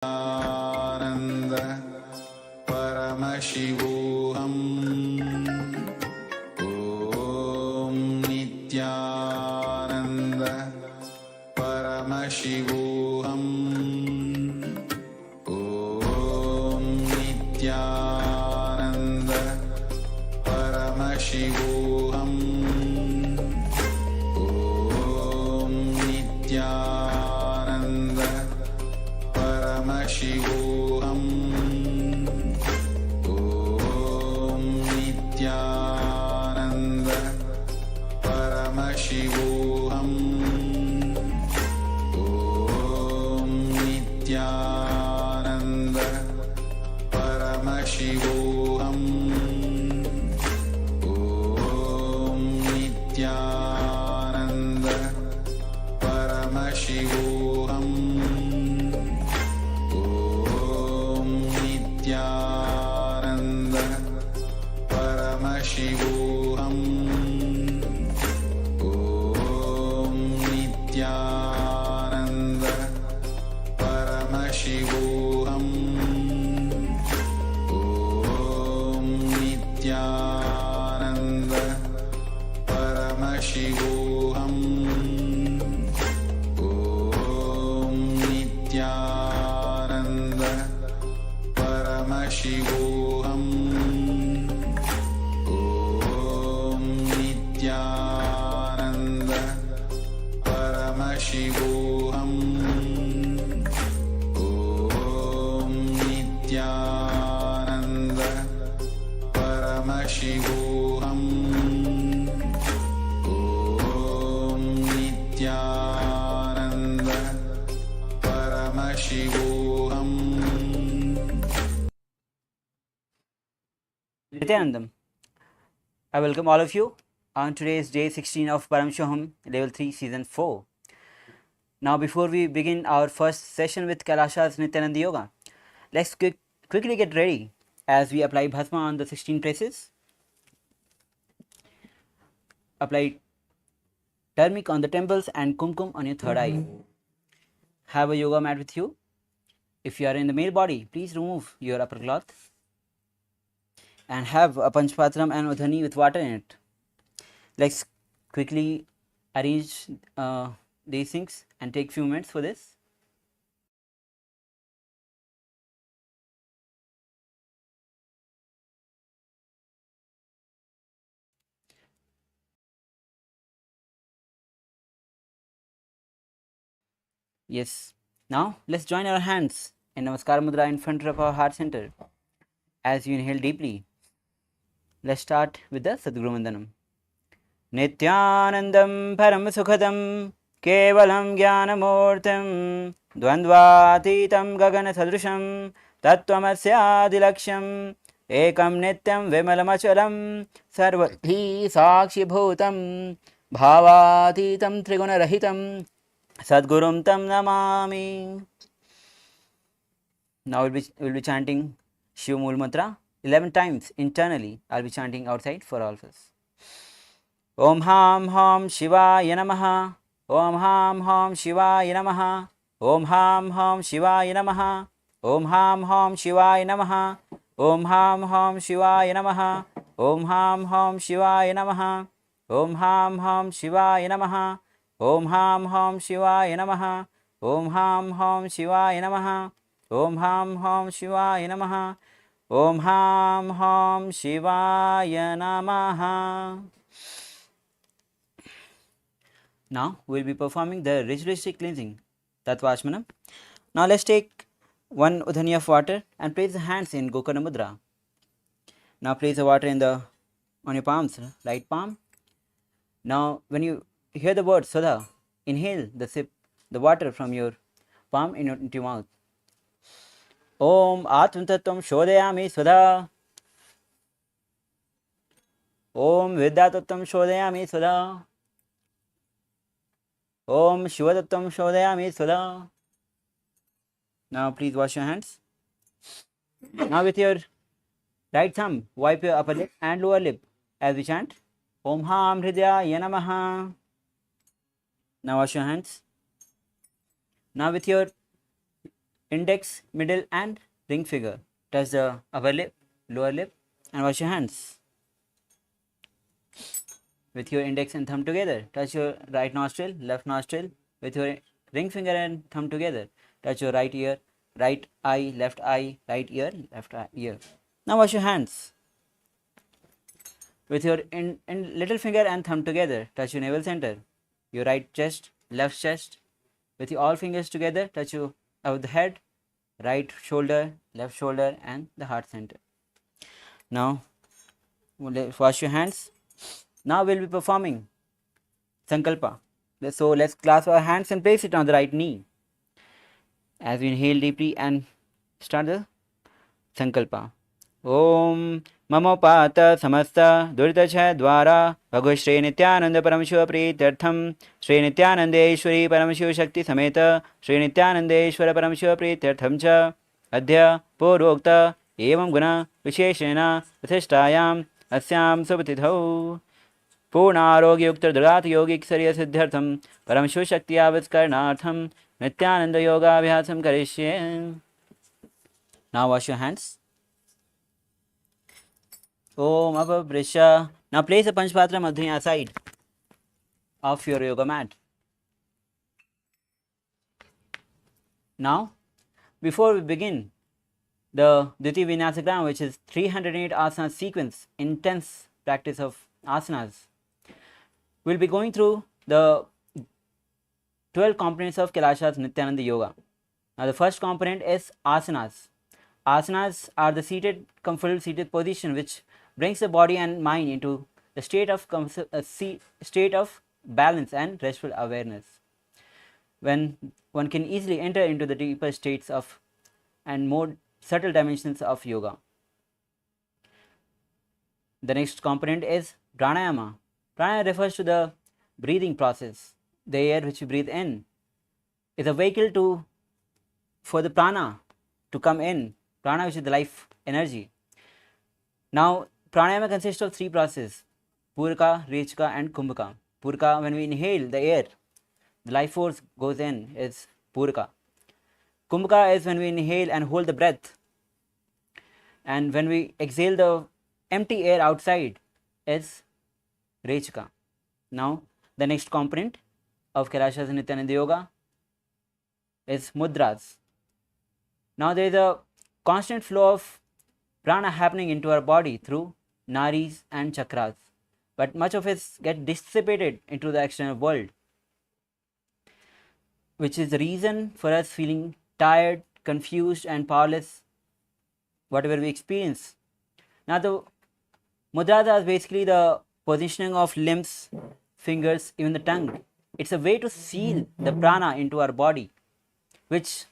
Ananda Paramashivoham. Om Nithyananda Paramashivoham. Om Nithyananda Paramashivoham. Om Nithyananda Paramashivoham. Om Nithyananda Paramashivoham. Om Nithyananda Paramashivoham. Om Nithyananda Paramashivoham. Om Nithyananda Paramashivoham. Om Nithyananda Paramashivoham. Om Nithyananda Paramashivoham. Om Nithyananda Paramashivoham. Om Nithyananda Paramashivoham. Om Nithyananda Paramashivoham. Om Nithyananda Paramashivoham. Nithyanandam. I welcome all of you on today's day 16 of Paramashivoham, level 3, season 4. Now, before we begin our first session with KAILASA's Nithyananda Yoga, let's quickly get ready as we apply Bhasma on the 16 places. Apply turmeric on the temples and kumkum on your third eye. Have a yoga mat with you. If you are in the male body, please remove your upper cloth and have a panchpatram and udhani with water in it. Let's quickly arrange these things and take few minutes for this. Yes. Now let's join our hands in Namaskar Mudra in front of our heart center. As you inhale deeply, let's start with the Sadguru Vandanam. Nithyanandam Paramasukhadam Kevalam Jnanamurtam Dvandvatitam Gagana Sadrusham Tattvamasya Ekam Nityam Vimalamachalam Sarvabhi Sakshi Bhutam Bhavatitam Triguna Rahitam Sadgurum Tam Namami. Now we'll be chanting Shiv Mool Mantra 11 times internally. I'll be chanting outside for all of us. Om Ham Ham Shivaya Namaha. Om Ham Ham Shivaya Namaha. Om Ham Ham Shivaya Namaha. Om Ham Ham Shivaya Namaha. Om Ham Ham Shivaya Namaha. Om Ham Ham Shivaya Namaha. Om Ham Ham Shivaya Namaha. Om Ham Ham Shivaya Namaha. Om Ham Ham Shivaya Namaha. Om Ham Ham Shivaya Namaha. Om Ham Ham Shivaya Namaha. Now we'll be performing the ritualistic cleansing, Tattvachmanam. Now let's take one udhani of water and place the hands in Gokarna Mudra. Now place the water on your palms, right palm. Now when you hear the word Sudha, inhale the water from your palm into your mouth. Om Atma Tattvam Shodhayami Sudha. Om Vidya Tattvam Shodhayami Sudha. Om Shiva Tattvam Shodhayami Sudha. Now please wash your hands. Now with your right thumb, wipe your upper lip and lower lip as we chant Om Ham Hridaya Namaha. Now wash your hands. Now with your index, middle and ring finger. Touch the upper lip, lower lip and wash your hands. With your index and thumb together, touch your right nostril, left nostril. With your ring finger and thumb together, touch your right ear, right eye, right ear, left ear. Now wash your hands. With your little finger and thumb together, touch your navel center, your right chest, left chest. With your all fingers together, touch your the head, right shoulder, left shoulder and the heart center. Now wash your hands. Now we'll be performing Sankalpa. So let's clasp our hands and place it on the right knee. As we inhale deeply and start the Sankalpa. Om Mamopata Samasta Duritacha Dwara Bhagavad Shri Nithyananda Paramashiva Prityartham Shri Nithyanandeshwari Paramashiva Shakti Sameta Shri Nithyanandeshwara Paramashiva Prityartham Cha Adhya Purokta Evam Guna Visheshena Vathishthayam Asyam Subhatithau पूर्णारोग्ययुक्त दृढ़ात योगिक शरीर सिद्ध्यर्थम परमशिव शक्ति आविष्करणार्थम नित्यानंद योगाभ्यासम करिष्ये. Now wash your hands. Om Apavrisha. Now place a Panchpatra Madhya aside of your yoga mat. Now, before we begin the Dviti Vinyasagram, which is 308 asana sequence, intense practice of asanas, we'll be going through the 12 components of Kailasa's Nithyananda Yoga. Now the first component is asanas. Asanas are the seated, comfortable seated position which brings the body and mind into the state of balance and restful awareness, when one can easily enter into the deeper states of and more subtle dimensions of yoga. The next component is pranayama. Pranayama refers to the breathing process. The air which we breathe in is a vehicle for the prana to come in. Prana, which is the life energy. Now, pranayama consists of three processes: puraka, rechaka and kumbhaka. Puraka, when we inhale the air, the life force goes in, is puraka. Kumbhaka is when we inhale and hold the breath, and when we exhale the empty air outside, is rechaka. Now, the next component of Kailasa's Nithyananda Yoga is mudras. Now, there is a constant flow of prana happening into our body through nadis and chakras, but much of it gets dissipated into the external world, which is the reason for us feeling tired, confused and powerless, whatever we experience. Now, the mudras are basically the positioning of limbs, fingers, even the tongue. It's a way to seal the prana into our body, which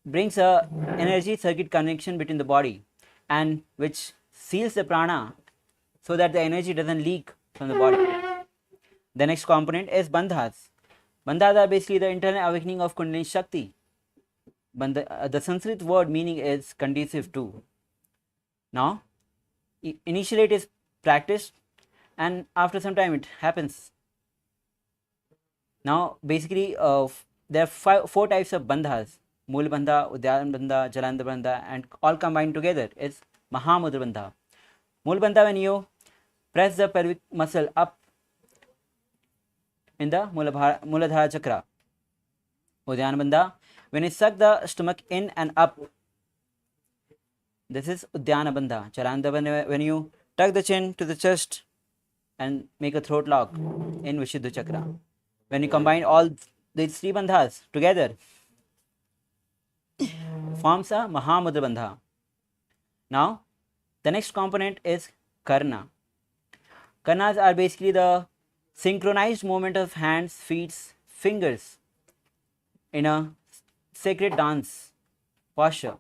brings a energy circuit connection between the body and which seals the prana so that the energy doesn't leak from the body. The next component is bandhas. Bandhas are basically the internal awakening of Kundalini Shakti. The Sanskrit word meaning is conducive to. Now, initially it is practiced and after some time it happens. Now, basically there are four types of bandhas: Mool Bandha, Udyana Bandha, Jalandhar Bandha, and all combined together is Mahamudra Bandha. Mool Bandha, when you press the pelvic muscle up in the Muladhara chakra. Udyana Bandha, when you suck the stomach in and up, this is Udyana Bandha. Jalandhar Bandha, when you tuck the chin to the chest and make a throat lock in Vishuddha chakra. When you combine all these three bandhas together, forms a Mahamudra Bandha. Now, the next component is Karna. Karnas are basically the synchronized movement of hands, feet, fingers in a sacred dance posture.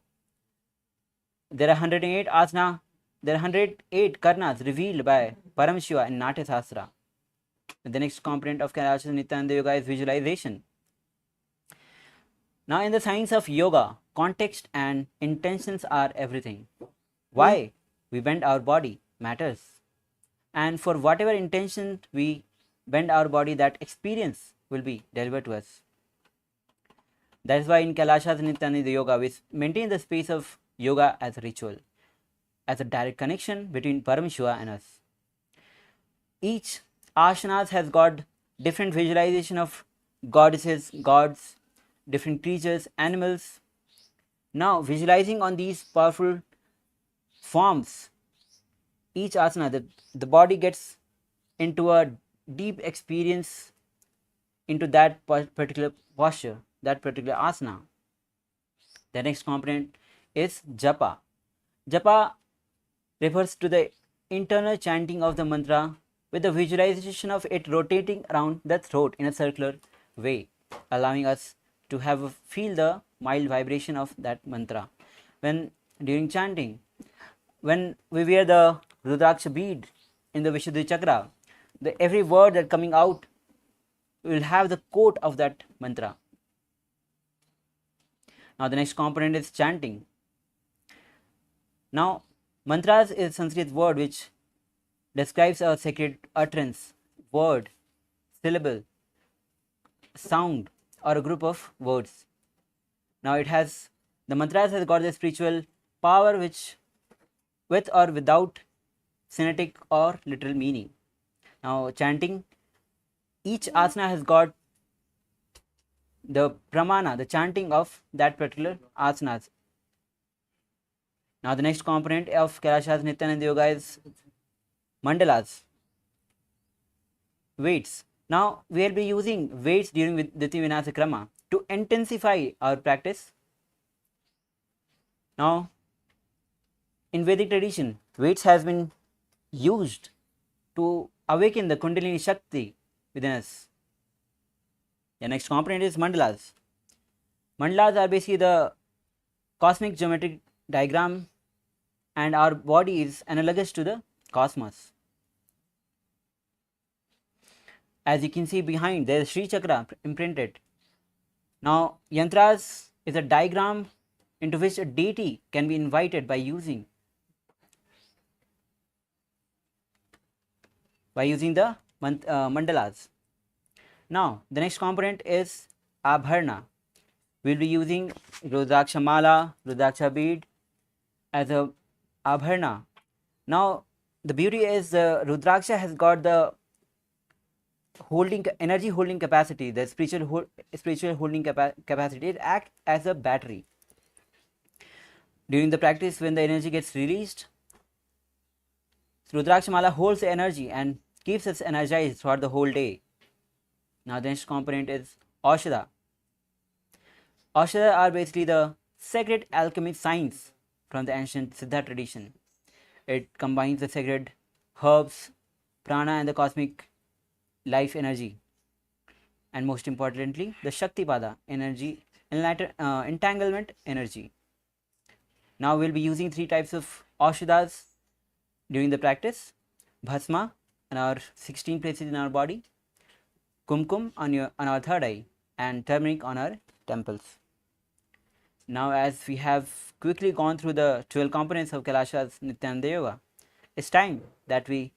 There are 108 asana. There are 108 karnas revealed by Paramashiva in Natya Sastra. The next component of Kailasa's Nithyananda Yoga is visualization. Now, in the science of yoga, context and intentions are everything. Why we bend our body matters. And for whatever intention we bend our body, that experience will be delivered to us. That is why in Kailasas Nithyananda Yoga, we maintain the space of yoga as a ritual, as a direct connection between Paramashiva and us. Each asanas has got different visualization of goddesses, gods, different creatures, animals. Now, visualizing on these powerful forms, each asana, the body gets into a deep experience into that particular posture, that particular asana. The next component is japa. Japa refers to the internal chanting of the mantra with the visualization of it rotating around the throat in a circular way, allowing us to feel the mild vibration of that mantra. When during chanting, when we wear the Rudraksha bead in the Vishuddhi chakra, every word that coming out will have the quote of that mantra. Now the next component is chanting. Now mantras is a Sanskrit word which describes a sacred utterance, word, syllable, sound, or a group of words. Now the mantras has got the spiritual power which with or without phonetic or literal meaning. Now chanting, each asana has got the pramana, the chanting of that particular asanas. Now the next component of Kailasas Nithyananda Yoga is mandalas, weights. Now we will be using weights during Diti Vinasa Krama to intensify our practice. Now in Vedic tradition, weights has been used to awaken the Kundalini Shakti within us. The next component is mandalas. Mandalas are basically the cosmic geometric diagram, and our body is analogous to the cosmos. As you can see behind, there is Sri Chakra imprinted. Now yantras is a diagram into which a deity can be invited by using the mandalas. Now the next component is abharna. We will be using Rudraksha mala, Rudraksha bead as a abharna. Now the beauty is the Rudraksha has got the energy holding capacity, the spiritual holding capacity. It acts as a battery. During the practice, when the energy gets released, Rudraksha mala holds the energy and keeps us energized throughout the whole day. Now the next component is Aushadha. Aushadha are basically the sacred alchemic science from the ancient Siddha tradition. It combines the sacred herbs, prana, and the cosmic life energy, and most importantly the Shakti Pada energy, entanglement energy. Now we will be using 3 types of Aushadhas during the practice: Bhasma on our 16 places in our body, Kumkum on our third eye, and turmeric on our temples. Now as we have quickly gone through the 12 components of Kailasas Nithyananda Yoga, it's time that we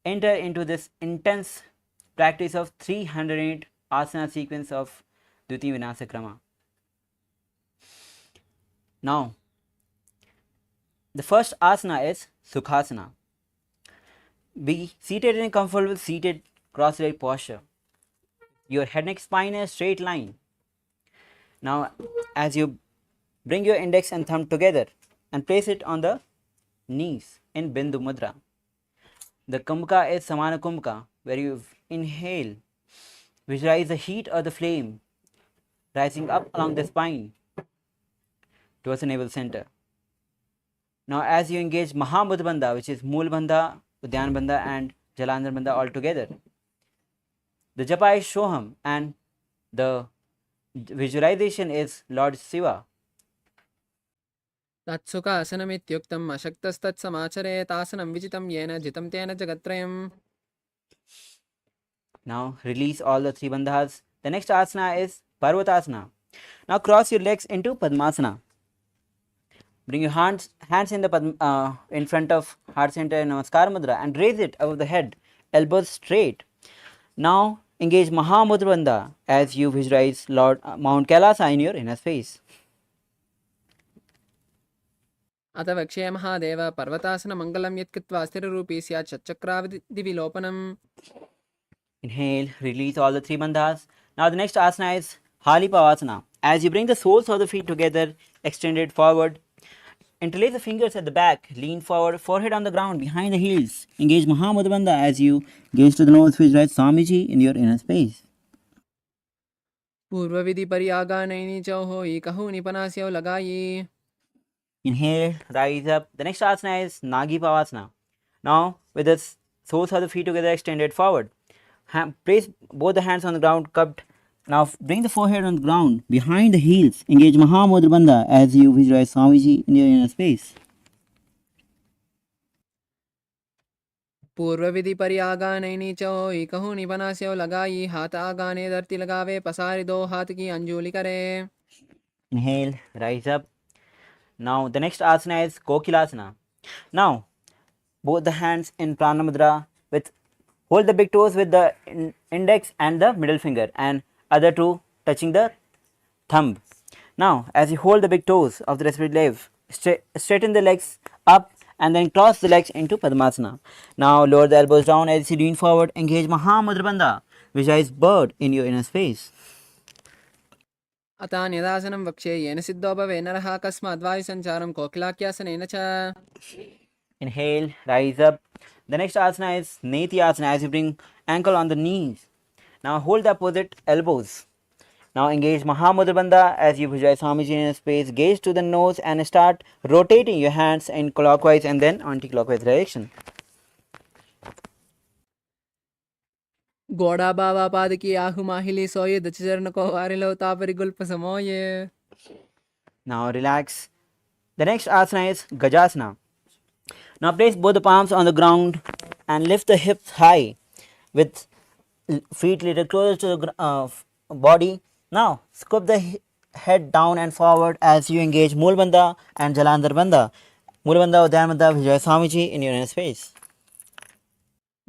enter into this intense practice of 308 asana sequence of Dviti Vinasa Krama. Now the first asana is Sukhasana. Be seated in a comfortable seated cross-legged posture. Your head, neck, spine in a straight line. Now as you bring your index and thumb together and place it on the knees in Bindu Mudra. The Kumbhaka is Samana Kumbhaka, where you inhale, visualize the heat of the flame rising up along the spine towards the navel center. Now as you engage Mahamudra Bandha, which is Mool Bandha, Udyan Bandha and Jalandhar Bandha all together, the japa is Shoham and the visualization is Lord Shiva. तत्सुखासनमित्युक्तम् अशक्तस्तत्समाचरेतासनं विजितं येन जितं तेन जगत्त्रयम्. Now release all the 3 bandhas. The next asana is Parvatasana. Now cross your legs into Padmasana. Bring your hands in the in front of heart center in Namaskar Mudra and raise it above the head, elbows straight. Now engage Mahamudra Bandha as you visualize Lord Mount Kailasa in your inner space. अथ वक्ष्ये महादेव पर्वतासनमङ्गलं यत्कृत्वा स्थिररूपी स्यात् षट्चक्रादिविलोपनम्. Inhale, release all the three bandhas. Now the next asana is Halipavasana. As you bring the soles of the feet together, extended forward, interlace the fingers at the back, lean forward, forehead on the ground, behind the heels. Engage Mahamudra Bandha as you gaze to the nose, visualize Swamiji in your inner space. पूर्वविधि पर्यागानैनि चौहो एकहु निपनास्यौ लगायि. Inhale, rise up. The next asana is Nagi Pavasana. Now, with the soles of the feet together extended forward, place both the hands on the ground, cupped. Now, bring the forehead on the ground, behind the heels. Engage Mahamudra Bandha as you visualize Swamiji in your inner space. पूर्वविधि पर्यागानैनि चौहो एकहु निपनास्यौ लगायि. हाथ आगाने धरती लगावे पसारी दो हाथ की अंजुलि करे. Inhale, rise up. Now, the next asana is Kokilasana. Now, both the hands in Prana Mudra with hold the big toes with the index and the middle finger, and other two touching the thumb. Now, as you hold the big toes of the respiratory legs, straighten the legs up and then cross the legs into Padmasana. Now, lower the elbows down as you lean forward, engage Mahamudra Bandha, visualize bird in your inner space. अतान्यदासनं वक्ष्ये येन सिद्धो भवे नरः कस्माद्वायुसञ्चारं कोकिलाख्यासनेन च. Inhale, rise up. The next asana is Nithyananda as you bring ankle on the knees. Now hold the opposite elbows. Now engage Mahamudra Bandha as you visualize Swamiji in space. Gaze to the nose and start rotating your hands in clockwise and then anti-clockwise direction. घोड़ा बाबा पाद की आहु माहिली सोये दच चरण को वारिलो तापरि गुल्प समोये. Now relax. The next asana is Gajasana. Now place both the palms on the ground and lift the hips high with feet little closer to the body. Now scoop the head down and forward as you engage Mool Bandha and Jalandhar Bandha. Mool Bandha, Udyan Bandha, visualize Swamiji in your inner space.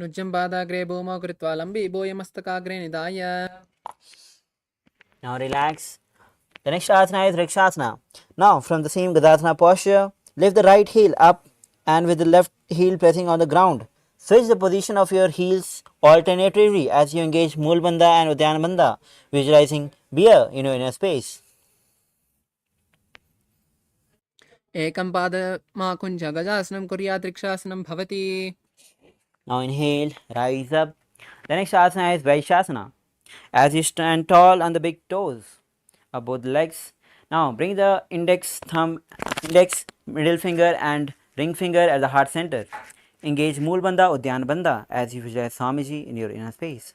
नुज्जं पादाग्रे भूमौ कृत्वा लम्बी भूयमस्तकाग्रे निधाय. Now relax. The next asana is Rikshasana. Now from the same Gajasana posture, lift the right heel up and with the left heel pressing on the ground. Switch the position of your heels alternatively as you engage Mool Bandha and Udyan Bandha, visualizing bear in your inner space. एकं पादमाकुञ्च गजासनं कुर्यात् रिक्षासनं भवति. Now inhale, rise up. The next asana is Vaishasana. As you stand tall on the big toes of both legs. Now bring the index, middle finger and ring finger at the heart center. Engage Mool Bandha, Udyan Bandha as you visualize Swamiji in your inner space.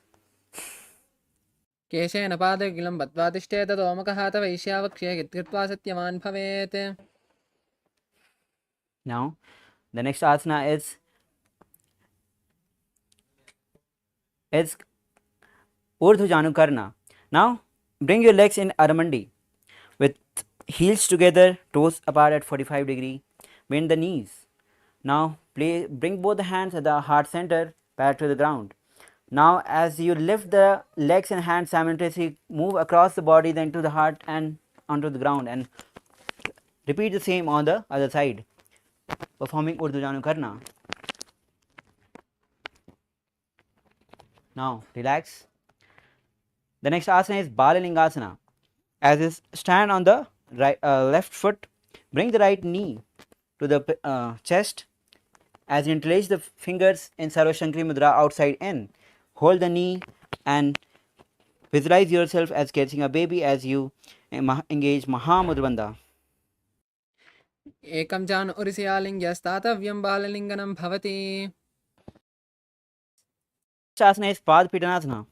केशेन पादकिलं बद्ध्वा तिष्ठेत तोमकः तव ईश्यावक्ष्ये यत्कृत्वा सत्यवान् भवेत्. Now the next asana is Urdhva Janukarna. Now bring your legs in Aramandi with heels together, toes apart at 45 degree. Bend the knees. Now bring both the hands at the heart center back to the ground. Now as you lift the legs and hands simultaneously, move across the body then to the heart and onto the ground, and repeat the same on the other side, performing Urdhva Janukarna. Now relax. The next asana is Balalingasana. As you stand on the left foot, bring the right knee to the chest. As you interlace the fingers in Sarva Shankari Mudra outside in, hold the knee and visualize yourself as catching a baby as you engage Mahamudra Bandha. एकं जान उरिसयालिङ्ग्यस्तातव्यं बाललिङ्गनं भवति. Asana is Padpitanasana.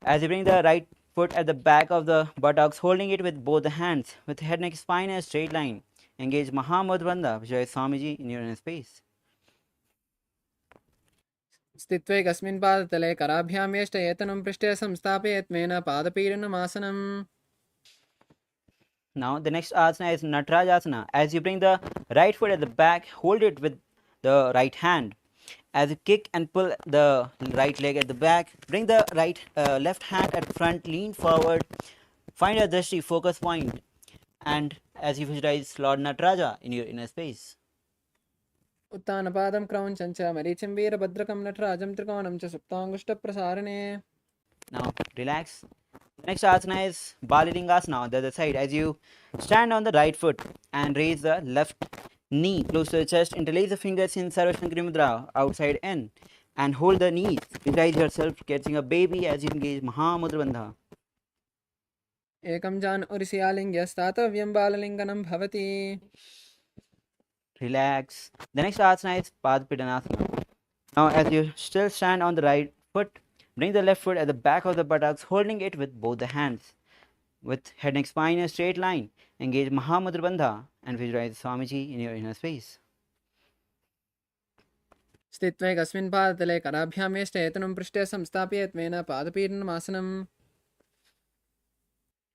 As you bring the right foot at the back of the buttocks, holding it with both the hands, with head, neck, spine in a straight line. Engage Mahamudra Bandha, visualize Swamiji in your inner space. स्थित्वे कस्मिन् पादतले कराभ्यां यष्टयेतनं पृष्ठे संस्थापयेत् main पादपीडनमासनम्. Now the next asana is Natarajasana. As you bring the right foot at the back, hold it with the right hand As you kick and pull the right leg at the back, bring the left hand at front, lean forward, find a drishti focus point, and as you visualize Lord Nataraja in your inner space. उत्तानपादं क्रौञ्चं च मरीचिं वीरभद्रकं नटराजं त्रिकोणं च सुप्ताङ्गुष्ठप्रसारणे. Now relax. The next asana is Balalingasana on the other side. As you stand on the right foot and raise the left knee close to the chest, interlace the fingers in Sarva Shankari Mudra outside in and hold the knees. Visualize yourself catching a baby as you engage Mahamudra Bandha. एकं जान् उरिसियालिङ्ग्यस्तातव्यं बाललिङ्गनं भवति. Relax. The next asana is Padpidanasana. Now as you still stand on the right foot, bring the left foot at the back of the buttocks, holding it with both the hands. With head and spine in a straight line, engage Mahamudra Bandha and visualize Swamiji in your inner space. स्थित्वैकस्मिन् पादतले कराभ्यां यष्टेतनं पृष्ठे संस्थाप्य त्वेन पादपीडनमासनम्.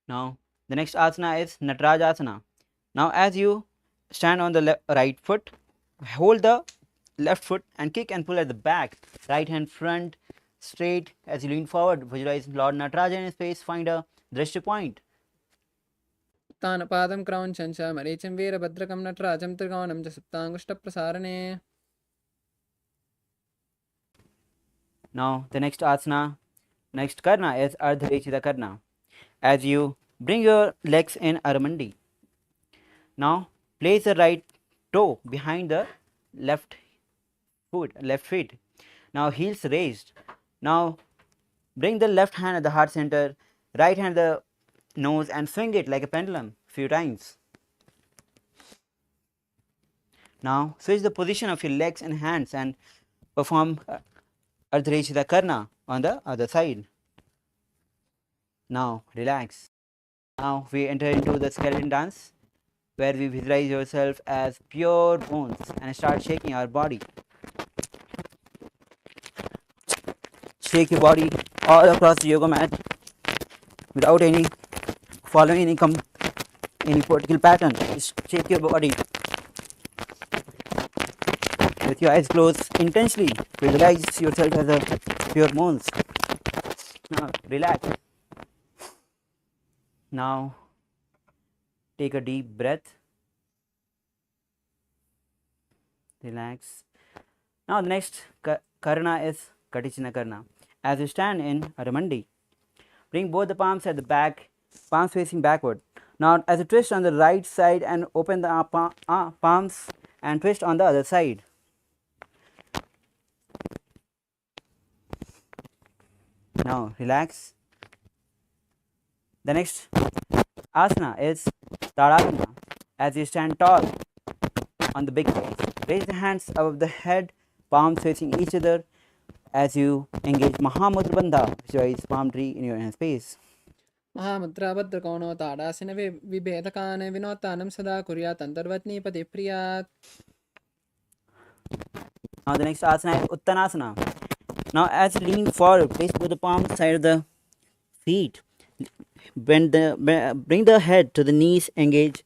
Now the next asana is Natarajasana. Now as you stand on the right foot, hold the left foot and kick and pull at the back, right hand front straight. As you lean forward, visualize Lord Nataraja in his space, find a drishti point. उत्तानपादं क्रौञ्चं च मरीचिं वीरभद्रकं नटराजं त्रिकोणं च सुप्ताङ्गुष्ठप्रसारणे. Now the next asana, next karna is Ardharechita Karna. As you bring your legs in Aramandi, now place the right toe behind the left feet. Now heels raised. Now bring the left hand at the heart center, right hand at the nose and swing it like a pendulum few times. Now switch the position of your legs and hands and perform Ardharechita Karna on the other side. Now relax. Now we enter into the skeleton dance, where we visualize yourself as pure bones and start shaking our body. Shake your body all across the yoga mat without following any particular pattern. Just shake your body with your eyes closed. Intentionally visualize yourself as a pure bones. Now relax. Now take a deep breath. Relax. Now the next karna is Katichina Karna. As you stand in Aramandi, bring both the palms at the back, palms facing backward. Now as you twist on the right side and open the palms and twist on the other side. Now relax. The next asana is Tadasana. As you stand tall on the big toes, raise the hands above the head, palms facing each other. As you engage Mahamudra Bandha, visualize palm tree in your inner space. Mahamudra भद्रकोणो ताडासिन विभेदकान् विनोत्तानं सदा कुर्यात् अन्तर्वत्नीपति प्रियात्. Now the next asana is Uttanasana. Now as you lean forward, place both the palms side of the feet. Bring the head to the knees, engage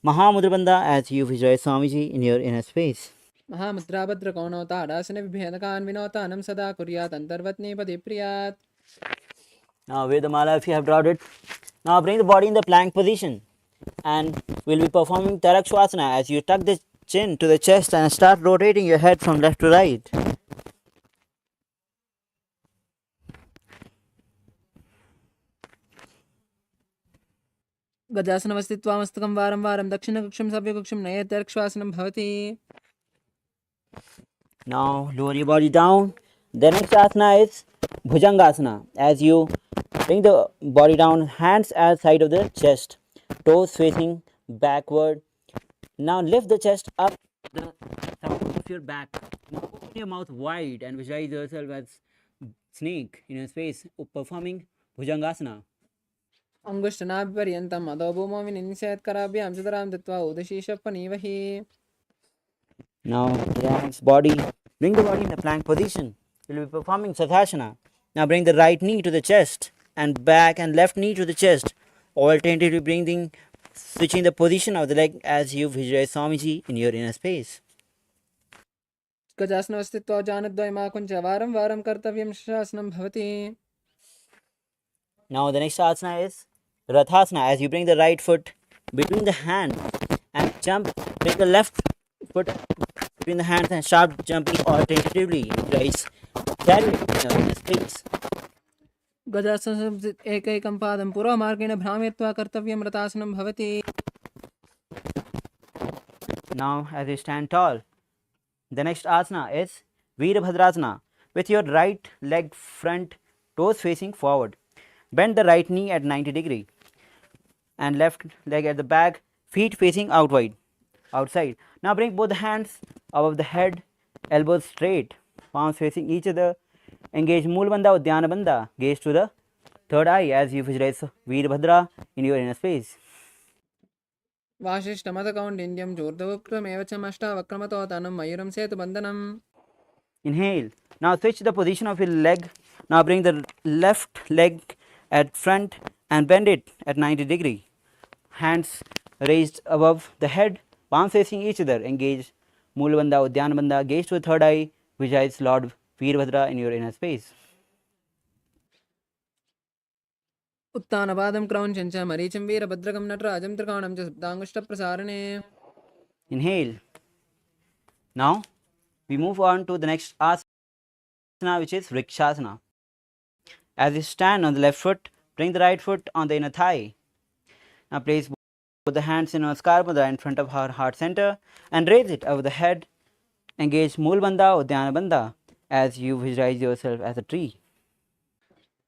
Mahamudra Bandha as you visualize Swamiji in your inner space. Mahamudra भद्रकोणो ताडासिन विभेदकान् विनोत्तानं सदा कुर्यात् अन्तर्वत्नीपति प्रियात्. Now wear the mala if you have brought it. Now bring the body in the plank position and we'll be performing Tarakshvasana as you tuck the chin to the chest and start rotating your head from left to right. गजासनमस्तित्वा मस्तकं वारं वारं दक्षिणकक्षं सव्यकक्षं नयत्यर्क्ष्वासनं भवति. Now lower your body down. The next asana is Bhujangasana. As you bring the body down, hands at side of the chest, toes facing backward. Now lift the chest up the top of your back. Now open your mouth wide and visualize yourself as snake in your space, performing Bhujangasana. अङ्गुष्ठनाभिपर्यन्तम् अधो भूमौ विनिन्दिशेत् कराभ्यां सुतरां दत्त्वा उदशीशपनीवहि. Now relax body. Bring the body in the plank position. We'll be performing Sathasana. Now bring the right knee to the chest and back and left knee to the chest. Alternatively switching the position of the leg as you visualize Swamiji in your inner space. गजासनवस्थित्वा जानद्वयमाकुञ्च वारं वारं कर्तव्यं शासनं भवति. Now the next asana is Rathasana. As you bring the right foot between the hands and jump, bring the left foot between the hands and start jumping alternatively. Guys, that is space. गजासनं एकैकं पादं पुरोमार्गेण भ्रामयित्वा कर्तव्यं रथासनं भवति. Now as you stand tall, the next asana is Veerabhadrasana. With your right leg front, toes facing forward. Bend the right knee at 90 degree and left leg at the back, feet facing outside. Now bring both the hands above the head, elbows straight, palms facing each other. Engage Moolabandha, Udyanabandha. Gaze to the third eye as you visualize Veerabhadra in your inner space. वासिष्ठमतकौण्डिन्यं चूर्धवक्त्रमेव च मष्टावक्रमतो तनं मयूरं सेतुबन्धनम्. Inhale. Now switch the position of your leg. Now bring the left leg at front and bend it at 90 degree. Hands raised above the head, palms facing each other. Engage Moolabandha, Udyanabandha. Gaze to the third eye, visualize Lord Veerabhadra in your inner space. उत्तानपादं क्रौञ्चं च मरीचिं वीरभद्रकं नटराजं त्रिकोणं च सप्ताङ्गुष्ठप्रसारणे. Inhale. Now we move on to the next asana, which is Vrikshasana. As you stand on the left foot, bring the right foot on the inner thigh. Now place both the hands in Namaskar Mudra in front of our heart center and raise it over the head. Engage Moolabandha, Udyanabandha as you visualize yourself as a tree.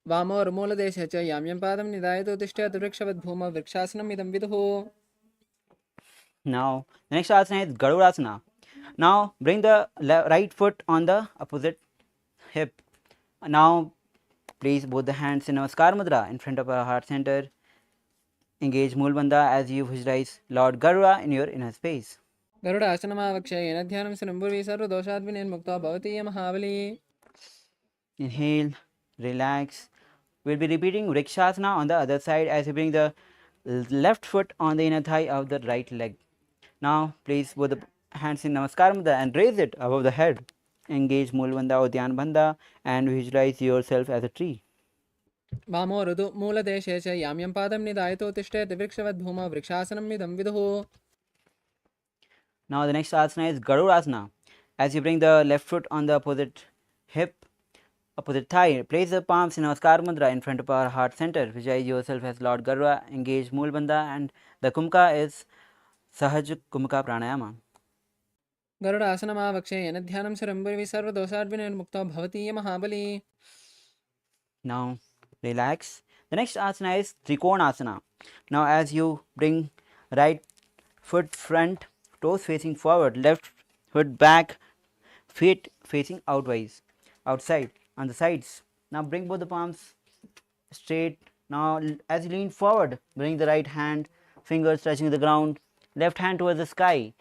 वामोर्मूलदेशे च यां यं पादं निधायतो तिष्ठेत् वृक्षवद्भूमौ वृक्षासनम् इदं विदुः. Now the next asana is Garudasana. Now bring the right foot on the opposite hip. Now place both the hands in Namaskar Mudra in front of our heart center. Engage Moolabandha as you visualize Lord Garuda in your inner space. गरुडासनमावक्ष्य येन ध्यानं शृण्वुर्वी सर्वदोषाद्विनिर्मुक्तो भवति य महाबली. Inhale, relax. We'll be repeating Vrikshasana on the other side as you bring the left foot on the inner thigh of the right leg. Now place both the hands in Namaskar Mudra and raise it above the head. Engage Moolabandha or Dhyanabandha and visualize yourself as a tree. वामो ऋतु मूलदेशे च यां यं पादं निधायतो तिष्ठेत् वृक्षवद्भूमौ वृक्षासनम् इदं विदुः. Now the next asana is Garudasana. As you bring the left foot on the opposite hip, opposite thigh, place the palms in Namaskar Mudra in front of our heart center. Visualize yourself as Lord Garuda. Engage Moolabandha and the Kumka is Sahaj Kumka Pranayama. गरुडासनमावक्ष्य येन ध्यानं शृण्वुर्वी सर्वदोषाद्विनिर्मुक्तो भवति य महाबली. Now relax. The next asana is Trikonasana. Now as you bring right foot front, toes facing forward, left foot back, feet facing outside on the sides. Now bring both the palms straight. Now as you lean forward, bring the right hand, fingers touching the ground, left hand towards the sky.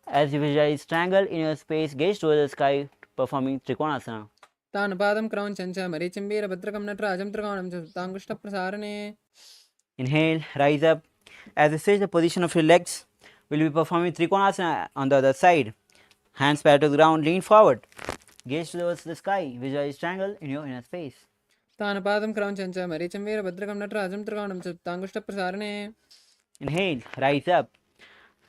As you visualize triangle in your space, gaze towards the sky, performing Trikonasana. तान् पादं क्रौञ्चं च मरीचिं वीरभद्रकं नटराजं त्रिकोणं च सप्ताङ्गुष्ठप्रसारणे. Inhale, rise up. As you switch the position of your legs, we'll be performing Trikonasana on the other side. Hands parallel to the ground, lean forward. Gaze towards the sky, visualize triangle in your inner space. तान् पादं क्रौञ्चं च मरीचिं वीरभद्रकं नटराजं त्रिकोणं च सप्ताङ्गुष्ठप्रसारणे. Inhale, rise up.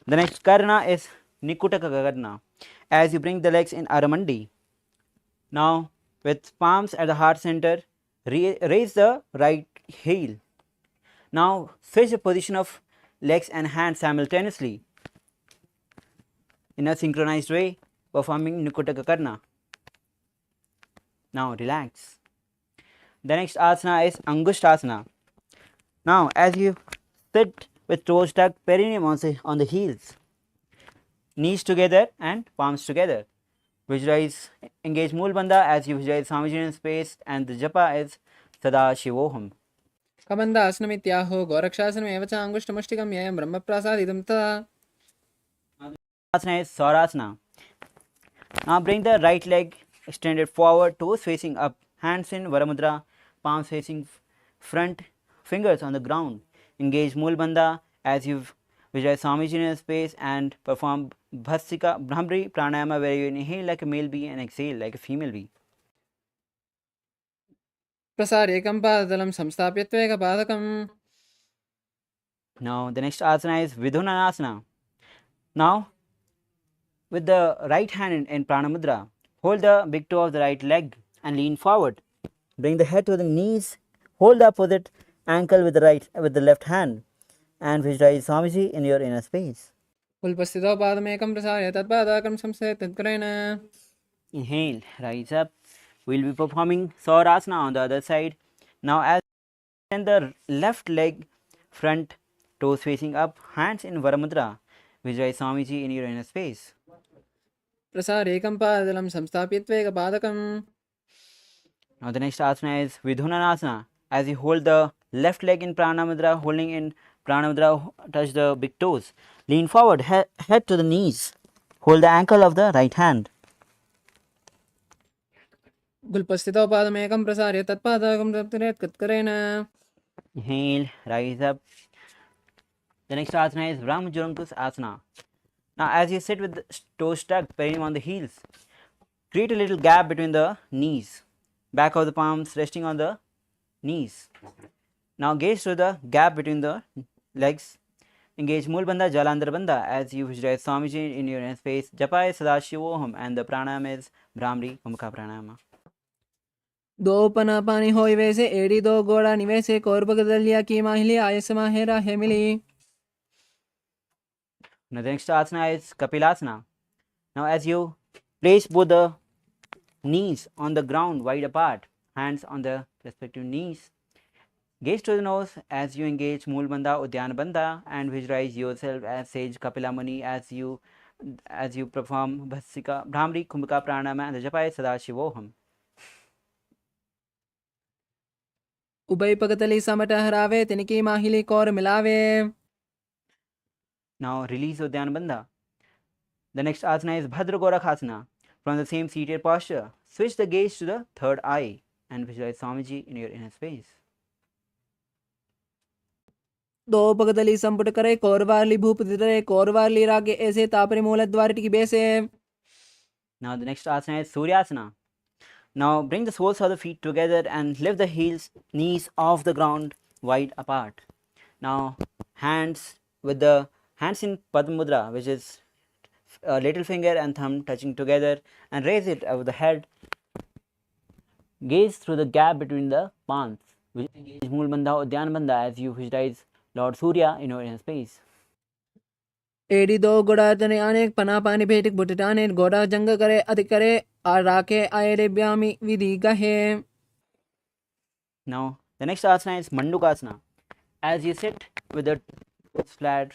The next Karna is Nikutaka Karna. As you bring the legs in Aramandi. Now, with palms at the heart center, raise the right heel. Now, switch the position of legs and hands simultaneously in a synchronized way, performing Nikutaka Karna. Now, relax. The next asana is Angushtasana. Now, as you sit with toes tucked, perineum on the heels, knees together and palms together. Visualize, engage Moolabandha as you visualize Swamiji in space, and the japa is Sadashivoham. कबन्धासनमित्याहो गोरक्षासनमेव च अङ्गुष्ठमुष्टिकं ययं ब्रह्मप्रसादितं तदा. Asana is Saurasana. Now bring the right leg extended forward, toes facing up, hands in Varamudra, palms facing front, fingers on the ground. Engage Moolabandha as you visualize Swamiji in space and perform Bhasika Brahmari Pranayama, where you inhale like a male bee and exhale like a female bee. प्रसारेकं पादतलं संस्थाप्य त्वेकपादकम्. Now the next asana is Vidhunanasana. Now with the right hand in Pranamudra, hold the big toe of the right leg and lean forward. Bring the head to the knees. Hold the opposite ankle with the left hand and visualize Swamiji in your inner space. उल्पस्थितौ पादमेकं प्रसार्य तत्पादकं संस्थाप्य तत्करेण. Inhale, rise up. We'll be performing Saurasana on the other side. Now as send the left leg front, toes facing up, hands in Varamudra. Visualize Swamiji in your inner space. प्रसारेकं पादतलं संस्थाप्य त्वेकपादकम्. Now the next asana is Vidhunanasana. As you hold the left leg in Pranamudra, holding in Pranamudra, touch the big toes. Lean forward, head to the knees. Hold the ankle of the right hand. गुल्पस्थितौ पादमेकं प्रसार्य तत्पादकं तत्करेण. Inhale, rise up. The next asana is Brahmajurangkus Asana. Now as you sit with the toes tucked, perineum on the heels, create a little gap between the knees. Back of the palms resting on the knees. Now gaze through the gap between the legs. Engage Mulbandha, Jalandhara Bandha as you visualize Swamiji in your inner space. Japaya Sadashivoham, and the pranayama is Brahmari Kumka Pranayama. दो पना पानी होई वैसे एड़ी दो गोड़ा निवेसे कोरबग दलिया की माहिली आयसमा Hera हेमिली. Now the next asana is Kapilasana. Now as you place both the knees on the ground wide apart, hands on the respective knees, gaze to the nose as you engage Mulbandha, Udyana Bandha, and visualize yourself as sage Kapila Muni as you perform Bhasika Brahmari Kumbhaka Pranayama and the Japaya Sadashivoham. उबई पगतली समट हरावे तिनकी माहिली core मिलावे. Now release Udyana Bandha. The next asana is Bhadra Gorakhasana. From the same seated posture, switch the gaze to the third eye and visualize Swamiji in your inner space. दो पगतली संपुट करे कोरवाली भूप दितरे कोरवाली रागे ऐसे तापरे मूल द्वार की बेसे. Now the next asana is Suryasana. Now bring the soles of the feet together and lift the knees off the ground wide apart. Now hands in Padmudra, which is little finger and thumb touching together, and raise it over the head. Gaze through the gap between the palms. Engage Mulbandha, Udyana Bandha as you visualize Lord Surya in your inner space. एड़ी दो गोड़ा तने अनेक पना पानी भेटिक बुटटाने गोड़ा जंग करे अधिक करे आ राके आयरे ब्यामी विधि गहे. Now the next asana is Mandukasana. As you sit with the toes flat,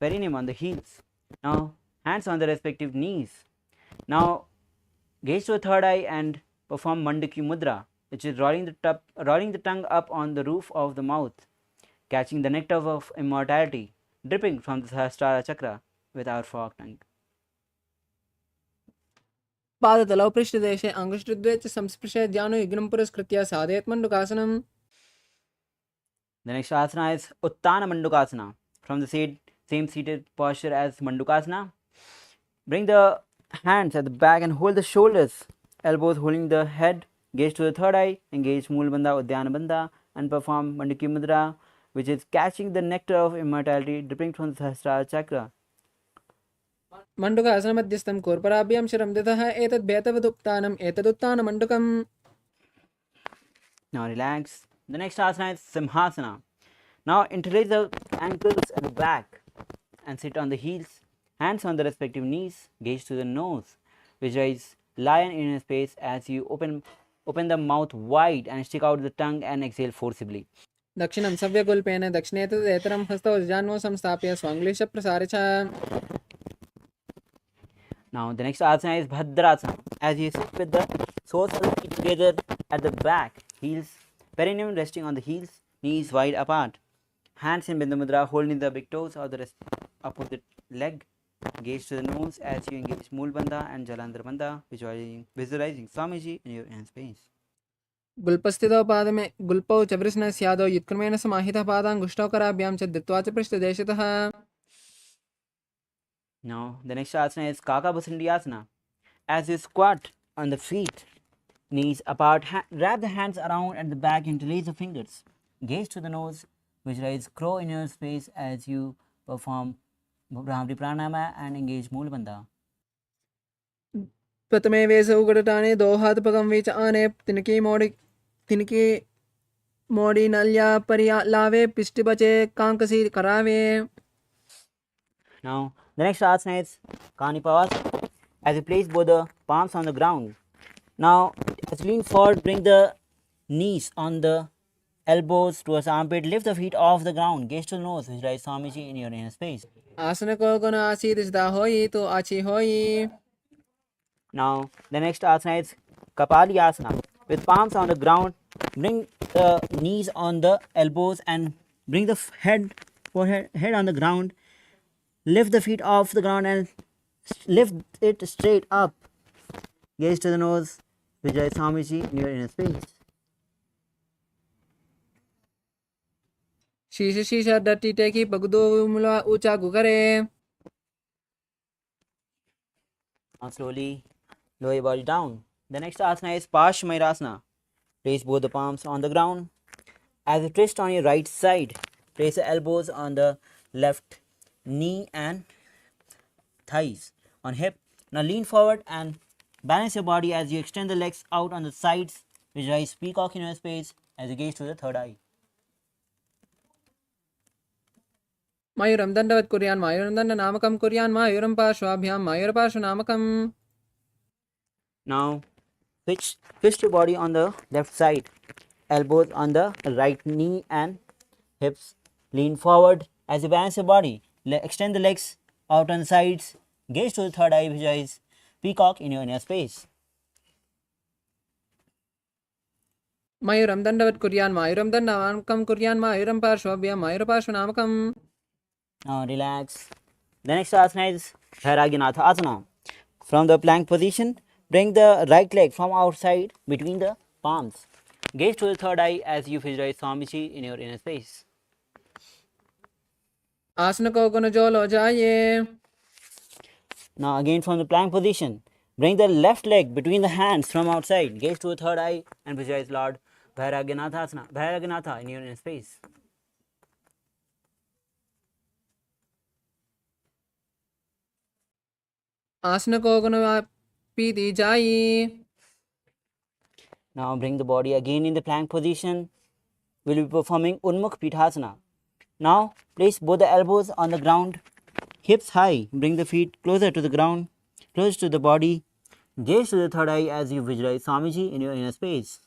perineum on the heels. Now hands on the respective knees. Now gaze to the third eye and perform Mandaki Mudra, which is rolling the tongue up on the roof of the mouth, catching the nectar of immortality dripping from the Sahasrara chakra with our forked tongue. पादतलौ पृष्ठदेशे अंगुष्ठद्वये च संस्पृश्य ध्यानो यज्ञं पुरस्कृत्य साधयेत् मण्डूकासनम्. The next asana is Uttana Mandukasana. From the same seated posture as Mandukasana, bring the hands at the back and hold the shoulders, elbows holding the head, gaze to the third eye, engage Mulbandha, Udyana Bandha, and perform Mandaki Mudra, which is catching the nectar of immortality dripping from the Sahasrara chakra. Mandukasana मध्यस्थं कोर्पराभ्यां शिरं ददः एतद् भेतवदुत्तानम् एतदुत्तान मण्डूकम्. Now relax. The next asana is Simhasana. Now interlace the ankles at the back and sit on the heels, hands on the respective knees, gaze to the nose. Visualize lion in your space as you open the mouth wide and stick out the tongue and exhale forcibly. दक्षिणं सव्यगुल्पेन दक्षिणेतरेतरं हस्तौ जान्वौ संस्थाप्य स्वाङ्गलिश प्रसारे च. Now the next asana is Bhadrasana. As you sit with the soles of the feet together at the back, heels, perineum resting on the heels, knees wide apart, hands in Bindu Mudra holding the big toes of the opposite leg. Gaze to the nose as you engage Mulbandha and Jalandhara Bandha, visualizing Swamiji in your inner space. गुल्पस्थितौ पादमे गुल्पौ च वृष्णस्यादौ युत्क्रमेण समाहितः पादाङ्गुष्ठौ कराभ्यां च धृत्वा च पृष्ठदेशतः. Now the next asana is Kakabhusandi asana. As you squat on the feet, knees apart, wrap the hands around at the back, interlace the fingers. Gaze to the nose, visualize crow in your space as you perform Brahmari Pranayama and engage Moolabandha. प्रथमे वेसौ गडटाने दो हाथ पगम विच आने तिनकी मोड़ी नल्या परिया लावे पिष्ट बचे कांकसी करावे. Now the next asana is Kanipavasana. As you place both the palms on the ground. Now as you lean forward, bring the knees on the elbows towards the armpit, lift the feet off the ground, gaze to the nose, visualize Swamiji in your inner space. आसन को गुण आसी दिशदा होई तो आची होई. Now the next asana is Kapali asana. With palms on the ground, bring the knees on the elbows and bring the head on the ground. Lift the feet off the ground and lift it straight up. Gaze to the nose, visualize Swamiji in your inner space. शीश शीशा डट्टी टेकी पगदो मुला ऊंचा गुगरे. Now slowly lower your body down. The next asana is Parsvamayurasana. Place both the palms on the ground. As you twist on your right side, place the elbows on the left knee and thighs on hip. Now lean forward and balance your body as you extend the legs out on the sides. Visualize peacock in your space as you gaze to the third eye. मयूरं दण्डवत् कुर्यान् मयूरं दण्ड नामकं कुर्यान् मयूरं पार्श्वाभ्यां मयूरपार्श्व नामकं. Now twist your body on the left side, elbows on the right knee and hips. Lean forward as you balance your body. Extend the legs out on the sides. Gaze to the third eye, visualize peacock in your inner space. मयूरं दण्डवत् कुर्यान् मयूरं दण्ड नामकं कुर्यान् मयूरं पार्श्वाभ्यां मयूरपार्श्व नामकं. Now relax. The next asana is Bhairaginatha asana. From the plank position, bring the right leg from outside between the palms. Gaze to the third eye as you visualize Swamiji in your inner space. आसन को गुण जो लो जाइए. Now again from the plank position, bring the left leg between the hands from outside. Gaze to the third eye and visualize Lord Bhairaginatha asana, Bhairaginatha in your inner space. आसन को गुण पीती जाई. Now bring the body again in the plank position. We will be performing Unmukh Pithasana. Now place both the elbows on the ground, hips high. Bring the feet closer to the ground, close to the body. Gaze to the third eye as you visualize Swamiji in your inner space.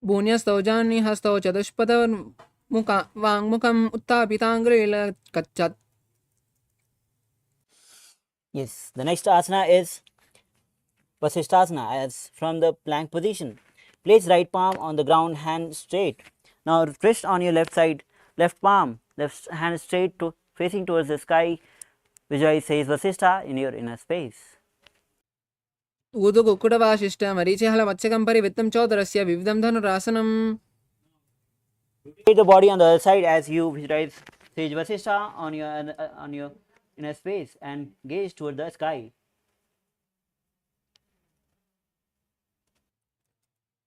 भून्यस्तौ जानि हस्तौ चतुष्पद वाङ्मुखम् उत्थापिताङ्ग्रिल कच्छत्. Yes, the next asana is Vasishthasana. As from the plank position, place right palm on the ground, hand straight. Now twist on your left side, left palm, left hand straight to facing towards the sky. Visualize says Vasishtha in your inner space. ऊदु कुक्कुटवाशिष्ट मरीचिहल मत्स्यकं परिवृत्तं चोदरस्य विविधं धनुरासनम्. Take the body on the other side as you visualize Sage Vasishtha on your inner space and gaze toward the sky.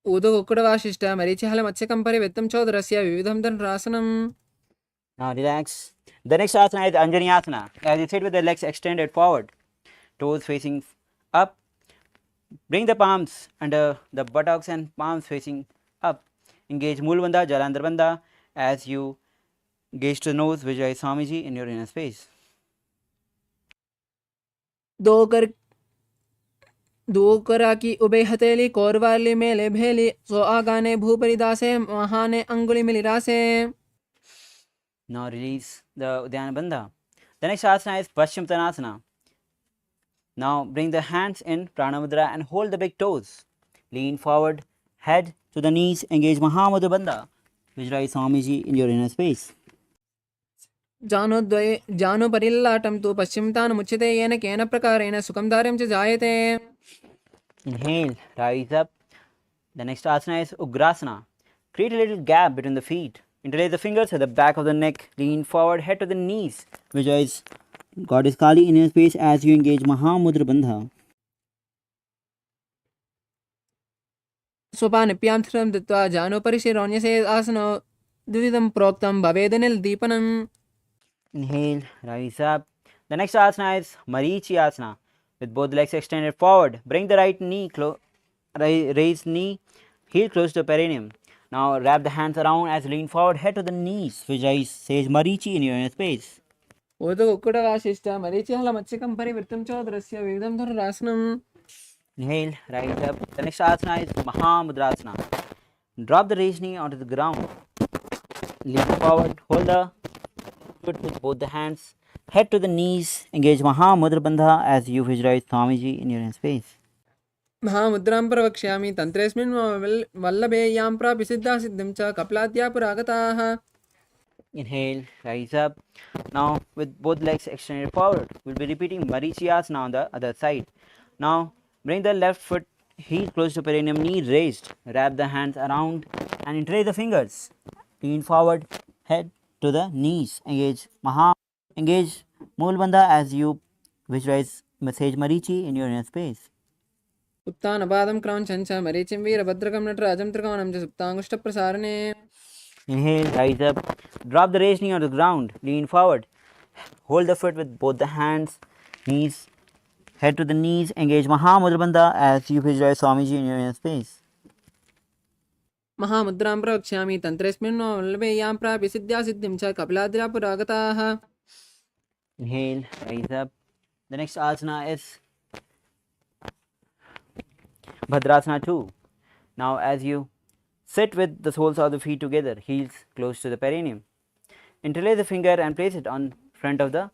ऊदु कुक्कुटवाशिष्ट मरीचिहल मत्स्यकं परिवृत्तं चोदरस्य विविधं धनुरासनम्. Now relax. The next asana is Anjani asana. As you sit with the legs extended forward, toes facing up. Bring the palms under the buttocks and palms facing up. Engage Moolabandha, Jalandhar Bandha as you gaze to the nose, visualize Swamiji in your inner space. दो करा की ube हथेली कोरवाली मेले भेली सो आगाने भूपरिदासे महाने अंगुली मिलिरासे. Now release the Uddiyana Bandha. The next asana is Paschimottanasana. Now bring the hands in Pranamudra and hold the big toes. Lean forward, head to the knees, engage Mahamudra Bandha. Visualize Swamiji in your inner space. जानो परिल्लाटं तु पश्चिमतान् मुच्यते येन केन प्रकारेण सुखं दार्यं च जायते. Inhale, rise up. The next asana is Ugrasana. Create a little gap between the feet. Interlace the fingers at the back of the neck. Lean forward, head to the knees. Visualize Goddess Kali in your space as you engage Mahamudra Bandha. स्वपानिप्यां स्थिरं दत्त्वा जानोपरि शिरोन्यसे आसनो द्विविधं प्रोक्तं भवेदनिर्दीपनम्. Inhale, rise up. The next asana is Marichi Asana. With both legs extended forward, bring the right knee raise knee, heel close to perineum. Now wrap the hands around as you lean forward, head to the knees. Visualize Sage Marichi in your inner space. उदकुक्कुटवासिष्ठ मरीचिहल मत्स्यकं परिवृत्तं चोदरस्य विविधं धनुरासनम्. Inhale, rise up. The next asana is Mahamudrasana. Drop the raised knee onto the ground. Lean forward, hold the foot with both the hands. Head to the knees. Engage Mahamudra Bandha as you visualize Swamiji in your inner space. महामुद्रां प्रवक्ष्यामि तन्त्रेऽस्मिन् वल्लभेयां प्रापि सिद्धासिद्धिं च कपिलाद्या पुरागताः. Inhale, rise up. Now with both legs extended forward, we'll be repeating Marichiyasana on the other side. Now bring the left foot heel close to perineum, knee raised. Wrap the hands around and interlace the fingers. Lean forward, head to the knees. Engage Moolbandha as you visualize Sage Marichi in your inner space. उत्तानपादं क्रौञ्चं च मरीचिं वीरभद्रकं नटराजं त्रिकोणं च सुप्ताङ्गुष्ठप्रसारणे. Inhale, rise up. Drop the raised knee on the ground. Lean forward. Hold the foot with both the hands, knees. Head to the knees. Engage Mahamudra Bandha as you visualize Swamiji in your inner space. महामुद्रां प्रवक्ष्यामि तन्त्रेऽस्मिन् वल्लभेयां प्रापि सिद्धासिद्धिं च कपिलाद्या पुरागताः. Inhale, rise up. The next asana is Bhadrasana 2. Now as you sit with the soles of the feet together, heels close to the perineum. Interlace the finger and place it on front of the.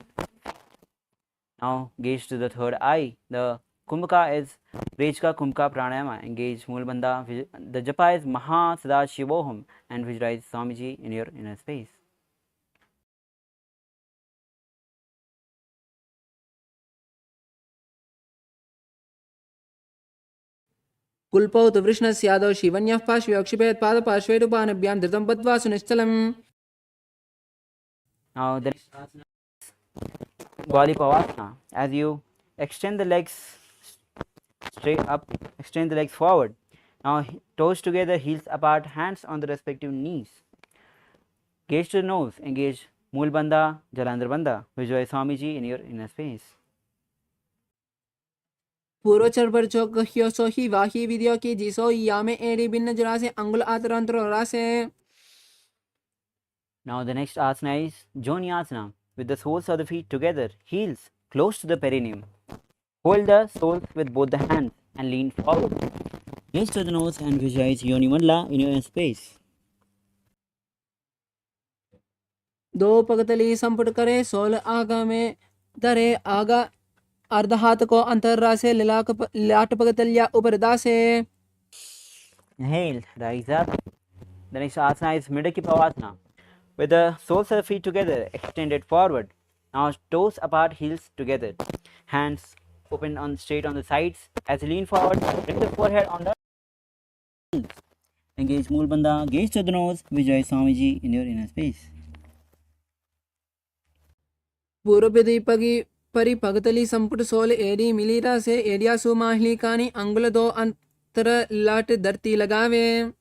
Now gaze to the third eye. The Kumbhaka is Rejka Kumbhaka Pranayama. Engage Moolbandha. The Japa is Mahasivoham and visualize Swamiji in your inner space. कुल्पौ तु वृष्णस्यादौ शिवन्यः पार्श्वे क्षिपेत् पादपार्श्वेरुपानभ्यां धृतं बद्ध्वा सुनिश्चलम्. Now the next asana is Gvalipavasana. As you extend the legs straight up, extend the legs forward. Now toes together, heels apart, hands on the respective knees. Gaze to the nose. Engage Moolbandha, Jalandhar Bandha. Visualize Swamiji in your inner space. पूर्वचर पर चौक ह्यो सो ही वाही विद्यो की जिसो यामे एड़ी भिन्न जरासे अंगुल आतरंतरो रासे. Now the next asana is Jonyasana. With the soles of the feet together, heels close to the perineum. Hold the soles with both the hands and lean forward. Gaze to the nose and visualize Yoni Mandala in your inner space. दो पगतली संपुट करे soul आगा में धरे आगा अर्ध हाथ को अंतर्रासे लाट पगतलिया ऊपर दासे. Inhale, rise up. The next asana is Midakipavasana. With the soles of the feet together, extended forward. Now toes apart, heels together. Hands open straight on the sides. As you lean forward, bring the forehead on the heels. Engage Moolbandha, gaze to the nose, visualize Swamiji in your inner space. पूर्व दीपगी परि पगतली संपुट soul AD मिलीरा से एडिया सुमाहली कानी अंगुल दो अंतर लाट धरती लगावे.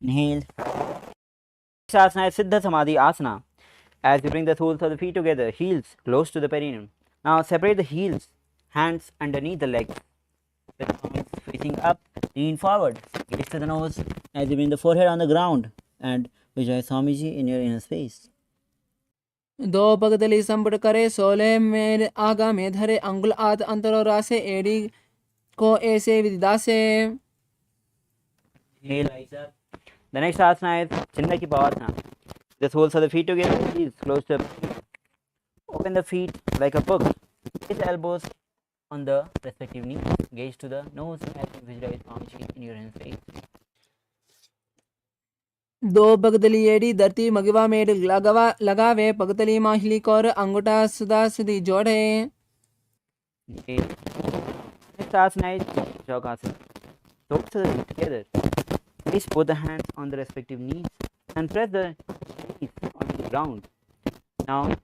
Inhale. Next asana is Siddha Samadhi Asana. As you bring the soles of the feet together, heels close to the perineum. Now separate the heels, hands underneath the legs. The palms facing up, lean forward, gaze to the nose as you bring the forehead on the ground and visualize Swamiji in your inner space. दो पगतली संपुट करे सोले में आगा में धरे अंगुल आत अंतरो रासे AD को ऐसे विदासे. Inhale, rise up. The next asana is Chindakipavasana. The soles of the feet together, heels close to the feet. Open the feet like a book. Place the elbows on the respective knees. Gaze to the nose as you visualize Swamiji in your inner space. दो पगतली AD धरती मगवा made लगावे पगतली माहिली core अंगूठा सुधा सुधी जोड़े. Next asana is Chokasana. toes to the knee together. Place both the hands on the respective knees and press the knees on the ground. Now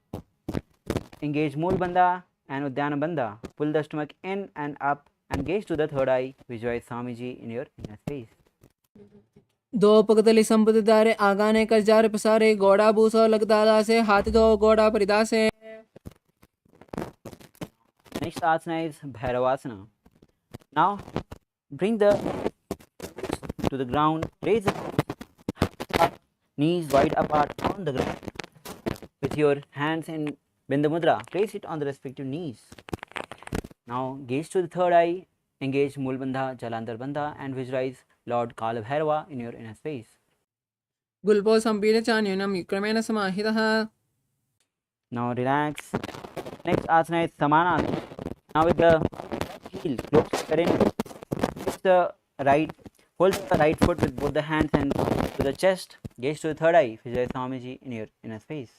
engage Mool Bandha and Uddiyana Bandha. Pull the stomach in and up and gaze to the third eye. Visualize Swamiji in your inner space. दो पगतली संपत्ति दारे आगाने कर jar पसारे गोड़ा बूसो लगदाला से हाथ दो गोड़ा परिदा से. Next asana is Bhairavasana. Now bring the to the ground, raise the knees wide apart on the ground. With your hands in Bindu Mudra, place it on the respective knees. Now gaze to the third eye, engage Mool Bandha, Jalandhar Bandha and visualize Lord Kala Bhairava in your inner space. गुल्पो संपीड चान्यूनम क्रमेण समाहितः. Now relax. Next asana is Samanasana. Now with the heel close to the ring, hold the right foot with both the hands and to the chest. Gaze to the third eye. Visualize Swamiji in your inner space.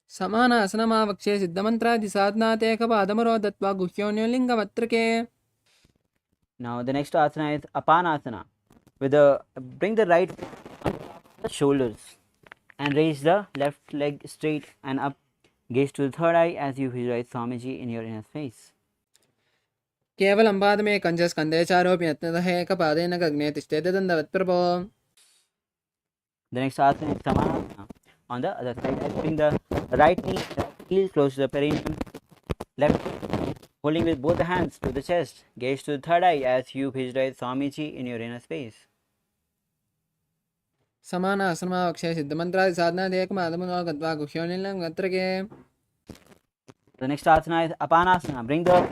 समानासनमावक्षे सिद्धमन्त्रादि साधनात् एकपादमरो दत्वा गुह्योन्योलिङ्गमत्रके. Now the next asana is Apanasana. Bring the right foot on the shoulders and raise the left leg straight and up. Gaze to the third eye as you visualize Swamiji in your inner space. केवलं पादमे कञ्चस्कन्धे चारोऽपि यत्नतः एकपादेन गग्ने तिष्ठेत दण्डवत्प्रभो. The next asana is Samanasana. On the other side, bring the right knee, heel close to the perineum, left holding with both the hands to the chest. Gaze to the third eye as you visualize Swamiji in your inner space. समानासनमावक्षे सिद्धमन्त्रादि साधनात् एकपादमरो गत्वा गुह्योन्योलिङ्गमत्रके. The next asana is Apanasana. Bring the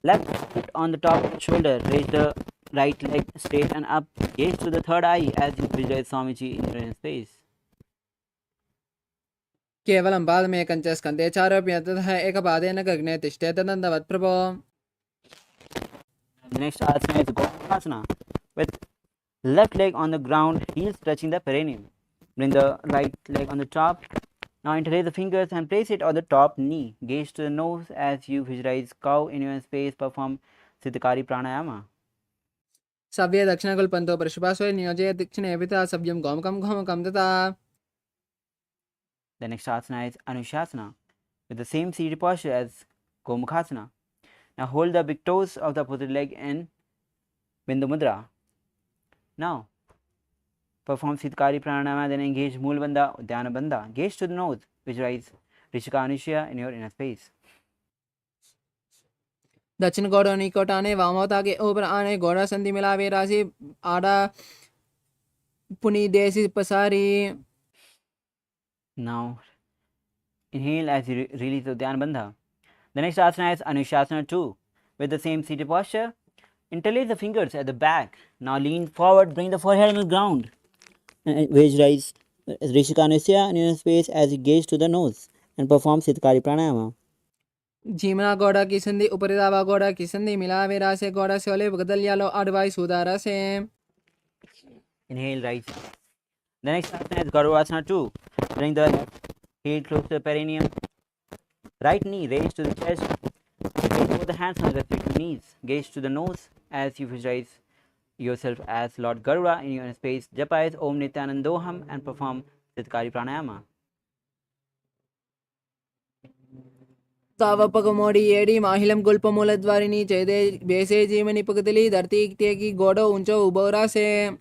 left foot on the top of the shoulder. Raise the right leg straight and up. Gaze to the third eye as you visualize Swamiji in your inner space. केवलं पादमे कञ्चस्कन्धे चारोऽपि यत्नतः एकपादेन गग्ने तिष्ठेत दण्डवत्प्रभो. The next asana is Gomukhasana. With left leg on the ground, heels touching the perineum. Bring the right leg on the top. Now interlace the fingers and place it on the top knee. Gaze to the nose as you visualize cow in your space. Perform Siddhikari Pranayama. सव्ये दक्षिणकुल्पन्तो परशुपार्श्वे नियोजय दक्षिणे पिता सव्यं गोमुखं गोमुखं तथा. The next asana is Anushasana. With the same seated posture as Gomukhasana. Now hold the big toes of the opposite leg in Bindu Mudra. Now perform Siddhikari Pranayama, then engage Mool Bandha, Uddiyana Bandha. Gaze to the nose. Visualize Rishika Anushya in your inner space. दक्षिण गोड़ा निकट आने वामोता के ऊपर आने गोड़ा संधि मिलावे राशि आड़ा पुनी देसी पसारी. Now inhale as you release the Uddiyana Bandha. The next asana is Anushasana 2. With the same seated posture, interlace the fingers at the back. Now lean forward, bring the forehead on the ground. And visualize Rishika Anushya in your space as you gaze to the nose and perform Siddhikari Pranayama. जीमना गोड़ा की संधि ऊपरी दावा गोड़ा की संधि मिलावे राशि गोड़ा से ओले बगदल यालो अडवाई सुधारा से. Inhale, right. The next asana is Garudasana 2. Bring the left heel close to the perineum. Right knee raised to the chest. Place both the hands on the respective knees. Gaze to the nose as you visualize yourself as Lord Garuda in your space. Japa is Om Nithyanandoham and perform Siddhikari Pranayama. तावपक मोड़ी येड़ी माहिलम गुल्प मूलद्वारिणी चेदे बेसे जीवनी पगदली धरती की गोड़ो ऊंचो उबोरा से.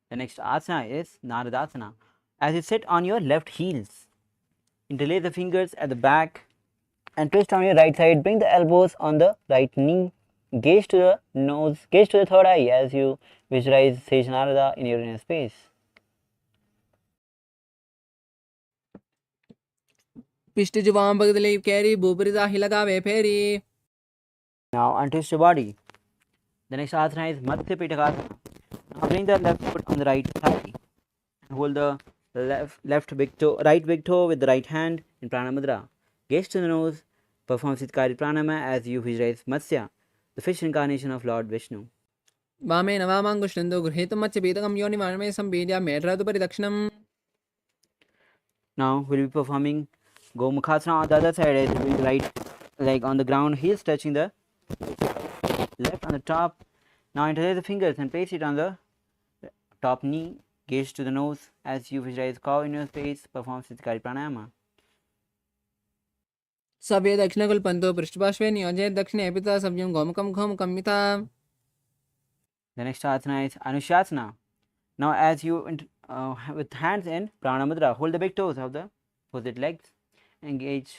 The next asana is Naradasana. As you sit on your left heels, interlace the fingers at the back and twist on your right side. Bring the elbows on the right knee. Gaze to the nose, gaze to the third eye as you visualize Sage Narada in your inner space. पिष्ट जुबान बगदली carry बुबरिदा ही लगावे फेरी. Now untwist your body. The next asana is Matsya Pitakasana. Now bring the left foot on the right thigh and hold the right big toe with the right hand in Prana Mudra. Gaze to the nose. Perform Siddhikari Pranayama as you visualize Matsya, the fish incarnation of Lord Vishnu. वामे नवामांगुष्टंदो गृहीतम much पीतकम योनि मानमे संपीड्या मेढ्रातु परिदक्षिणम. Now we'll be performing Gomukhasana on the other side. With the right leg on the ground, heels touching the left on the top. Now interlace the fingers and place it on the top knee. Gaze to the nose as you visualize cow in your face. Perform Siddhikari Pranayama. सव्ये दक्षिणकुल्पन्तो पृष्ठपार्श्वे नियोजयेत् दक्षिणे पिता सव्यं गोमुखं घोमुखं मिता. The next asana is Anushasana. Now as you with hands in Prana Mudra, hold the big toes of the opposite legs. Engage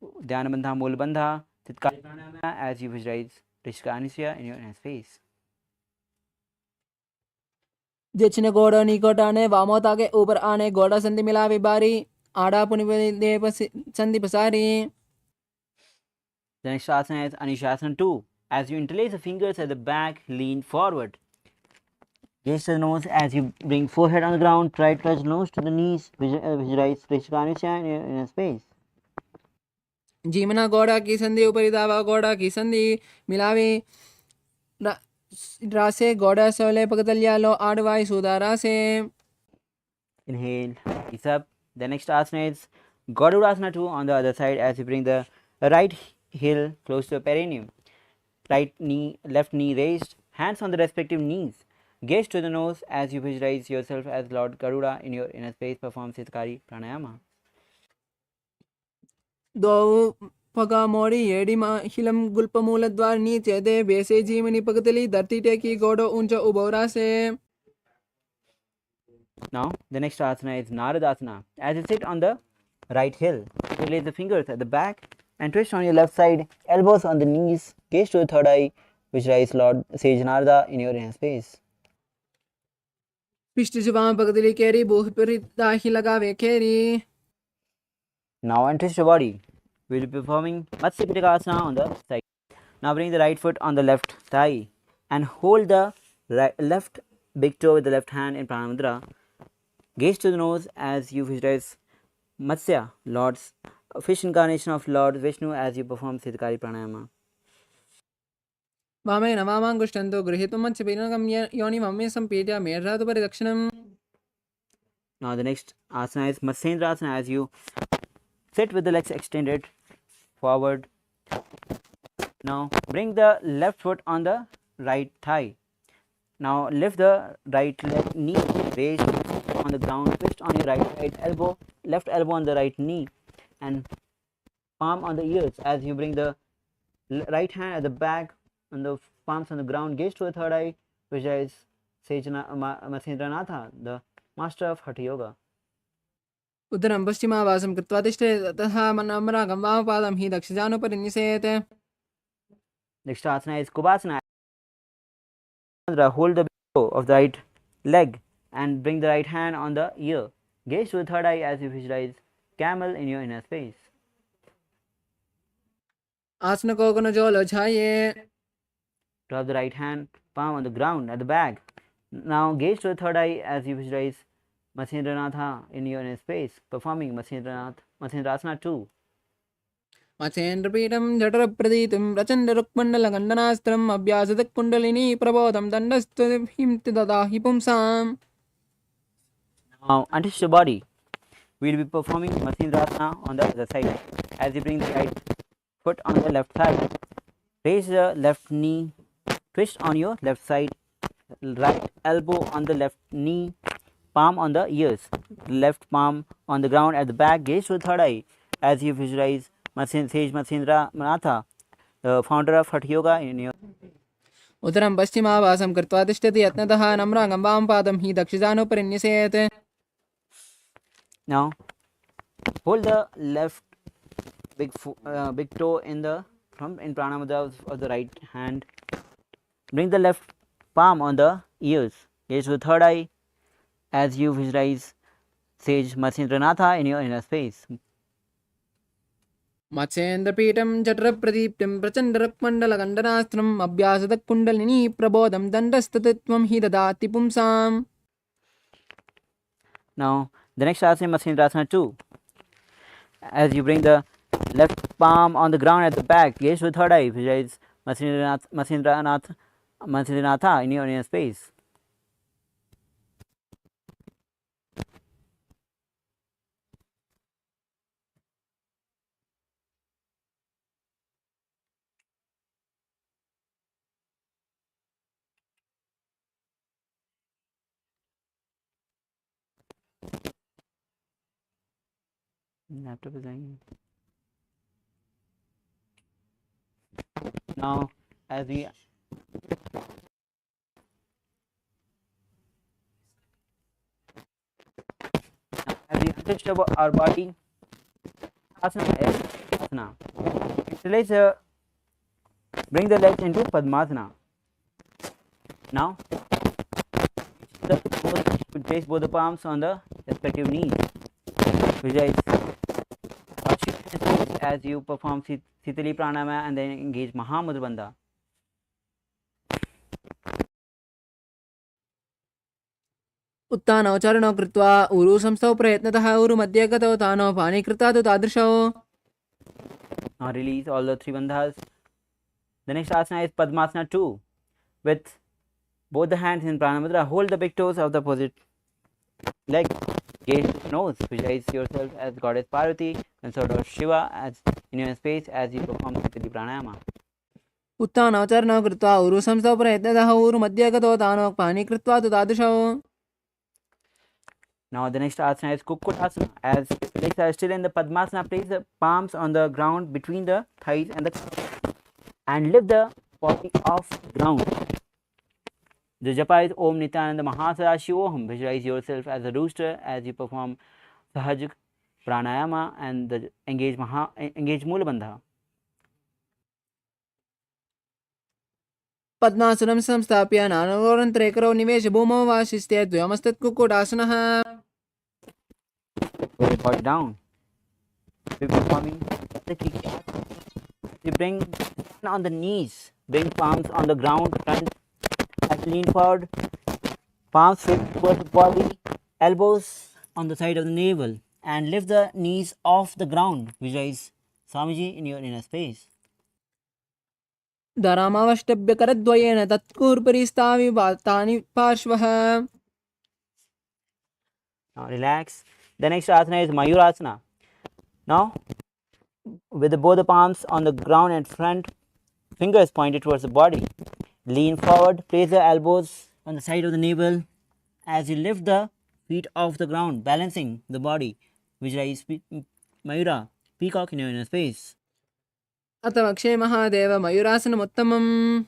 Dhyanabandha Mulabandha Siddhikari Pranayama as you visualize Rishika Anisya in your inner space. दक्षिण गोड़ निकट आने वामोता के ऊपर आने गोड़ा संधि मिलावी बारी आड़ा पुनि संधि पसारी. The next asana is Anushasana 2. As you interlace the fingers at the back, lean forward. Gaze to the nose as you bring forehead on the ground. Try to touch nose to the knees. Visualize Rishika Anisya in your inner space. जीमना गोड़ा की संधि ऊपरी दावा गोड़ा की संधि मिलावी रासे गोड़ा सोले पगतलिया लो आड़वाई सुदा रासे. Inhale, ease up. The next asana is Garudasana 2 on the other side as you bring the right heel close to the perineum. Right knee, left knee raised, hands on the respective knees. Gaze to the nose as you visualize yourself as Lord Garuda in your inner space. Perform Siddhikari Pranayama. दो पगा मोड़ी येड़ी helium गुल्प मूल द्वार नीचे दे बेसे जीमनी पगतली धरती टेकी गोड़ो ऊंचा उबोरा से. Now the next asana is Naradasana. As you sit on the right heel, place the fingers at the back and twist on your left side, elbows on the knees, gaze to the third eye, visualize Lord Sage Narada in your inner space. पिष्ट जुबान पगतली केरी बूह पर दाही लगावे खेरी. Now untwist your body. We will be performing Matsya Pitakasana on the side. Now bring the right foot on the left thigh and hold the left big toe with the left hand in Pranamudra. Gaze to the nose as you visualize Matsya, Lord's fish incarnation of Lord Vishnu as you perform Siddhikari Pranayama. वामेन वामाङ्गुष्ठन्तो गृहीतुं मत्स्यपीडनकं योनि मम्मे सम्पीड्य मेढ्रातु परिदक्षिणम्. Now the next asana is Matsyendrasana as you sit with the legs extended forward. Now bring the left foot on the right thigh. Now lift the right leg knee raised on the ground, twist on your right side elbow, left elbow on the right knee and palm on the ears as you bring the right hand at the back and the palms on the ground. Gaze to the third eye, visualize Matsyendranath, the master of Hatha Yoga. उदरं पश्चिमावासं कृत्वा तिष्ठेत् तथा मनमरागं वामपादं हि दक्षिणानुपरिनिषेत्. Next asana is Kubhasana. Hold the toe of the right leg and bring the right hand on the ear. Gaze to the third eye as you visualize camel in your inner space. आसन को गुण जोलो झाये. Drop the right hand palm on the ground at the back. Now gaze to the third eye as you visualize Matsyendranath in your inner space, performing Matsyendrasana 2. मत्स्येन्द्रपीठं जठरप्रदीतिं प्रचण्डरुक्मण्डलगण्डनास्त्रम् अभ्यासदकुण्डलिनी प्रबोधं दण्डस्तुतिं ददाहि पुंसाम्. Now untwist your body. We will be performing Matsyendrasana on the other side as you bring the right foot on the left side. Raise the left knee, twist on your left side, right elbow on the left knee, palm on the ears, left palm on the ground at the back. Gaze to the third eye as you visualize Sage Matsyendranath, the founder of Hatha Yoga in your. उदरं पश्चिमावासं कृत्वा तिष्ठति यत्नतः नम्रागं वामपादं हि दक्षिणानुपरिनिषेत्. Now hold the left big toe in the in Pranamudra of the right hand. Bring the left palm on the ears. Gaze to the third eye as you visualize Sage Matsyendranath in your inner space. मत्स्येन्द्रपीठं जठरप्रदीप्तिं प्रचण्डरुक्मण्डलगण्डनास्त्रम् अभ्यासदकुण्डलिनी प्रबोधं दण्डस्तुतित्वं हि ददाति पुंसाम्. Now the next asana is Matsyendrasana 2. As you bring the left palm on the ground at the back, gaze to the third eye, visualize Matsyendranath in your inner space. Laptop is dying. Now, as we untouched about our body, asana is asana. So let's bring the legs into Padmasana. Now, place both the palms on the respective knees. Visualize as you perform Sitali Pranayama and then engage Mahamudra Bandha. उत्थानोचरणो कृत्वा ऊरु संस्थौ प्रयत्नतः ऊरु मध्ये गतौ तानो पाणि कृत्वा तु तादृशौ. Now release all the three bandhas. The next asana is Padmasana 2. With both the hands in Pranamudra, hold the big toes of the opposite leg. Gaze nose. Visualize yourself as Goddess Parvati and sort of Shiva as in your space as you perform Sitali Pranayama. उत्थानोचरणो कृत्वा ऊरु संस्थौ प्रयत्नतः ऊरु मध्ये गतौ तानो पाणि कृत्वा तु तादृशौ. Now the next asana is Kukkutasana. As legs are still in the Padmasana, place the palms on the ground between the thighs and the and lift the body off the ground. The japa is Om Nithyananda Mahasarashivoham. Visualize yourself as a rooster as you perform Sahaj Pranayama and the engage Mula Bandha. पद्मासनं संस्थाप्य नानोरन्तरेकरौ निवेश भूमौ वा शिस्ते द्वयमस्तत् कुक्कुटासनः. Put your body down. We're performing the kick. You bring on the knees, bring palms on the ground, front, as lean forward, palms straight towards the body, elbows on the side of the navel, and lift the knees off the ground. Visualize Swamiji in your inner space. धरामावष्टभ्यकरद्वयेन तत्कुर्परिस्तावि तानि पार्श्वः. Now relax. The next asana is Mayurasana. Now, with both the palms on the ground and front fingers pointed towards the body, lean forward, place the elbows on the side of the navel as you lift the feet off the ground, balancing the body. Visualize Mayura, peacock in your inner space. अथ वक्षे Mahadev मयूरासनमुत्तमम्.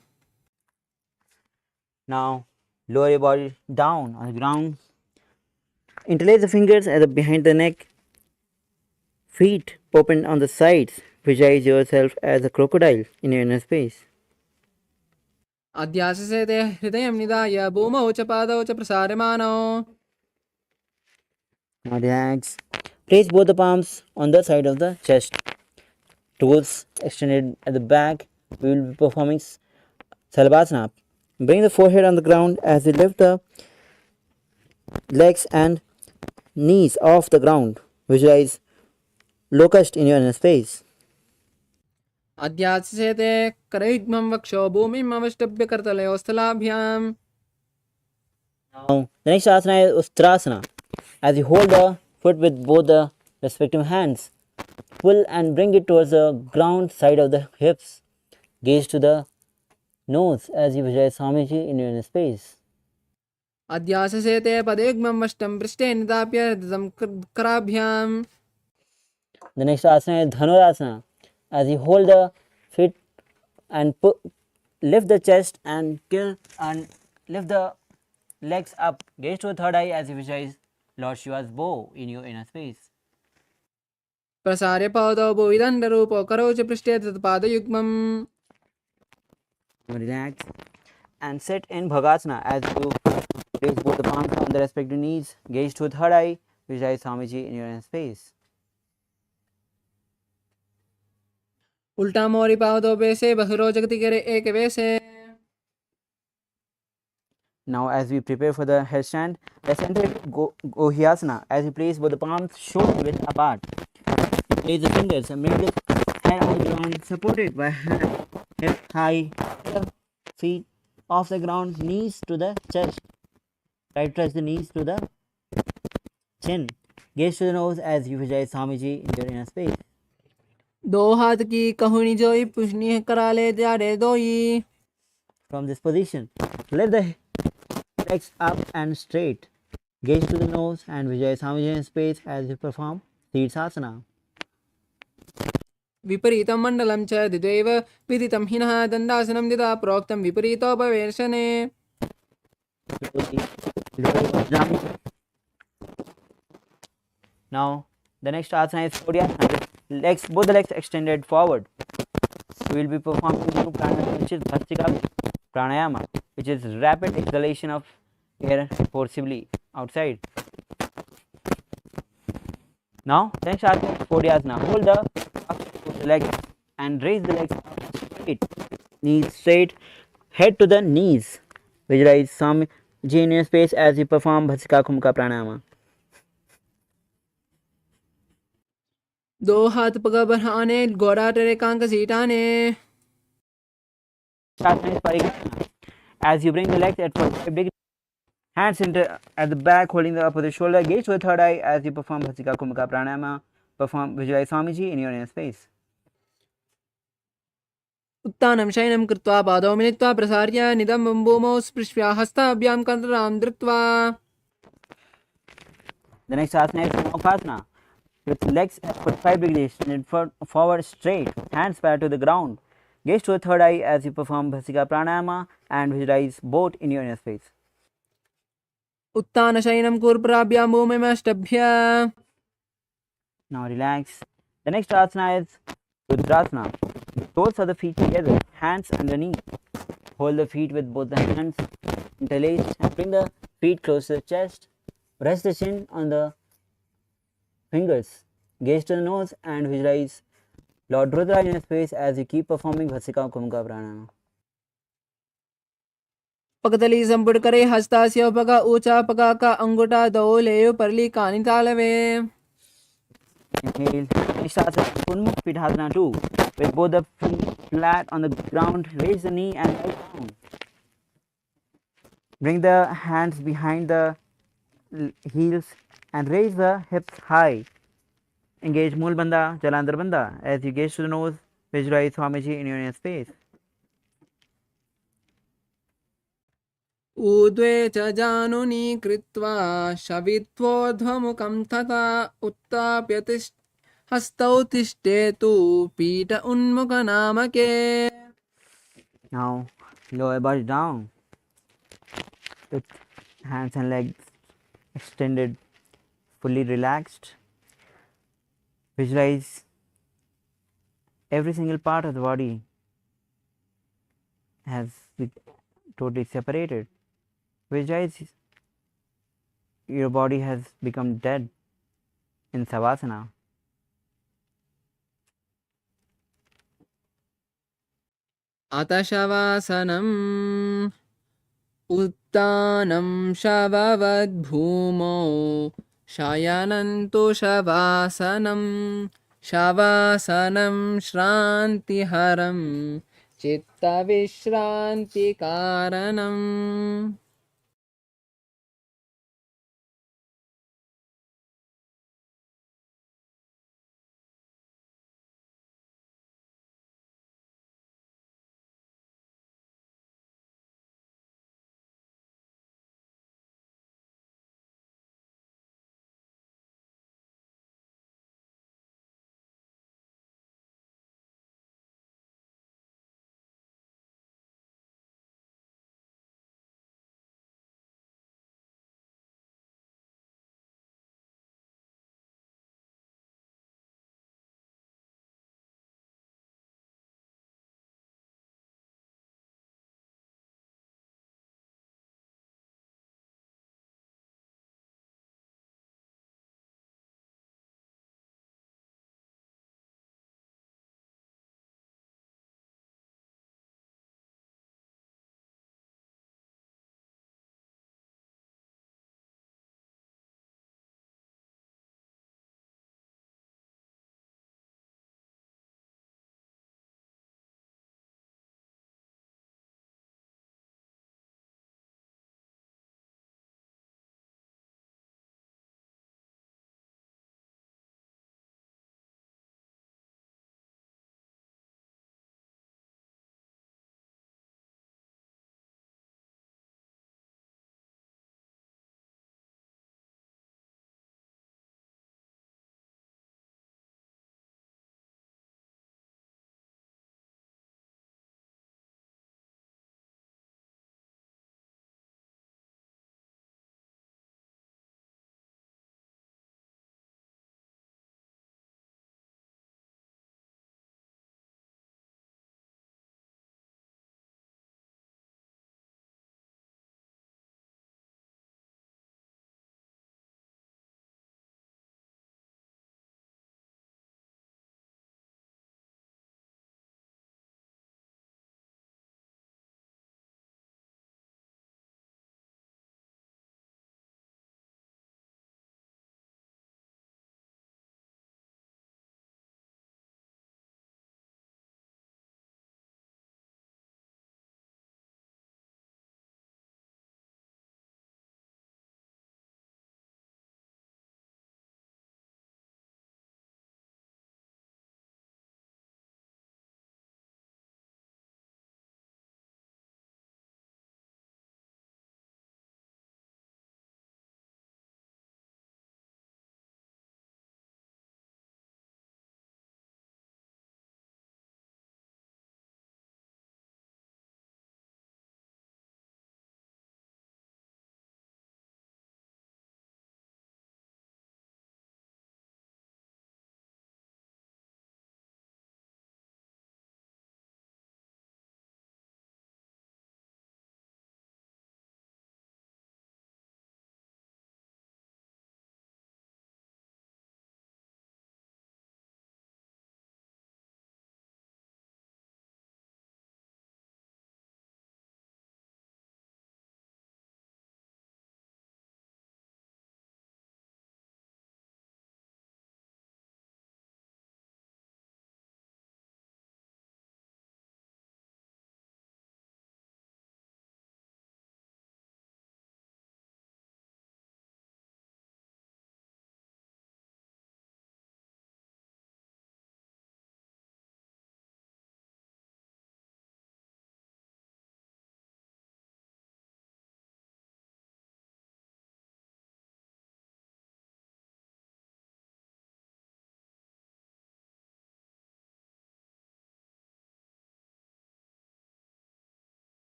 Now, lower your body down on the ground. Interlace the fingers behind the neck. Feet open on the sides. Visualize yourself as a crocodile in your inner space. अध्याससेते हृदयं निधाय भूमौ च पादौ च प्रसार्यमाणौ. Now relax. Place both the palms on the side of the chest. Toes extended at the back. We will be performing Salabhasana. Bring the forehead on the ground as you lift the legs and knees off the ground. Visualize locust in your inner space. अध्याससेते करयुग्मं वक्षो भूमिम् अवष्टभ्य करतलयोः स्थलाभ्याम्. Now, the next asana is Ustrasana. As you hold the foot with both the respective hands, pull and bring it towards the ground side of the hips. Gaze to the nose as you visualize Swamiji in your inner space. अध्याससेते पदयुग्मं वष्टं पृष्ठे निधाप्य धृतं कराभ्याम्. The next asana is Dhanurasana. As you hold the feet and lift the chest and lift the legs up. Gaze to the third eye as you visualize Lord Shiva's bow in your inner space. प्रसार्य पादौ भुविदण्डरूपौ करौ च पृष्ठे तत्पादयुग्मम्. Relax and sit in Bhagasana as you place both the palms on the respective knees. Gaze to the third eye. Visualize Swamiji in your inner space. उल्टा मोरी पादौ बेसे बहिरो जगति करे एक वैसे. Now as we prepare for the headstand, let's enter Gohyasana. As you place both the palms shoulder width apart. Place the fingers and bring the hand on the ground, supported by hand, hip high, feet off the ground, knees to the chest. Try to touch the knees to the chin. Gaze to the nose as you visualize Swamiji in your inner space. दो हाथ की कहुनी जोई पुष्णी कराले जाड़े दोई. From this position, lift the legs up and straight. Gaze to the nose and visualize Swamiji in space as you perform Sirsasana. विपरीतं मण्डलं च द्विद्वैव विदितं हिनः दण्डासनं यदा प्रोक्तं विपरीतोपवेशने Now the next asana is Kodyasana. Legs, both the legs extended forward. We will be performing new pranayama, which is Bhastika pranayama, which is rapid exhalation of air forcibly outside. Now next asana is Kodyasana. Hold the legs and raise the legs up straight, knees straight, head to the knees. Visualize some genius space as you perform Bhasika Kumka pranayama. दो हाथ पग बढ़ाने गोड़ा टेरे कांक सीटाने Asana is Parikrama. As you bring the legs at 45 degrees, hands at the back holding the opposite shoulder, gaze to the third eye as you perform Bhasika Kumka pranayama. Visualize Swamiji in your inner space. उत्तानं शयनं कृत्वा पादौ मिलित्वा प्रसार्य निदं भूमौ स्पृश्य हस्ताभ्यां कन्दरां धृत्वा The next asana is Samokasana. With legs at 45 degrees, extended forward straight, hands parallel to the ground. Gaze to the third eye as you perform Bhasika pranayama and visualize both in your inner space. उत्तान शयनं कूर्पराभ्यां भूमिमष्टभ्य Now relax. The next asana is Rudrasana. Toes of the feet together, hands underneath. Hold the feet with both the hands interlaced and bring the feet close to the chest. Rest the chin on the fingers. Gaze to the nose and visualize Lord Rudra in your space as you keep performing Bhasika Kumka pranayama. पगतली संपुट करे हस्तास्य पग ऊंचा पग का अंगूठा दो ले परली कानी तालवे Inhale. Next asana Unmukh Pidhasana 2. With both the feet flat on the ground, raise the knee and lie down. Bring the hands behind the heels and raise the hips high. Engage Mool Bandha, Jalandhar Bandha. As you gaze to the nose, visualize Swamiji in your inner space. ऊर्ध्वे च जानुनी कृत्वा शवित्वोर्ध्वमुखं तथा उत्थाप्य हस्तौ तिष्ठेतु पीठ उन्मुखनामके Now lower body down with hands and legs extended, fully relaxed. Visualize every single part of the body has been totally separated. Visualize your body has become dead in Savasana. अत शवासनम् उत्तानं शववद्भूमौ शयनन्तु शवासनं शवासनं श्रान्तिहरं चित्तविश्रान्तिकारणम्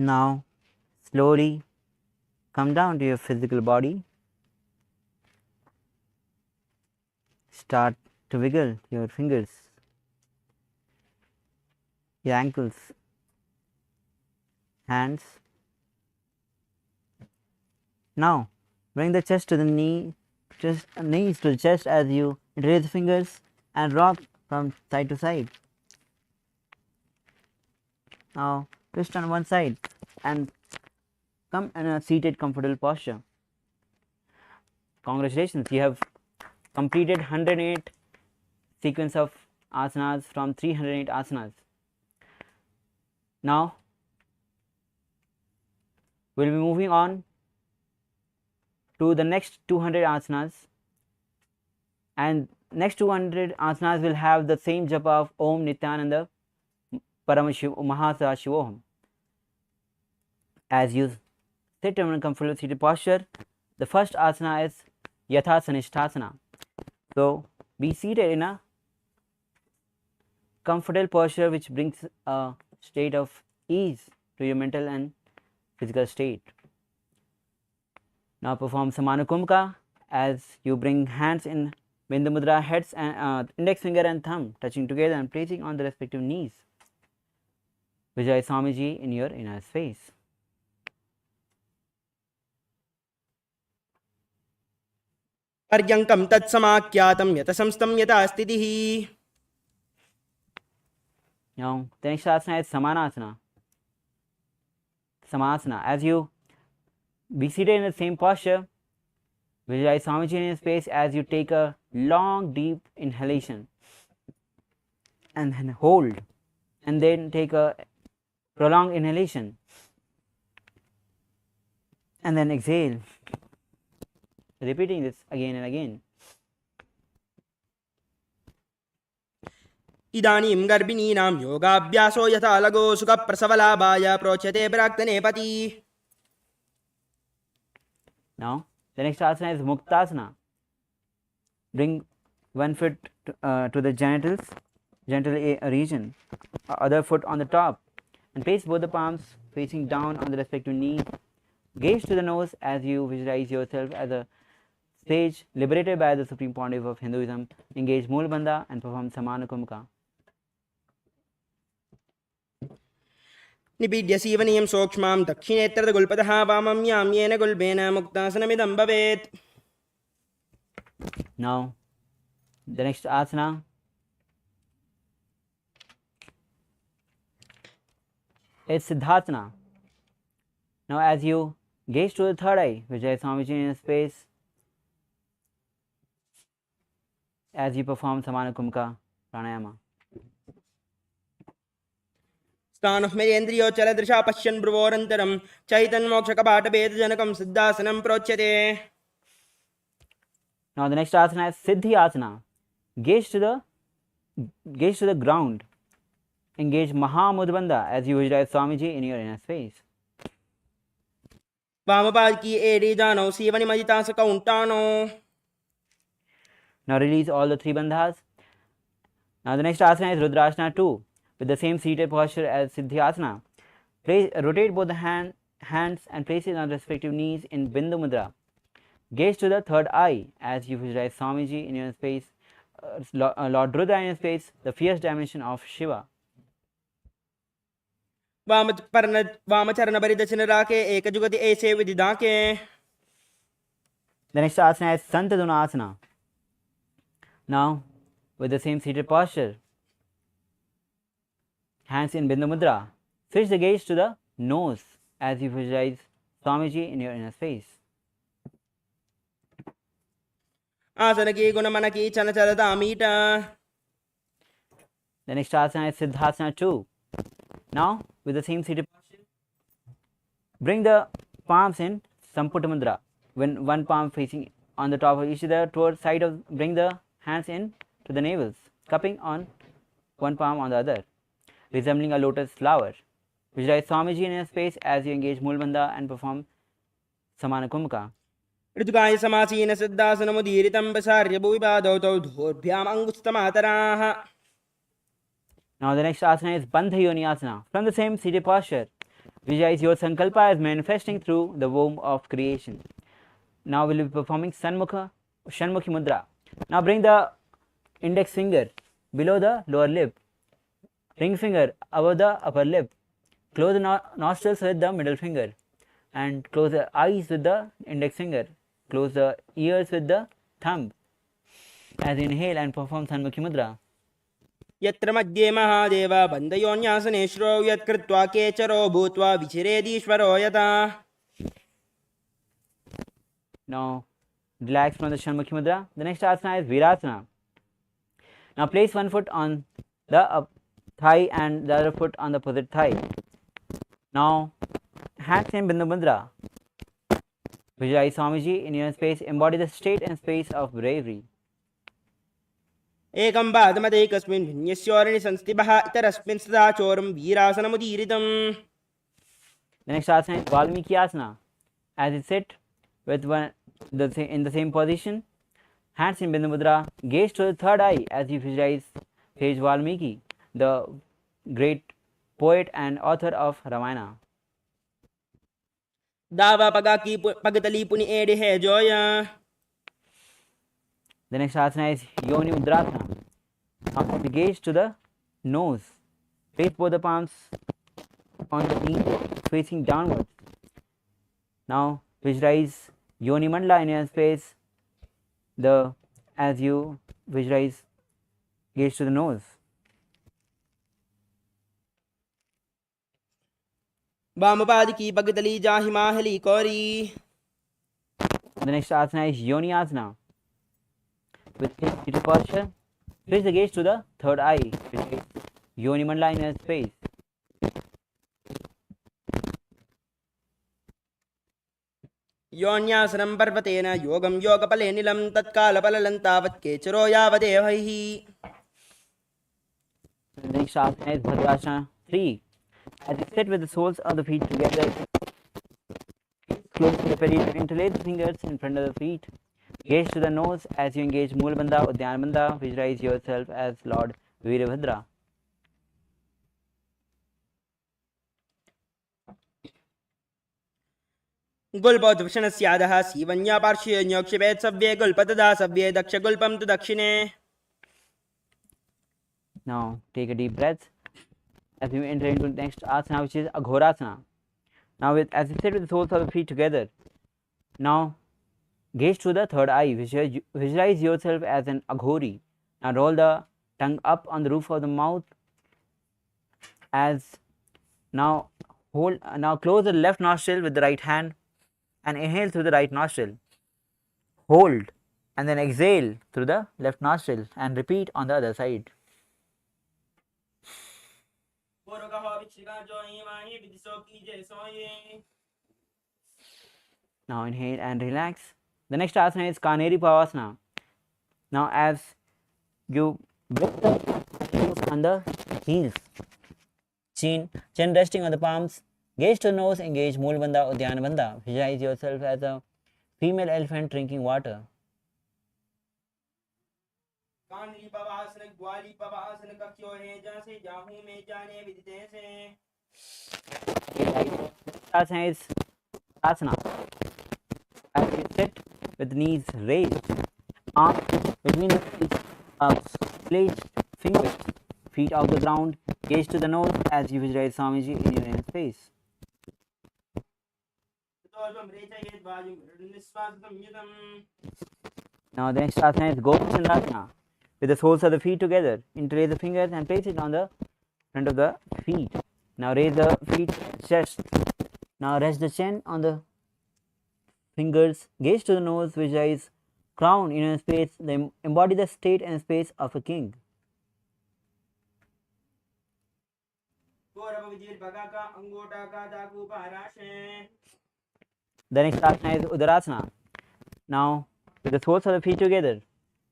Now slowly come down to your physical body. Start to wiggle your fingers, your ankles, hands. Now bring the chest to the knees to the chest as you raise the fingers and rock from side to side. Now twist on one side and come in a seated comfortable posture. Congratulations, you have completed 108 sequence of asanas from 308 asanas. Now we'll be moving on to the next 200 asanas, and next 200 asanas will have the same japa of Om Nithyananda Paramashivoham. As you sit in a comfortable seated posture, the first asana is Yatha Sanishthasana. So be seated in a comfortable posture which brings a state of ease to your mental and physical state. Now perform Samanukumka as you bring hands in Bindu Mudra, heads and index finger and thumb touching together and placing on the respective knees. Vijay Swamiji in your inner space. पर्यङ्कं तत्समाख्यातं यतसंस्थं यथा स्थितिः. Now the next asana is Samanasana. Samasana. As you be seated in the same posture, visualize Swamiji in your space as you take a long deep inhalation and then hold, and then take a prolonged inhalation and then exhale, repeating this again and again. इदानीं गर्भिणीनां योगाभ्यासो यथा लगो सुखप्रसवलाभाय प्रोच्यते प्राक्तने पति. Now the next asana is Muktasana. Bring one foot to the genital region, other foot on the top, and place both the palms facing down on the respective knee. Gaze to the nose as you visualize yourself as a sage liberated by the Supreme Pontiff of Hinduism. Engage Moolbandha and perform Samanukumka. निपीड्य सीवनीयं सूक्ष्मां दक्षिणेत्रगुल्पतः वामं याम्येन गुल्बेन मुक्तासनमिदं भवेत्. Now the next asana is Siddhasana. Now as you gaze to the third eye, Vijay Swamiji in space, as you perform Samanukumka Pranayama. स्थाणुःमेन्द्रियोच्चलदृशा पश्यन् भ्रुवोरन्तरं चैतन्मोक्षकपाटभेदजनकं सिद्धासनं प्रोच्यते. Now the next asana is Siddhi Asana. Gaze to the ground. Engage Mahamudbandha as you visualize Swamiji in your inner space. वामपादकी एडी जानो सीवनिमजितासकौण्टानो. Now release all the three bandhas. Now the next asana is Rudrasana 2 with the same seated posture as Siddhi Asana. Rotate both the hands and place it on respective knees in Bindu Mudra. Gaze to the third eye as you visualize Swamiji in your space, Lord Rudra in your space, the fierce dimension of Shiva. वामचरणपरिदर्शनराके एकजुगति ऐसे विदिदाके. The next asana is Santaduna Asana. Now with the same seated posture, hands in Bindu Mudra, switch the gaze to the nose as you visualize Swamiji in your inner space. आसनकी गुणमनकी चलचलतामीटा. The next asana is Siddhasana 2. Now with the same seated posture, bring the palms in Samputta Mudra. When one palm facing on the top of each other towards side of, bring the hands in to the navels, cupping on one palm on the other, resembling a lotus flower. Visualize Swamiji in your space as you engage Moolbandha and perform Samanukumka. ऋतुकाय समासीन सिद्धासनमुदीरितं प्रसार्य भुविपादौ तौ धोर्भ्याम् अङ्गुस्तमातराः. Now the next asana is Bandha Yoni Asana. From the same seated posture, Visualize your sankalpa as manifesting through the womb of creation. Now we will be performing Shanmukhi Mudra. Now bring the index finger below the lower lip, ring finger above the upper lip, close the nostrils with the middle finger, and close the eyes with the index finger, close the ears with the thumb. As you inhale and perform Shanmukhi Mudra. यत्र मध्ये महादेव बन्धयोन्यासनेश्वरो यत्कृत्वा केचरो भूत्वा विचिरेदीश्वरो यथा. Now relax from the Shanmukhi Mudra. The next asana is Virasana. Now place one foot on the thigh and the other foot on the opposite thigh. Now hands in Bindu Mudra. Visualize Swamiji in your space. Embody the state and space of bravery. एकं पादमदैकस्मिन् भिन्यस्योरणि संस्थितः इतरस्मिन् सदा चोरं वीरासनमुदीरितम्. The next asana is Valmiki Asana. As you sit with one in the same position, hands in Bindu Mudra, gaze to the third eye as you visualize sage Valmiki, the great poet and author of Ramayana. दावा पगा की पगतली पुनि एडे है Zoya. The next asana is Yoni Mudrasana. Now gaze to the nose. Place both the palms on the knee facing downwards. Now visualize Yoni Mandala in your space. As you visualize, gaze to the nose. वामपाद की पगतली जाहि माहली कोरी. The next asana is Yoni Asana. With seated posture, place the gaze to the third eye. Yoni Mandala in your space. योन्यासनं पर्वतेन योगं योगफले निलं तत्कालफलं तावत् केचरो यावदेवैः. The next asana is Bhadrasana 3. As you sit with the soles of the feet together, close the period, interlace the fingers in front of the feet. Gaze to the nose as you engage Moolabandha, Udyanabandha. Visualize yourself as Lord Veerabhadra. गुल्पोद्भूषणस्यादः सीवन्या पार्श्वे न्योक्षिपेत् सव्ये गुल्पतदा सव्ये दक्ष गुल्पं तु दक्षिणे. Now take a deep breath as we enter into the next asana, which is Aghorasana. Now as you sit with the soles of the feet together, now gaze to the third eye. Visualize yourself as an Aghori. Now roll the tongue up on the roof of the mouth. Now close the left nostril with the right hand and inhale through the right nostril. Hold and then exhale through the left nostril and repeat on the other side. Now inhale and relax. The next asana is Kaneri Pavasana. Now as you bring the hands on the heels, chin resting on the palms, gaze to the nose, engage Moolabandha, Udyanabandha. Visualize yourself as a female elephant drinking water. Asana is Asana. As you sit with knees raised, arms between the feet, placed fingers, feet off the ground, gaze to the nose as you visualize Swamiji in your inner space. Now the next asana is Gopachandasana. With the soles of the feet together, interlace the fingers and place it on the front of the feet. Now raise the feet, chest. Now rest the chin on the fingers, gaze to the nose, visualize crown in a space, then embody the state and space of a king. The next asana is Udarasana. Now with the soles of the feet together,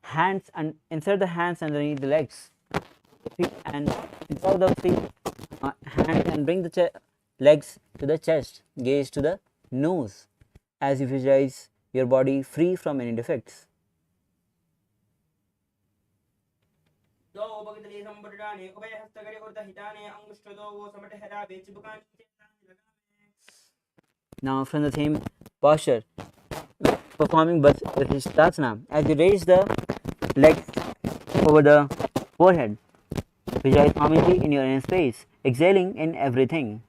hands and insert the hands underneath the legs, feet and insert the feet, hands and bring the legs to the chest. Gaze to the nose as you visualize your body free from any defects. Now from the same posture, performing Vasishtasana, as you raise the legs over the forehead, visualize Swamiji in your inner space, exhaling in everything.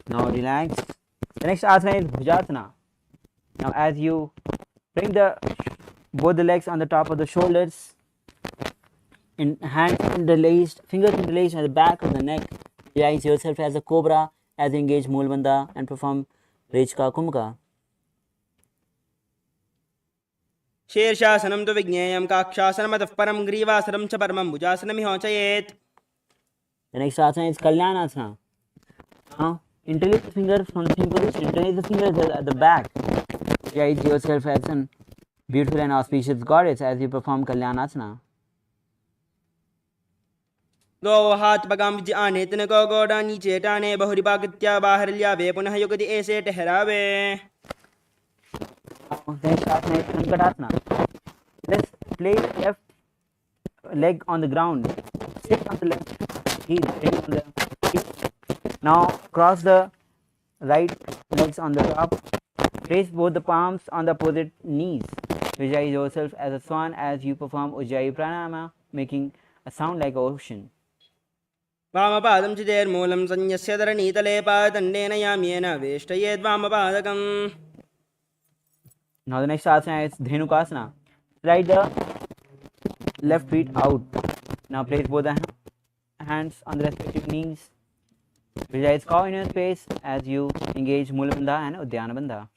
Now relax. The next asana is Bhujasana. Now as you bring both the legs on the top of the shoulders, in hands interlaced, fingers interlaced at the back of the neck, visualize yourself as a cobra as you engage Mulbandha and perform Rechka Kumka. शीर्षासनं तु विज्ञेयं काक्षासनमतः परं ग्रीवासनं च परमं भुजासनमिहोचयेत्. The next asana is Kalyanasana. Now interlace the fingers from the same position, interlace the fingers at the back. Visualize yourself as a beautiful and auspicious goddess as you perform Kalyanasana. दो हाथ पगाम आने तन को गोड़ा नीचे टाने बहुरिपा कृत्या बाहर लियावे पुनः युगति ऐसे ठहरावे. Next asana is Sankatasana. Let's place left leg on the ground. Sit on the left heel. Sit on the heel. Now cross the right legs on the top. Place both the palms on the opposite knees. Visualize yourself as a swan as you perform Ujjayi Pranayama, making a sound like ocean. वामपादं चिदेर्मूलं संयस्य धरणीतले पादण्डेन याम्येन वेष्टयेद् वामपादकम्. Now the next asana is Dhenukasana. Slide the left feet out. Now place both the hands on the respective knees. Visualize cow in your space as you engage Mulabandha and Udyana Bandha.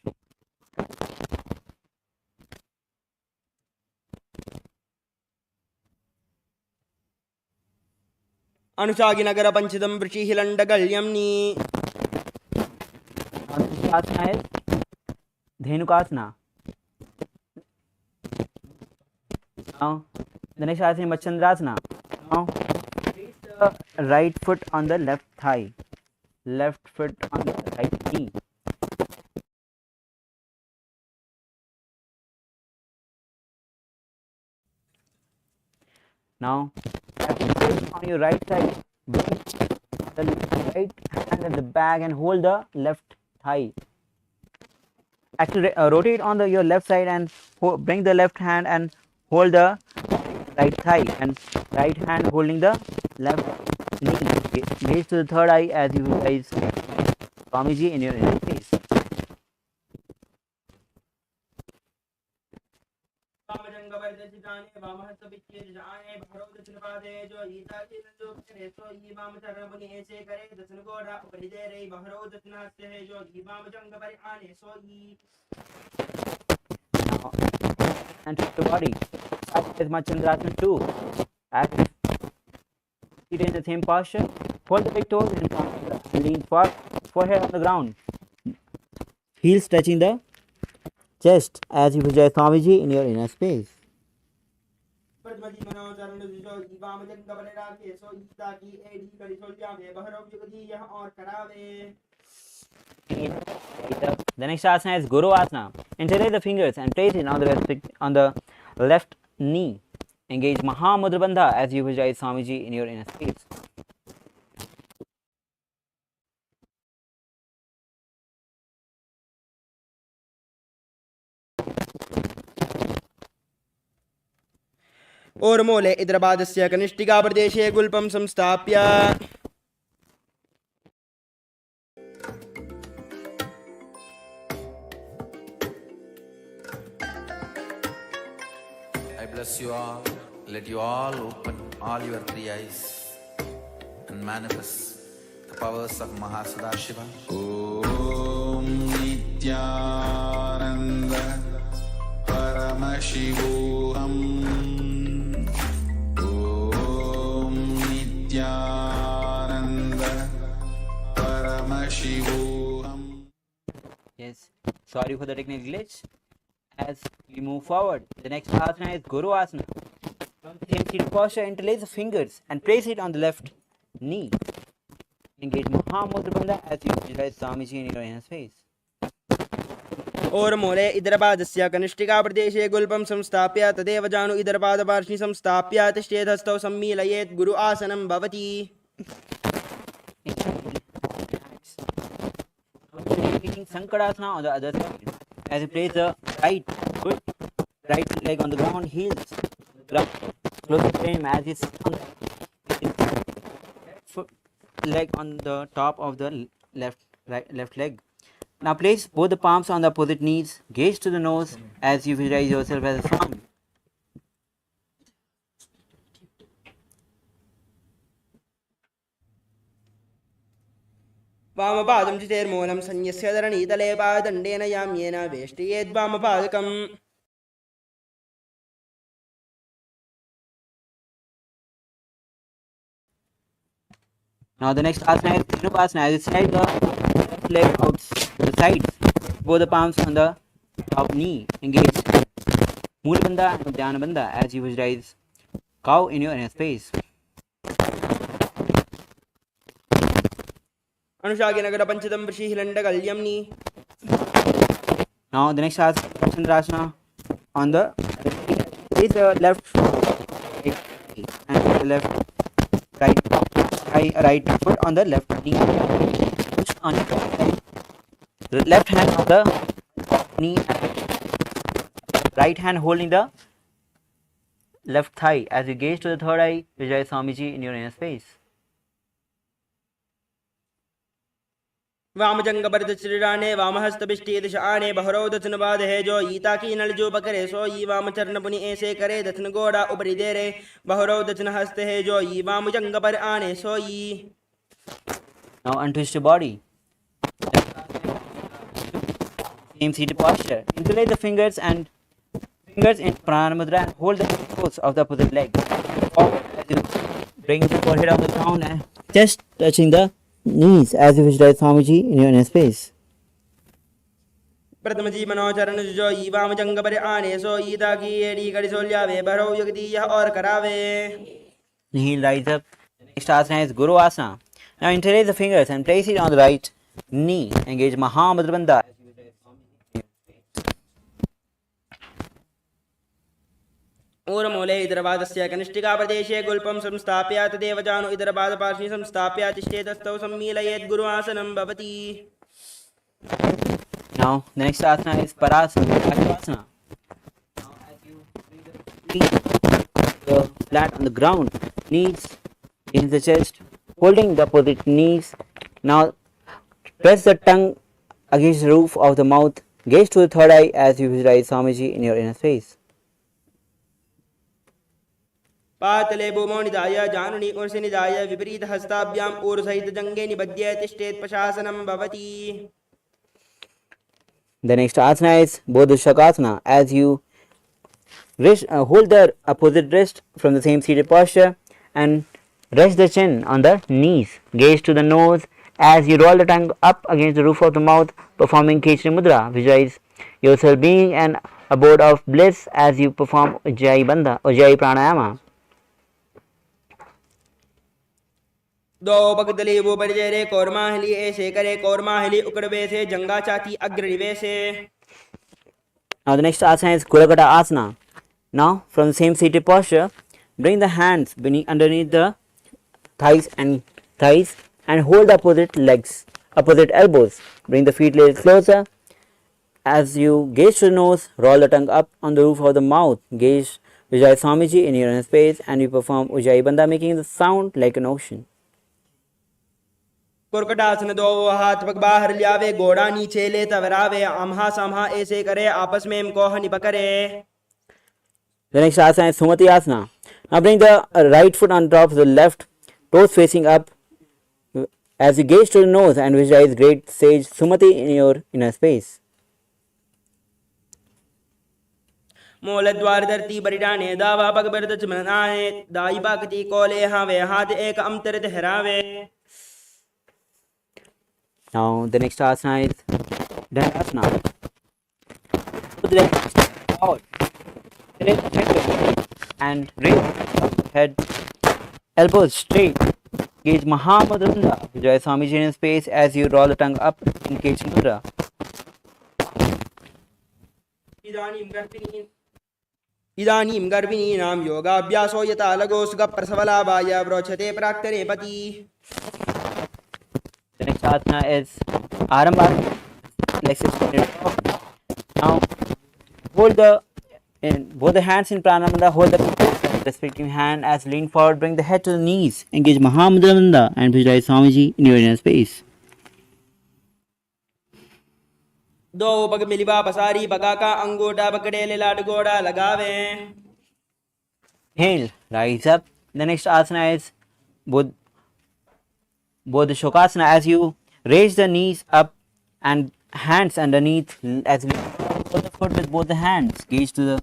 अनुशागिनगर पंचदं वृषिहिलण्डगल्यम्नि. Now the next asana is Dhenukasana. Now the next asana is Machandrasana. Now place the right foot on the left thigh, left foot on the right knee. Now on your right side, bring the right hand at the back and hold the left thigh. Actually rotate on your left side and bring the left hand and hold the right thigh, and right hand holding the left knee. Gaze to the third eye as you visualize Swamiji in your inner space. And to the body. As Machandrasana too. As sit in the same posture, fold the big toes and lean forehead on the ground. Heels touching the chest as you visualize Swamiji in your inner space. The next asana is Guru Asana. Interlace the fingers and place it on the left knee. Engage Mahamudra Bandha as you visualize Swamiji in your inner space. ओर्मूले इन्द्रपादस्य कनिष्ठिका प्रदेशे गुल्पं संस्थाप्य I bless you all. Let you all open all your three eyes and manifest the powers of Mahasadashiva. Om Nithyananda Paramashivoham. Om Nithyananda Paramashivoham. Yes, sorry for the technical glitch. As we move forward, the next asana is Guru Asana. From the same seated posture, interlace the fingers and place it on the left knee. Engage Mahamudra Bandha as you visualize Swamiji in your inner space. ओर्मूले इदरपादस्य कनिष्ठिकाप्रदेशे गुल्पं संस्थाप्य तदेव जानु इदरपादपार्श्वि संस्थाप्य तिष्ठेदस्थौ सम्मीलयेत् गुरु आसनं भवति. Taking Sankarasana on the other side. As you place the right leg on the ground, heels ground, close the frame as you sit on the foot leg on the top of the left leg. Now place both the palms on the opposite knees, gaze to the nose as you visualize yourself as a swan. वामपादं चितेर्मूलं संयस्य धरणीतले पादण्डेन याम्येन वेष्टयेद्वामपादकम्. Now the next asana is Trinupasana. As you slide the left leg out to the sides, both the palms on the top knee, engage Mula Bandha and Dhyana Bandha as you visualize cow in your inner space. अनुशागिनगर पंचदं वृषिहिलण्डकल्यम्नि. Now the next asana is Chandrasana. On the place the left and the right foot on the left knee. Push on the left hand on the knee, right hand holding the left thigh as you gaze to the third eye. Visualize Swamiji in your inner space. वामजंगपरितचिराणे वामहस्तबिष्टि दिशाने बहरौ दथन बाधे जो ईता की नल जो बकरे सो ई वाम चरण पुनि ऐसे करे दथन गोड़ा उपरि देरे बहरौ दथन हस्त है जो ई वामजंग पर आने सो ई. Now untwist your body. Same seated posture. Interlace the fingers in Pranayama Mudra and hold the toes of the opposite leg. Forward as you bring the forehead on the ground and chest touching the knees as you visualize Swamiji in your inner space. प्रथम जी मनोचरण जो ई वामजंग पर आने सो ईता की एड़ी कड़ी सोल्यावे बहरौ युगति यह और करावे. Heel rise up. The next asana is Guru Asana. Now interlace the fingers and place it on the right knee. Engage Mahamudra Bandha. ऊर्मूले इदरपादस्य कनिष्ठिकाप्रदेशे गुल्पं संस्थाप्य तदेव जानु इदरपादपार्श्वे संस्थाप्य तिष्ठेतस्थौ सम्मीलयेत् गुरु आसनं भवति. Now the next asana is Parasana. Now as you feet flat on the ground, knees against the chest, holding the opposite knees. Now press the tongue against the roof of the mouth. Gaze to the third eye as you visualize Swamiji in your inner space. पातले भूमौ निधाय जानुनि उर्सि निधाय विपरीत हस्ताभ्याम् ऊर्सहित जंगे निबध्य तिष्ठेत् प्रशासनं भवति. The next asana is Bodhisattva. As you hold the opposite wrist from the same seated posture and rest the chin on the knees. Gaze to the nose as you roll the tongue up against the roof of the mouth, performing Kechari Mudra. Visualize yourself being an abode of bliss as you perform Ujjayi Bandha, Ujjayi Pranayama. दो पगदली वो परिजरे कौरमाहली ऐसे करे कौरमाहली उकड़वे से जंगा चाती अग्रनिवे से. Now the next asana is Kulakata Asana. Now from the same seated posture, bring the hands underneath the thighs and hold the opposite elbows. Bring the feet a little closer. As you gaze to the nose, roll the tongue up on the roof of the mouth. Gaze Vijay Swamiji in your inner space and you perform Ujjayi Bandha, making the sound like an ocean. कुरकटासन दो हाथ पग बाहर लियावे गोड़ा नीचे ले तवरावे आमहा सामहा ऐसे करे आपस में कोह निपकरे. The next asana is Sumati Asana. Now bring the right foot on top of the left, toes facing up as you gaze to the nose and visualize great sage Sumati in your inner space. मूल द्वार धरती परिडाने दावा पग बरद चमनाए दाई बाकती कोले हावे हाथ एक Amtar ठहरावे. Now the next asana is Dandasana. Put the legs forward and raise head, elbows straight. Gauge Mahamudra Bandha. Vijay Swamiji in space as you roll the tongue up in Kechari Mudra. इदानीं गर्भिणीनां योगाभ्यासो यथा लगो सुखप्रसवलाभाय प्रोच्यते प्राक्तने पति. The next asana is Arambha. Legs extended. Now hold both the hands in Pranamanda. Hold the respective hand as lean forward. Bring the head to the knees. Engage Mahamudra and visualize Swamiji in your inner space. दो पग मिलिबा पसारी पकाका अंगूठा पकड़े ले लाड गोड़ा लगावे. Inhale, rise up. The next asana is both the Shokasana as you raise the knees up and hands underneath as you hold the foot with both the hands. Gaze to the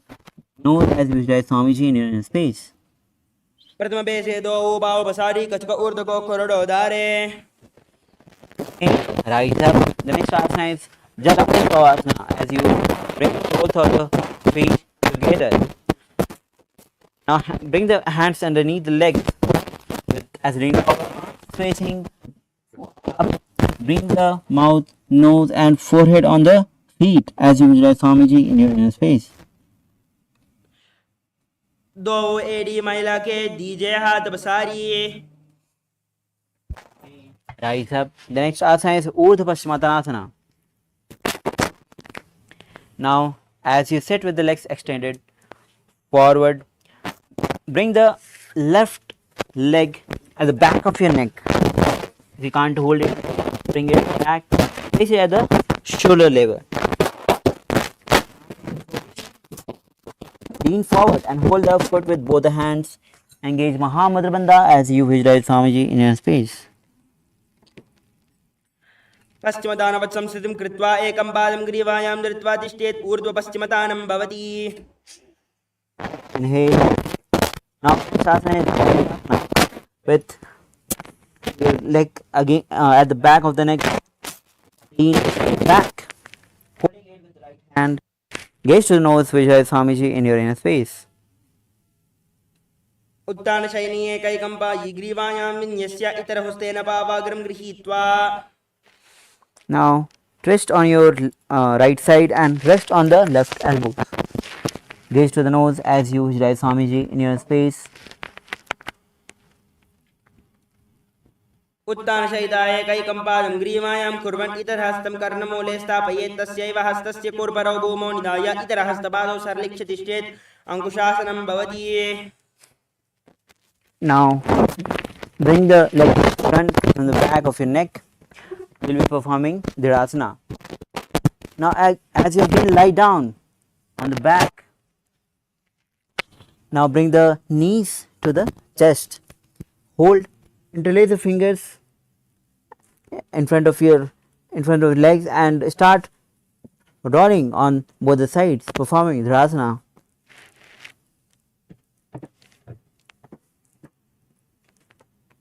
nose as you visualize Swamiji in your inner space. प्रथम बेसे दो बाव पसारी कचक ऊर्ध को कोरडो दारे. Rise up. The next asana is Jatakasana as you bring both of the feet together. Now bring the hands underneath the legs as lean forward, facing up. Bring the mouth, nose and forehead on the feet as you visualize Swamiji in your inner space. दो AD महिला के दीजे हाथ पसारी. Rise up. The next asana is Urdhva Paschimottanasana. Now, as you sit with the legs extended forward, bring the left leg at the back of your neck. If you can't hold it, bring it back. Place it at the shoulder level. Lean forward and hold the foot with both the hands. Engage Mahamudra Bandha as you visualize Swamiji in your space. पश्चिमदानवत् संस्थितिं कृत्वा एकं पादं ग्रीवायां धृत्वा तिष्ठेत्. ऊर्ध्व पश्चिमतानं भवति. Inhale. Now Shasana is with your leg again at the back of the neck. Lean back. Holding it with the right hand. Gaze to the nose, visualize Swamiji in your inner space. उत्तान शयनी एकैकं पायि ग्रीवायां विन्यस्य इतरहस्तेन पावाग्रं गृहीत्वा. Now twist on your right side and rest on the left elbow. Gaze to the nose as you visualize Swamiji in your space. उत्तानशयिताय एकैकं पादं ग्रीवायां कुर्वन् इतरहस्तं कर्णमूले स्थापयेत्. तस्यैव हस्तस्य कुर्परौ भूमौ निधाय इतरहस्तपादौ सरलिक्ष्य तिष्ठेत्. अंकुशासनं भवति. Now bring the leg front from the back of your neck. You will be performing Dhirasana. Now as you again lie down on the back. Now bring the knees to the chest. Hold, interlace the fingers in front of your legs and start rolling on both the sides, performing Dhirasana.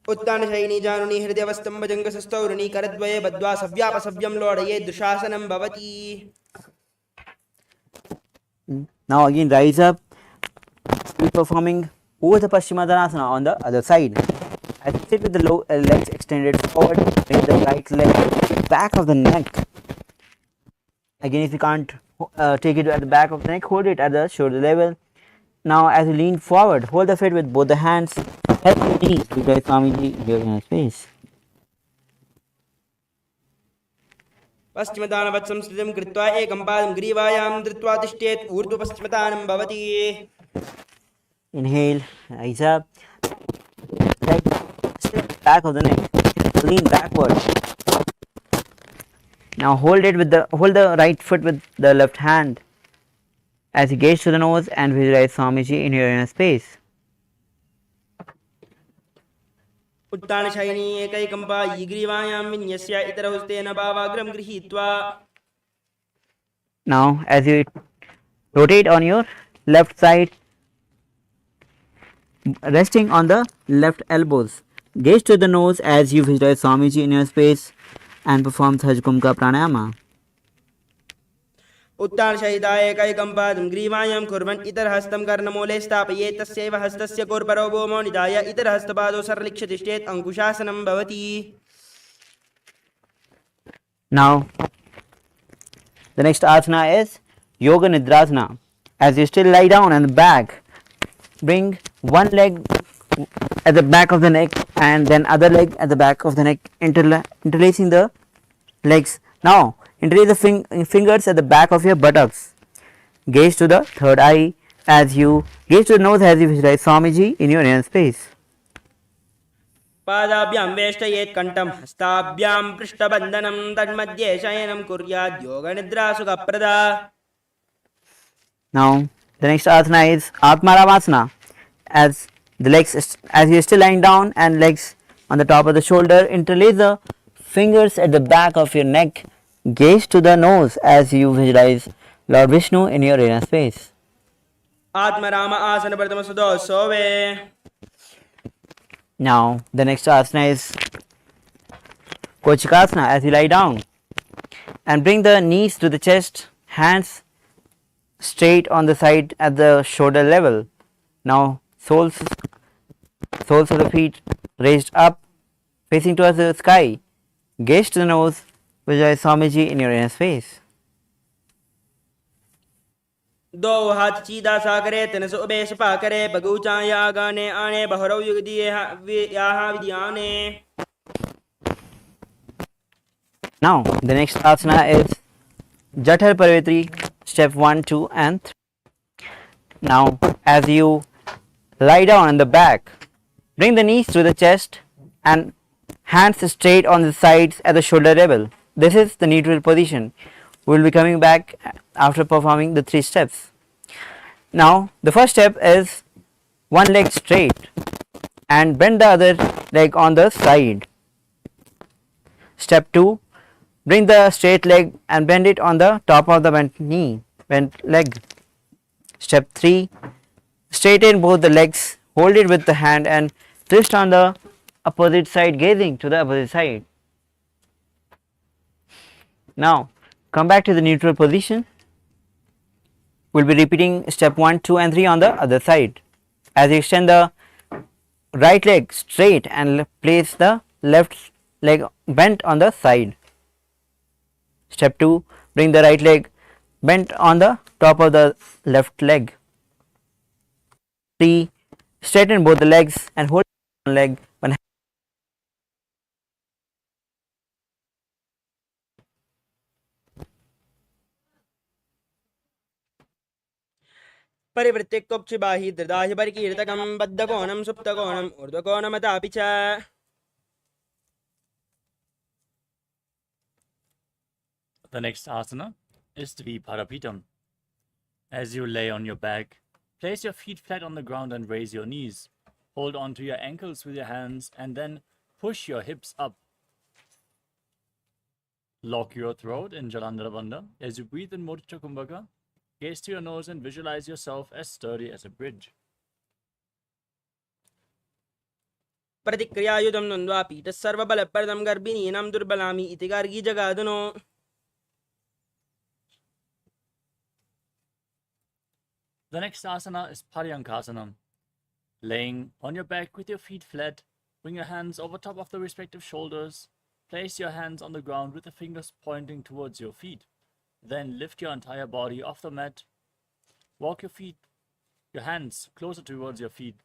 उत्तानशयिनी जानुनी हृदयवस्तम्भजङ्गसस्तौरुणी करद्वये बद्ध्वा सव्यापसव्यं लोडये. दुशासनं भवति. Now again rise up. Be performing Urdhva Paschimottanasana on the other side. As you sit with the legs extended forward, bring the right leg back of the neck. Again, if you can't take it at the back of the neck, hold it at the shoulder level. Now as you lean forward, hold the feet with both the hands. Help the knees to guide Swamiji here in your space. पश्चिमदानवत् संस्थितिं कृत्वा एकं पादं ग्रीवायां धृत्वा तिष्ठेत्. ऊर्ध्व पश्चिमतानं भवति. Inhale, rise up. Leg step back of the neck. Lean backward. Now hold the right foot with the left hand. As you gaze to the nose and visualize Swamiji in your inner space. उत्तानशयिनी एकैकं पायि ग्रीवायां विन्यस्य इतरहस्तेन पावाग्रं गृहीत्वा. Now as you rotate on your left side, resting on the left elbows, gaze to the nose as you visualize Swamiji in your space and perform Sajkumka Pranayama. उत्तानशयिताय एकैकं पादं ग्रीवायां कुर्वन् इतरहस्तं कर्णमूले स्थापयेत्. तस्यैव हस्तस्य कुर्परौ भूमौ निधाय इतरहस्तपादौ सरलिक्ष्य तिष्ठेत्. अंकुशासनं भवति. Now the next asana is Yoga Nidrasana. As you still lie down on the back, bring one leg at the back of the neck and then other leg at the back of the neck, interlacing the legs. Now interlace the fingers at the back of your buttocks. Gaze to the third eye as you gaze to the nose as you visualize Swamiji in your inner space. पादाभ्यां वेष्टयेत् कण्ठं हस्ताभ्यां पृष्ठबन्धनं तन्मध्ये शयनं कुर्यात् योगनिद्रा सुखप्रदा. Now the next asana is Atmaramasana. As you're still lying down and legs on the top of the shoulder, interlace the fingers at the back of your neck. Gaze to the nose as you visualize Lord Vishnu in your inner space. Atmaram आसन प्रथम सुदो सोवे. Now the next asana is Kochikasana. As you lie down and bring the knees to the chest, hands straight on the side at the shoulder level. Now soles of the feet raised up, facing towards the sky. Gaze to the nose, visualize Swamiji in your inner space. दो हाथ सीधा सा करे Tanas ube Sapa करे बगूचा या गाने आने बहरौ युग दिए यहाँ विद्याने. Now the next asana is Jathar Parvetri, step 1, 2 and 3. Now as you lie down on the back, bring the knees to the chest and hands straight on the sides at the shoulder level. This is the neutral position. We will be coming back after performing the 3 steps. Now the first step is one leg straight and bend the other leg on the side. Step 2, bring the straight leg and bend it on the top of the bent leg. Step 3, straighten both the legs, hold it with the hand and twist on the opposite side, gazing to the opposite side. Now come back to the neutral position. We'll be repeating step 1, 2 and 3 on the other side. As you extend the right leg straight and place the left leg bent on the side. Step 2, bring the right leg bent on the top of the left leg. 3, straighten both the legs and hold one leg one. परिवृत्ते कोक्षिबाहि दृदाहि परिकीर्तकं बद्धकोणं सुप्तकोणं ऊर्ध्वकोणमतापि च. The next asana is Dviparapitam. As you lay on your back, place your feet flat on the ground and raise your knees. Hold on to your ankles with your hands and then push your hips up. Lock your throat in Jalandhara Bandha. As you breathe in Mudra Kumbhaka, gaze to your nose and visualize yourself as sturdy as a bridge. प्रतिक्रियायुधं नन्द्वा पीठः सर्वबलप्रदं गर्भिणीनां दुर्बलामि इति Gargi जगादनो. The next asana is Paryankasanam. Laying on your back with your feet flat, bring your hands over top of the respective shoulders. Place your hands on the ground with the fingers pointing towards your feet. Then lift your entire body off the mat. Walk your hands closer towards your feet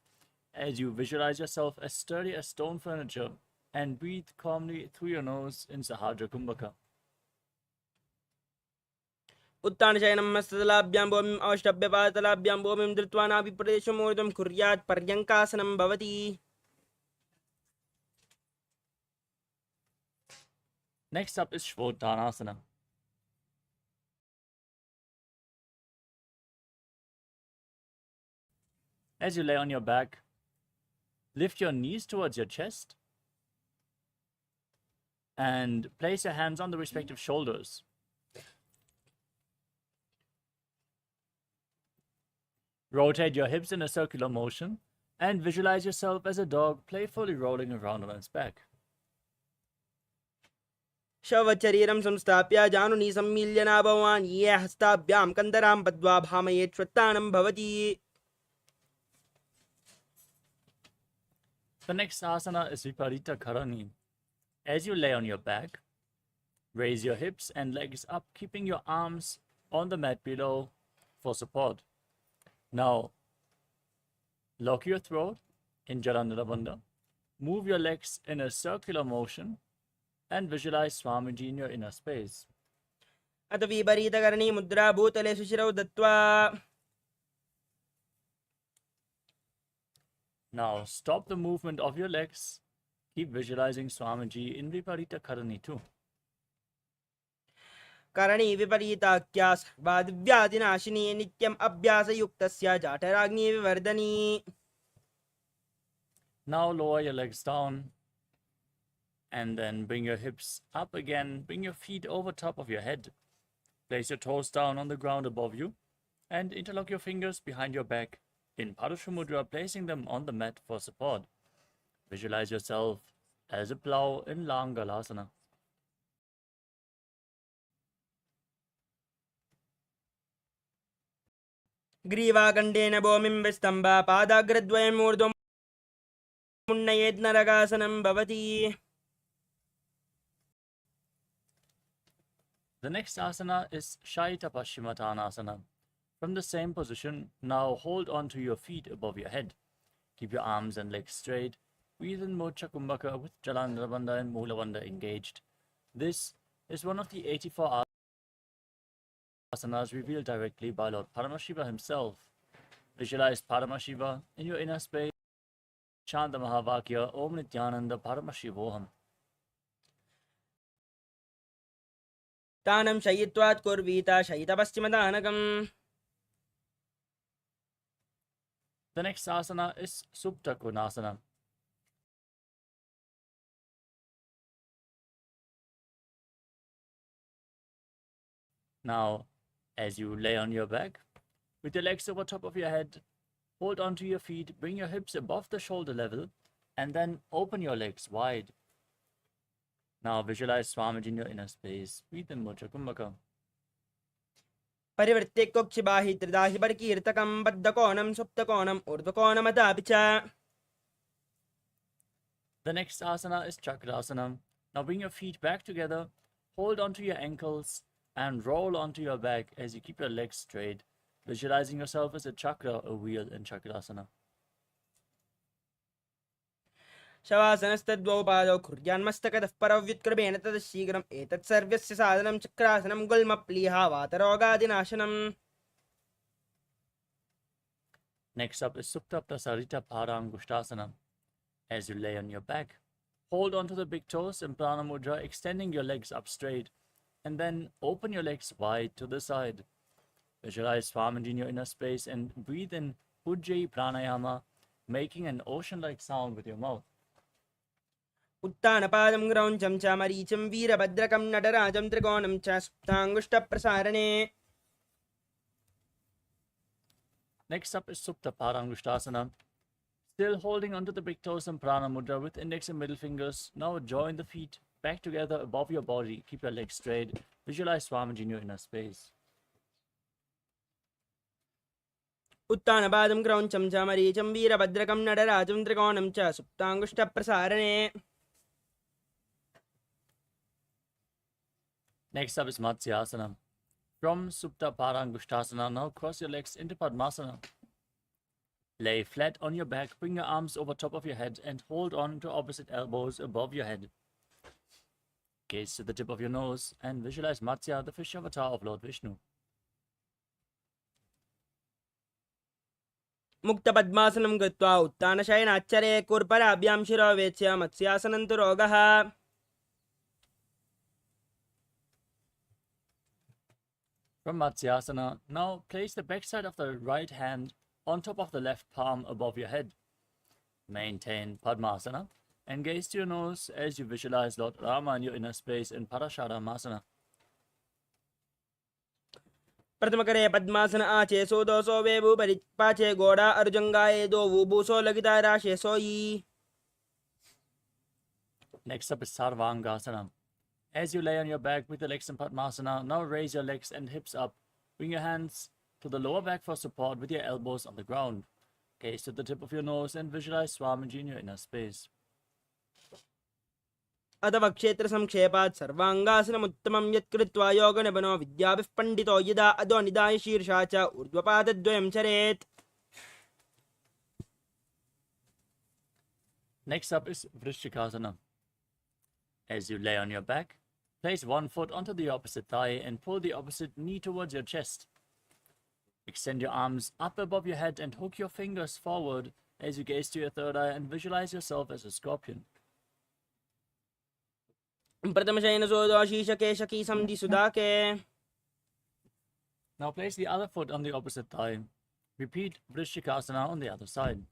as you visualize yourself as sturdy as stone furniture and breathe calmly through your nose in Sahadra Kumbhaka. उत्तानशयनं हस्ततलाभ्यां भूमिम् अवष्टभ्यपादतलाभ्यां भूमिं धृत्वा नाभिप्रदेशमूर्ध्वं कुर्यात् पर्यङ्कासनं भवति. Next up is Shvottanasana. As you lay on your back, lift your knees towards your chest and place your hands on the respective shoulders. Rotate your hips in a circular motion and visualize yourself as a dog playfully rolling around on its back. शवचरीरं संस्थाप्य जानुनी सम्मील्य नाभवान् ये हस्ताभ्यां कन्दरां बद्ध्वा भामयेत् श्वत्तानं भवति. The next asana is Viparita Karani. As you lay on your back, raise your hips and legs up, keeping your arms on the mat below for support. Now, lock your throat in Jalandhara Bandha. Move your legs in a circular motion and visualize Swamiji in your inner space. अथ विपरीतकरणी मुद्रा भूतले सुशिरौ दत्त्वा. Now, stop the movement of your legs. Keep visualizing Swamiji in Viparita Karani too. करणी विपरीताख्या सर्वादिव्याधिनाशिनी नित्यम् अभ्यासयुक्तस्य जाठराग्नि विवर्धनी. Now lower your legs down and then bring your hips up again. Bring your feet over top of your head. Place your toes down on the ground above you and interlock your fingers behind your back in Padusha Mudra, placing them on the mat for support. Visualize yourself as a plow in Langalasana. ग्रीवाकण्डेन भूमिं विस्तम्भ पादाग्रद्वयम् ऊर्ध्वम् उन्नयेत् नरकासनं भवति. The next asana is Shaita Paschimottanasana. From the same position, now hold on to your feet above your head. Keep your arms and legs straight. Breathe in Mocha Kumbhaka with Jalandhara Bandha and Mula Bandha engaged. This is one of the 84 asanas revealed directly by Lord Paramashiva himself. Visualize Paramashiva in your inner space. Chant the Mahavakya Om Nithyananda Paramashivoham. तानं शयित्वात् कुर्वीता शयितपश्चिमदानकम्. The next asana is Supta Konasana. Now, as you lay on your back, with your legs over top of your head, hold onto your feet, bring your hips above the shoulder level, and then open your legs wide. Now visualize Swamiji in your inner space. Breathe in Mocha Kumbhaka. परिवृत्ते कोक्षिबाहि त्रिदाहि परकीर्तकं बद्धकोणं सुप्तकोणम् ऊर्ध्वकोणमतापि च. The next asana is Chakrasana. Now bring your feet back together, hold onto your ankles, and roll onto your back as you keep your legs straight, visualizing yourself as a chakra, a wheel in Chakrasana. शवासनस्तद्वौ पादौ कुर्यान्मस्तकतः परौ व्युत्क्रमेण ततः शीघ्रम् एतत् सर्वस्य साधनं चक्रासनं गुल्मप्लीहा वातरोगादिनाशनम्. Next up is Supta Prasarita Parangushtasana. As you lay on your back, hold onto the big toes in Prana Mudra, extending your legs up straight, and then open your legs wide to the side. Visualize Swamiji in your inner space and breathe in Ujjayi Pranayama, making an ocean-like sound with your mouth. उत्तानपादं ग्रौञ्चं च मरीचं वीरभद्रकं नटराजं त्रिकोणं च सुप्ताङ्गुष्ठप्रसारणे. Next up is Supta Parangushtasana. Still holding onto the big toes in Prana Mudra with index and middle fingers. Now join the feet back together above your body. Keep your legs straight. Visualize Swamiji in your inner space. उत्तानपादं ग्रौञ्चं च मरीचं वीरभद्रकं नटराजं त्रिकोणं च सुप्ताङ्गुष्ठप्रसारणे. Next up is Matsyasana. From Supta Parangushtasana, now cross your legs into Padmasana. Lay flat on your back, bring your arms over top of your head and hold on to opposite elbows above your head. Gaze to the tip of your nose and visualize Matsya, the fish avatar of Lord Vishnu. मुक्तपद्मासनं कृत्वा उत्तानशयनाच्चरे कुर्पराभ्यां शिरो वेच्य मत्स्यासनं तु रोगः. From Matsyasana, now place the backside of the right hand on top of the left palm above your head. Maintain Padmasana and gaze to your nose as you visualize Lord Rama in your inner space in Parasharamasana. प्रथमकरे पद्मासन आचे सोदोसो वेबु परिपाचे गोड़ा अर्जुंगाए दो वुबुसो लगिता राशे सोई. Next up is Sarvangasana. As you lay on your back with the legs in Padmasana, now raise your legs and hips up. Bring your hands to the lower back for support with your elbows on the ground. Gaze to the tip of your nose and visualize Swamiji in your inner space. अथवा क्षेत्र संक्षेपात् सर्वांगासनमुत्तमं यत्कृत्वा योगनिबनो विद्याभिः पण्डितो यदा अधो निधाय शीर्षा च ऊर्ध्वपादद्वयं चरेत्. Next up is Vrishchikasana. As you lay on your back, place one foot onto the opposite thigh and pull the opposite knee towards your chest. Extend your arms up above your head and hook your fingers forward as you gaze to your third eye and visualize yourself as a scorpion. Now place the other foot on the opposite thigh. Repeat Vrishchikasana on the other side.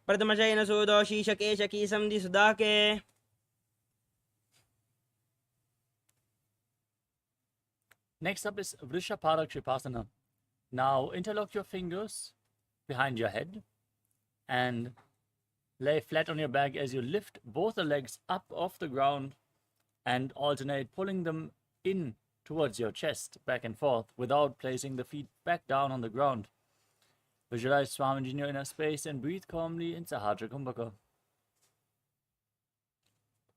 प्रथमशयन सूदो शीशकेशकी संधि सुदाके. Next up is Vrishaparakshipasana. Now interlock your fingers behind your head and lay flat on your back as you lift both the legs up off the ground and alternate pulling them in towards your chest, back and forth, without placing the feet back down on the ground. Visualize Swamiji in your inner space and breathe calmly in Sahasra Kumbhaka.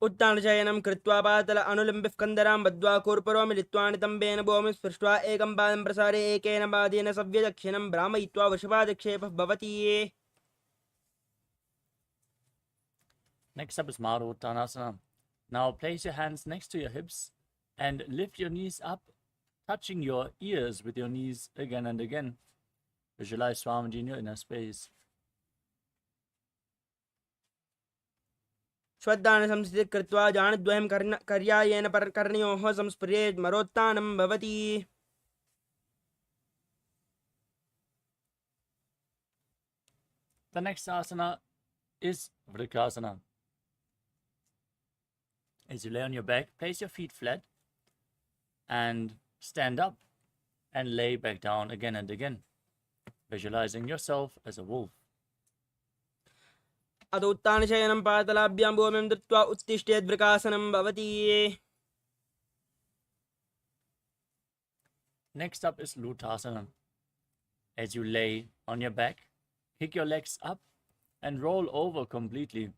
उत्तानशयनं कृत्वा पातल अनुलम्बिः कन्दरां बद्ध्वा कूर्परो मिलित्वा नितम्बेन भूमिं स्पृष्ट्वा एकं पादं प्रसारे एकेन पादेन सव्यदक्षिणं भ्रामयित्वा वृषभादिक्षेपः भवति. Next up is Maruttanasana. Now place your hands next to your hips and lift your knees up, touching your ears with your knees again and again. Visualize Swamiji in your inner space. श्वद्धान संस्थितिः कृत्वा जानद्वयं कर्यायेन कर्णयोः संस्पृशेत् मरोत्थानं भवति. The next asana is Vrikasana. As you lay on your back, place your feet flat and stand up and lay back down again and again, visualizing yourself as a wolf. अथ उत्तानशयनं पातलाभ्यां भूमिं दत्त्वा उत्तिष्ठेत् वृकासनं भवति. Next up is Lutasana. As you lay on your back, kick your legs up and roll over completely,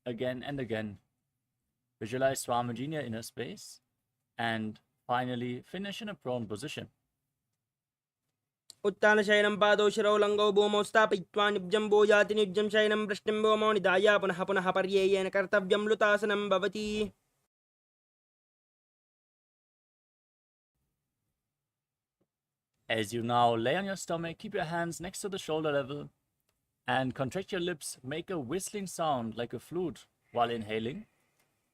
again and again. Visualize Swamiji in your inner space and finally finish in a prone position. उत्तानशयनं पादौ शिरौ लङ्गौ भूमौ स्थापयित्वा निब्जं भूयाति निब्जं शयनं वृष्टिं भूमौ निधाय पुनः पुनः पर्ययेन कर्तव्यं लुतासनं भवति. As you now lay on your stomach, keep your hands next to the shoulder level and contract your lips. Make a whistling sound like a flute while inhaling,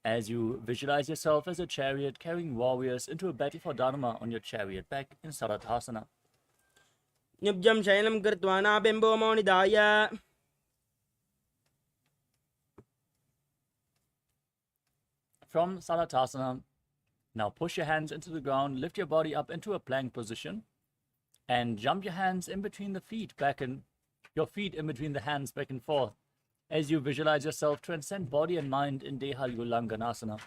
as you visualize yourself as a chariot carrying warriors into a battle for Dharma on your chariot back in Sarathasana. निब्जं शयनं कृत्वा नाभिं भूमौ निधाय. From Sarathasana, now push your hands into the ground, lift your body up into a plank position, and jump your hands in between the feet, your feet in between the hands back and forth, as you visualize yourself transcend body and mind in Dehalyulanganasana.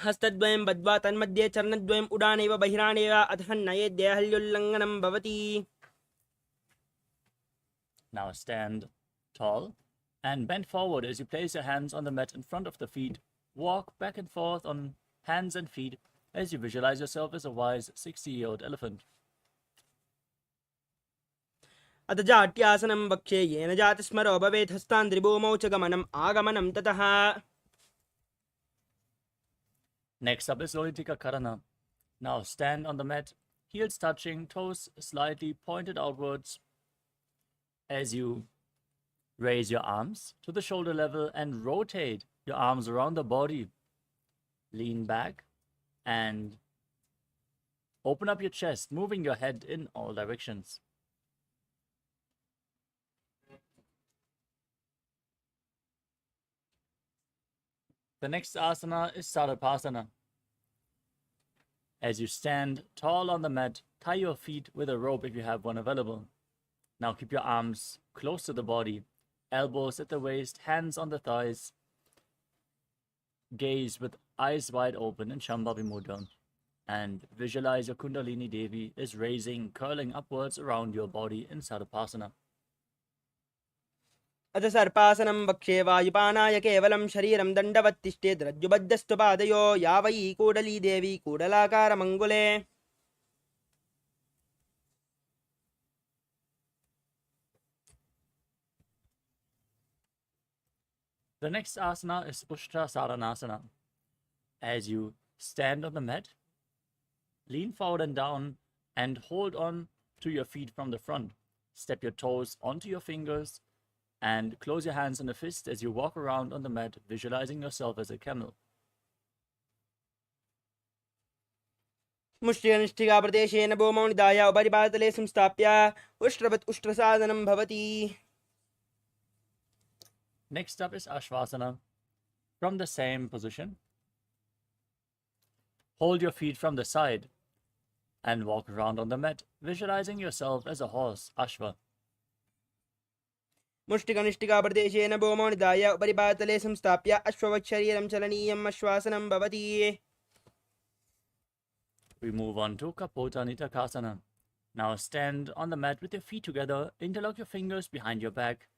हस्तद्वयं बद्ध्वा तन्मध्ये चरणद्वयम् उडानेव बहिरानेव अतः नयेत् देहल्युल्लङ्घनं भवति. Now stand tall and bend forward as you place your hands on the mat in front of the feet. Walk back and forth on hands and feet as you visualize yourself as a wise 60-year-old elephant. अथ जाट्यासनं वक्ष्ये येन जातिस्मरो भवेत् हस्तान्द्रिभूमौ च गमनम् आगमनं ततः. Next up is Lolitika Karana. Now stand on the mat, heels touching, toes slightly pointed outwards, as you raise your arms to the shoulder level and rotate your arms around the body. Lean back and open up your chest, moving your head in all directions. The next asana is Sarapasana. As you stand tall on the mat, tie your feet with a rope if you have one available. Now keep your arms close to the body, elbows at the waist, hands on the thighs. Gaze with eyes wide open in Shambhavi Mudra. And visualize your Kundalini Devi is raising, curling upwards around your body in Sarapasana. अथ सर्पासनं वक्षे वायुपानाय केवलं शरीरं दण्डवत्तिष्ठेत् रज्जुबद्धस्तु पादयो या वै कूडली देवी कूडलाकारमङ्गुले The next asana is Ushtra Saranasana. As you stand on the mat, lean forward and down and hold on to your feet from the front. Step your toes onto your fingers and close your hands in a fist as you walk around on the mat, visualizing yourself as a camel. मुष्टिकनिष्ठिकाप्रदेशेन भूमौ निधाय उपरिपातले संस्थाप्य उष्ट्रवत् उष्ट्रसाधनं भवति. Next up is Ashvasana. From the same position, hold your feet from the side and walk around on the mat, visualizing yourself as a horse, Ashva. मुष्टिकनिष्ठिकाप्रदेशेन भूमौ निधाय उपरिपातले संस्थाप्य अश्ववत् शरीरं चलनीयम् अश्वासनं भवति. We move on to Kapota Nitakasana. Now stand on the mat with your feet together, interlock your fingers behind your back,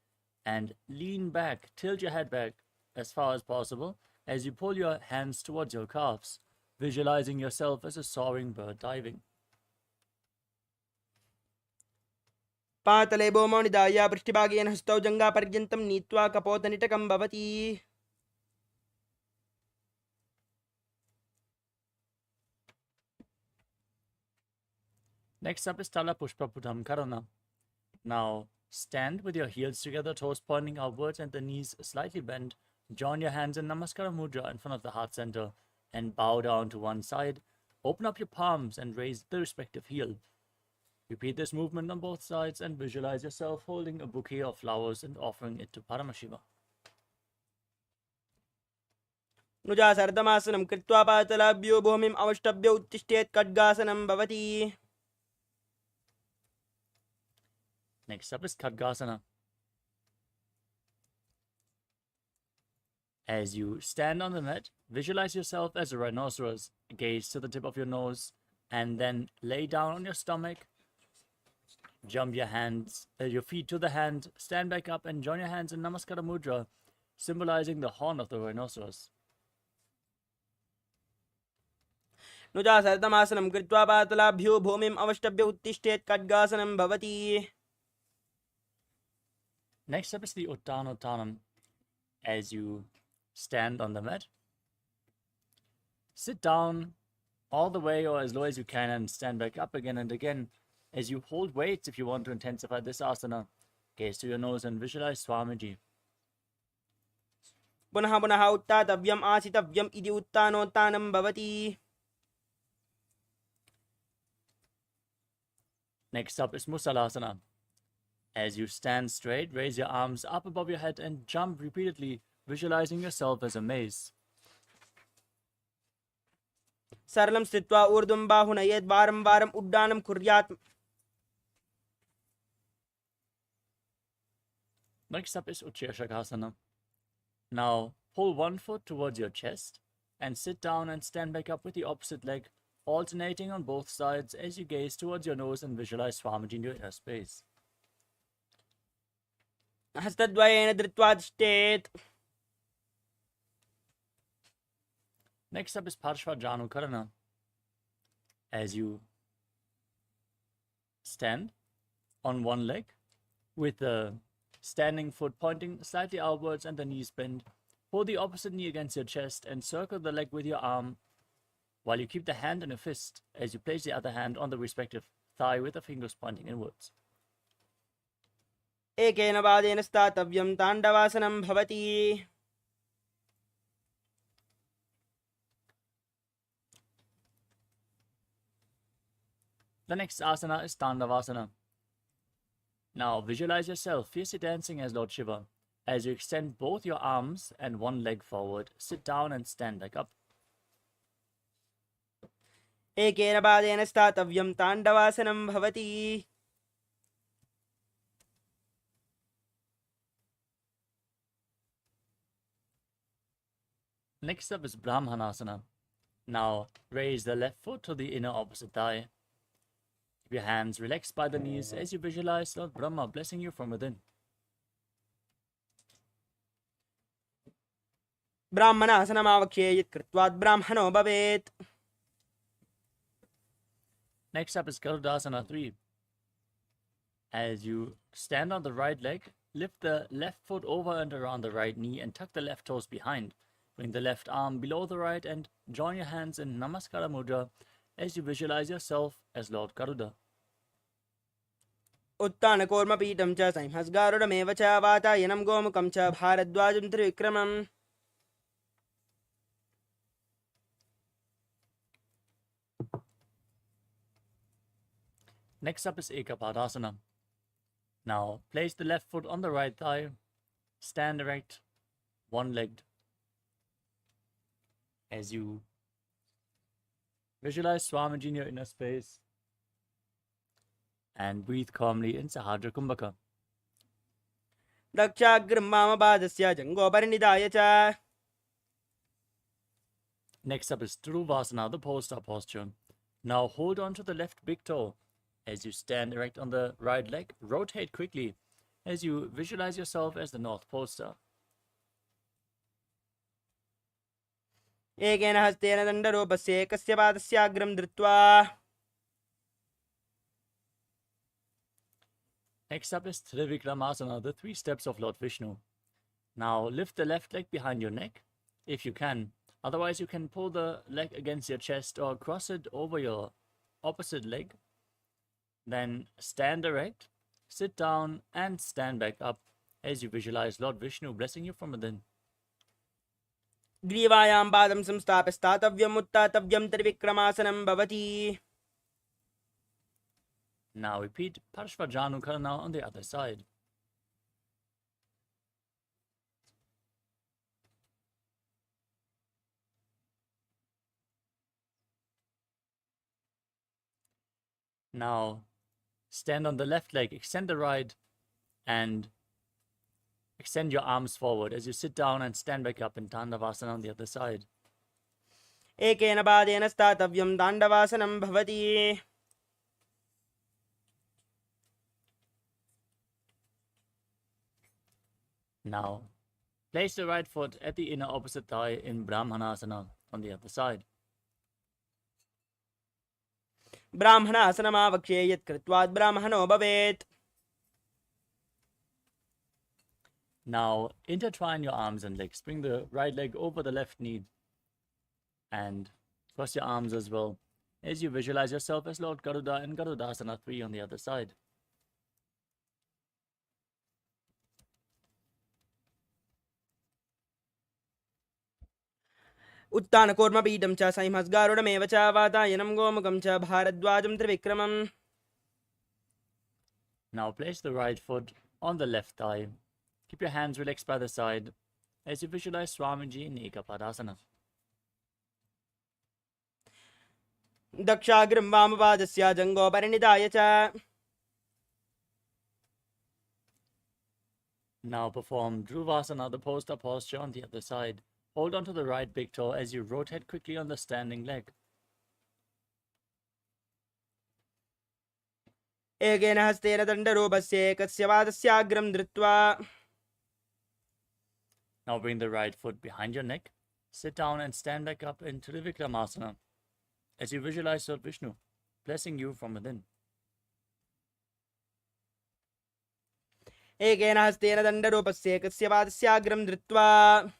and lean back, tilt your head back as far as possible as you pull your hands towards your calves, visualizing yourself as a soaring bird diving. पातले भूमौ निधाय पृष्ठभागेन हस्तौ जङ्घापर्यन्तं नीत्वा कपोतनिटकं भवति. Next up is Tala Pushpa Putam Karana. Now stand with your heels together, toes pointing outwards and the knees slightly bent. Join your hands in Namaskara Mudra in front of the heart center and bow down to one side. Open up your palms and raise the respective heel. Repeat this movement on both sides and visualize yourself holding a bouquet of flowers and offering it to Paramashiva. नुजासर्दमासनं कृत्वा पातलाभ्यो भूमिम् अवष्टभ्य उत्तिष्ठेत् खड्गासनं भवति. Next up is Khadgasana. As you stand on the mat, visualize yourself as a rhinoceros. Gaze to the tip of your nose and then lay down on your stomach. Jump your feet to the hand, stand back up and join your hands in Namaskara Mudra, symbolizing the horn of the rhinoceros. नुजासर्दमासनं कृत्वा पातलाभ्यो भूमिम् अवष्टभ्य उत्तिष्ठेत् खड्गासनं भवति. Next up is the Uttanottanam. As you stand on the mat, sit down all the way or as low as you can and stand back up again and again. As you hold weights, if you want to intensify this asana, gaze to your nose and visualize Swamiji. पुनः पुनः उत्थातव्यम् आसितव्यम् इति उत्थानोत्थानं भवति. Next up is Musalasana. As you stand straight, raise your arms up above your head and jump repeatedly, visualizing yourself as a mace. सरलं स्थित्वा ऊर्ध्वं बाहुनयेत् वारं वारम् उड्डानं कुर्यात्. Next up is Utshirshakasana. Now pull one foot towards your chest and sit down and stand back up with the opposite leg, alternating on both sides as you gaze towards your nose and visualize Swamiji in your inner space. हस्तद्वयेन धृत्वा तिष्ठेत्. Next up is Parshva Karana. As you stand on one leg with the standing foot pointing slightly outwards and the knees bent, pull the opposite knee against your chest and circle the leg with your arm while you keep the hand in a fist as you place the other hand on the respective thigh with the fingers pointing inwards. एकेन पादेन स्थातव्यं ताण्डवासनं भवति. The next asana is Tandavasana. Now visualize yourself fiercely dancing as Lord Shiva. As you extend both your arms and one leg forward, sit down and stand back up. एकेन पादेन स्थातव्यं ताण्डवासनं भवति. Next up is Brahmanasana. Now raise the left foot to the inner opposite thigh. Keep your hands relaxed by the knees as you visualize Lord Brahma blessing you from within. ब्राह्मणासनमावक्ष्ये यत् कृत्वात् ब्राह्मणो भवेत्. Next up is Garudasana 3. As you stand on the right leg, lift the left foot over and around the right knee and tuck the left toes behind. Bring the left arm below the right and join your hands in Namaskara Mudra as you visualize yourself as Lord Garuda. उत्तानकूर्मपीठं च संहस्गारुडमेव च वातायनं गोमुखं च भारद्वाजं त्रिविक्रमम्. Next up is Ekapadasana. Now place the left foot on the right thigh, stand erect, one-legged. As you visualize Swamiji in your inner space and breathe calmly in Sahadra Kumbhaka. दक्षाग्रं वामपादस्य जङ्घोपरिनिधाय च. Next up is Dhruvasana, the pole star posture. Now hold on to the left big toe. As you stand erect on the right leg, rotate quickly as you visualize yourself as the North Pole Star. एकेन हस्तेन दण्डरूपस्य एकस्य पादस्याग्रं धृत्वा. Next up is Trivikramasana, the 3 steps of Lord Vishnu. Now lift the left leg behind your neck, if you can. Otherwise, you can pull the leg against your chest or cross it over your opposite leg. Then stand erect, sit down, and stand back up as you visualize Lord Vishnu blessing you from within. ग्रीवायां पादं संस्थाप्य स्थातव्यम् उत्थातव्यं त्रिविक्रमासनं भवति. Now repeat Parshvajanukarana on the other side. Now stand on the left leg, extend the right, and extend your arms forward as you sit down and stand back up in Tandavasana on the other side. एकेन पादेन स्थातव्यं ताण्डवासनं भवति. Now place the right foot at the inner opposite thigh in Brahmanasana on the other side. ब्राह्मणासनमावक्ष्ये यत् कृत्वात् ब्राह्मणो भवेत्. Now intertwine your arms and legs. Bring the right leg over the left knee and cross your arms as well as you visualize yourself as Lord Garuda in Garudasana 3 on the other side. उत्तानकूर्मपीठं च संहस्गारुडमेव च वातायनं गोमुखं च भारद्वाजं त्रिविक्रमम्. Now place the right foot on the left thigh. Keep your hands relaxed by the side as you visualize Swamiji in Ekapadasana. दक्षाग्रं वामपादस्य जङ्घोपरिनिधाय च. Now perform Dhruvasana, the poster posture on the other side. Hold on to the right big toe as you rotate quickly on the standing leg. एकेन हस्तेन दण्डरूपस्य एकस्य पादस्याग्रं धृत्वा. Now bring the right foot behind your neck. Sit down and stand back up in Trivikramasana as you visualize Lord Vishnu blessing you from within. एकेन हस्तेन दण्डरूपस्य एकस्य पादस्याग्रं धृत्वा.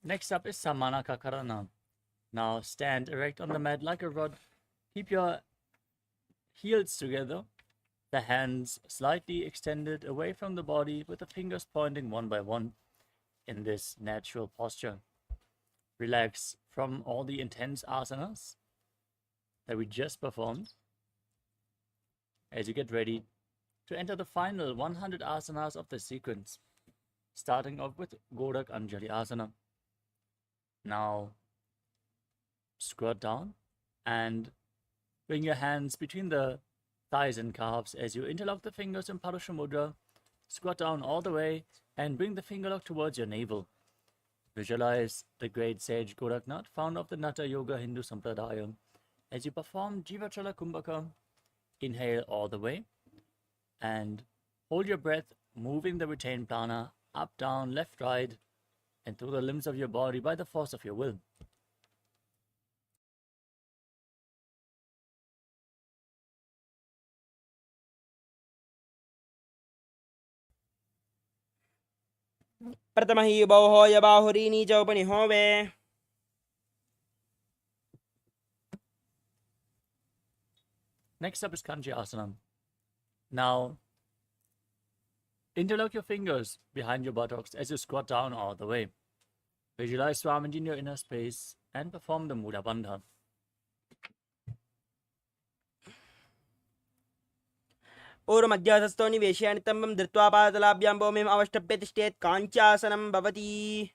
Next up is Samanakakarana. Now stand erect on the mat like a rod. Keep your heels together, the hands slightly extended away from the body with the fingers pointing one by one in this natural posture. Relax from all the intense asanas that we just performed as you get ready to enter the final 100 asanas of the sequence, starting off with Gorak Anjali Asana. Now squat down and bring your hands between the thighs and calves as you interlock the fingers in Parusha Mudra. Squat down all the way and bring the finger lock towards your navel. Visualize the great sage Goraknath, founder of the Natha Yoga Hindu Sampradaya. As you perform Jivachala Kumbhaka, inhale all the way and hold your breath, moving the retained prana up, down, left, right, and through the limbs of your body by the force of your will. प्रथम हि बौहोय बाहुरीनी च उपनिहोवे Next up is Kanji Asana. Now, interlock your fingers behind your buttocks as you squat down all the way. Visualize Swamiji in your inner space and perform the Mudra Bandha. पूर्वमध्यासस्थो निवेश्य नितम्बं धृत्वा पादतलाभ्यां भूमिम् अवष्टभ्य तिष्ठेत् काञ्चासनं भवति.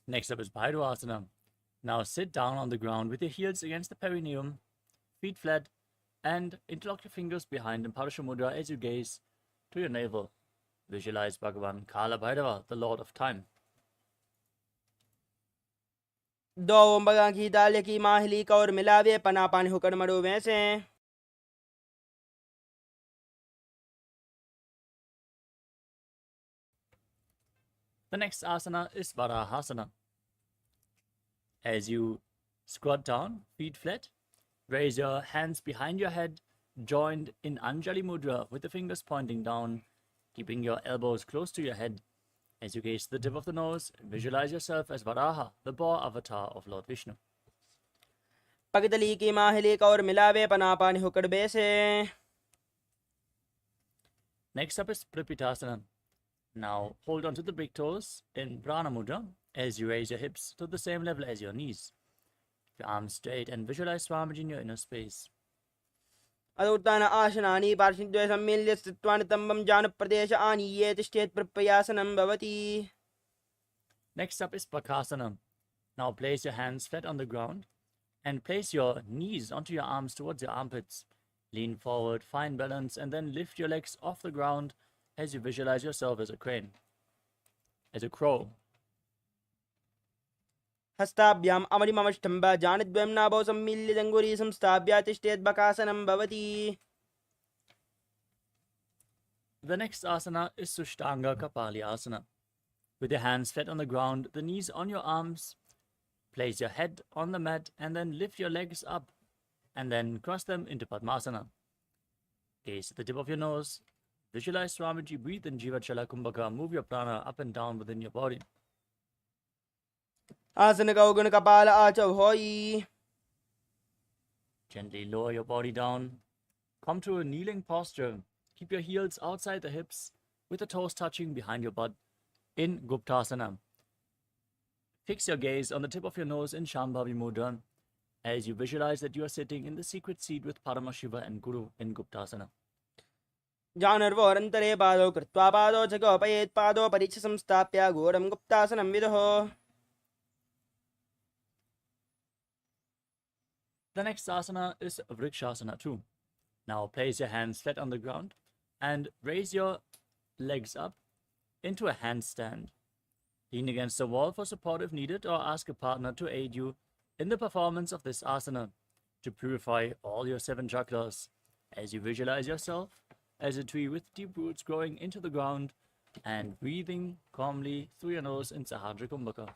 Next up is Bhairavasana. Now sit down on the ground with your heels against the perineum, feet flat, and interlock your fingers behind in Parasha Mudra as you gaze to your navel. Visualize Bhagavan Kala Bhairava, the Lord of Time. दो बगा की दाल की माहली का और मिलावे पना पानी होकर मरो वैसे. The next asana is Varahasana. As you squat down, feet flat, raise your hands behind your head, joined in Anjali Mudra with the fingers pointing down, keeping your elbows close to your head. As you gaze to the tip of the nose, visualize yourself as Varaha, the boar avatar of Lord Vishnu. पगतली की माहली का और मिलावे पना पानी होकर बैसे. Next up is Prapitasana. Now hold on to the big toes in Prana Mudra as you raise your hips to the same level as your knees. Keep your arms straight and visualize Swamiji in your inner space. अदुत्तान आसनानि पार्श्वद्वये सम्मिल्य स्थित्वा नितम्बं जानप्रदेश आनीये तिष्ठेत् प्रप्यासनं भवति. Next up is Bakasana. Now place your hands flat on the ground and place your knees onto your arms towards your armpits. Lean forward, find balance, and then lift your legs off the ground as you visualize yourself as a crane, as a crow. हस्ताभ्याम् अमरिममष्टम्ब जानद्वयं नाभौ सम्मिल्य जङ्घूरी संस्थाप्य तिष्ठेत् बकासनं भवति. The next asana is Sushtanga Kapali Asana. With your hands flat on the ground, the knees on your arms, place your head on the mat and then lift your legs up and then cross them into Padmasana. Gaze at the tip of your nose. Visualize Swamiji, breathe in Jivachala Kumbhaka, move your prana up and down within your body. आसन गौगुण कपाल आचौ होई. Gently lower your body down. Come to a kneeling posture. Keep your heels outside the hips with the toes touching behind your butt in Guptasana. Fix your gaze on the tip of your nose in Shambhavi Mudra as you visualize that you are sitting in the secret seat with Paramashiva and Guru in Guptasana. जानर्वोरन्तरे पादौ कृत्वा पादौ च गोपयेत् पादौ परीक्ष संस्थाप्य घोरं गुप्तासनं विदुः. The next asana is Vrikshasana too. Now place your hands flat on the ground and raise your legs up into a handstand. Lean against the wall for support if needed or ask a partner to aid you in the performance of this asana to purify all your 7 chakras as you visualize yourself as a tree with deep roots growing into the ground and breathing calmly through your nose in Sahadra Kumbhaka.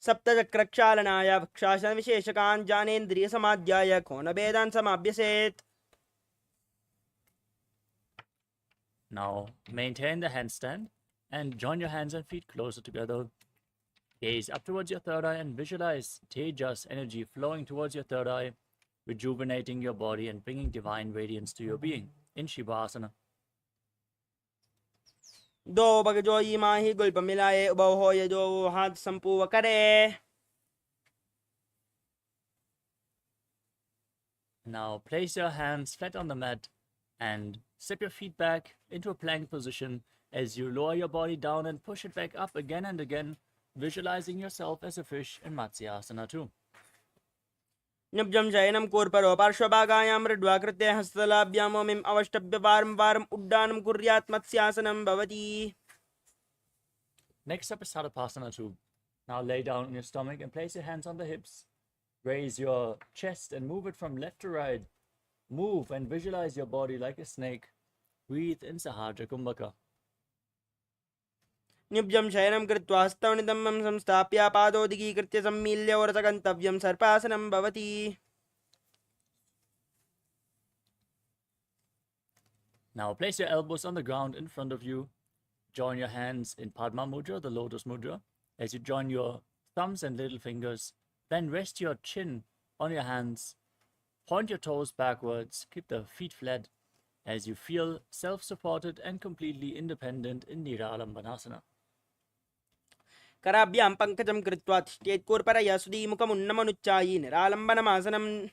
सप्तचक्रक्षालनाय वक्षासन विशेषकान् जानेन्द्रिय समाध्याय कोणभेदान् समाभ्यसेत्. Now maintain the handstand and join your hands and feet closer together. Gaze up towards your third eye and visualize Tejas energy flowing towards your third eye, rejuvenating your body and bringing divine radiance to your being in Shivasana. दो bug जोई माही गुल्प मिलाए उबौ होय जो हाथ संपूव करे. Now place your hands flat on the mat and step your feet back into a plank position as you lower your body down and push it back up again and again, visualizing yourself as a fish in Matsyasana too. निब्जं शयनं कूर्परो पार्श्वभागायां मृड्वा कृत्य हस्तलाभ्यां मोमिम् अवष्टभ्य वारं वारम् उड्डानं कुर्यात् मत्स्यासनं भवति. Next up is Sadapasana too. Now lay down on your stomach and place your hands on the hips. Raise your chest and move it from left to right. Move and visualize your body like a snake Breathe in Sahasrara Kumbhaka. निब्जं शयनं कृत्वा स्तवनिदम्बं संस्थाप्य पादोदीकृत्य सम्मील्य वरसगन्तव्यं सर्पासनं भवति. Now place your elbows on the ground in front of you. Join your hands in Padma Mudra, the lotus mudra. As you join your thumbs and little fingers, then rest your chin on your hands. Point your toes backwards. Keep the feet flat as you feel self-supported and completely independent in Niralambanasana. कराभ्यां पङ्कजं कृत्वा तिष्ठेत्कूर्परया सुधीमुखमुन्नमनुच्चायि निरालम्बनमासनं.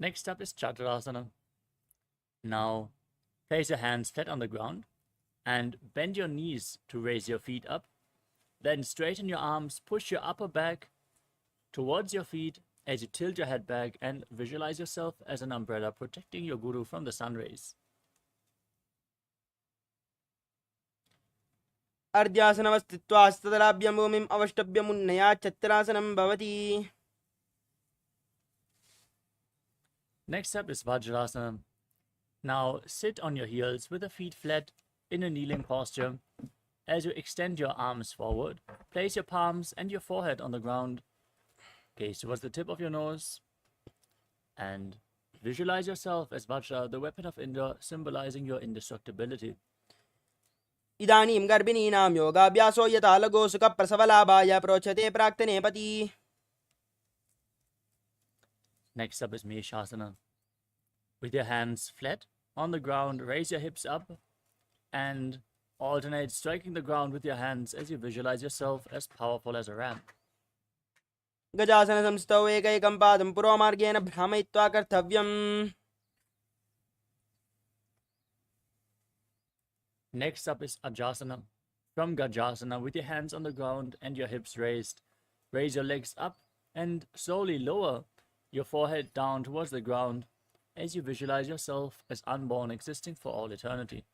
Next up is Chaturasana. Now place your hands flat on the ground and bend your knees to raise your feet up. Then straighten your arms, push your upper back towards your feet as you tilt your head back and visualize yourself as an umbrella protecting your guru from the sun rays. अर्ध्यासनवस्थित्वा हस्तदलाभ्यां भूमिम् अवष्टभ्यमुन्नया चत्रासनं भवति. Next up is Vajrasana. Now sit on your heels with the feet flat in a kneeling posture. As you extend your arms forward, place your palms and your forehead on the ground. Gaze towards the tip of your nose and visualize yourself as Vajra, the weapon of Indra, symbolizing your indestructibility. इदानीं गर्भिणीनां योगाभ्यासो यथा लगो सुखप्रसवलाभाय प्रोच्यते प्राक्तने पति. Next up is Meshasana. With your hands flat on the ground, raise your hips up and alternate striking the ground with your hands as you visualize yourself as powerful as a ram. गजासनसंस्थौ एकैकं पादं पुरोमार्गेण भ्रामयित्वा कर्तव्यम्. Next up is Ajasana. From Gajasana, with your hands on the ground and your hips raised, raise your legs up and slowly lower your forehead down towards the ground as you visualize yourself as unborn, existing for all eternity.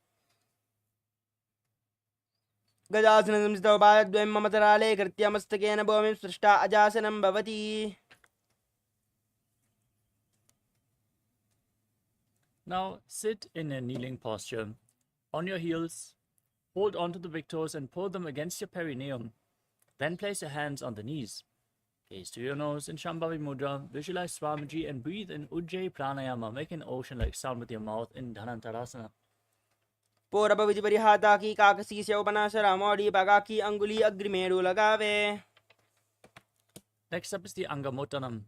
गजासनसंस्थौ पादद्वयं ममतराले कृत्य मस्तकेन भूमिं स्पृष्ट्वा अजासनं भवति. Now sit in a kneeling posture. On your heels, hold onto the big toes and pull them against your perineum. Then place your hands on the knees. Gaze to your nose in Shambhavi Mudra. Visualize Swamiji and breathe in Ujjayi Pranayama. Make an ocean-like sound with your mouth in Dhanantarasana. पौरभविधिपरिहाता की काकसी से उपनाशरा मोड़ी बगा की अंगुली अग्रिमेरु लगावे. Next up is the Angamottanam.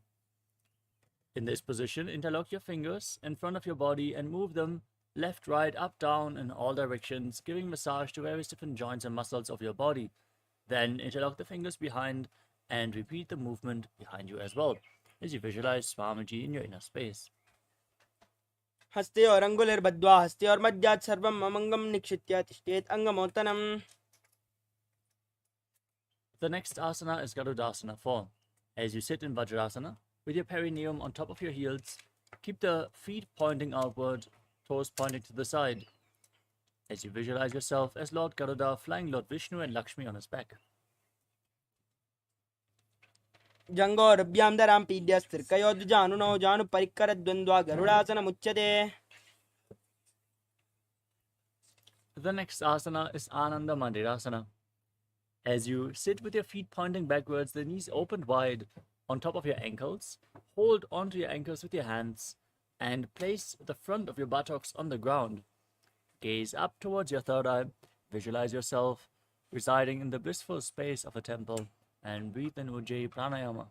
In this position, interlock your fingers in front of your body and move them left, right, up, down in all directions, giving massage to various different joints and muscles of your body. Then interlock the fingers behind and repeat the movement behind you as well, as you visualize Swamiji in your inner space. हस्ते और अंगुलिर्बद्ध्वा हस्ते और मध्यात् सर्वम् अमङ्गं निक्षित्य तिष्ठेत् अंगमोत्तनम्. The next asana is Garudasana form. As you sit in Vajrasana, with your perineum on top of your heels, keep the feet pointing outward, toes pointing to the side, as you visualize yourself as Lord Garuda flying Lord Vishnu and Lakshmi on his back. जङ्गोरभ्यां दरां पीड्यस्तिर्कयोद्जानुनो जानुपरिक्करद्वन्द्वा गरुडासनमुच्यते. The next asana is Ananda Mandirasana. As you sit with your feet pointing backwards, the knees opened wide on top of your ankles, hold onto your ankles with your hands and place the front of your buttocks on the ground. Gaze up towards your third eye, visualize yourself residing in the blissful space of a temple and breathe in Ujjayi Pranayama.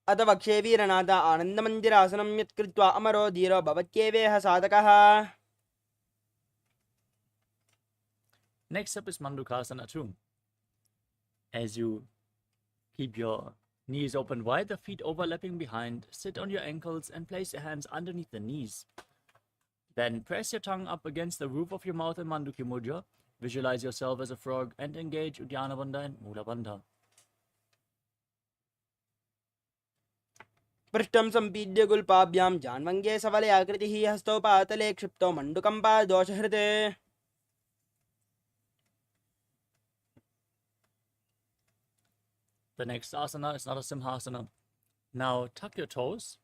अथ वक्षे वीरनाथ आनन्दमन्दिरासनं यत्कृत्वा अमरो धीरो भवत्येवेह साधकः. Next up is Mandukasana too. As you keep your knees open wide, the feet overlapping behind, sit on your ankles and place your hands underneath the knees. Then press your tongue up against the roof of your mouth in Manduki Mudra. Visualize yourself as a frog and engage Uddiyana Bandha and Mula Bandha. पृष्ठं सम्पीड्य गुल्पाभ्यां जान्वङ्गे सफले आकृतिः हस्तौ पातले क्षिप्तौ मण्डुकं पादोषहृते. The next asana is Narasimhasana. Now tuck your toes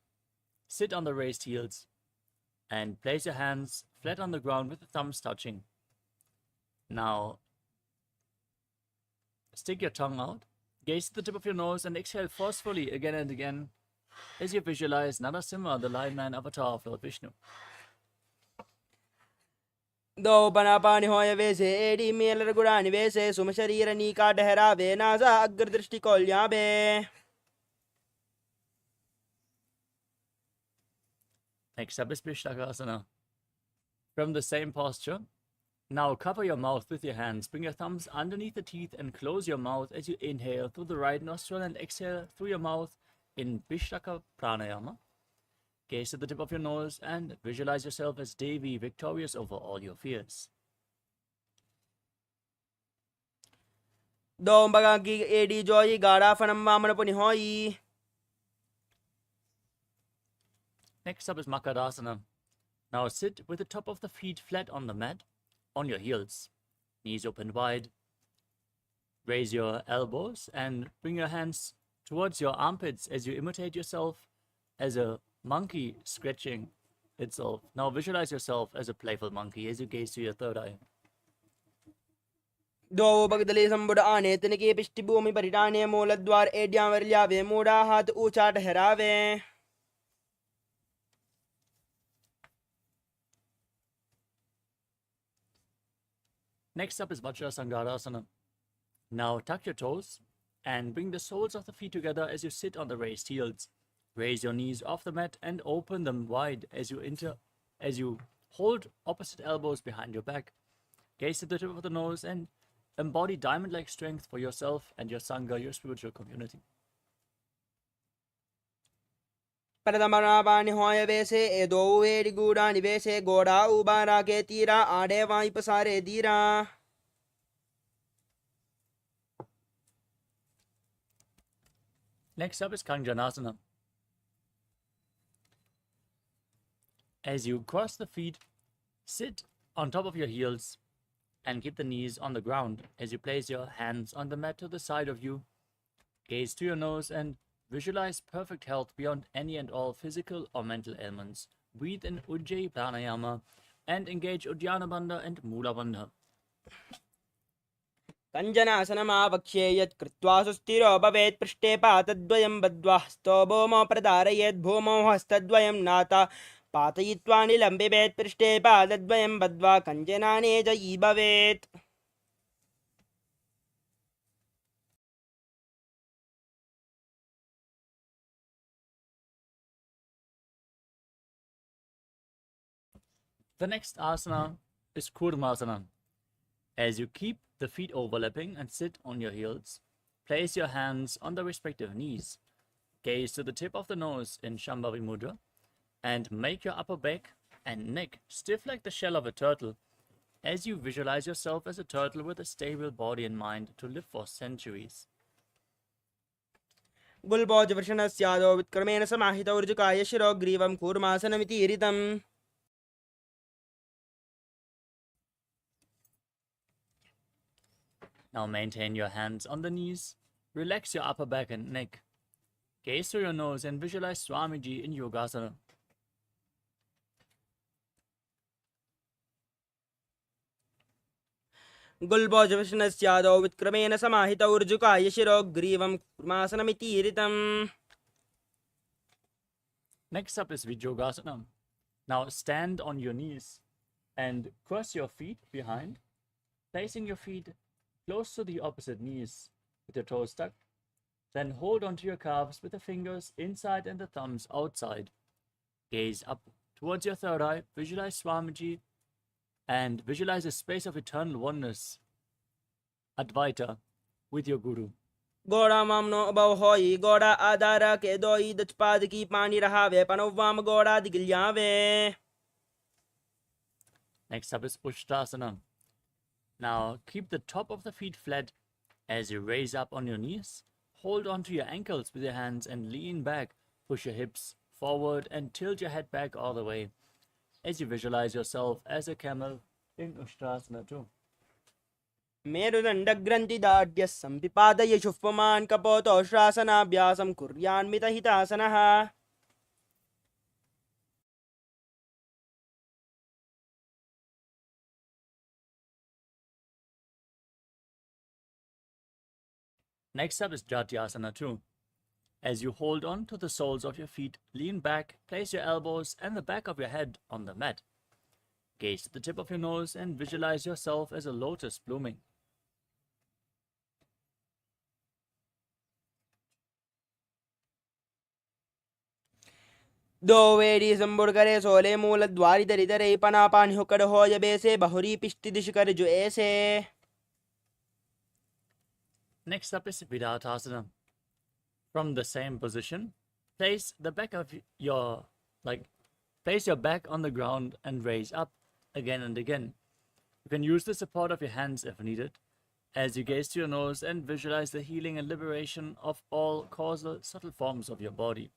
Sit on the raised heels and place your hands flat on the ground with the thumbs touching. Now, stick your tongue out, gaze at the tip of your nose, and exhale forcefully again and again as you visualize Narasimha, the lion man avatar of Lord Vishnu. दो बना पानी होय वैसे AD Mailer गुड़ानी वैसे सुम शरीर नीका डहरावे नाजा अग्र दृष्टि कोल्याबे. Next up is Vishlakasana. From the same posture, now cover your mouth with your hands. Bring your thumbs underneath the teeth and close your mouth as you inhale through the right nostril and exhale through your mouth in Vishlaka Pranayama. Gaze at the tip of your nose and visualize yourself as Devi, victorious over all your fears. दो बगा की AD जोई गाड़ा फनम मामन पुनि होई. Next up is Makarasana. Now sit with the top of the feet flat on the mat, on your heels, knees open wide. Raise your elbows and bring your hands towards your armpits as you imitate yourself as a monkey scratching itself. Now visualize yourself as a playful monkey as you gaze to your third eye. दो बगदले संबुड आने तिनके पिष्टि भूमि परिटाने मूल द्वार एडियां वरल्यावे मूड़ा हाथ ऊंचा ठहरावे. Next up is Vajrasangarasana. Now tuck your toes and bring the soles of the feet together as you sit on the raised heels. Raise your knees off the mat and open them wide as you hold opposite elbows behind your back. Gaze at the tip of the nose and embody diamond-like strength for yourself and your Sangha, your spiritual community. परदमना पानी होय वैसे ए दो AD गुड़ानी वैसे गोड़ा उबारा के तीरा आड़े Y पसारे दीरा. Next up is Kanjanasana. As you cross the feet, sit on top of your heels and keep the knees on the ground as you place your hands on the mat to the side of you. Gaze to your nose and visualize perfect health beyond any and all physical or mental ailments. Breathe in Ujjayi Pranayama and engage Uddiyana Bandha and Mula Bandha. कञ्जनासनमावक्ष्ये यत् कृत्वा सुस्थिरो भवेत् पृष्ठे पातद्वयं बद्ध्वा हस्तो भूमौ प्रधारयेत् भूमौ हस्तद्वयं नाता पातयित्वा निलम्बिवेत् पृष्ठे पादद्वयं बद्ध्वा कञ्जनाने जयी भवेत्. The next asana is Kurmasana. As you keep the feet overlapping and sit on your heels, place your hands on the respective knees. Gaze to the tip of the nose in Shambhavi Mudra and make your upper back and neck stiff like the shell of a turtle as you visualize yourself as a turtle with a stable body and mind to live for centuries. गुल्बोज वृषणस्यादो विक्रमेण समाहितौ ऋजुकाय शिरो ग्रीवं कूर्मासनमिति ईरितम्. Now maintain your hands on the knees, relax your upper back and neck. Gaze through your nose and visualize Swamiji in Yogasana. गुल्बोज वृषणस्यादो विक्रमेण समाहितौ ऋजुकाय शिरो ग्रीवं कूर्मासनमिति ईरितम्. Next up is Vijogasana. Now stand on your knees and cross your feet behind, placing your feet close to the opposite knees with your toes tucked. Then hold onto your calves with the fingers inside and the thumbs outside. Gaze up towards your third eye, visualize Swamiji, and visualize a space of eternal oneness, Advaita, with your Guru. गोड़ा मामनो above होई गोड़ा आधारा के दोई दचपाद की पानी रहावे पनोवाम गोड़ा दिगिल्यावे. Next up is Ushtrasana. Now keep the top of the feet flat as you raise up on your knees. Hold onto your ankles with your hands and lean back. Push your hips forward and tilt your head back all the way as you visualize yourself as a camel in Ushtrasana too. मेरुदंड ग्रंथि दाढ्य संपिपादय शुष्पमान कपोतो श्वासनाभ्यासं कुर्यान्मितहितासनः. Next up is Jatyasana 2. As you hold on to the soles of your feet, lean back, place your elbows and the back of your head on the mat. Gaze at the tip of your nose and visualize yourself as a lotus blooming. दोवेडी संबुड़करे सोले मूल द्वारी दरी दरे पना पानी हुकड़ हो जबे से बहुरी पिष्टि दिश कर जो ऐसे. Next up is Vidatasana. From the same position, place the back of place your back on the ground and raise up again and again. You can use the support of your hands if needed, as you gaze to your nose and visualize the healing and liberation of all causal subtle forms of your body.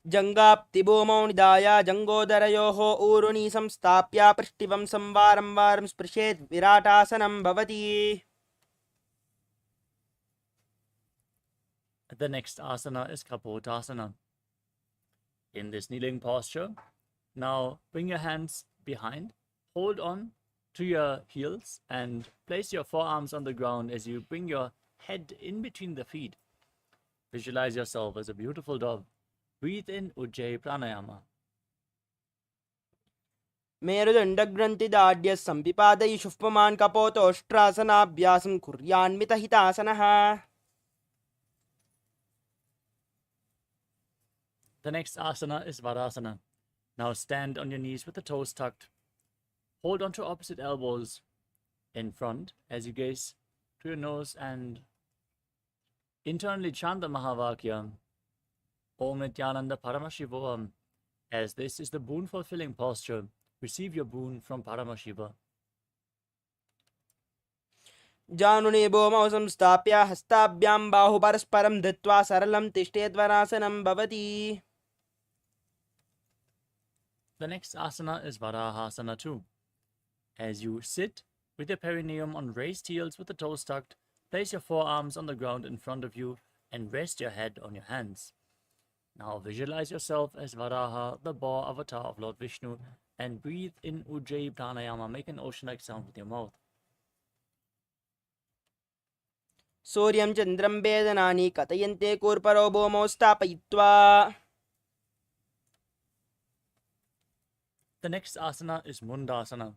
जंगाप्ति भूमौ निधाय जंगोदरयोः ऊरुनी संस्थाप्य पृष्ठिवं संवारं वारं स्पृशेत् विराटासनं भवति. The next asana is Kapotasana. In this kneeling posture, now bring your hands behind, hold on to your heels and place your forearms on the ground as you bring your head in between the feet. Visualize yourself as a beautiful dove. Breathe in Ujjayi Pranayama. मेरुदण्डग्रन्थिदाढ्य संपिपादयि शुष्पमान् कपोतोष्ट्रासनाभ्यासं कुर्यान्मितहितासनः. The next asana is Varasana. Now stand on your knees with the toes tucked. Hold on to opposite elbows in front as you gaze to your nose and internally chant the Mahavakya, Om Nithyananda Paramashivoham, as this is the boon fulfilling posture. Receive your boon from Paramashiva. जानुने भूमौ संस्थाप्य हस्ताभ्यां बाहु परस्परं धृत्वा सरलं तिष्ठेद्वरासनं भवति. The next asana is Varahasana 2. As you sit with your perineum on raised heels with the toes tucked, place your forearms on the ground in front of you and rest your head on your hands. Now visualize yourself as Varaha, the boar avatar of Lord Vishnu, and breathe in Ujjayi Pranayama. Make an ocean-like sound with your mouth. सूर्यं चन्द्रं वेदनानि कथयन्ते कूर्परो भूमौ स्थापयित्वा. The next asana is Mundasana.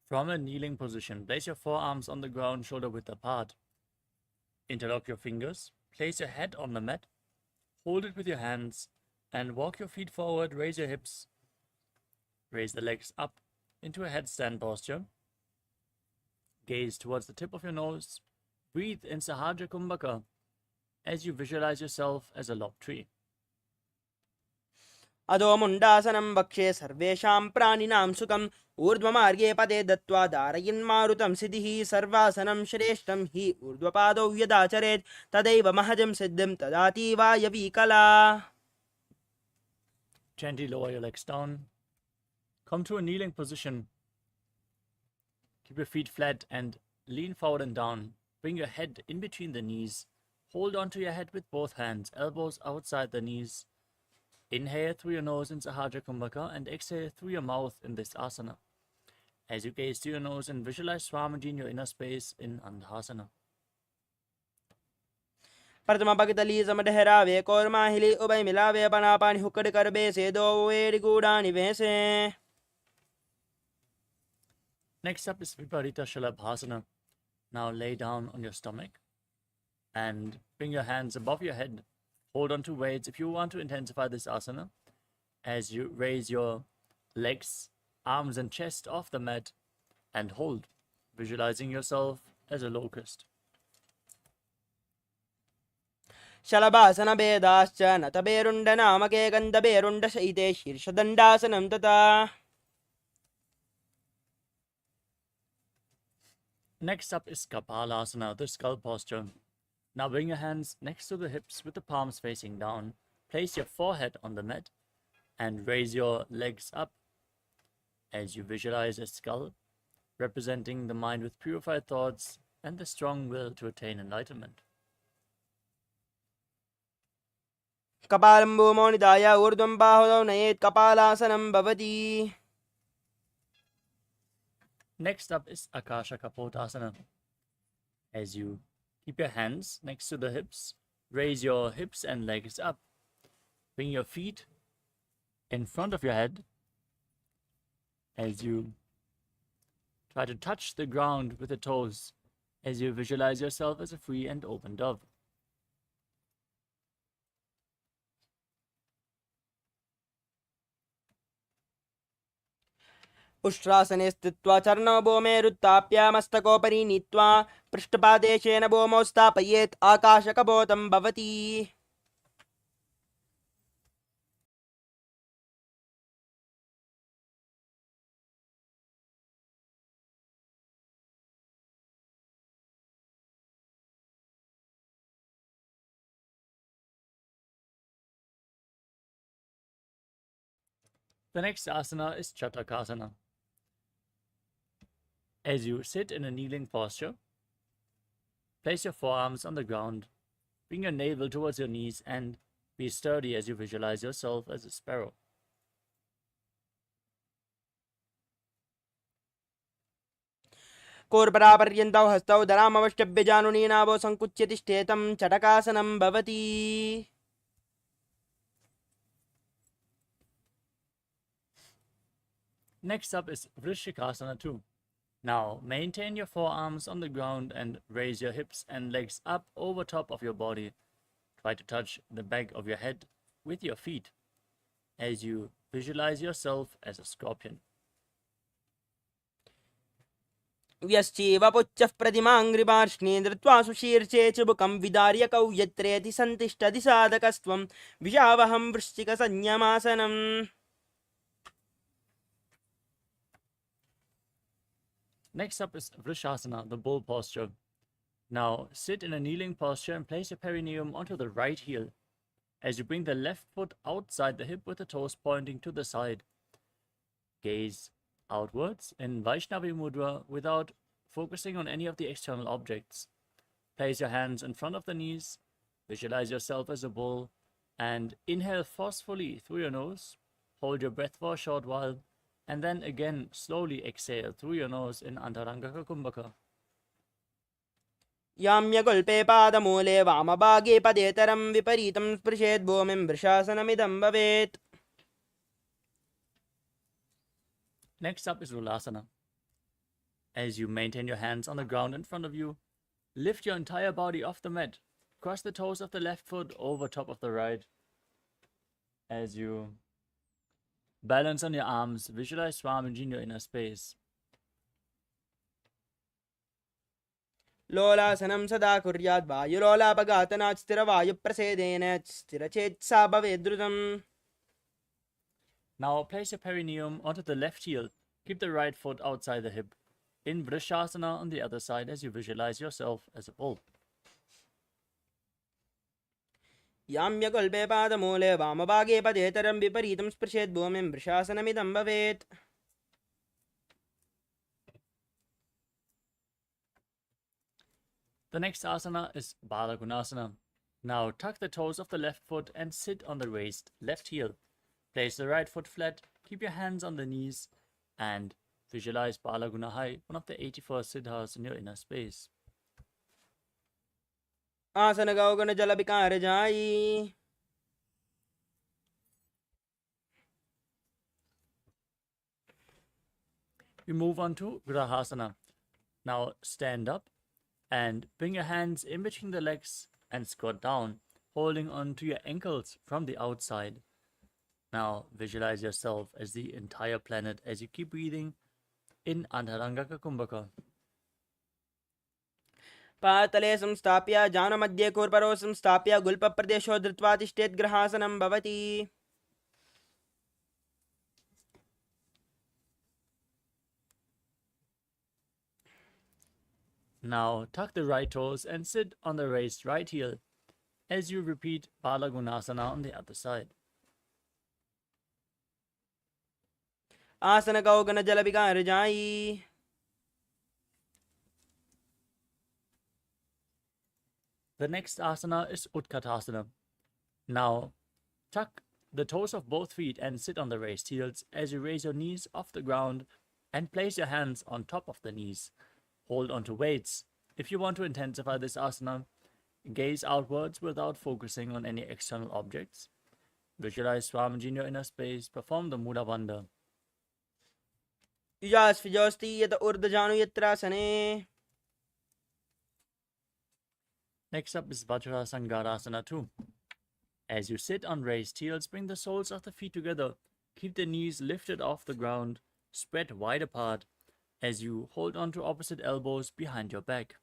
From a kneeling position, place your forearms on the ground, shoulder width apart. Interlock your fingers, place your head on the mat, hold it with your hands, and walk your feet forward, raise your hips, raise the legs up into a headstand posture. Gaze towards the tip of your nose, breathe in Sahaja Kumbhaka as you visualize yourself as a lopped tree. अधो मुण्डासनं वक्षे सर्वेषां प्राणिनां सुखम् ऊर्ध्वमार्गे पदे दत्त्वा धारयन्मारुतं सिद्धिः सर्वासनं श्रेष्ठं हि ऊर्ध्वपादौ यदाचरेत् तदैव महजं सिद्धिं तदाति वायवी कला. Gently lower your legs down. Come to a kneeling position. Keep your feet flat and lean forward and down. Bring your head in between the knees. Hold on to your head with both hands, elbows outside the knees. Inhale through your nose in Sahaja Kumbhaka and exhale through your mouth in this asana. As you gaze to your nose and visualize Swamiji in your inner space in Andhasana. प्रथम भगतली समडहरावे कोरमाहिली उभय मिलावे पनापानि हुक्कड़ करबे से दो वेड़ गूढ़ानि वैसे. Next up is Viparita Shalabhasana. Now lay down on your stomach and bring your hands above your head. Hold on to weights if you want to intensify this asana. As you raise your legs, arms and chest off the mat and hold, visualizing yourself as a locust. शलभासन भेदाश्च नतबेरुण्ड नामके गन्धबेरुण्ड शयिते शीर्षदण्डासनं तथा. Next up is Kapalasana, the skull posture. Now bring your hands next to the hips with the palms facing down. Place your forehead on the mat and raise your legs up as you visualize a skull representing the mind with purified thoughts and the strong will to attain enlightenment. कपालं भूमौ निधाय ऊर्ध्वं बाहुदौ नयेत् कपालासनं भवति. Next up is Akasha Kapotasana. As you keep your hands next to the hips, raise your hips and legs up. Bring your feet in front of your head as you try to touch the ground with the toes as you visualize yourself as a free and open dove. उष्ट्रासने स्थित्वा चरणौ भूमेरुत्थाप्य मस्तकोपरि नीत्वा पृष्ठपादेशेन भूमौ स्थापयेत् आकाशकपोतं भवति. The next asana is Chatakasana. As you sit in a kneeling posture, place your forearms on the ground, bring your navel towards your knees, and be sturdy as you visualize yourself as a sparrow. कोर्परापर्यन्तौ हस्तौ धरामवष्टभ्यजानुनीनाभो सङ्कुच्य तिष्ठेतं चटकासनं भवति. Next up is Vrishikasana 2. Now, maintain your forearms on the ground and raise your hips and legs up over top of your body. Try to touch the back of your head with your feet as you visualize yourself as a scorpion. व्यश्चैव पुच्छः प्रतिमाङ्घ्रिपार्ष्णे धृत्वा सुशीर्षे चुबुकं विदार्य कौ यत्रेति सन्तिष्ठति साधकस्त्वं विशावहं वृश्चिकसंज्ञमासनम्. Next up is Vrishasana, the bull posture. Now, sit in a kneeling posture and place your perineum onto the right heel as you bring the left foot outside the hip with the toes pointing to the side. Gaze outwards in Vaishnavi Mudra without focusing on any of the external objects. Place your hands in front of the knees, visualize yourself as a bull, and inhale forcefully through your nose. Hold your breath for a short while, and then again slowly exhale through your nose in Antarangaka Kumbhaka. याम्यगुल्पे पादमूले वामभागे पदेतरं विपरीतं स्पृशेत् भूमिं वृषासनमिदं भवेत्. Next up is Ulasana. As you maintain your hands on the ground in front of you, lift your entire body off the mat. Cross the toes of the left foot over top of the right. As you balance on your arms, visualize Swamiji in your inner space. लोलासनं सदा कुर्यात् वायुलोलापघातनात् स्थिरवायुप्रसेदेन स्थिरचेत्सा भवेद्रुतम्. Now place your perineum onto the left heel. Keep the right foot outside the hip. In Vrishasana on the other side as you visualize yourself as a bull. याम्यगुल्पे पादमूले वामभागे पदेतरं विपरीतं स्पृशेत् भूमिं वृषासनमिदं भवेत्. The next asana is Balagunasana. Now tuck the toes of the left foot and sit on the raised left heel. Place the right foot flat, keep your hands on the knees, and visualize Balagunahai, one of the 84 siddhas in your inner space. आसनगौगुणजलविकारजायी. We move on to Grahasana. Now stand up and bring your hands in between the legs and squat down, holding on to your ankles from the outside. Now visualize yourself as the entire planet as you keep breathing in Antarangaka Kumbhaka. पातले संस्थाप्य जानमध्ये कूर्परो संस्थाप्य गुल्पप्रदेशो धृत्वा तिष्ठेत् ग्रहासनं भवति. Now tuck the right toes and sit on the raised right heel as you repeat Balagunasana on the other side. आसनगौगुणजलविकारजायी. The next asana is Utkatasana. Now tuck the toes of both feet and sit on the raised heels as you raise your knees off the ground and place your hands on top of the knees. Hold onto weights If you want to intensify this asana, gaze outwards without focusing on any external objects. Visualize Swamiji in your inner space. Perform the Mula Bandha. Yujasvijosti yata urdajanu yatrasane. Next up is Vajrasangarasana 2. As you sit on raised heels, bring the soles of the feet together. Keep the knees lifted off the ground, spread wide apart as you hold on to opposite elbows behind your back.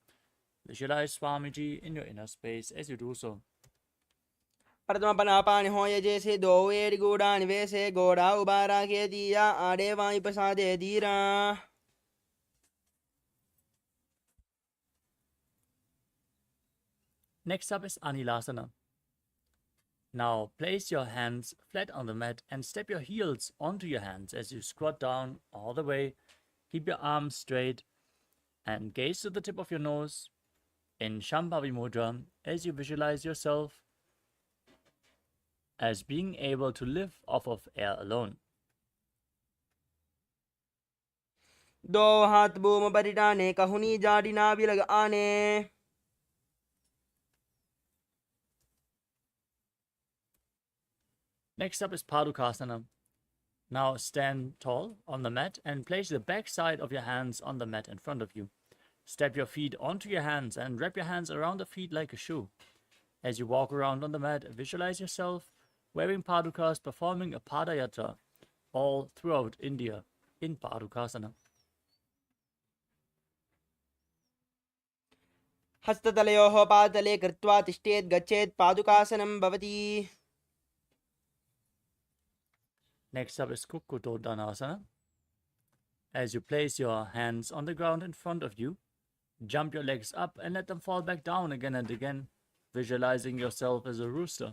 Visualize Swamiji in your inner space as you do so. Pradamapanapani hoya jese doveri goda nivese goda ubara ke diya ade vai pasade dira. Next up is Anilasana. Now place your hands flat on the mat and step your heels onto your hands as you squat down all the way. Keep your arms straight and gaze to the tip of your nose in Shambhavi Mudra as you visualize yourself as being able to live off of air alone. Do hat boom baritane kahuni jadina bilag ane. Next up is Padukasana. Now stand tall on the mat and place the back side of your hands on the mat in front of you. Step your feet onto your hands and wrap your hands around the feet like a shoe. As you walk around on the mat, visualize yourself wearing Padukas, performing a Padayatra all throughout India in Padukasana. Hastatalayoho padale kritva tishtet gachet padukasanam bhavati. Next up is Kukkutoddanasana. As you place your hands on the ground in front of you, jump your legs up and let them fall back down again and again, visualizing yourself as a rooster.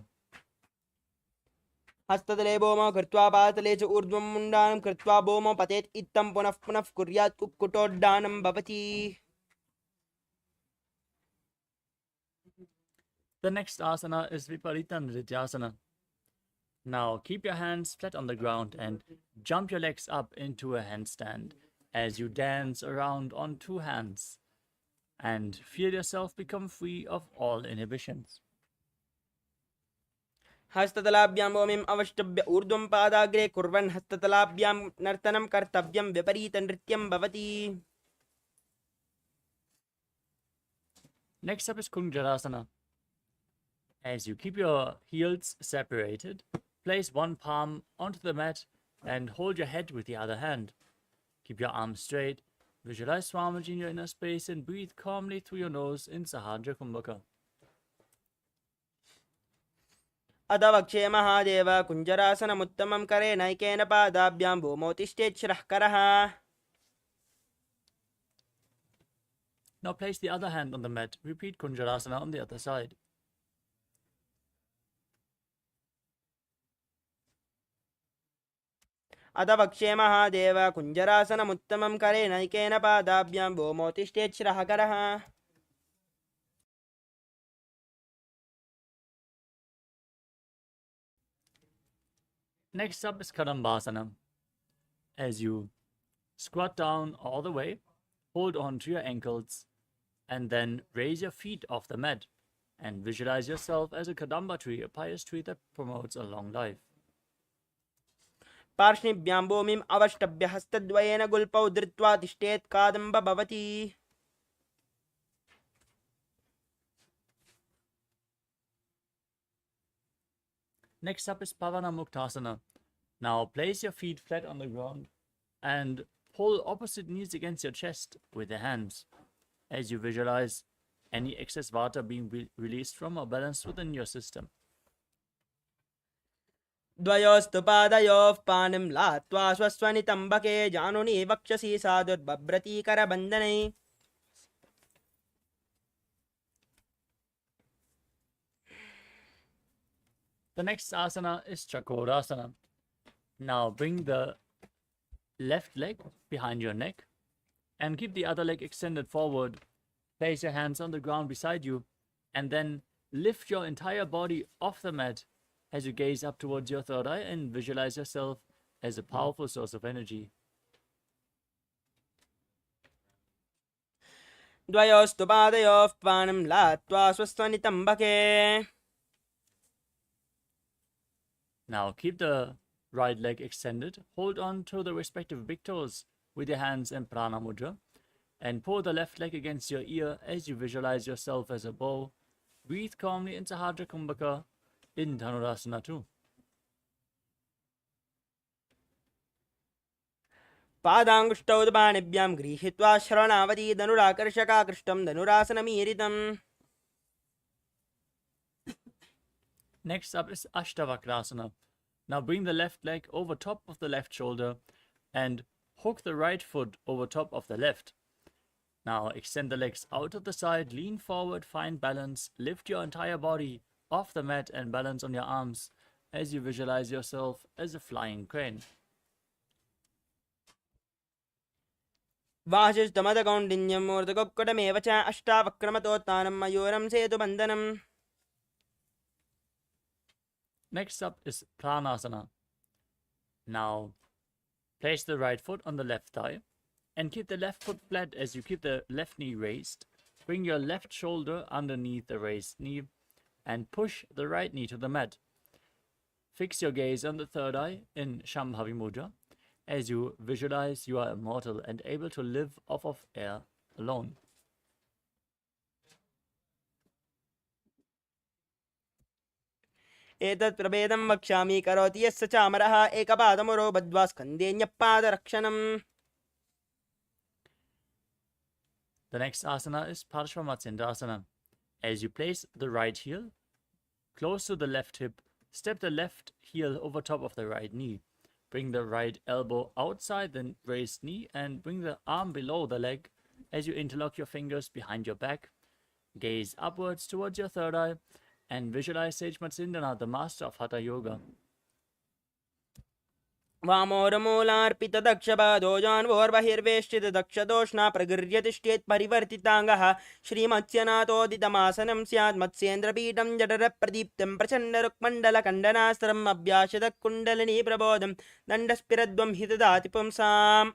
Hastatale bomo kritva padale cha urdvam mundanam kritva bomo patet ittam punaf punaf kuryat kukkutoddanam bhavati. The next asana is Viparita Nrityasana. Now keep your hands flat on the ground and jump your legs up into a handstand as you dance around on two hands and feel yourself become free of all inhibitions. Hastatalabyam bomim avashtabya urdvam padagre kurvan hastatalabyam nartanam kartavyam viparita nrityam bhavati. Next up is Kunjarasana. As you keep your heels separated, place one palm onto the mat and hold your head with the other hand. Keep your arms straight, visualize Swamiji in your inner space and breathe calmly through your nose in Sahajra Kumbhaka. Adavakshe mahadeva kunjarasanam uttamam kare naikena padabhyam bomotishtet shrahkaraha. Now place the other hand on the mat. Repeat Kunjarasana on the other side. Adavakshe mahadeva kunjarasanam uttamam kare naikena padabhyam bomotishtet shrahkaraha. Next up is Kadambasana. As you squat down all the way, hold on to your ankles, and then raise your feet off the mat and visualize yourself as a Kadamba tree, a pious tree that promotes a long life. Parshnibhyam bomim avashtabya hastadvayena gulpau dhritva tishtet kadamba bhavati. Next up is Pavana Muktasana. Now place your feet flat on the ground and pull opposite knees against your chest with your hands as you visualize any excess vata being released from or balanced within your system. Dvayostu padayof panim latva swaswani tambake januni vakshasi sadut babrati karabandane. The next asana is Chakorasana. Now bring the left leg behind your neck and keep the other leg extended forward. Place your hands on the ground beside you and then lift your entire body off the mat as you gaze up towards your third eye and visualize yourself as a powerful source of energy. द्वयोस्तु पादयोः पानं लात्वा स्वस्वनितम्बके. Now keep the right leg extended. Hold on to the respective big toes with your hands in prana mudra. And pull the left leg against your ear as you visualize yourself as a bow. Breathe calmly into Sahadra Kumbhaka in Dhanurasana too. पादाङ्गुष्टौ पाणिभ्यां गृहीत्वा शरणावधि धनुराकर्षकाकृष्टं धनुरासनमीरितम्. Next up is Ashtavakrasana. Now bring the left leg over top of the left shoulder and hook the right foot over top of the left. Now extend the legs out to the side, lean forward, find balance, lift your entire body off the mat and balance on your arms as you visualize yourself as a flying crane. वासिष्ठमदकौण्डिन्यम् ऊर्ध्वकुक्कुटमेव च अष्टावक्रमतोत्थानं मयूरं सेतुबन्धनम्. Next up is Pranasana. Now place the right foot on the left thigh and keep the left foot flat as you keep the left knee raised. Bring your left shoulder underneath the raised knee and push the right knee to the mat. Fix your gaze on the third eye in Shambhavi Mudra as you visualize you are immortal and able to live off of air alone. एतत् प्रभेदं वक्ष्यामि करोति यस्य चामरः एकपादमुरो बद्ध्वा स्कन्धेऽन्यपादरक्षणम्. The next asana is Parshvamatsindasana. As you place the right heel close to the left hip, step the left heel over top of the right knee. Bring the right elbow outside the raised knee and bring the arm below the leg as you interlock your fingers behind your back. Gaze upwards towards your third eye and visualize Sage Matsindana, the master of Hatha Yoga. वामोरमूलार्पितदक्षपादो जान्वोर्बहिर्वेष्टितदक्षदोष्णा प्रगृह्यतिष्ठेत् परिवर्तिताङ्गः श्रीमत्स्यनाथोदितमासनं स्यात् मत्स्येन्द्रपीठं जठरप्रदीप्तं प्रचण्डरुक्मण्डलखण्डनास्त्रम् अभ्यासदकुण्डलिनी प्रबोधं दण्डस्फिरद्वं हि ददाति पुंसाम्.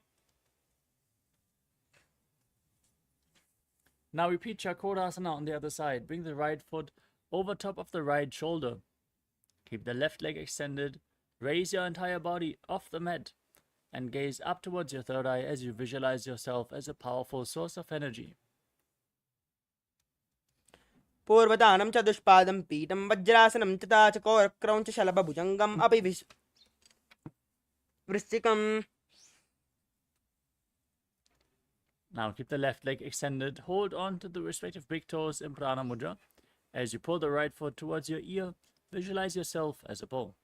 Now repeat Chakrasana on the other side. Bring the right foot over top of the right shoulder. Keep the left leg extended. Raise your entire body off the mat and gaze up towards your third eye as you visualize yourself as a powerful source of energy. पूर्वदानं च दुष्पादं पीठं वज्रासनं तथा च कोरक्रौञ्च शलभभुजङ्गम् अपि वृश्चिकम्. Now keep the left leg extended. Hold on to the respective big toes in Prana Mudra. As you pull the right foot towards your ear, visualize yourself as a bow.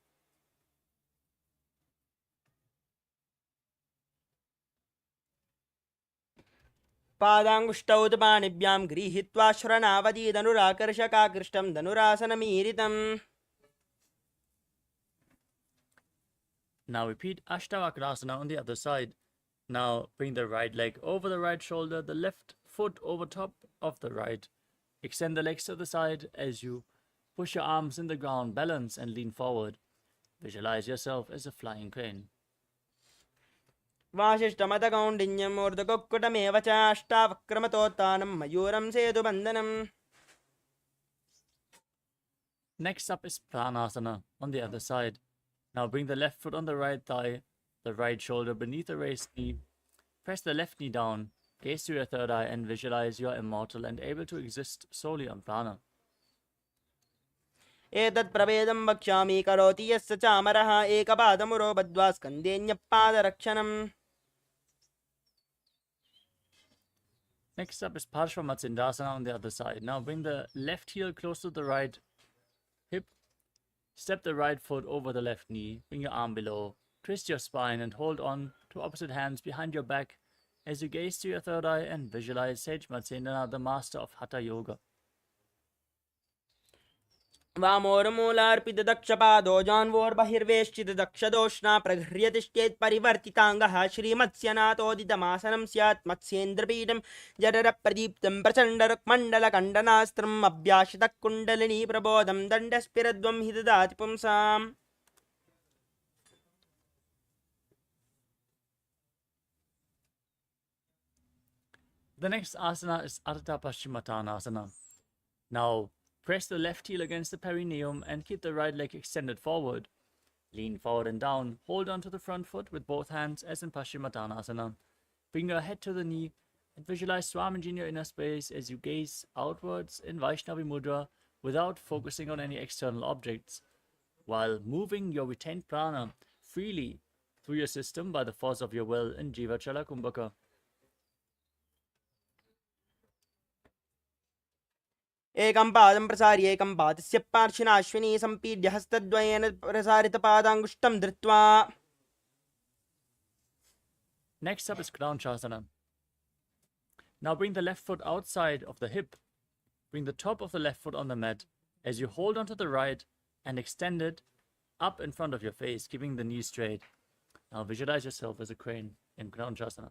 पादाङ्गुष्टौ पाणिभ्यां गृहीत्वा श्रवणावधि धनुराकर्षकाकृष्टं धनुरासनमीरितम्. Now repeat Ashtavakrasana on the other side. Now bring the right leg over the right shoulder, the left foot over top of the right. Extend the legs to the side as you push your arms in the ground, balance and lean forward. Visualize yourself as a flying crane. वासिष्ठमदकौण्डिन्यम् ऊर्ध्वकुक्कुटमेव च अष्टावक्रमतोत्थानं मयूरं सेतुबन्धनम्. Next up is Pranasana on the other side. Now bring the left foot on the right thigh, the right shoulder beneath the raised knee. Press the left knee down, gaze to your third eye and visualize you are immortal and able to exist solely on prana. एतत् प्रभेदं वक्ष्यामि करोति यस्य चामरः एकपादमुरो बद्ध्वा स्कन्धेऽन्यपादरक्षणम्. Next up is Parshvamatsindasana on the other side. Now bring the left heel close to the right hip. Step the right foot over the left knee. Bring your arm below. Twist your spine and hold on to opposite hands behind your back as you gaze to your third eye and visualize Sage Matsindana, the master of Hatha Yoga. वामोर्मूलार्पितदक्षपादो जान्वोर्बहिर्वेष्टितदक्षदोष्णा प्रगृह्यतिष्ठेत् परिवर्तिताङ्गः श्रीमत्स्यनाथोदितमासनं स्यात् मत्स्येन्द्रपीठं जठरप्रदीप्तं प्रचण्डरुक्मण्डलखण्डनास्त्रम् अभ्यासितकुण्डलिनी प्रबोधं दण्डस्फिरद्वं हि ददाति पुंसाम्. The next asana is Ardha Paschimottanasana. Now, press the left heel against the perineum and keep the right leg extended forward. Lean forward and down. Hold on to the front foot with both hands as in Paschimottanasana. Bring your head to the knee and visualize Swamiji in your inner space as you gaze outwards in Vaishnavi Mudra without focusing on any external objects, while moving your retained prana freely through your system by the force of your will in Jiva Chala Kumbhaka. एकं पादं प्रसार्य एकं पादस्य पार्श्विनाश्विनी सम्पीड्य हस्तद्वयेन प्रसारितपादाङ्गुष्ठं धृत्वा. Next up is Kranchasana. Now bring the left foot outside of the hip. Bring the top of the left foot on the mat as you hold onto the right and extend it up in front of your face, keeping the knees straight. Now visualize yourself as a crane in Kranchasana.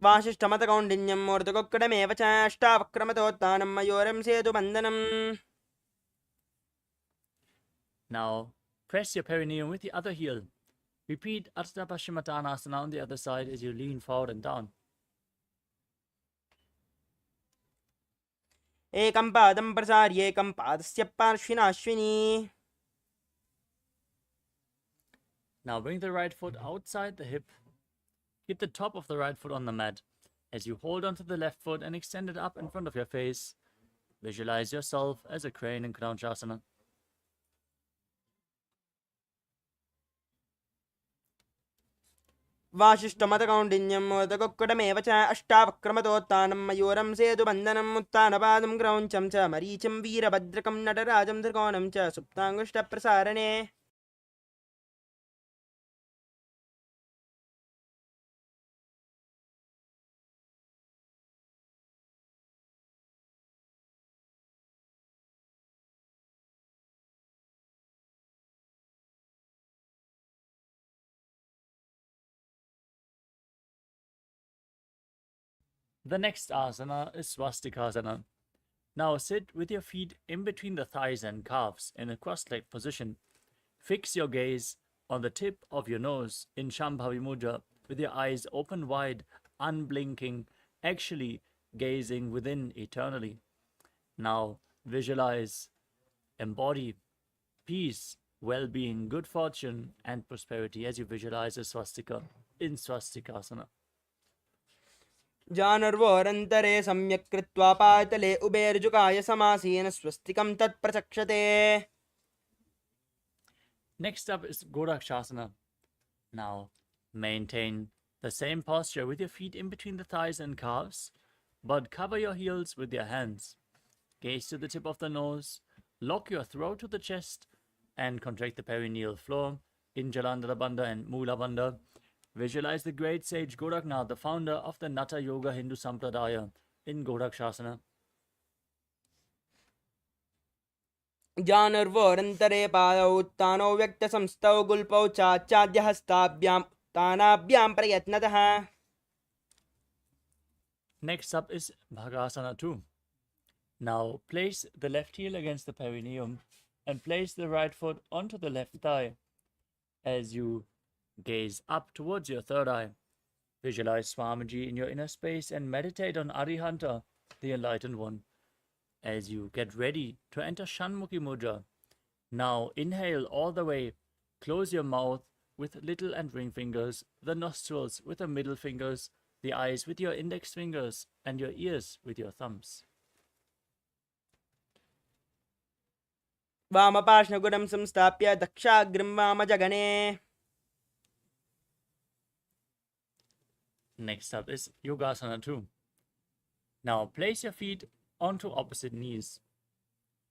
वासिष्ठमतकौण्डिन्यं मूर्धकोक्कडमेव च अष्टावक्रमतोत्थानं मयूरं सेतुबन्धनम्. Now press your perineum with the other heel. Repeat Ardha Paschimottanasana on the other side as you lean forward and down. एकं पादं प्रसार्य एकं पादस्य पार्श्विनाश्विनी. Now bring the right foot outside the hip. Keep the top of the right foot on the mat as you hold onto the left foot and extend it up in front of your face. Visualize yourself as a crane in Kranchasana. वासिष्ठमतकौण्डिन्यं मूर्धकोक्कडमेव च अष्टावक्रमतोत्थानं मयूरं सेतुबन्धनम्. उत्थानपादं क्रौञ्चं च मरीचिं वीरभद्रकं नटराजं त्रिकोणं च सुप्ताङ्गुष्ठप्रसारणे. The next asana is Swastikasana. Now sit with your feet in between the thighs and calves in a cross-legged position. Fix your gaze on the tip of your nose in Shambhavi Mudra with your eyes open wide, unblinking, actually gazing within eternally. Now visualize, embody peace, well-being, good fortune and prosperity as you visualize a swastika in Swastikasana. जानर्वोरन्तरे सम्यक् कृत्वा पातले उभेर्जुकाय समासीन स्वस्तिकं तत्प्रचक्षते. Next up is Gorakshasana. Now maintain the same posture with your feet in between the thighs and calves, but cover your heels with your hands. Gaze to the tip of the nose, lock your throat to the chest, and contract the perineal floor in Jalandhara Bandha and Mula Bandha. Visualize the great sage Goraknath, the founder of the Natha Yoga Hindu Sampradaya, in Gorakshasana. जानर्वोरन्तरे पादौ उत्थानौ व्यक्तसंस्थौ गुल्पौ चाच्याद्यहस्ताभ्यां उत्थानाभ्यां प्रयत्नतः. Next up is Bhagasana 2. Now place the left heel against the perineum and place the right foot onto the left thigh as you gaze up towards your third eye. Visualize Swamiji in your inner space and meditate on Arihanta, the enlightened one, as you get ready to enter Shanmukhi Mudra. Now inhale all the way. Close your mouth with little and ring fingers, the nostrils with the middle fingers, the eyes with your index fingers, and your ears with your thumbs. वामपार्श्वगुणं संस्थाप्य दक्षाग्रं वामजगणे. Next up is Yogasana 2. Now place your feet onto opposite knees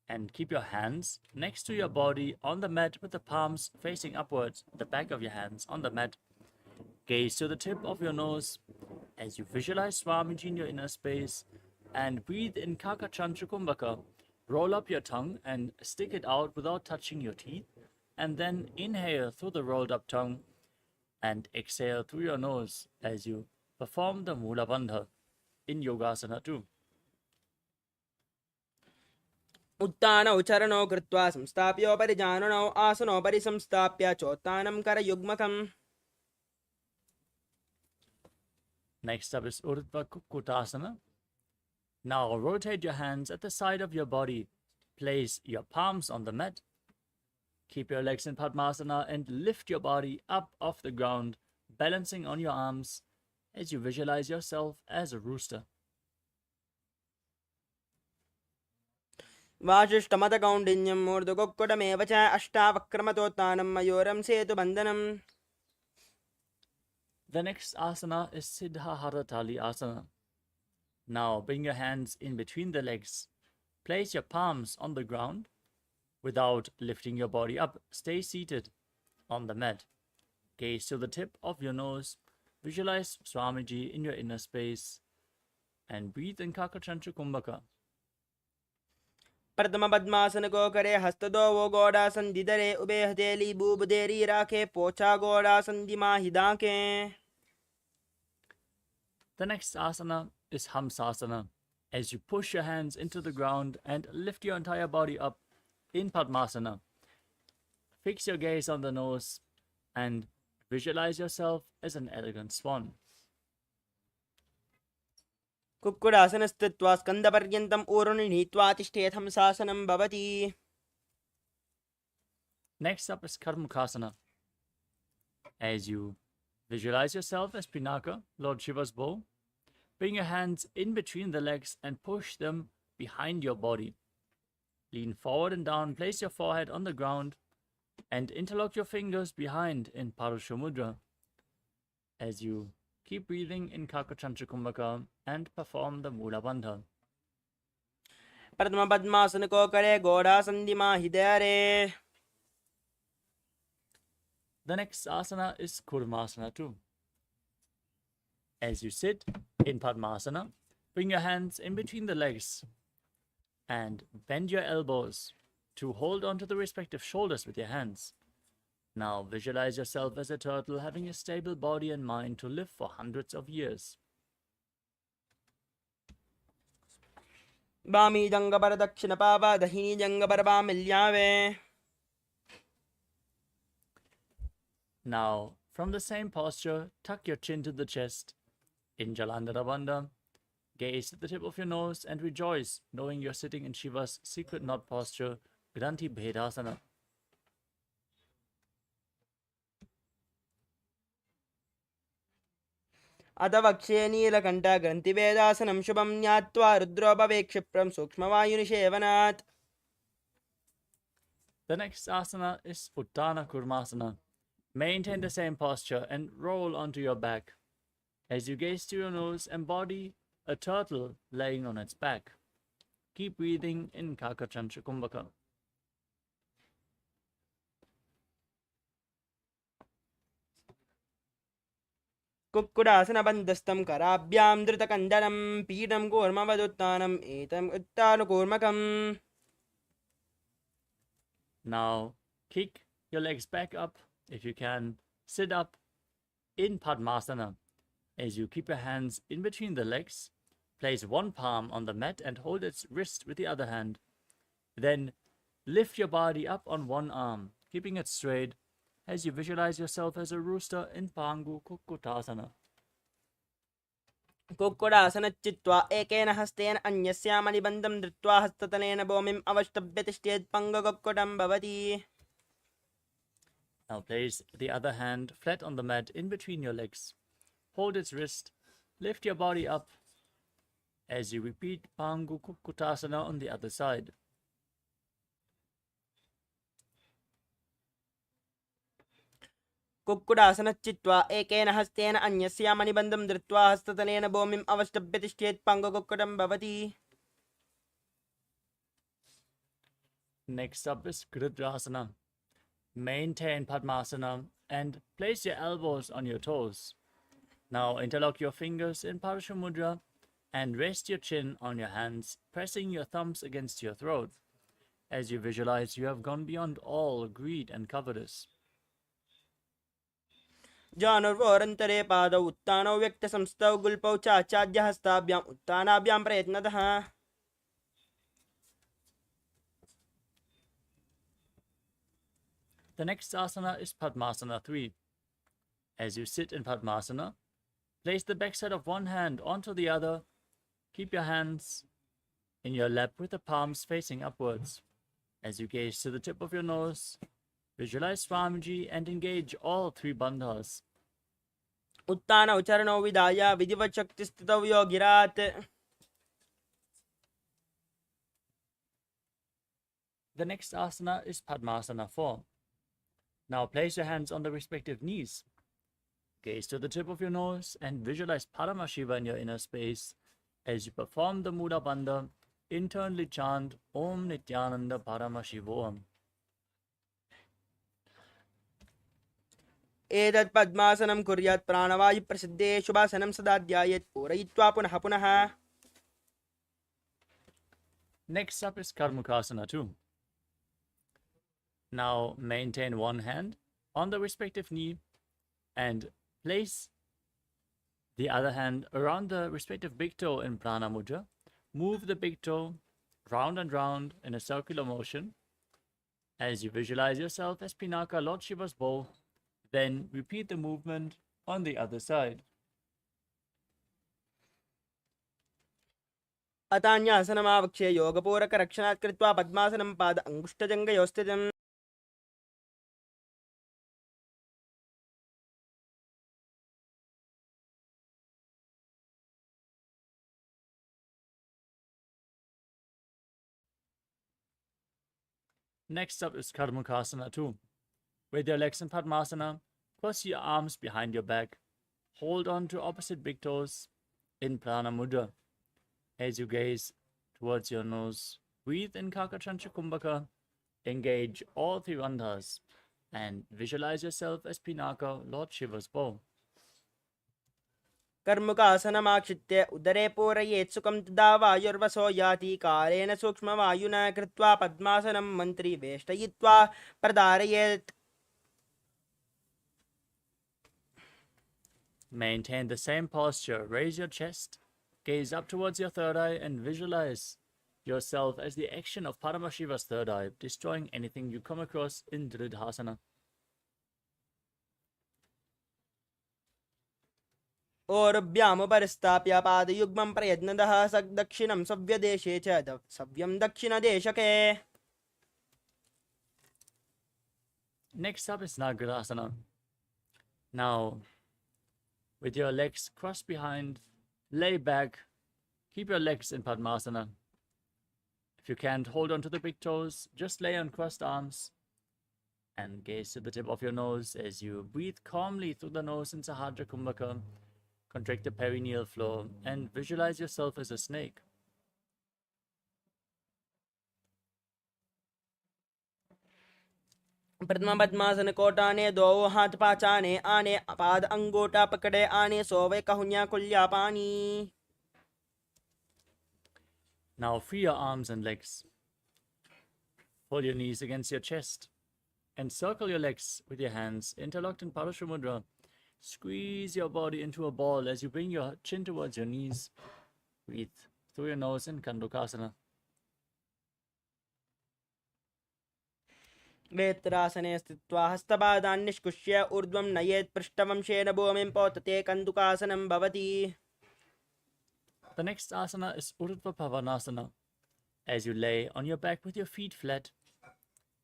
and keep your hands next to your body on the mat with the palms facing upwards, the back of your hands on the mat. Gaze to the tip of your nose as you visualize Swamiji in your inner space and breathe in Kakachantra Kumbhaka. Roll up your tongue and stick it out without touching your teeth, and then inhale through the rolled up tongue and exhale through your nose as you perform the Mula Bandha in Yogasana 2. उत्थानौ चरणौ कृत्वा संस्थाप्योपरि जाननौ आसनोपरि संस्थाप्य चोत्थानं करयुग्मकम्. Next up is Urdhva Kukkutasana. Now rotate your hands at the side of your body. Place your palms on the mat. Keep your legs in Padmasana and lift your body up off the ground, balancing on your arms as you visualize yourself as a rooster. वाशिष्ठमतकौण्डिन्यं मूर्धकुक्कुटमेव च अष्टावक्रमतोत्थानं मयूरं सेतुबन्धनम्. The next asana is Siddhaharatali Asana. Now bring your hands in between the legs. Place your palms on the ground without lifting your body up. Stay seated on the mat. Gaze to the tip of your nose. Visualize Swamiji in your inner space. And breathe in Kakachantra Kumbhaka. प्रथम पद्मासन को करे हस्तदो वो गोड़ासन दिदरे ube हथेली बूबदेरी राखे पोछा गोड़ासन दिमा हिदाके. The next asana is Hamsasana. As you push your hands into the ground and lift your entire body up in Padmasana. Fix your gaze on the nose and visualize yourself as an elegant swan. कुक्कुटासनस्थित्वा स्कन्दपर्यन्तम् ऊरुनि नीत्वा तिष्ठेत् हंसासनं भवति. Next up is Karmukasana. As you visualize yourself as Pinaka, Lord Shiva's bow, bring your hands in between the legs and push them behind your body. Lean forward and down, place your forehead on the ground, and interlock your fingers behind in Parusha Mudra. As you keep breathing in Kakachantra Kumbhaka and perform the Mula Bandha. प्रथम पद्मासन को करे गोड़ासन दिमा हिदरे. The next asana is Kurmasana too. As you sit in Padmasana, bring your hands in between the legs and bend your elbows to hold onto the respective shoulders with your hands. Now visualize yourself as a turtle having a stable body and mind to live for hundreds of years. बामी जंगबर दक्षिण पावा दहिनी जंगबर बामिल्यावे. Now, from the same posture, tuck your chin to the chest. In Jalandhara Bandha, gaze at the tip of your nose and rejoice, knowing you're sitting in Shiva's secret knot posture, Granthi Bhedasana. अथ वक्षे नीलकण्ठ ग्रन्थिवेदासनं शुभं ज्ञात्वा रुद्रोपवेक्षिप्रं सूक्ष्मवायुनिषेवनात्. The next asana is Uttana Kurmasana. Maintain the same posture and roll onto your back. As you gaze to your nose, embody a turtle laying on its back. Keep breathing in Kakachantra Kumbhaka. कुक्कुटासनबन्धस्थं कराभ्यां धृतकण्डनं पीठं कूर्मवदुत्थानम् एतम् उत्तानकूर्मकम्. Now, kick your legs back up if you can. Sit up in Padmasana. As you keep your hands in between the legs, place one palm on the mat and hold its wrist with the other hand. Then lift your body up on one arm, keeping it straight as you visualize yourself as a rooster in Pangu Kukkutasana. कुक्कुटासनच्चित्वा एकेन हस्तेन अन्यस्यामनिबन्धं धृत्वा हस्ततलेन भूमिम् अवष्टभ्य तिष्ठेत् पङ्गकुक्कुटं भवति. Now place the other hand flat on the mat in between your legs. Hold its wrist, lift your body up as you repeat Pangu Kukkutasana on the other side. कुक्कुटासनच्चित्वा एकेन हस्तेन अन्यस्यामनिबन्धं धृत्वा हस्ततलेन भूमिम् अवष्टभ्य तिष्ठेत् पङ्गकुक्कुटं भवति. Next up is Gridrasana. Maintain Padmasana and place your elbows on your toes. Now interlock your fingers in Parusha Mudra and rest your chin on your hands, pressing your thumbs against your throat as you visualize you have gone beyond all greed and covetous. जानुर्वोरन्तरे पादौ उत्तानौ व्यक्तसंस्थौ गुल्पौ च आचाद्यहस्ताभ्याम् उत्तानाभ्यां प्रयत्नतः. The next asana is Padmasana 3. As you sit in Padmasana, Place the backside of one hand onto the other. Keep your hands in your lap with the palms facing upwards. As you gaze to the tip of your nose, visualize Swamiji and engage all three bandhas. उत्तान उच्चारणौ विधाय विधिवत् शक्तिस्थितौ योगिरात्. The next asana is Padmasana 4. Now place your hands on the respective knees. Gaze to the tip of your nose and visualize Paramashiva in your inner space. As you perform the Muda Bandha, internally chant Om Nithyananda Paramashivoham. एतत् पद्मासनं कुर्यात् प्राणवायु प्रसिद्धे शुभासनं सदा ध्यायेत् पूरयित्वा पुनः पुनः. Next up is Karmukasana 2. Now maintain one hand on the respective knee and place the other hand around the respective big toe in Prana Mudra. Move the big toe round and round in a circular motion. As you visualize yourself as Pinaka, Lord Shiva's bow, then repeat the movement on the other side. अतान्यासनमावक्ष्य योगपूरकरक्षणात् कृत्वा पद्मासनं पाद अङ्गुष्ठजङ्घयोः स्थितम्. Next up is Karmukasana 2. With your legs in Padmasana, cross your arms behind your back. Hold on to opposite big toes in Prana Mudra. As you gaze towards your nose, breathe in Kakachancha Kumbhaka. Engage all three bandhas and visualize yourself as Pinaka, Lord Shiva's bow. कर्मुकासनमाक्षित्य उदरे पूरयेत् सुखं तदा वायुर्वसो याति कालेन सूक्ष्मवायुना कृत्वा पद्मासनं मन्त्री वेष्टयित्वा प्रधारयेत्. Maintain the same posture. Raise your chest, gaze up towards your third eye, and visualize yourself as the action of Paramashiva's third eye, destroying anything you come across in Dridhasana. ओरभ्यामुपरिस्थाप्य पादयुग्मं प्रयत्नतः दक्षिणं सव्यदेशे च सव्यं दक्षिणदेशके. Next up is Nagarasana. Now, with your legs crossed behind, lay back, keep your legs in Padmasana. If you can't hold on to the big toes, just lay on crossed arms and gaze to the tip of your nose as you breathe calmly through the nose in Sahadra Kumbhaka. Contract the perineal floor and visualize yourself as a snake. प्रथम पद्मासन कोटाने दो हाथ पाचाने आने पाद अंगूठा पकड़े आने सोवे कहुन्या कुल्या पानी. Now free your arms and legs. Pull your knees against your chest and circle your legs with your hands interlocked in Parashumudra. Squeeze your body into a ball as you bring your chin towards your knees. Breathe through your nose in Kandukasana. वेत्रासने स्थित्वा हस्तपादान् निष्कुष्य ऊर्ध्वं नयेत् पृष्ठवंशेन भूमिं पोतते कन्दुकासनं भवति. The next asana is Urdhva Pavanasana. As you lay on your back with your feet flat,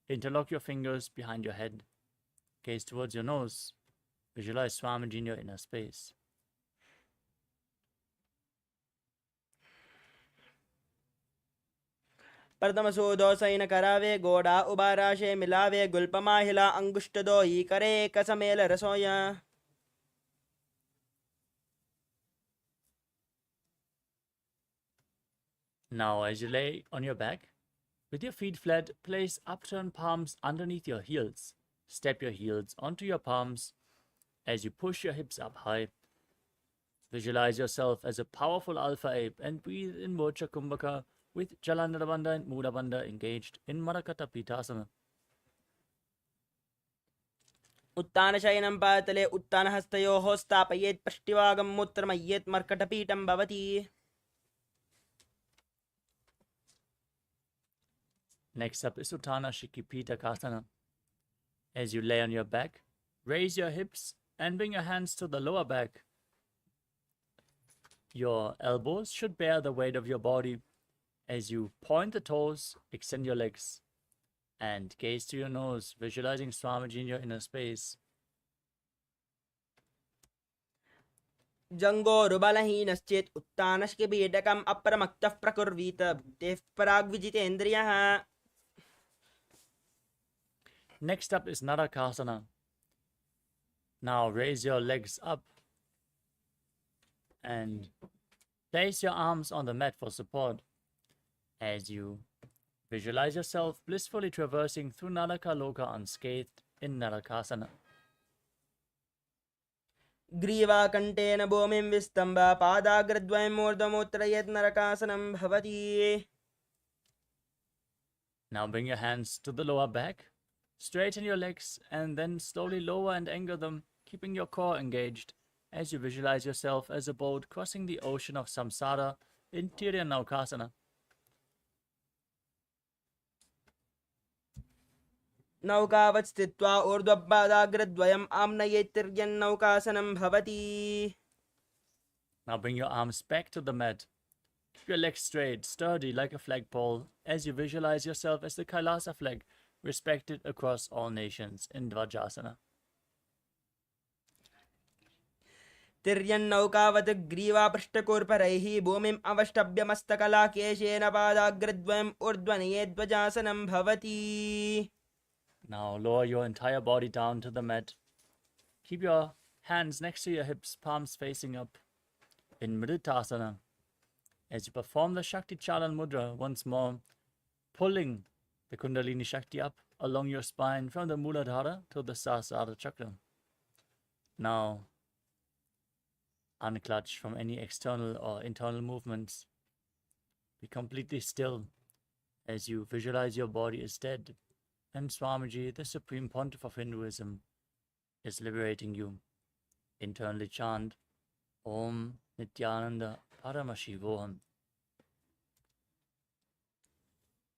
interlock your fingers behind your head. Gaze towards your nose. Visualize Swamiji in your inner space. प्रथम सूदो San करावे गोड़ा उबाराशे मिलावे गुल्पमाहिला अंगुष्ट दो ही करे कसमेल रसोया. Now, as you lay on your back, with your feet flat, place upturned palms underneath your heels. Step your heels onto your palms as you push your hips up high. Visualize yourself as a powerful alpha ape and breathe in Mocha Kumbhaka with Jalandhara Bandha and Muda Bandha engaged in Marakata Pitasana. उत्तानशयनं पातले उत्तानहस्तयोः स्थापयेत् पृष्ठभागं मूत्रमय्येत् मर्कटपीठं भवति. Next up is Uttana Shikipita Kasana. As you lay on your back, raise your hips and bring your hands to the lower back. Your elbows should bear the weight of your body as you point the toes, extend your legs, and gaze to your nose, visualizing Swamiji in your inner space. जङ्गोरुबलहीनश्चेत् उत्तानश्किबीडकम् अप्रमक्तः प्रकुर्वीत बुद्धेः पराग्विजितेन्द्रियः. Next up is Narakasana. Now raise your legs up and place your arms on the mat for support as you visualize yourself blissfully traversing through Naraka Loka unscathed in Narakasana. ग्रीवाकण्ठेन भूमिं विस्तम्भ पादाग्रद्वयं मूर्धमुत्तरयेत् नरकासनं भवति. Now bring your hands to the lower back, straighten your legs, and then slowly lower and anchor them, keeping your core engaged as you visualize yourself as a boat crossing the ocean of samsara in Tiryannaukasana. नौकावत् स्थित्वा ऊर्ध्वपादाग्रद्वयम् आम्नयेत् तिर्यन्नौकासनं भवति. Now bring your arms back to the mat. Keep your legs straight, sturdy like a flagpole, as you visualize yourself as the Kailasa flag, respected across all nations in Dvajasana. तिर्यन्नौकावत् ग्रीवापृष्ठकूर्परैः भूमिम् अवष्टभ्यमस्तकलाकेशेन पादाग्रद्वयम् ऊर्ध्वनयेद्वजासनं भवति. Now lower your entire body down to the mat. Keep your hands next to your hips, palms facing up in Mritasana. As you perform the Shakti Chalan Mudra once more, pulling the Kundalini Shakti up along your spine from the Muladhara to the Sahasrara Chakra. Now, unclutch from any external or internal movements. Be completely still as you visualize your body is dead and Swamiji, the Supreme Pontiff of Hinduism, is liberating you. Internally chant Om Nithyananda Paramashivoham.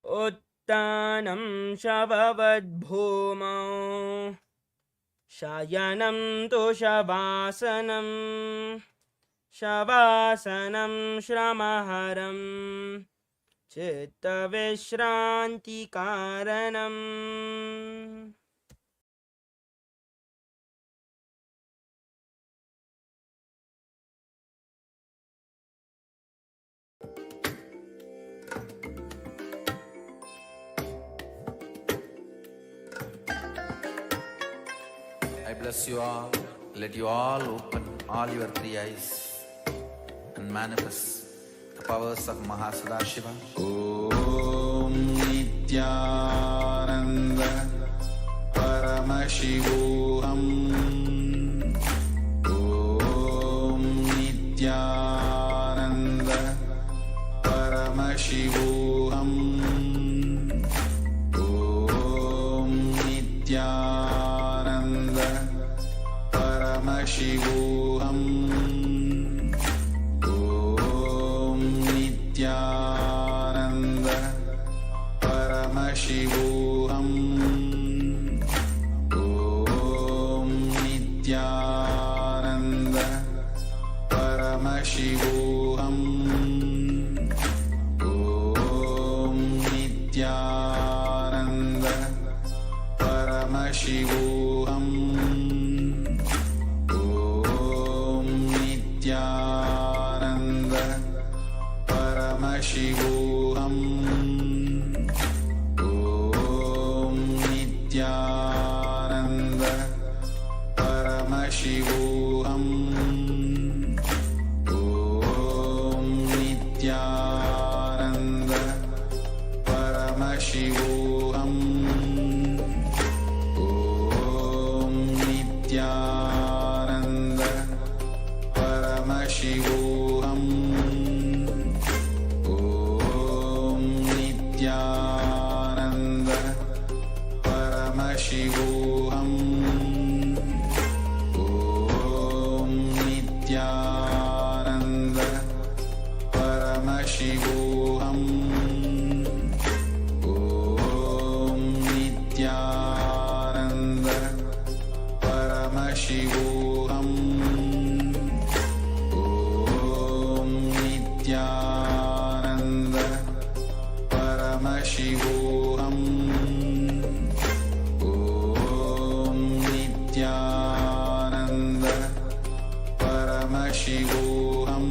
उत्तानं शववद्भूमौ शयनं तु शवासनं शवासनं श्रमहरं चित्तविश्रान्तिकारणम्. I bless you all. Let you all open all your three eyes and manifest the powers of Mahasudashiva. Om Nithyananda Paramashivoham. Om Nithyananda Paramashivoham. Om Nithyananda Paramashivoham. Om Nithyananda Paramashivoham. Om Nithyananda Paramashivoham. Om Nithyananda Paramashivoham. Om Nithyananda Paramashivoham. Om Nithyananda Paramashivoham. Om Nithyananda Paramashivoham. Om Nithyananda Paramashivoham. Om Nithyananda Paramashivoham. Om Nithyananda Paramashivoham. Om Nithyananda Paramashivoham. Om Paramashivoham. Om Nithyananda Paramashivoham.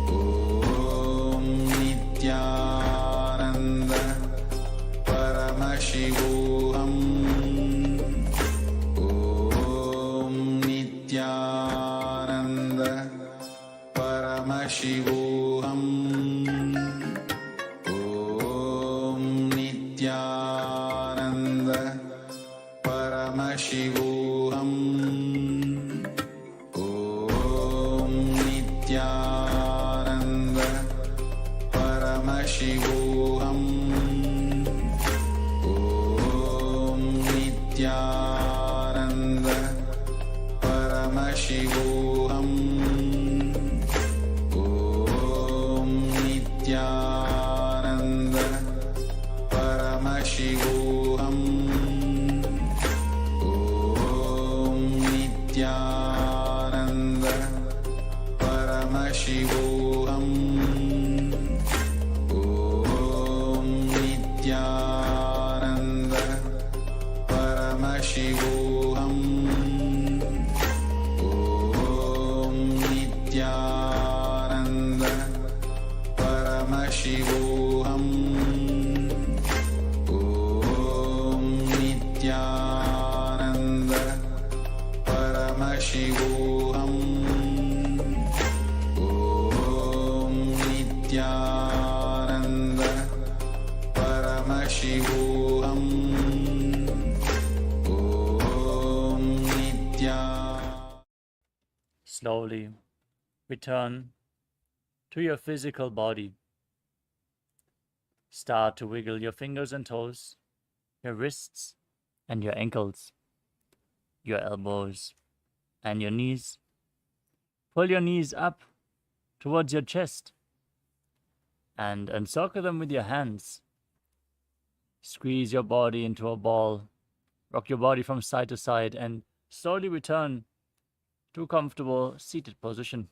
Om Nithyananda Paramashivoham. Om Nithyananda Paramashivoham. Om Nithyananda Paramashivoham. Om Nithyananda Paramashivoham. Om Nithyananda Paramashivoham. Om Nithyananda Paramashivoham. Om Nithyananda Paramashivoham. Om Nithyananda Paramashivoham. Om Nithyananda Paramashivoham. Om Nithyananda Paramashivoham. Om Nithyananda Paramashivoham. Om Nithyananda. Slowly return to your physical body. Start to wiggle your fingers and toes, your wrists and your ankles, your elbows and your knees. Pull your knees up towards your chest and encircle them with your hands. Squeeze your body into a ball. Rock your body from side to side and slowly return to a comfortable seated position.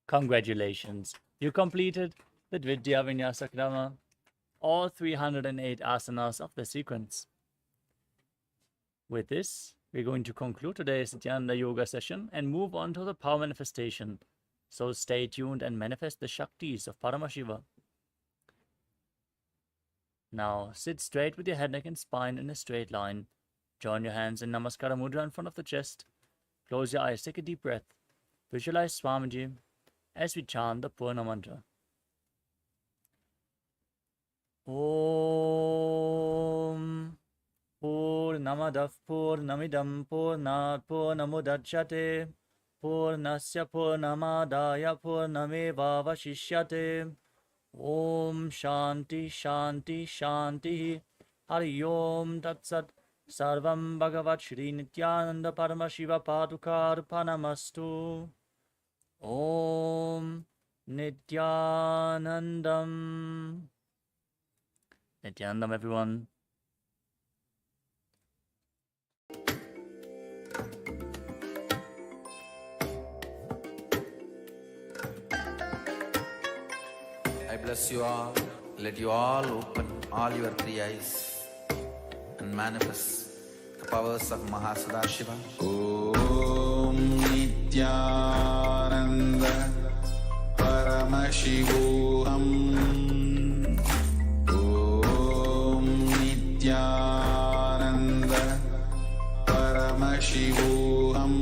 Congratulations, you completed the Dvidya Vinyasa Krama, all 308 asanas of the sequence. With this, we're going to conclude today's Nithyananda Yoga session and move on to the power manifestation. So stay tuned and manifest the Shaktis of Paramashiva. Now, sit straight with your head, neck and spine in a straight line. Join your hands in Namaskara Mudra in front of the chest. Close your eyes, take a deep breath. Visualize Swamiji as we chant the Purna Mantra. Om Purnamadav Purnamidam Purnat Purnamudachyate Purnasya Purnamadaya Purnameva Vashishyate. Om Shanti Shanti Shanti Hari Om Tat Sat. Sarvam Bhagavat Shri Nithyananda Paramashiva Padukar Panamastu. Om Nithyanandam. Nithyanandam, everyone. I bless you all. Let you all open all your three eyes and manifest the powers of Mahasada Om Nithyananda Paramashivoham. Om Nithyananda Paramashivoham.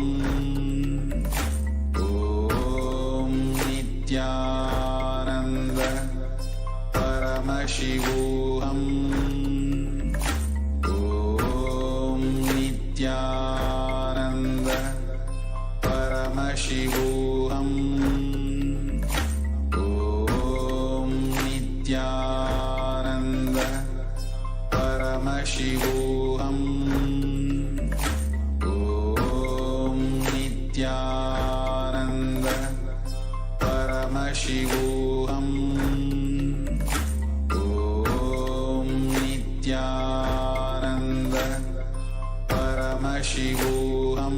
Om Nithyananda Paramashivoham. Om Nithyananda Paramashivoham. Om Nithyananda Paramashivoham. Om Nithyananda Paramashivoham. Om Nithyananda Paramashivoham.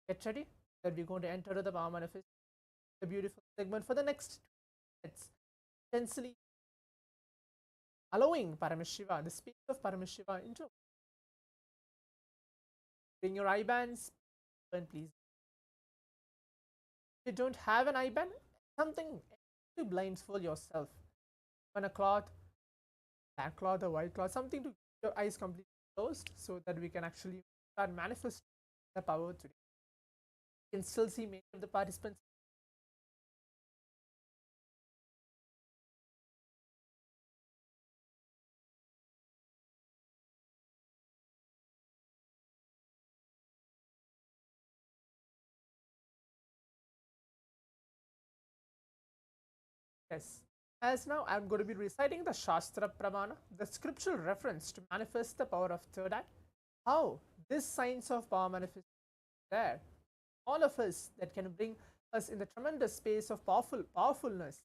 Get ready that we're going to enter the power manifest, the beautiful segment for the next 2 minutes. Intensely allowing Paramashiva, the space of Paramashiva into. Bring your eye bands, and please. If you don't have an eye band, something to blindfold yourself. On a cloth, black cloth or white cloth, something to keep your eyes completely closed so that we can actually start manifesting the power today. You can still see many of the participants. Yes. As now I'm going to be reciting the Shastra Pramana, the scriptural reference to manifest the power of third eye. How this science of power manifestation there, all of us that can bring us in the tremendous space of powerfulness,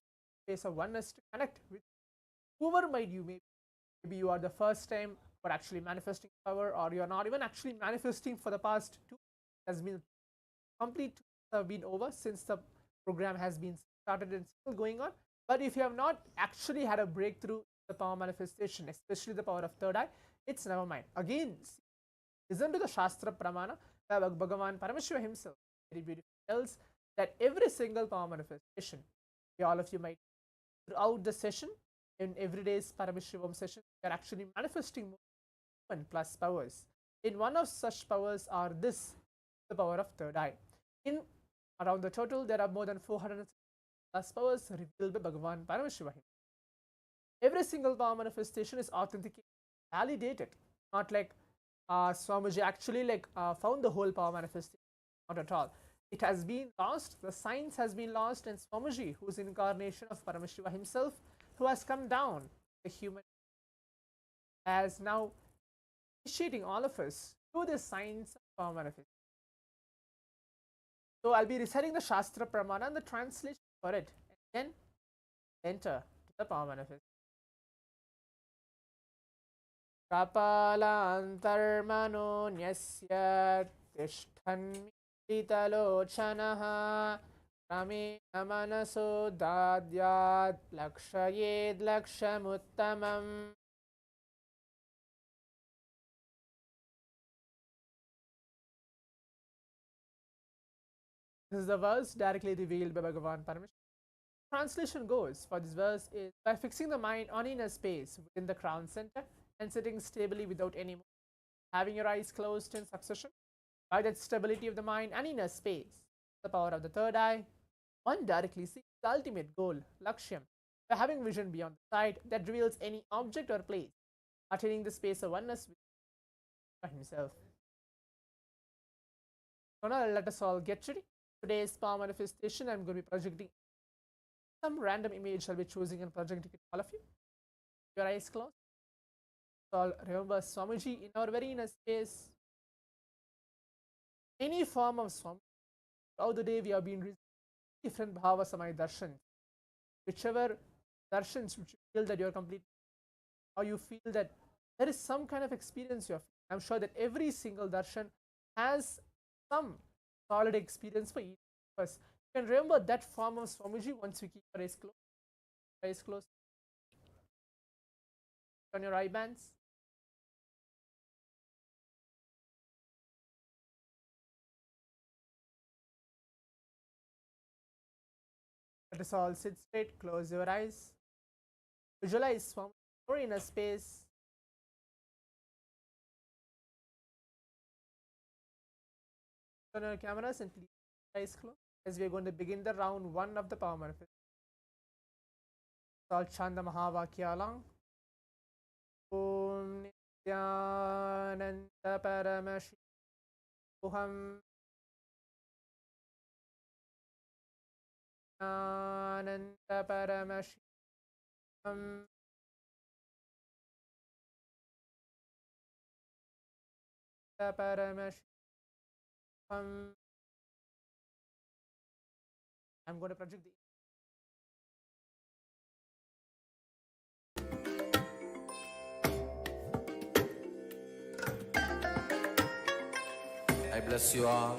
space of oneness to connect with whoever might you may be. Maybe you are the first time for actually manifesting power, or you are not even actually manifesting for the past 2 has been complete have been over since the program has been started and still going on. But if you have not actually had a breakthrough in the power manifestation, especially the power of third eye, it's never mind. Again, listen to the Shastra Pramana where Bhagavan Paramashivam himself very beautifully tells that every single power manifestation, all of you might throughout the session, in every day's Paramashivoham session, we are actually manifesting more plus powers. In one of such powers are this, the power of third eye. In around the total, there are more than 400 plus powers revealed by Bhagavan Paramashivam. Every single power manifestation is authenticated, validated, not like Swamiji actually found the whole power manifestation, not at all. It has been lost, the science has been lost, and Swamiji, who is incarnation of Paramashiva himself, who has come down, the human, as now initiating all of us through the science of power manifestation. So I'll be reciting the Shastra Pramana and the translation for it, and then enter to the power manifestation. Kapalantarmano nyasya tishthanmitalochanaha ramena manaso dadyat lakshayed lakshamuttamam. This is the verse directly revealed by Bhagavan Paramashivam. Translation goes for this verse is by fixing the mind on inner space within the crown center and sitting stably without any movement, having your eyes closed in succession. By that stability of the mind and inner space, the power of the third eye, one directly sees the ultimate goal, lakshyam, by having vision beyond the sight that reveals any object or place, attaining the space of oneness with himself. So now let us all get ready. Today's power manifestation, I'm going to be projecting some random image. I'll be choosing and projecting it to all of you. Your eyes closed. So remember Swamiji in our very inner space. Any form of Swamiji. Throughout the day we have been receiving different bhava samaya darshans. Whichever darshans which you feel that you are complete, or you feel that there is some kind of experience you have. I'm sure that every single darshan has some solid experience for each of us. You can remember that form of Swamiji once we keep our eyes closed. Eyes closed. On your eye bands. Let us all sit straight, close your eyes. Visualize Swamiji or inner space. Turn your cameras and please eyes closed as we are going to begin the round 1 of the power manifestation. All chant the Mahavakya along. Om Nithyananda Paramashivoham Ananda Paramashivam Paramashivam. I'm going to project the I bless you all.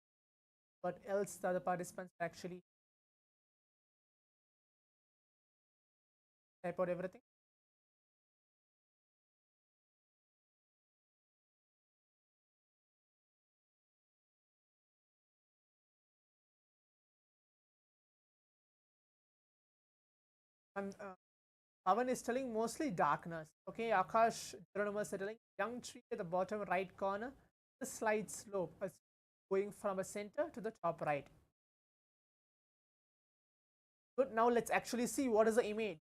what else the other participants actually type out everything. And Pavan is telling mostly darkness. Okay, Akash Jeronamus is telling young tree at the bottom right corner, the slight slope going from a center to the top right. Good. Now let's actually see what is the image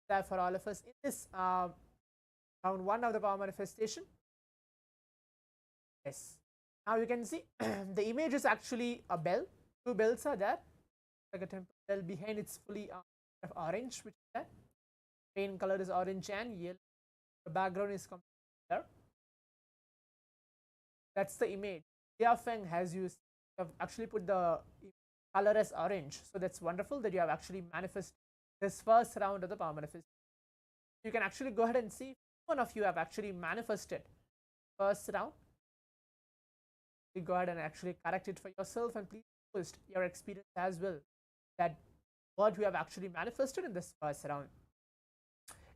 there for all of us in this round 1 of the power manifestation. Yes. Now you can see the image is actually a bell. 2 bells are there, like a temple bell. Behind it's fully orange, which is there. Main color is orange and yellow. The background is completely there. That's the image. Jia Feng has used, have actually put the color as orange. So that's wonderful that you have actually manifested this first round of the power manifestation. You can actually go ahead and see one of you have actually manifested first round. You go ahead and actually correct it for yourself and please post your experience as well, that what we have actually manifested in this first round.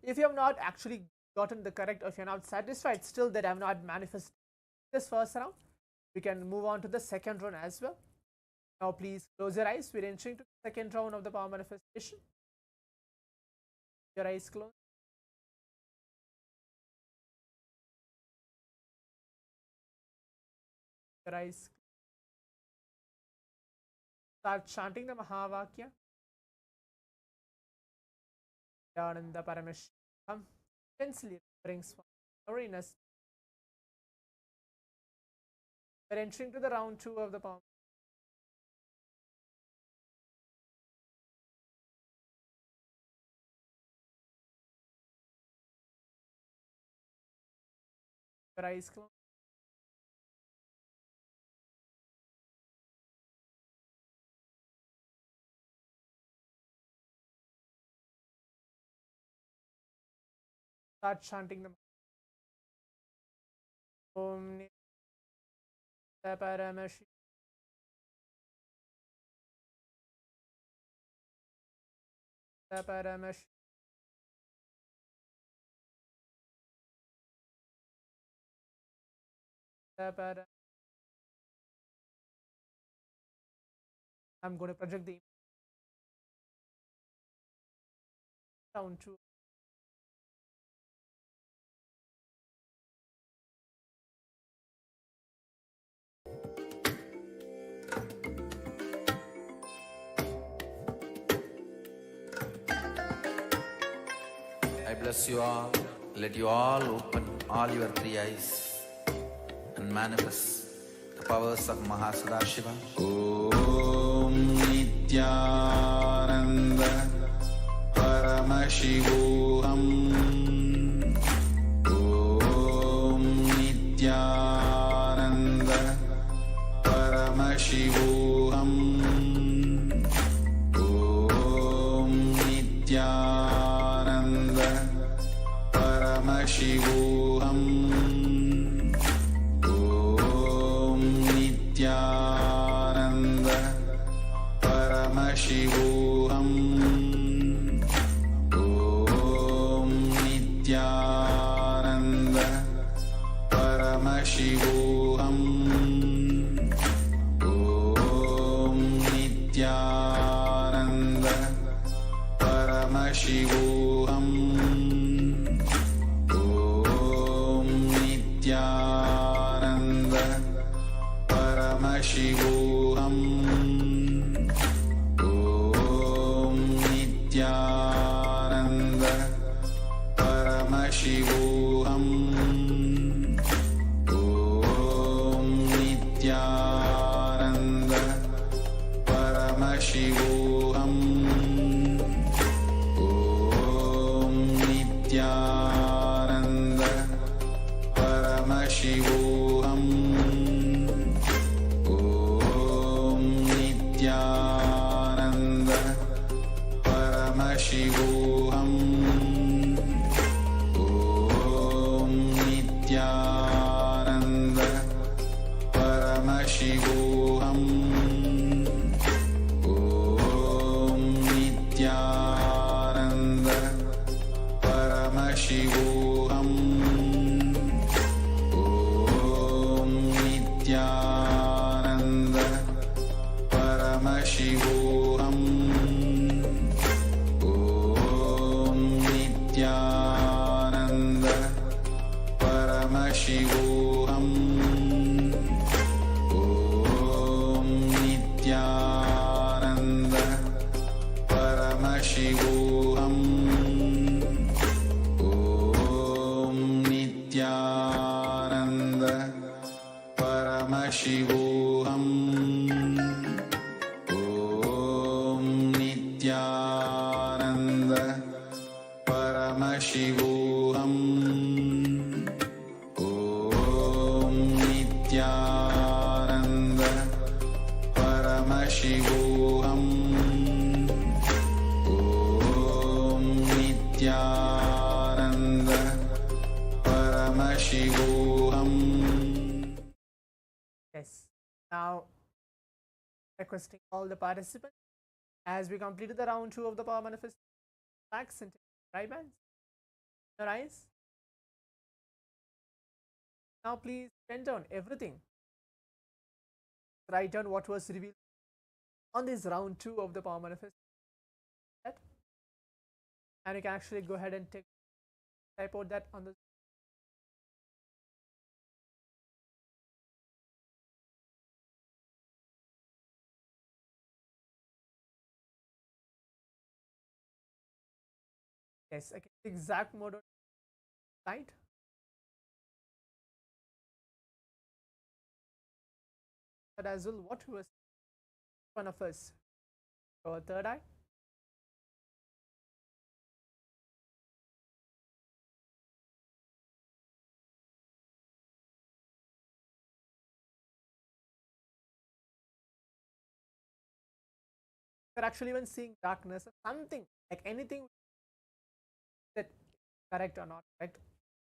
If you have not actually gotten the correct, or if you're not satisfied still that I have not manifested this first round, we can move on to the second round as well. Now please close your eyes. We're entering to the second round of the power manifestation. Your eyes closed. Your eyes closed. Start chanting the Mahavakya. Nithyananda Paramashivam. Intensely brings awareness. We're entering to the round 2 of the power. Your eyes closed. Start chanting them. Om Nithyananda Paramashivam. Paramashivam. I'm going to project the round 2. I bless you all. Let you all open all your 3 eyes and manifest the powers of Mahasudashiva. Om Nithyananda Paramashivoham. Om Nithyananda Paramashivoham. Om Nithyananda Paramashivoham. Om Nithyananda Paramashivoham. Om Nithyananda Paramashivoham. Om Nithyananda Paramashivoham. Om Nithyananda Paramashivoham. Om Nithyananda Paramashivoham. Om Nithyananda Paramashivoham. Om Nithyananda Paramashivoham. Om Nithyananda. Paramashivoham. Paramashivoham. Om Nithyananda Paramashivoham. Yes. Now, requesting all the participants, as we completed the round 2 of the power manifest, relax and take dry bands, your eyes. Now, please pen down everything. Write down what was revealed on this round 2 of the power manifest. And you can actually go ahead and type out that on the yes, okay, exact mode on slide. But as well, what was one of us? Our third eye. You're actually even seeing darkness or something, like anything that correct or not correct.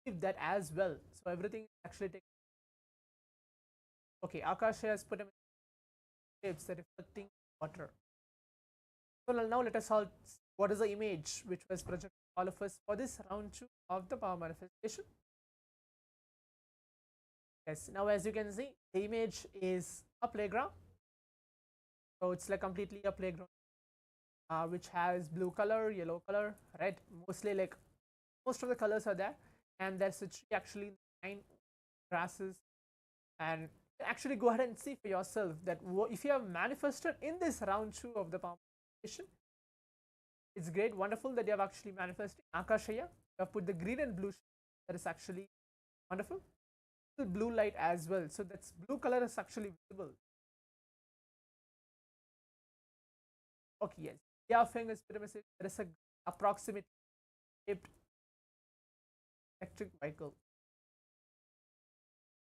If that as well. So everything actually takes. Okay, Akash has put them in shapes that reflecting water. So now let us all see what is the image which was projected to all of us for this round 2 of the power manifestation. Yes, now as you can see, the image is a playground. So it's like completely a playground which has blue color, yellow color, red, mostly like most of the colors are there, and there's a tree actually, 9 grasses, and actually go ahead and see for yourself that if you have manifested in this round 2 of the power manifestation, it's great, wonderful that you have actually manifested. Akashaya, you have put the green and blue, that is actually wonderful. Blue light as well, so that's blue color is actually visible. Okay, yes, your fingers, there is a approximate shaped electric vehicle.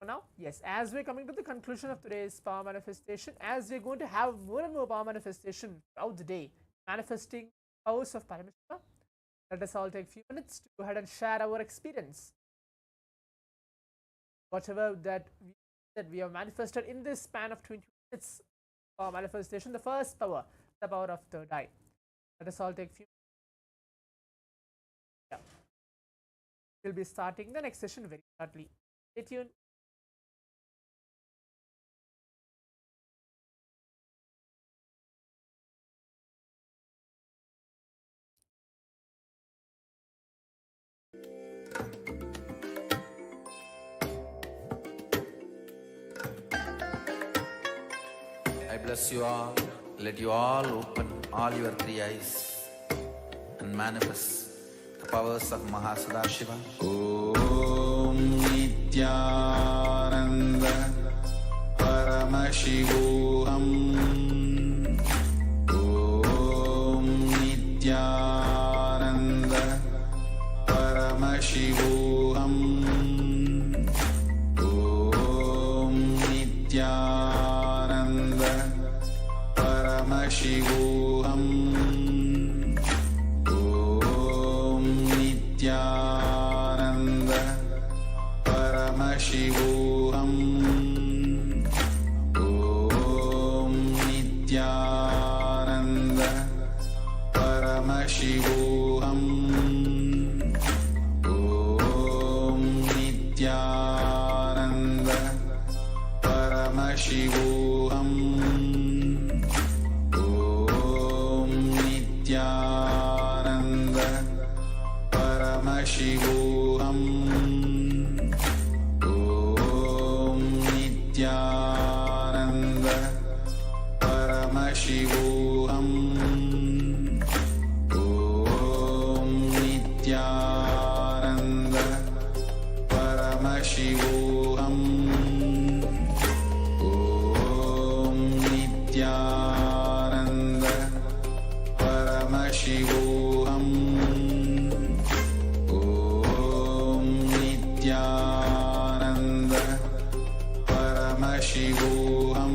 So now, yes, as we're coming to the conclusion of today's power manifestation, as we're going to have more and more power manifestation throughout the day, manifesting powers of Paramashiva, let us all take a few minutes to go ahead and share our experience. Whatever that we have manifested in this span of 20 minutes power manifestation, the first power, the power of third eye. Let us all take a few minutes. Yeah. We'll be starting the next session very shortly. Stay tuned. I bless you all. Let you all open all your 3 eyes and manifest the powers of Mahasudashiva. Om Nithyananda Paramashivoham. Om Nithyananda Paramashivoham. Om Nithyananda Paramashivoham. Om Nithyananda Paramashivoham. Om Nithyananda Paramashivoham. Om Nithyananda Paramashivoham. Om Nithyananda Paramashivoham. Om Nithyananda Paramashivoham. Om Nithyananda Paramashivoham. Om Nithyananda Paramashivoham. Om Nithyananda Paramashivoham.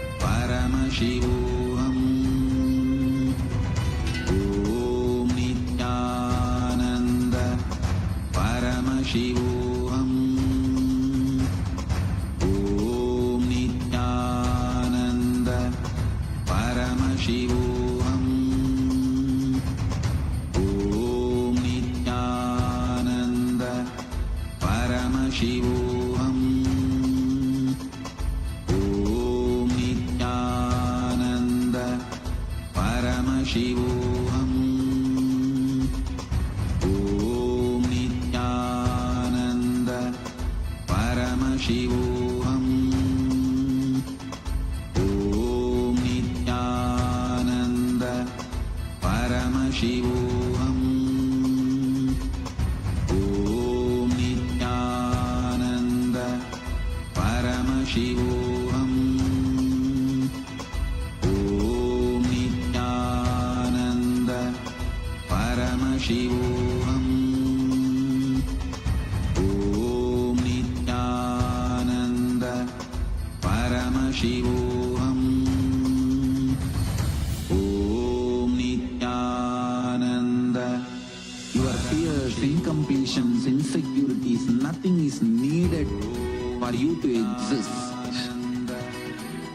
Paramashivoham. Om Nithyananda Paramashivoham. Om Nithyananda Paramashivoham. Om Nithyananda Paramashivoham. Om Nithyananda Paramashivoham. Om Nithyananda Paramashivoham. Om Nithyananda Paramashivoham. Om Nithyananda Paramashivoham. Om Nithyananda Paramashivoham. Om Nithyananda Paramashivoham. Om Nithyananda. Your fears, incompletions, insecurities, nothing is needed for you to exist.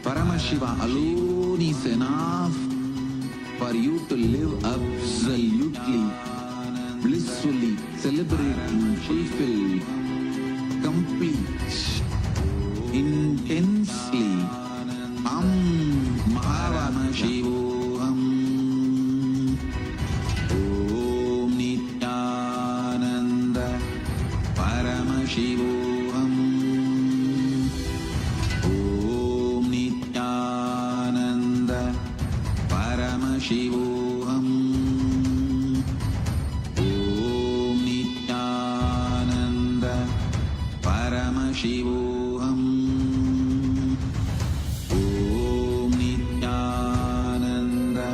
Paramashiva alone is enough for you to live absolutely, blissfully, celebrating, fulfilled, complete, intensely. Paramashivoham. Om Nithyananda Paramashivoham. Om Nithyananda Paramashivoham. Om Nithyananda Paramashivoham. Om Nithyananda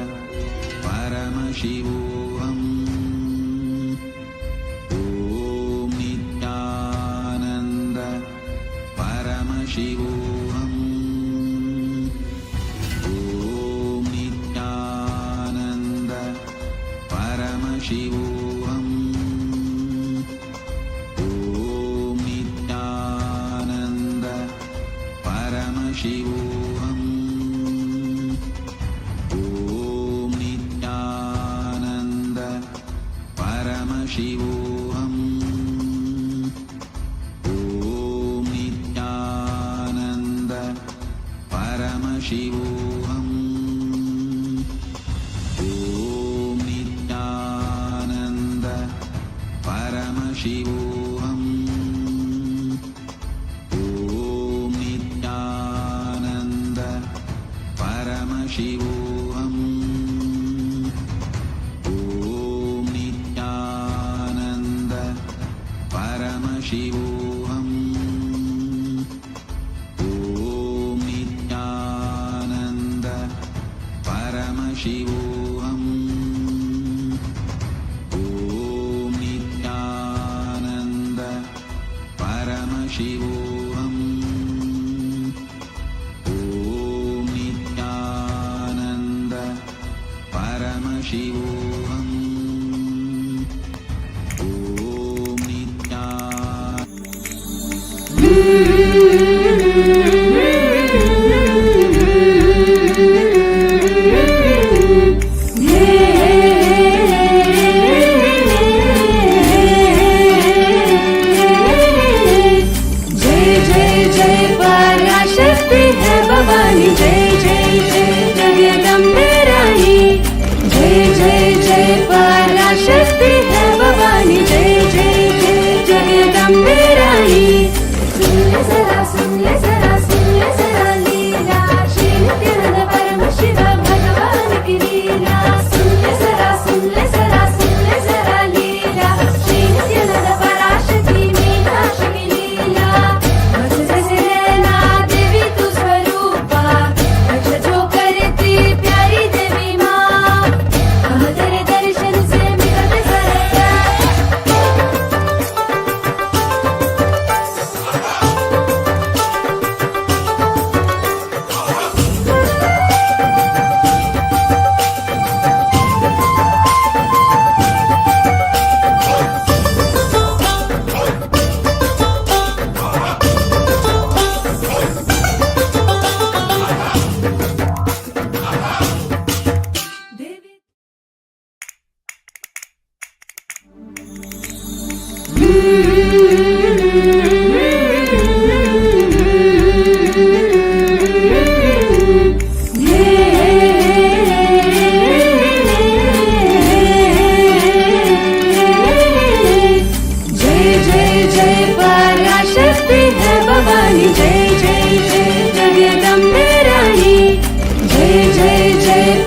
Paramashivoham. Om Nithyananda Paramashivoham. Om Nithyananda Paramashivoham. Om Nithyananda Paramashivoham. Om Nithyananda Paramashivoham. Om Nithyananda Paramashivoham. Om Nithyananda Paramashivoham. Om Nithyananda Paramashivoham. Om Nithyananda Paramashivoham. Om Nithyananda Paramashivoham. Om Nithyananda Paramashivoham. Om Nithyananda Paramashivoham. Om जय जय जय पराशक्ति है भवानी, जय जय जय जगदम्बे रानी, जय जय जय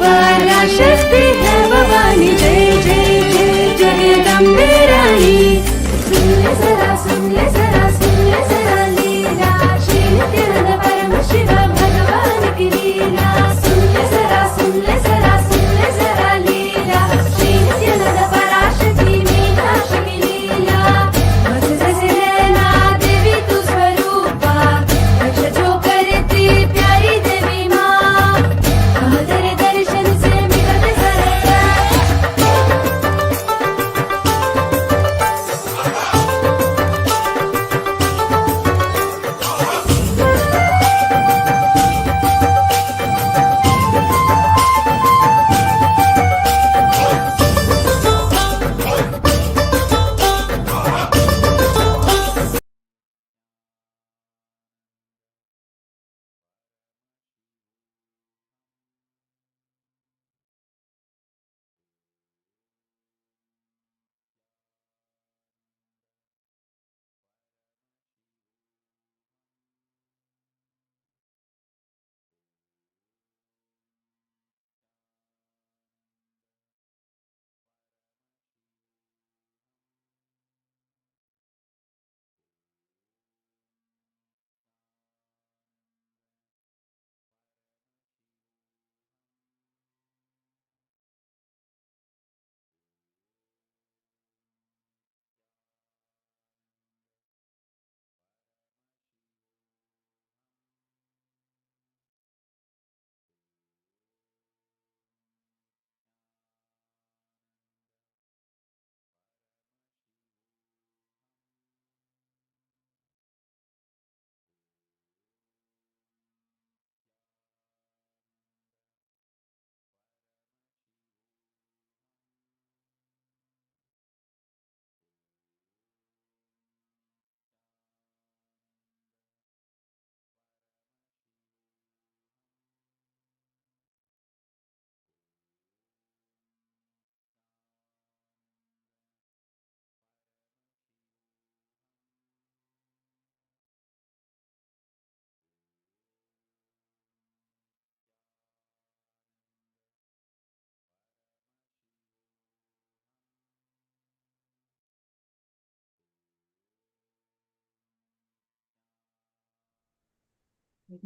पराशक्ति है भवानी जय जय जय जगदम्बे रानी सुन ले जरा लीला श्री नित्यानंद परम शिव भगवान की लीला सुन ले जरा लीला श्री नित्यानंद पराशक्ति मीनाक्षी की लीला बस जैसे नैना देवी तू स्वरूपा रक्ष जो करती प्यारी देवी माँ हम तेरे दर्शन से मिलते सरकार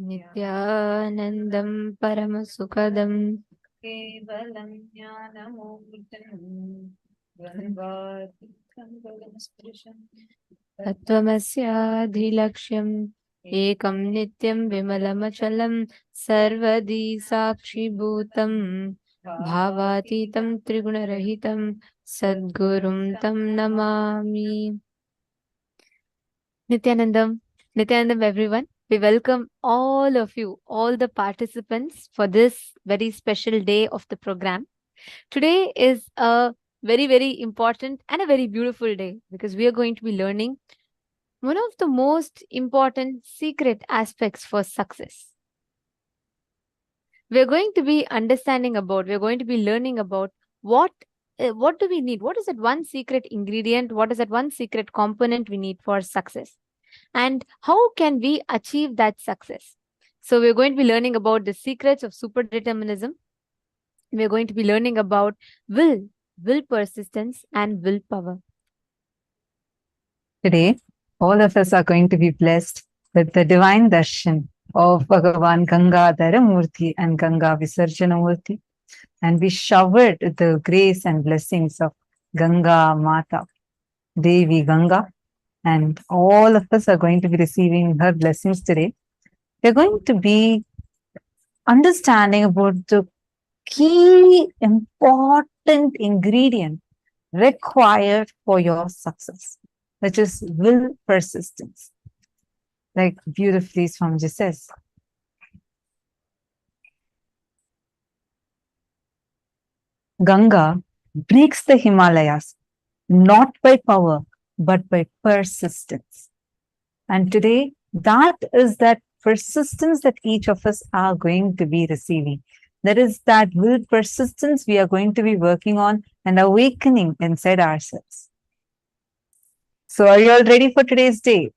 नित्यानन्दं परमसुखदं केवलं ज्ञानमूर्तिं तत्त्वमस्याधिलक्ष्यम् एकं नित्यं विमलमचलं सर्वदी साक्षिभूतं भावातीतं त्रिगुणरहितं सद्गुरुं तं Namami. Nithyanandam, everyone. We welcome all of you, all the participants for this very special day of the program. Today is a very, very important and a very beautiful day because we are going to be learning one of the most important secret aspects for success. We're going to be learning about what do we need? What is that one secret ingredient? What is that one secret component we need for success? And how can we achieve that success? So we're going to be learning about the secrets of super determinism. We're going to be learning about will persistence, and willpower. Today, all of us are going to be blessed with the divine darshan of Bhagavan Gangadhara Murthy and Ganga Visarjana Murthy. And we showered the grace and blessings of Ganga Mata, Devi Ganga. And all of us are going to be receiving her blessings today. We're going to be understanding about the key important ingredient required for your success, which is will persistence. Like beautifully Swamiji says. Ganga breaks the Himalayas, not by power, but by persistence. And today, that is that persistence that each of us are going to be receiving. That is that will persistence we are going to be working on and awakening inside ourselves. So are you all ready for today's day?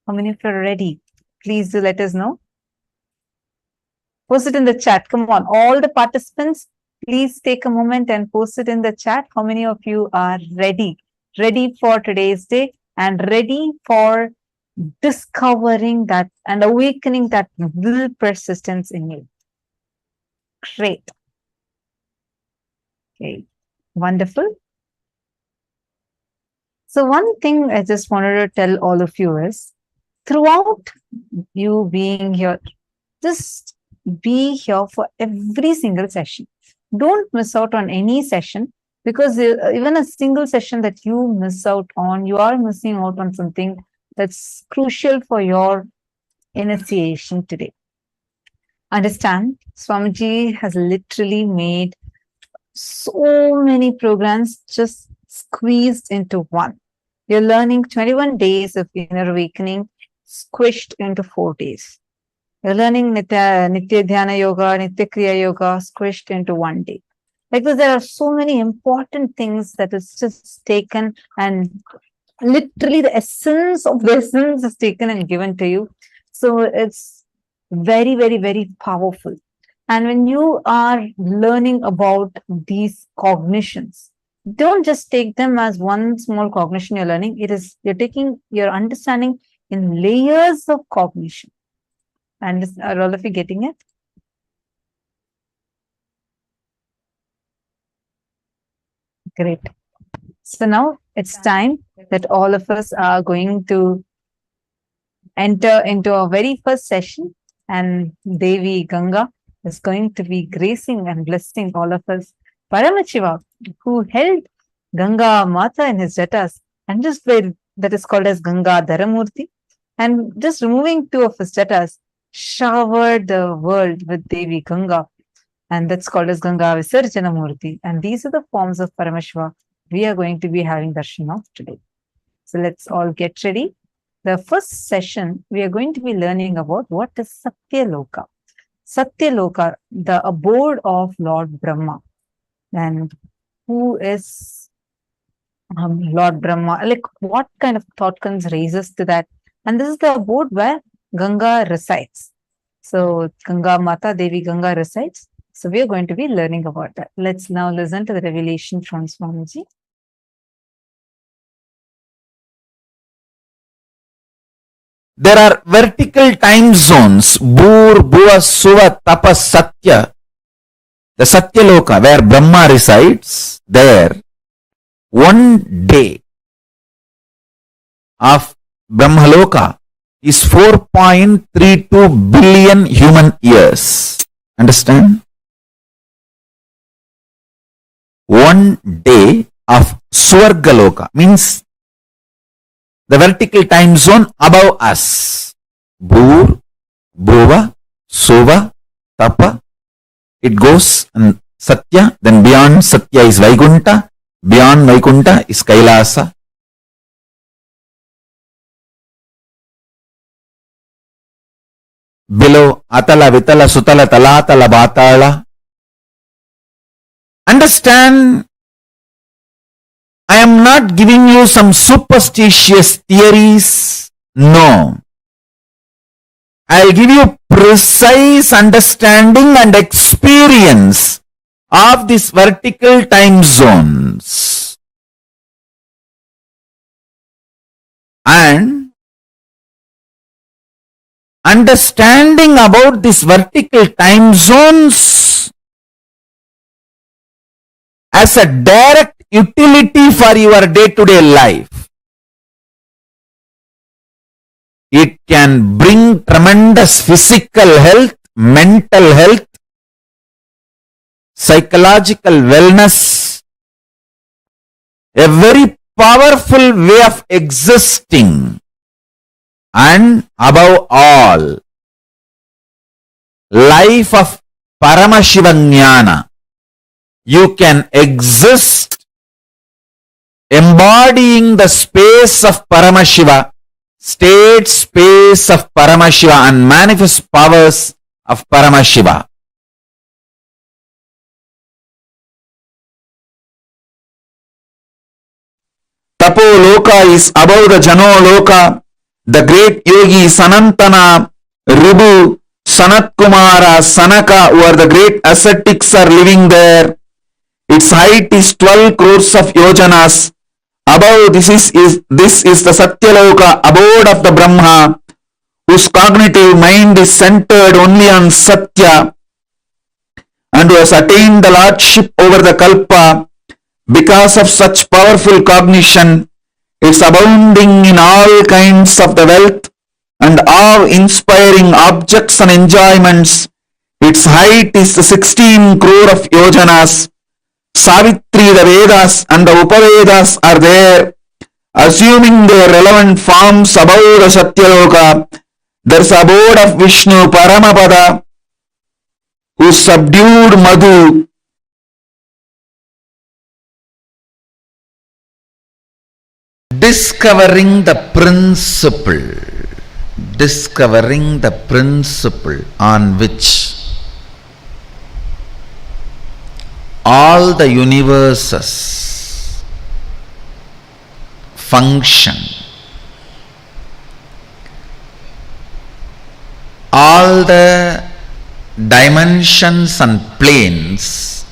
How many of you are ready? Please do let us know. Post it in the chat. Come on, all the participants, please take a moment and post it in the chat. How many of you are ready? Ready for today's day and ready for discovering that and awakening that will persistence in you. Great. Okay, wonderful. So one thing I just wanted to tell all of you is, throughout you being here, just be here for every single session. Don't miss out on any session, because even a single session that you miss out on, you are missing out on something that's crucial for your initiation today. Understand, Swamiji has literally made so many programs just squeezed into one. You're learning 21 days of inner awakening squished into 4 days. You're learning Nitya Dhyana Yoga, Nitya Kriya Yoga squished into 1 day. Because there are so many important things that is just taken, and literally the essence of the essence is taken and given to you. So it's very, very, very powerful. And when you are learning about these cognitions, don't just take them as one small cognition you're learning. You're taking your understanding in layers of cognition. And are all of you getting it? Great. So now it's time that all of us are going to enter into our very first session, and Devi Ganga is going to be gracing and blessing all of us. Paramashiva, who held Ganga Mata in his jatas, and just where that is called as Ganga Dharamurti, and just removing 2 of his jatas, showered the world with Devi Ganga, and that's called as Ganga Visarjana Murti. And these are the forms of Paramashiva we are going to be having darshan of today. So let's all get ready. The first session, we are going to be learning about what is Satya Loka. Satya Loka, the abode of Lord Brahma. And who is Lord Brahma? Like, what kind of thought comes raises to that? And this is the abode where Ganga resides. So Ganga Mata, Devi Ganga resides. So we are going to be learning about that. Let's now listen to the revelation from Swamiji. There are vertical time zones, Bhur, Bhuva, Suva, Tapas, Satya, the Satya Loka, where Brahma resides. There, 1 day of Brahmaloka is 4.32 billion human years. Understand? 1 day of Swargaloka means the vertical time zone above us. Bhur, Bhuva, Suva, Tapa. It goes and Satya, then beyond Satya is Vaikunta, beyond Vaikunta is Kailasa. Below Atala, Vitala, Sutala, Talatala, Batala. Understand, I am not giving you some superstitious theories. No. I'll give you precise understanding and experience of these vertical time zones. And understanding about these vertical time zones as a direct utility for your day-to-day life. It can bring tremendous physical health, mental health, psychological wellness, a very powerful way of existing, and above all, life of Paramashivoham. You can exist embodying the space of Paramashiva, state space of Paramashiva, and manifest powers of Paramashiva. Tapo Loka is above the Jano Loka. The great yogi Sanantana, Ribu, Sanat Kumara, Sanaka, who are the great ascetics, are living there. Its height is 12 crores of yojanas. Above this is the Satya Loka, abode of the Brahma, whose cognitive mind is centered only on Satya, and who has attained the lordship over the Kalpa. Because of such powerful cognition, it's abounding in all kinds of the wealth and awe-inspiring objects and enjoyments. Its height is 16 crore of yojanas. Savitri, the Vedas and the Upavedas are there, assuming their relevant forms above the Satya Loka. There is abode of Vishnu, Paramapada, who subdued Madhu. Discovering the principle on which all the universes function, all the dimensions and planes,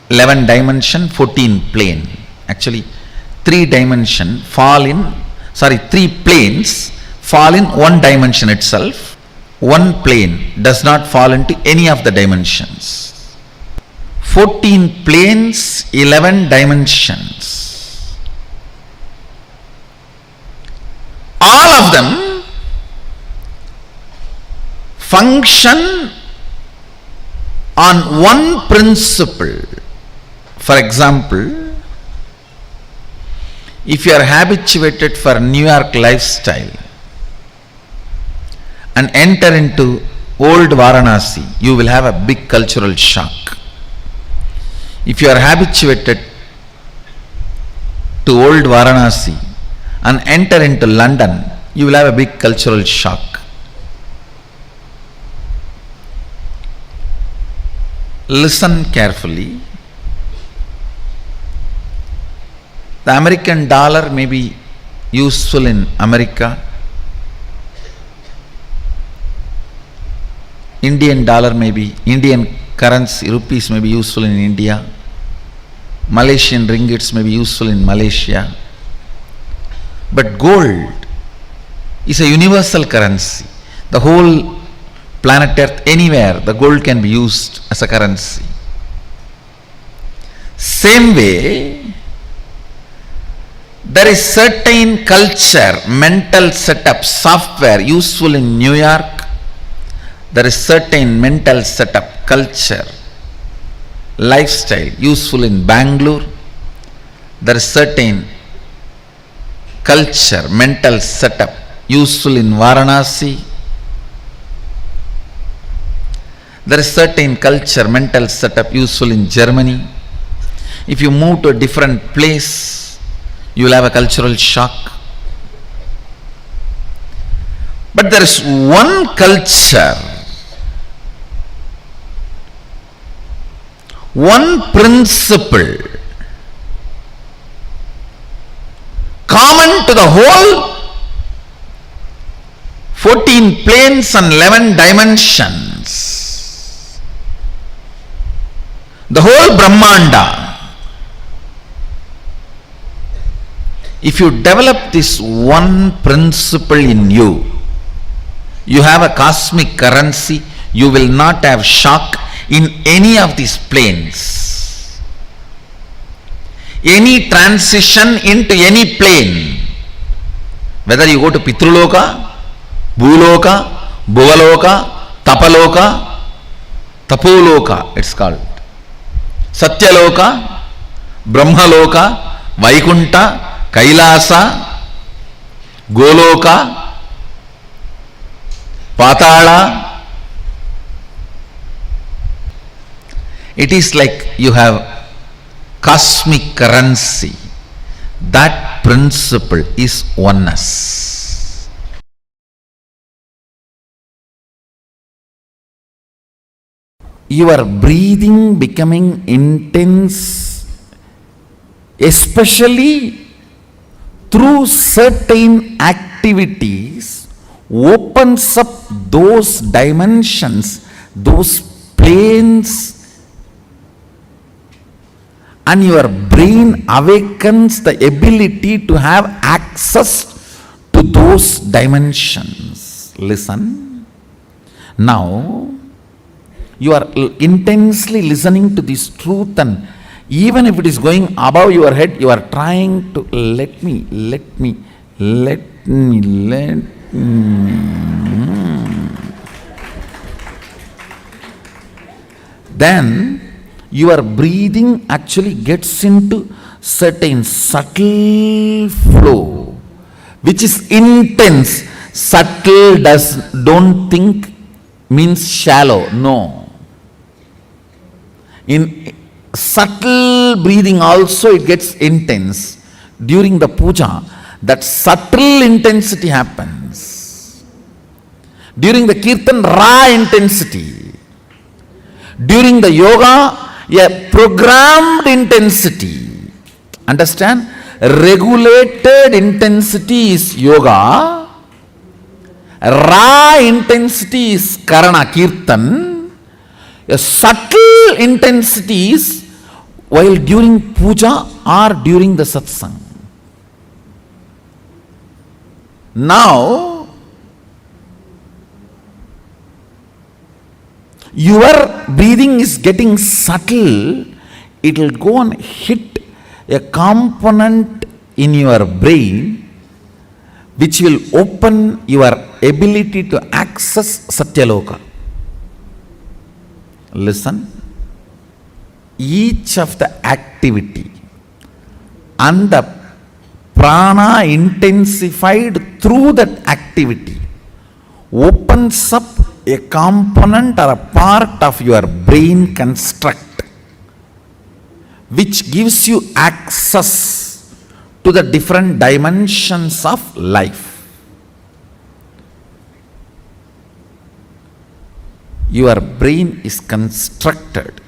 11 dimension, 14 plane, actually 3 planes fall in one dimension itself. One plane does not fall into any of the dimensions. 14 planes, 11 dimensions. All of them function on one principle. For example, if you are habituated for New York lifestyle and enter into old Varanasi, you will have a big cultural shock. If you are habituated to old Varanasi and enter into London, you will have a big cultural shock. Listen carefully. The American dollar may be useful in America. Indian dollar may be, Indian currency, rupees may be useful in India. Malaysian ringgits may be useful in Malaysia. But gold is a universal currency. The whole planet Earth, anywhere, the gold can be used as a currency. Same way, there is certain culture, mental setup, software useful in New York. There is certain mental setup, culture, lifestyle useful in Bangalore. There is certain culture, mental setup useful in Varanasi. There is certain culture, mental setup useful in Germany. If you move to a different place, you will have a cultural shock. But there is one culture, one principle common to the whole 14 planes and 11 dimensions, the whole Brahmanda. If you develop this one principle in you, you have a cosmic currency. You will not have shock in any of these planes. Any transition into any plane, whether you go to Pitruloka, Bhuloka, Bhuvaloka, Tapaloka, Tapuloka, it's called Satya Loka, Brahmaloka, Vaikunta, Kailasa, Goloka, Patala. It is like you have cosmic currency. That principle is oneness. Your breathing becoming intense, especially through certain activities, opens up those dimensions, those planes, and your brain awakens the ability to have access to those dimensions. Listen. Now, you are intensely listening to this truth, and even if it is going above your head, you are trying to let me. Then your breathing actually gets into certain subtle flow, which is intense. Subtle don't think means shallow. No. In subtle breathing also it gets intense. During the puja, that subtle intensity happens. During the kirtan, raw intensity. During the yoga, a programmed intensity. Understand? Regulated intensity is yoga. Raw intensity is karana, kirtan. A subtle intensity is while during puja or during the satsang. Now, your breathing is getting subtle. It will go and hit a component in your brain which will open your ability to access Satya Loka. Listen. Each of the activity and the prana intensified through that activity opens up a component or a part of your brain construct which gives you access to the different dimensions of life. Your brain is constructed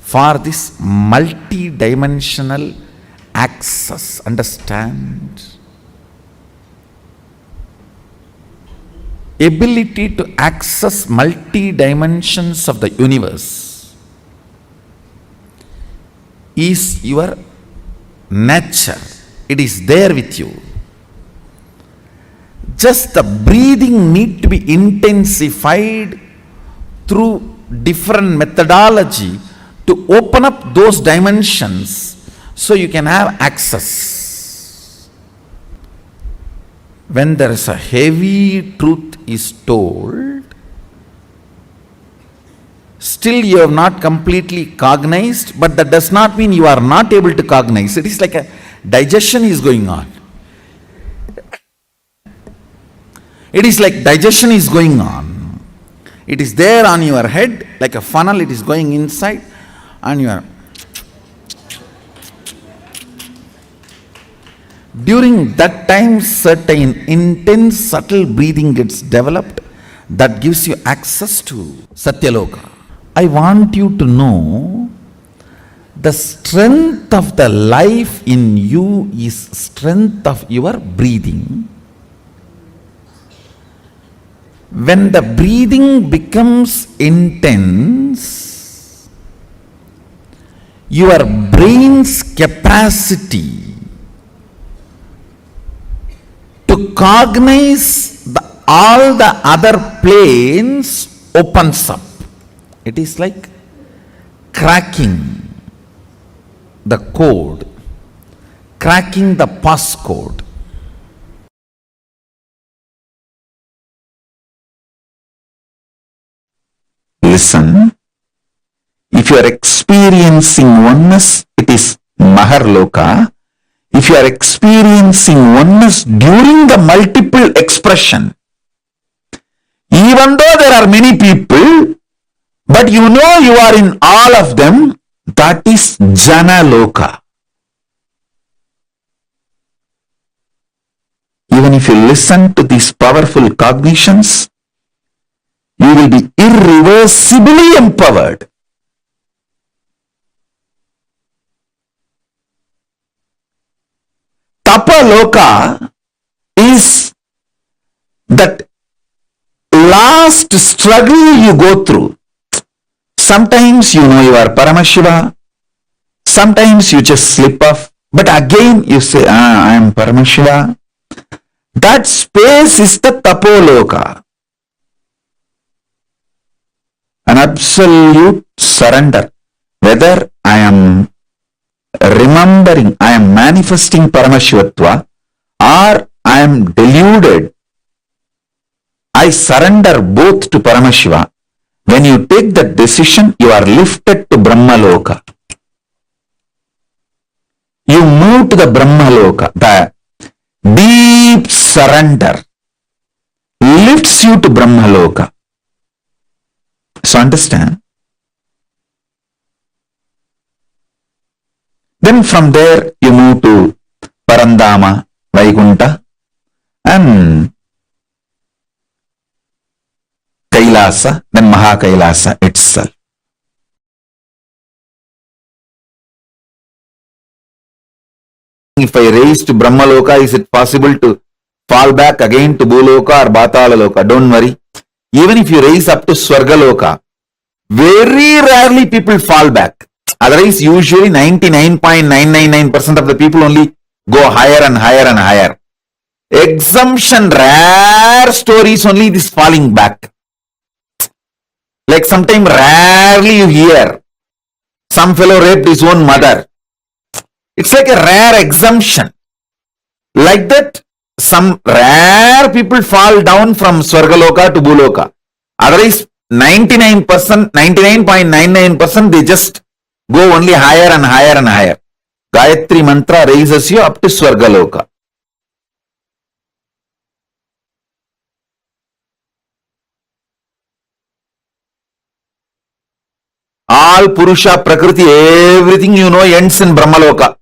for this multi-dimensional access. Understand? Ability to access multi-dimensions of the universe is your nature. It is there with you. Just the breathing need to be intensified through different methodology to open up those dimensions so you can have access. When there is a heavy truth is told, still you have not completely cognized, but that does not mean you are not able to cognize. It is like a digestion is going on. It is like digestion is going on. It is there on your head like a funnel, it is going inside and you are. During that time, certain intense subtle breathing gets developed that gives you access to Satya Loka. I want you to know the strength of the life in you is strength of your breathing. When the breathing becomes intense, your brain's capacity to cognize all the other planes opens up. It is like cracking the code, cracking the passcode. Listen, if you are experiencing oneness, it is Maharloka. If you are experiencing oneness during the multiple expression, even though there are many people, but you know you are in all of them, that is Jana Loka. Even if you listen to these powerful cognitions, you will be irreversibly empowered. Tapa Loka is that last struggle you go through. Sometimes you know you are Paramashiva, sometimes you just slip off, but again you say, I am Paramashiva. That space is the Tapoloka. An absolute surrender. Whether I am remembering, I am manifesting Paramashivatva, or I am deluded, I surrender both to Paramashiva. When you take that decision, you are lifted to Brahmaloka. You move to the Brahmaloka. The deep surrender lifts you to Brahmaloka. So understand? Then from there you move to Parandama, Vaikunta, and Kailasa, then Mahakailasa itself. If I raise to Brahmaloka, is it possible to fall back again to Bhuloka or Bhatalaloka? Don't worry. Even if you raise up to Swargaloka, very rarely people fall back. Otherwise, usually 99.999% of the people only go higher and higher and higher. Exemption, rare stories only this falling back. Like sometime rarely you hear some fellow raped his own mother. It's like a rare exemption. Like that, some rare people fall down from Swargaloka to Bhuloka. Otherwise, 99.99% they just go only higher and higher and higher. Gayatri mantra raises you up to Swargaloka. All Purusha, Prakriti, everything you know ends in Brahmaloka.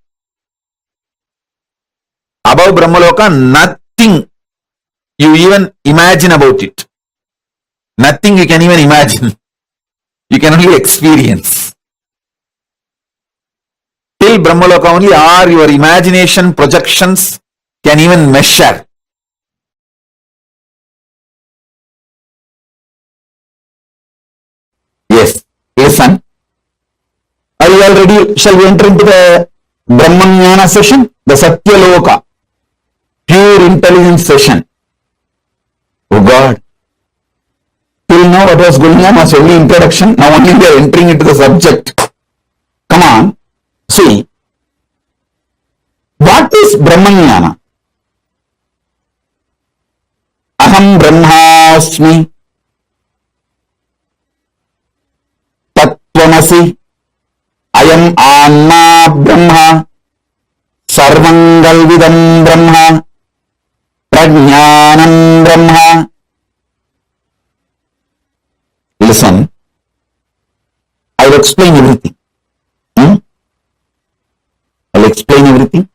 Above Brahmaloka, nothing you even imagine about it. Nothing you can even imagine. You can only experience. Till Brahmaloka only are your imagination projections can even measure. Yes, listen. Are you all ready? Shall we enter into the Brahmanyana session? The Satya Loka, pure intelligence session. Oh God. Till now what was going on was only introduction. Now only we are entering into the subject. Come on. See. What is Brahmanyana? Aham Brahmasmi. Tattvamasi. Ayam Anma Brahma. Sarvangalvidam Brahma. Prajnanam Brahma. Listen, I will explain everything. I will explain everything.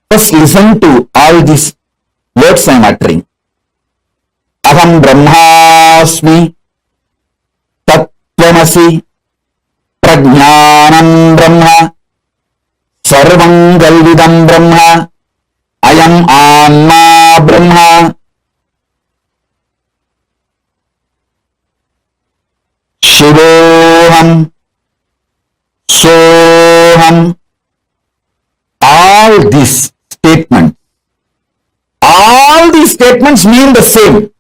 First listen to all these words I am uttering. Aham Brahmasmi, Tattvamasi, Prajnanam Brahma, Sarvam Galvidam Brahma, Ayam Anma Brahma, Shivoham, Soham. All these statements mean the same.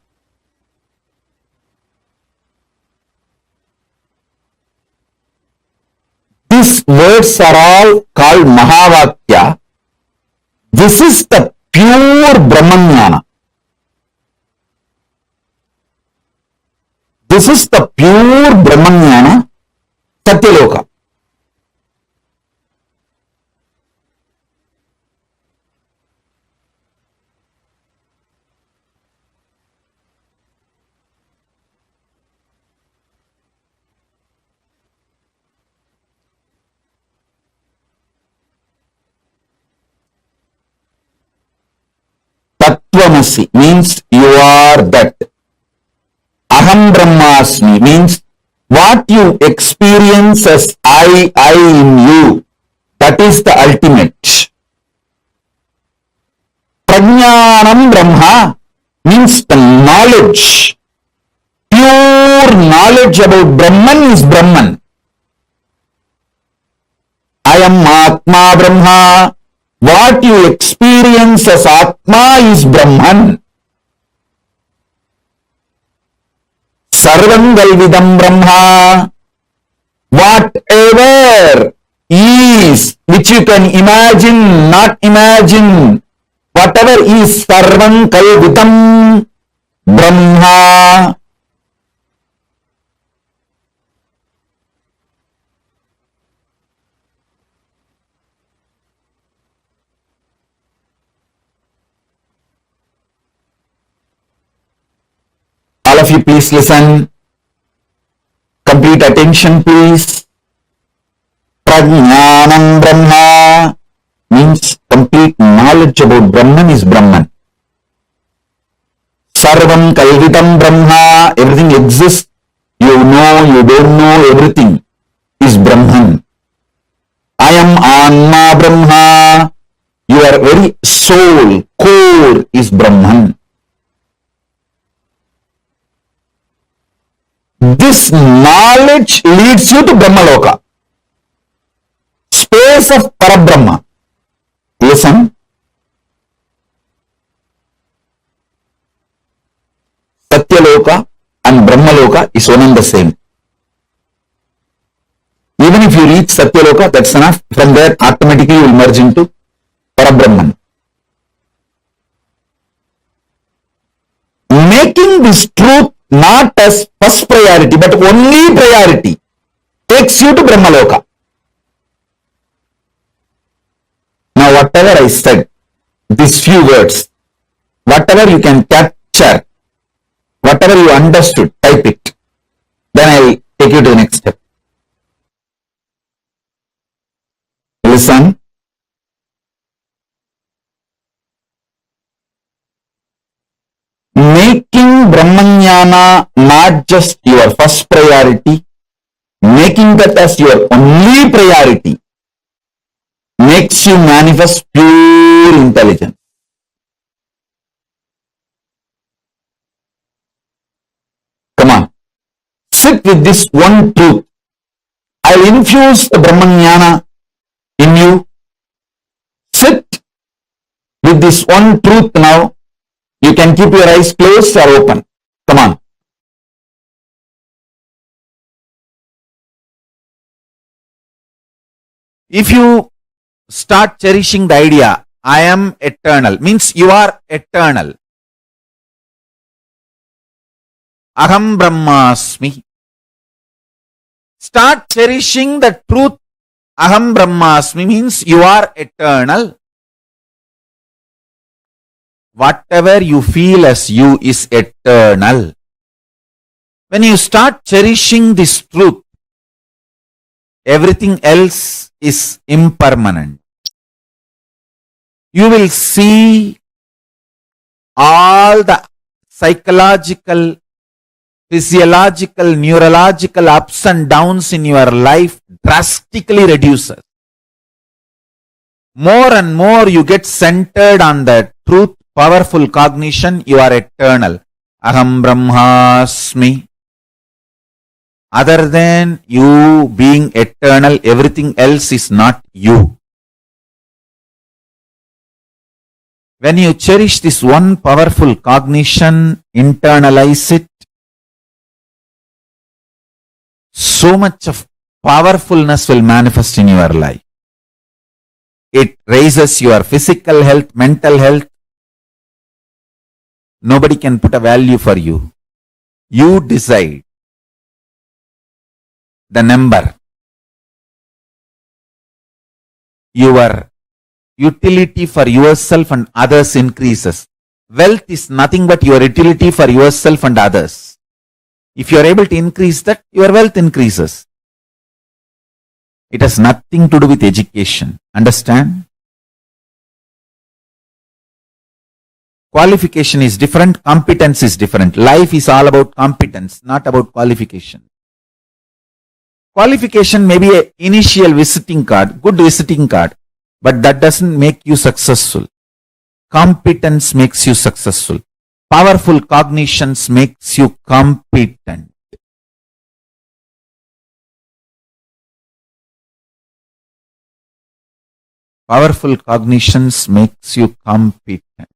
These words are all called Mahavakya. This is the pure Brahmanyana. This is the pure Brahmanyana, Satya Loka. Tattvamasi means you are that. Aham Brahmasmi means what you experience as I in you. That is the ultimate. Prajna Brahmajnanam Brahma means the knowledge. Pure knowledge about Brahman is Brahman. I am Atma Brahma. What you experience as Atma is Brahman. Sarvam Galvidam Brahma. Whatever is, which you can imagine, not imagine, whatever is Sarvam Kalvitam Brahma. All of you please listen. Complete attention please. Prajnanam Brahma means complete knowledge about Brahman is Brahman. Sarvam Kalvitam Brahma, everything exists. You know, you don't know, everything is Brahman. I am Anma Brahma. Your very soul, core is Brahman. This knowledge leads you to Brahmaloka, space of Parabrahma. Listen. Satya Loka and Brahmaloka is one and the same. Even if you reach Satya Loka, that's enough. From there, automatically you will merge into Parabrahman. Making this truth not as first priority, but only priority, takes you to Brahmaloka. Now, whatever I said, these few words, whatever you can capture, whatever you understood, type it. Then I will take you to the next step. Listen. Making Brahmanyana not just your first priority, making that as your only priority, makes you manifest pure intelligence. Come on. Sit with this one truth. I will infuse the Brahmanyana in you. Sit with this one truth now. You can keep your eyes closed or open. Come on. If you start cherishing the idea, I am eternal, means you are eternal. Aham Brahmasmi. Start cherishing the truth. Aham Brahmasmi means you are eternal. Whatever you feel as you is eternal. When you start cherishing this truth, everything else is impermanent. You will see all the psychological, physiological, neurological ups and downs in your life drastically reduces. More and more you get centered on the truth, powerful cognition, you are eternal. Aham Brahmasmi. Other than you being eternal, everything else is not you. When you cherish this one powerful cognition, internalize it, so much of powerfulness will manifest in your life. It raises your physical health, mental health. Nobody can put a value for you. You decide the number. Your utility for yourself and others increases. Wealth is nothing but your utility for yourself and others. If you are able to increase that, your wealth increases. It has nothing to do with education. Understand? Qualification is different, competence is different. Life is all about competence, not about qualification. Qualification may be an initial visiting card, good visiting card, but that doesn't make you successful. Competence makes you successful. Powerful cognitions makes you competent. Powerful cognitions makes you competent.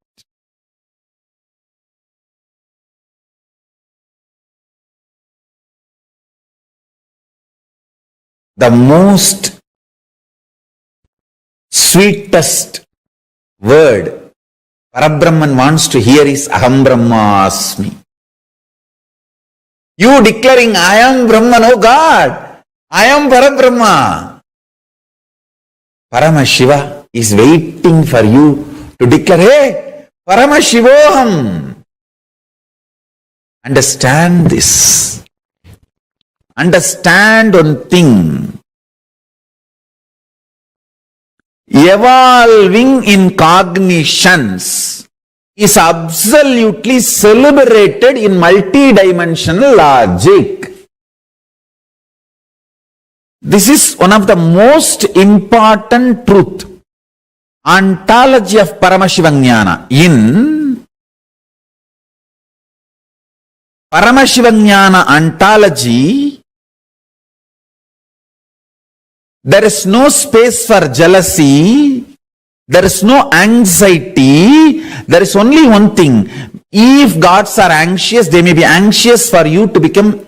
The most sweetest word Parabrahman wants to hear is Aham Brahmasmi. You declaring I am Brahman, oh God, I am Parabrahma. Paramashiva is waiting for you to declare, hey, Paramashivoham. Understand this. Understand one thing. Evolving in cognitions is absolutely celebrated in multidimensional logic. This is one of the most important truth. Ontology of Paramashivam in Paramashivam ontology, there is no space for jealousy, there is no anxiety, there is only one thing. If gods are anxious, they may be anxious for you to become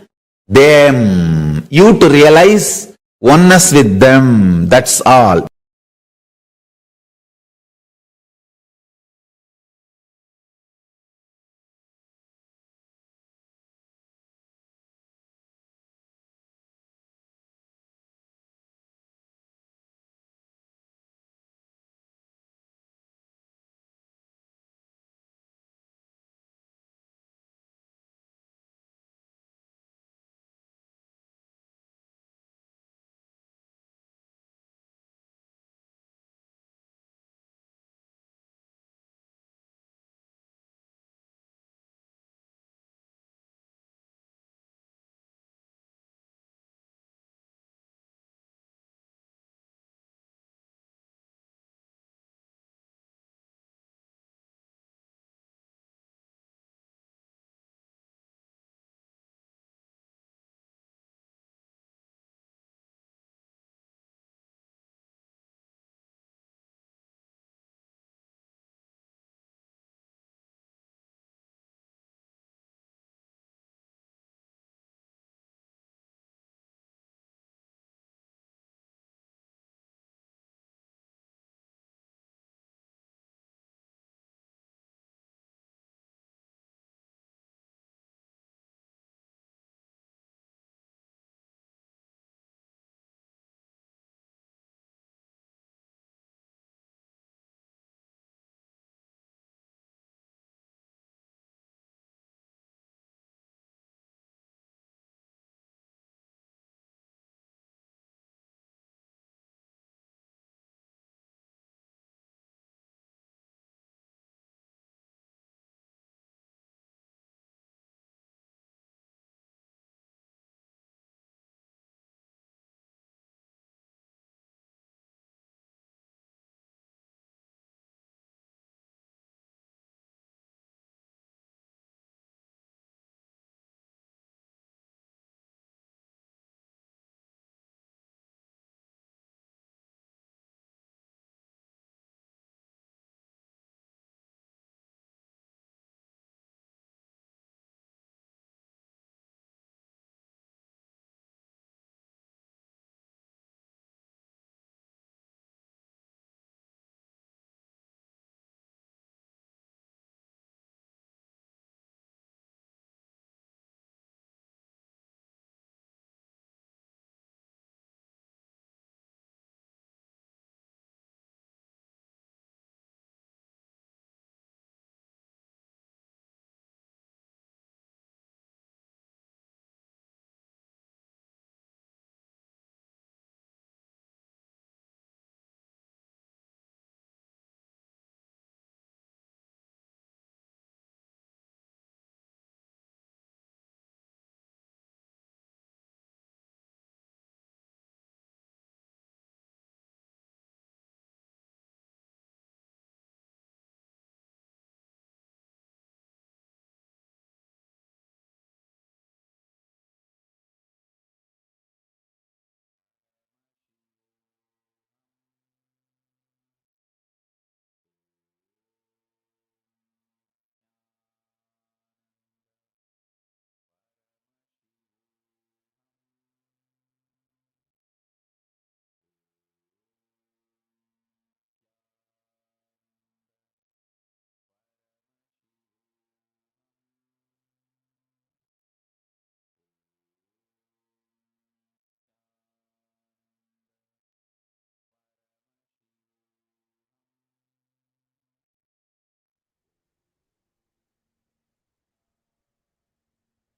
them, you to realize oneness with them, that's all.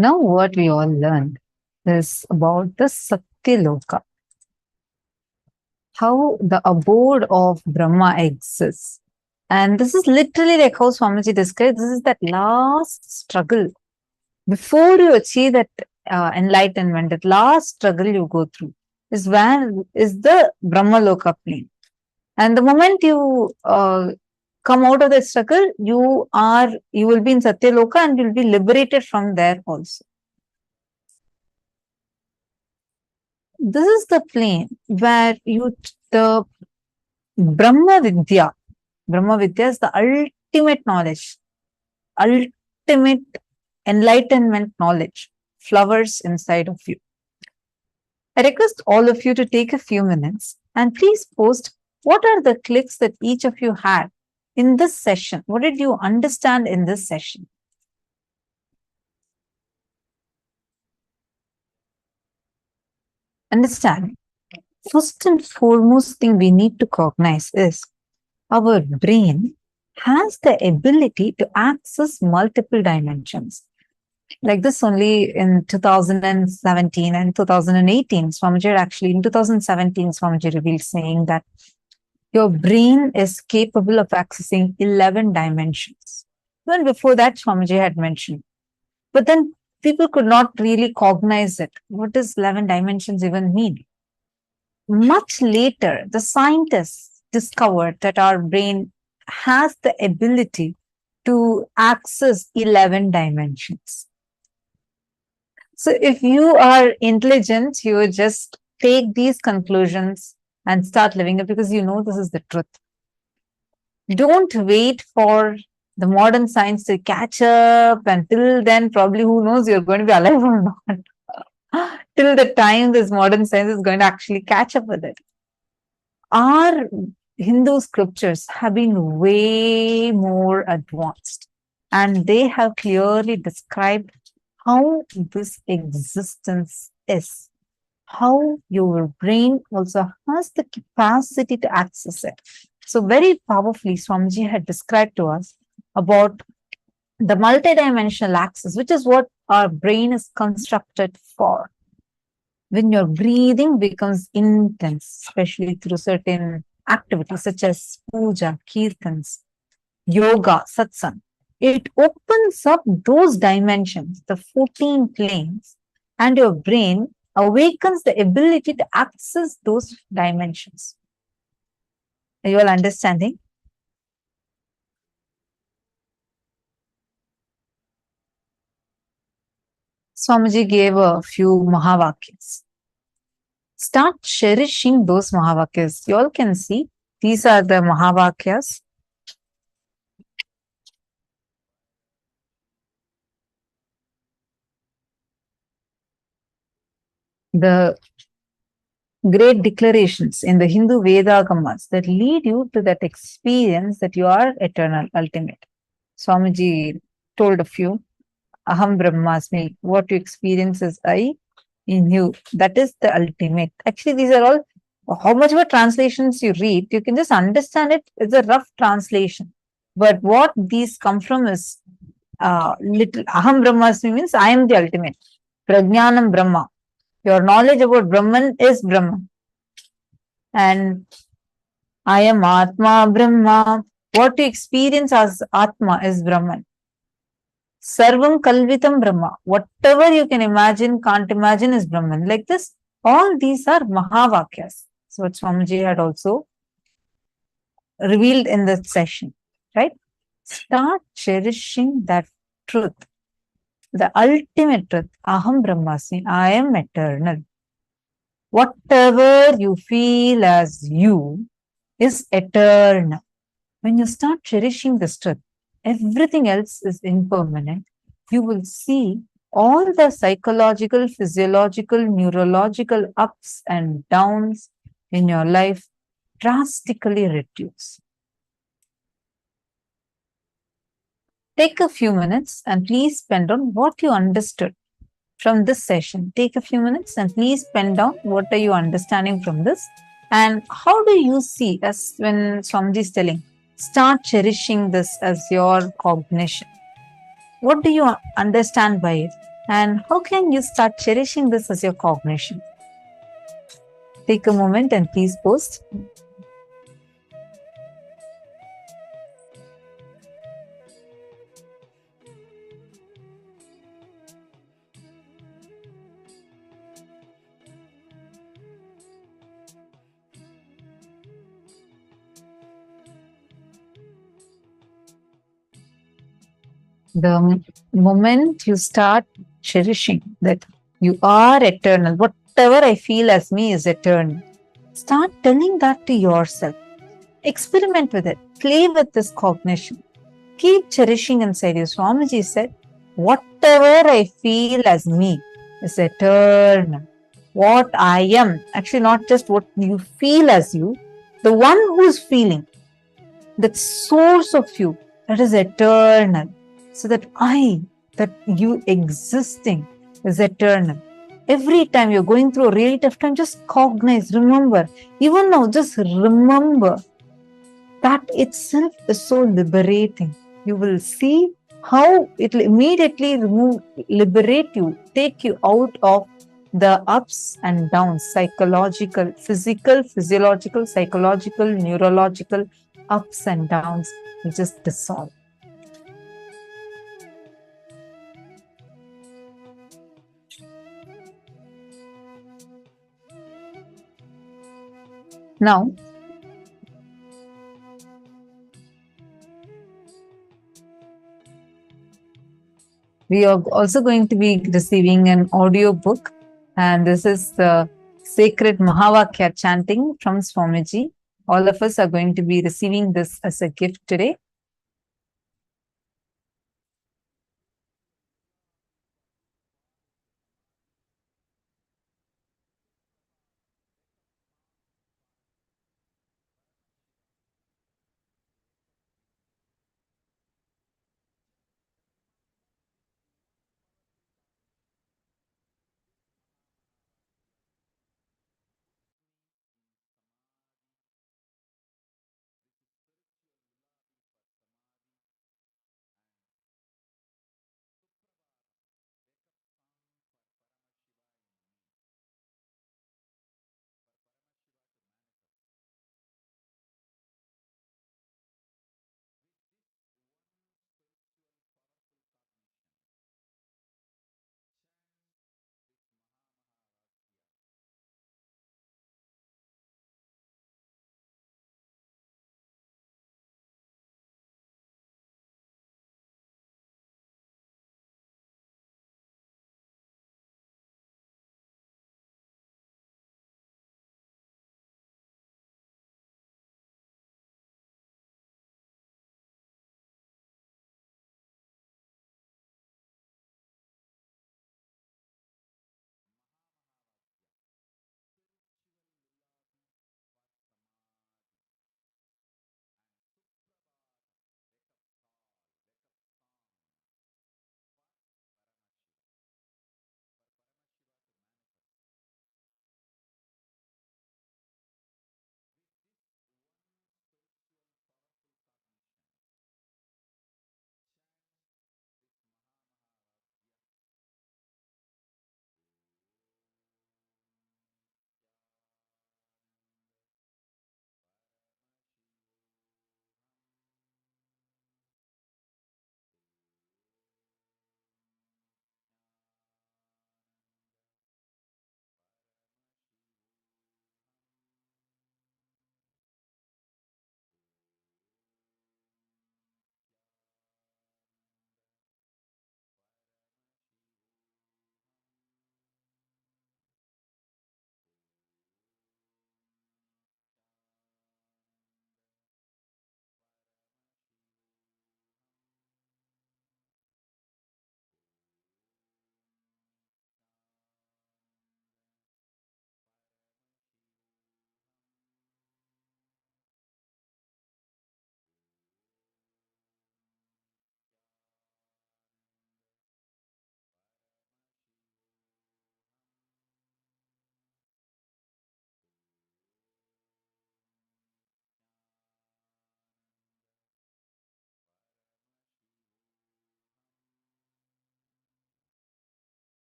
Now what we all learned is about the Satya Loka. How the abode of Brahma exists. And this is literally like how Swamiji described, this is that last struggle. Before you achieve that enlightenment, that last struggle you go through is the Brahma Loka plane. And the moment you come out of the struggle, you will be in Satya Loka and you'll be liberated from there also. This is the plane where the Brahma Vidya is the ultimate knowledge, ultimate enlightenment knowledge flowers inside of you. I request all of you to take a few minutes and please post what are the clicks that each of you had in this session. What did you understand in this session? Understand. First and foremost thing we need to cognize is our brain has the ability to access multiple dimensions. Like this only in 2017 and 2018, Swamiji actually in 2017, Swamiji revealed saying that your brain is capable of accessing 11 dimensions. Even before that, Swamiji had mentioned. But then people could not really cognize it. What does 11 dimensions even mean? Much later, the scientists discovered that our brain has the ability to access 11 dimensions. So if you are intelligent, you would just take these conclusions and start living it because you know this is the truth. Don't wait for the modern science to catch up, and till then, probably who knows, you're going to be alive or not. Till the time this modern science is going to actually catch up with it. Our Hindu scriptures have been way more advanced, and they have clearly described how this existence is, how your brain also has the capacity to access it. So very powerfully, Swamiji had described to us about the multidimensional access, which is what our brain is constructed for. When your breathing becomes intense, especially through certain activities such as puja, kirtans, yoga, satsang, it opens up those dimensions, the 14 planes, and your brain awakens the ability to access those dimensions. Are you all understanding? Swamiji gave a few Mahavakyas. Start cherishing those Mahavakyas. You all can see these are the Mahavakyas. The great declarations in the Hindu Vedagamas that lead you to that experience that you are eternal, ultimate. Swamiji told a few. Aham Brahmasmi, what you experience is I in you. That is the ultimate. Actually, these are all, how much of a translations you read, you can just understand it. It's a rough translation. But what these come from is little. Aham Brahmasmi means I am the ultimate. Prajnanam Brahma. Your knowledge about Brahman is Brahman. And I am Atma Brahma. What you experience as Atma is Brahman. Sarvam Kalvitam Brahma. Whatever you can imagine, can't imagine is Brahman. Like this, all these are Mahavakyas. So what Swamiji had also revealed in this session, right? Start cherishing that truth. The ultimate truth, Aham Brahmasmi, I am eternal. Whatever you feel as you is eternal. When you start cherishing this truth, everything else is impermanent. You will see all the psychological, physiological, neurological ups and downs in your life drastically reduce. Take a few minutes and please spend on what you understood from this session. Take a few minutes and please pen down what are you understanding from this, and how do you see, as when Swamiji is telling, start cherishing this as your cognition. What do you understand by it? And how can you start cherishing this as your cognition? Take a moment and please post. The moment you start cherishing that you are eternal, whatever I feel as me is eternal, start telling that to yourself. Experiment with it. Play with this cognition. Keep cherishing inside you. Swamiji said, whatever I feel as me is eternal. What I am, actually not just what you feel as you, the one who is feeling, that source of you, that is eternal. So that I, that you existing is eternal. Every time you're going through a really tough time, just cognize, remember. Even now, just remember. That itself is so liberating. You will see how it will immediately liberate you, take you out of the ups and downs, psychological, physical, physiological, psychological, neurological ups and downs will just dissolve. Now, we are also going to be receiving an audio book, and this is the sacred Mahavakya chanting from Swamiji. All of us are going to be receiving this as a gift today.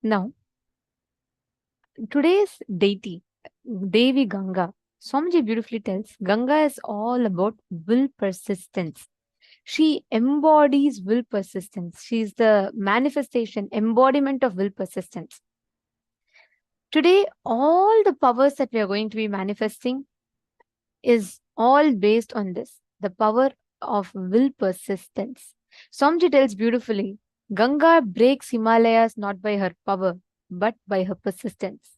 Now, today's deity, Devi Ganga, Swamiji beautifully tells Ganga is all about will persistence. She embodies will persistence. She is the manifestation, embodiment of will persistence. Today, all the powers that we are going to be manifesting is all based on this, the power of will persistence. Swamiji tells beautifully, Ganga breaks Himalayas not by her power, but by her persistence.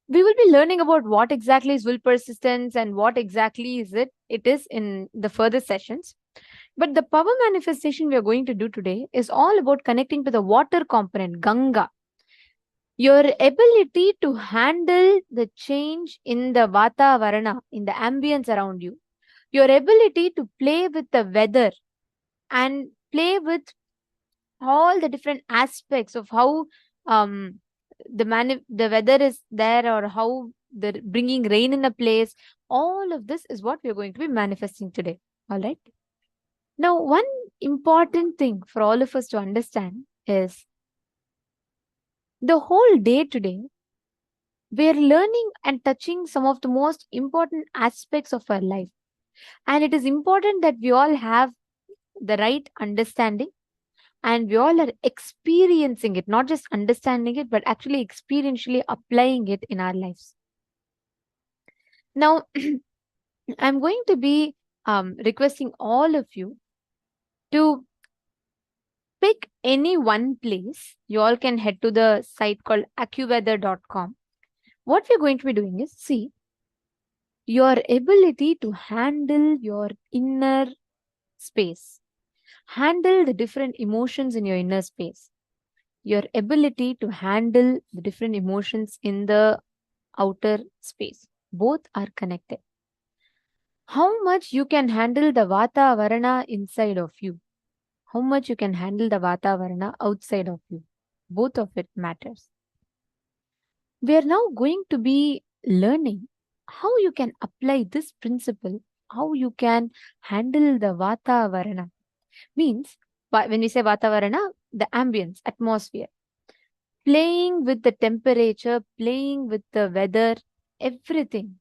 We will be learning about what exactly is will persistence and what exactly it is in the further sessions. But the power manifestation we are going to do today is all about connecting to the water component, Ganga. Your ability to handle the change in the Vatavarana, in the ambience around you, your ability to play with the weather and play with all the different aspects of how the weather is there, or how the bringing rain in a place, all of this is what we are going to be manifesting today. All right. Now, one important thing for all of us to understand is the whole day today, we are learning and touching some of the most important aspects of our life. And it is important that we all have the right understanding and we all are experiencing it, not just understanding it, but actually experientially applying it in our lives. Now, I'm going to be requesting all of you to pick any one place. You all can head to the site called accuweather.com. What we're going to be doing is, see, your ability to handle your inner space, handle the different emotions in your inner space, your ability to handle the different emotions in the outer space. Both are connected. How much you can handle the Vata Varana inside of you, how much you can handle the Vata Varana outside of you, both of it matters. We are now going to be learning how you can apply this principle, how you can handle the Vata Varana. Means, when we say Vata Varana, the ambience, atmosphere, playing with the temperature, playing with the weather, everything,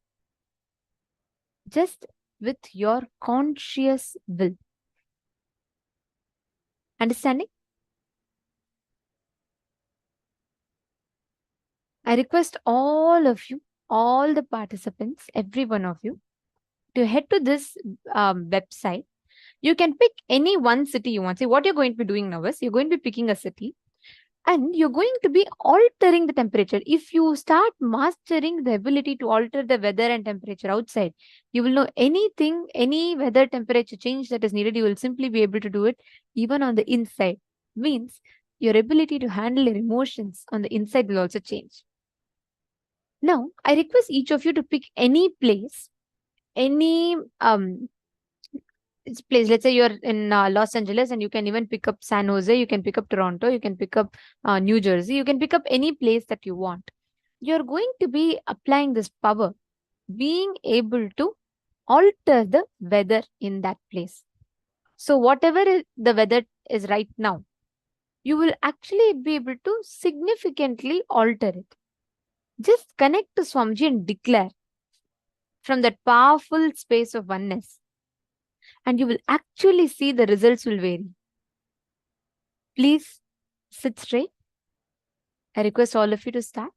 just with your conscious will. Understanding? I request all of you, all the participants, every one of you, to head to this website. You can pick any one city you want. See, what you're going to be doing now is you're going to be picking a city and you're going to be altering the temperature. If you start mastering the ability to alter the weather and temperature outside, you will know anything, any weather temperature change that is needed, you will simply be able to do it even on the inside. Means your ability to handle your emotions on the inside will also change. Now, I request each of you to pick any place, any place. Let's say you're in Los Angeles, and you can even pick up San Jose, you can pick up Toronto, you can pick up New Jersey, you can pick up any place that you want. You're going to be applying this power, being able to alter the weather in that place. So whatever the weather is right now, you will actually be able to significantly alter it. Just connect to Swamiji and declare from that powerful space of oneness, and you will actually see the results will vary. Please sit straight. I request all of you to start.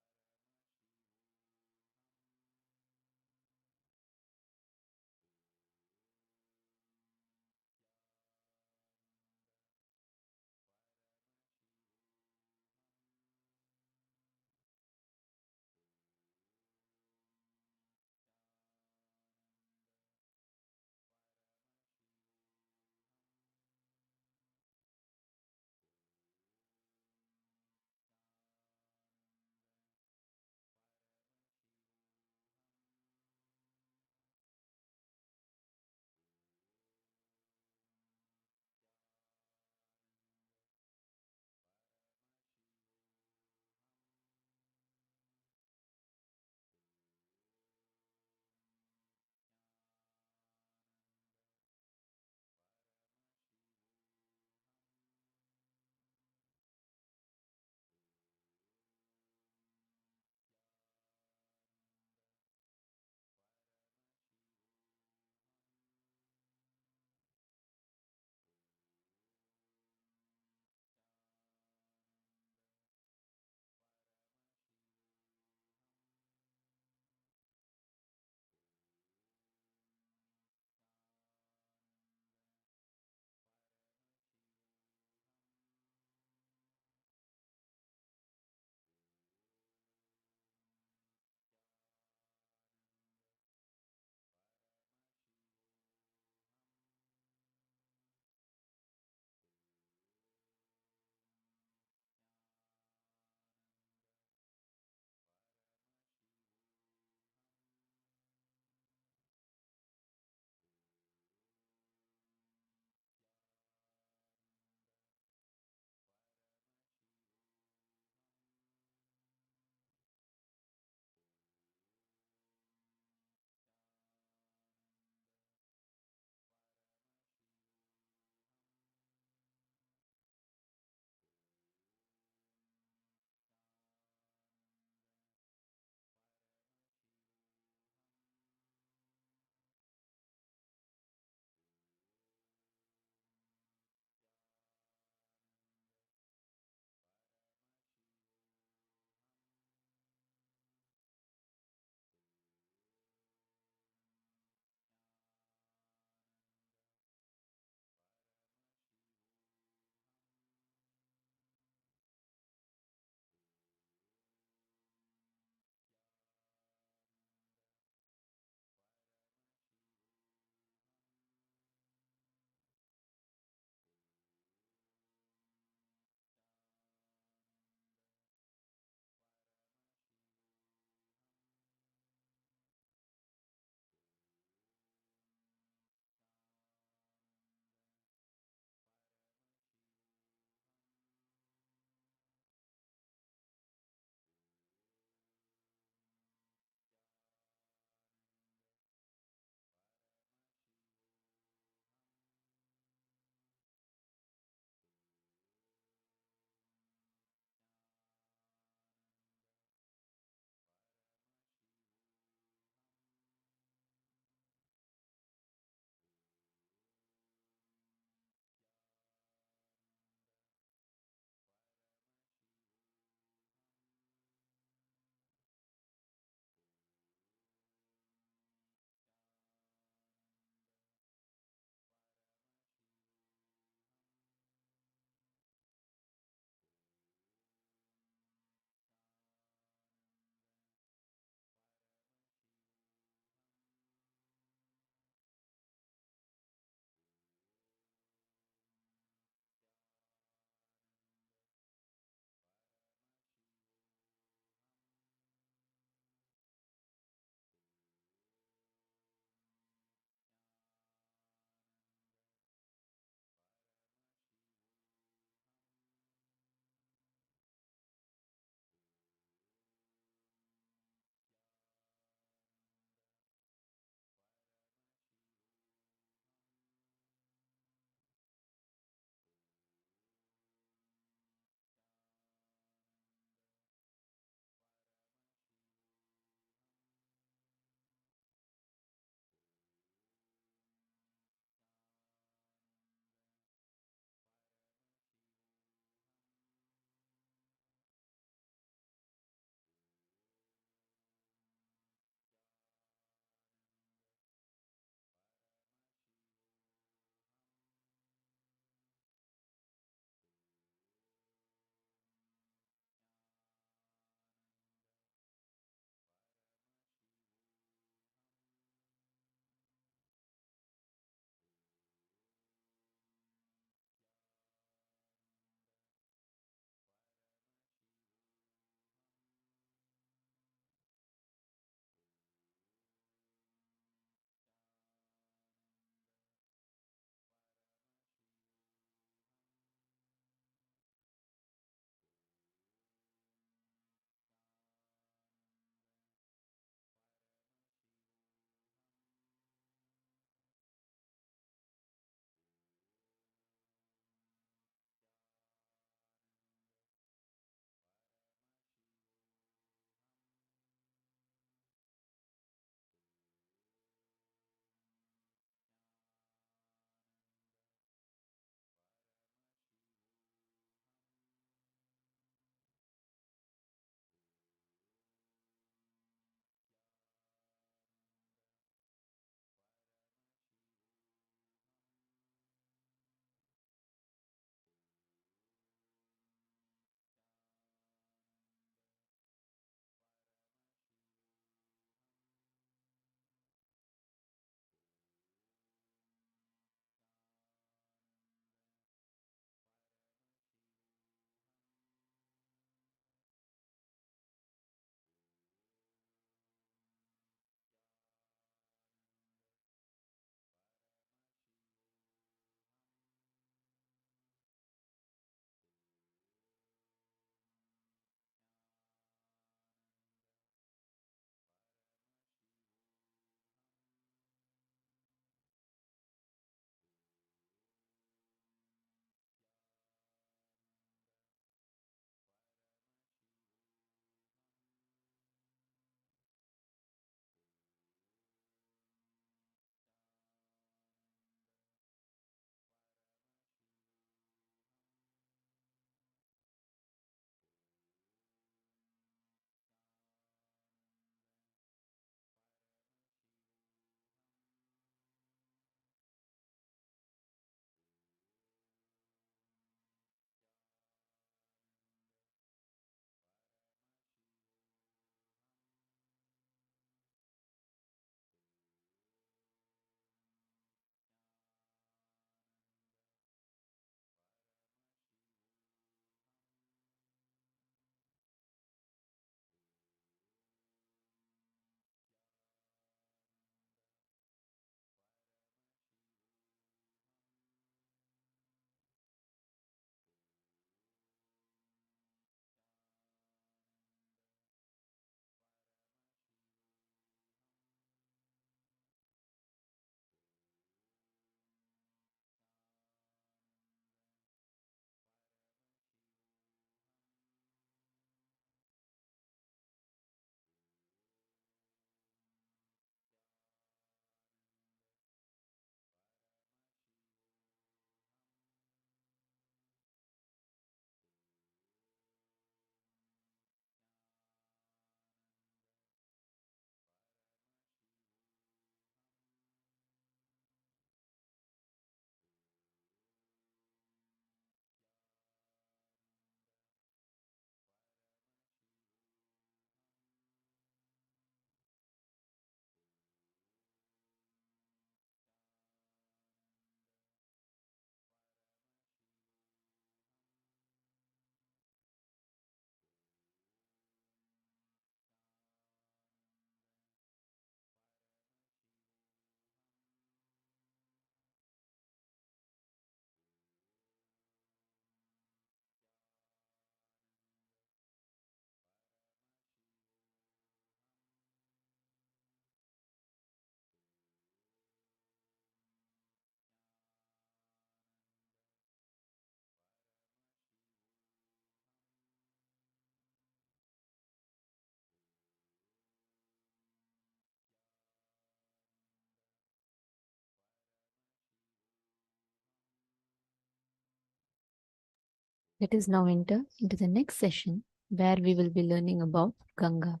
Let us now enter into the next session where we will be learning about Ganga,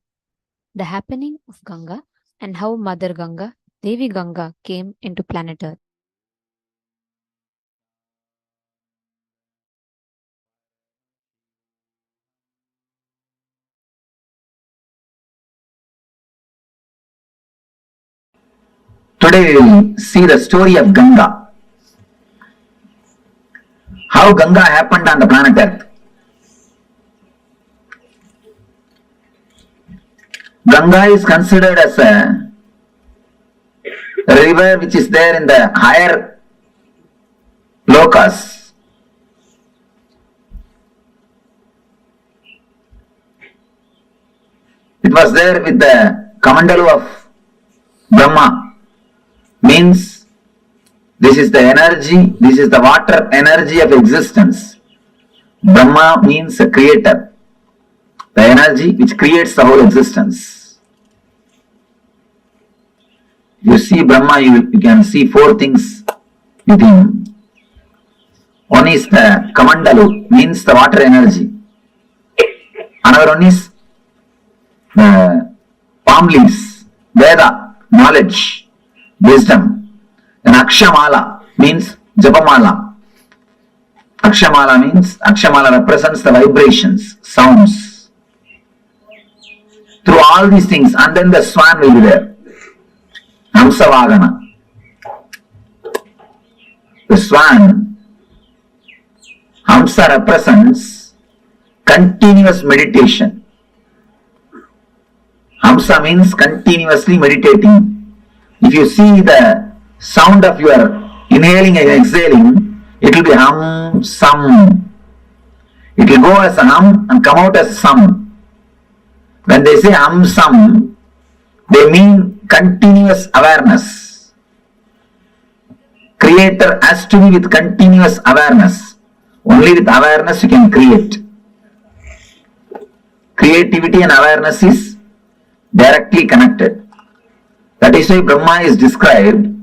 the happening of Ganga, and how Mother Ganga, Devi Ganga, came into planet Earth. Today we will see the story of Ganga. How Ganga happened on the planet Earth. Ganga is considered as a river which is there in the higher lokas. It was there with the Kamandalu of Brahma. Means this is the energy, this is the water energy of existence. Brahma means a creator, the energy which creates the whole existence. You see Brahma, you can see four things with him. One is the Kamandalu, means the water energy. Another one is the palm leaves, Veda, knowledge, wisdom. Then Akshamala means Japamala. Akshamala represents the vibrations, sounds. Through all these things, and then the swan will be there. Hamsavagana. The swan, Hamsa represents continuous meditation. Hamsa means continuously meditating. If you see the sound of your inhaling and exhaling, it will be hum, sum. It will go as a hum and come out as sum. When they say hum, sum, they mean continuous awareness. Creator has to be with continuous awareness. Only with awareness you can create. Creativity and awareness is directly connected. That is why Brahma is described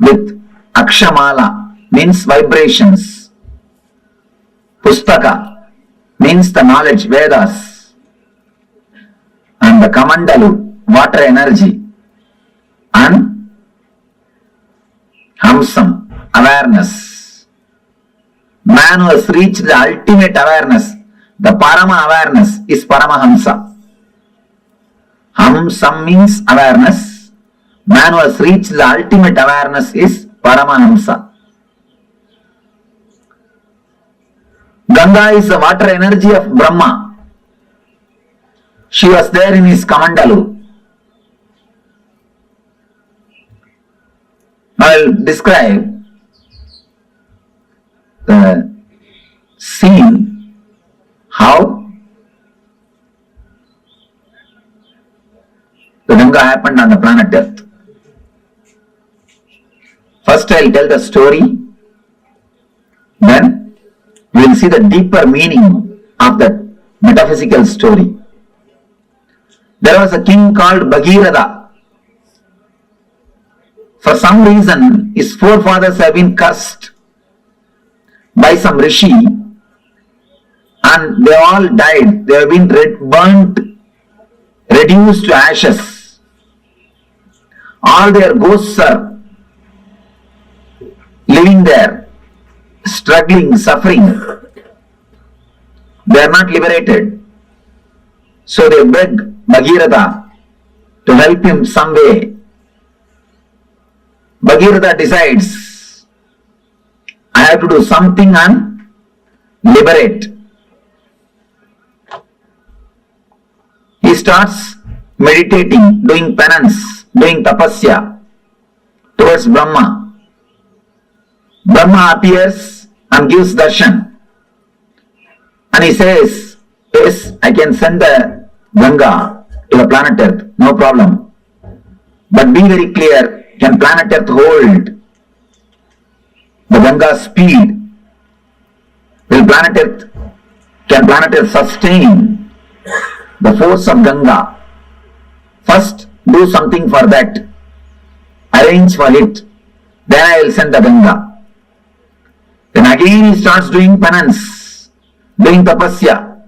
with Akshamala, means vibrations. Pustaka means the knowledge, Vedas. And the Kamandalu, water energy. And Hamsam, awareness. Man who has reached the ultimate awareness, the Parama awareness, is Paramahamsa. Hamsam means awareness. Man who has reached the ultimate awareness is Paramahamsa. Ganga is the water energy of Brahma. She was there in his Kamandalu. I will describe the scene, how the Ganga happened on the planet Earth. First I will tell the story, then we will see the deeper meaning of the metaphysical story. There was a king called Bhagirada. For some reason, his forefathers have been cursed by some rishi and they all died. They have been burnt, reduced to ashes. All their ghosts are living there, struggling, suffering. They are not liberated. So they beg Bhagirada to help him some way. Bhagirada decides, I have to do something and liberate. He starts meditating, doing penance, doing tapasya towards Brahma. Brahma appears and gives darshan. And he says, yes, I can send the Ganga to the planet Earth, no problem. But be very clear, can planet Earth hold the Ganga's speed? Can planet Earth sustain the force of Ganga? First, do something for that. Arrange for it. Then I will send the Ganga. Then again he starts doing penance. doing tapasya.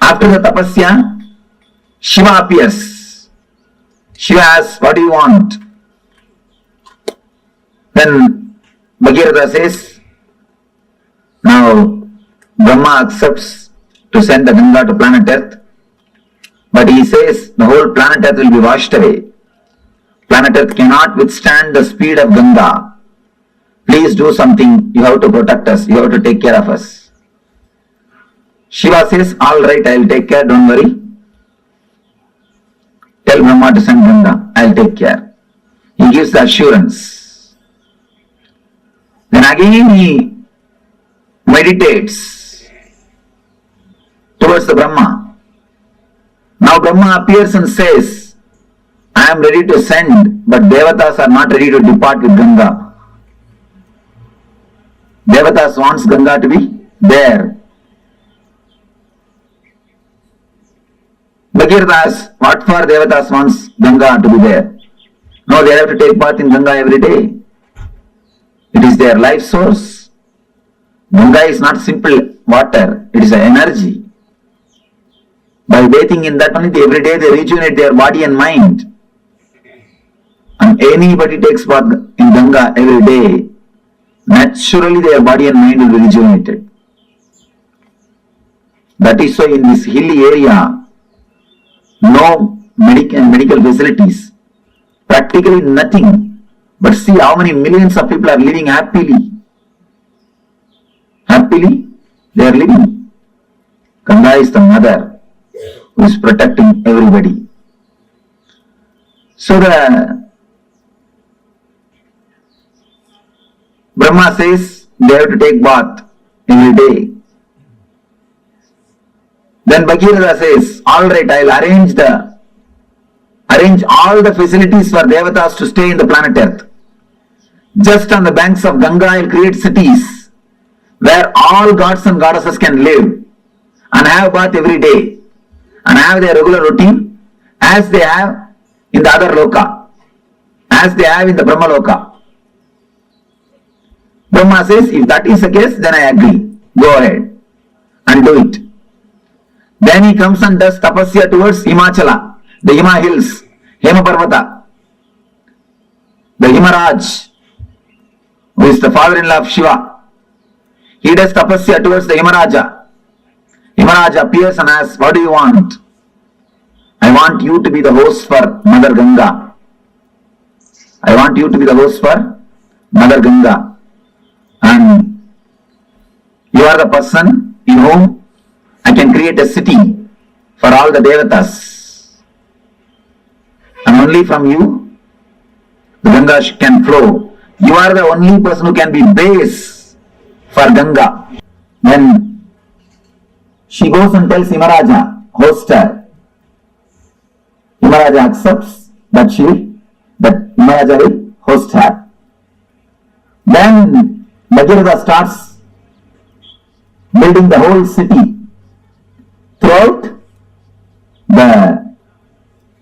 After the tapasya, Shiva appears. Shiva asks, what do you want? Then Bhagirath says, now Brahma accepts to send the Ganga to planet Earth, but he says the whole planet Earth will be washed away. Planet Earth cannot withstand the speed of Ganga. Please do something. You have to protect us. You have to take care of us. Shiva says, all right, I will take care. Don't worry. Tell Brahma to send Ganga. I will take care. He gives the assurance. Then again he meditates towards the Brahma. Now Brahma appears and says, I am ready to send, but Devatas are not ready to depart with Ganga. Devatas wants Ganga to be there. Bhagirath asks, what for Devatas wants Ganga to be there? No, they have to take bath in Ganga every day. It is their life source. Ganga is not simple water, it is an energy. By bathing in that only, every day they rejuvenate their body and mind. And anybody takes bath in Ganga every day, naturally their body and mind will be rejuvenated. That is why in this hilly area, no medical facilities, practically nothing. But see how many millions of people are living happily. Happily, they are living. Ganga is the mother who is protecting everybody. So the Brahma says they have to take bath every day. Then Bhagirath says, all right, I will arrange all the facilities for Devatas to stay in the planet Earth. Just on the banks of Ganga, I will create cities where all gods and goddesses can live and have bath every day and have their regular routine as they have in the other loka, as they have in the Brahma Loka. Brahma says, if that is the case, then I agree. Go ahead and do it. Then he comes and does tapasya towards Himachala, the Hima hills, Hema Parvata. The Himaraj, who is the father-in-law of Shiva, he does tapasya towards the Himaraja. Himaraja appears and asks, what do you want? I want you to be the host for Mother Ganga. I want you to be the host for Mother Ganga. And you are the person in whom I can create a city for all the Devatas. And only from you, the Ganga can flow. You are the only person who can be base for Ganga. Then she goes and tells Himaraja, host her. Himaraja accepts that Himaraja will host her. Then Bhagirath starts building the whole city throughout the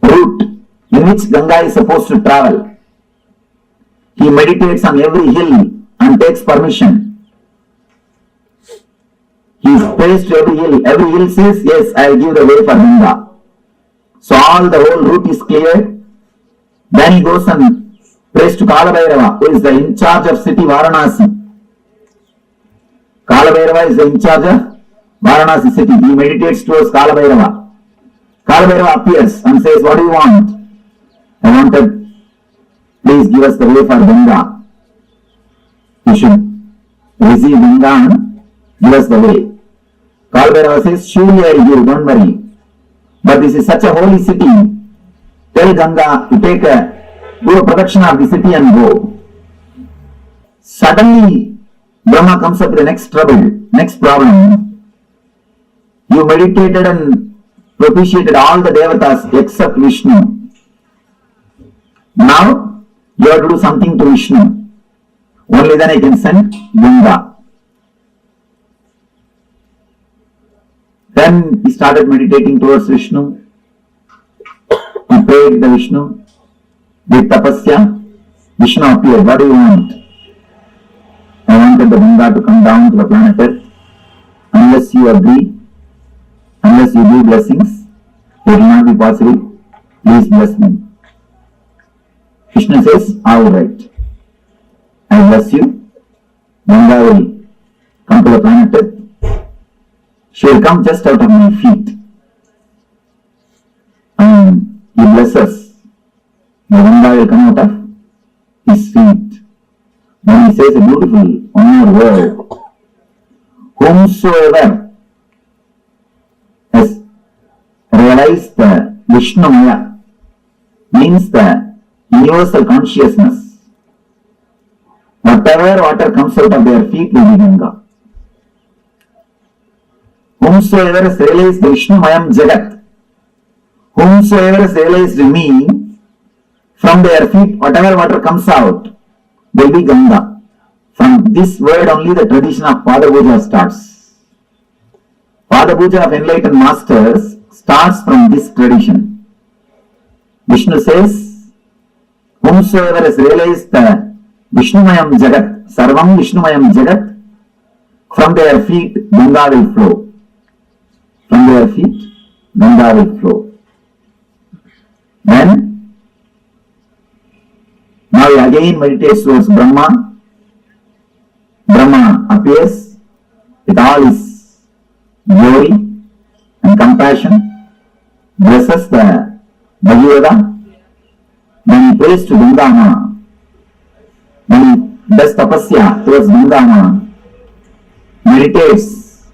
route in which Ganga is supposed to travel. He meditates on every hill and takes permission. He prays to every hill. Every hill says, yes, I will give the way for Ganga. So all the whole route is cleared. Then he goes and prays to Kalabhairava, who is the in charge of city Varanasi. Kalabhairava is the in charge of Varanasi city. He meditates towards Kalabhairava. Kalabhairava appears and says, what do you want? I wanted, please give us the way for Ganga. You should receive Ganga and give us the way. Kalabhairava says, surely I will give, don't worry. But this is such a holy city. Tell Ganga to do a protection of the city and go. Suddenly, Brahma comes up with the next problem. You meditated and propitiated all the Devatas except Vishnu. Now, you have to do something to Vishnu. Only then I can send Ganga. Then he started meditating towards Vishnu. He prayed to Vishnu. Did tapasya. Vishnu appeared. What do you want? I want wanted the Ganga to come down to the planet Earth. Unless you agree, unless you do blessings, it will not be possible. Please bless me. Krishna says, all right, I bless you. Ganga will come to the planet Earth. She will come just out of my feet. And he blesses. The Ganga will come out of his feet. Then he says a beautiful one more word. Whomsoever has realized the Vishnumaya, means the universal consciousness, whatever water comes out of their feet will be Ganga. Whomsoever has realized the Vishnumayam Jagat, whomsoever has realized me, from their feet whatever water comes out will be Ganga. From this word only the tradition of Pada Puja starts. Pada Puja of enlightened masters starts from this tradition. Vishnu says, whomsoever has realized the Vishnumayam Jagat, Sarvam Vishnumayam Jagat, from their feet Ganga will flow. From their feet Ganga will flow. Then, now he again meditates towards Brahma. Brahma appears with all his glory and compassion, blesses the Bhagavāna, then he prays to Ganga. Then he does tapasya towards Ganga, meditates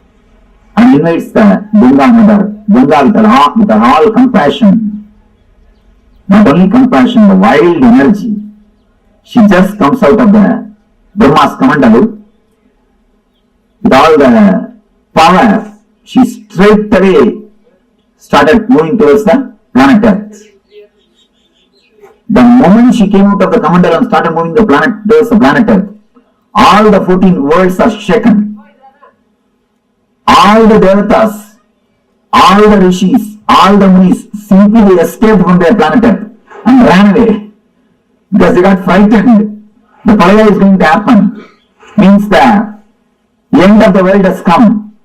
and invites the Ganga mother, Ganga with all compassion, not only compassion, the wild energy. She just comes out of the Brahma's Kamandalu. With all the power, she straight away started moving towards the planet Earth. The moment she came out of the Kamandalu and started moving towards the planet Earth, all the 14 worlds are shaken. All the Devatas, all the Rishis, all the Munis simply escaped from their planet Earth and ran away because they got frightened. The Pralaya is going to happen. Means the end of the world has come.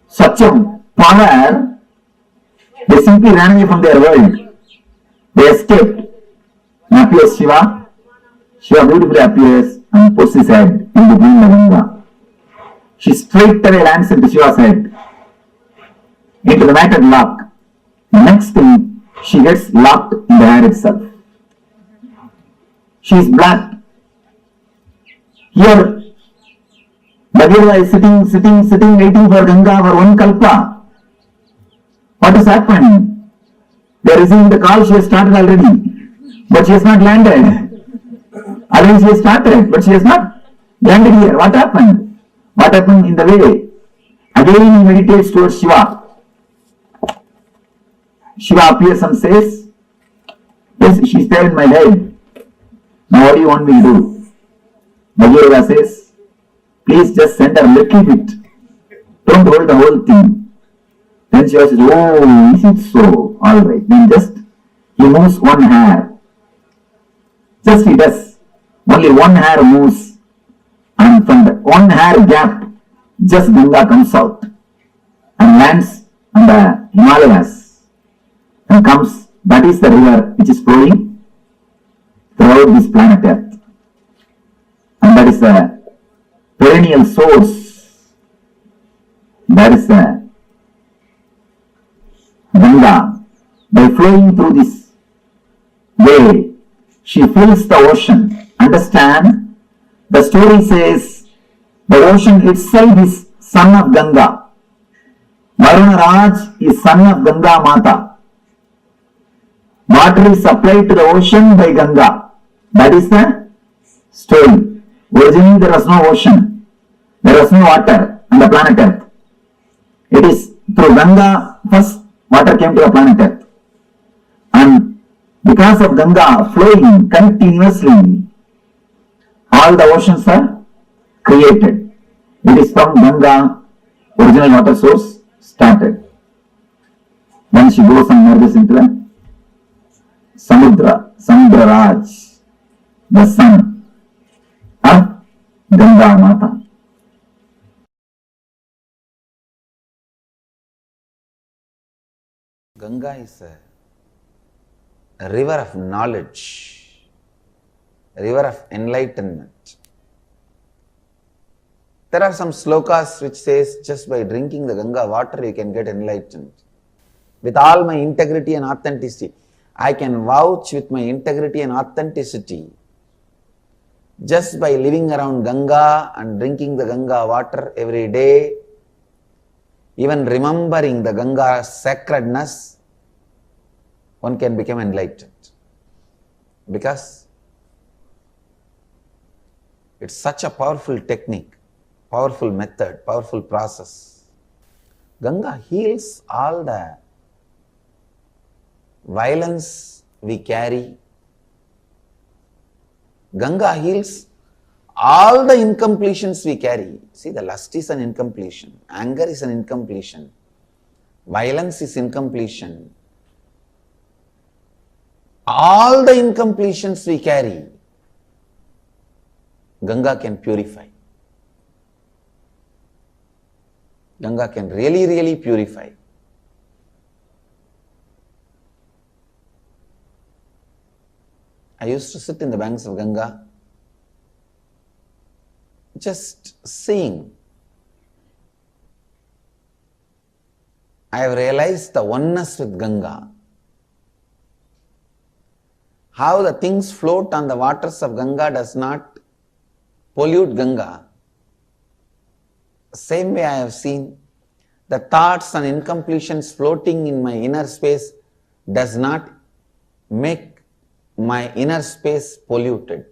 Such a power, they simply ran away from their world. They escaped. And appears Shiva. Shiva beautifully appears and puts his head in between the Ganga. She straight away lands into Shiva's head, into the matted lock. The next thing, she gets locked in the hair itself. She is black. Here, Bhagavān is sitting, waiting for Ganga for one kalpa. What has happened? They are receiving the call, she has started already, but she has not landed. Already she has started, but she has not landed here. What happened? What happened in the way? Again he meditates towards Shiva. Shiva appears and says, yes, she is there in my head. Now what do you want me to do? Bhagavān says, please just send her a little bit. Don't hold the whole thing. Then Shiva says, oh, is it so? Alright. Then just, he moves one hair. Just he does. Only one hair moves. And from the one hair gap, just Ganga comes out and lands on the Himalayas and comes. That is the river which is flowing throughout this planet Earth. And that is the perennial source. That is the Ganga. By flowing through this way, she fills the ocean. Understand? The story says the ocean itself is son of Ganga. Varuna Raj is son of Ganga Mata. Water is supplied to the ocean by Ganga. That is the story. Originally there was no ocean. There was no water on the planet Earth. It is through Ganga first water came to the planet Earth. And because of Ganga flowing continuously, all the oceans are created. It is from Ganga, original water source started. Then she goes and merges into the Samudra Raj, the son of Ganga Mata. Ganga is a river of knowledge, a river of enlightenment. There are some slokas which says just by drinking the Ganga water you can get enlightened. With all my integrity and authenticity, I can vouch with my integrity and authenticity. Just by living around Ganga and drinking the Ganga water every day, even remembering the Ganga's sacredness, one can become enlightened. Because it's such a powerful technique, powerful method, powerful process. Ganga heals all the violence we carry. Ganga heals all the incompletions we carry. See, the lust is an incompletion, anger is an incompletion, violence is incompletion. All the incompletions we carry, Ganga can purify. Ganga can really, really purify. I used to sit in the banks of Ganga, just seeing. I have realized the oneness with Ganga. How the things float on the waters of Ganga does not pollute Ganga. Same way I have seen the thoughts and incompletions floating in my inner space does not make my inner space polluted.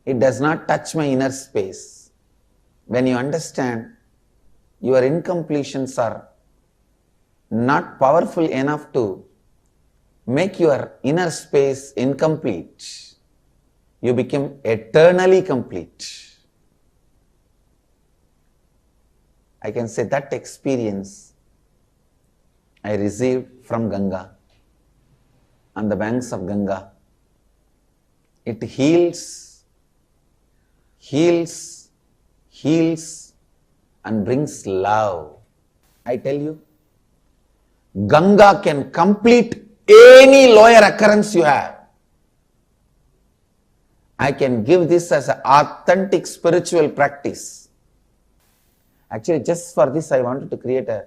It does not touch my inner space. When you understand your incompletions are not powerful enough to make your inner space incomplete, you become eternally complete. I can say that experience I received from Ganga, on the banks of Ganga. It heals, heals, heals and brings love. I tell you, Ganga can complete any lower occurrence you have. I can give this as an authentic spiritual practice. Actually, just for this I wanted to create a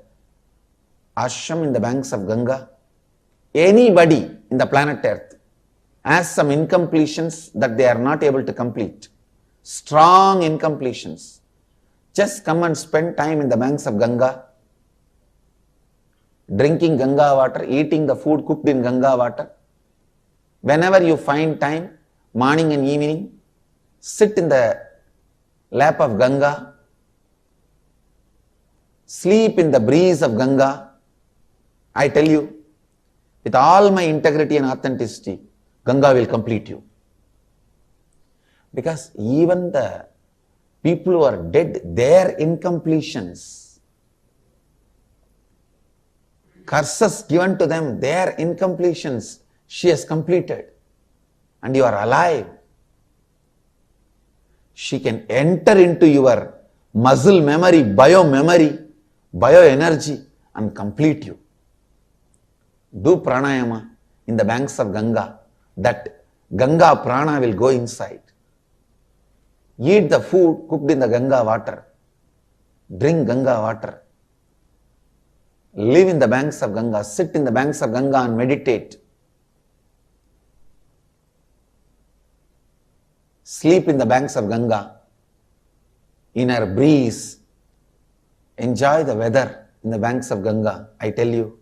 ashram in the banks of Ganga. Anybody in the planet Earth has some incompletions that they are not able to complete, strong incompletions, just come and spend time in the banks of Ganga, drinking Ganga water, eating the food cooked in Ganga water. Whenever you find time, morning and evening, sit in the lap of Ganga, sleep in the breeze of Ganga. I tell you, with all my integrity and authenticity, Ganga will complete you. Because even the people who are dead, their incompletions, curses given to them, their incompletions, she has completed. And you are alive. She can enter into your muscle memory, bioenergy and complete you. Do pranayama in the banks of Ganga, that Ganga prana will go inside. Eat the food cooked in the Ganga water. Drink Ganga water. Live in the banks of Ganga. Sit in the banks of Ganga and meditate. Sleep in the banks of Ganga. In her breeze. Enjoy the weather in the banks of Ganga. I tell you,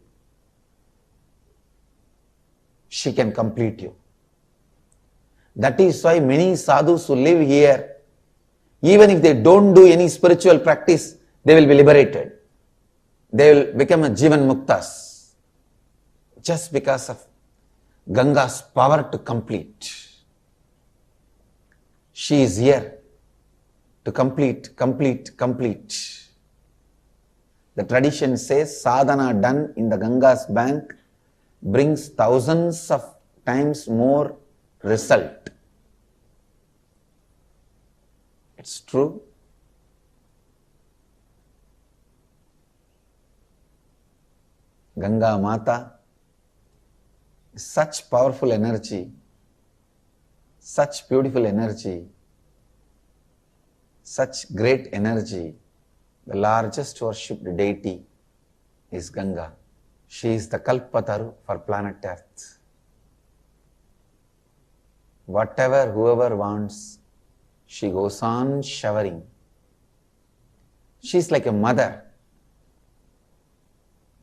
she can complete you. That is why many sadhus who live here, even if they don't do any spiritual practice, they will be liberated. They will become a Jivan Muktas. Just because of Ganga's power to complete. She is here to complete. The tradition says sadhana done in the Ganga's bank brings thousands of times more result. It's true. Ganga Mata is such powerful energy, such beautiful energy, such great energy. The largest worshipped deity is Ganga. She is the Kalpataru for planet Earth. Whatever, whoever wants, she goes on showering. She is like a mother.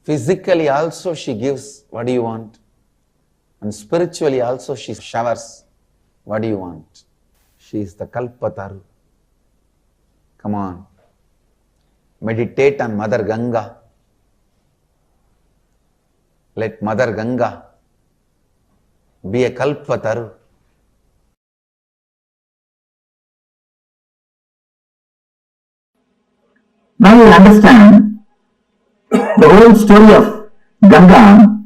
Physically also she gives what do you want, and spiritually also she showers what do you want. She is the Kalpataru. Come on, meditate on Mother Ganga. Let Mother Ganga be a Kalpataru. Now you understand the whole story of Ganga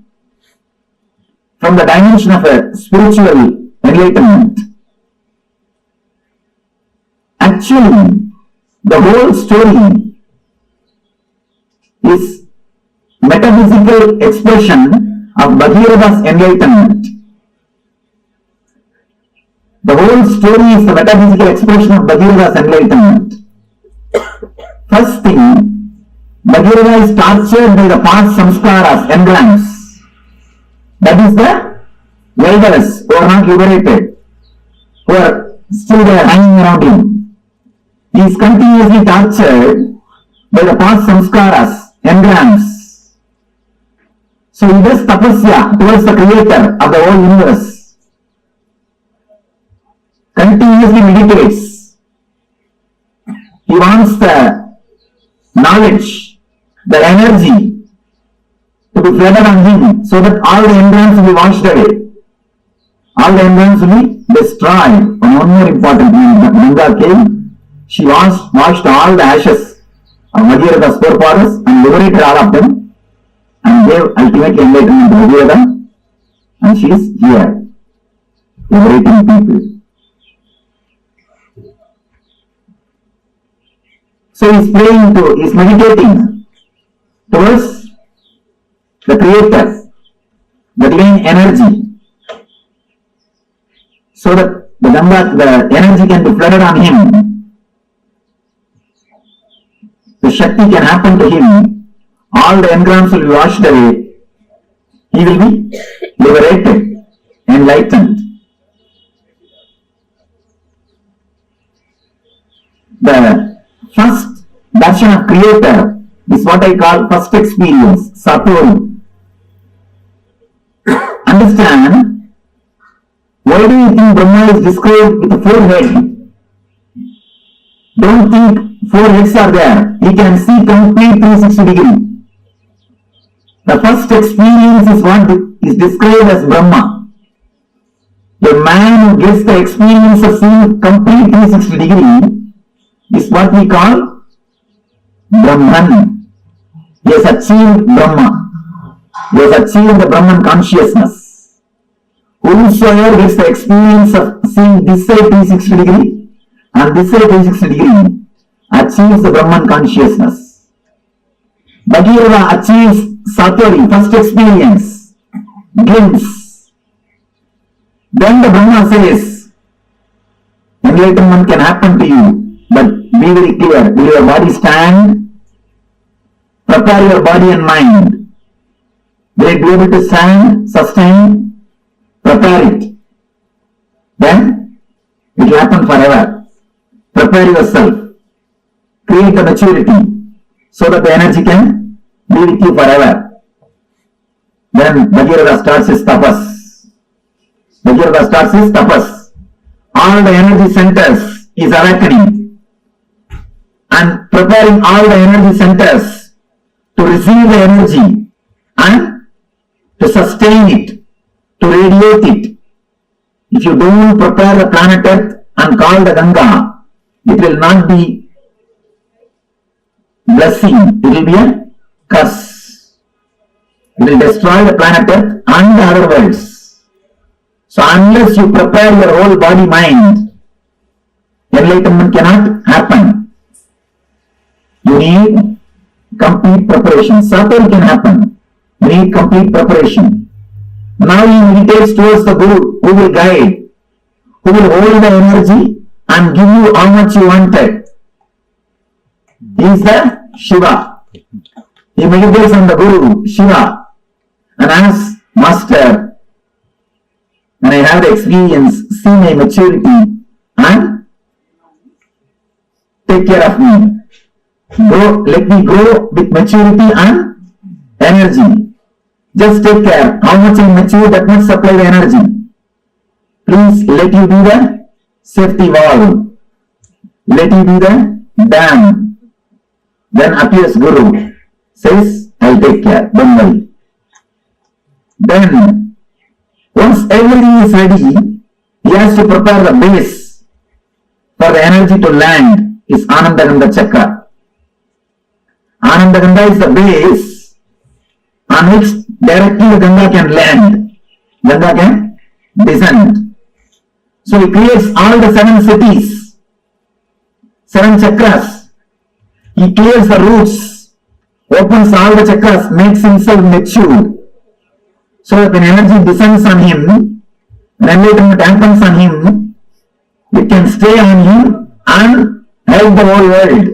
from the dimension of a spiritual enlightenment. Actually, the whole story is metaphysical expression of Bhagavān's enlightenment. The whole story is the metaphysical expression of Bhagavān's enlightenment. First thing, Bhagavān is tortured by the past samskaras, engrams. That is the elders who are not liberated, who are still there hanging around him. He is continuously tortured by the past samskaras, engrams. So he does tapasya towards the creator of the whole universe. Continuously meditates. He wants the knowledge, the energy to be flooded on him so that all the engrams will be washed away. All the engrams will be destroyed. And one more important thing, Ganga came, she washed all the ashes of Bhagavān's forefathers and liberated all of them and gave ultimate enlightenment to Bhagavān, and she is here, liberating people. So he is meditating towards the creator, the divine energy, so that the energy can be flooded on him. The Shakti can happen to him. All the engrams will be washed away. He will be liberated, enlightened. The first darshan of creator is what I call first experience, Satori. Understand, why do you think Brahma is described with a 4 head? Don't think 4 heads are there. He can see complete 360 degree. The first experience is what is described as Brahma. A man who gets the experience of seeing complete 360 degree is what we call Brahman. He has achieved Brahma. He has achieved the Brahman consciousness. Whosoever gets the experience of seeing this side 360 degree and this side 360 degree achieves the Brahman consciousness. Bhagavān achieves Satori, first experience, glimpse. Then the Brahma says, enlightenment can happen to you, but be very clear. Will your body stand? Prepare your body and mind. Will it be able to stand, sustain? Prepare it. Then it will happen forever. Prepare yourself. Create a maturity so that the energy can be with you forever. Then Bhagavān starts his tapas. Bhagavān starts his tapas. All the energy centers is awakening and preparing all the energy centers to receive the energy and to sustain it, to radiate it. If you don't prepare the planet Earth and call the Ganga, it will not be blessing, it will be a curse. It will destroy the planet Earth and the other worlds. So unless you prepare your whole body mind, enlightenment cannot happen. You need complete preparation. Satori can happen. You need complete preparation. Now he meditates towards the Guru, who will guide, who will hold the energy and give you how much you wanted. He is the Shiva. He meditates on the Guru, Shiva, and asks, Master, when I have the experience, see my maturity and take care of me. Let me grow with maturity and energy. Just take care. How much I mature, that much supply the energy. Please let you be the safety valve. Let you be the dam. Then appears Guru. Says, I'll take care. Don't worry. Then, once everything is ready, he has to prepare the base for the energy to land. Is Anandagandha Chakra. Anandagandha is the base on which directly the Ganga can land. Ganga can descend. So he creates all the 7 cities, 7 chakras. He clears the roots, opens all the chakras, makes himself mature. So that when energy descends on him, when enlightenment happens on him, it can stay on him and help the whole world.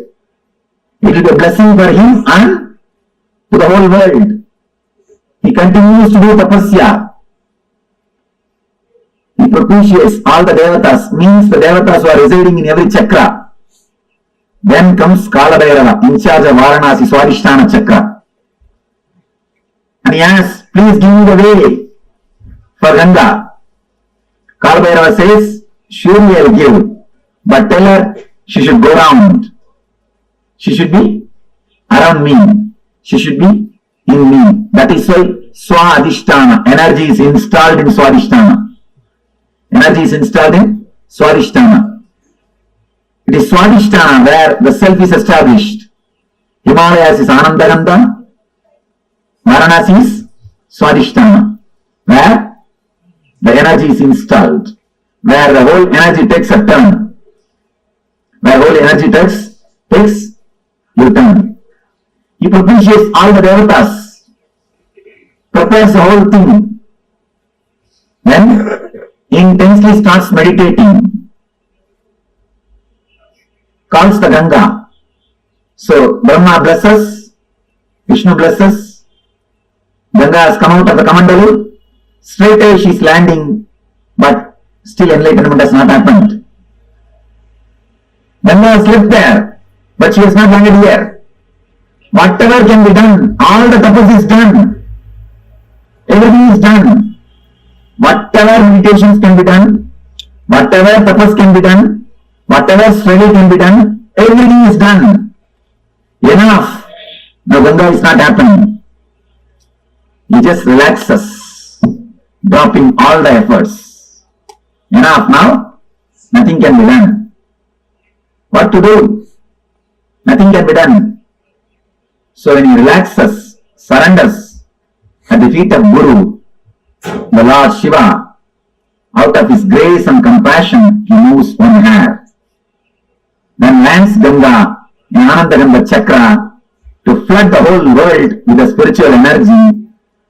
It will be a blessing for him and to the whole world. He continues to do tapasya. He propitiates all the devatas, means the devatas who are residing in every chakra. Then comes Kalabhairava, in charge of Varanasi, Swadhisthana chakra. And he asks, please give me the way for Ganga. Kalabhairava says, surely I will give, but tell her she should go round. She should be around me. She should be in me. That is why Swadhisthana, energy is installed in Swadhisthana. Energy is installed in Swadhisthana. It is Swadhisthana where the self is established. Himalayas is Anandagandha. Varanasi is Swadhisthana, where the energy is installed, where the whole energy takes a turn, where whole energy takes a turn. He propitiates all the devatas, prepares the whole thing, then intensely starts meditating, calls the Ganga. So Brahma blesses, Vishnu blesses, Ganga has come out of the Kamandalu, straight away she is landing, but still enlightenment has not happened. Ganga has left there, but she has not landed here. Whatever can be done, all the tapas is done. Everything is done. Whatever meditations can be done, whatever tapas can be done, whatever study can be done, everything is done. Enough. Now Ganga is not happening. He just relaxes, dropping all the efforts. Enough now, nothing can be done. What to do? Nothing can be done. So when he relaxes, surrenders at the feet of Guru, the Lord Shiva, out of his grace and compassion, he moves one hair. Then lands Ganga in Anandagandha Chakra to flood the whole world with the spiritual energy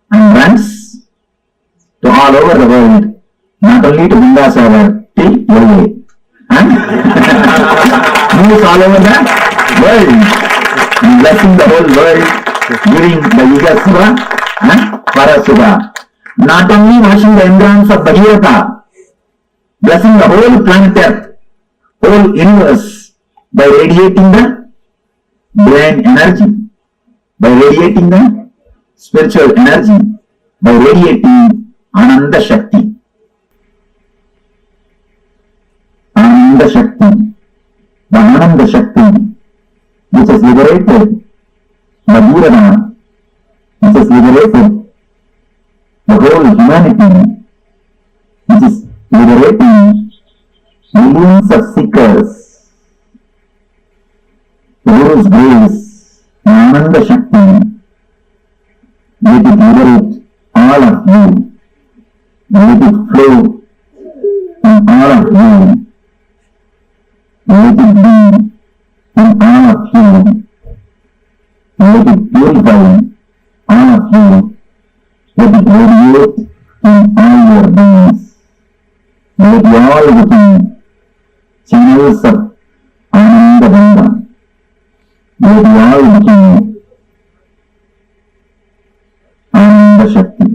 and runs to all over the world, not only to Ganga Sagar, till Yole. Moves all over the world, and blessing the whole world during the Yuga Suva and Parasuva. Not only washing the environs of Bhagavata, blessing the whole planet Earth, whole universe, by radiating the divine energy, by radiating the spiritual energy, by radiating Ananda Shakti. Ananda Shakti, the Ananda Shakti, which has liberated Bhagavāna, which has liberated the whole humanity, which is liberating millions of seekers. The Guru's grace, Ananda Shakti, let it liberate all of you. Let it flow in all of you. Let it be in all of you. Let it purify all of you Let it radiate in all your beings. Let all become channels of Ananda Ganga. Let all become Ananda Shakti.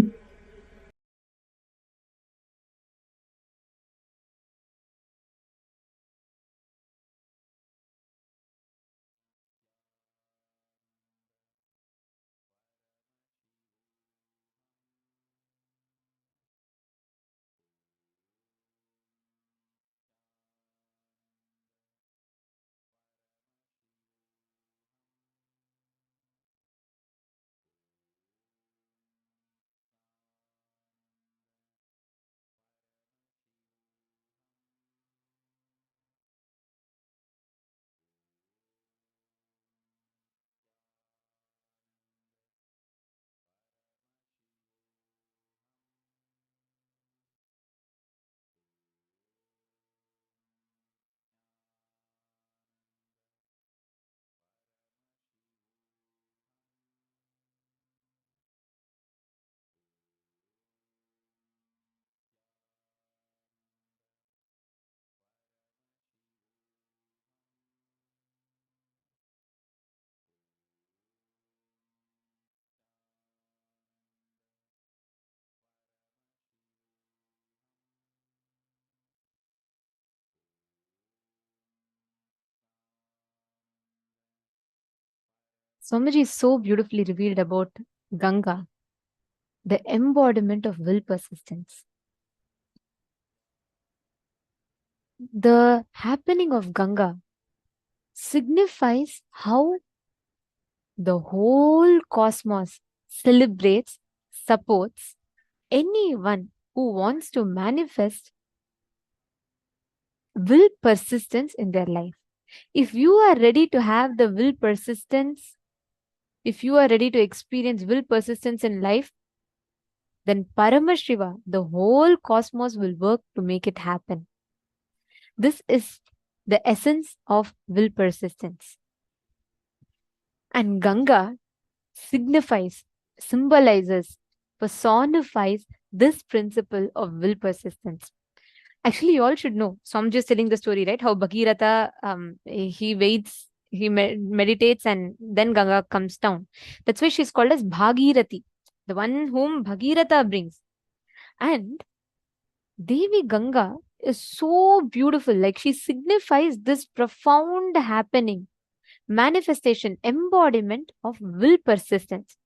Swamiji so beautifully revealed about Ganga, the embodiment of will persistence. The happening of Ganga signifies how the whole cosmos celebrates, supports anyone who wants to manifest will persistence in their life. If you are ready to have the will persistence, if you are ready to experience will persistence in life, then Paramashiva, the whole cosmos will work to make it happen. This is the essence of will persistence. And Ganga signifies, symbolizes, personifies this principle of will persistence. Actually, you all should know. So I'm just telling the story, right? How Bhagirata, he waits, he meditates, and then Ganga comes down. That's why she's called as Bhagirati, the one whom Bhagirata brings. And Devi Ganga is so beautiful. Like, she signifies this profound happening, manifestation, embodiment of will persistence.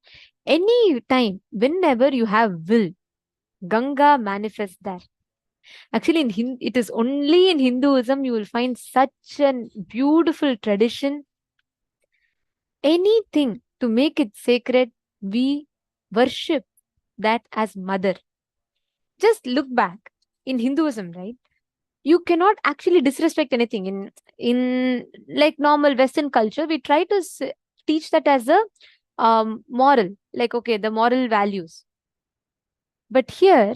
Any time, whenever you have will, Ganga manifests there. Actually, it is only in Hinduism you will find such a beautiful tradition. Anything to make it sacred, we worship that as mother. Just look back in Hinduism, right? You cannot actually disrespect anything. In like normal Western culture, we try to teach that as a moral, like, okay, the moral values. But here,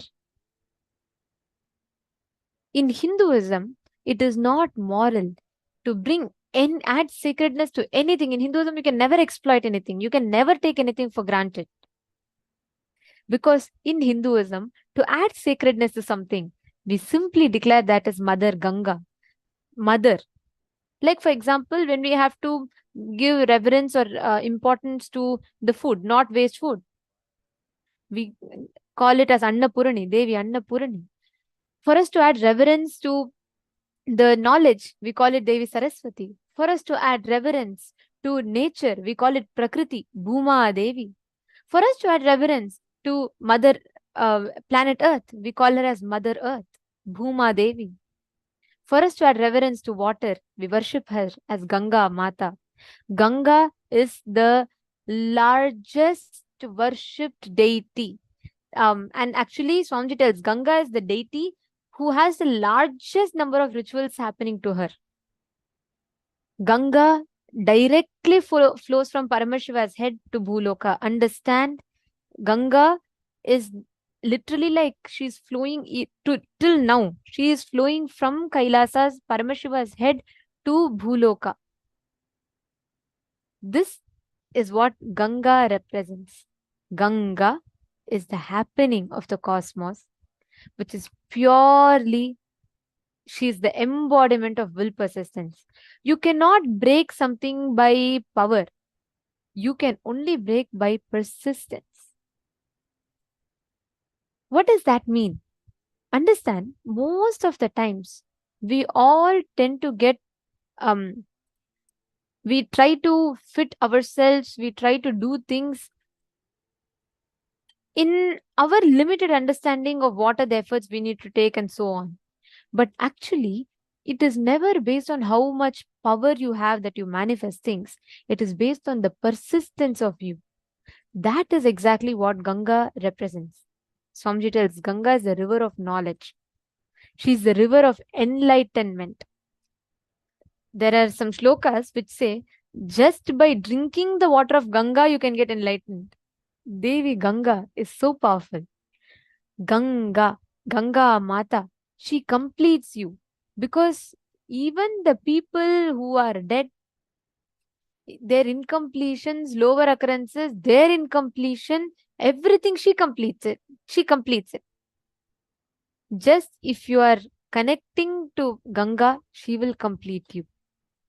in Hinduism, it is not moral to bring and add sacredness to anything. In Hinduism, you can never exploit anything. You can never take anything for granted. Because in Hinduism, to add sacredness to something, we simply declare that as Mother Ganga. Mother. Like, for example, when we have to give reverence or importance to the food, not waste food, we call it as Annapurani, Devi Annapurani. For us to add reverence to the knowledge, we call it Devi Saraswati. For us to add reverence to nature, we call it Prakriti, Bhuma Devi. For us to add reverence to Mother Planet Earth, we call her as Mother Earth, Bhuma Devi. For us to add reverence to water, we worship her as Ganga Mata. Ganga is the largest worshipped deity. And actually, Swamiji tells Ganga is the deity who has the largest number of rituals happening to her. Ganga directly flows from Paramashiva's head to Bhuloka. Understand? Ganga is literally like she's flowing till now. She is flowing from Kailasa's Paramashiva's head to Bhuloka. This is what Ganga represents. Ganga is the happening of the cosmos, which is purely, she is the embodiment of will persistence. You cannot break something by power. You can only break by persistence. What does that mean? Understand, most of the times we all tend to get we try to fit ourselves, we try to do things in our limited understanding of what are the efforts we need to take and so on. But actually, it is never based on how much power you have that you manifest things. It is based on the persistence of you. That is exactly what Ganga represents. Swamiji tells Ganga is the river of knowledge. She is the river of enlightenment. There are some shlokas which say, just by drinking the water of Ganga, you can get enlightened. Devi Ganga is so powerful. Ganga Mata, she completes you. Because even the people who are dead, their incompletions, lower occurrences, their incompletion, everything she completes it. She completes it. Just if you are connecting to Ganga, she will complete you.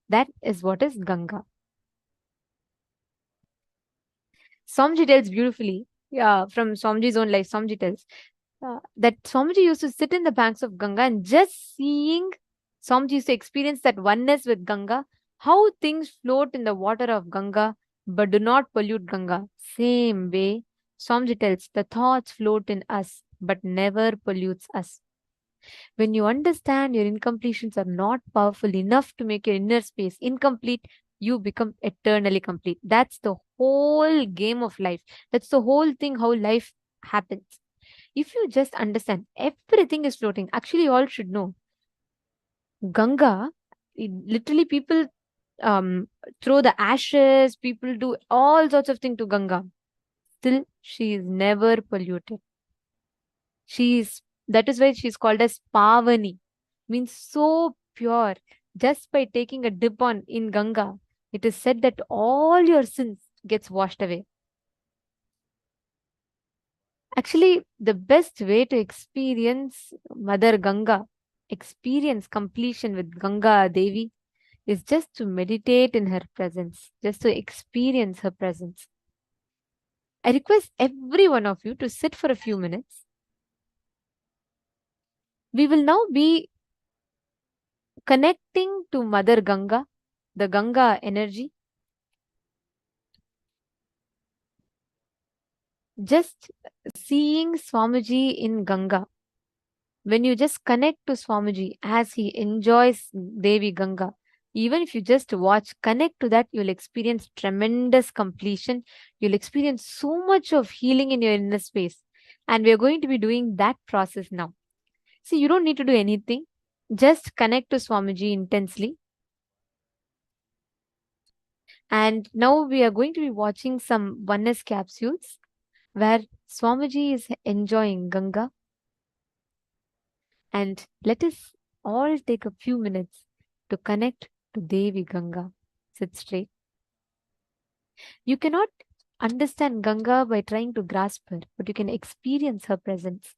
That is what is Ganga. Swamiji tells beautifully, from Swamiji's own life, Swamiji tells that Swamiji used to sit in the banks of Ganga and just seeing, Swamiji used to experience that oneness with Ganga, how things float in the water of Ganga but do not pollute Ganga. Same way, Swamiji tells, the thoughts float in us but never pollutes us. When you understand your incompletions are not powerful enough to make your inner space incomplete, you become eternally complete. That's the whole game of life. That's the whole thing, how life happens. If you just understand everything is floating, actually, you all should know Ganga, literally, people throw the ashes, people do all sorts of things to Ganga. Still, she is never polluted. That is why she's called as Pavani, means so pure. Just by taking a dip in Ganga, it is said that all your sins gets washed away. Actually, the best way to experience Mother Ganga, experience completion with Ganga Devi, is just to meditate in her presence, just to experience her presence. I request every one of you to sit for a few minutes. We will now be connecting to Mother Ganga, the Ganga energy. Just seeing Swamiji in Ganga. When you just connect to Swamiji as he enjoys Devi Ganga, even if you just watch, connect to that, you'll experience tremendous completion. You'll experience so much of healing in your inner space. And we're going to be doing that process now. See, you don't need to do anything. Just connect to Swamiji intensely. And now we are going to be watching some oneness capsules where Swamiji is enjoying Ganga. And let us all take a few minutes to connect to Devi Ganga. Sit straight. You cannot understand Ganga by trying to grasp her, but you can experience her presence.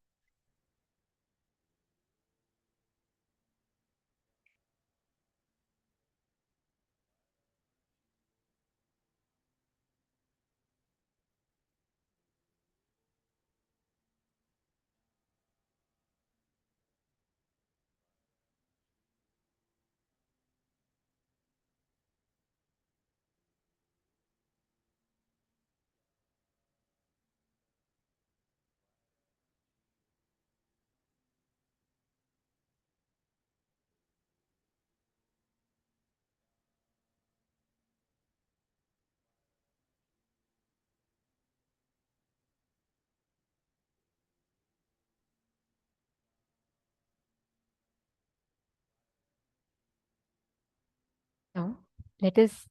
Now, let us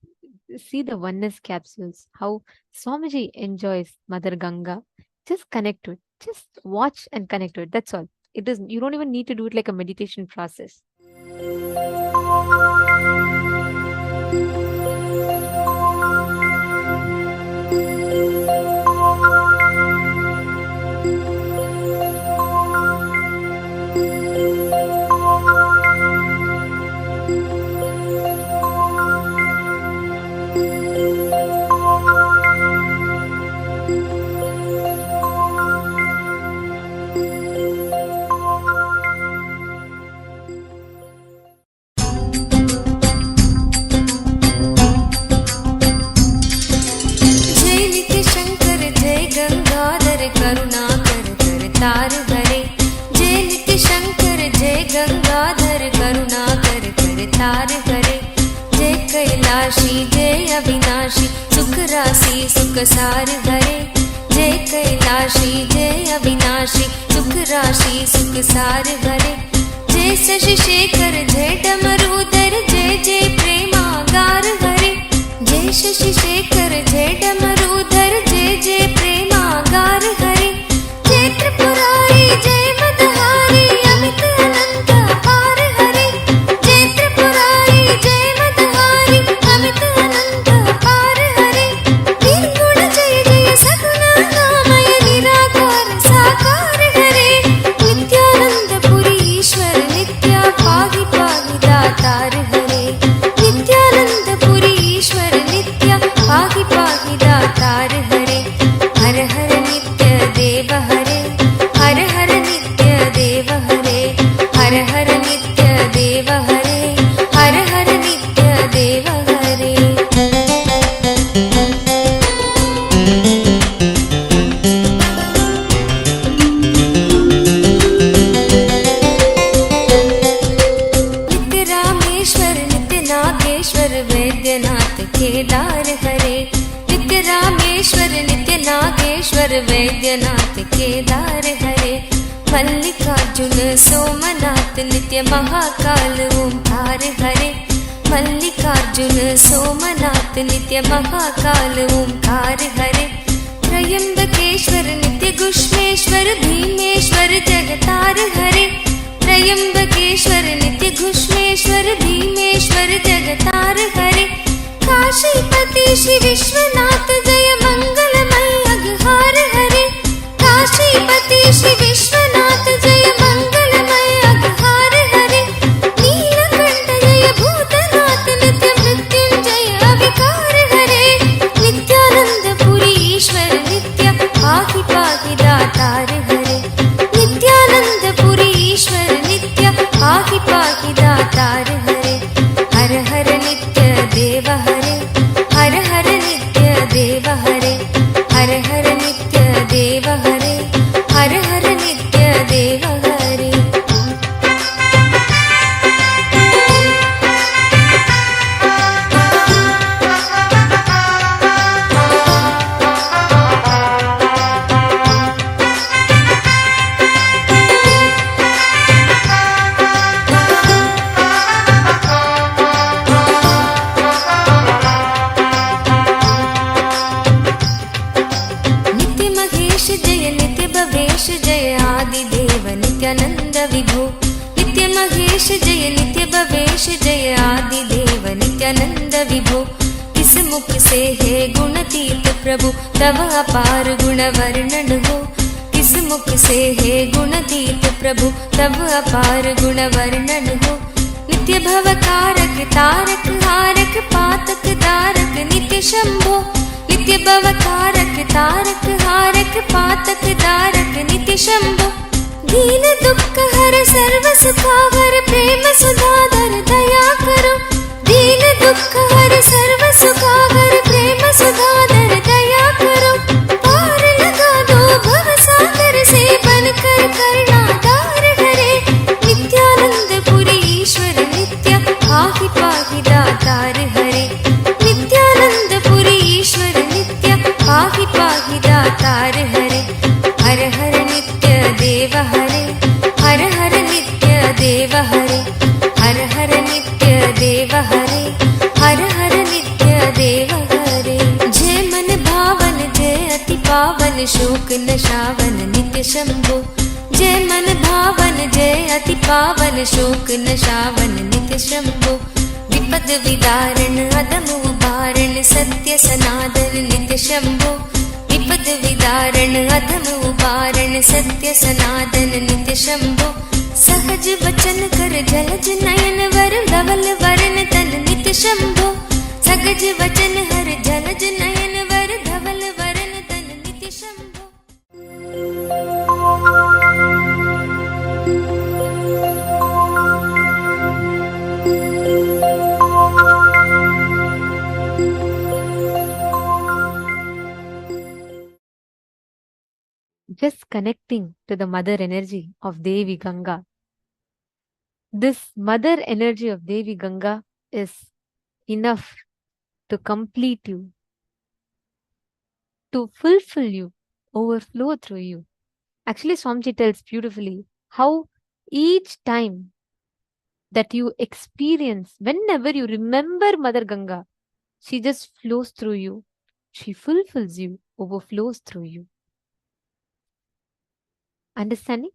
see the oneness capsules, how Swamiji enjoys Mother Ganga. Just connect to it. Just watch and connect to it. That's all. You don't even need to do it like a meditation process. सार हरे जय कैलाशी जय अविनाशी सुख राशि सुख सार हरे जय शशि शेखर जय डमरूधर जय जय प्रेमागार हरे जय शशि शेखर जय डमरूधर जय जय प्रेमागार हरे जय त्रिपुरारी जय मदहारी अमित अनंत अपार हरे जय त्रिपुरारी जय मदहारी अमित अनंत अपार हरे निर्गुण जय जय सगुण नामय निराकार साकार हरे नित्यानंद पुरी ईश्वर नित्या पाहि पाहि दातार हरे नित्यानंद पुरी ईश्वर नित्या पाहि पाहि दातार हरे हर हर नित्य देव हरे हर हर नित्य देव हरे हर हर नित्य देव हरे हर हर नित्य देव हरे नित्य रामेश्वर नित्य नागेश्वर वैद्यनाथ केदार हरे नित्य रामेश्वर नित्य नागेश्वर वैद्यनाथ केदार हरे मल्लिकार्जुन सोमनाथ नित्य महाकाल ओंकार हरे मल्लिकार्जुन सोमनाथ नित्य महाकाल ओंकार हरे त्रयंबकेश्वर नित्य गुष्मेश्वर भीमेश्वर जगतार हरे त्रयंबकेश्वर नित्य घुष्मेश्वर भीमेश्वर जगतार हरे काशीपति श्री विश्वनाथ जय मंगलमय अघहार हरे काशीपति श्री विश्वनाथ जय मंगलमय अघहार हरे नीलकंठ जय भूतनाथ नित्य मृत्युंजय अविकार हरे नित्यानंद पुरी ईश्वर नित्य पाहि पाहि दातार हरे नित्यानंद पुरी ईश्वर नित्य पाहि पाहि दातार हरे हर हर नित्य देव हरे हर हर नित्य देव हरे हर हर नित्य देव हरे हर हर नित्य देव हरे नित्य महेश जय नित्य भवेश जय आदि देव नित्यानंद विभो नित्य महेश जय नित्य भवेश जय आदि देव नित्यानंद विभो किस मुख से है गुणतीत प्रभु तव अपार गुण वर्णन हो किस मुख से है गुणतीत प्रभु तव अपार गुण वर्णन हो नित्य भव कारक तारक हारक पातक दारक नित्य शंभो नित्य भव कारक तारक हारक पातक दारक नित्य शंभो दीन दुख हर सर्व सुखावर प्रेम सुधाधर दया करो दीन दुख हर सर्व सुखावर प्रेम सुधाधर दया करो पार लगा दो भव सागर से बनकर करुणाधार हरे नित्यानंद पुरी ईश्वर नित्य पाहि पाहि दातार हरे नित्यानंद पुरी ईश्वर नित्य पाहि पाहि दातार हरे हर हर नित्य देव हरे हर हर नित्य देव हरे हर हर नित्य देव हरे हर हर नित्य देव हरे जय मन भावन जय अति पावन शोक नशावन नित्य शंभो जय मन भावन जय अति पावन शोक नशावन नित्य शंभो विपद विदारण अदम उबारण सत्य सनातन नित्य शंभो विपद विदारण अधम उबारण सत्य सनातन नित्य शंभो सहज वचन कर जलज नयन वर धवल वरण तन नित्य शंभो सहज वचन हर जलज नयन वर धवल वरण तन नित्य Shambho Just connecting to the mother energy of Devi Ganga. This mother energy of Devi Ganga is enough to complete you. to fulfill you, overflow through you. Actually, Swamiji tells beautifully how each time that you experience, whenever you remember Mother Ganga, she just flows through you. She fulfills you, overflows through you. Understanding?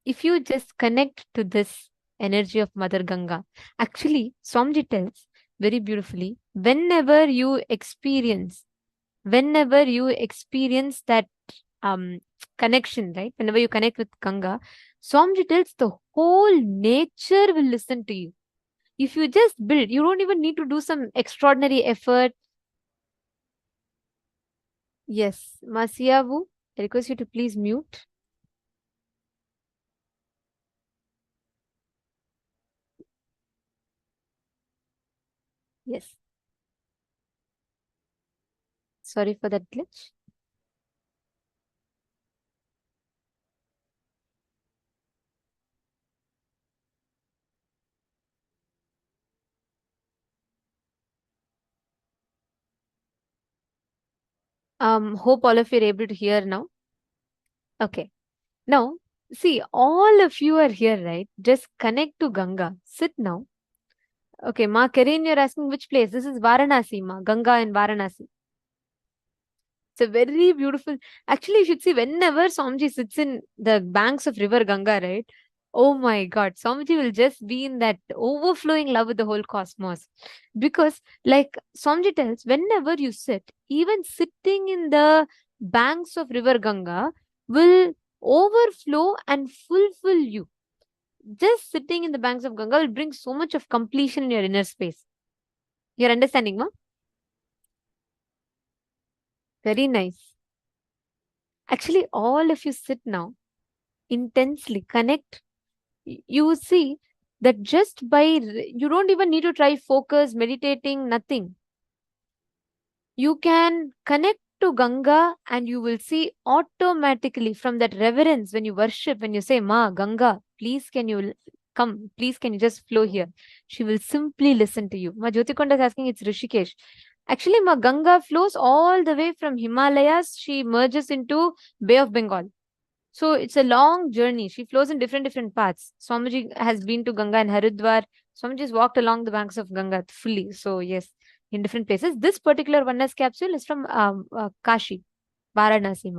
If you just connect to this energy of Mother Ganga, actually, Swamiji tells very beautifully, whenever you experience that connection, right? Whenever you connect with Ganga, Swamiji tells the whole nature will listen to you. If you just build, you don't even need to do some extraordinary effort. Yes, Masiavu, I request you to please mute. Yes. Sorry for that glitch. Hope all of you are able to hear now. Okay. Now, see, all of you are here, right? Just connect to Ganga. Sit now. Okay, Ma Karin, you're asking which place? This is Varanasi, Ma. Ganga in Varanasi. It's a very beautiful. Actually, you should see whenever Swamiji sits in the banks of River Ganga, right? Oh my God, Swamiji will just be in that overflowing love with the whole cosmos. Because, like Swamiji tells, whenever you sit, even sitting in the banks of River Ganga will overflow and fulfill you. Just sitting in the banks of Ganga will bring so much of completion in your inner space. You're understanding, ma? Very nice. Actually, all of you sit now, intensely connect. You will see that just by, you don't even need to try focus, meditating, nothing. You can connect to Ganga and you will see automatically from that reverence when you worship, when you say, Ma, Ganga, please can you come, please can you just flow here? She will simply listen to you. Ma Jyotikonda is asking, it's Rishikesh. Actually, Ma Ganga flows all the way from Himalayas. She merges into Bay of Bengal. So it's a long journey. She flows in different paths. Swamiji has been to Ganga and Haridwar. Swamiji has walked along the banks of Ganga fully. So yes, in different places. This particular oneness capsule is from Kashi, Varanasi.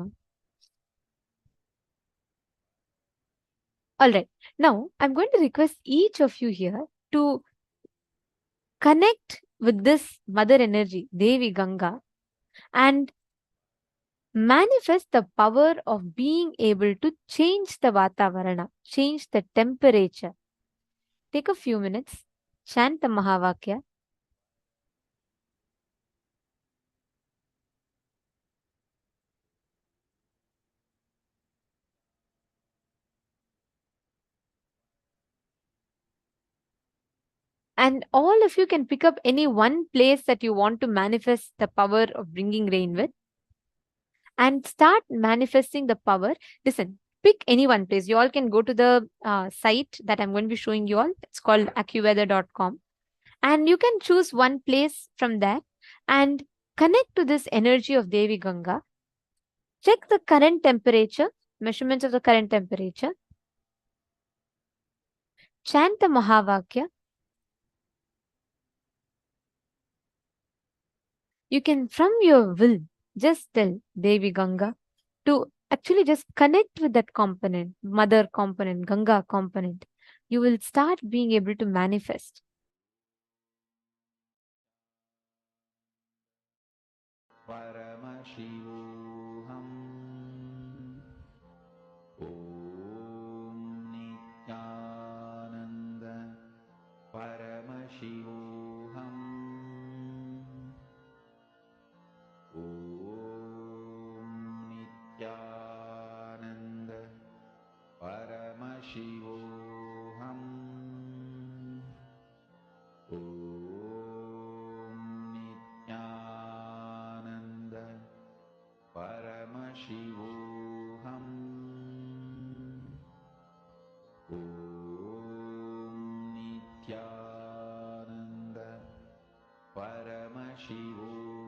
All right. Now I'm going to request each of you here to connect with this mother energy, Devi Ganga, and manifest the power of being able to change the Vatavarana, change the temperature. Take a few minutes, chant the Mahavakya. And all of you can pick up any one place that you want to manifest the power of bringing rain with. And start manifesting the power. Listen, pick any one place. You all can go to the site that I'm going to be showing you all. It's called accuweather.com. And you can choose one place from there and connect to this energy of Devi Ganga. Check the current temperature, measurements of the current temperature. Chant the Mahavakya. You can, from your will, just tell Devi Ganga to actually just connect with that component, mother component, Ganga component. You will start being able to manifest. Paramashivoham. Om Nithyananda. Paramashivoham. Om Nithyananda. Paramashivoham. Om Nithyananda. Paramashivoham. Om Nithyananda. Paramashivoham.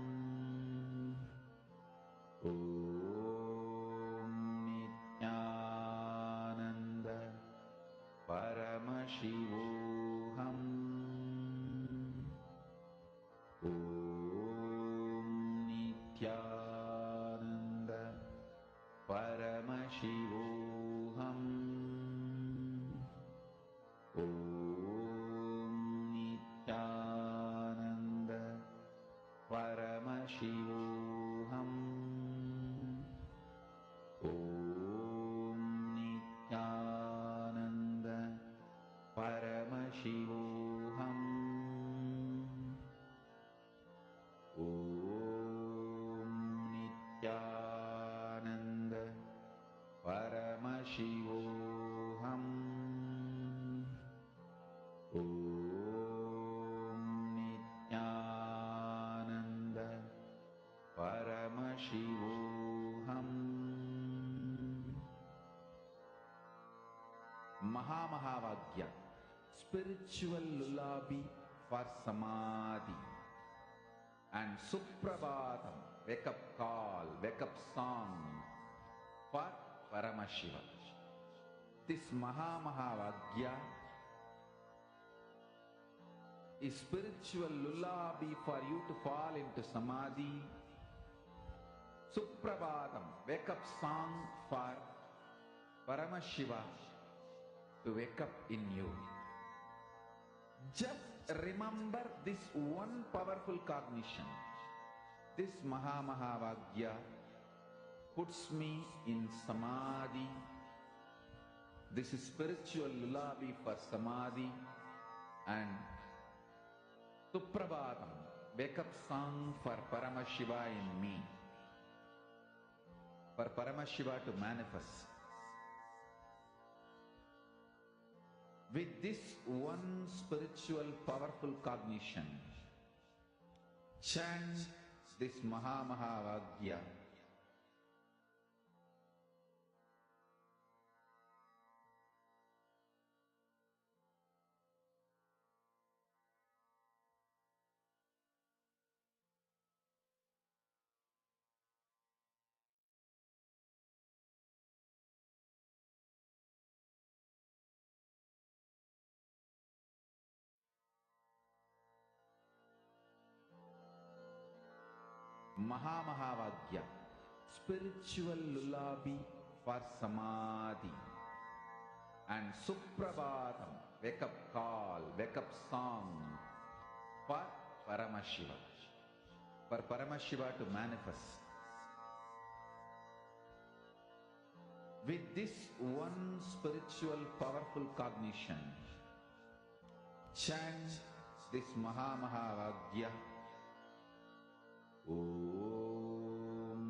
Paramashivoham. Om Nithyananda Paramashivoham. Om Nithyananda Paramashivoham. Mahamahavagya, spiritual lullaby for samadhi, and Suprabhatam, wake up call, wake up song for Paramashiva. This Mahamahavagya is spiritual lullaby for you to fall into samadhi. Suprabhatam, wake up song for Paramashiva to wake up in you. Just remember this one powerful cognition. This Mahamahavagya puts me in samadhi. This is spiritual lullaby for samadhi, and Suprabhatam, wake up song for Paramashiva in me. For Paramashiva to manifest. With this one spiritual powerful cognition, chant this Mahamahavagya. Mahamahavagya, spiritual lullaby for samadhi, and Suprabhatam, wake up call, wake up song for Paramashiva. For Paramashiva to manifest. With this one spiritual powerful cognition, chant this Mahamahavagya. Om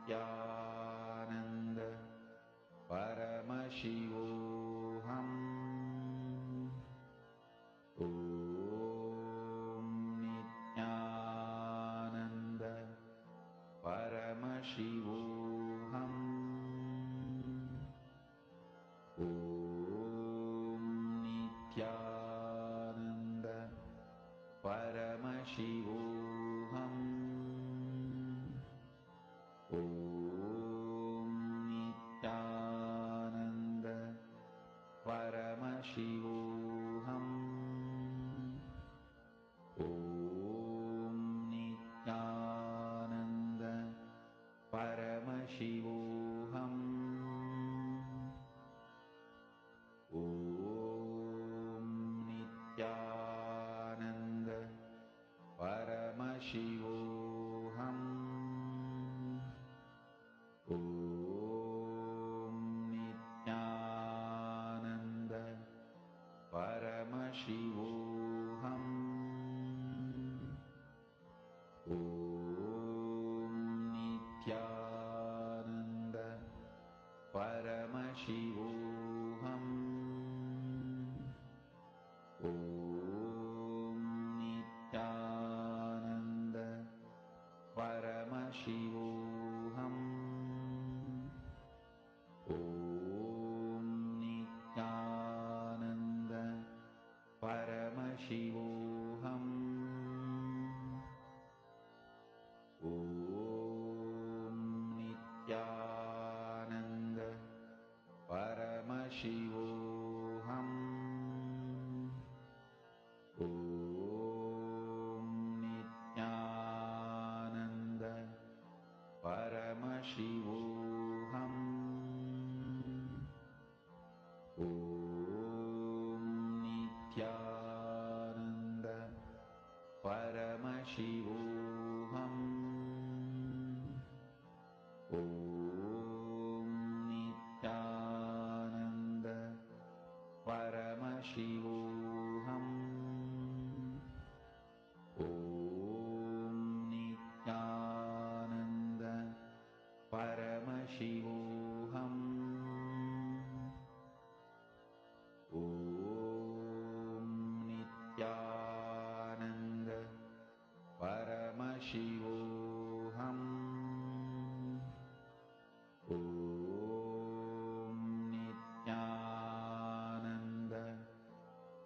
Nithyananda Paramashivoham. Om Nithyananda Paramashivoham. Om Nithyananda Paramashivoham. Om Nithyananda Paramashivoham. Om Nithyananda Paramashivoham. Om Nithyananda Paramashivoham. Om Nithyananda Paramashivoham. Om Nithyananda Paramashivoham. Om Nithyananda Paramashivoham. Om Nithyananda Paramashivoham. Om Nithyananda Paramashivoham. Om Nithyananda Paramashivoham. Om Nithyananda Paramashivoham. Om Nithyananda Paramashivoham.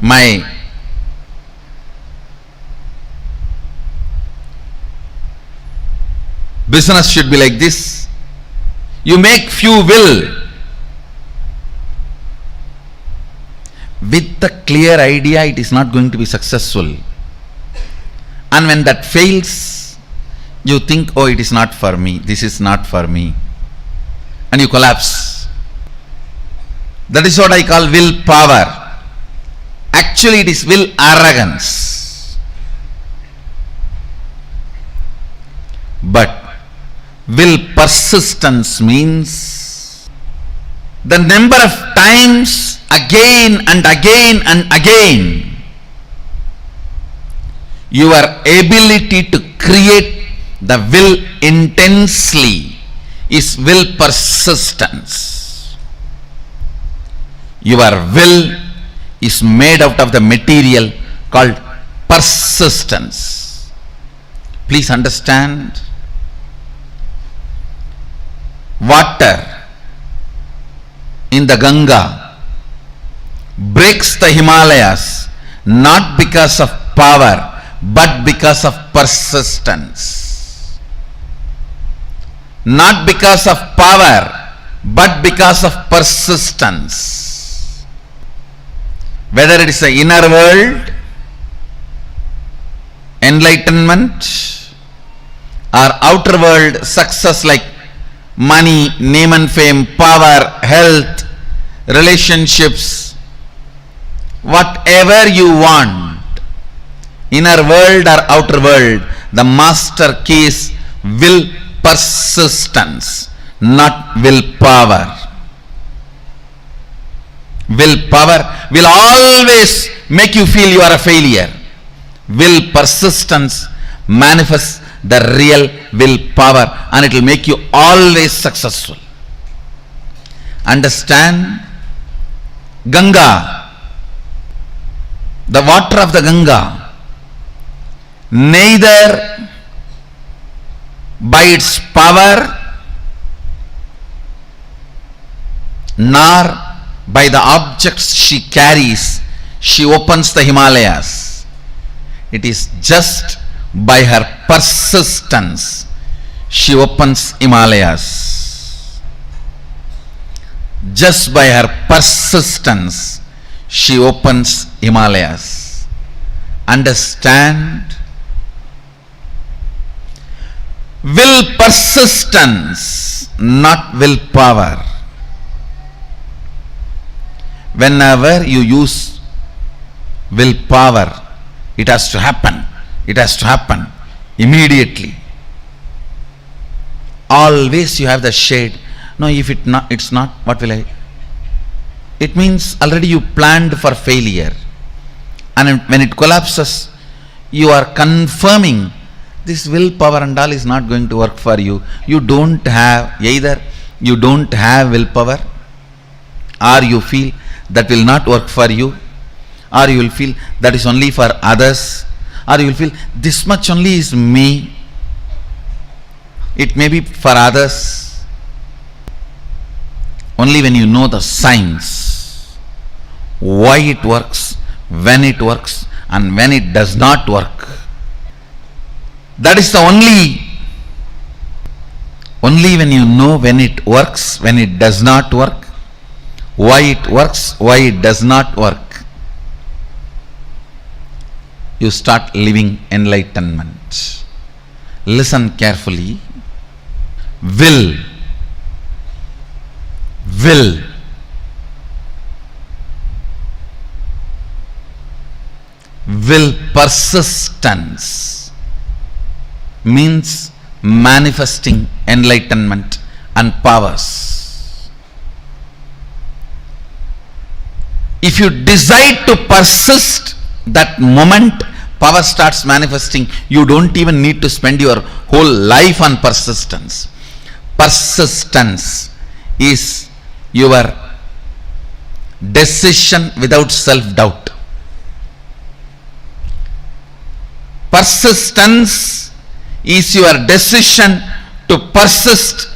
My business should be like this. You make few will with the clear idea it is not going to be successful. And when that fails, you think, oh, it is not for me, this is not for me. And you collapse. That is what I call willpower. Actually, it is will arrogance. But will persistence means the number of times again and again and again your ability to create the will intensely is will persistence. Your will is made out of the material called persistence. Please understand, water in the Ganga breaks the Himalayas not because of power but because of persistence. Not because of power but because of persistence. Whether it is the inner world, enlightenment, or outer world success like money, name and fame, power, health, relationships, whatever you want, inner world or outer world, the master key is will persistence, not willpower. Willpower will always make you feel you are a failure. Will persistence manifests the real willpower and it will make you always successful. Understand? Ganga, the water of the Ganga, neither by its power nor by the objects she carries she opens the Himalayas. It is just by her persistence she opens Himalayas. Just by her persistence she opens Himalayas. Understand? Will persistence, not willpower. Whenever you use willpower, it has to happen. It has to happen immediately. Always you have the shade. No, if it's not, what will I? It means already you planned for failure. And when it collapses, you are confirming this willpower and all is not going to work for you. You don't have, either you don't have willpower, or you feel that will not work for you, or you will feel that is only for others, or you will feel this much only is me, it may be for others. Only when you know the science, why it works, when it works, and when it does not work. That is the only when you know when it works, when it does not work, why it works, why it does not work, you start living enlightenment. Listen carefully. Will persistence means manifesting enlightenment and powers. If you decide to persist, that moment power starts manifesting. You don't even need to spend your whole life on persistence. Persistence is your decision without self-doubt. Persistence is your decision to persist.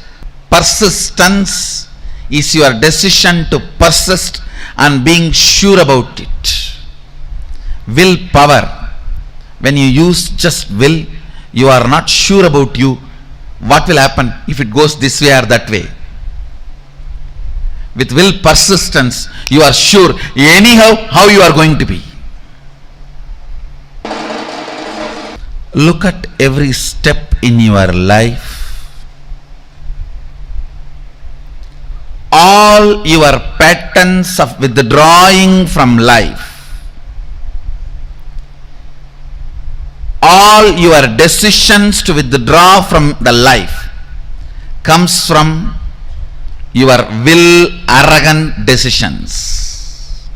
Persistence is your decision to persist and being sure about it. willpower. When you use just will, you are not sure about you. What will happen if it goes this way or that way? With will persistence, you are sure anyhow how you are going to be. Look at every step in your life. All your patterns of withdrawing from life, all your decisions to withdraw from the life comes from your will arrogant decisions.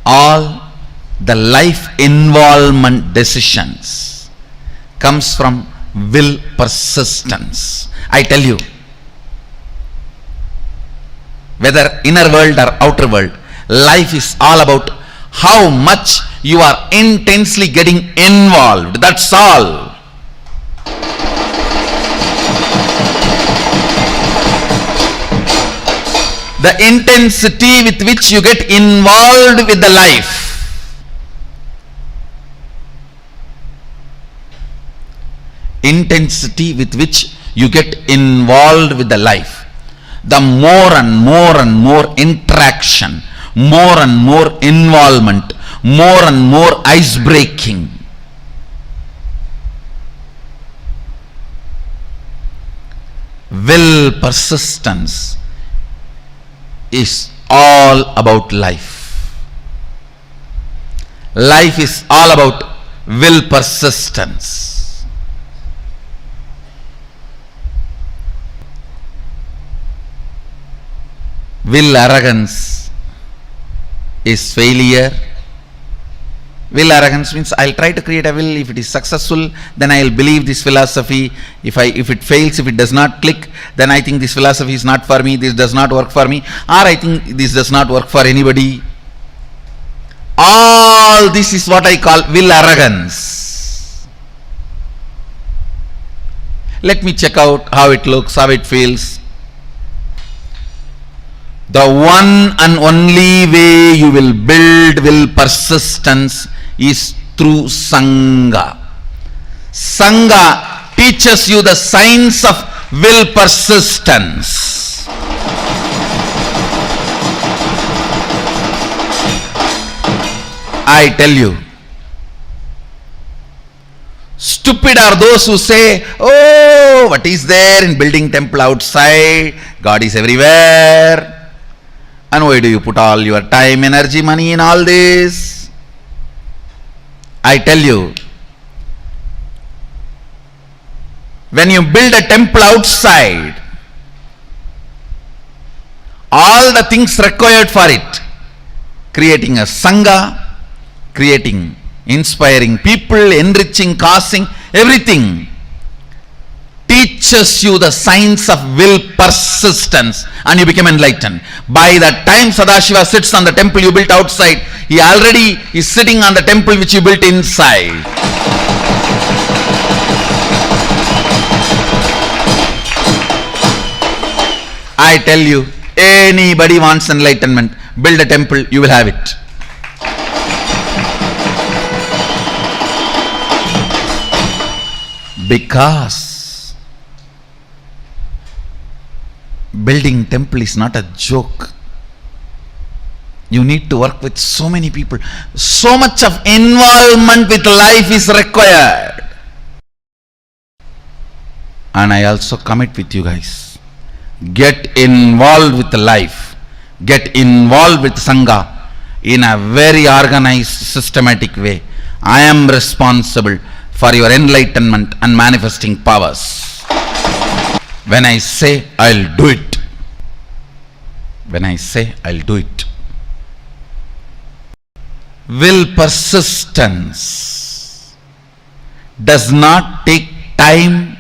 All the life involvement decisions comes from will persistence. I tell you, whether inner world or outer world, life is all about how much you are intensely getting involved. That's all. The intensity with which you get involved with the life. Intensity with which you get involved with the life. The more and more interaction, more and more involvement, more and more ice breaking, will persistence is all about life. Life is all about will persistence. Will arrogance is failure. Will arrogance means I'll try to create a will. If it is successful, then I'll believe this philosophy. If it fails, if it does not click, then I think this philosophy is not for me. This does not work for me, or I think this does not work for anybody. All this is what I call will arrogance. Let me check out how it looks, how it feels. The one and only way you will build will persistence is through Sangha. Sangha teaches you the science of will persistence. I tell you, stupid are those who say, oh, what is there in building temple outside? God is everywhere. And why do you put all your time, energy, money in all this? I tell you, when you build a temple outside, all the things required for it, creating a Sangha, creating, inspiring people, enriching, causing, everything, teaches you the science of will persistence, and you become enlightened. By the time Sadashiva sits on the temple you built outside, he already is sitting on the temple which you built inside. I tell you, anybody wants enlightenment, build a temple, you will have it. Because building temple is not a joke. You need to work with so many people. So much of involvement with life is required. And I also commit with you guys. Get involved with life. Get involved with Sangha in a very organized, systematic way. I am responsible for your enlightenment and manifesting powers. When I say I'll do it. When I say I'll do it. Will persistence does not take time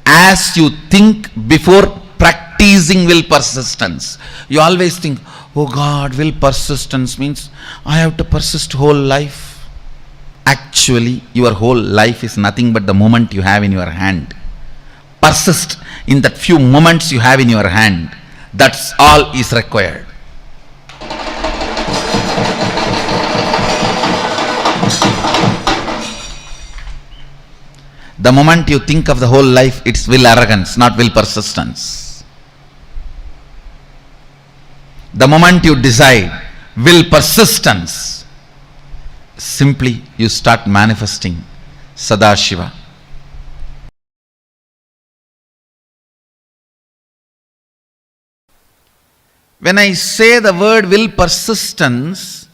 as you think before practicing will persistence. You always think, oh God, will persistence means I have to persist whole life. Actually, your whole life is nothing but the moment you have in your hand. Persist in that few moments you have in your hand. That's all is required. The moment you think of the whole life, it's will arrogance, not will persistence. The moment you decide will persistence, simply you start manifesting Sadashiva. When I say the word will persistence,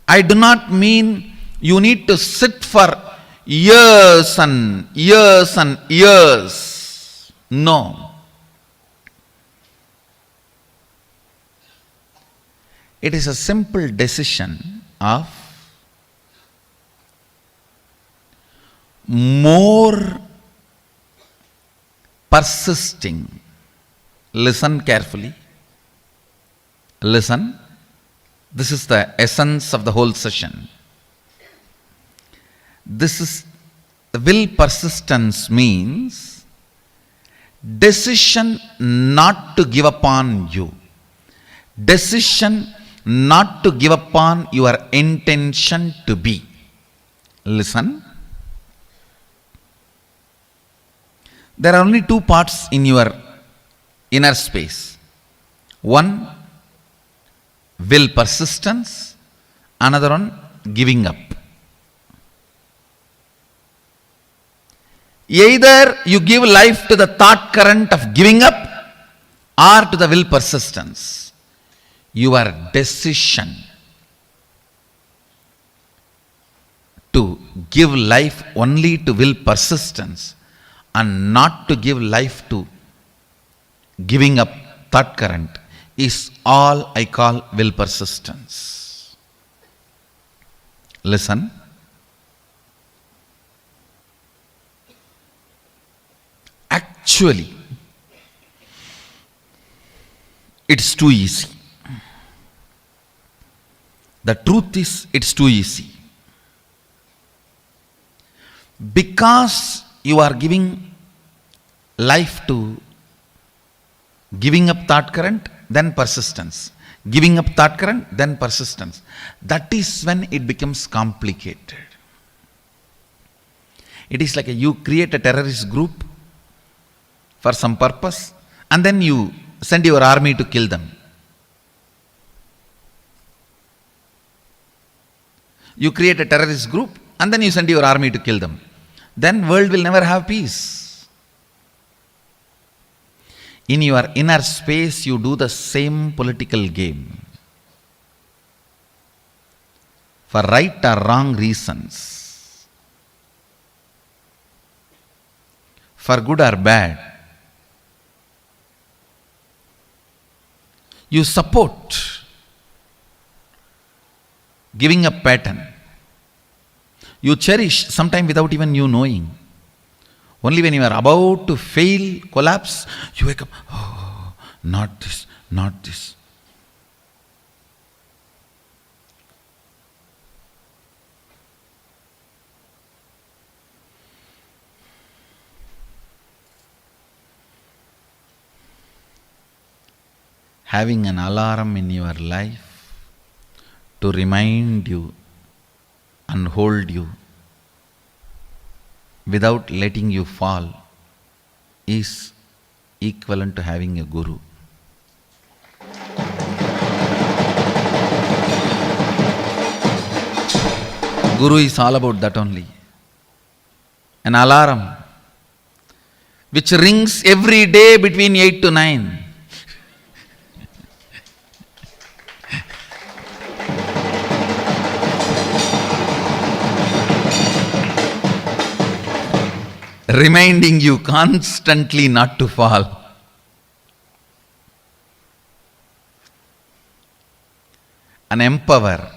I do not mean you need to sit for years and years and years. No. It is a simple decision of more persisting. Listen carefully. Listen. This is the essence of the whole session. This is the will persistence means decision not to give up on you. Decision not to give up on your intention to be. Listen. There are only two parts in your inner space. One, will persistence. Another one, giving up. Either you give life to the thought current of giving up or to the will persistence. Your decision to give life only to will persistence and not to give life to giving up thought current is all I call will persistence. Listen. Actually, it's too easy. The truth is, it's too easy. Because you are giving life to giving up thought current, then persistence. Giving up thought current, then persistence. That is when it becomes complicated. It is like you create a terrorist group for some purpose, and then you send your army to kill them. You create a terrorist group, and then you send your army to kill them. Then world will never have peace. In your inner space, you do the same political game. For right or wrong reasons. For good or bad. You support giving up pattern. You cherish sometime without even you knowing. Only when you are about to fail, collapse, you wake up, oh, not this, not this. Having an alarm in your life to remind you and hold you without letting you fall is equivalent to having a guru. Guru is all about that only. An alarm which rings every day between 8 to 9. Reminding you constantly not to fall. An empower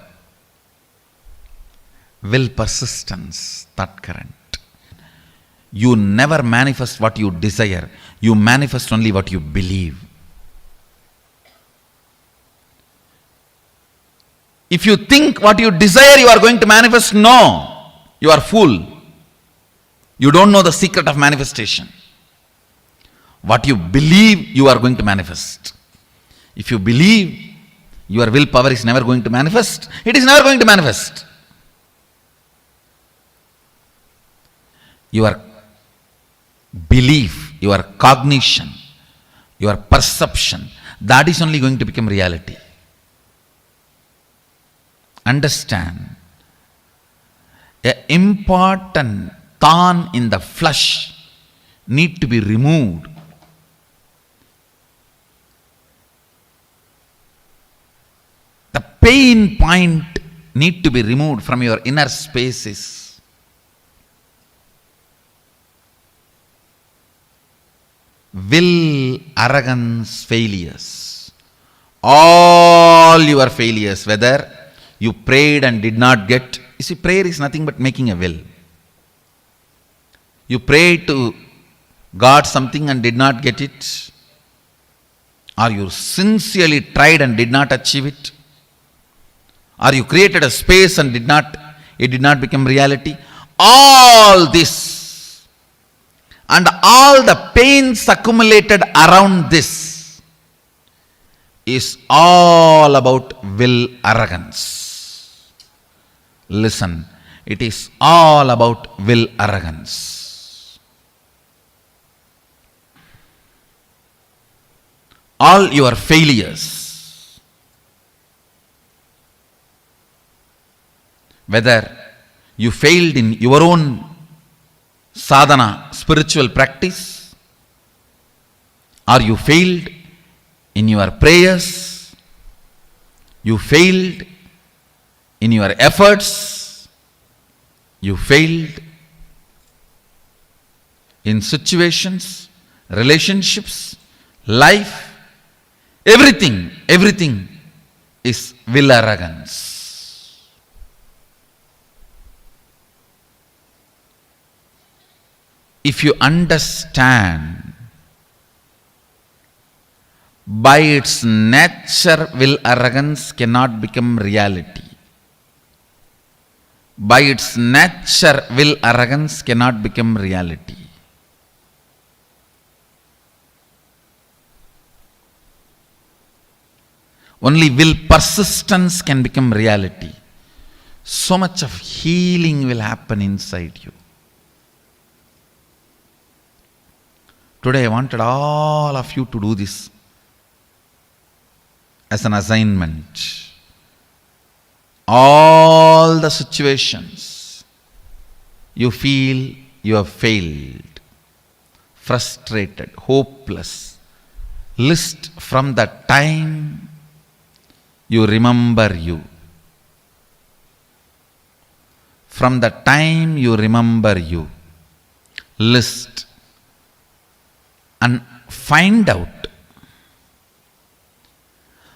will persistence, thought current. You never manifest what you desire. You manifest only what you believe. If you think what you desire you are going to manifest, no. You are fool. You don't know the secret of manifestation. What you believe, you are going to manifest. If you believe your willpower is never going to manifest, it is never going to manifest. Your belief, your cognition, your perception, that is only going to become reality. Understand, an important thorn in the flesh need to be removed. The pain point need to be removed from your inner spaces. Will, arrogance, failures. All your failures, whether you prayed and did not get. You see, prayer is nothing but making a will. You prayed to God something and did not get it. Or you sincerely tried and did not achieve it. Or you created a space and it did not become reality. All this and all the pains accumulated around this is all about will arrogance. Listen, it is all about will arrogance. All your failures, whether you failed in your own sadhana, spiritual practice, or you failed in your prayers, you failed in your efforts, you failed in situations, relationships, life, everything is will arrogance. If you understand, by its nature, will arrogance cannot become reality. By its nature, will arrogance cannot become reality. Only will persistence can become reality. So much of healing will happen inside you. Today I wanted all of you to do this as an assignment. All the situations you feel you have failed, frustrated, hopeless, list from the time you remember you. From the time you remember you, list and find out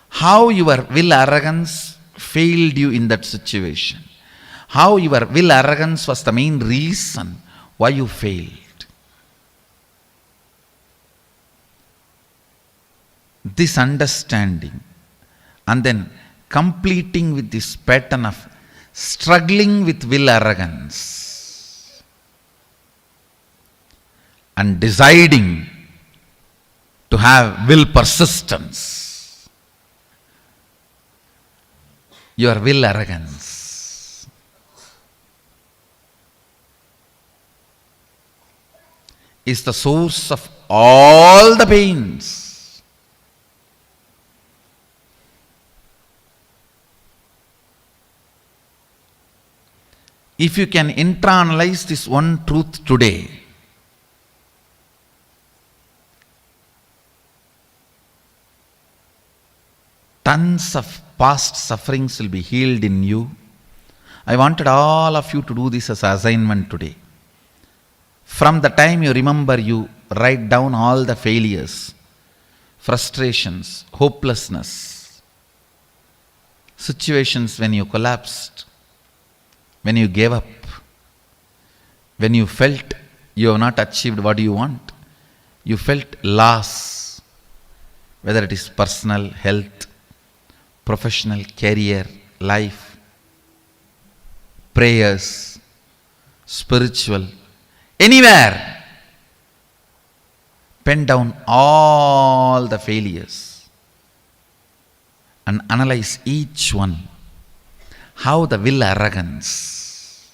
how your will arrogance failed you in that situation. How your will arrogance was the main reason why you failed. This understanding and then completing with this pattern of struggling with will arrogance and deciding to have will persistence. Your will arrogance is the source of all the pains. If you can internalize this one truth today, tons of past sufferings will be healed in you. I wanted all of you to do this as an assignment today. From the time you remember you, write down all the failures, frustrations, hopelessness, situations when you collapsed, when you gave up, when you felt you have not achieved what you want, you felt loss, whether it is personal, health, professional, career, life, prayers, spiritual, anywhere. pen down all the failures and analyze each one. How the will arrogance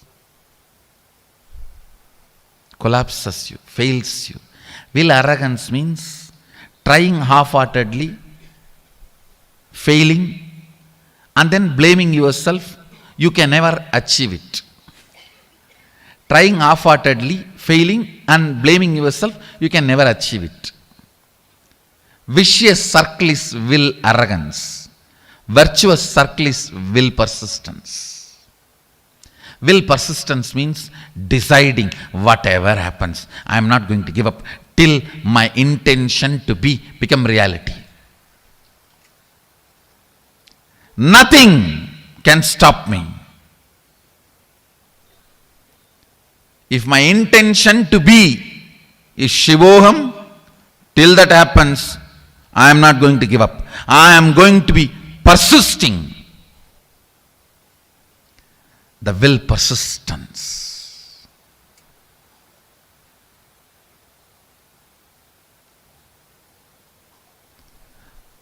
collapses you, fails you. Will arrogance means trying half-heartedly, failing, and then blaming yourself. You can never achieve it. Trying half-heartedly, failing, and blaming yourself, you can never achieve it. Vicious circle is will arrogance. Virtuous circle is will persistence. Will persistence means deciding whatever happens, I am not going to give up till my intention to become reality. Nothing can stop me. If my intention to be is Shivoham, till that happens, I am not going to give up. I am going to be persisting. The will persistence.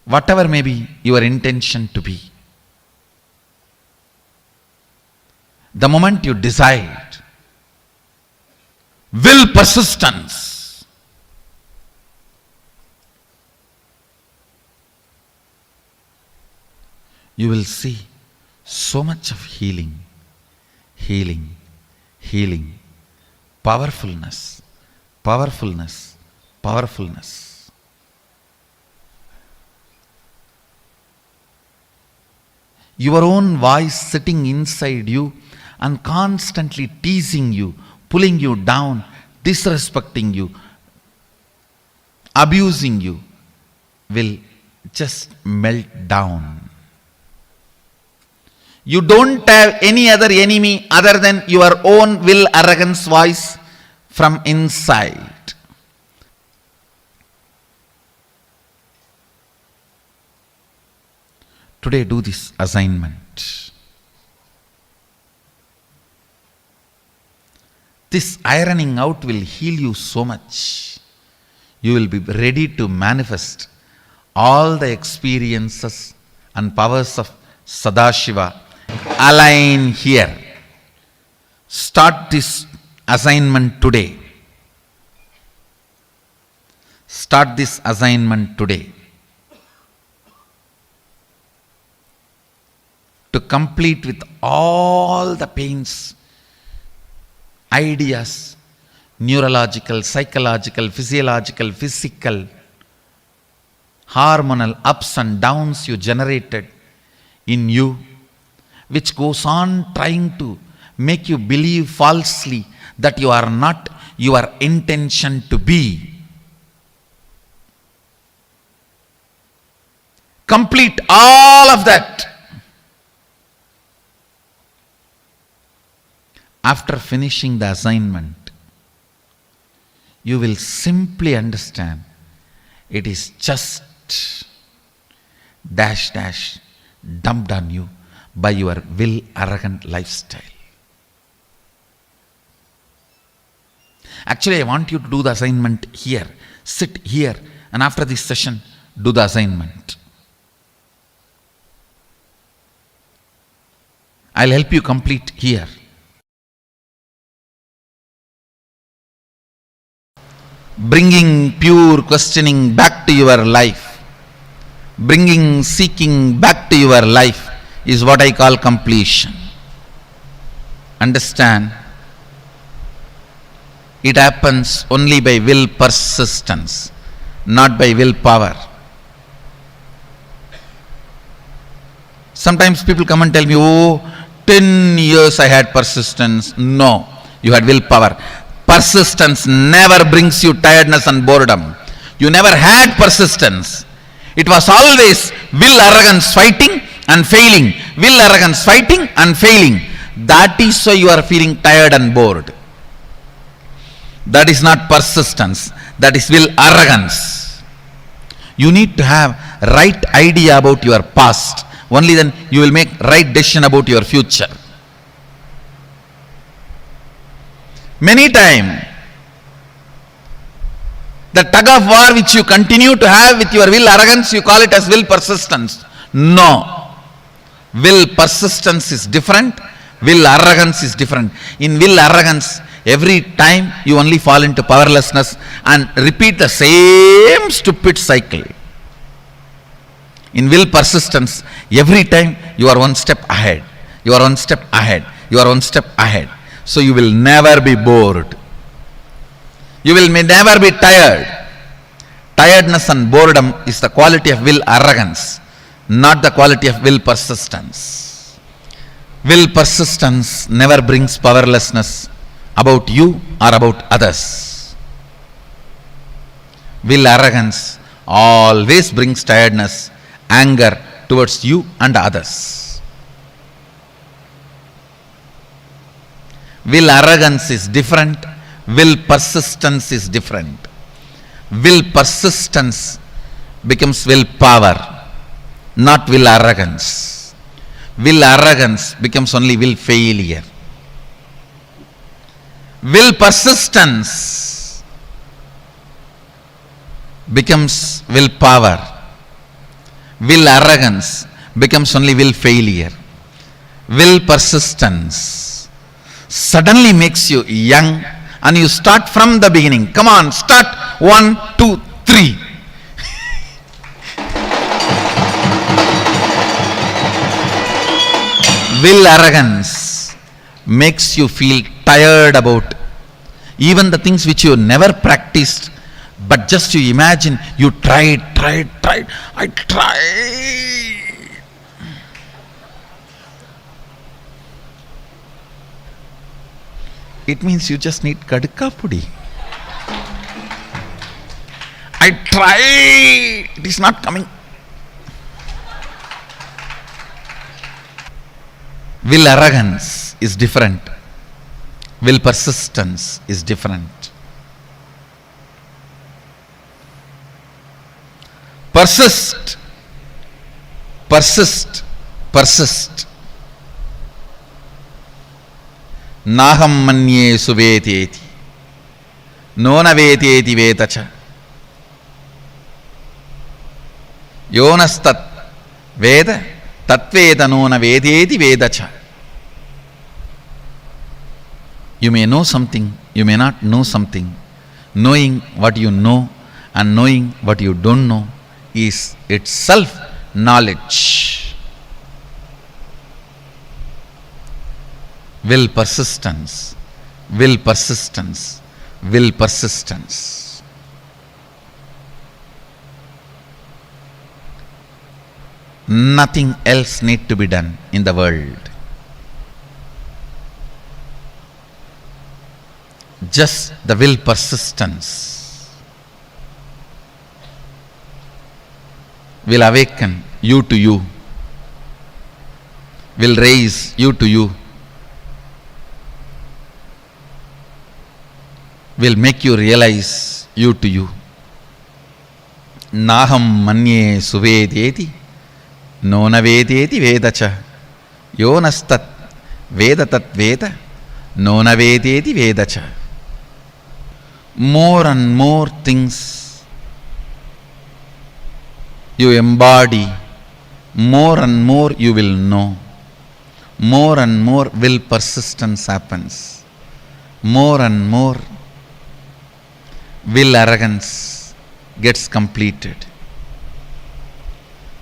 Whatever may be your intention to be, the moment you decide, will persistence, you will see so much of healing, healing, healing, powerfulness, powerfulness, powerfulness. Your own voice sitting inside you and constantly teasing you, pulling you down, disrespecting you, abusing you, will just melt down. You don't have any other enemy other than your own will arrogance voice from inside. Today do this assignment. This ironing out will heal you so much. You will be ready to manifest all the experiences and powers of Sadashiva. Align here. Start this assignment today. Start this assignment today. To complete with all the pains, ideas, neurological, psychological, physiological, physical, hormonal ups and downs you generated in you, which goes on trying to make you believe falsely that you are not your intention to be. Complete all of that. After finishing the assignment, you will simply understand it is just dash dash dumped on you by your will arrogant lifestyle. Actually, I want you to do the assignment here. Sit here, and after this session, do the assignment. I'll help you complete here. Bringing pure questioning back to your life, bringing seeking back to your life is what I call completion. Understand? It happens only by will persistence, not by willpower. Sometimes people come and tell me, oh, 10 years I had persistence. No, you had willpower. Persistence never brings you tiredness and boredom. You never had persistence. It was always will arrogance fighting and failing. Will arrogance fighting and failing. That is why you are feeling tired and bored. That is not persistence. That is will arrogance. You need to have right idea about your past. Only then you will make right decision about your future. Many times, The tug of war which you continue to have with your will arrogance, you call it as will persistence. No. Will persistence is different. Will arrogance is different. In will arrogance, every time you only fall into powerlessness and repeat the same stupid cycle. In will persistence, every time you are one step ahead. You are one step ahead. You are one step ahead. So you will never be bored. You will never be tired. Tiredness and boredom is the quality of will arrogance, not the quality of will persistence. Will persistence never brings powerlessness about you or about others. Will arrogance always brings tiredness, anger towards you and others. Will arrogance is different. Will persistence is different. Will persistence becomes will power, not will arrogance. Will arrogance becomes only will failure. Will persistence becomes will power. Will arrogance becomes only will failure. Will persistence suddenly makes you young and you start from the beginning. Come on, start 1, 2, 3. Will arrogance makes you feel tired about even the things which you never practiced, but just you imagine you tried. I tried. It means you just need kadka pudi. I tried. It is not coming. Will arrogance is different. Will persistence is different. Persist. Persist. Persist. Naham manye suveteti. Nona veteti vetacha. Yonastat veda tatveda nona vedeti vedacha. You may know something, you may not know something. Knowing what you know and knowing what you don't know is itself knowledge. Will persistence, will persistence, will persistence. Nothing else need to be done in the world. Just the will persistence will awaken you to you, will raise you to you, will make you realize you to you. Naham manye suvedeti nona vedeti vedacha yonastat vedatat veda nona vedeti vedacha. More and more things you embody, more and more you will know. More and more will persistence happens. More and more will arrogance gets completed.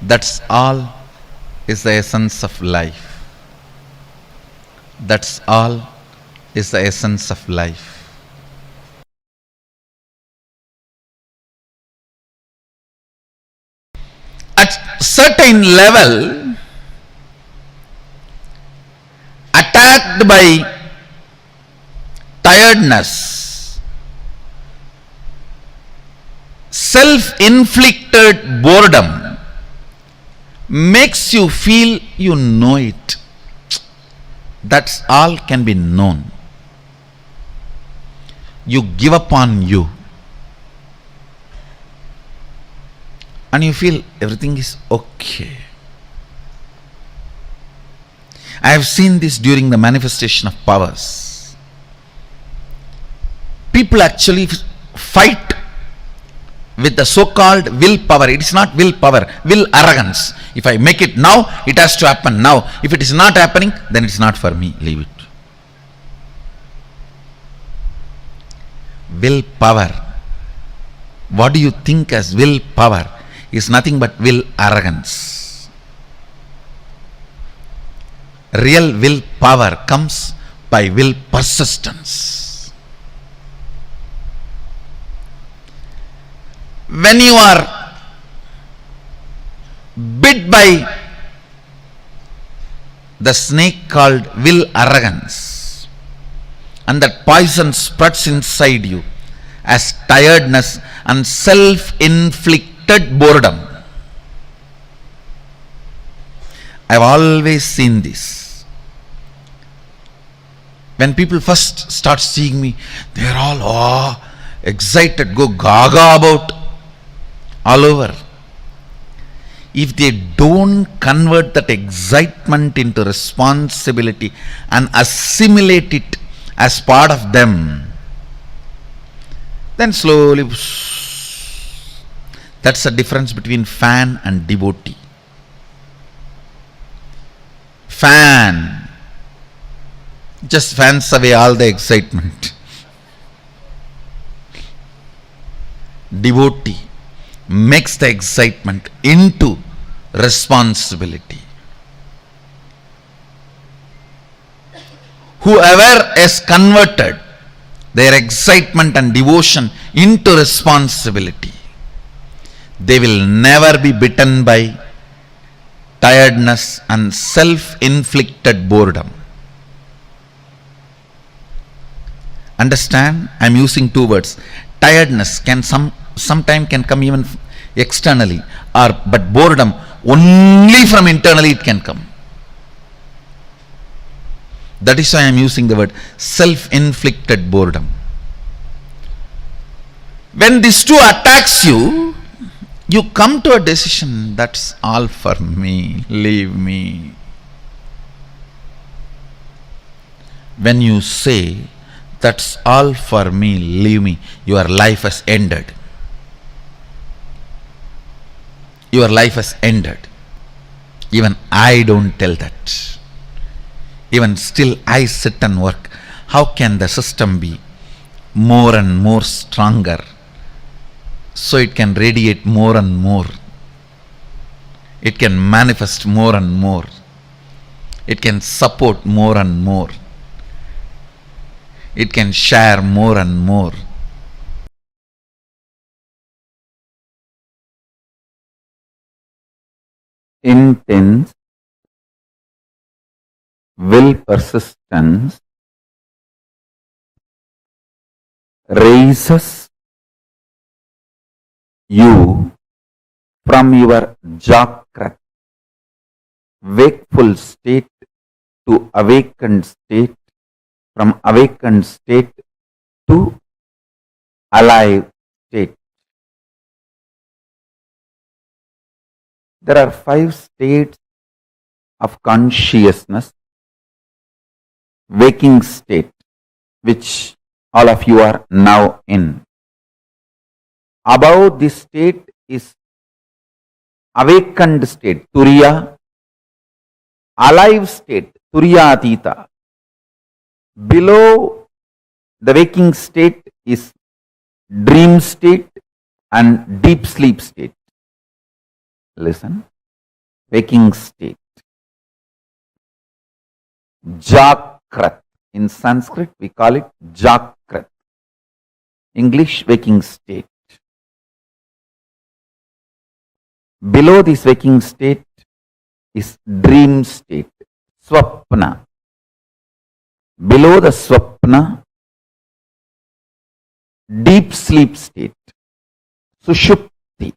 That's all is the essence of life. That's all is the essence of life. At certain level, attacked by tiredness, self-inflicted boredom makes you feel you know it. That's all can be known. You give up on you. And you feel everything is okay. I have seen this during the manifestation of powers. People actually fight with the so-called willpower. It is not willpower, will arrogance. If I make it now, it has to happen now. If it is not happening, then it's not for me. Leave it. Willpower. What do you think as willpower? Is nothing but will arrogance. Real willpower comes by will persistence. When you are bit by the snake called will arrogance, and that poison spreads inside you as tiredness and self-inflicted boredom. I've always seen this. When people first start seeing me, they're all excited, go gaga about all over. If they don't convert that excitement into responsibility and assimilate it as part of them, then slowly, that's the difference between fan and devotee. Fan just fans away all the excitement. Devotee makes the excitement into responsibility. Whoever is converted their excitement and devotion into responsibility, they will never be bitten by tiredness and self-inflicted boredom. Understand? I am using two words. Tiredness can sometime can come even externally, but boredom only from internally it can come. That is why I am using the word self-inflicted boredom. When these two attacks you, you come to a decision, that's all for me, leave me. When you say, that's all for me, leave me, your life has ended. Your life has ended. Even I don't tell that. Even still I sit and work. How can the system be more and more stronger so it can radiate more and more? It can manifest more and more. It can support more and more. It can share more and more. Intense will persistence raises you from your Jakrat, wakeful state, to awakened state, from awakened state to alive state. There are 5 states of consciousness. Waking state, which all of you are now in. Above this state is awakened state, Turiya. Alive state, Turiya Atita. Below the waking state is dream state and deep sleep state. Listen. Waking state. Jakrat. In Sanskrit we call it Jakrat. English, waking state. Below this waking state is dream state, Swapna. Below the Swapna, deep sleep state, Sushupti.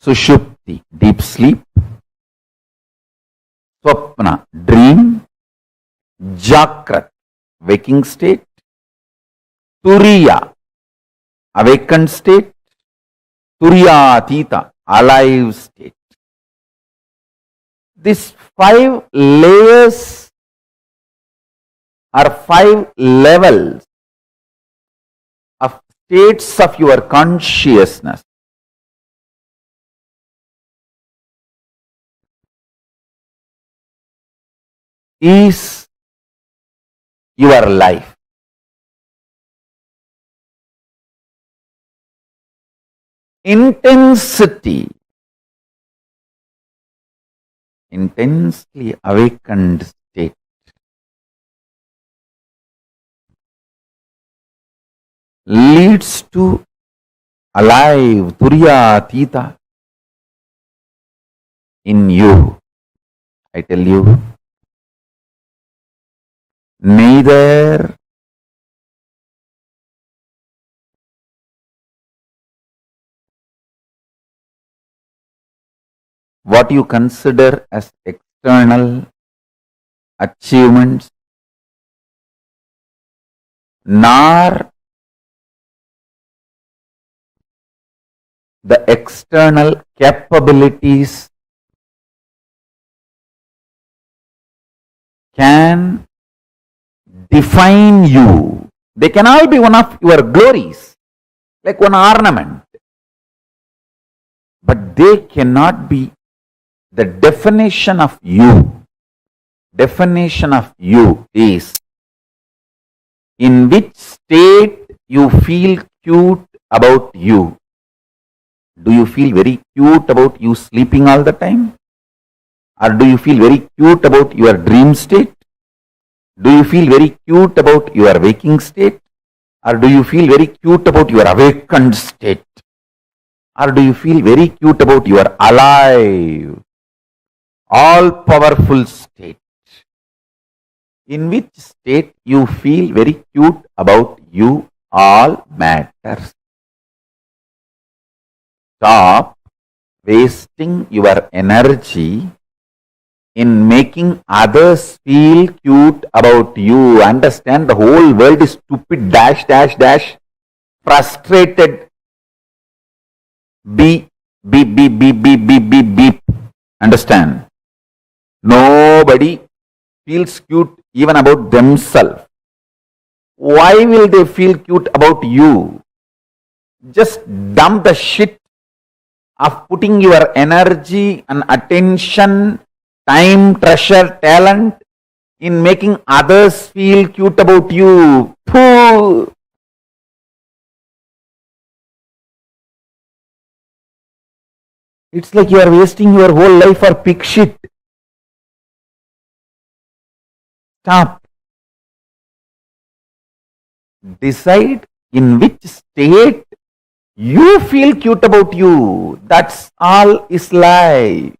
Sushupti, deep sleep. Swapna, dream. Jakrat, waking state. Turiya, awakened state. Turiyatita, alive state. These 5 layers or 5 levels of states of your consciousness is your life. Intensity, intensely awakened state leads to alive, Turiya Tita in you. I tell you, neither what you consider as external achievements, nor the external capabilities can define you. They can all be one of your glories, like one ornament, but they cannot be the definition of you. Definition of you is in which state you feel cute about you. Do you feel very cute about you sleeping all the time? Or do you feel very cute about your dream state? Do you feel very cute about your waking state? Or do you feel very cute about your awakened state? Or do you feel very cute about your alive, all-powerful state? In which state you feel very cute about you all matters. Stop wasting your energy in making others feel cute about you. Understand, the whole world is stupid, dash, dash, dash, frustrated, beep, beep, beep, beep, beep, beep, beep, beep. Understand? Nobody feels cute even about themselves. Why will they feel cute about you? Just dump the shit of putting your energy and attention, time, treasure, talent in making others feel cute about you. Pooh. It's like you are wasting your whole life for pig shit. Stop. Decide in which state you feel cute about you. That's all is life.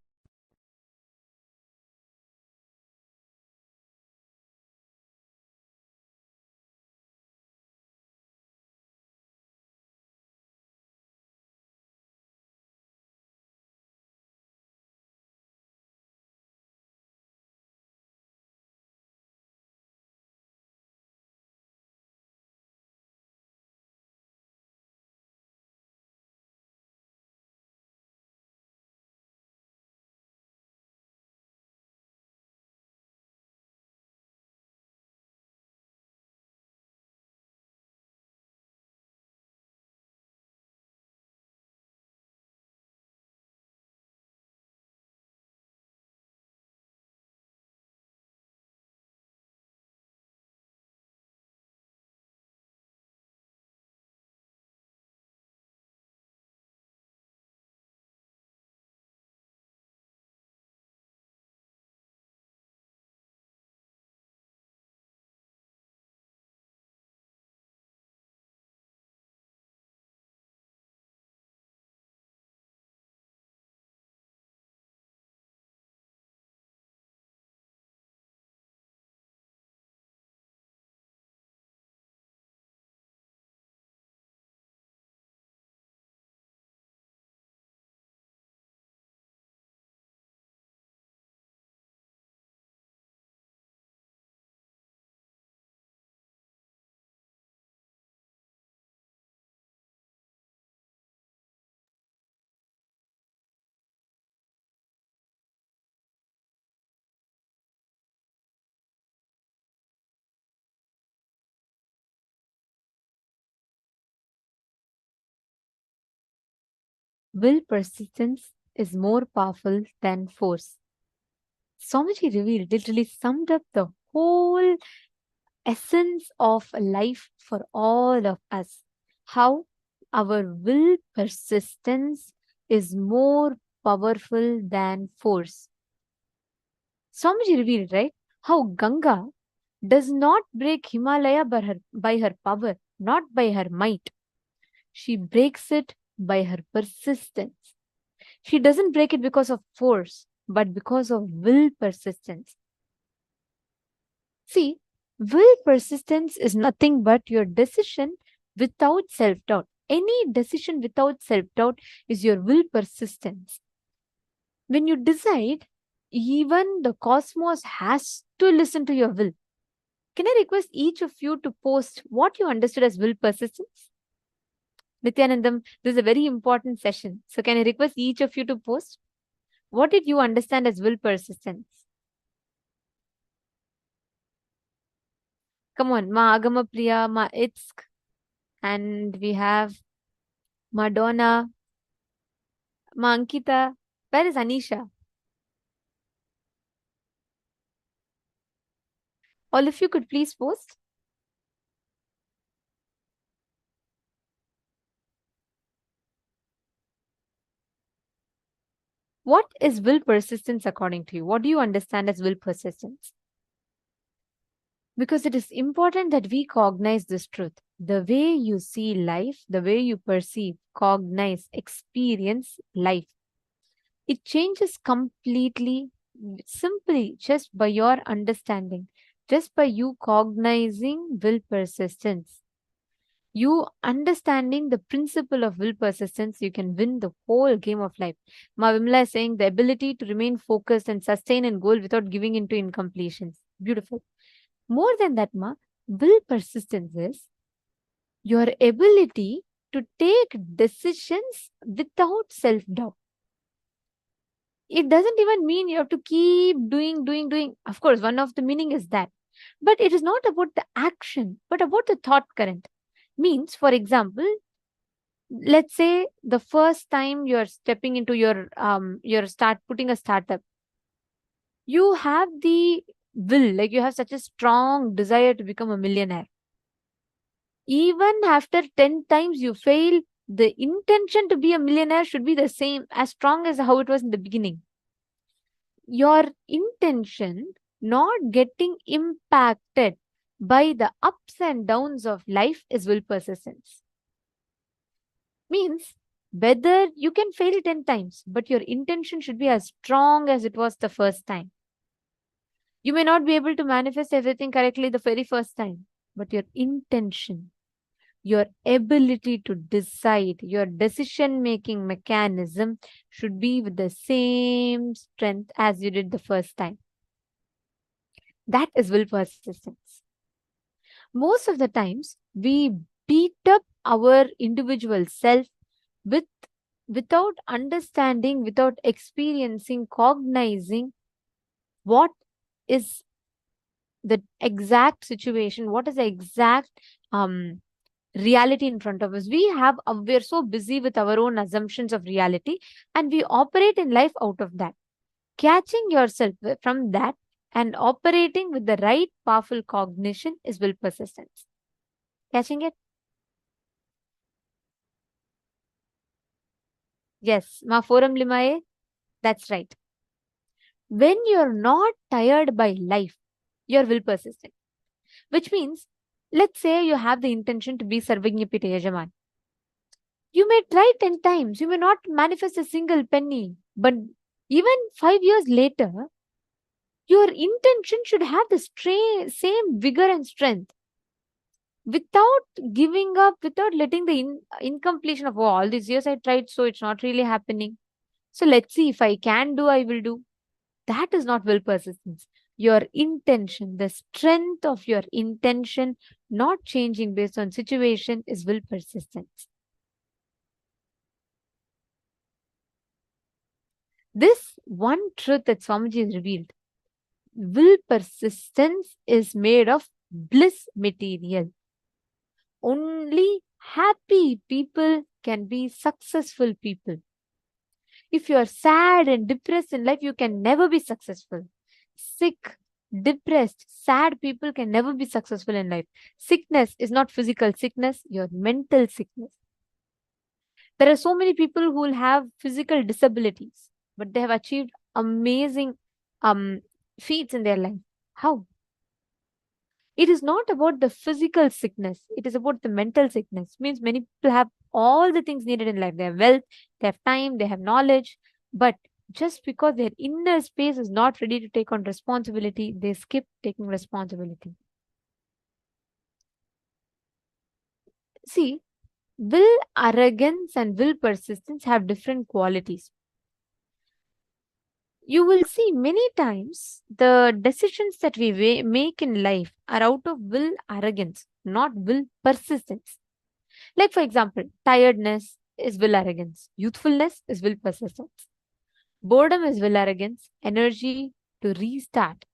will persistence is more powerful than force. Swamiji revealed, literally summed up the whole essence of life for all of us. How our will persistence is more powerful than force. Swamiji revealed, right? How Ganga does not break Himalaya by her power, not by her might. She breaks it by her persistence. She doesn't break it because of force, but because of will persistence. See, will persistence is nothing but your decision without self-doubt. Any decision without self-doubt is your will persistence. When you decide, even the cosmos has to listen to your will. Can I request each of you to post what you understood as will persistence? Nithyanandam, this is a very important session. So can I request each of you to post? What did you understand as will persistence? Come on, Ma Agama Priya, Ma Itsk, and we have Madonna, Ma Ankita. Where is Anisha? All of you could please post. What is will persistence according to you? What do you understand as will persistence? Because it is important that we cognize this truth. The way you see life, the way you perceive, cognize, experience life, it changes completely simply just by your understanding, just by you cognizing will persistence. You understanding the principle of will persistence, you can win the whole game of life. Ma Vimla is saying the ability to remain focused and sustain a goal without giving into incompletions. Beautiful. More than that, Ma, will persistence is your ability to take decisions without self-doubt. It doesn't even mean you have to keep doing. Of course, one of the meaning is that. But it is not about the action, but about the thought current. Means, for example, let's say the first time you're stepping into your putting a startup, you have the will, like you have such a strong desire to become a millionaire. Even after 10 times you fail, the intention to be a millionaire should be the same, as strong as how it was in the beginning. Your intention not getting impacted by the ups and downs of life is will persistence. Means whether you can fail 10 times, but your intention should be as strong as it was the first time. You may not be able to manifest everything correctly the very first time, but your intention, your ability to decide, your decision-making mechanism should be with the same strength as you did the first time. That is will persistence. Most of the times, we beat up our individual self without understanding, without experiencing, cognizing what is the exact situation, what is the exact reality in front of us. We're so busy with our own assumptions of reality, and we operate in life out of that. Catching yourself from that and operating with the right powerful cognition is will persistence. Catching it? Yes, Ma Forum Limaye, that's right. When you're not tired by life, you're will persistent. Which means, let's say you have the intention to be Sarvajñapita Yajaman. You may try 10 times, you may not manifest a single penny, but even 5 years later, your intention should have the same vigor and strength. Without giving up, without letting the incompletion of, oh, all these years I tried, so it's not really happening. So let's see, if I can do, I will do. That is not will persistence. Your intention, the strength of your intention, not changing based on situation, is will persistence. This one truth that Swamiji has revealed, will persistence is made of bliss material. Only happy people can be successful people. If you are sad and depressed in life, you can never be successful. Sick, depressed, sad people can never be successful in life. Sickness is not physical sickness, your mental sickness. There are so many people who will have physical disabilities, but they have achieved amazing feats in their life. How? It is not about the physical sickness, it is about the mental sickness. Means many people have all the things needed in life. They have wealth, they have time, they have knowledge, but just because their inner space is not ready to take on responsibility, they skip taking responsibility. See, will arrogance and will persistence have different qualities. You will see many times the decisions that we make in life are out of will arrogance, not will persistence. Like, for example, tiredness is will arrogance, youthfulness is will persistence, boredom is will arrogance, energy to restart,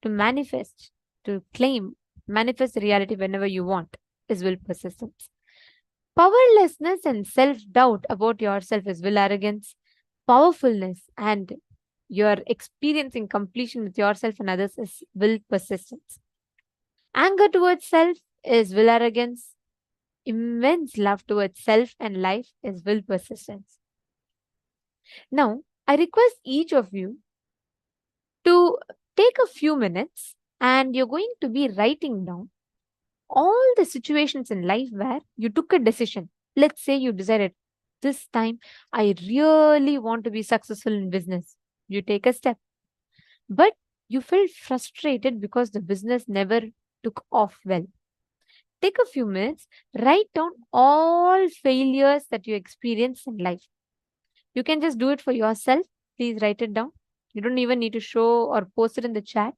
to manifest, to claim, manifest the reality whenever you want is will persistence. Powerlessness and self doubt about yourself is will arrogance, powerfulness and you're experiencing completion with yourself and others is will persistence. Anger towards self is will arrogance. Immense love towards self and life is will persistence. Now, I request each of you to take a few minutes and you're going to be writing down all the situations in life where you took a decision. Let's say you decided this time I really want to be successful in business. You take a step. But you felt frustrated because the business never took off well. Take a few minutes, write down all failures that you experienced in life. You can just do it for yourself. Please write it down. You don't even need to show or post it in the chat.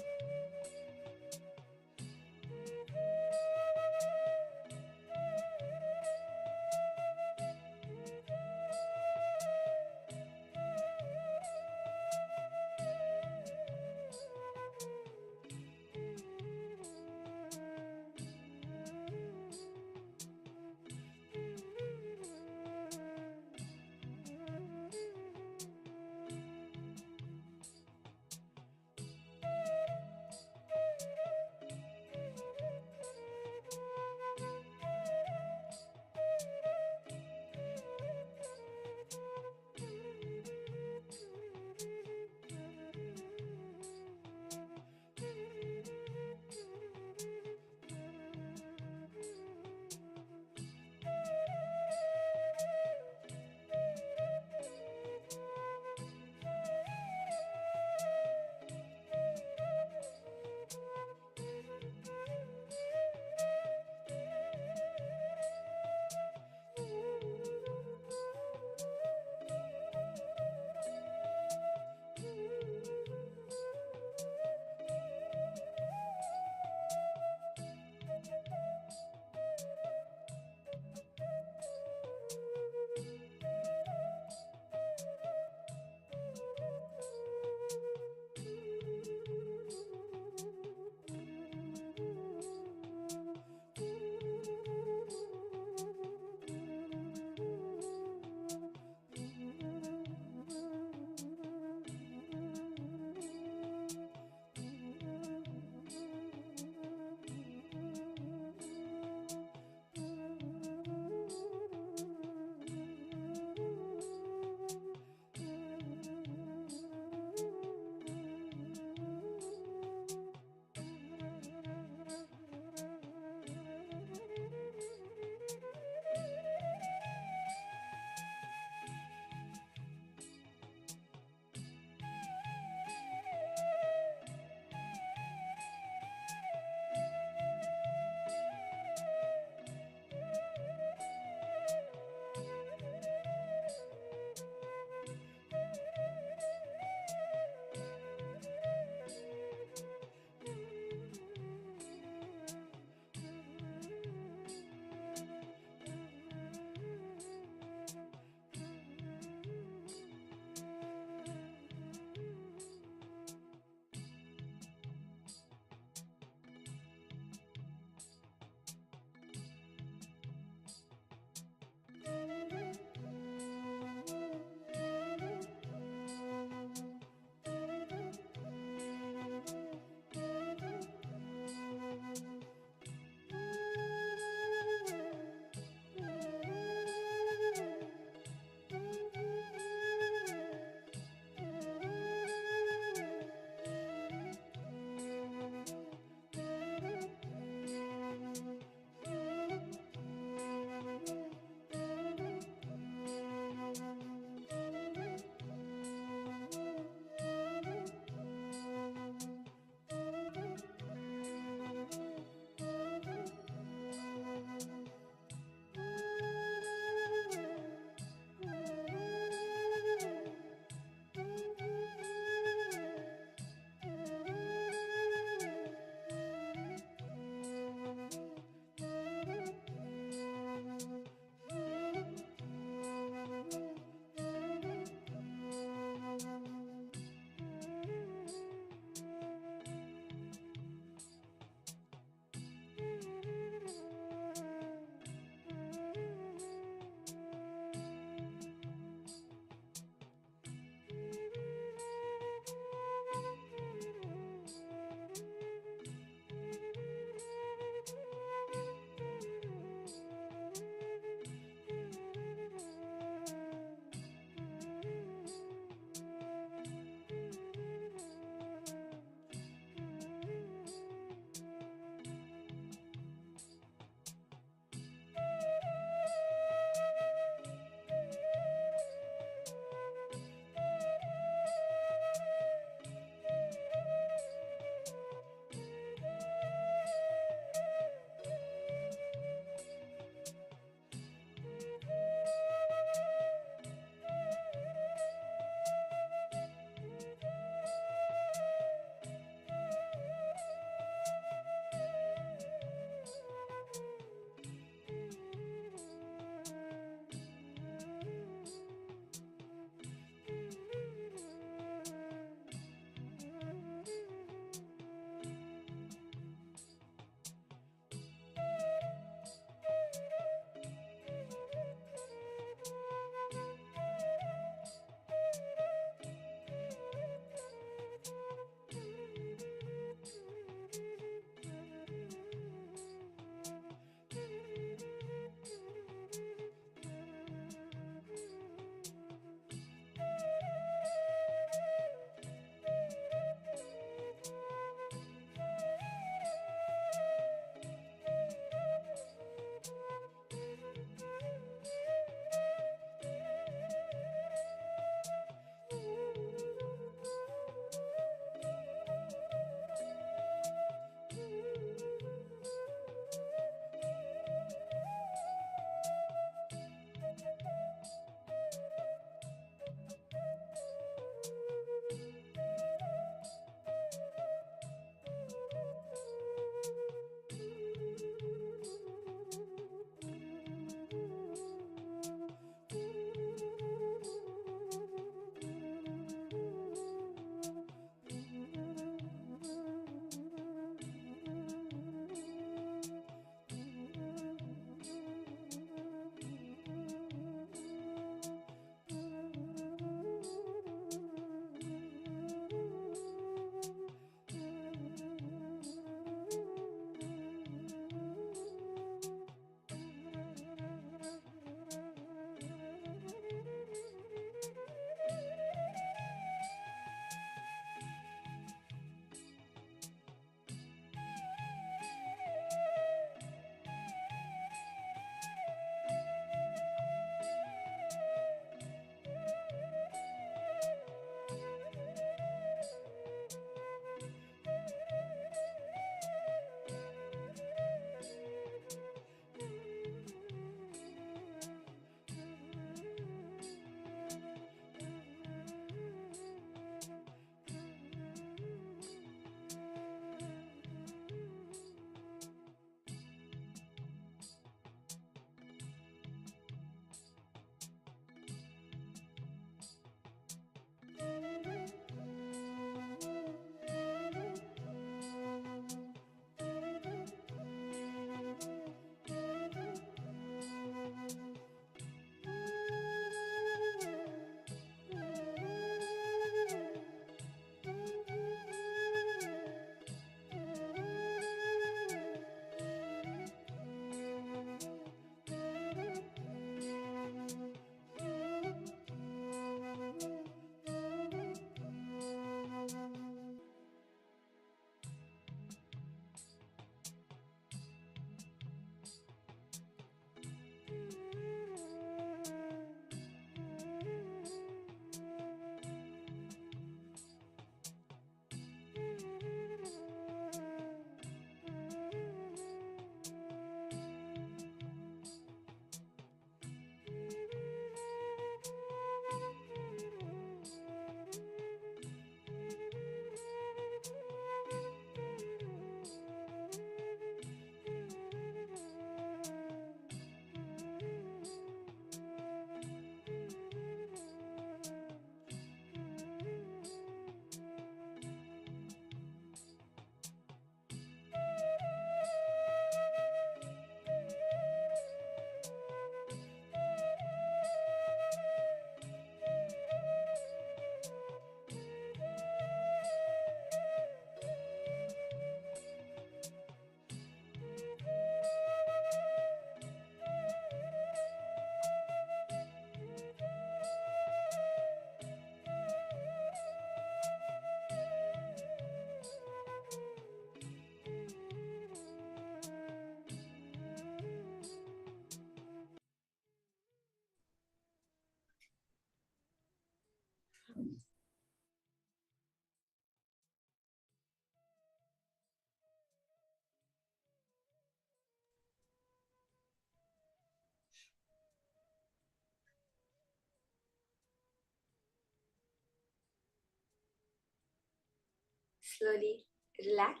slowly relax.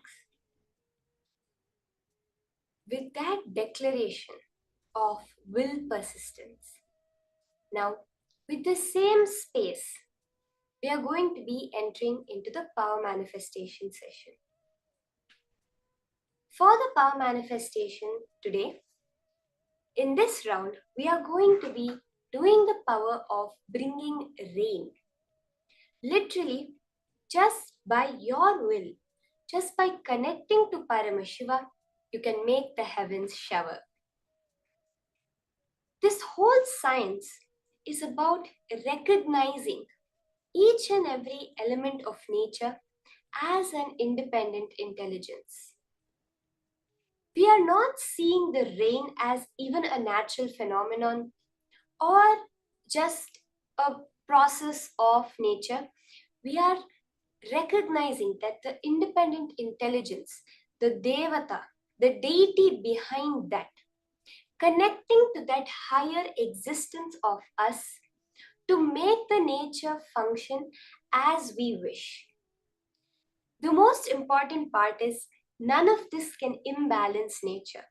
With that declaration of will persistence, now with the same space, we are going to be entering into the power manifestation session. For the power manifestation today, in this round, we are going to be doing the power of bringing rain. Literally, just by your will, just by connecting to Paramashiva, you can make the heavens shower. This whole science is about recognizing each and every element of nature as an independent intelligence. We are not seeing the rain as even a natural phenomenon or just a process of nature. We are recognizing that the independent intelligence, the Devata, the deity behind that, connecting to that higher existence of us to make the nature function as we wish. The most important part is none of this can imbalance nature.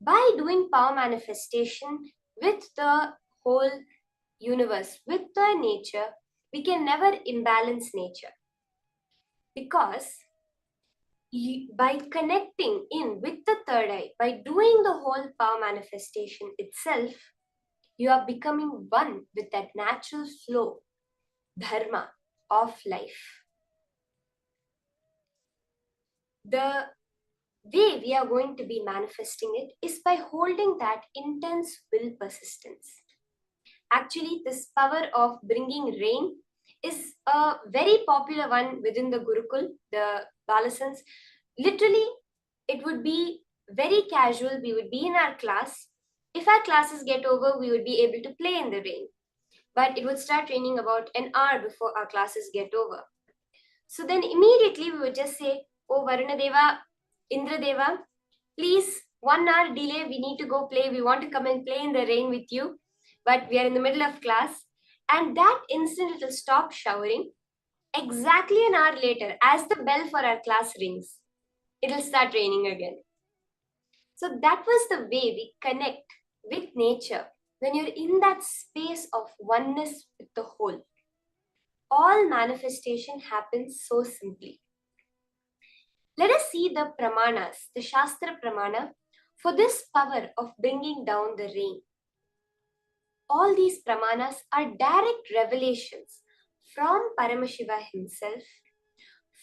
By doing power manifestation with the whole universe, with the nature, we can never imbalance nature. Because by connecting in with the third eye, by doing the whole power manifestation itself, you are becoming one with that natural flow, dharma of life. The way we are going to be manifesting it is by holding that intense will persistence. Actually, this power of bringing rain is a very popular one within the Gurukul, the Balasans. Literally, it would be very casual. We would be in our class. If our classes get over, we would be able to play in the rain. But it would start raining about an hour before our classes get over. So then immediately we would just say, "Oh, Varuna Deva, Indra Deva, please, 1 hour delay, we need to go play. We want to come and play in the rain with you. But we are in the middle of class." And that instant it will stop showering. Exactly an hour later, as the bell for our class rings, it will start raining again. So that was the way we connect with nature when you're in that space of oneness with the whole. All manifestation happens so simply. Let us see the pramanas, the Shastra pramana, for this power of bringing down the rain. All these pramanas are direct revelations from Paramashiva himself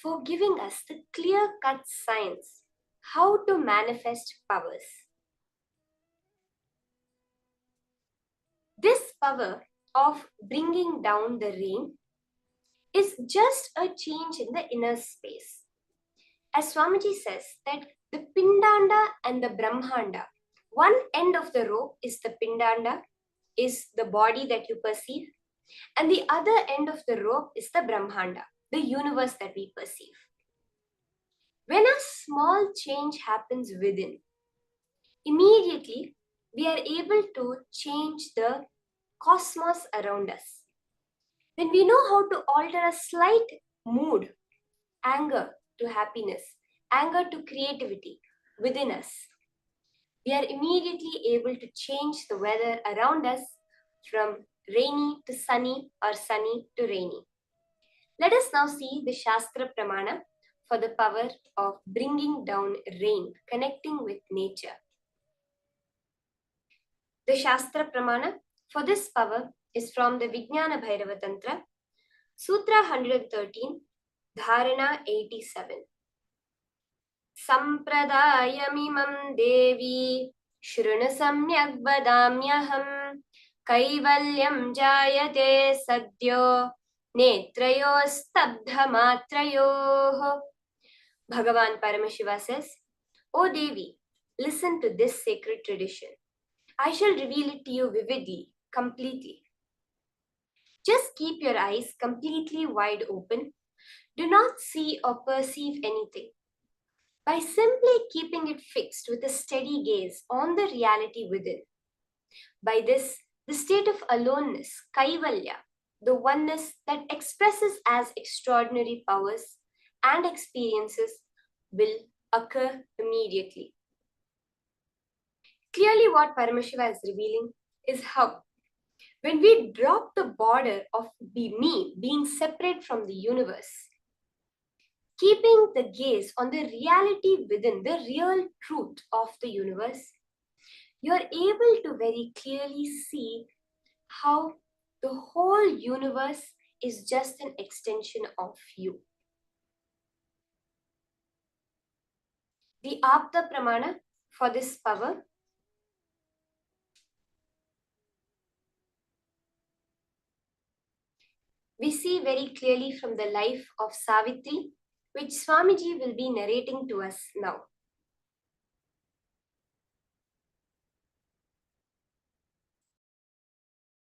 for giving us the clear-cut science how to manifest powers. This power of bringing down the rain is just a change in the inner space. As Swamiji says that the Pindanda and the Brahmanda, one end of the rope is the Pindanda, is the body that you perceive, and the other end of the rope is the Brahmanda, the universe that we perceive. When a small change happens within, immediately we are able to change the cosmos around us. When we know how to alter a slight mood, anger to happiness, anger to creativity within us, we are immediately able to change the weather around us from rainy to sunny or sunny to rainy. Let us now see the Shastra Pramana for the power of bringing down rain, connecting with nature. The Shastra Pramana for this power is from the Vijnana Bhairava Tantra, Sutra 113, Dharana 87. Sampradayamimam devi shruna samyak vadamyaham kaivalyam jayate sadyo netrayo stabdha matrayoh. Bhagavan Paramashiva says, "O Devi, listen to this sacred tradition. I shall reveal it to you vividly, completely. Just keep your eyes completely wide open. Do not see or perceive anything. By simply keeping it fixed with a steady gaze on the reality within. By this, the state of aloneness, kaivalya, the oneness that expresses as extraordinary powers, and experiences will occur immediately. Clearly, what Paramashiva is revealing is how, when we drop the border of me being separate from the universe, keeping the gaze on the reality within, the real truth of the universe, you are able to very clearly see how the whole universe is just an extension of you. The Apta Pramana for this power we see very clearly from the life of Savitri, which Swamiji will be narrating to us now.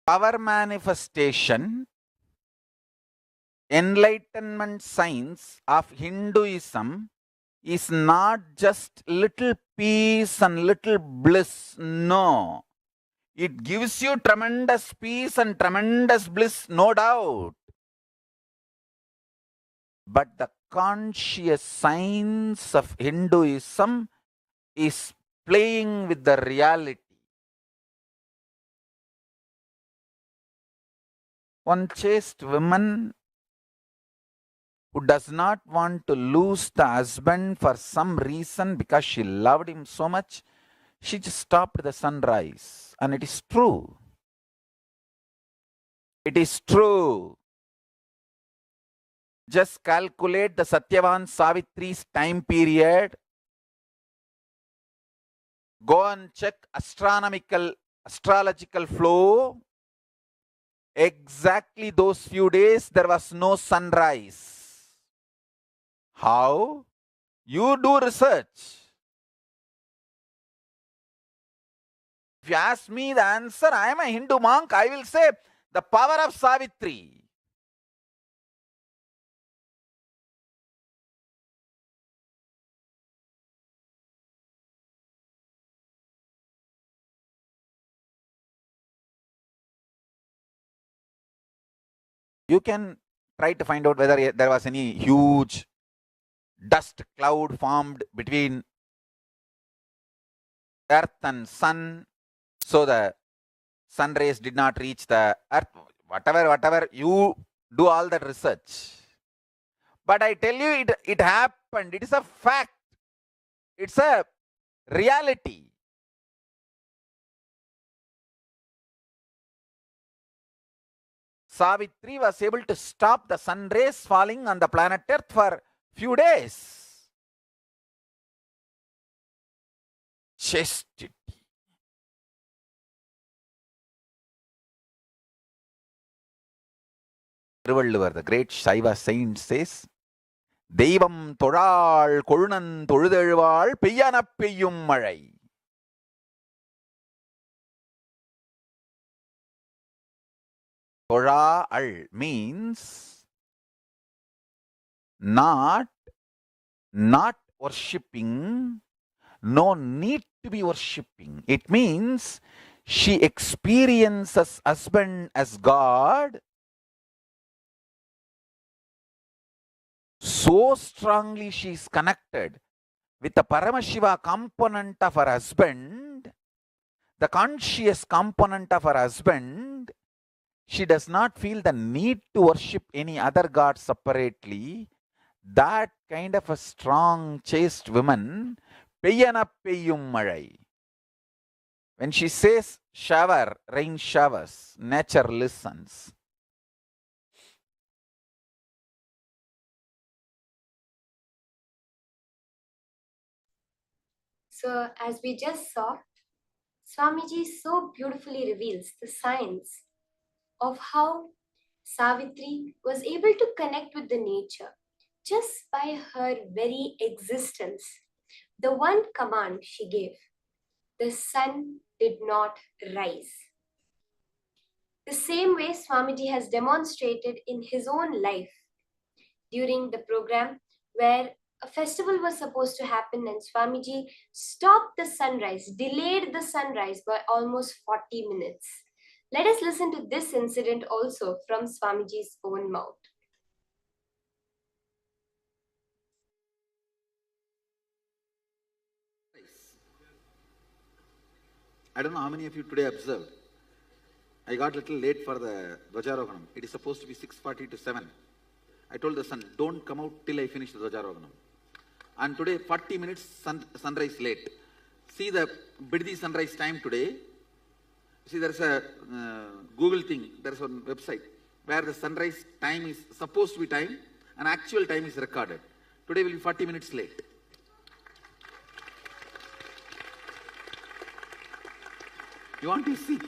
Power manifestation, enlightenment science of Hinduism is not just little peace and little bliss. No. It gives you tremendous peace and tremendous bliss, no doubt. But the conscious science of Hinduism is playing with the reality. One chaste woman who does not want to lose the husband for some reason because she loved him so much, she just stopped the sunrise. And it is true. It is true. Just calculate the Satyavan Savitri's time period. Go and check astrological flow. Exactly those few days there was no sunrise. How? You do research. If you ask me the answer, I am a Hindu monk, I will say the power of Savitri. You can try to find out whether there was any huge dust cloud formed between earth and sun, so the sun rays did not reach the earth. Whatever, you do all that research. But I tell you, it happened. It is a fact. It's a reality. Savitri was able to stop the sun rays falling on the planet Earth for few days. Chastity. Tiruvalluvar, the great Shaiva saint, says, Devam Thoral Korunan Thozhuzhezhval Peyyana Peyyum Mazhai. Thoral means not worshipping, no need to be worshipping. It means she experiences husband as God so strongly. She is connected with the Paramashiva component of her husband, the conscious component of her husband. She does not feel the need to worship any other god separately. That kind of a strong, chaste woman, Peyyana Peyyum Mazhai. When she says shower, rain showers, nature listens. So, as we just saw, Swamiji so beautifully reveals the science of how Savitri was able to connect with the nature just by her very existence. The one command she gave, the sun did not rise. The same way Swamiji has demonstrated in his own life during the program where a festival was supposed to happen and Swamiji stopped the sunrise, delayed the sunrise by almost 40 minutes. Let us listen to this incident also from Swamiji's own mouth. I don't know how many of you today observed. I got a little late for the Dvajarohanam. It is supposed to be 6:40 to 7. I told the son, don't come out till I finish the Dvajarohanam. And today, 40 minutes sunrise late. See the Biddi sunrise time today. See, there's a Google thing, there's a website where the sunrise time is supposed to be time and actual time is recorded. Today will be 40 minutes late. You want to see?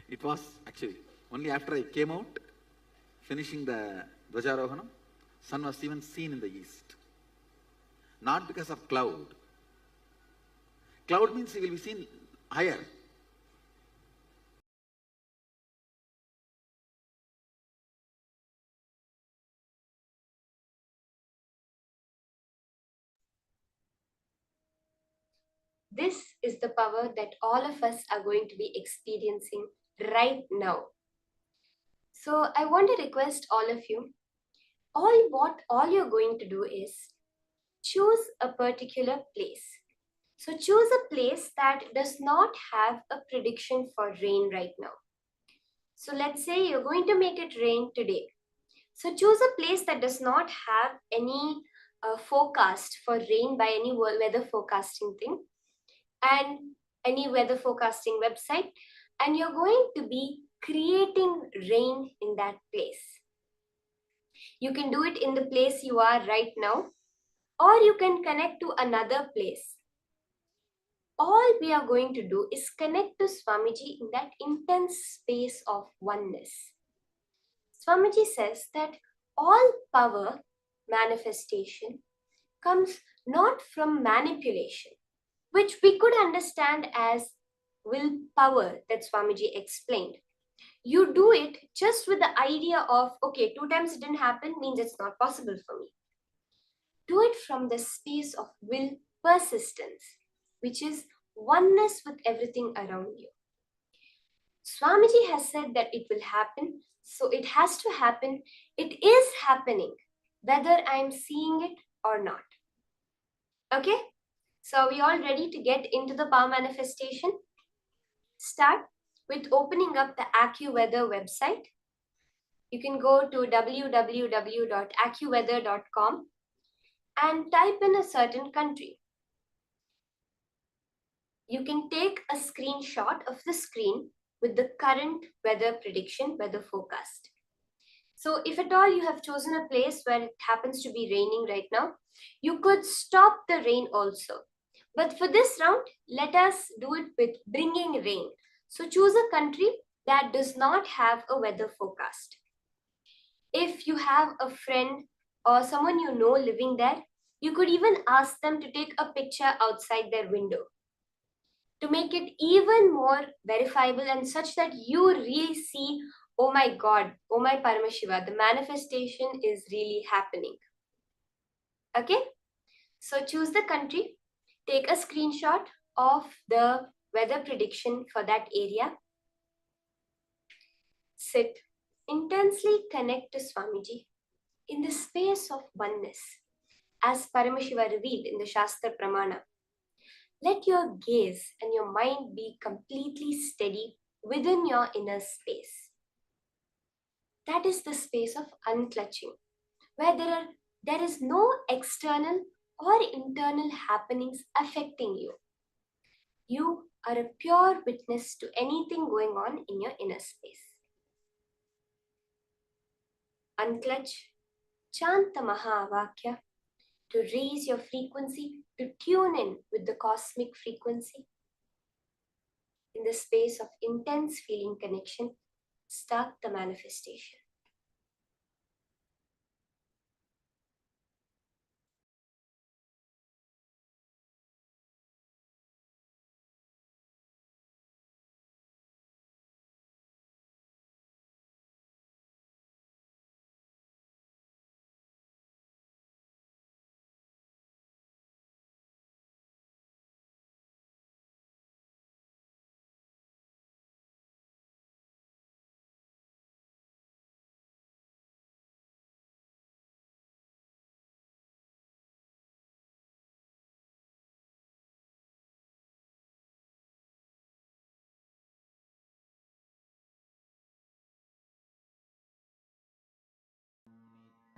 It was actually only after I came out, finishing the Dvajarohanam, sun was even seen in the east. Not because of cloud. Cloud means he will be seen higher. This is the power that all of us are going to be experiencing right now. So I want to request all of you, all you're going to do is choose a particular place. So choose a place that does not have a prediction for rain right now. So let's say you're going to make it rain today. So choose a place that does not have any forecast for rain by any weather forecasting thing and any weather forecasting website, and you're going to be creating rain in that place. You can do it in the place you are right now, or you can connect to another place. All we are going to do is connect to Swamiji in that intense space of oneness. Swamiji says that all power manifestation comes not from manipulation, which we could understand as willpower that Swamiji explained. You do it just with the idea of, okay, 2 times it didn't happen means it's not possible for me. Do it from the space of will persistence, which is oneness with everything around you. Swamiji has said that it will happen, so it has to happen. It is happening, whether I'm seeing it or not. Okay? So are we all ready to get into the power manifestation? Start with opening up the AccuWeather website. You can go to www.accuweather.com and type in a certain country. You can take a screenshot of the screen with the current weather prediction, weather forecast. So if at all you have chosen a place where it happens to be raining right now, you could stop the rain also. But for this round, let us do it with bringing rain. So choose a country that does not have a weather forecast. If you have a friend or someone you know living there, you could even ask them to take a picture outside their window to make it even more verifiable and such that you really see, oh my God, oh my Paramashiva, the manifestation is really happening. Okay? So choose the country, take a screenshot of the weather prediction for that area, sit, intensely connect to Swamiji in the space of oneness, as Paramashiva revealed in the Shastra Pramana. Let your gaze and your mind be completely steady within your inner space. That is the space of unclutching, where there is no external or internal happenings affecting you. You are a pure witness to anything going on in your inner space. Unclutch, chant the Mahavakya to raise your frequency, to tune in with the cosmic frequency. In the space of intense feeling connection, start the manifestation.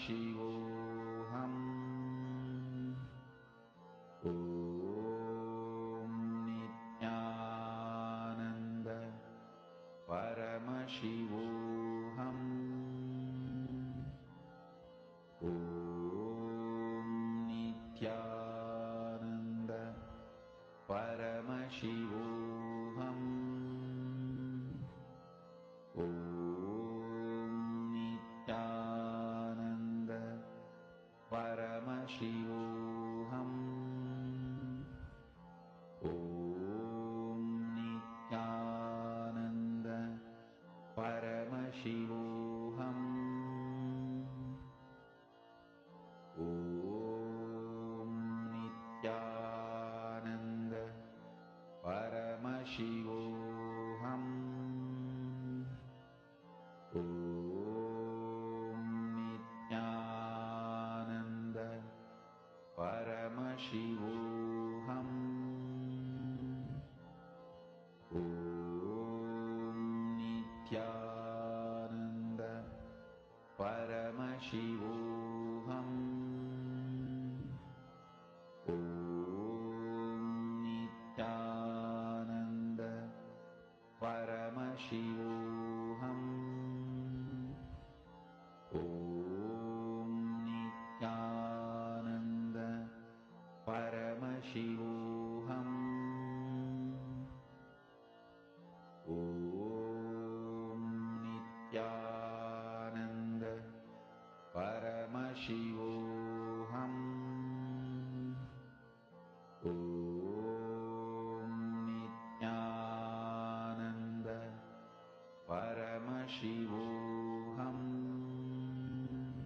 Paramashivoham. Om Nithyananda Paramashivoham. Om Nithyananda Paramashivoham. Om Nithyananda Paramashivoham. Om Nithyananda Paramashivoham. Om Nithyananda Paramashivoham. Om Nithyananda Paramashivoham. Om Nithyananda Paramashivoham. Om Nithyananda Paramashivoham. Om Nithyananda Paramashivoham. Om Nithyananda Paramashivoham. Om Nithyananda Paramashivoham.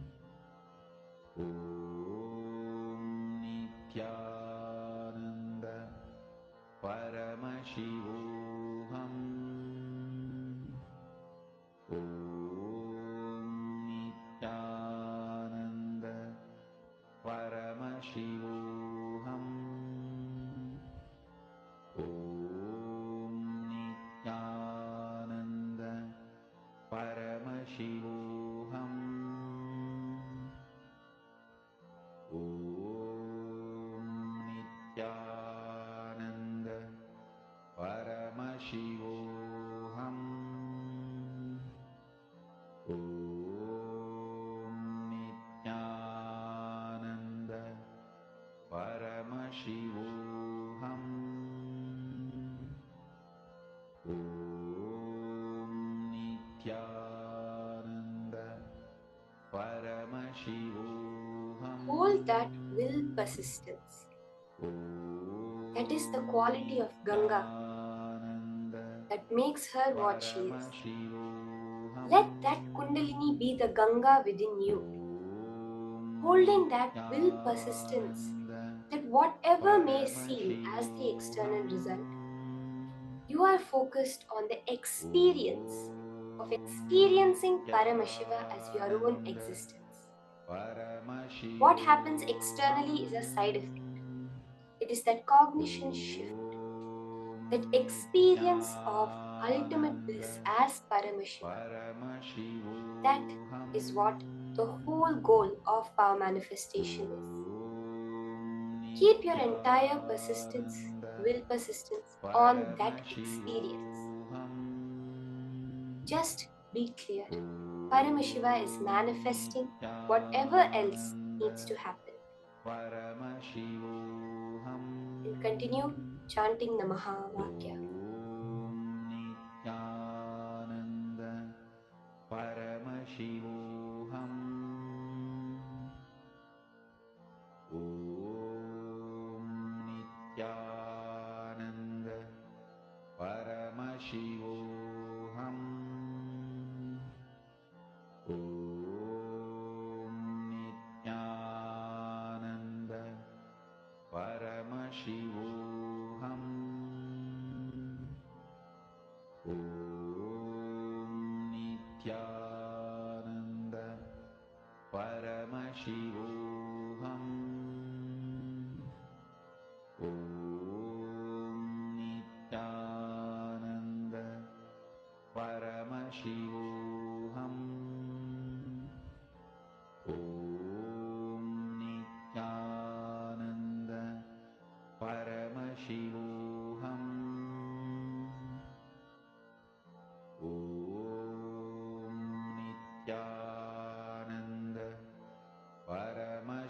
Om Nithyananda Paramashivoham. Om Nithyananda Paramashivoham. Om Nithyananda Paramashivoham. Om Nithyananda Paramashivoham. Om Nithyananda Paramashivoham. Om Nithyananda Paramashivoham. Hold that will persistence. That is the quality of Ganga that makes her what she is. Let that Kundalini be the Ganga within you. Holding that will persistence, that whatever may seem as the external result, you are focused on the experience of experiencing Paramashiva as your own existence. What happens externally is a side effect. It is that cognition shift, that experience of ultimate bliss as Paramashiva. That is what the whole goal of power manifestation is. Keep your entire persistence, will persistence on that experience. Just be clear. Paramashiva is manifesting whatever else needs to happen. And continue chanting the Mahavakya. Nithyananda Paramashivoham. Om Nithyananda Paramashivoham. Om Nithyananda Paramashivoham. Om Nithyananda Paramashivoham. Om Nithyananda Paramashivoham. Om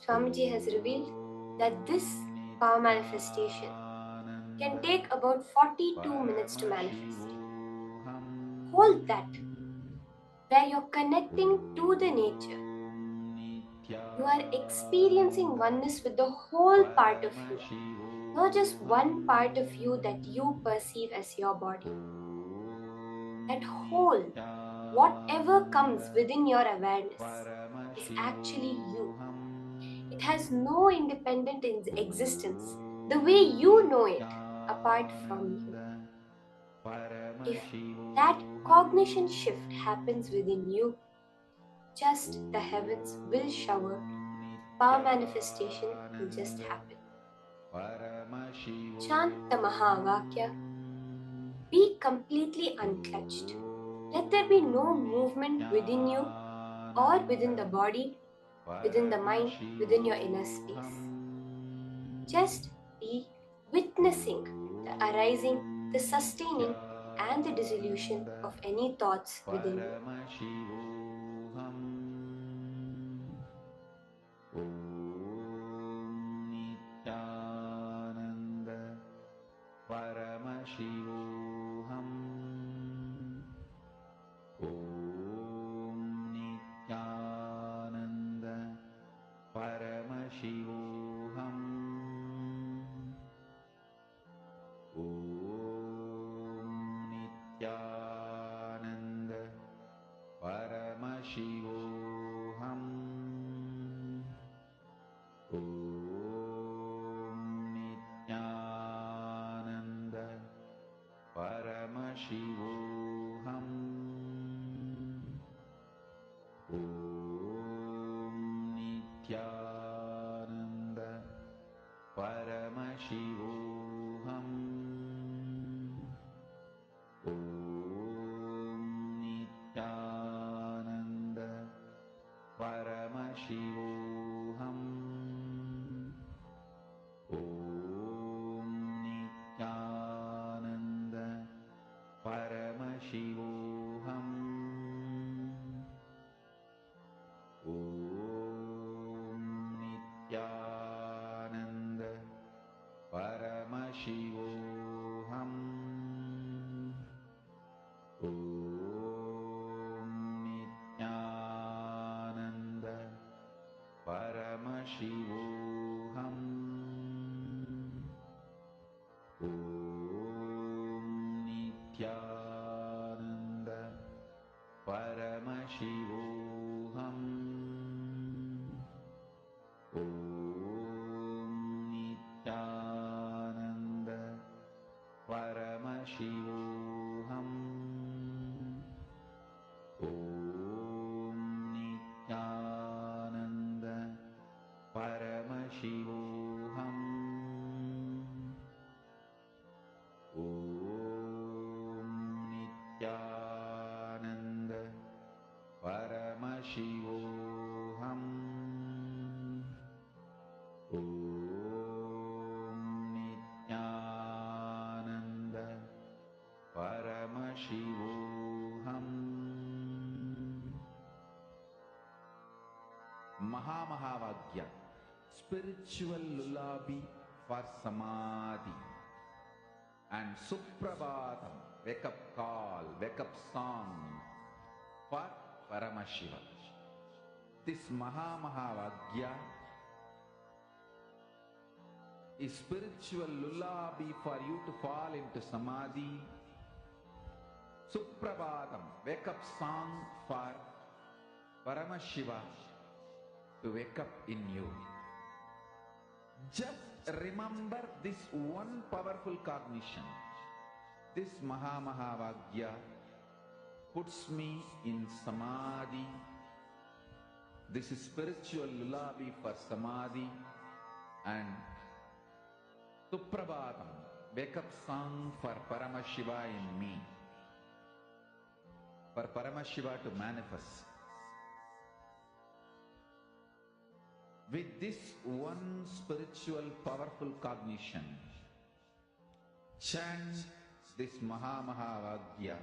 Swamiji has revealed that this power manifestation can take about 42 minutes to manifest. Hold that, where you're connecting to the nature. You are experiencing oneness with the whole part of you, not just one part of you that you perceive as your body. That whole, whatever comes within your awareness, is actually you. It has no independent existence the way you know it apart from you. If that cognition shift happens within you, just the heavens will shower, power manifestation will just happen. Chant the Mahavakya. Be completely unclutched. Let there be no movement within you or within the body, within the mind, within your inner space. Just be witnessing the arising, the sustaining, and the dissolution of any thoughts within you. Mahamahavagya, spiritual lullaby for samadhi. And Suprabhatam, wake up call, wake up song for Paramashiva. This Mahamahavagya is spiritual lullaby for you to fall into samadhi. Suprabhatam, wake up song for Paramashiva to wake up in you. Just remember this one powerful cognition. This Mahamahavagya puts me in samadhi. This is spiritual lullaby for samadhi. And Suprabhatam, wake up song for Paramashiva in me. For Paramashiva to manifest. With this one spiritual powerful cognition, chant this Mahamahavagya.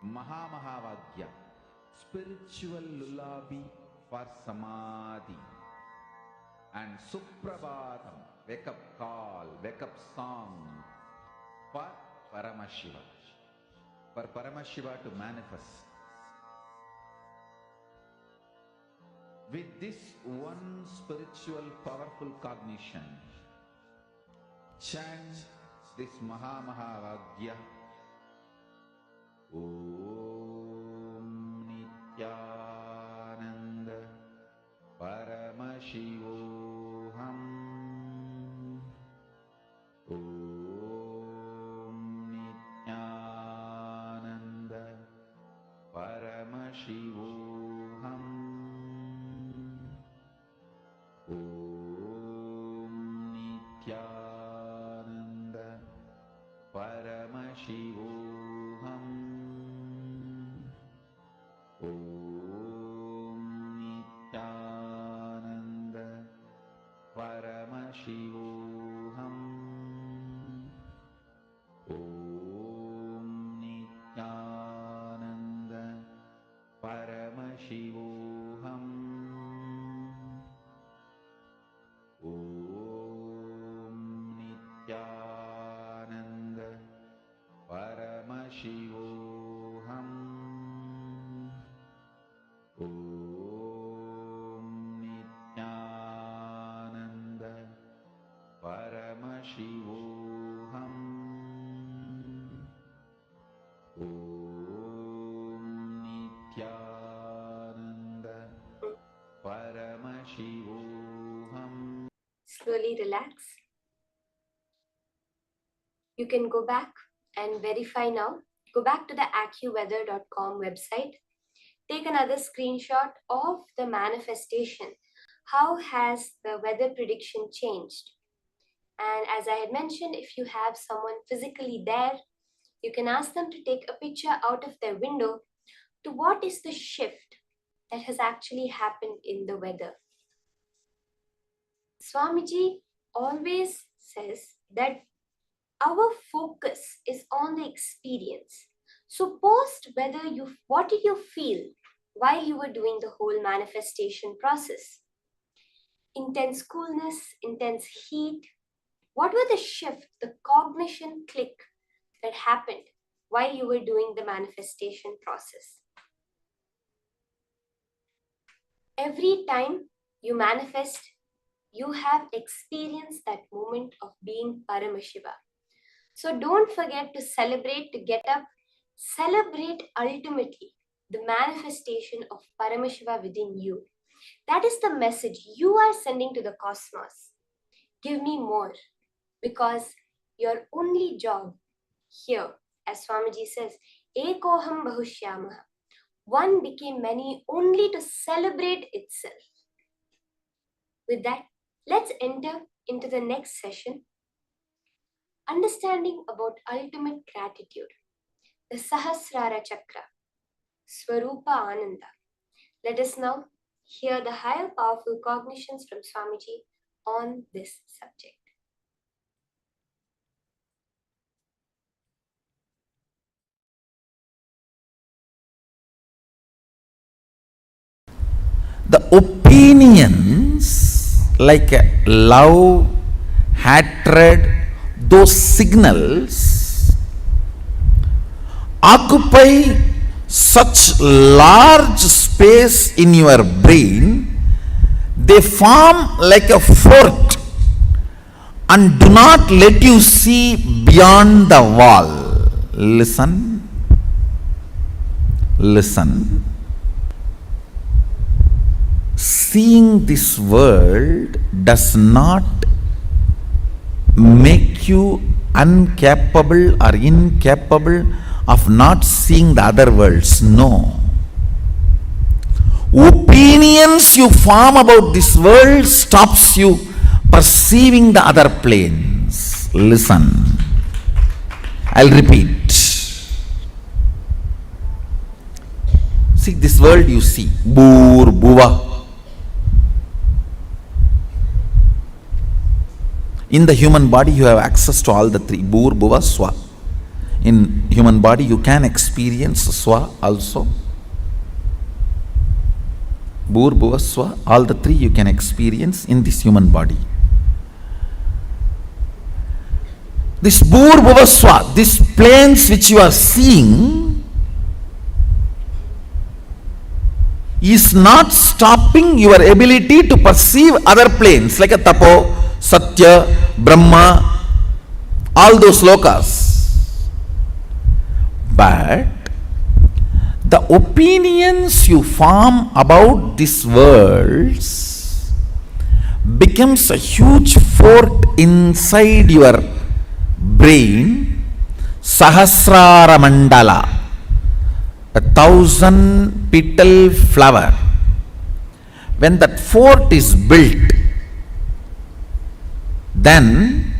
Mahamahavagya, spiritual lullaby for samadhi. And Suprabhatam, wake up call, wake up song for Paramashiva. For Paramashiva to manifest. With this one spiritual powerful cognition, chant this Mahamahavagya. Om Nithyananda Paramashivoham. Om Nithyananda Paramashivoham. Om Nithyananda Paramashivoham. Om Nithyananda Paramashivoham. Om Nithyananda Paramashivoham. Om Nithyananda Paramashivoham. Om Nithyananda Paramashivoham. Om Nithyananda Paramashivoham. Slowly relax. You can go back and verify now. Go back to the accuweather.com website. Take another screenshot of the manifestation. How has the weather prediction changed? And as I had mentioned, if you have someone physically there, you can ask them to take a picture out of their window to what is the shift that has actually happened in the weather. Swamiji always says that our focus is on the experience. So post whether what did you feel while you were doing the whole manifestation process? Intense coolness, intense heat. What were the shift, the cognition click that happened while you were doing the manifestation process? Every time you manifest, you have experienced that moment of being Paramashiva. So don't forget to celebrate, to get up, celebrate ultimately the manifestation of Paramashiva within you. That is the message you are sending to the cosmos. Give me more, because your only job here, as Swamiji says, Ekoham Bahushyamaha, one became many only to celebrate itself. With that, Let's enter into the next session, understanding about ultimate gratitude, the Sahasrara Chakra, Svarupa Ananda. Let us now hear the higher powerful cognitions from Swamiji on this subject. The opinions like love, hatred, those signals occupy such large space in your brain, they form like a fort and do not let you see beyond the wall. Listen. Listen. Seeing this world does not make you incapable of not seeing the other worlds. No. Opinions you form about this world stops you perceiving the other planes. Listen. I'll repeat. See, this world you see, Bur, Bhuva. In the human body, you have access to all the three, Bhur, Bhuva, Swa. In human body, you can experience Swa also. Bhur, Bhuva, Swa, all the three you can experience in this human body. This Bhur, Bhuva, Swa, these planes which you are seeing is not stopping your ability to perceive other planes like a Tapo, Satya, Brahma, all those lokas. But the opinions you form about these worlds becomes a huge fort inside your brain, Sahasrara Mandala, 1,000 petal flower. When that fort is built, then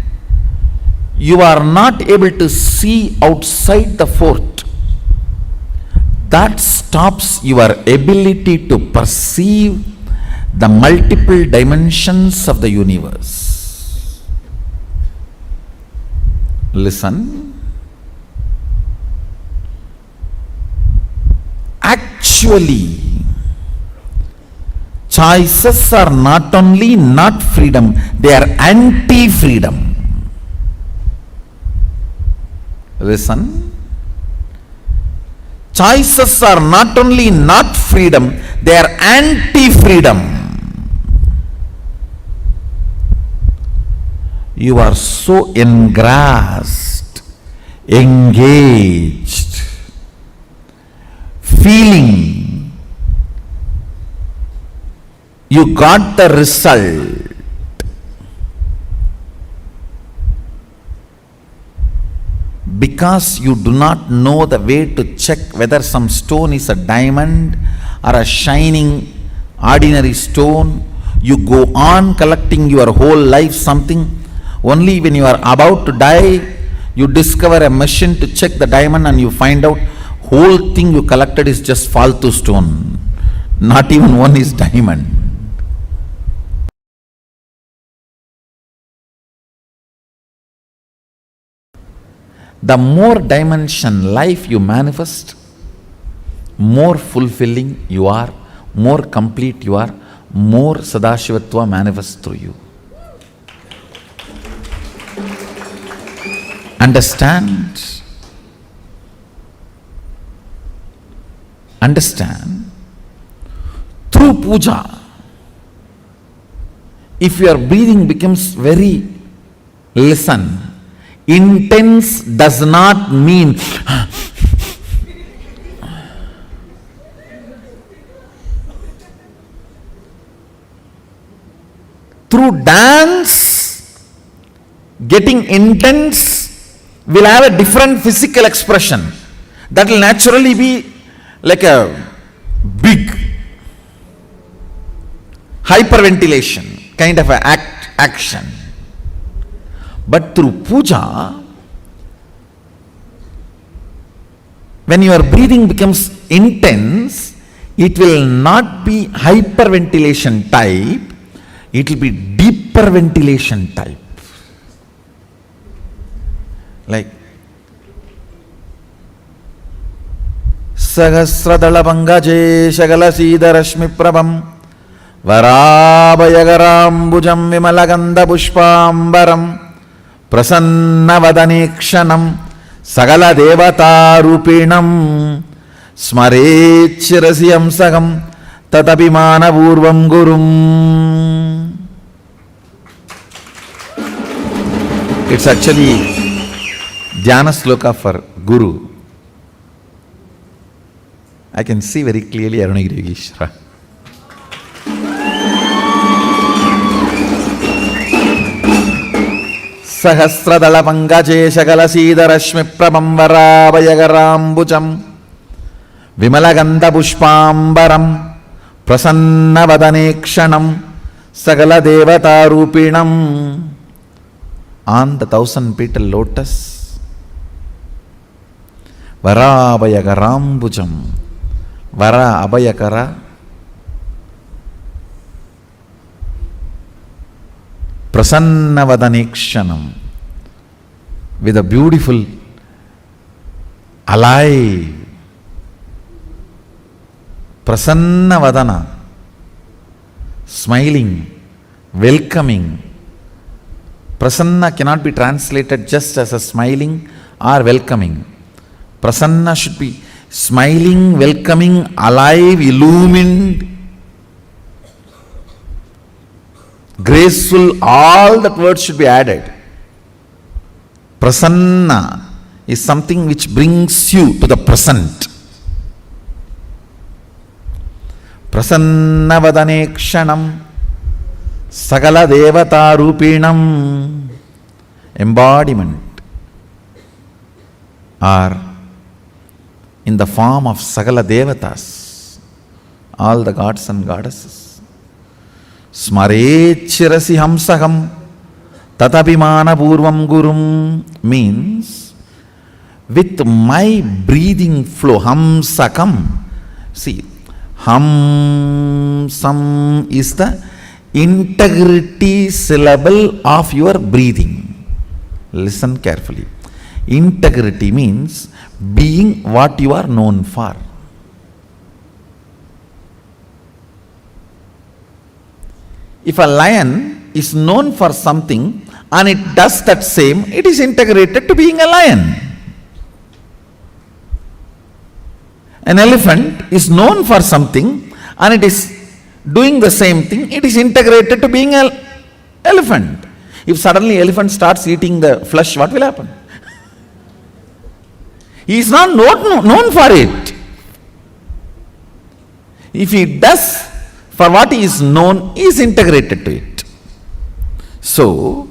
you are not able to see outside the fort. That stops your ability to perceive the multiple dimensions of the universe. Listen. Actually, choices are not only not freedom, they are anti-freedom. Listen. Choices are not only not freedom, they are anti-freedom. You are so engrossed, engaged, feeling you got the result. Because you do not know the way to check whether some stone is a diamond or a shining ordinary stone, you go on collecting your whole life something. Only when you are about to die, you discover a machine to check the diamond and you find out whole thing you collected is just faltu stone. Not even one is diamond. The more dimension life you manifest, more fulfilling you are, more complete you are, more Sadashivatva manifests through you. Understand? Understand? Through puja, if your breathing becomes very, listen, intense does not mean through dance, getting intense will have a different physical expression. That will naturally be like a big hyperventilation kind of an act. action. But through puja, when your breathing becomes intense, it will not be hyperventilation type, it will be deeper ventilation type. Like Sahasradalapangaje Shagalasīdarashmi Prabham Varābhayagarambujaṁ Vimalagandha Pushpāmbaram Prasannavadanekshanam Sagala Devata Rupinam Smarechirasi Amsagam Tatapimana Purvam Gurum. It's actually Dhyana Sloka for Guru. I can see very clearly Arunagiri Yogeshwara. Sahasradalapangaje Shagalasīdarashmi Prabham Varābhayagarambujaṁ Vimalagandha Pushpāmbaram Prasannavadanekshanam Sagala Devata Rupinam. On the 1,000-petal lotus, Varābhayagarambujaṁ, Vara Abhayakara, Prasannavadanekshanam, with a beautiful, alive, Prasannavadana, smiling, welcoming. Prasanna cannot be translated just as a smiling or welcoming. Prasanna should be smiling, welcoming, alive, illumined, graceful. All that words should be added. Prasanna is something which brings you to the present. Prasannavadanekshanam Sagala Devata Rupinam, embodiment, or in the form of Sagala Devatas, all the gods and goddesses. Smarechirasi Hamsaham Tatapimana Purvam Gurum means with my breathing flow, Hamsakam. See, Hamsam is the integrity syllable of your breathing. Listen carefully. Integrity means being what you are known for. If a lion is known for something and it does that same, it is integrated to being a lion. An elephant is known for something and it is doing the same thing, it is integrated to being an elephant. If suddenly elephant starts eating the flesh, what will happen? He is not known for it. If he does for what he is known, he is integrated to it. So,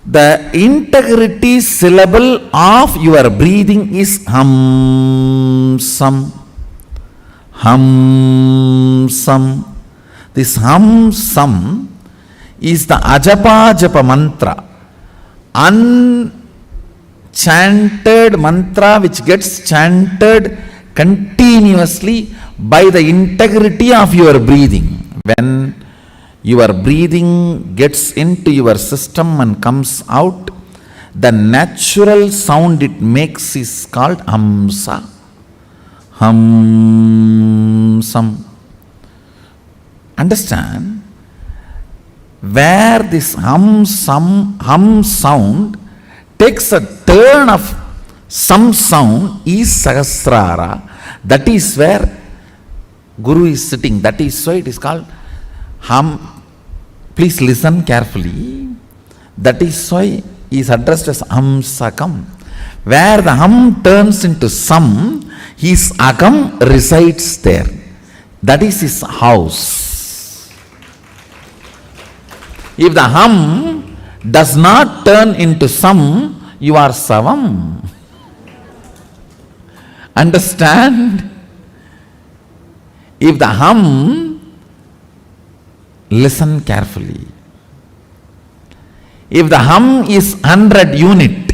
the integrity syllable of your breathing is Hamsam. Hamsam. This Hamsam is the Ajapa Japa mantra, unchanted mantra which gets chanted continuously by the integrity of your breathing. When your breathing gets into your system and comes out, the natural sound it makes is called Hamsa. Hamsam. Understand? Where this hum sound takes a turn of some sound is Sahasrara. That is where Guru is sitting. That is why it is called hum. Please listen carefully. That is why he is addressed as Hamsakam. Where the hum turns into sam, his akam resides there. That is his house. If the hum does not turn into sam, you are savam. Understand? If the hum, listen carefully. If the hum is 100 unit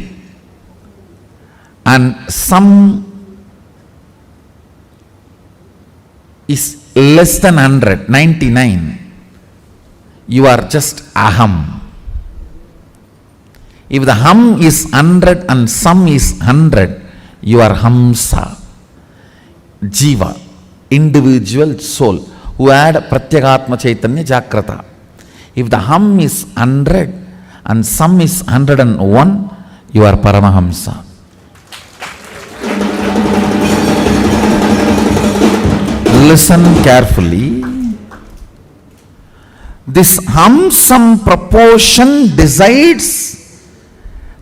and some is less than 100, 99, you are just aham. If the hum is 100 and some is 100, you are hamsa, jiva, individual soul, who had Pratyagatma Chaitanya Jagrata. If the hum is 100 and some is 101, you are Paramahamsa. Listen carefully. This hum-sum proportion decides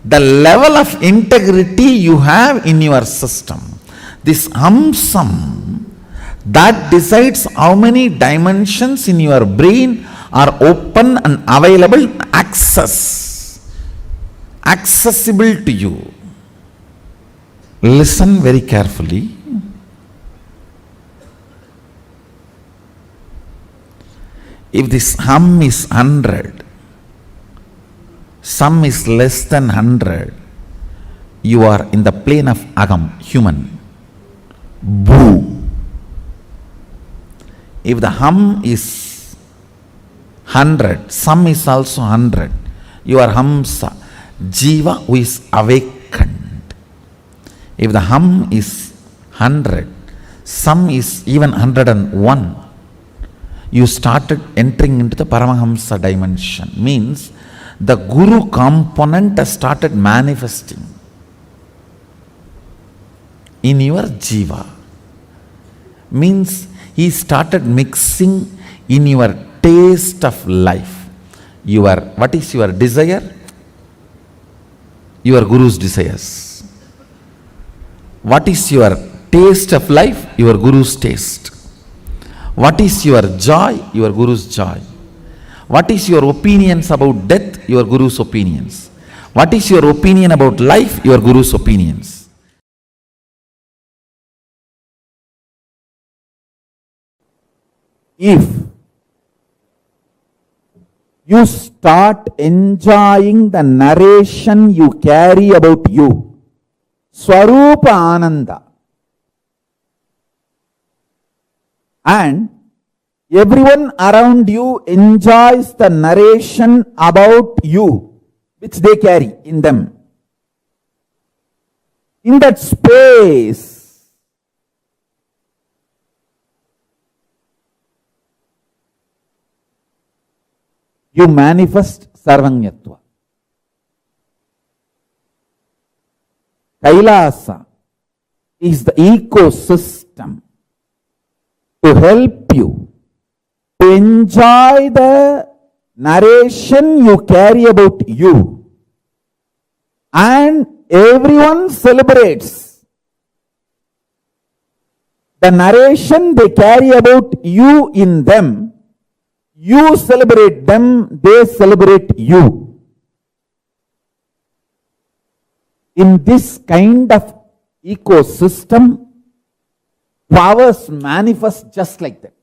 the level of integrity you have in your system. This hum-sum, that decides how many dimensions in your brain are open and available, accessible to you. Listen very carefully. If this hum is 100, some is less than 100, you are in the plane of agam, human. Boo. If the hum is 100, some is also 100, you are hamsa, jiva who is awakened. If the hum is 100, some is even 101, you started entering into the Paramahamsa dimension. Means the Guru component has started manifesting in your jiva. Means he started mixing in your taste of life. What is your desire? Your Guru's desires. What is your taste of life? Your Guru's taste. What is your joy? Your Guru's joy. What is your opinions about death? Your Guru's opinions. What is your opinion about life? Your Guru's opinions. If you start enjoying the narration you carry about you, Svarupa Ananda, and everyone around you enjoys the narration about you which they carry in them. In that space, you manifest Sarvanyatva. Kailasa is the ecosystem to help you to enjoy the narration you carry about you, and everyone celebrates the narration they carry about you in them. You celebrate them, they celebrate you. In this kind of ecosystem, powers manifest just like that.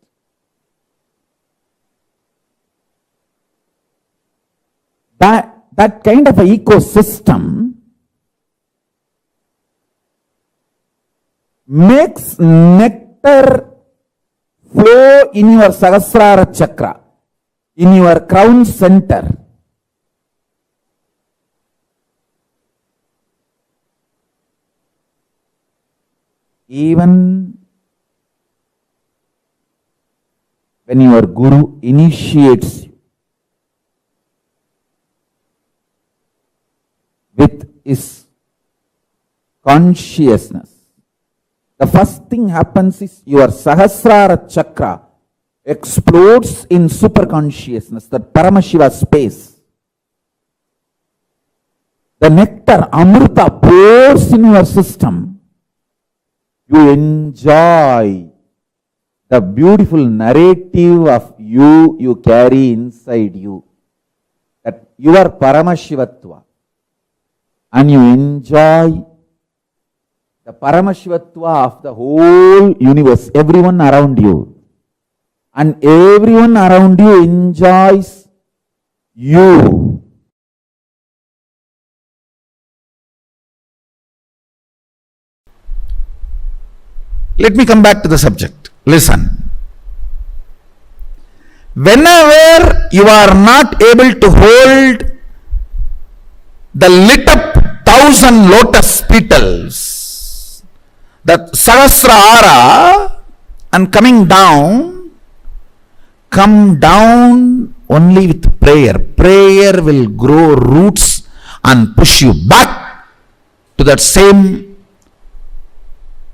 That kind of a ecosystem makes nectar flow in your Sahasrara chakra, in your crown center. Even when your Guru initiates you with his consciousness, the first thing happens is your Sahasrara chakra explodes in superconsciousness, that Paramashiva space. The nectar, Amrita, pours in your system. You enjoy the beautiful narrative of you carry inside you. That you are Paramashivatva. And you enjoy the Paramashivatva of the whole universe, everyone around you. And everyone around you enjoys you. Let me come back to the subject. Listen. Whenever you are not able to hold the lit up 1,000 lotus petals, the Sahasrara, and come down only with prayer. Prayer will grow roots and push you back to that same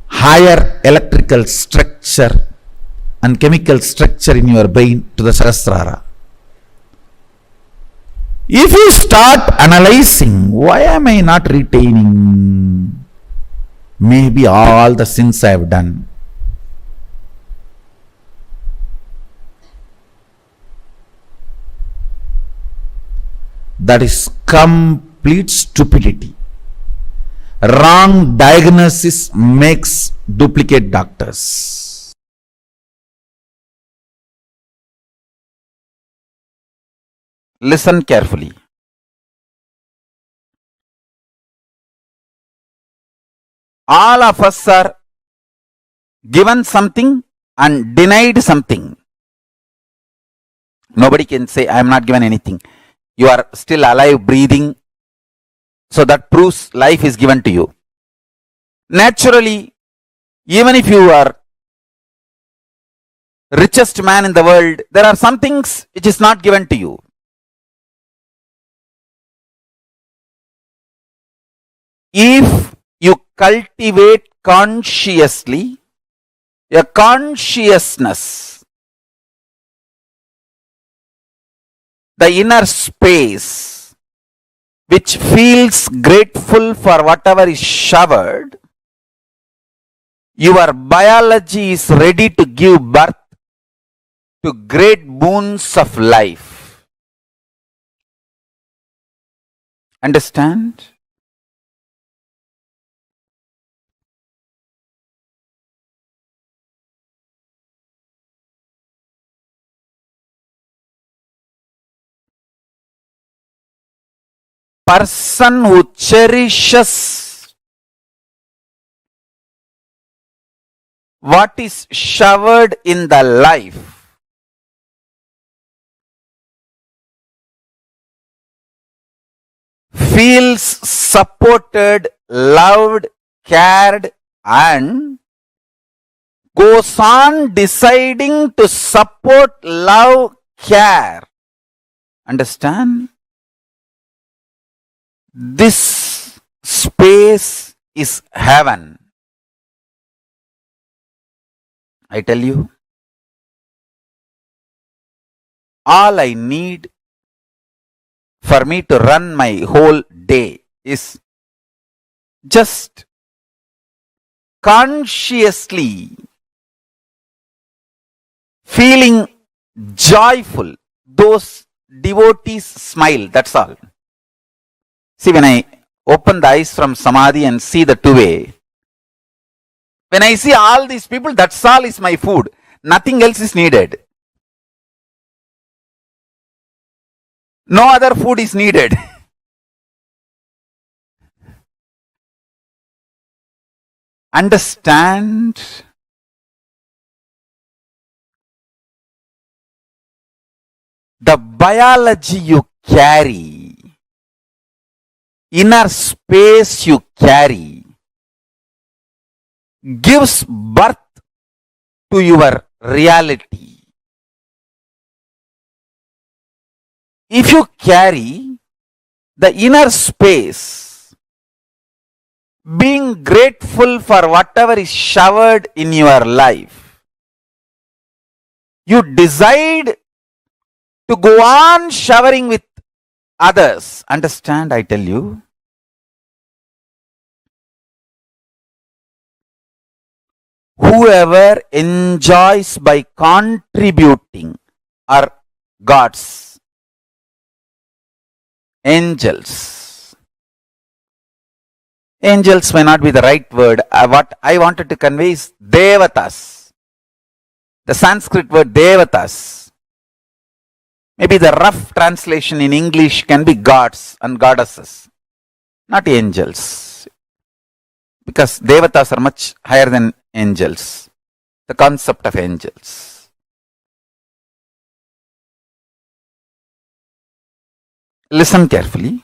higher electrical structure and chemical structure in your brain, to the Sahasrara. If you start analyzing, why am I not retaining? Maybe all the sins I have done. That is complete stupidity. Wrong diagnosis makes duplicate doctors. Listen carefully. All of us are given something and denied something. Nobody can say, I am not given anything. You are still alive, breathing. So that proves life is given to you. Naturally, even if you are richest man in the world, there are some things which is not given to you. If you cultivate consciously a consciousness, the inner space which feels grateful for whatever is showered, your biology is ready to give birth to great boons of life. Understand? Person who cherishes what is showered in the life feels supported, loved, cared, and goes on deciding to support, love, care. Understand? This space is heaven. I tell you, all I need for me to run my whole day is just consciously feeling joyful. Those devotees smile, that's all. See, when I open the eyes from Samadhi and see the two-way, when I see all these people, that's all is my food. Nothing else is needed. No other food is needed. Understand? The biology you carry, inner space you carry, gives birth to your reality. If you carry the inner space, being grateful for whatever is showered in your life, you decide to go on showering with others. Understand, I tell you? Whoever enjoys by contributing are gods, angels. Angels may not be the right word. What I wanted to convey is devatas. The Sanskrit word devatas. Maybe the rough translation in English can be gods and goddesses, not angels. Because devatas are much higher than angels, the concept of angels. Listen carefully.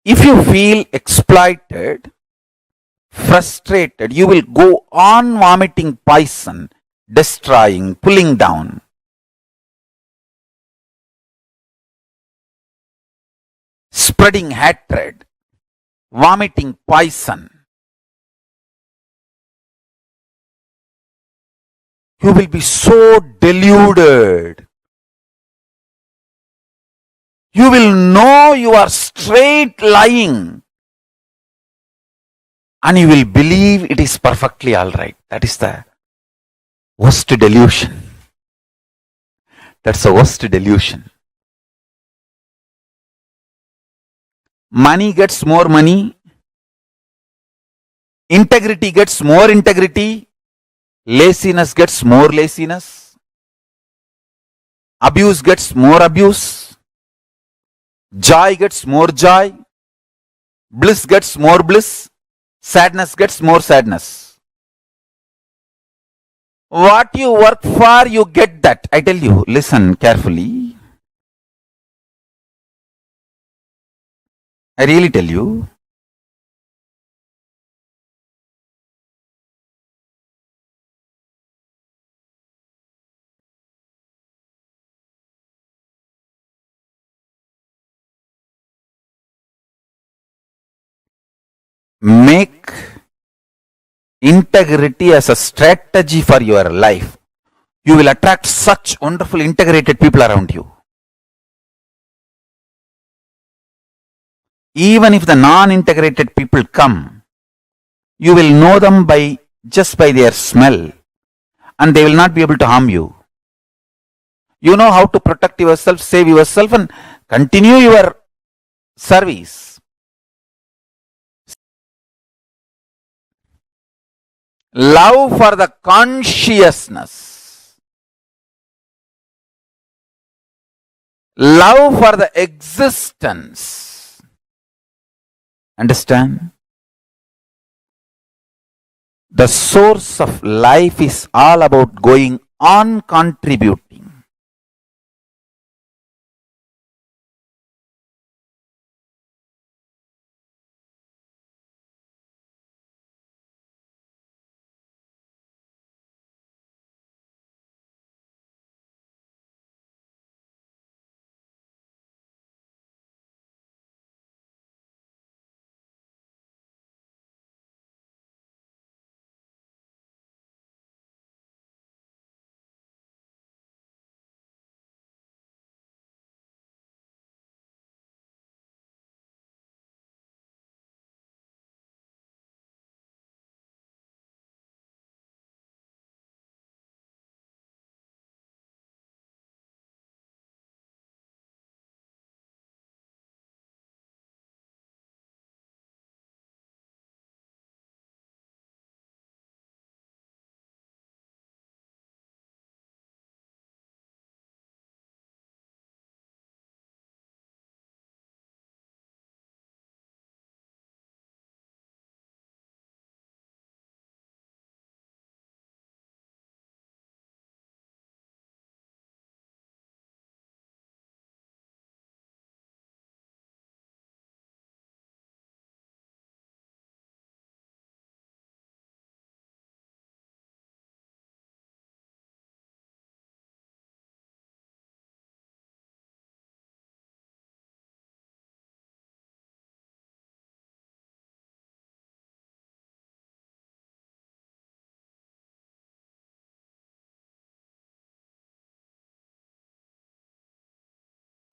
If you feel exploited, frustrated, you will go on vomiting poison, destroying, pulling down. Spreading hatred, vomiting poison. You will be so deluded. You will know you are straight lying. And you will believe it is perfectly alright. That is the worst delusion. That's the worst delusion. Money gets more money. Integrity gets more integrity. Laziness gets more laziness. Abuse gets more abuse. Joy gets more joy. Bliss gets more bliss. Sadness gets more sadness. What you work for, you get that. I tell you, listen carefully. I really tell you. Make integrity as a strategy for your life. You will attract such wonderful integrated people around you. Even if the non-integrated people come, you will know them just by their smell, and they will not be able to harm you. You know how to protect yourself, save yourself, and continue your service. Love for the consciousness. Love for the existence. Understand? The source of life is all about going on contributing.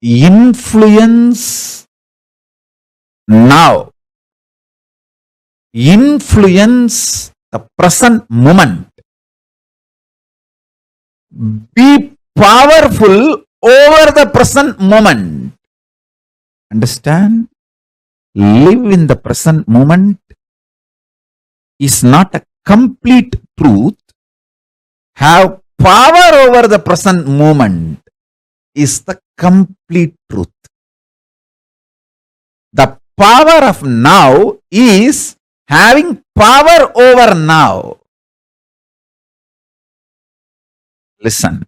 Influence now. Influence the present moment. Be powerful over the present moment. Understand? Live in the present moment is not a complete truth. Have power over the present moment is the complete truth. power of now is having power over now. Listen.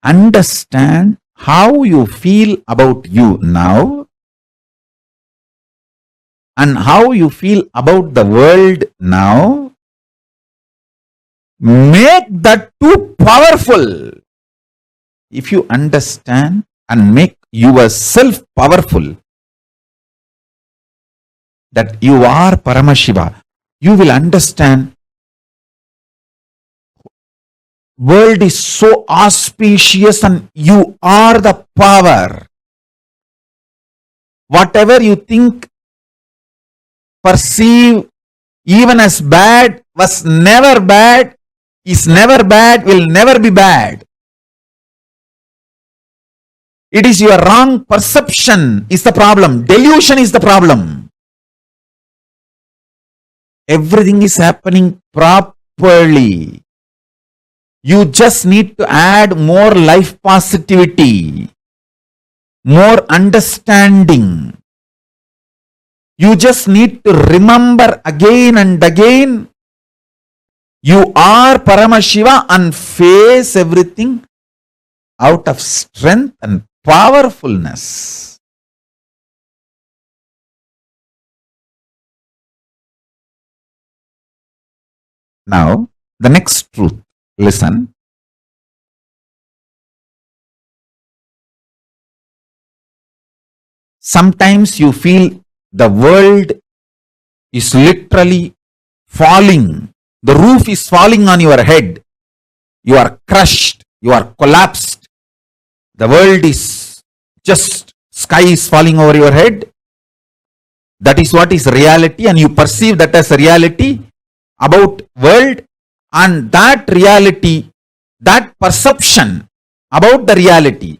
Understand how you feel about you now and how you feel about the world now. Make that too powerful. If you understand and make yourself powerful, that you are Paramashiva, you will understand world is so auspicious and you are the power. Whatever you think, perceive, even as bad, was never bad, is never bad, will never be bad. It is your wrong perception is the problem. Delusion is the problem. Everything is happening properly. You just need to add more life positivity, more understanding. You just need to remember again and again, you are Paramashiva, and face everything out of strength and powerfulness. Now, the next truth. Listen. Sometimes you feel the world is literally falling. The roof is falling on your head. You are crushed. You are collapsed. The world is just, sky is falling over your head. That is what is reality, and you perceive that as a reality about world, and that reality, that perception about the reality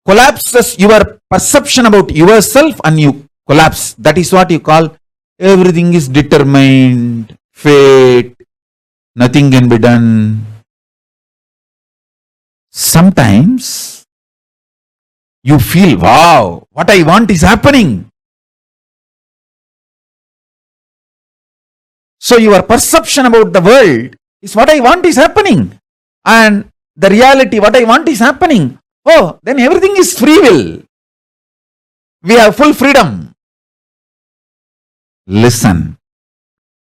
collapses your perception about yourself, and you collapse. That is what you call everything is determined, fate, nothing can be done. Sometimes you feel, wow, what I want is happening. So your perception about the world is what I want is happening. And the reality, what I want is happening. Oh, then everything is free will. We have full freedom. Listen,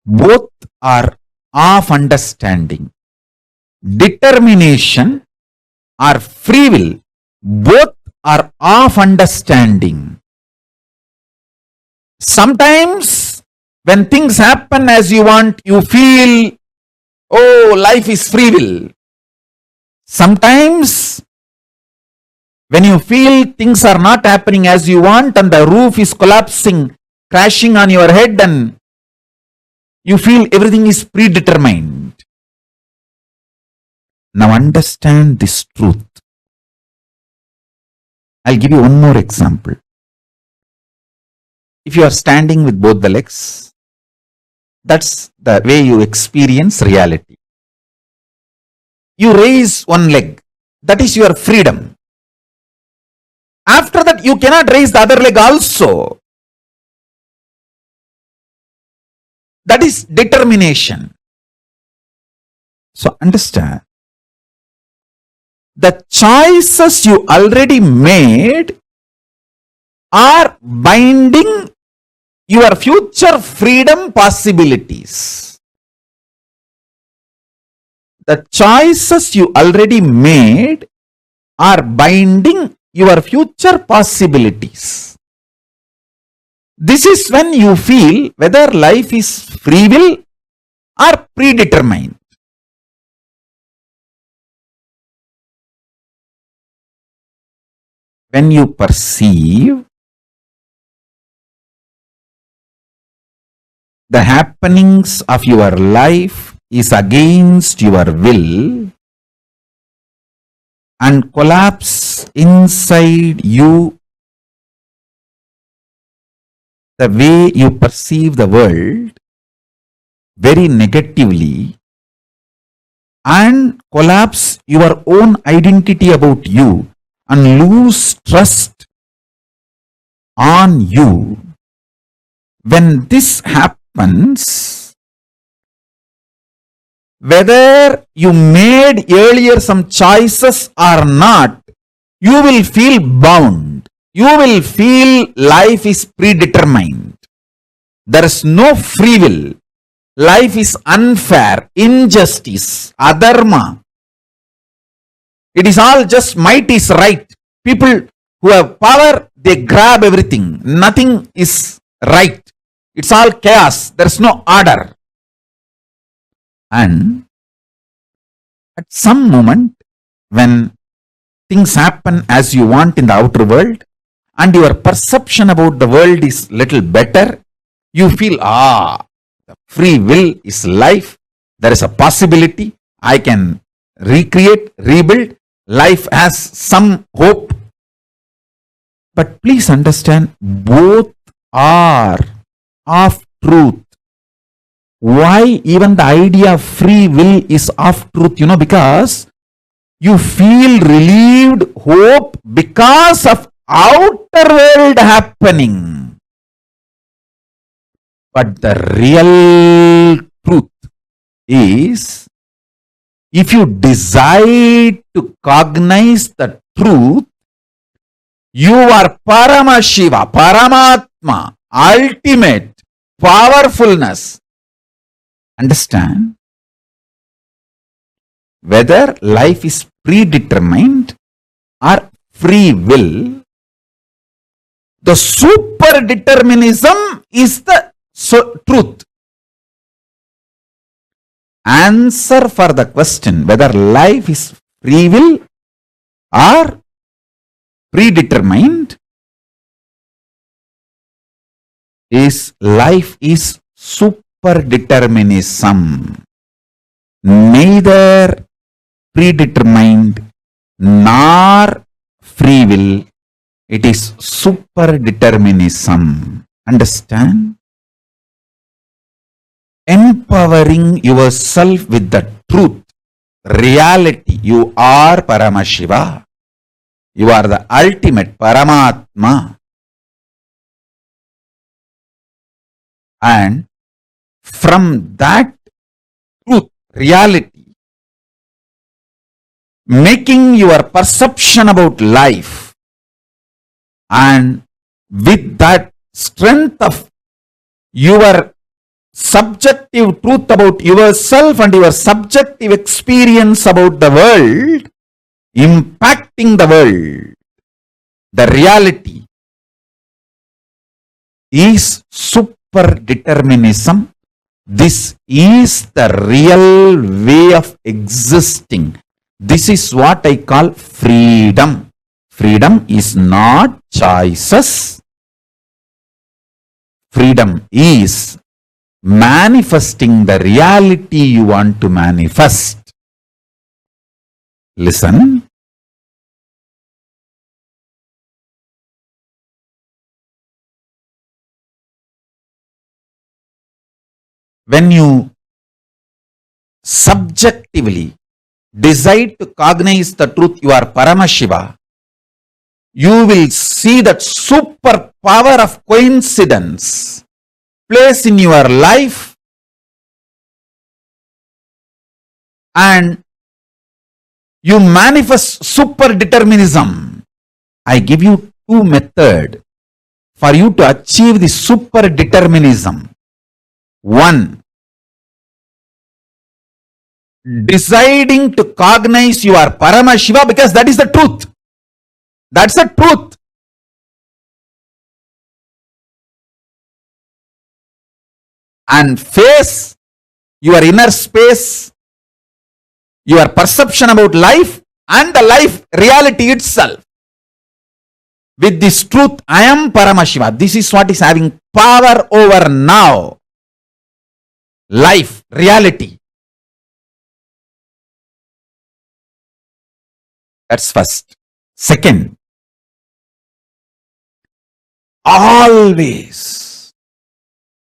both are of understanding. Determination or free will, both are of understanding. Sometimes when things happen as you want, you feel, oh, life is free will. Sometimes when you feel things are not happening as you want and the roof is collapsing, crashing on your head, and you feel everything is predetermined. Now understand this truth. I'll give you one more example. If you are standing with both the legs, that's the way you experience reality. You raise one leg, that is your freedom. After that, you cannot raise the other leg also. That is determination. So understand, the choices you already made are binding your future freedom possibilities. The choices you already made are binding your future possibilities. This is when you feel whether life is free will or predetermined. When you perceive the happenings of your life is against your will and collapse inside you, the way you perceive the world very negatively, and collapse your own identity about you and lose trust on you. When this happens, whether you made earlier some choices or not, you will feel bound. You will feel life is predetermined. There is no free will. Life is unfair, injustice, adharma. It is all just might is right. People who have power, they grab everything. Nothing is right. It's all chaos. There is no order. And at some moment, when things happen as you want in the outer world, and your perception about the world is little better, you feel, the free will is life. There is a possibility. I can recreate, rebuild. Life has some hope. But please understand, both are of truth. Why even the idea of free will is of truth? Because you feel relieved, hope because of outer world happening. But the real truth is, if you decide to cognize the truth, you are Paramashiva, Paramatma, ultimate powerfulness. Understand? Whether life is predetermined or free will, the super determinism is the truth. Answer for the question whether life is free will or predetermined is life is super determinism. Neither predetermined nor free will. It is super determinism. Understand? Empowering yourself with the truth, reality. You are Paramashiva. You are the ultimate Paramatma. And from that truth, reality, making your perception about life, and with that strength of your subjective truth about yourself and your subjective experience about the world, impacting the world, the reality is super determinism. This is the real way of existing. This is what I call freedom. Freedom is not choices. Freedom is manifesting the reality you want to manifest. Listen. When you subjectively decide to cognize the truth, you are Paramashiva, you will see that super power of coincidence place in your life, and you manifest super determinism. I give you two methods for you to achieve the super determinism. One, deciding to cognize you are Paramashiva, because that is the truth. That's the truth. And face your inner space, your perception about life and the life reality itself. With this truth, I am Paramashiva. This is what is having power over now. Life, reality. That's first. Second, always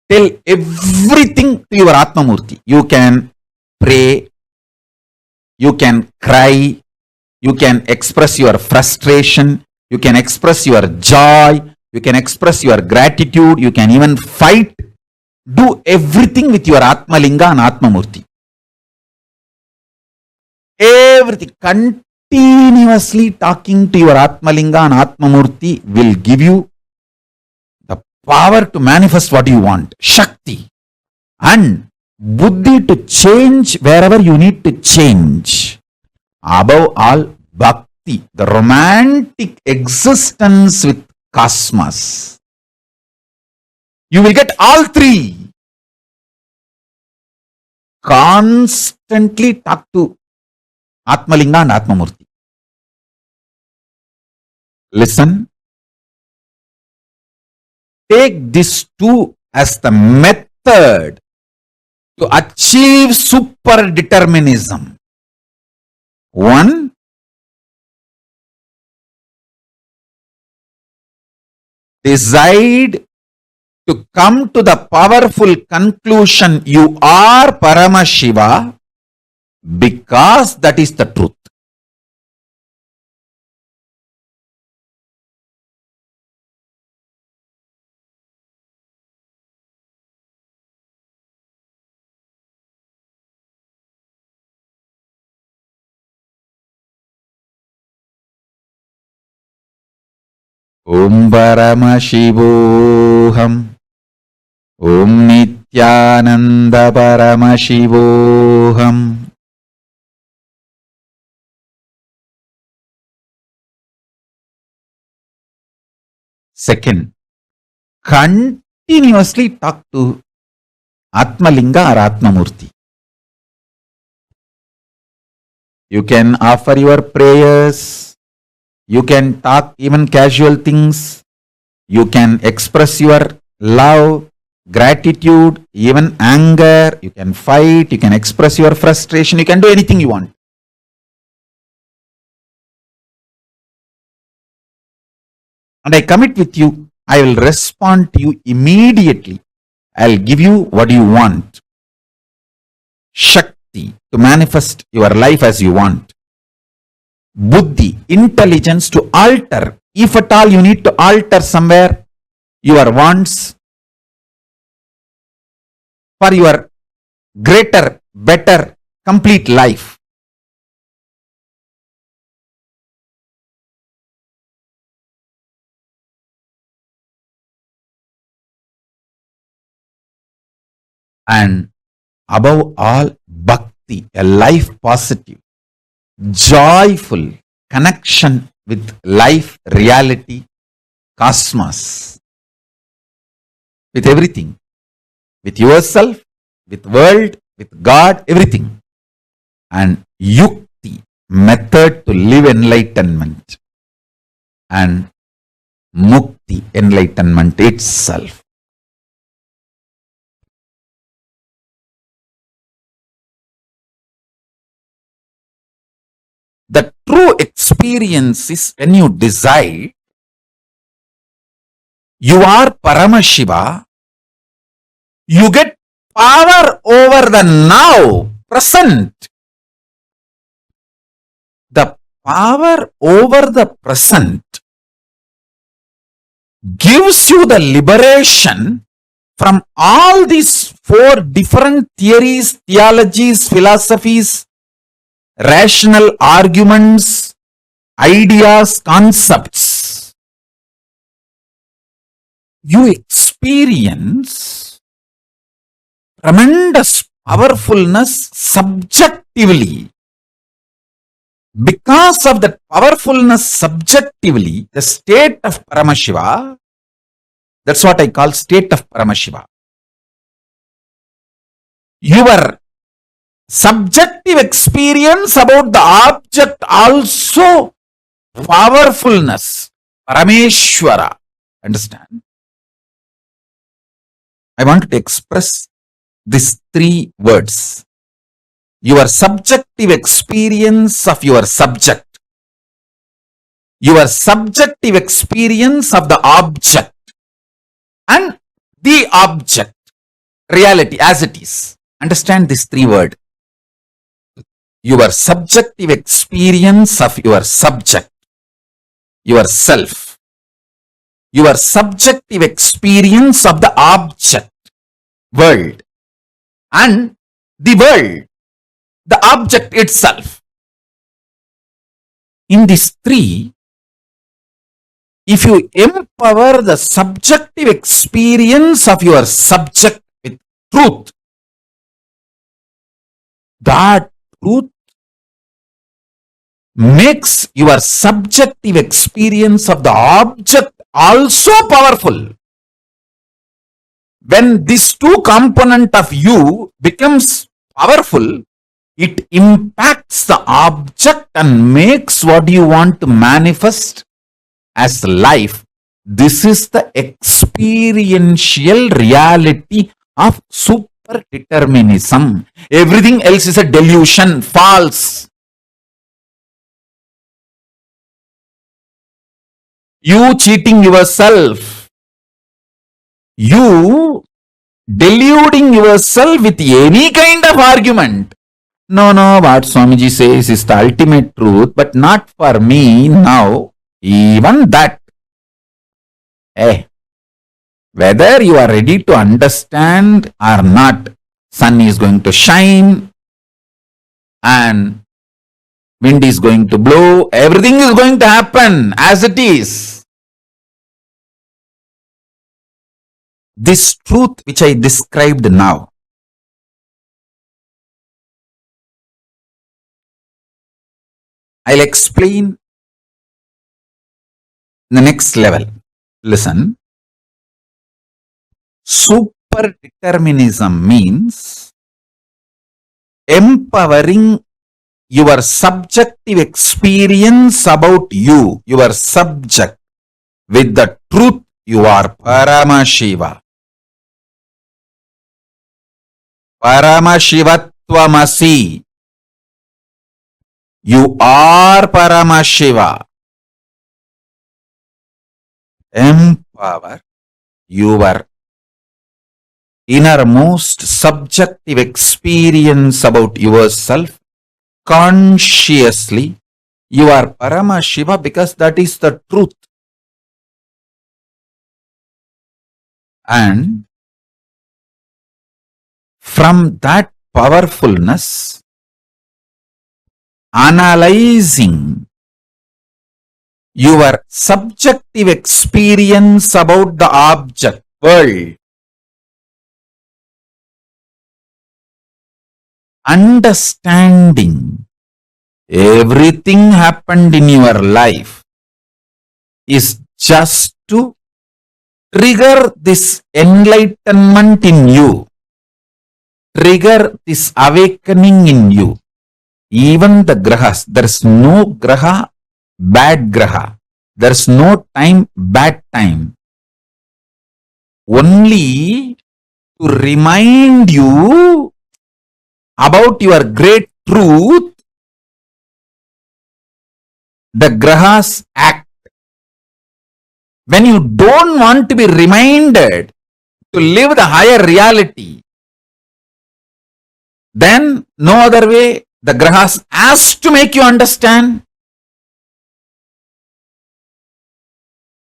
tell everything to your Atmamurti. You can pray, you can cry, you can express your frustration, you can express your joy, you can express your gratitude, you can even fight, do everything with your Atma Linga and Atma Murti. Everything, continuously talking to your Atma Linga and Atma Murti will give you the power to manifest what you want, Shakti, and Buddhi to change wherever you need to change. Above all, Bhakti, the romantic existence with cosmos. You will get all three. Constantly talk to Atmalinga and Atmamurti. Listen. Take these two as the method to achieve super determinism. One, decide to come to the powerful conclusion you are Paramashiva, because that is the truth. Om Paramashivoham. Om Nithyananda Paramashivoham. Second, continuously talk to Atmalinga or Atmamurti. You can offer your prayers, you can talk even casual things, you can express your love, gratitude, even anger, you can fight, you can express your frustration, you can do anything you want. And I commit with you, I will respond to you immediately. I'll give you what you want. Shakti, to manifest your life as you want. Buddhi, intelligence to alter. If at all you need to alter somewhere your wants for your greater, better, complete life. And above all, bhakti, a life positive, joyful connection with life, reality, cosmos, with everything, with yourself, with world, with God, everything. And yukti, method to live enlightenment, and mukti, enlightenment itself. The true experience is when you decide you are Paramashiva, you get power over the now, present. The power over the present gives you the liberation from all these four different theories, theologies, philosophies, rational arguments, ideas, concepts. You experience tremendous powerfulness subjectively. Because of that powerfulness subjectively, the state of Paramashiva, that's what I call state of Paramashiva. Your subjective experience about the object also powerfulness, Parameshwara. Understand? I want to express these three words. Your subjective experience of your subject, your subjective experience of the object, and the object, reality as it is. Understand these three words. Your subjective experience of your subject, yourself, your subjective experience of the object, world, and the world, the object itself. In these three, if you empower the subjective experience of your subject with truth, that truth makes your subjective experience of the object also powerful. When this two component of you becomes powerful, it impacts the object and makes what you want to manifest as life. This is the experiential reality of super determinism. Everything else is a delusion, false. You cheating yourself, you deluding yourself with any kind of argument. No, what Swamiji says is the ultimate truth, but not for me now. Even that. Whether you are ready to understand or not, sun is going to shine and wind is going to blow. Everything is going to happen as it is. This truth which I described now, I'll explain the next level. Listen. Super determinism means empowering your subjective experience about you, your subject, with the truth you are Paramashiva. Paramashivatvamasi. You are Paramashiva. Empower your innermost subjective experience about yourself consciously. You are Paramashiva because that is the truth. And from that powerfulness, analyzing your subjective experience about the object, world, understanding everything happened in your life is just to trigger this enlightenment in you, trigger this awakening in you. Even the grahas, there is no graha, bad graha. There is no time, bad time. Only to remind you about your great truth, the grahas act. When you don't want to be reminded to live the higher reality, then no other way, the grahas has to make you understand.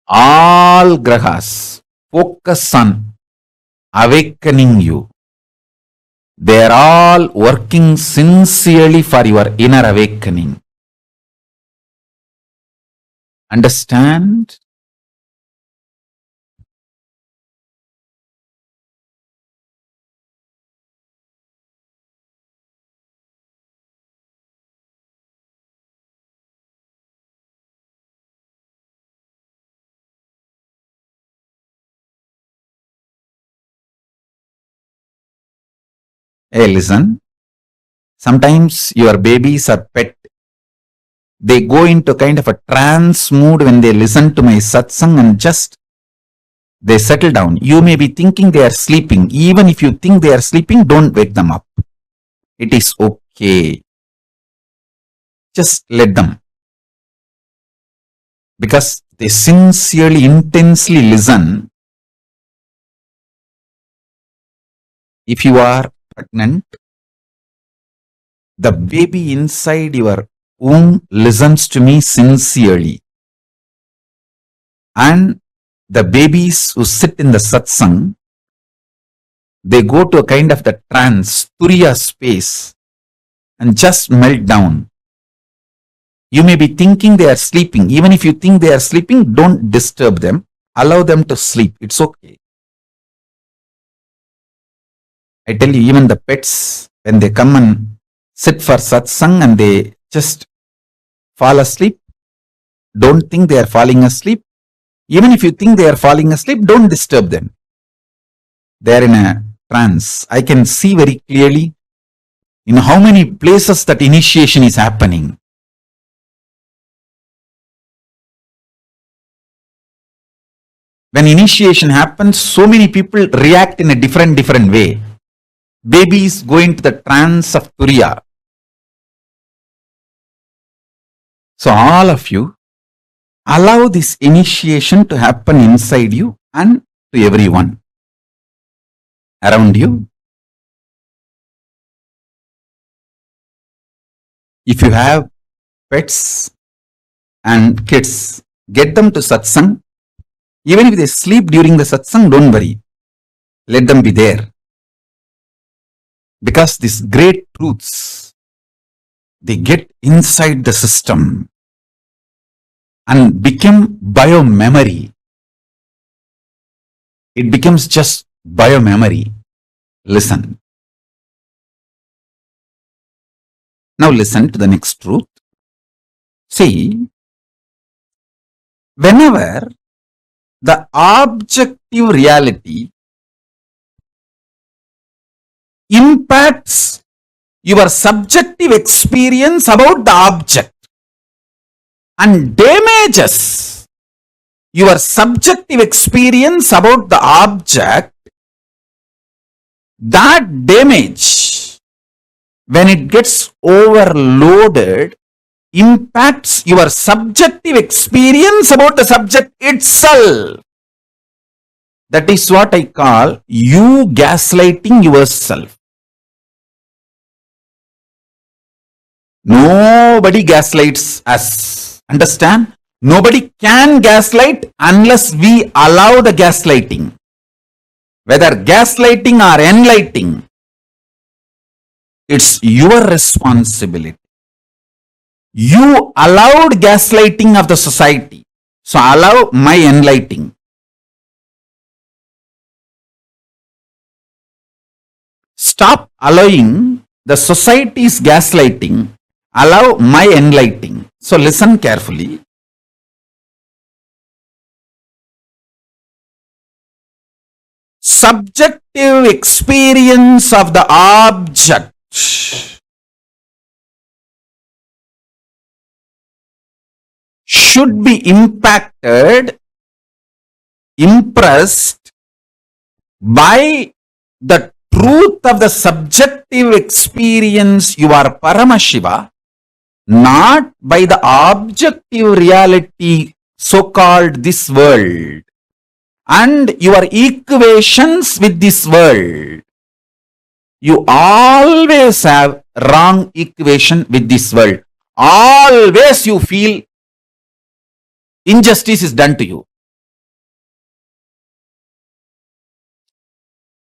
All grahas focus on awakening you. They are all working sincerely for your inner awakening. Understand? Hey, listen. Sometimes your babies or pet, they go into kind of a trance mood when they listen to my satsang and just they settle down. You may be thinking they are sleeping. Even if you think they are sleeping, don't wake them up. It is okay. Just let them. Because they sincerely, intensely listen. If you are pregnant, the baby inside your womb listens to me sincerely. And the babies who sit in the satsang, they go to a kind of the trance, turiya space, and just melt down. You may be thinking they are sleeping. Even if you think they are sleeping, don't disturb them. Allow them to sleep. It's okay. I tell you, even the pets, when they come and sit for satsang and they just fall asleep, don't think they are falling asleep. Even if you think they are falling asleep, don't disturb them. They are in a trance. I can see very clearly in how many places that initiation is happening. When initiation happens, so many people react in a different way. Babies go into the trance of turiya. So all of you, allow this initiation to happen inside you and to everyone around you. If you have pets and kids, get them to satsang. Even if they sleep during the satsang, don't worry. Let them be there. Because these great truths, they get inside the system and become bio-memory. It becomes just bio-memory. Listen. Now listen to the next truth. See, whenever the objective reality impacts your subjective experience about the object and damages your subjective experience about the object, that damage, when it gets overloaded, impacts your subjective experience about the subject itself. That is what I call you gaslighting yourself. Nobody gaslights us. Understand? Nobody can gaslight unless we allow the gaslighting. Whether gaslighting or enlightening, it's your responsibility. You allowed gaslighting of the society. So allow my enlightening. Stop allowing the society's gaslighting. Allow my enlightening. So listen carefully. Subjective experience of the object should be impacted, impressed by the truth of the subjective experience you are Paramashiva, not by the objective reality so-called this world and your equations with this world. You always have wrong equation with this world. Always you feel injustice is done to you.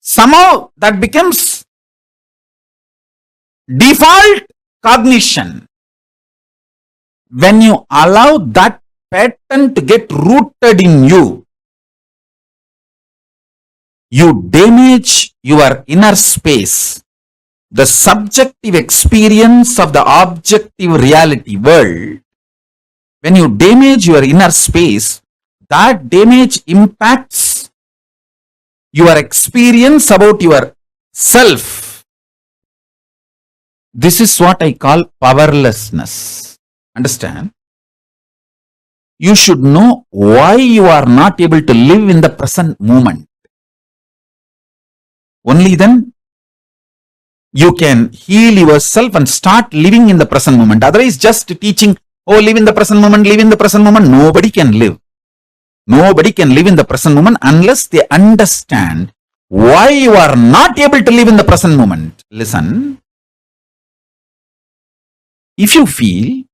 Somehow that becomes default cognition. When you allow that pattern to get rooted in you, you damage your inner space, the subjective experience of the objective reality world. When you damage your inner space, that damage impacts your experience about your self. This is what I call powerlessness. Understand? You should know why you are not able to live in the present moment. Only then you can heal yourself and start living in the present moment. Otherwise, just teaching, oh, live in the present moment, live in the present moment. Nobody can live. Nobody can live in the present moment unless they understand why you are not able to live in the present moment. Listen. If you feel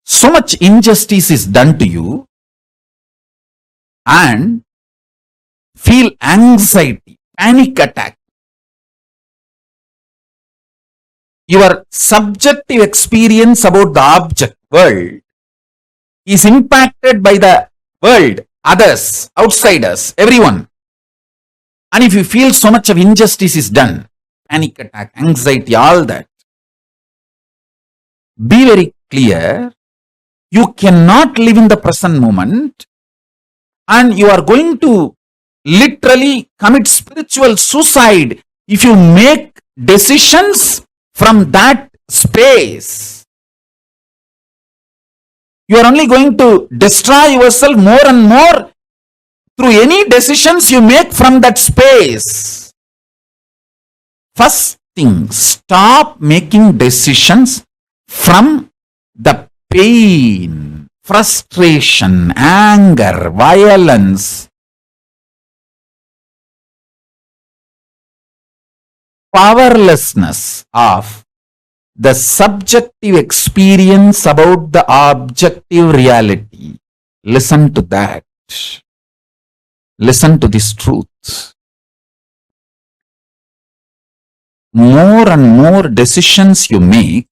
so much injustice is done to you, and feel anxiety, panic attack. Your subjective experience about the object world is impacted by the world, others, outsiders, everyone. And if you feel so much of injustice is done, panic attack, anxiety, all that, be very clear, you cannot live in the present moment and you are going to literally commit spiritual suicide if you make decisions from that space. You are only going to destroy yourself more and more through any decisions you make from that space. First thing, stop making decisions from the pain, frustration, anger, violence, powerlessness of the subjective experience about the objective reality. Listen to that. Listen to this truth. More and more decisions you make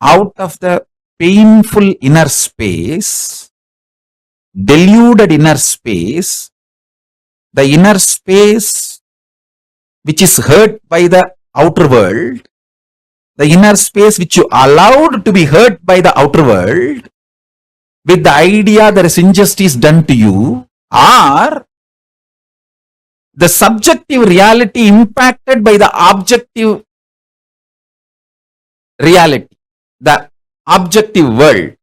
out of the painful inner space, deluded inner space, the inner space which is hurt by the outer world, the inner space which you allowed to be hurt by the outer world, with the idea there is injustice done to you, or the subjective reality impacted by the objective reality, the objective world,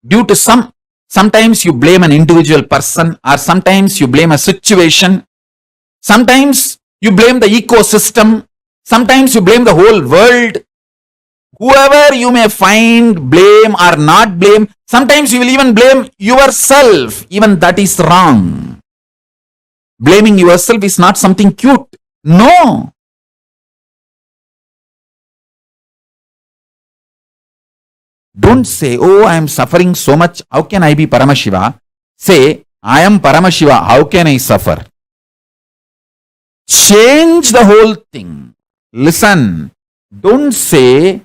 due to sometimes you blame an individual person, or sometimes you blame a situation, sometimes you blame the ecosystem, sometimes you blame the whole world. Whoever you may find, blame or not blame, sometimes you will even blame yourself. Even that is wrong. Blaming yourself is not something cute. No. Don't say, oh, I am suffering so much. How can I be Paramashiva? Say, I am Paramashiva. How can I suffer? Change the whole thing. Listen. Don't say,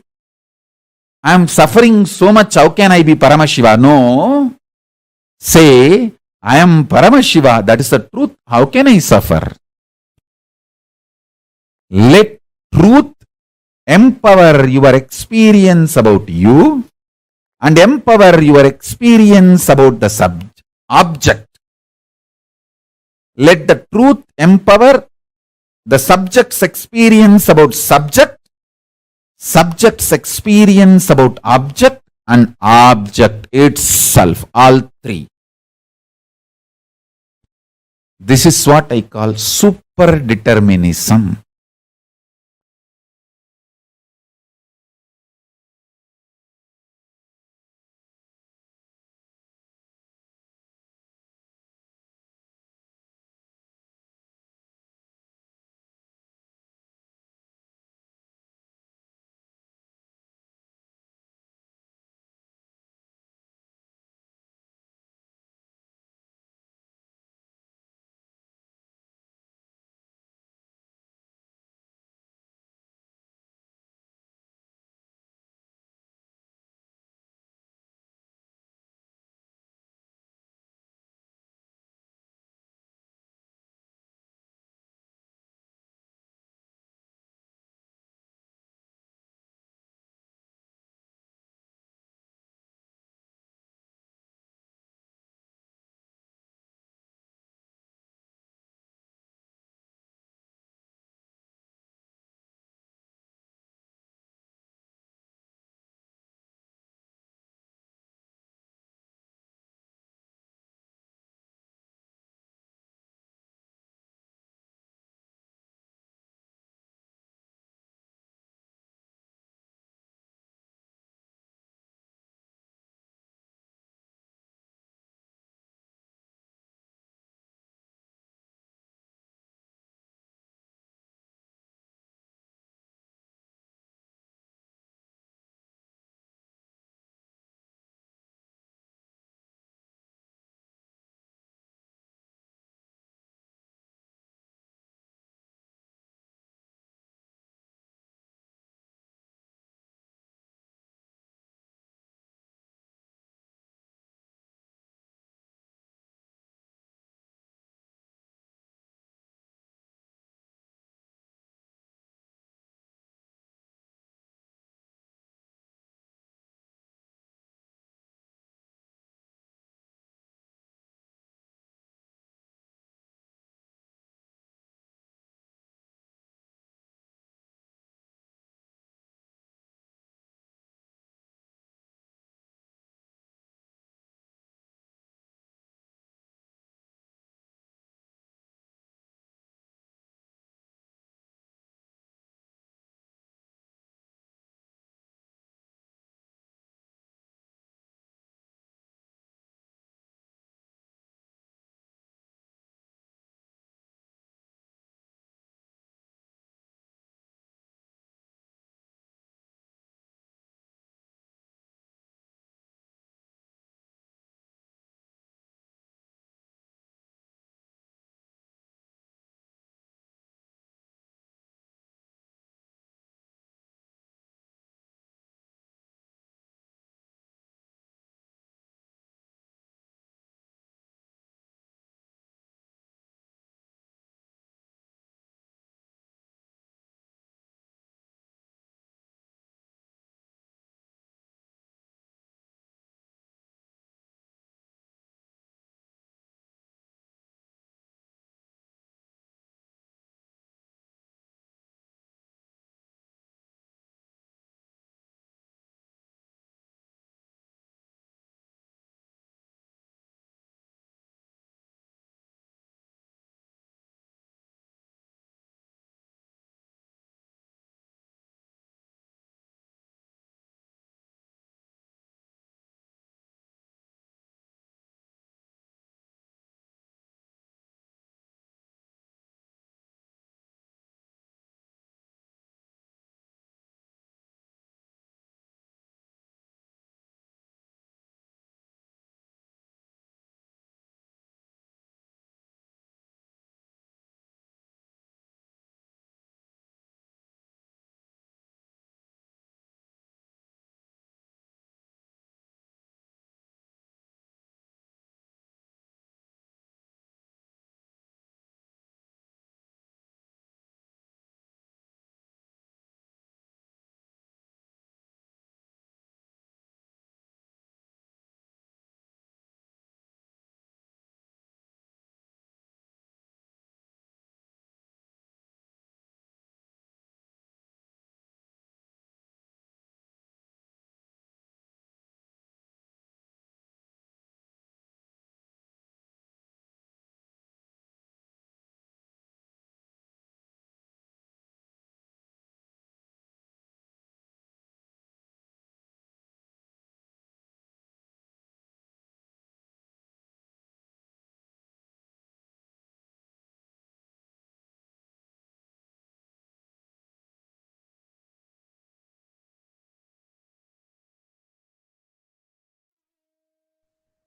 I am suffering so much. How can I be Paramashiva? No. Say, I am Paramashiva. That is the truth. How can I suffer? Let truth empower your experience about you and empower your experience about the object. Let the truth empower the subject's experience about subject, subject's experience about object, and object itself. All three. This is what I call super determinism.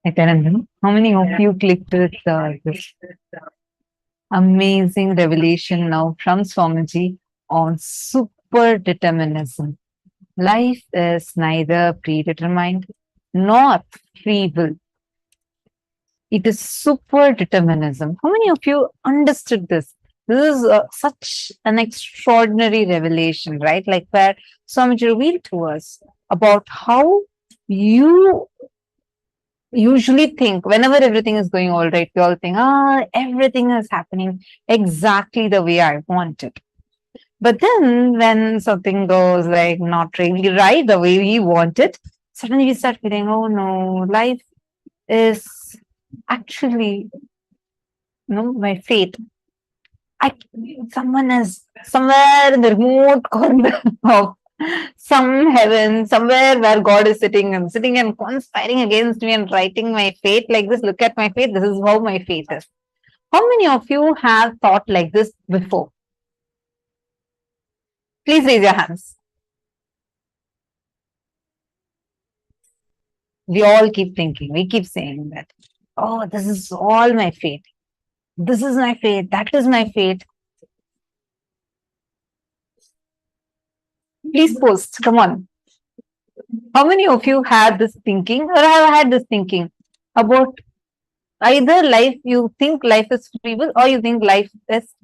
Nithyananda, how many of you clicked with this amazing revelation now from Swamiji on super determinism? Life is neither predetermined nor free will. It is super determinism. How many of you understood this? This is such an extraordinary revelation, right? Like where Swamiji revealed to us about how you usually think whenever everything is going all right, we all think, everything is happening exactly the way I want it. But then when something goes like not really right the way we want it, suddenly we start feeling, oh no, life is actually, my fate. Someone is somewhere in the remote corner of some heaven, somewhere where God is sitting and conspiring against me and writing my fate like this. Look at my fate. This is how my fate is. How many of you have thought like this before? Please raise your hands. We all keep thinking, we keep saying that, oh, this is all my fate. This is my fate. That is my fate. Please post. Come on. How many of you had this thinking or have had this thinking about either life, you think life is free will or you think life is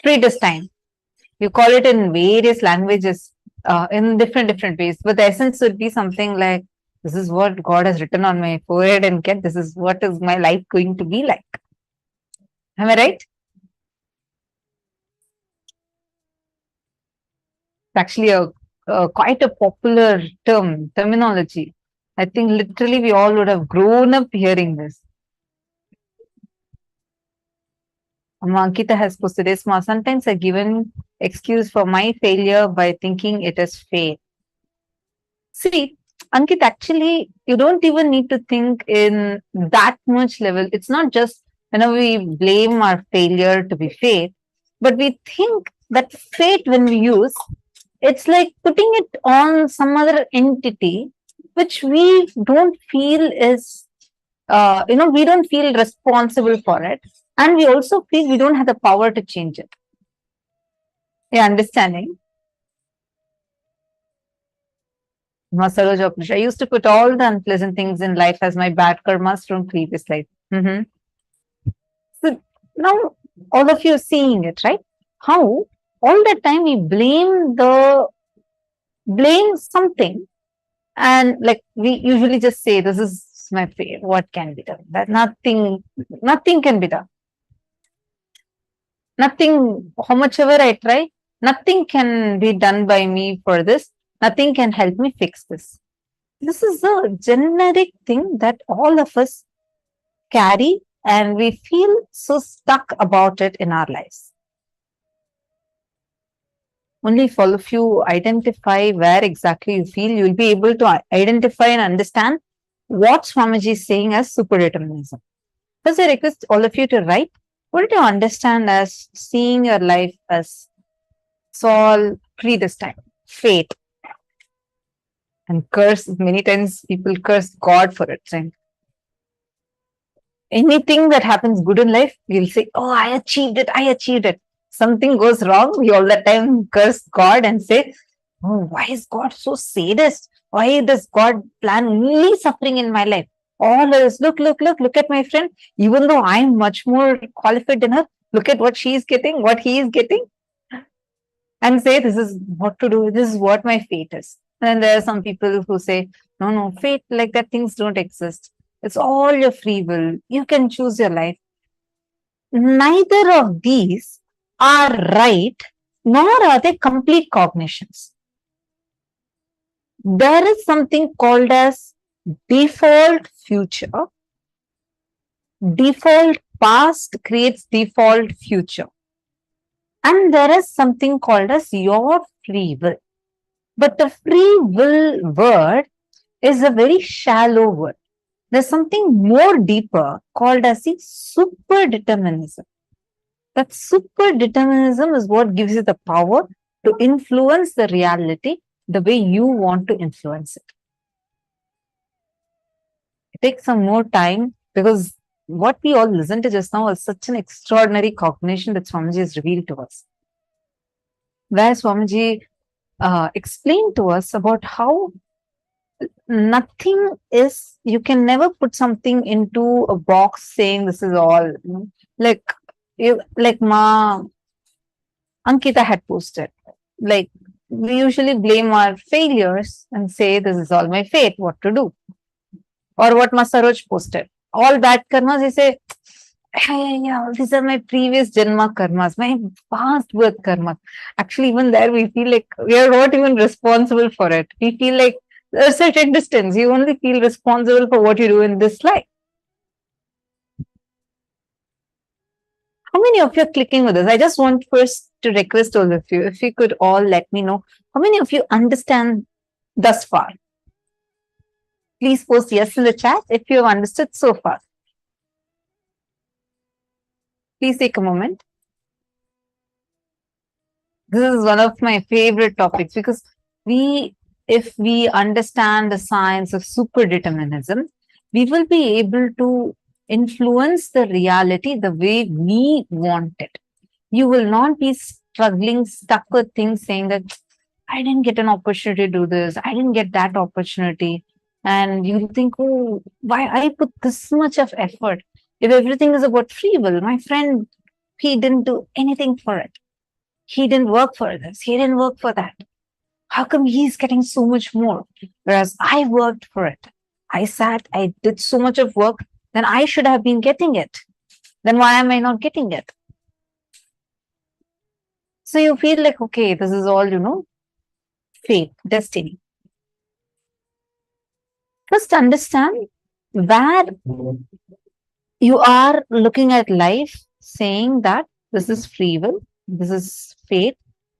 predestined? You call it in various languages, in different ways, but the essence would be something like, this is what God has written on my forehead and this is what is my life going to be like. Am I right? It's actually quite a popular terminology. I think literally we all would have grown up hearing this. Ankita has posted this. Sometimes I given excuse for my failure by thinking it is fate. See, Ankit, actually, you don't even need to think in that much level. It's not just whenever we blame our failure to be fate, but we think that fate, when we use, it's like putting it on some other entity, which we don't feel is, we don't feel responsible for it. And we also feel we don't have the power to change it. Yeah, understanding? I used to put all the unpleasant things in life as my bad karmas from previous life. So now all of you are seeing it, right? How all the time we blame something, and like we usually just say, this is my fate. What can be done? That nothing can be done. Nothing, how much ever I try, nothing can be done by me for this. Nothing can help me fix this. This is a generic thing that all of us carry, and we feel so stuck about it in our lives. Only if all of you identify where exactly you feel, you will be able to identify and understand what Swamiji is saying as superdeterminism. First, I request all of you to write, what do you understand as seeing your life as it's all predestined, fate? And curse, many times people curse God for it, saying, anything that happens good in life, we'll say, oh, I achieved it. Something goes wrong, we all the time curse God and say, oh, why is God so sadist? Why does God plan only suffering in my life? All others, look at my friend. Even though I'm much more qualified than her, look at what she is getting, what he is getting. And say, this is what to do, this is what my fate is. And there are some people who say, no, fate like that, things don't exist. It's all your free will. You can choose your life. Neither of these are right, nor are they complete cognitions. There is something called as default future. Default past creates default future. And there is something called as your free will. But the free will word is a very shallow word. There's something more deeper called as the superdeterminism. That superdeterminism is what gives you the power to influence the reality the way you want to influence it. take some more time, because what we all listened to just now was such an extraordinary cognition that Swamiji has revealed to us. Where Swamiji explained to us about how nothing is, you can never put something into a box saying this is all. Like Ma Ankita had posted, like we usually blame our failures and say this is all my fate, what to do. Or what Ma Saroj posted, all bad karmas, he say, yeah, these are my previous Janma karmas, my past birth karmas. Actually, even there we feel like we are not even responsible for it. We feel like there's a certain distance. You only feel responsible for what you do in this life. How many of you are clicking with us? I just want first to request all of you, if you could all let me know, how many of you understand thus far? Please post yes in the chat if you have understood so far. Please take a moment. This is one of my favorite topics, because if we understand the science of superdeterminism, we will be able to influence the reality the way we want it. You will not be struggling, stuck with things saying that I didn't get an opportunity to do this, I didn't get that opportunity. And you think, oh, why I put this much of effort? If everything is about free will, my friend, he didn't do anything for it. He didn't work for this, he didn't work for that. How come he's getting so much more? Whereas I worked for it. I sat, I did so much of work, then I should have been getting it. Then why am I not getting it? So you feel like, okay, this is all, fate, destiny. First understand where you are looking at life saying that this is free will, this is fate,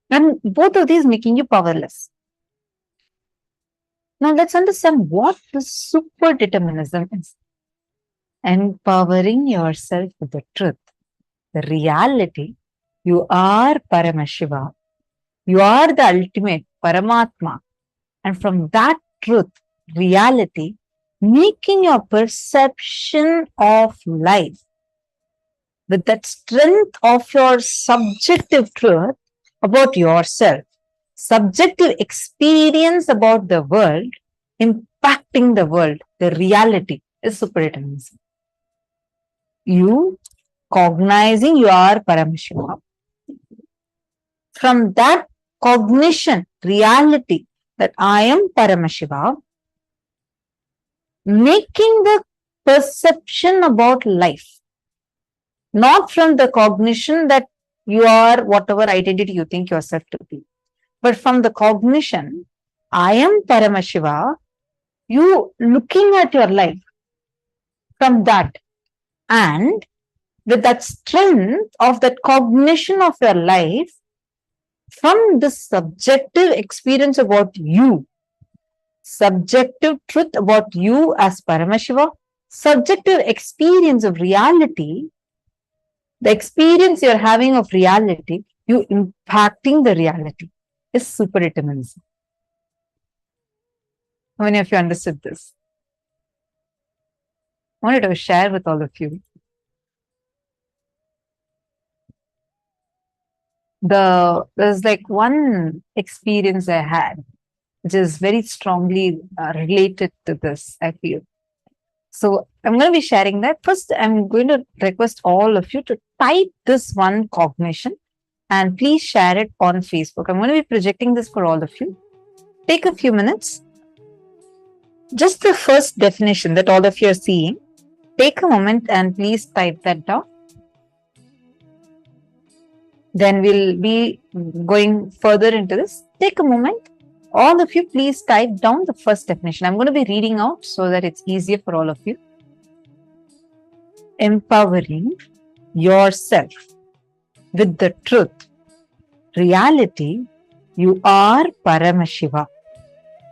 and both of these making you powerless. Now let's understand what the superdeterminism is. Empowering yourself with the truth, the reality. You are Paramashiva. You are the ultimate Paramatma. And from that truth, reality, making your perception of life with that strength of your subjective truth about yourself, subjective experience about the world, impacting the world, the reality is superdeterminism. You cognizing you are Paramashivoham. From that cognition, reality that I am Paramashiva, making the perception about life, not from the cognition that you are whatever identity you think yourself to be, but from the cognition, I am Paramashiva, you looking at your life from that, and with that strength of that cognition of your life, from the subjective experience about you, subjective truth about you as Paramashiva, subjective experience of reality, the experience you're having of reality, you impacting the reality is superdeterminism. How many of you understood this? I wanted to share with all of you. There's like one experience I had, which is very strongly related to this, I feel. So I'm going to be sharing that. First, I'm going to request all of you to type this one cognition and please share it on Facebook. I'm going to be projecting this for all of you. Take a few minutes. Just the first definition that all of you are seeing. Take a moment and please type that down. Then we'll be going further into this. Take a moment. All of you, please type down the first definition. I'm going to be reading out so that it's easier for all of you. Empowering yourself with the truth, reality, you are Paramashiva.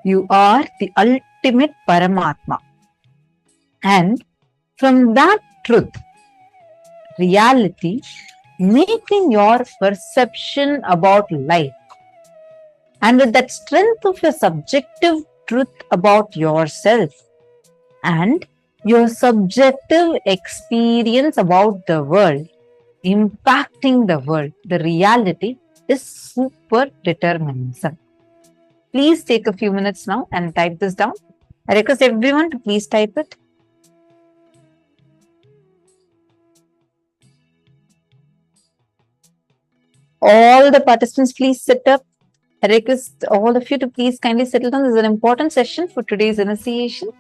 You are the ultimate Paramatma. And from that truth, reality, making your perception about life, and with that strength of your subjective truth about yourself, and your subjective experience about the world, impacting the world, the reality, is super determinism. Please take a few minutes now and type this down. I request everyone to please type it. All the participants, please sit up. I request all of you to please kindly settle down. This is an important session for today's initiation.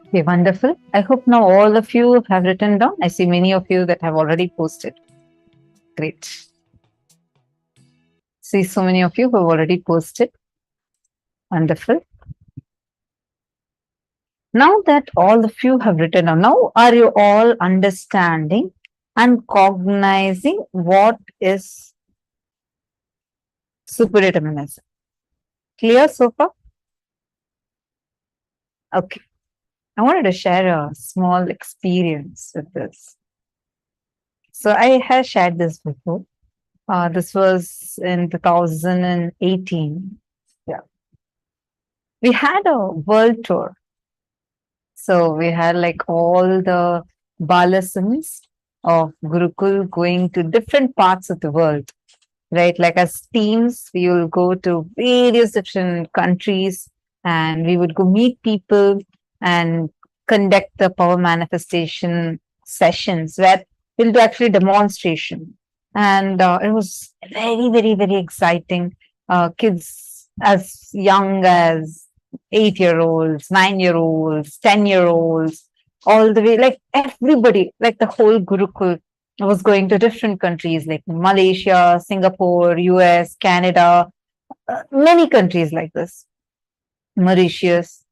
Okay, wonderful. I hope now all of you have written down. I see many of you that have already posted. Great. See so many of you who have already posted. Wonderful. Now that all of you have written down, now are you all understanding and cognizing what is superdeterminism? Clear so far? Okay. I wanted to share a small experience with this. So I have shared this before. This was in 2018. Yeah. We had a world tour. So we had like all the balasams of Gurukul going to different parts of the world, right? Like as teams, we will go to various different countries and we would go meet people and conduct the power manifestation sessions where we'll do actually demonstration. And it was very, very, very exciting. Kids as young as 8-year-olds, 9-year-olds, 10-year-olds, all the way, like everybody, like the whole Gurukul was going to different countries like Malaysia, Singapore, US, Canada, many countries like this, Mauritius.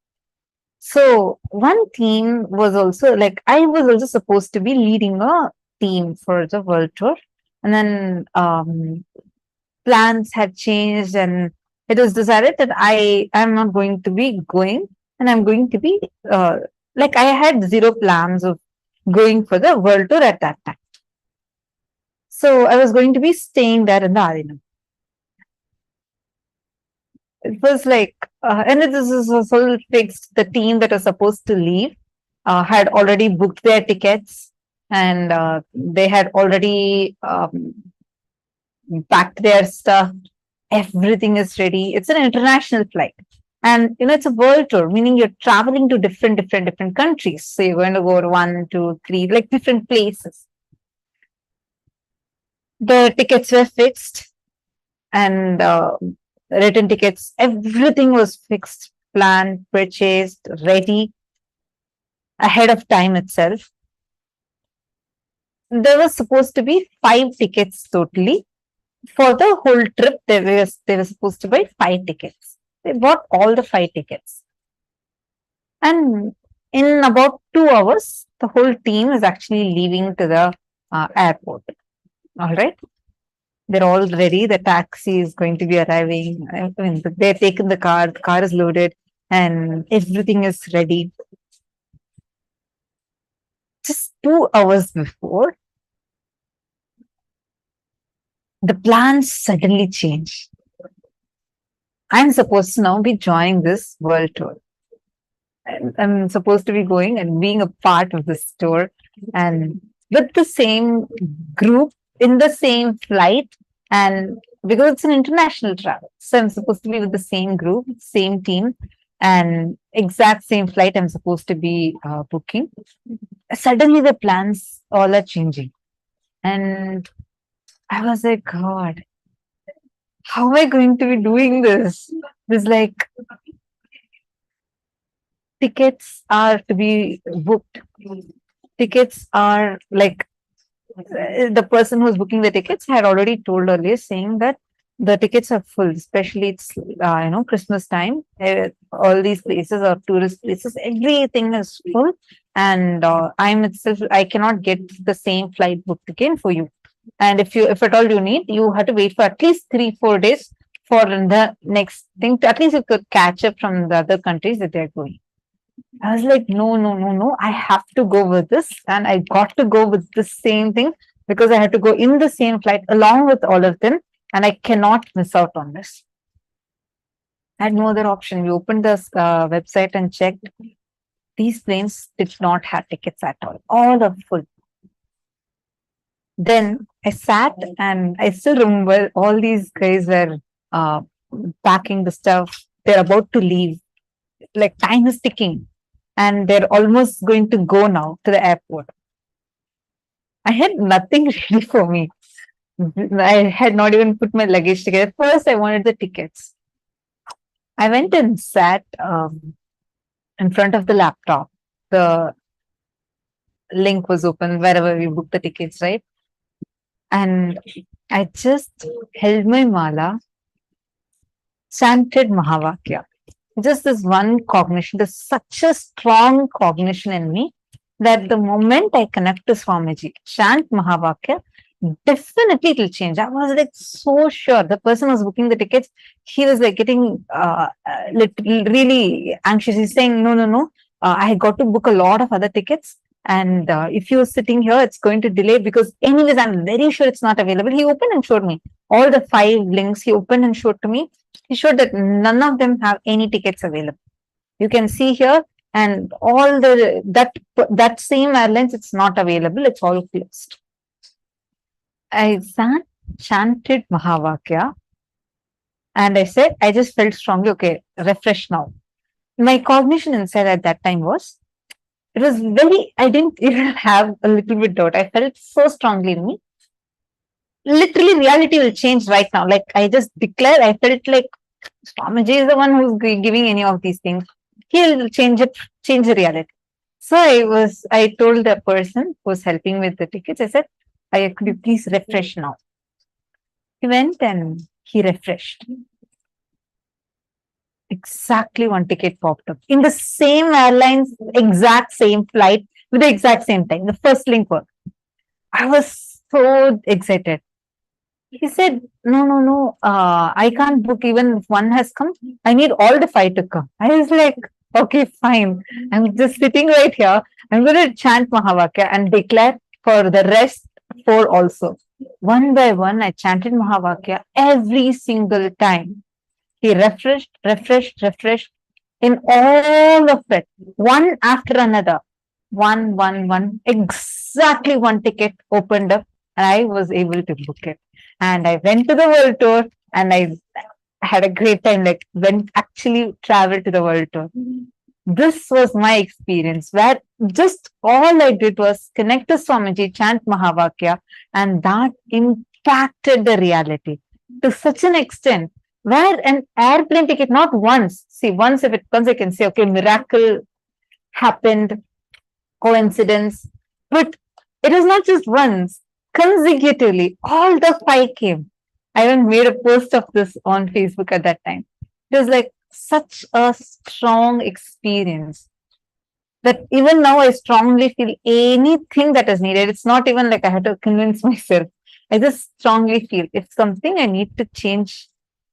So one team was also like, I was also supposed to be leading a team for the world tour. And then plans had changed and it was decided that I am not going to be going and I'm going to be like I had zero plans of going for the world tour at that time. So I was going to be staying there in the Arinam. It was like, and it was also fixed. The team that was supposed to leave had already booked their tickets and they had already packed their stuff. Everything is ready. It's an international flight. And it's a world tour, meaning you're traveling to different countries. So you're going to go to 1, 2, 3, like different places. The tickets were fixed and written tickets, everything was fixed, planned, purchased, ready ahead of time itself. There was supposed to be 5 tickets totally. For the whole trip, they were supposed to buy 5 tickets. They bought all the 5 tickets. And in about 2 hours, the whole team is actually leaving to the airport. All right. They're all ready. The taxi is going to be arriving. I mean, they're taking the car is loaded, and everything is ready. Just 2 hours before, the plans suddenly change. I'm supposed to now be joining this world tour. I'm supposed to be going and being a part of this tour and with the same group in the same flight, and because it's an international travel, so I'm supposed to be with the same group, same team, and exact same flight I'm supposed to be booking. Suddenly the plans all are changing, and I was like, God, how am I going to be doing this? There's like tickets are to be booked. Tickets are like the person who's booking the tickets had already told earlier, saying that the tickets are full, especially it's Christmas time. All these places are tourist places, everything is full, and I cannot get the same flight booked again for you. And if at all you need, you have to wait for at least 3-4 days for the next thing. At least you could catch up from the other countries that they're going. I was like, no, I have to go with this, and I got to go with the same thing because I had to go in the same flight along with all of them, and I cannot miss out on this. I had no other option. We opened this website and checked. These planes did not have tickets at all are full. Then I sat, and I still remember all these guys were packing the stuff. They're about to leave. Like time is ticking. And they're almost going to go now to the airport. I had nothing ready for me. I had not even put my luggage together. First, I wanted the tickets. I went and sat in front of the laptop the link was open wherever we booked the tickets, right? And I just held my mala, chanted Mahavakya. Just this one cognition, there's such a strong cognition in me that the moment I connect to Swamiji, chant Mahavakya, definitely it will change. I was like so sure. The person who was booking the tickets, he was like getting really anxious. He's saying, no, no, no, I got to book a lot of other tickets. And if you're sitting here, it's going to delay because anyways, I'm very sure it's not available. He opened and showed me all the 5 links. He opened and showed to me. He showed that none of them have any tickets available. You can see here, and all that same airlines, it's not available. It's all closed. I chanted Mahavakya, and I said, I just felt strongly, okay, refresh now. My cognition inside at that time was, it was very, I didn't even have a little bit doubt. I felt so strongly in me. Literally, reality will change right now. Like I just declared, I felt like Swamiji is the one who's giving any of these things. He'll change the reality. So I told the person who was helping with the tickets, I said, could you please refresh now? He went and he refreshed. Exactly one ticket popped up in the same airlines, exact same flight with the exact same time. The first link worked. I was so excited. He said, no, I can't book even if one has come. I need all the 5 to come. I was like, okay, fine. I'm just sitting right here. I'm going to chant Mahavakya and declare for the rest 4 also. One by one, I chanted Mahavakya every single time. He refreshed in all of it, one after another. One. Exactly one ticket opened up and I was able to book it. And I went to the world tour and I had a great time, like actually traveled to the world tour. This was my experience where just all I did was connect to Swamiji, chant Mahavakya, and that impacted the reality to such an extent where an airplane ticket, not once, see, once if it comes, I can say, okay, miracle happened, coincidence, but it was not just once, consecutively, all the 5 came. I even made a post of this on Facebook at that time. It was like such a strong experience that even now I strongly feel anything that is needed. It's not even like I had to convince myself. I just strongly feel if something I need to change,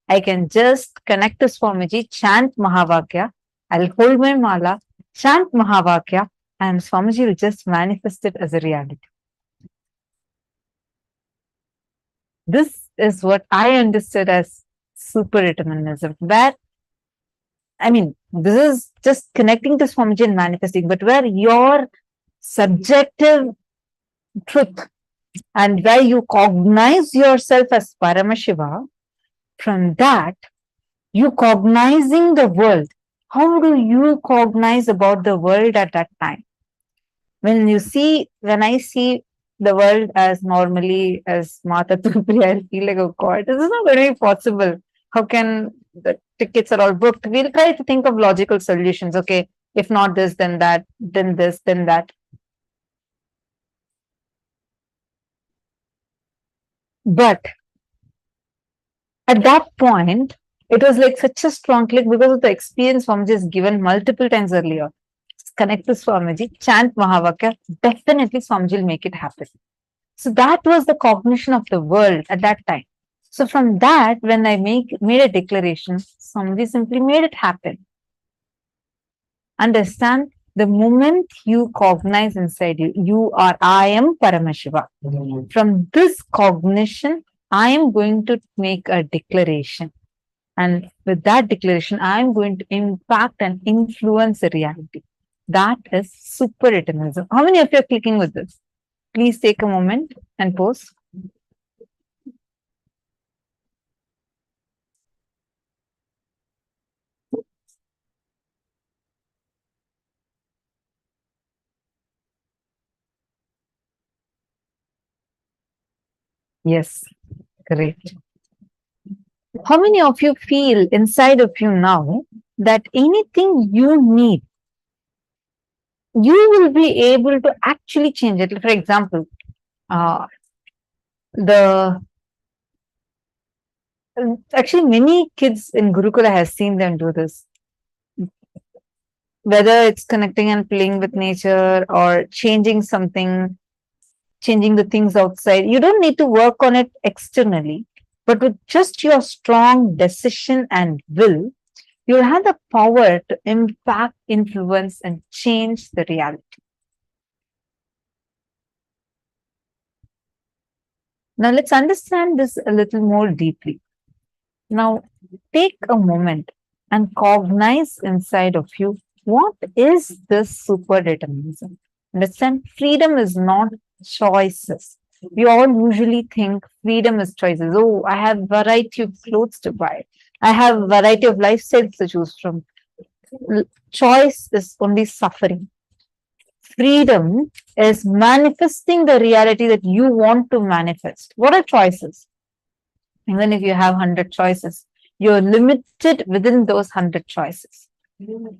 I can just connect to Swamiji, chant Mahavakya. I'll hold my mala, chant Mahavakya, and Swamiji will just manifest it as a reality. This is what I understood as super determinism, where, I mean, this is just connecting to Swamiji and manifesting, but where your subjective truth and where you cognize yourself as Paramashiva, from that, you cognizing the world. How do you cognize about the world at that time? When I see the world as normally as Mata Trupri, I feel like, oh God, this is not very possible. How can the tickets are all booked? We'll try to think of logical solutions. Okay, if not this, then that, then this, then that. But at that point, it was like such a strong click because of the experience Swamiji has given multiple times earlier. Connect to Swamiji, chant Mahavakya, definitely Swamiji will make it happen. So that was the cognition of the world at that time. So from that, when I made a declaration, Swamiji simply made it happen. Understand, the moment you cognize inside you are, I am Paramashiva. From this cognition, I am going to make a declaration. And with that declaration, I am going to impact and influence the reality. That is super determinism. How many of you are clicking with this? Please take a moment and pause. Yes, great. How many of you feel inside of you now that anything you need, you will be able to actually change it. For example, the actually many kids in Gurukula has seen them do this. Whether it's connecting and playing with nature or changing something, changing the things outside, you don't need to work on it externally, but with just your strong decision and will, you'll have the power to impact, influence, and change the reality. Now, let's understand this a little more deeply. Now, take a moment and cognize inside of you, what is this super determinism? Understand, freedom is not choices. We all usually think freedom is choices. Oh, I have variety of clothes to buy. I have variety of lifestyles to choose from. Choice is only suffering. Freedom is manifesting the reality that you want to manifest. What are choices? Even if you have 100 choices, you're limited within those 100 choices.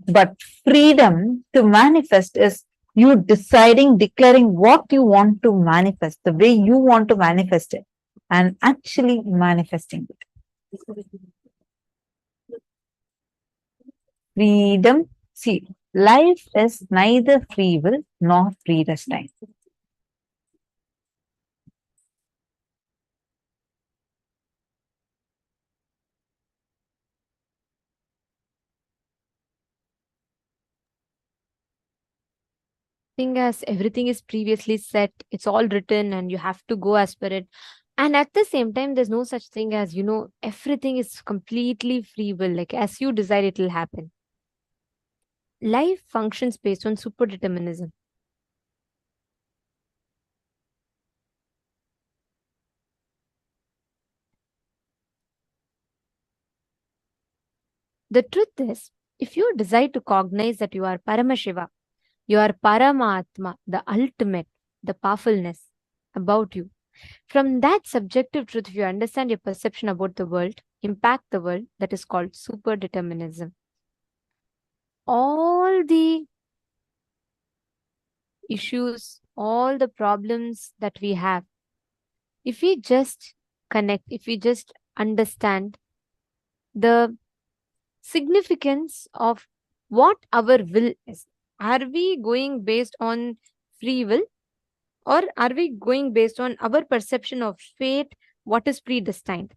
But freedom to manifest is you deciding, declaring what you want to manifest, the way you want to manifest it, and actually manifesting it. Freedom. See, life is neither free will nor predestined. Thing as everything is previously set, it's all written and you have to go as per it. And at the same time, there's no such thing as, everything is completely free will. Like as you decide, it will happen. Life functions based on super determinism. The truth is, if you decide to cognize that you are Paramashiva, you are Paramatma, the ultimate, the powerfulness about you. From that subjective truth, if you understand your perception about the world, impact the world, that is called super determinism. All the issues, all the problems that we have, if we just connect, if we just understand the significance of what our will is, are we going based on free will or are we going based on our perception of fate, what is predestined?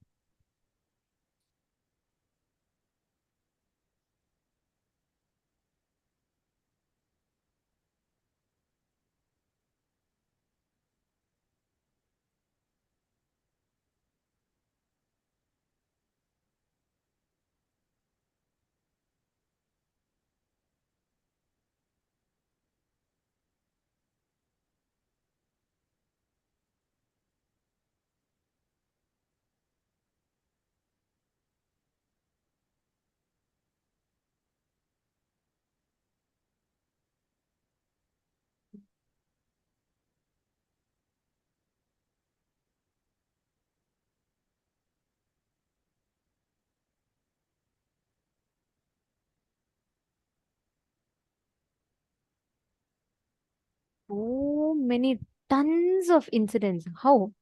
So many tons of incidents. How?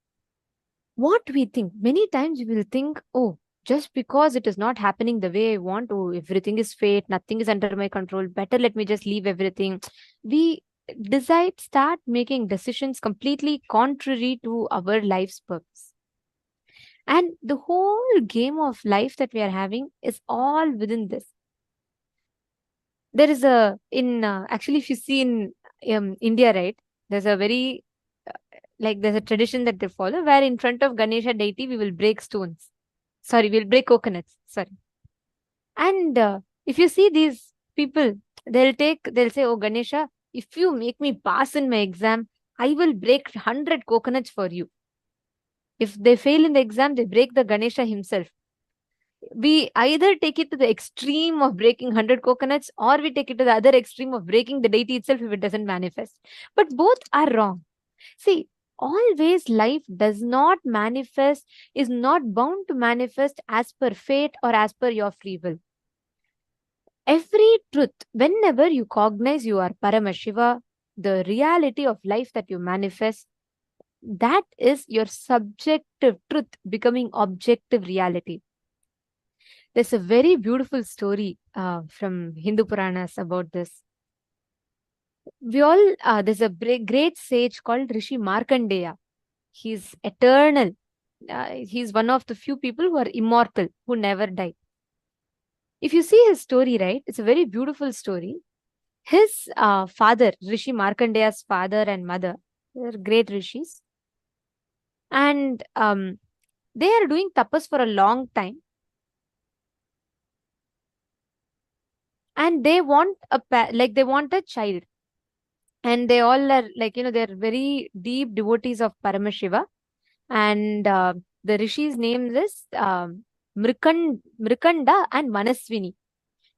What we think, many times we will think, oh, just because it is not happening the way I want, oh, everything is fate, nothing is under my control, better let me just leave everything. We start making decisions completely contrary to our life's purpose. And the whole game of life that we are having is all within this. There is actually, if you see in India, right, there's a very there's a tradition that they follow where in front of Ganesha deity we will break stones. Sorry, we'll break coconuts. Sorry. And if you see these people, they'll say, oh Ganesha, if you make me pass in my exam, I will break 100 coconuts for you. If they fail in the exam, they break the Ganesha himself. We either take it to the extreme of breaking 100 coconuts or we take it to the other extreme of breaking the deity itself if it doesn't manifest. But both are wrong. See, always life does not manifest, is not bound to manifest as per fate or as per your free will. Every truth, whenever you cognize you are Paramashiva, the reality of life that you manifest, that is your subjective truth becoming objective reality. There's a very beautiful story from Hindu Puranas about this. There's a great sage called Rishi Markandeya. He's eternal. He's one of the few people who are immortal, who never die. If you see his story, right, it's a very beautiful story. His father, Rishi Markandeya's father and mother, they're great rishis. And they are doing tapas for a long time. And they want a child. And they all are they're very deep devotees of Paramashiva. And the rishis name this Mrikanda and Manaswini.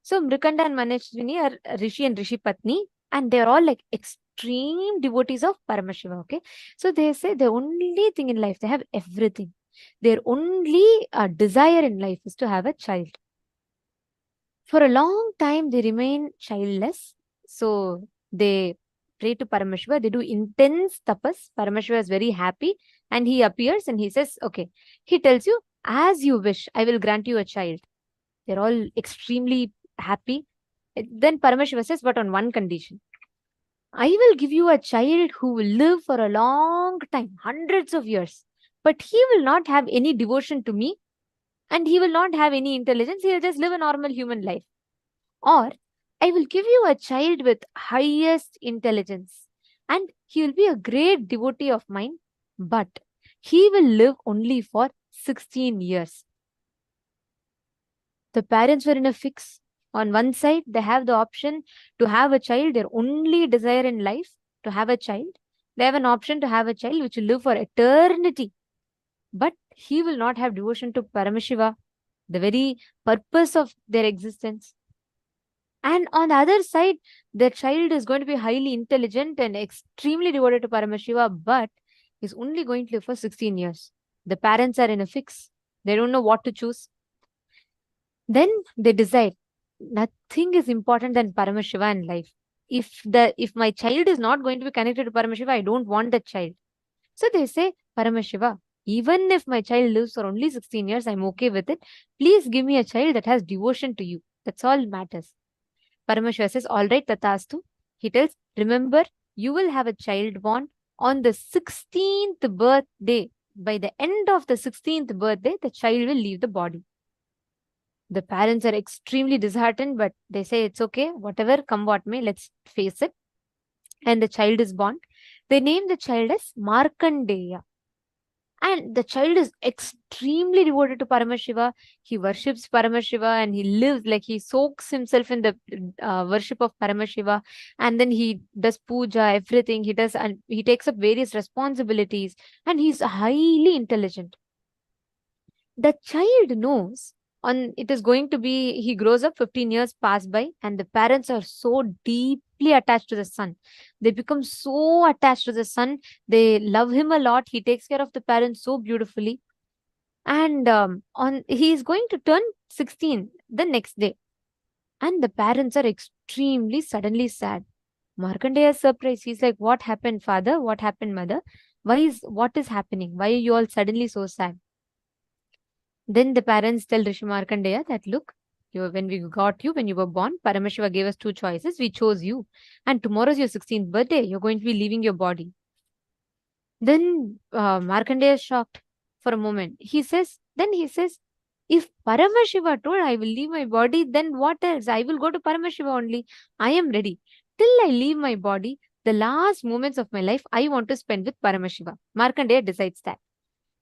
So Mrikanda and Manaswini are Rishi and Rishi Patni, and they're all like extreme devotees of Paramashiva. Okay, so they say the only thing in life, they have everything. Their only desire in life is to have a child. For a long time, they remain childless. So they pray to Paramashiva. They do intense tapas. Paramashiva is very happy, and he appears and he says, okay, he tells you, as you wish, I will grant you a child. They're all extremely happy. Then Paramashiva says, but on one condition. I will give you a child who will live for a long time, hundreds of years. But he will not have any devotion to me, and he will not have any intelligence. He will just live a normal human life. Or I will give you a child with highest intelligence, and he will be a great devotee of mine, but he will live only for 16 years. The parents were in a fix. On one side, they have the option to have a child, their only desire in life, to have a child. They have an option to have a child which will live for eternity. But he will not have devotion to Paramashiva, the very purpose of their existence. And on the other side, the child is going to be highly intelligent and extremely devoted to Paramashiva, but is only going to live for 16 years. The parents are in a fix. They don't know what to choose. Then they decide, nothing is important than Paramashiva in life. If my child is not going to be connected to Paramashiva, I don't want that child. So they say, Paramashiva, even if my child lives for only 16 years, I'm okay with it. Please give me a child that has devotion to you. That's all matters. Paramashiva says, all right, tatastu. He tells, remember, you will have a child born on the 16th birthday. By the end of the 16th birthday, the child will leave the body. The parents are extremely disheartened, but they say, it's okay, whatever, come what may, let's face it. And the child is born. They name the child as Markandeya. And the child is extremely devoted to Paramashiva. He worships Paramashiva and he lives like he soaks himself in the worship of Paramashiva. And then he does puja, everything he does, and he takes up various responsibilities. And he's highly intelligent. The child knows it is going to be, he grows up, 15 years pass by, and the parents are so deeply attached to the son. They become so attached to the son. They love him a lot. He takes care of the parents so beautifully. And he is going to turn 16 the next day. And the parents are extremely suddenly sad. Markandeya is surprised. He's like, what happened, father? What happened, mother? What is happening? Why are you all suddenly so sad? Then the parents tell Rishi Markandeya that, look, when we got you, when you were born, Paramashiva gave us two choices. We chose you. And tomorrow's your 16th birthday. You're going to be leaving your body. Then Markandeya is shocked for a moment. He says, if Paramashiva told I will leave my body, then what else? I will go to Paramashiva only. I am ready. Till I leave my body, the last moments of my life, I want to spend with Paramashiva. Markandeya decides that.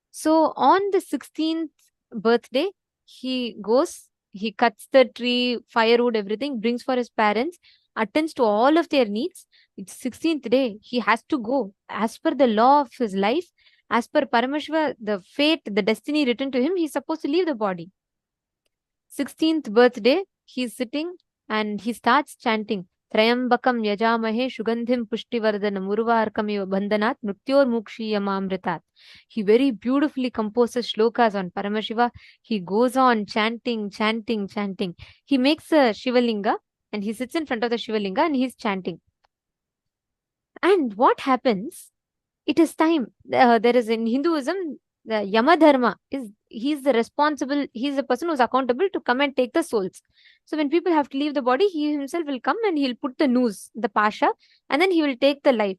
So on the 16th birthday, he goes, he cuts the tree, firewood, everything, brings for his parents, attends to all of their needs. It's 16th day. He has to go. As per the law of his life, as per Paramashiva, the fate, the destiny written to him, he's supposed to leave the body. 16th birthday, he's sitting and he starts chanting, Trayambakam yajamahe shugandhim pushtivardhanam urvarkamiva bandhanat mrityormukshiyamamritat. He very beautifully composes shlokas on Paramashiva. He goes on chanting, chanting, chanting. He makes a Shivalinga and he sits in front of the Shivalinga and he's chanting. And what happens? It is time. There is in Hinduism, the Yama Dharma he's the person who's accountable to come and take the souls. So when people have to leave the body, he himself will come and he'll put the noose, the pasha, and then he will take the life.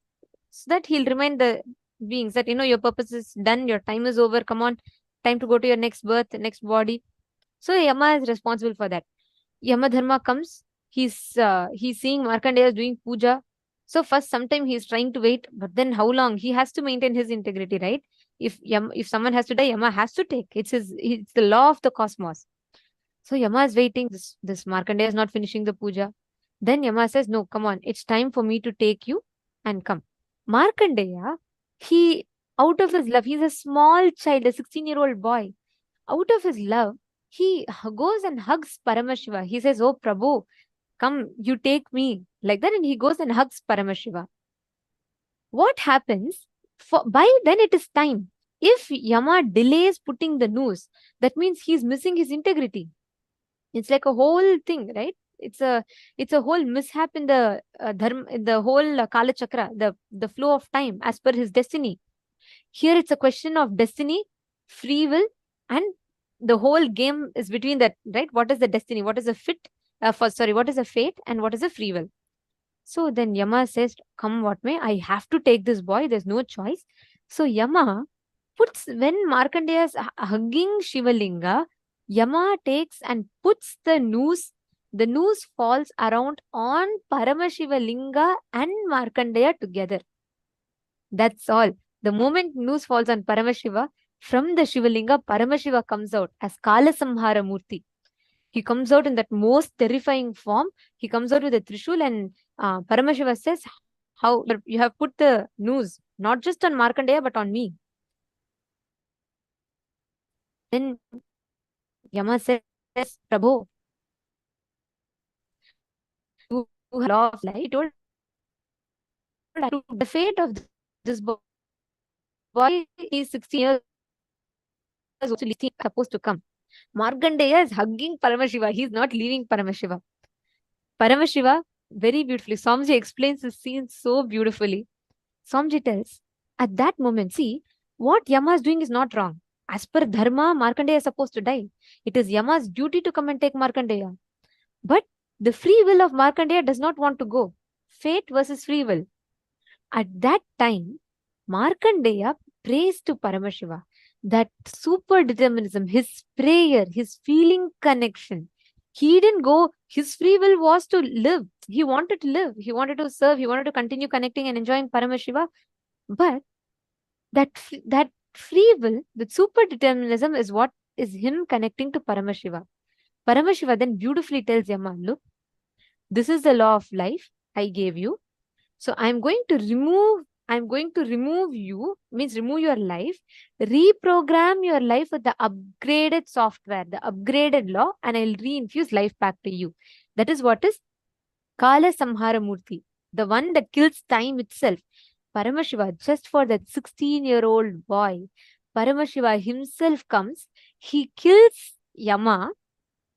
So that he'll remind the beings that, your purpose is done, your time is over, come on, time to go to your next birth, next body. So Yama is responsible for that. Yama Dharma comes, he's seeing Markandeya doing puja. So first, sometime he's trying to wait, but then how long? He has to maintain his integrity, right? If someone has to die, Yama has to take. It's the law of the cosmos. So Yama is waiting. This Markandeya is not finishing the puja. Then Yama says, no, come on, it's time for me to take you and come. Markandeya, he, out of his love, he's a small child, a 16-year-old boy. Out of his love, he goes and hugs Paramashiva. He says, oh Prabhu, come, you take me. Like that, and he goes and hugs Paramashiva. What happens? By then it is time. If Yama delays putting the noose, that means he's missing his integrity. It's like a whole thing, right? It's a whole mishap in the dharma, in the whole Kala Chakra, the flow of time as per his destiny. Here it's a question of destiny, free will, and the whole game is between that, right? What is the destiny? What is the what is the fate, and what is the free will? So then Yama says, come what may, I have to take this boy. There's no choice. So Yama when Markandeya is hugging Shivalinga, Yama takes and puts the noose. The noose falls around on Paramashivalinga and Markandeya together. That's all. The moment noose falls on Paramashiva, from the Shivalinga, Paramashiva comes out as Kalasamhara Murti. He comes out in that most terrifying form. He comes out with a Trishul, and Paramashiva says, how you have put the noose, not just on Markandeya, but on me. Then Yama says, Prabhu, you have law of light. Told the fate of this boy is 16 years old, supposed to come. Markandeya is hugging Paramashiva. He's not leaving Paramashiva. Paramashiva, very beautifully, Swamiji explains this scene so beautifully. Swamiji tells, at that moment, see, what Yama is doing is not wrong. As per Dharma, Markandeya is supposed to die. It is Yama's duty to come and take Markandeya. But the free will of Markandeya does not want to go. Fate versus free will. At that time, Markandeya prays to Paramashiva. That super determinism, his prayer, his feeling connection. He didn't go, his free will was to live. He wanted to live. He wanted to serve. He wanted to continue connecting and enjoying Paramashiva. But that free will, that super determinism is what is him connecting to Paramashiva. Paramashiva then beautifully tells Yama, look, this is the law of life I gave you. So I'm going to remove you, means remove your life, reprogram your life with the upgraded software, the upgraded law, and I'll reinfuse life back to you. That is what is Kala Samhara Murti, the one that kills time itself. Paramashiva, just for that 16-year-old boy, Paramashiva himself comes, he kills Yama,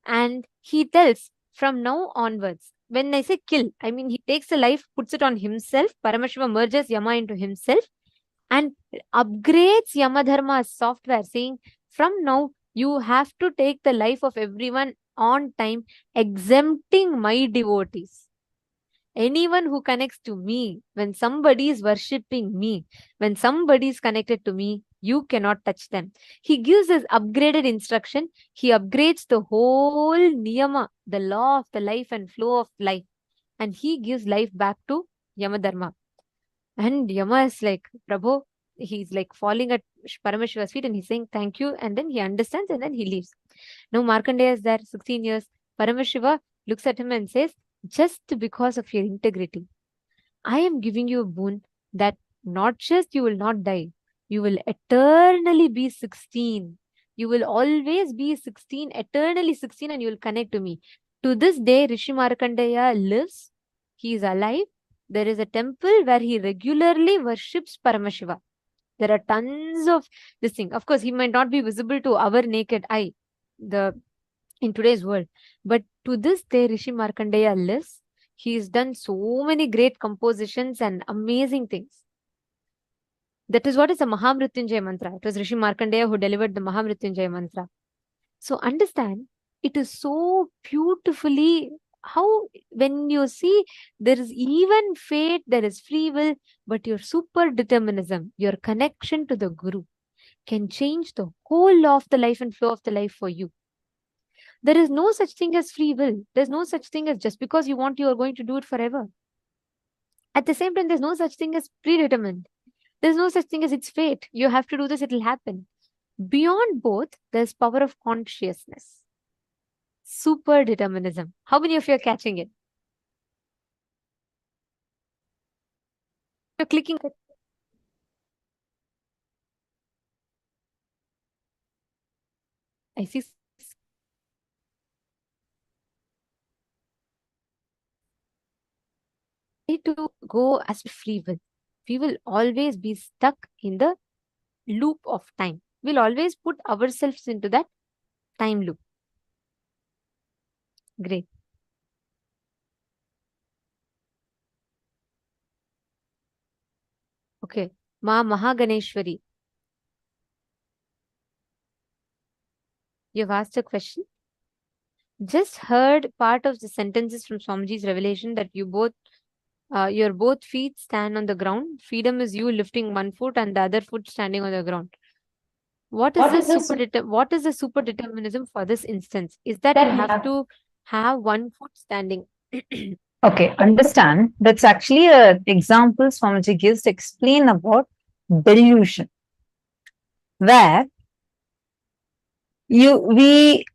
and he tells, from now onwards, when I say kill, I mean he takes the life, puts it on himself. Paramashiva merges Yama into himself and upgrades Yama Dharma's software, saying, from now you have to take the life of everyone on time, exempting my devotees. Anyone who connects to me, when somebody is worshipping me, when somebody is connected to me, you cannot touch them. He gives his upgraded instruction. He upgrades the whole niyama, the law of the life and flow of life. And he gives life back to Yamadharma. And Yama is like, Prabhu, he's like falling at Paramashiva's feet and he's saying, thank you. And then he understands and then he leaves. Now Markandeya is there, 16 years. Paramashiva looks at him and says, just because of your integrity, I am giving you a boon that not just you will not die, you will eternally be 16. You will always be 16, eternally 16, and you will connect to me. To this day, Rishi Markandeya lives. He is alive. There is a temple where he regularly worships Paramashiva. There are tons of this thing. Of course, he might not be visible to our naked eye in today's world. But to this day, Rishi Markandeya lives. He's done so many great compositions and amazing things. That is what is the Mahamrityunjaya mantra. It was Rishi Markandeya who delivered the Mahamrityunjaya mantra. So understand, it is so beautifully how when you see there is even fate, there is free will, but your super determinism, your connection to the Guru can change the whole law of the life and flow of the life for you. There is no such thing as free will. There's no such thing as just because you want, you are going to do it forever. At the same time, there's no such thing as predetermined. There's no such thing as it's fate. You have to do this, it'll happen. Beyond both, there's power of consciousness. Super determinism. How many of you are catching it? You're clicking. I see. To go as free will. We will always be stuck in the loop of time. We'll always put ourselves into that time loop. Great. Okay. Ma Mahaganeshwari. You've asked a question. Just heard part of the sentences from Swamiji's revelation that you both your both feet stand on the ground. Freedom is you lifting one foot and the other foot standing on the ground. What is the super determinism for this instance? Is that you have to have one foot standing? Okay, understand. That's actually an example Swamiji gives to explain about delusion, where we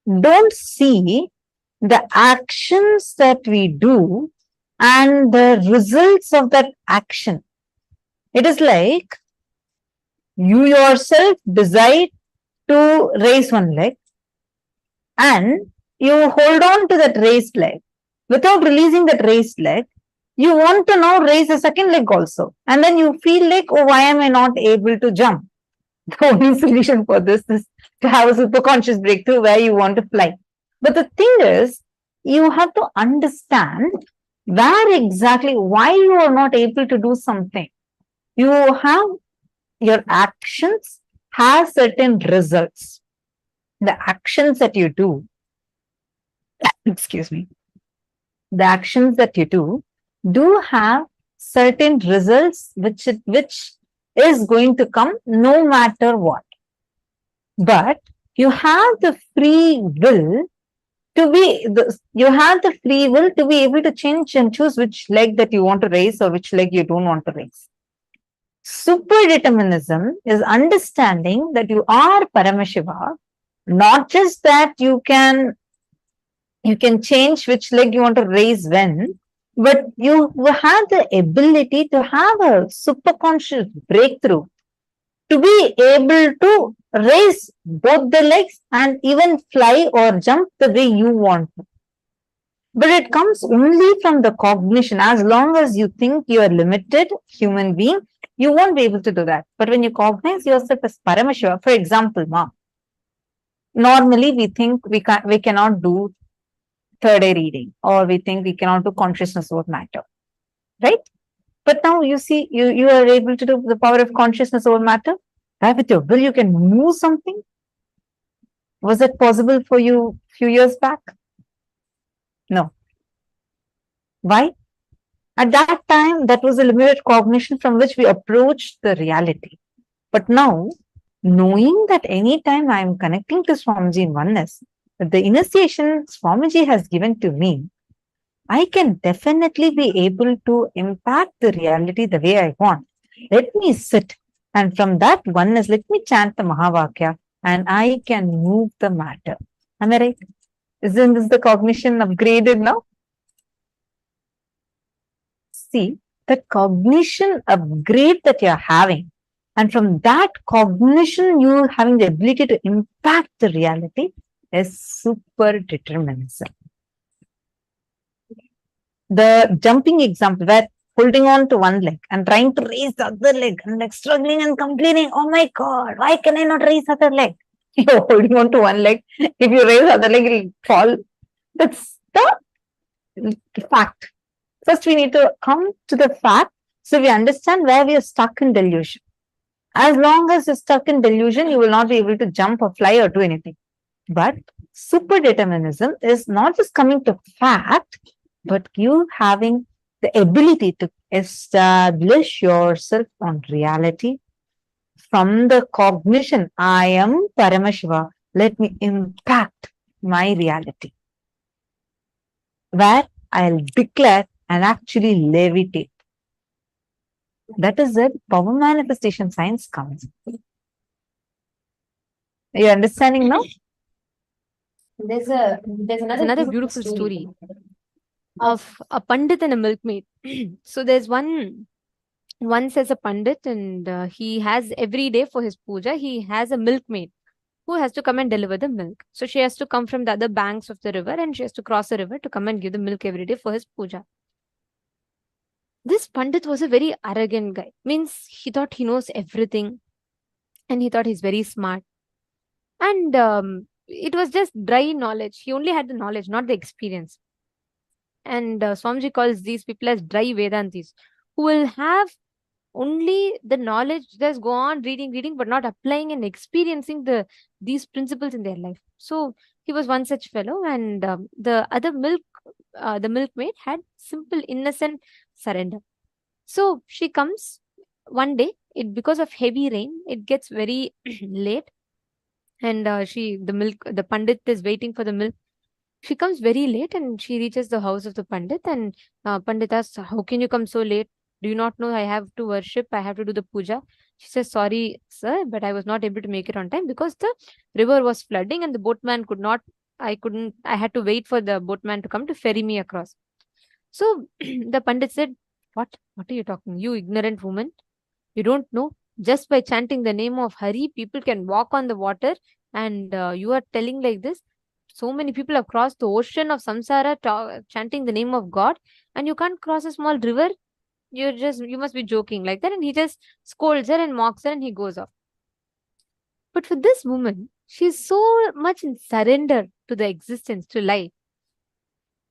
don't see the actions that we do and the results of that action. It is like you yourself decide to raise one leg and you hold on to that raised leg. Without releasing that raised leg, you want to now raise a second leg also. And then you feel like, oh, why am I not able to jump? The only solution for this is to have a superconscious breakthrough where you want to fly. But the thing is, you have to understand where exactly, why you are not able to do something. You have your actions have certain results. The actions that you do, excuse me, the actions that you do have certain results which is going to come no matter what. But you have the free will to be able to change and choose which leg that you want to raise or which leg you don't want to raise. Super determinism is understanding that you are Paramashiva, not just that you can change which leg you want to raise when, but you have the ability to have a superconscious breakthrough, to be able to raise both the legs and even fly or jump the way you want to. But it comes only from the cognition. As long as you think you are limited human being, you won't be able to do that. But when you cognize yourself as Paramashiva, for example, normally we think we cannot do third eye reading, or we think we cannot do consciousness over matter, right? But now you see, you are able to do the power of consciousness over matter. Right? With your will, you can move something. Was it possible for you a few years back? No. Why? At that time, that was a limited cognition from which we approached the reality. But now, knowing that anytime I am connecting to Swamiji in oneness, that the initiation Swamiji has given to me, I can definitely be able to impact the reality the way I want. Let me sit, and from that oneness, let me chant the Mahavakya, and I can move the matter. Am I right? Isn't this the cognition upgraded now? See, the cognition upgrade that you're having, and from that cognition, you having the ability to impact the reality, is super determinism. the jumping example where holding on to one leg and trying to raise the other leg and like struggling and complaining, oh my God, why can I not raise other leg? You're holding on to one leg. If you raise other leg, it'll fall. That's the fact. First, we need to come to the fact so we understand where we are stuck in delusion. As long as you're stuck in delusion, you will not be able to jump or fly or do anything. But super determinism is not just coming to fact, but you having the ability to establish yourself on reality from the cognition, I am Paramashiva, let me impact my reality, where I'll declare and actually levitate. That is it. Power manifestation science comes. Are you understanding now? There's another beautiful story of a pandit and a milkmaid. So there's once as a pandit, and he has every day for his puja, he has a milkmaid who has to come and deliver the milk. So she has to come from the other banks of the river, and she has to cross the river to come and give the milk every day for his puja. This pandit was a very arrogant guy. Means he thought he knows everything, and he thought he's very smart. And it was just dry knowledge. He only had the knowledge, not the experience. And Swamiji calls these people as dry Vedantis, who will have only the knowledge, just go on reading, but not applying and experiencing these principles in their life. So he was one such fellow, and the milkmaid had simple, innocent surrender. So she comes one day. Because of heavy rain, it gets very late, and the pandit is waiting for the milk. She comes very late, and she reaches the house of the pandit, and pandit asks, "How can you come so late? Do you not know I have to worship? I have to do the puja?" She says, "Sorry, sir, but I was not able to make it on time because the river was flooding and the boatman could not. I had to wait for the boatman to come to ferry me across." So the pandit said, "What? What are you talking? You ignorant woman! You don't know. Just by chanting the name of Hari, people can walk on the water, and you are telling like this. So many people have crossed the ocean of samsara chanting the name of God, and you can't cross a small river. You must be joking," like that. And he just scolds her and mocks her, and he goes off. But for this woman, she's so much in surrender to the existence, to life.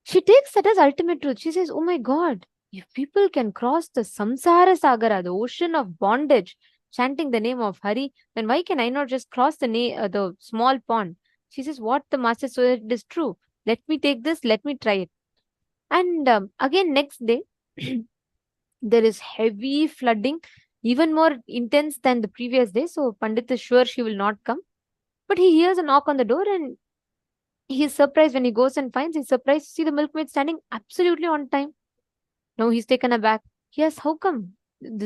She takes that as ultimate truth. She says, "Oh my God, if people can cross the samsara sagara, the ocean of bondage, chanting the name of Hari, then why can I not just cross the small pond?" She says, "What the master said is true. Let me take this. Let me try it." And again, next day, there is heavy flooding, even more intense than the previous day. So Pandit is sure she will not come. But he hears a knock on the door, and he's surprised when he goes and finds. He's surprised to see the milkmaid standing absolutely on time. Now he's taken aback. Yes, how come?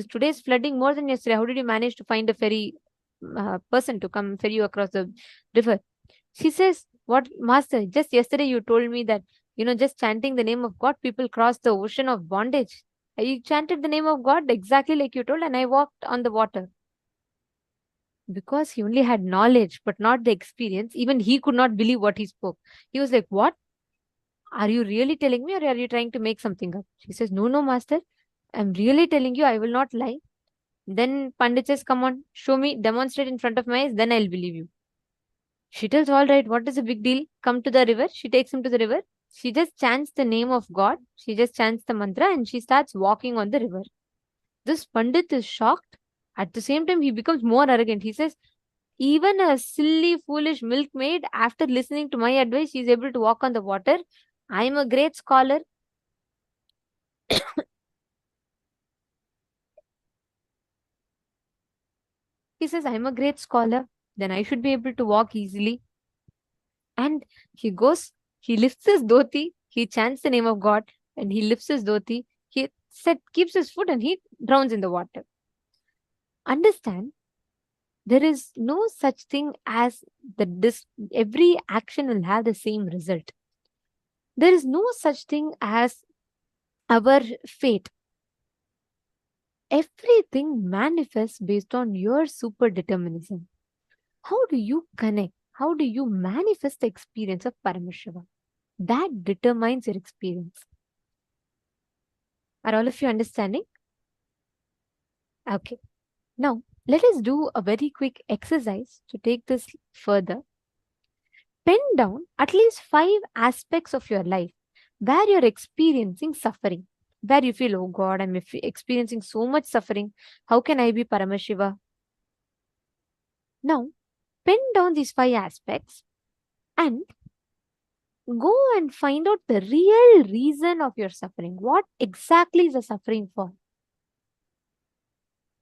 Today's flooding more than yesterday. How did you manage to find a ferry person to come ferry you across the river? She says, "What, master? Just yesterday you told me that, just chanting the name of God, people cross the ocean of bondage. I chanted the name of God exactly like you told, and I walked on the water." Because he only had knowledge, but not the experience, even he could not believe what he spoke. He was like, "What? Are you really telling me, or are you trying to make something up?" She says, "No, master. I'm really telling you. I will not lie." Then Pandit says, "Come on, show me, demonstrate in front of my eyes, then I'll believe you." She tells, "All right, what is the big deal? Come to the river." She takes him to the river. She just chants the name of God. She just chants the mantra, and she starts walking on the river. This Pandit is shocked. At the same time, he becomes more arrogant. He says, "Even a silly, foolish milkmaid, after listening to my advice, she is able to walk on the water. I am a great scholar." He says, "I'm a great scholar. Then I should be able to walk easily." And he goes, he lifts his dhoti, he chants the name of God, and he lifts his dhoti. He keeps his foot, and he drowns in the water. Understand, there is no such thing as every action will have the same result. There is no such thing as our fate. Everything manifests based on your super determinism. How do you connect? How do you manifest the experience of Paramashiva? That determines your experience. Are all of you understanding? Okay. Now, let us do a very quick exercise to take this further. Pen down at least 5 aspects of your life where you're experiencing suffering, where you feel, oh God, I'm experiencing so much suffering. How can I be Paramashiva? Now, pen down these 5 aspects and go and find out the real reason of your suffering. What exactly is the suffering for?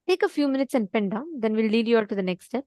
Take a few minutes and pen down, then we'll lead you on to the next step.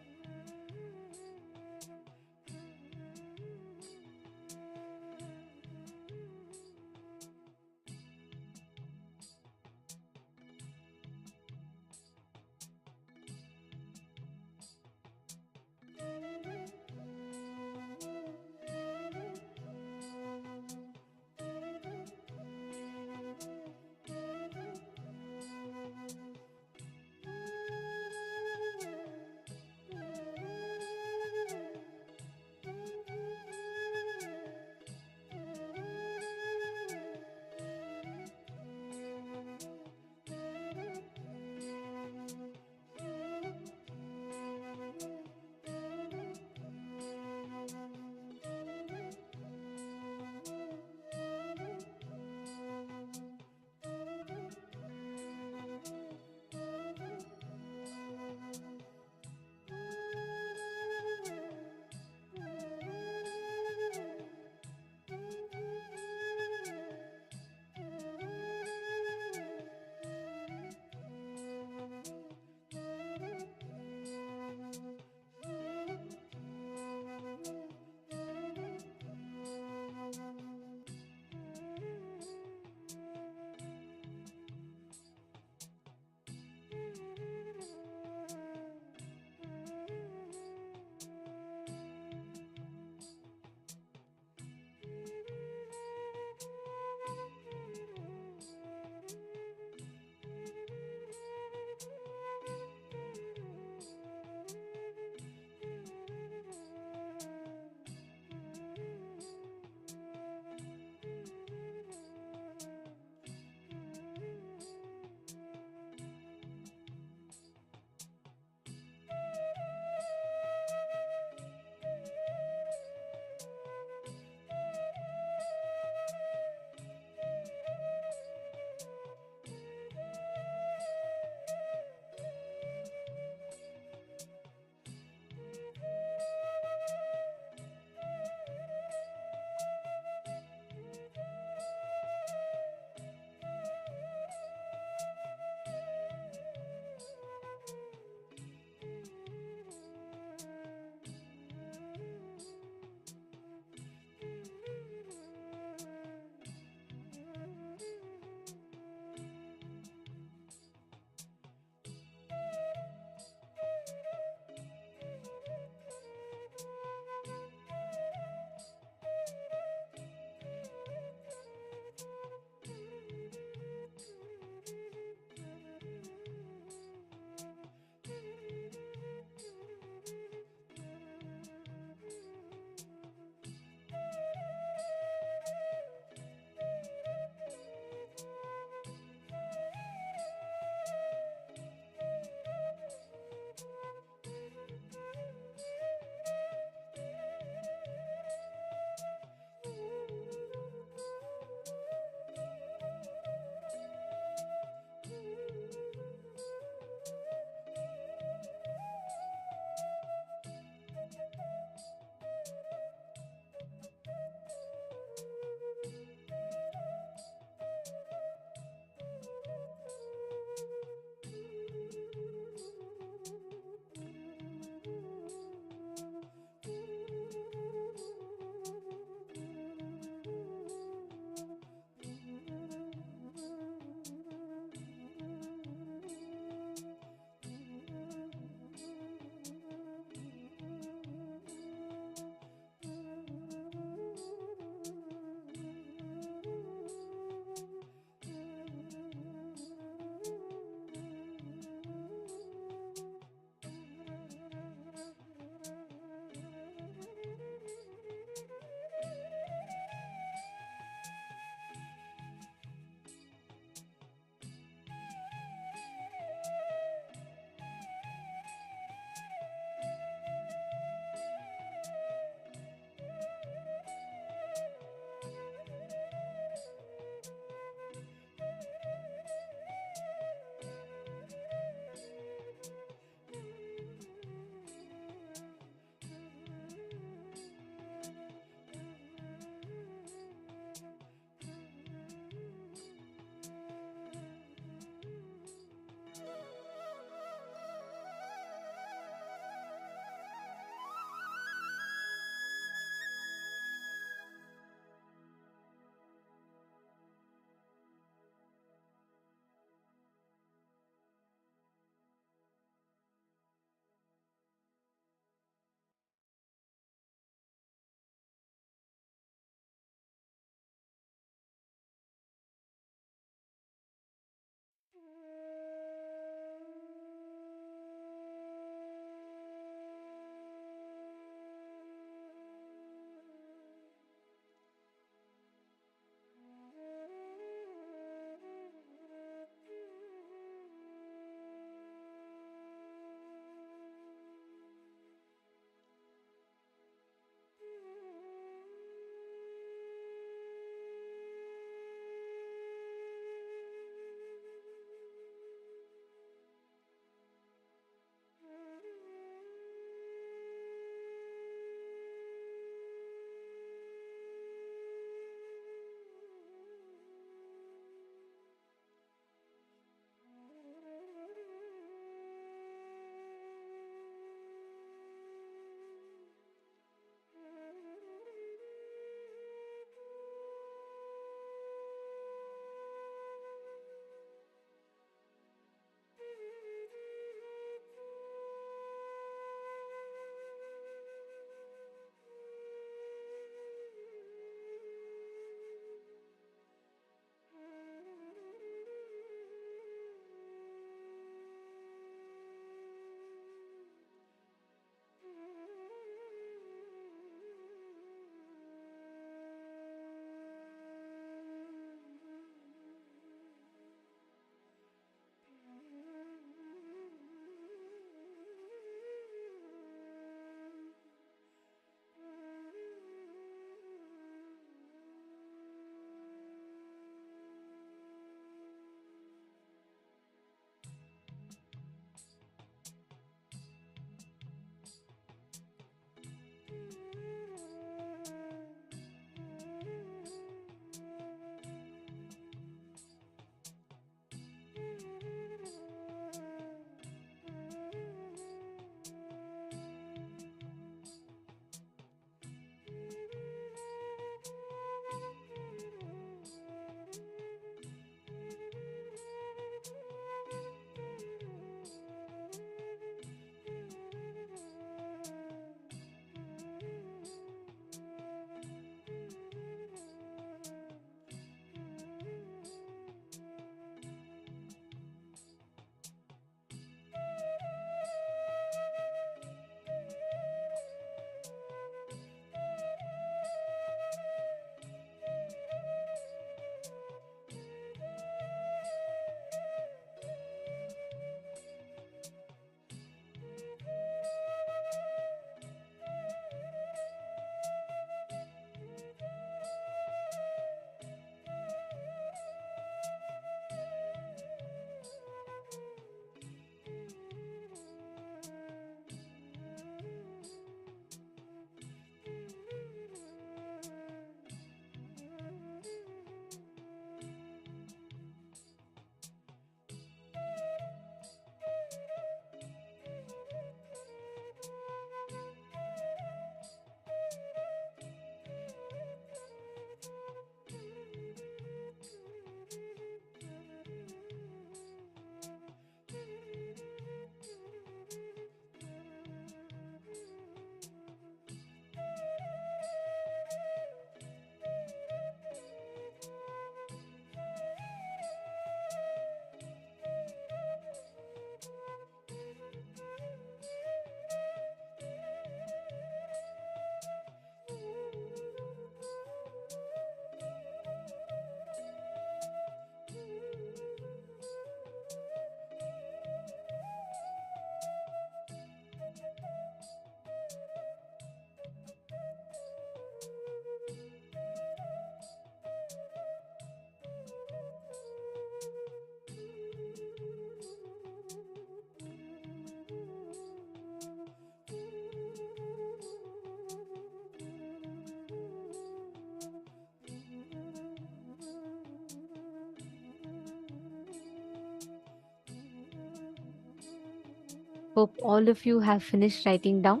Hope all of you have finished writing down.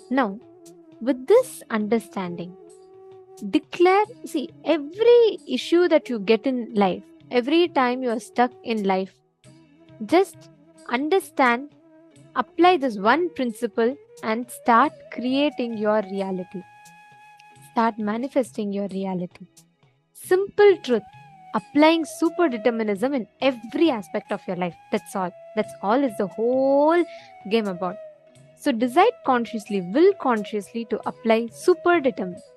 Now, with this understanding, declare, see, every issue that you get in life, every time you are stuck in life, just understand, apply this one principle and start creating your reality. Start manifesting your reality. Simple truth. Applying super determinism in every aspect of your life. That's all. That's all is the whole game about. So decide consciously, will consciously to apply super determinism.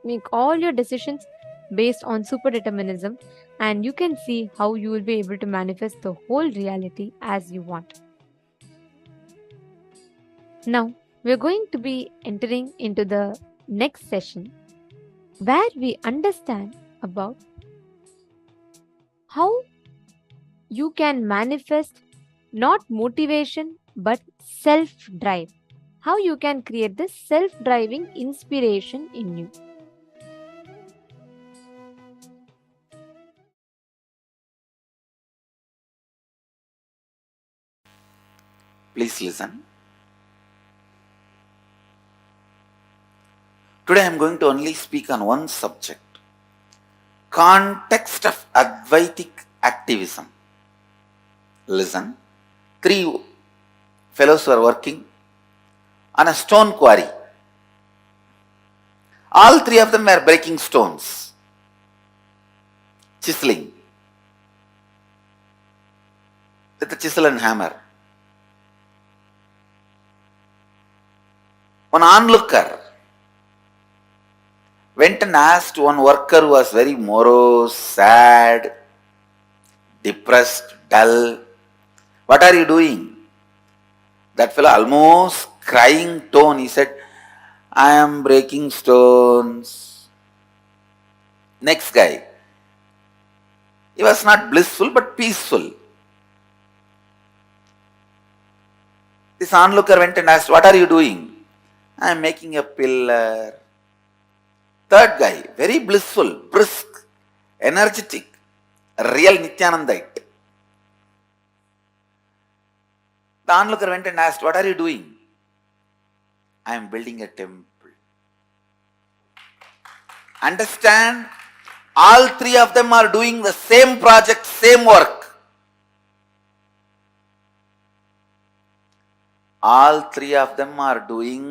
Make all your decisions based on super determinism, and you can see how you will be able to manifest the whole reality as you want. Now, we're going to be entering into the next session where we understand about how you can manifest not motivation but self-drive. How you can create this self-driving inspiration in you. Please listen. Today I am going to only speak on one subject. Context of Advaitic activism. Listen. 3 fellows were working on a stone quarry. All 3 of them were breaking stones, chiseling with a chisel and hammer. One onlooker went and asked one worker who was very morose, sad, depressed, dull, "What are you doing?" That fellow, almost crying tone, he said, "I am breaking stones." Next guy, he was not blissful but peaceful. This onlooker went and asked, "What are you doing?" "I am making a pillar." Third guy, very blissful, brisk, energetic, real Nithyanandite. The onlooker went and asked, "What are you doing?" "I am building a temple." Understand? All 3 of them are doing the same project, same work. All 3 of them are doing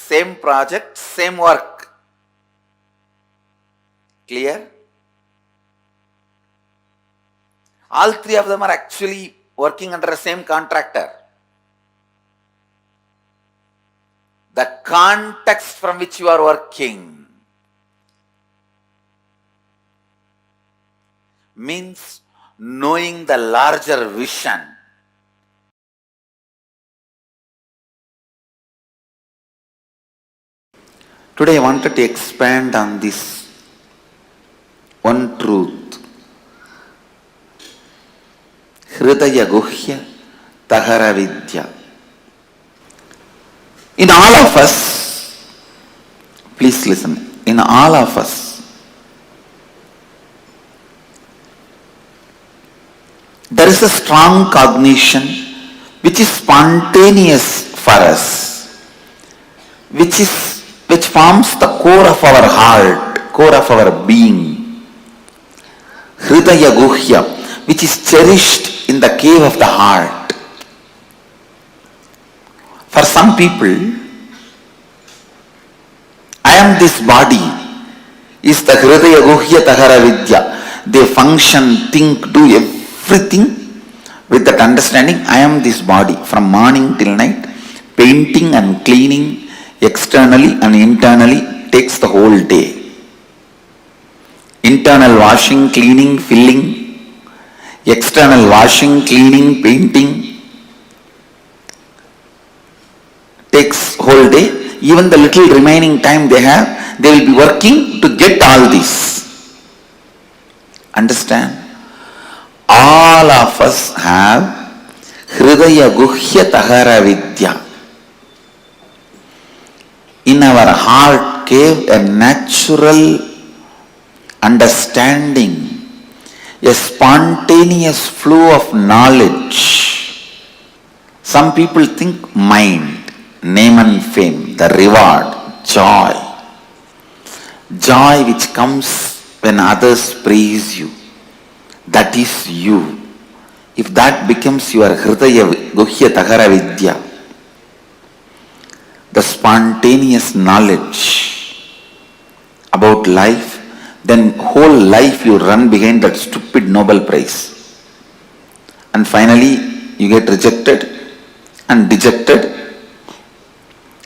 same project, same work. Clear? All 3 of them are actually working under the same contractor. The context from which you are working means knowing the larger vision. Today I wanted to expand on this one truth. Hridaya Guhya Tahara Vidya. In all of us, please listen, in all of us, there is a strong cognition which is spontaneous for us, which forms the core of our heart, core of our being. Hridaya Guhya, which is cherished in the cave of the heart. For some people, "I am this body" is the Hridaya Guhya Tahara Vidya. They function, think, do everything with that understanding, "I am this body," from morning till night, painting and cleaning externally and internally takes the whole day. Internal washing, cleaning, filling, external washing, cleaning, painting takes whole day. Even the little remaining time they have, they will be working to get all this. Understand? All of us have Hridaya Guhya Tahara Vidya. In our heart cave, a natural understanding a spontaneous flow of knowledge. Some people think mind, name and fame, the reward, joy. Joy which comes when others praise you. That is you. If that becomes your Hridaya Guhya Tahara Vidya, the spontaneous knowledge about life, then whole life you run behind that stupid Nobel Prize. And finally you get rejected and dejected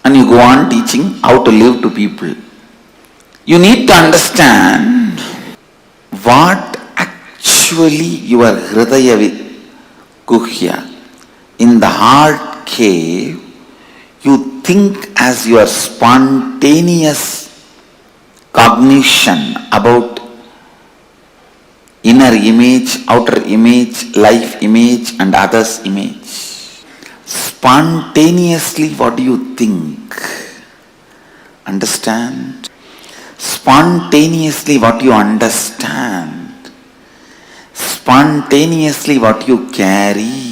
and you go on teaching how to live to people. You need to understand what actually your Hridaya Guhya, in the heart cave, you think as your spontaneous cognition about inner image, outer image, life image and others image. Spontaneously what do you think? Understand? Spontaneously what you understand. Spontaneously what you carry.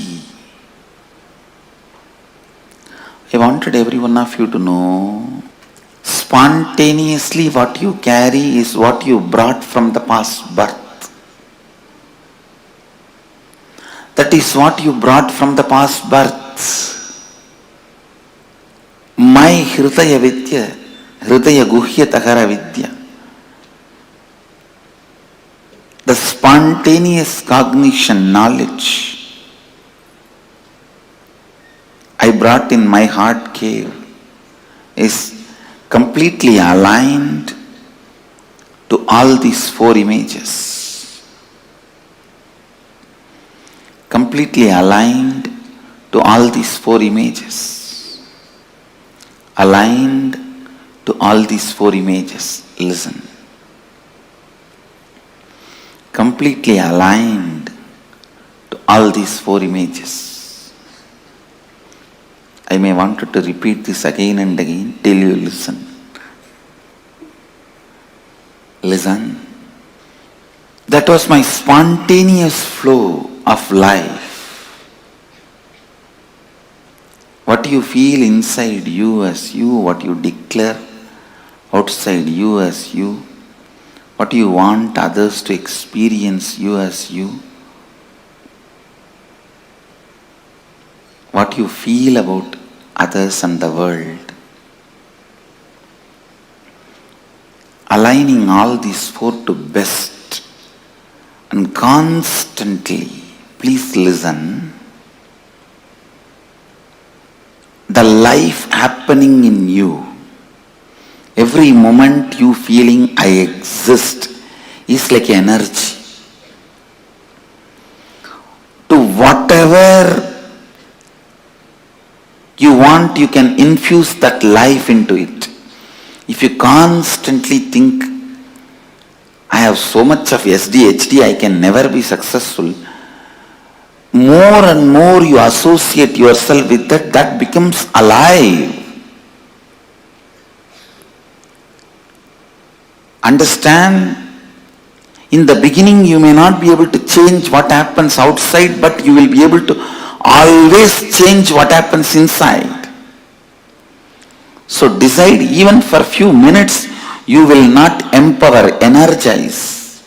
I wanted every one of you to know, spontaneously what you carry is what you brought from the past birth. That is what you brought from the past birth. My Hridaya Vidya, Hridaya Guhya Tahara Vidya, the spontaneous cognition, knowledge I brought in my heart cave is completely aligned to all these four images. Completely aligned to all these four images. Aligned to all these four images. Listen. Completely aligned to all these four images. I may want to repeat this again and again till you listen. Listen. That was my spontaneous flow of life. What you feel inside you as you, what you declare outside you as you, what you want others to experience you as you, what you feel about others and the world. Aligning all these four to best and constantly, please listen, the life happening in you, every moment you feeling I exist is like energy. To whatever you want, you can infuse that life into it. If you constantly think, I have so much of SDHD, I can never be successful, more and more you associate yourself with that, that becomes alive. Understand? In the beginning you may not be able to change what happens outside, but you will be able to always change what happens inside. So decide, even for a few minutes, you will not empower, energize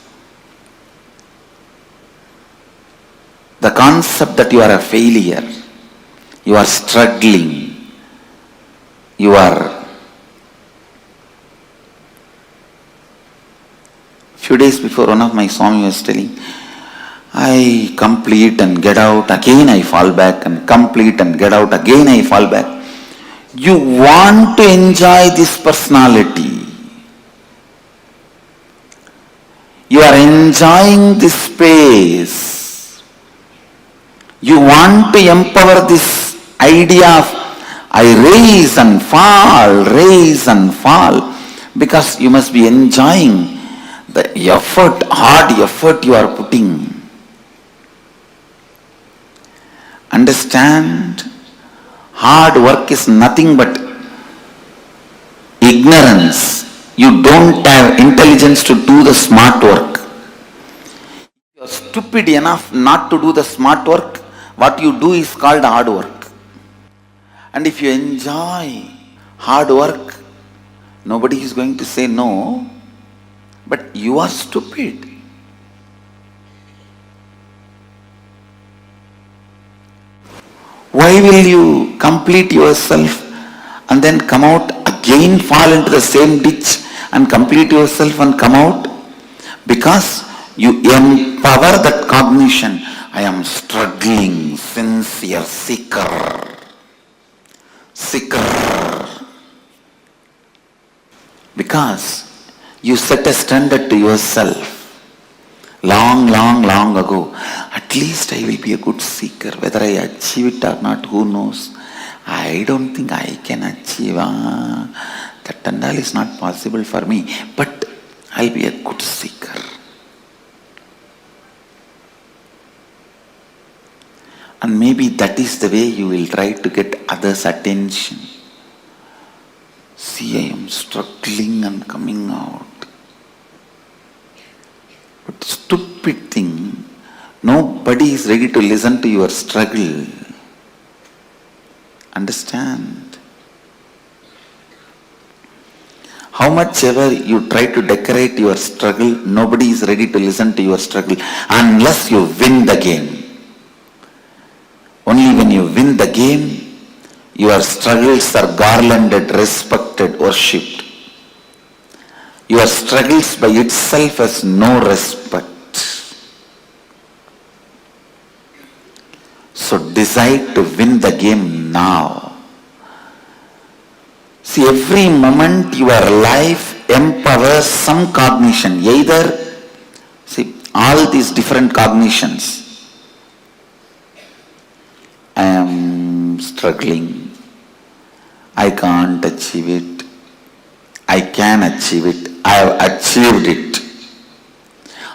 the concept that you are a failure, you are struggling, you are. Few days before, one of my Swami was telling, I complete and get out, again I fall back, and complete and get out, again I fall back. You want to enjoy this personality. You are enjoying this space. You want to empower this idea of I raise and fall, because you must be enjoying the effort, hard effort you are putting. Understand? Hard work is nothing but ignorance. You don't have intelligence to do the smart work. You are stupid enough not to do the smart work, what you do is called hard work. And if you enjoy hard work, nobody is going to say no, but you are stupid. Why will you complete yourself and then come out again, fall into the same ditch and complete yourself and come out? Because you empower that cognition. I am struggling, sincere, seeker. Because you set a standard to yourself. Long ago, at least I will be a good seeker. Whether I achieve it or not, who knows? I don't think I can achieve. That and all is not possible for me. But I'll be a good seeker. And maybe that is the way you will try to get others' attention. See, I am struggling and coming out. But stupid thing, nobody is ready to listen to your struggle. Understand? How much ever you try to decorate your struggle, nobody is ready to listen to your struggle unless you win the game. Only when you win the game, your struggles are garlanded, respected, worshipped. Your struggles by itself has no respect. So decide to win the game now. See, every moment your life empowers some cognition. Either, see, all these different cognitions. I am struggling. I can't achieve it. I can achieve it. I have achieved it.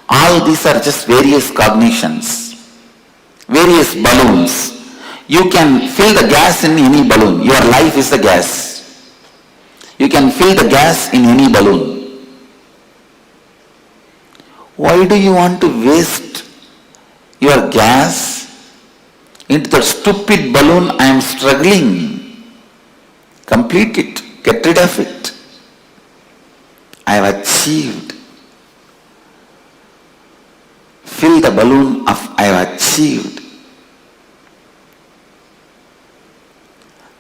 All these are just various cognitions, various balloons. You can fill the gas in any balloon. Your life is the gas. You can fill the gas in any balloon. Why do you want to waste your gas into that stupid balloon? I am struggling. Complete it. Get rid of it. I have achieved. Fill the balloon of I have achieved.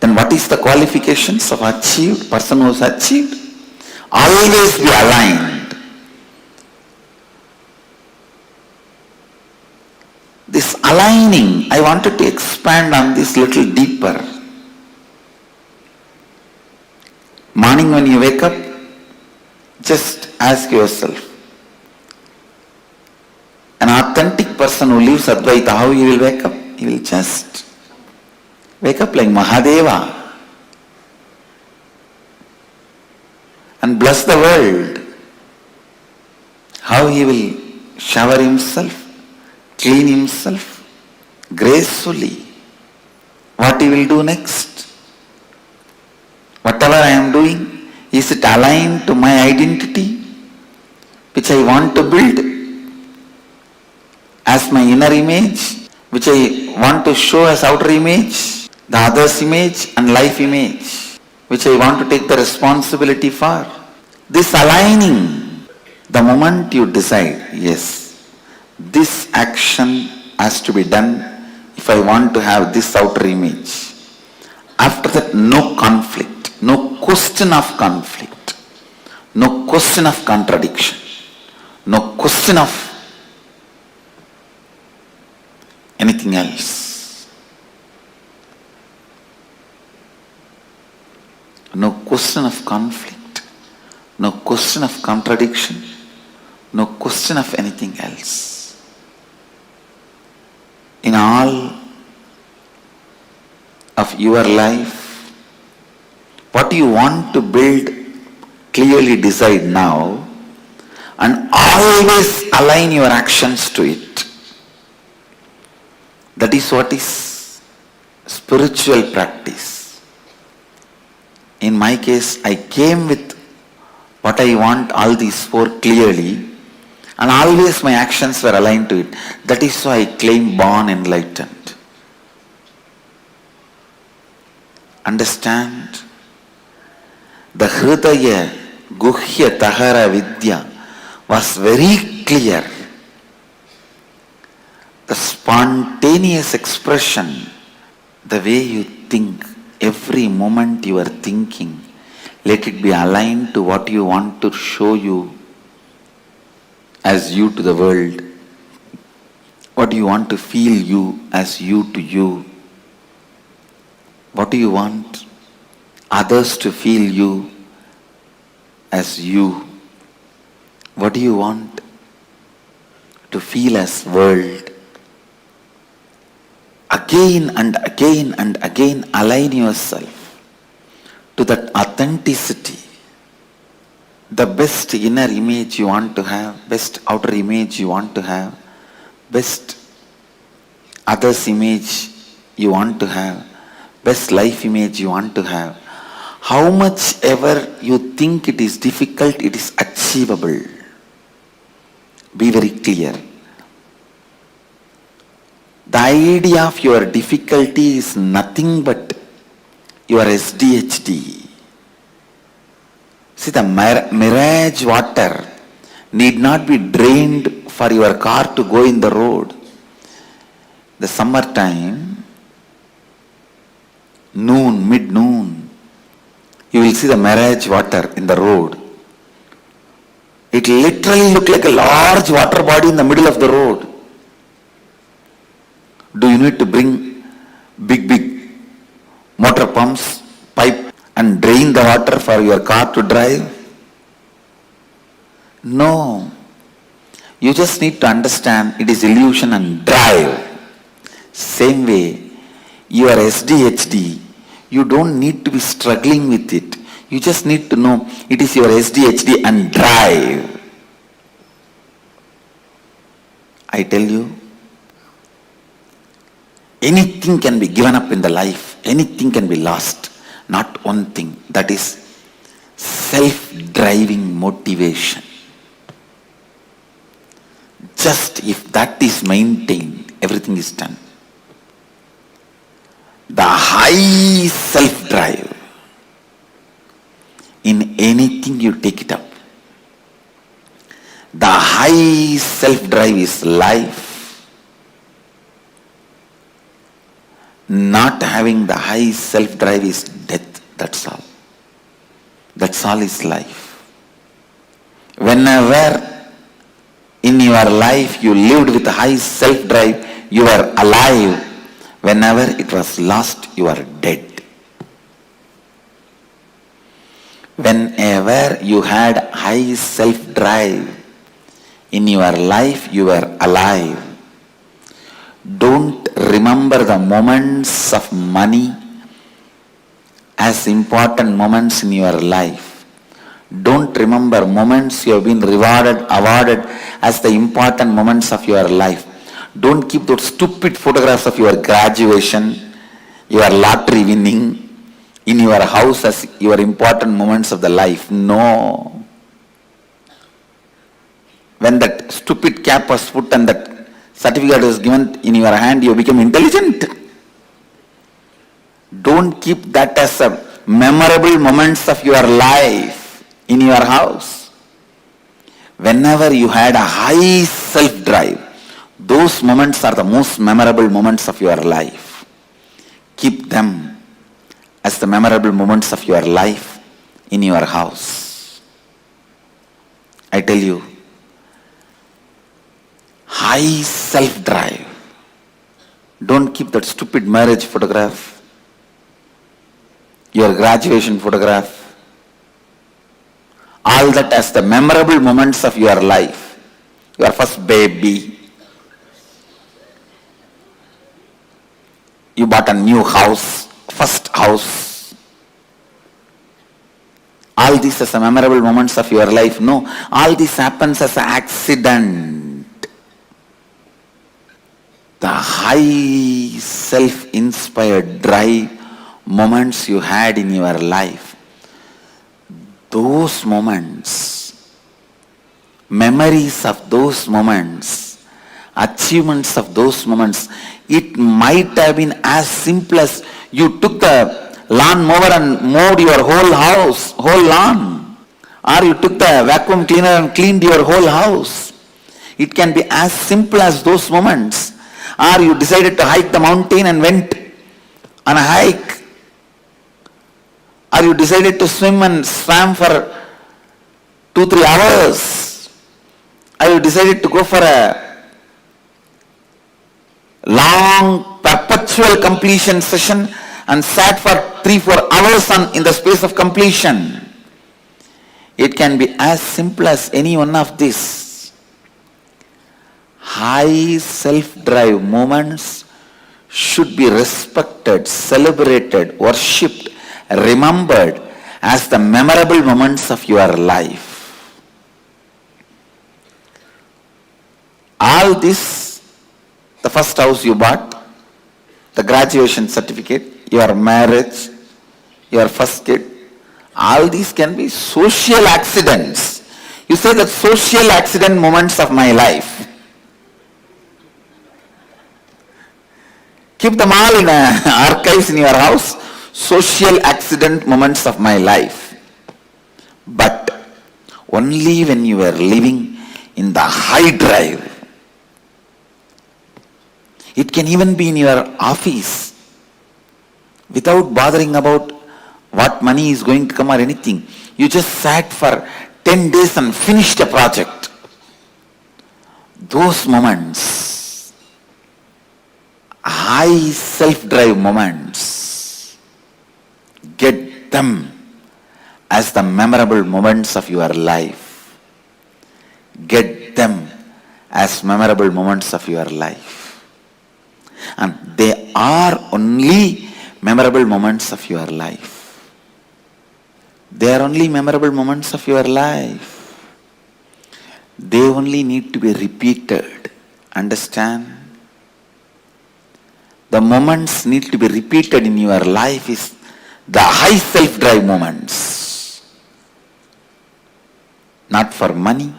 Then what is the qualifications of achieved? Person who has achieved? Always be aligned. This aligning, I wanted to expand on this little deeper. Morning when you wake up, just ask yourself, an authentic person who lives Advaita, how he will wake up? He will just wake up like Mahadeva and bless the world. How he will shower himself, clean himself gracefully. What he will do next? Whatever I am doing, is it aligned to my identity, which I want to build as my inner image, which I want to show as outer image, the other's image and life image, which I want to take the responsibility for? This aligning, the moment you decide, yes, this action has to be done if I want to have this outer image. After that, no conflict. No question of conflict, no question of contradiction, no question of anything else. No question of conflict, no question of contradiction, no question of anything else. In all of your life, what you want to build, clearly decide now and always align your actions to it. That is what is spiritual practice. In my case, I came with what I want, all these four clearly, And always my actions were aligned to it. That is why I claim born enlightened. Understand? The Hridaya Guhya Tahara Vidya was very clear. The spontaneous expression, the way you think, every moment you are thinking, let it be aligned to what you want to show you as you to the world. What do you want to feel you as you to you? What do you want others to feel you as you? What do you want to feel as world? Again and again and again align yourself to that authenticity. The best inner image you want to have, best outer image you want to have, best others image you want to have, best life image you want to have. How much ever you think it is difficult, it is achievable. Be very clear. The idea of your difficulty is nothing but your SDHD. See, the mirage water need not be drained for your car to go in the road. The summertime, noon, mid-noon, you will see the mirage water in the road. It literally looks like a large water body in the middle of the road. Do you need to bring big motor pumps, pipe and drain the water for your car to drive? No. You just need to understand it is illusion and drive. Same way, your SDHD, you don't need to be struggling with it. You just need to know it is your SDHD and drive. I tell you, anything can be given up in the life. Anything can be lost. Not one thing. That is self-driving motivation. Just if that is maintained, everything is done. The high self-drive, in anything you take it up. The high self-drive is life. Not having the high self-drive is death. That's all. That's all is life. Whenever in your life you lived with high self-drive, you are alive. Whenever it was lost, you are dead. Whenever you had high self-drive in your life, you were alive. Don't remember the moments of money as important moments in your life. Don't remember moments you have been rewarded, awarded as the important moments of your life. Don't keep those stupid photographs of your graduation, your lottery winning, in your house as your important moments of the life. No. When that stupid cap was put and that certificate was given in your hand, you became intelligent. Don't keep that as a memorable moments of your life in your house. Whenever you had a high self-drive, those moments are the most memorable moments of your life. Keep them as the memorable moments of your life in your house. I tell you, high self-drive. Don't keep that stupid marriage photograph, your graduation photograph, all that as the memorable moments of your life. Your first baby, you bought a new house, first house. All this as the memorable moments of your life. No, all this happens as an accident. The high self-inspired drive moments you had in your life, those moments memories of those moments, achievements of those moments. It might have been as simple as you took the lawn mower and mowed your whole house, whole lawn. Or you took the vacuum cleaner and cleaned your whole house. It can be as simple as those moments. Or you decided to hike the mountain and went on a hike. Or you decided to swim and swam for 2-3 hours. Or you decided to go for a long perpetual completion session and sat for 3-4 hours in the space of completion. It can be as simple as any one of these. High self-drive moments should be respected, celebrated, worshipped, remembered as the memorable moments of your life. All this, the first house you bought, the graduation certificate, your marriage, your first kid, all these can be social accidents. You say that social accident moments of my life. Keep them all in archives in your house. Social accident moments of my life. But only when you are living in the high drive. It can even be in your office without bothering about what money is going to come or anything. You just sat for 10 days and finished a project. Those moments, high self-drive moments, get them as the memorable moments of your life. Get them as memorable moments of your life. And they are only memorable moments of your life. They are only memorable moments of your life. They only need to be repeated. Understand? The moments need to be repeated in your life is the high self-drive moments. Not for money,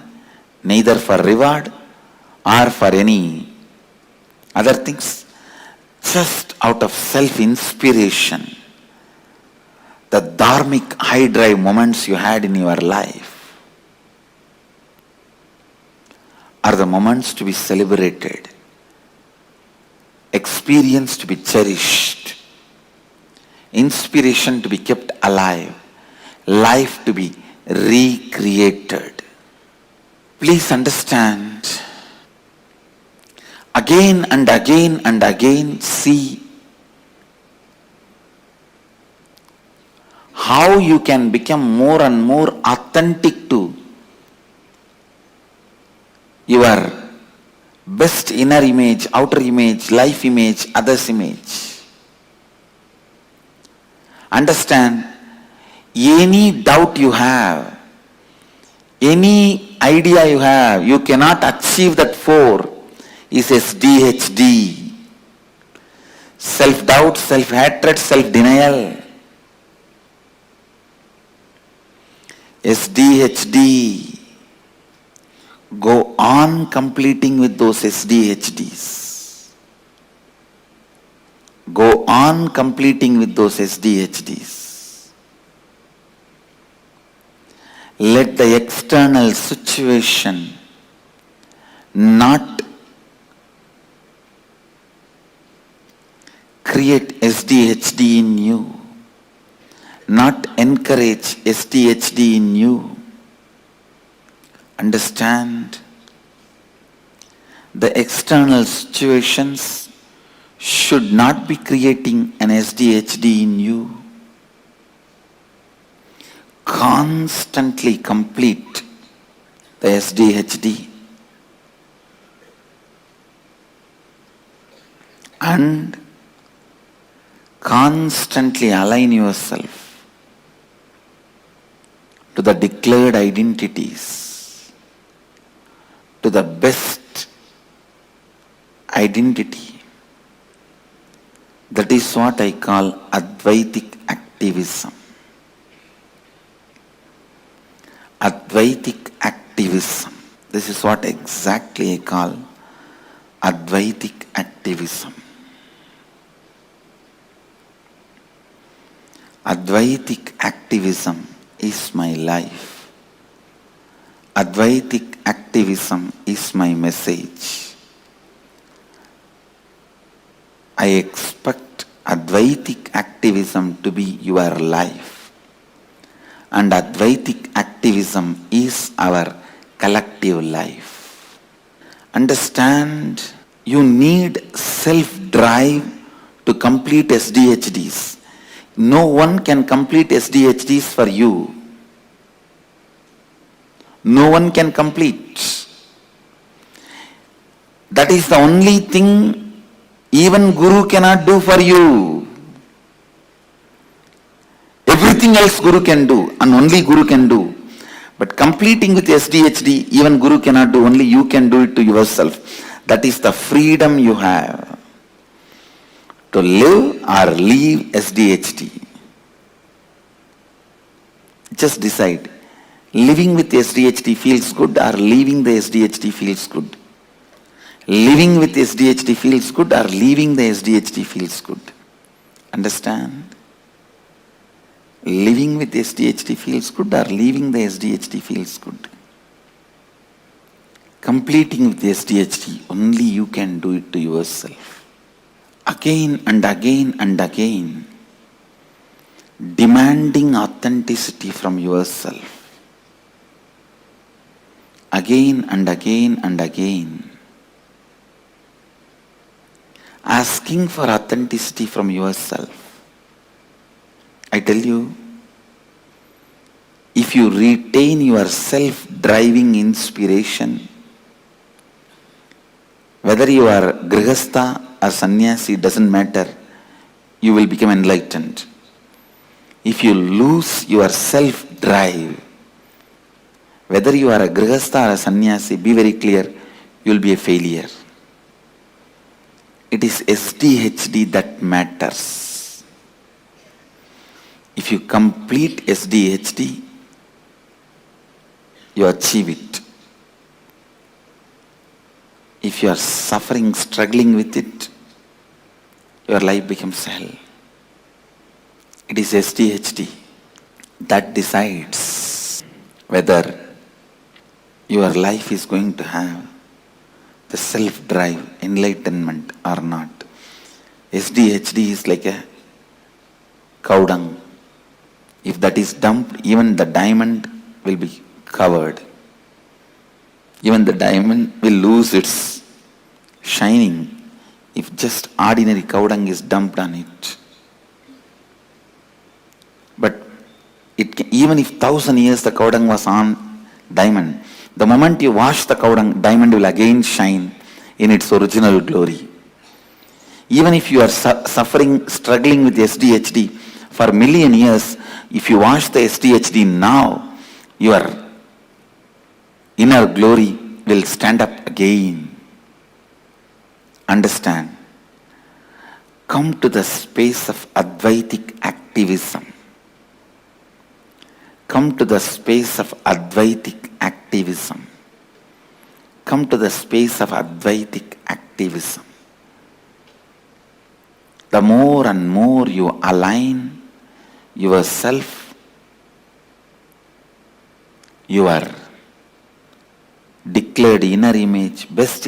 neither for reward or for any other things. Just out of self-inspiration. The dharmic high drive moments you had in your life are the moments to be celebrated, experience to be cherished, inspiration to be kept alive, life to be recreated. Please understand, again and again and again, see how you can become more and more authentic to your best inner image, outer image, life image, others image. Understand, any doubt you have, any idea you have, you cannot achieve that 4 is SDHD. Self-doubt, self-hatred, self-denial. SDHD. Go on completing with those SDHDs. Go on completing with those SDHDs. Let the external situation not create SDHD in you. Not encourage SDHD in you. Understand, the external situations should not be creating an SDHD in you. Constantly complete the SDHD and constantly align yourself to the declared identities, to the best identity. That is what I call Advaitic activism. Advaitic activism. This is what exactly I call Advaitic activism. Advaitic activism is my life. Advaitic activism is my message. I expect Advaitic activism to be your life. And Advaitic activism is our collective life. Understand, you need self-drive to complete SDHDs. No one can complete SDHDs for you. No one can complete. That is the only thing even Guru cannot do for you. Everything else Guru can do, and only Guru can do. But completing with SDHD, even Guru cannot do, only you can do it to yourself. That is the freedom you have to live or leave SDHD. Just decide. Living with SDHD feels good or leaving the SDHD feels good. Living with SDHD feels good or leaving the SDHD feels good. Understand? Living with SDHD feels good or leaving the SDHD feels good. Completing with SDHD, only you can do it to yourself. Again and again and again, demanding authenticity from yourself. Again and again and again, asking for authenticity from yourself. I tell you, if you retain your self-driving inspiration, whether you are grihastha or sannyasi, doesn't matter, you will become enlightened. If you lose your self-drive, whether you are a grihastha or a sannyasi, be very clear, you will be a failure. It is SDHD that matters. If you complete SDHD, you achieve it. If you are suffering, struggling with it, your life becomes hell. It is SDHD that decides whether your life is going to have the self-drive, enlightenment or not. SDHD is like a cow dung. If that is dumped, even the diamond will be covered. Even the diamond will lose its shining if just ordinary cow dung is dumped on it. But even if 1,000 years the cow dung was on diamond, the moment you wash the cow dung, diamond will again shine in its original glory. Even if you are suffering, struggling with SDHD for a million years, if you wash the SDHD now, your inner glory will stand up again. Understand? Come to the space of Advaitic activism. Come to the space of Advaitic activism. Come to the space of Advaitic activism. The more and more you align yourself, your declared inner image, best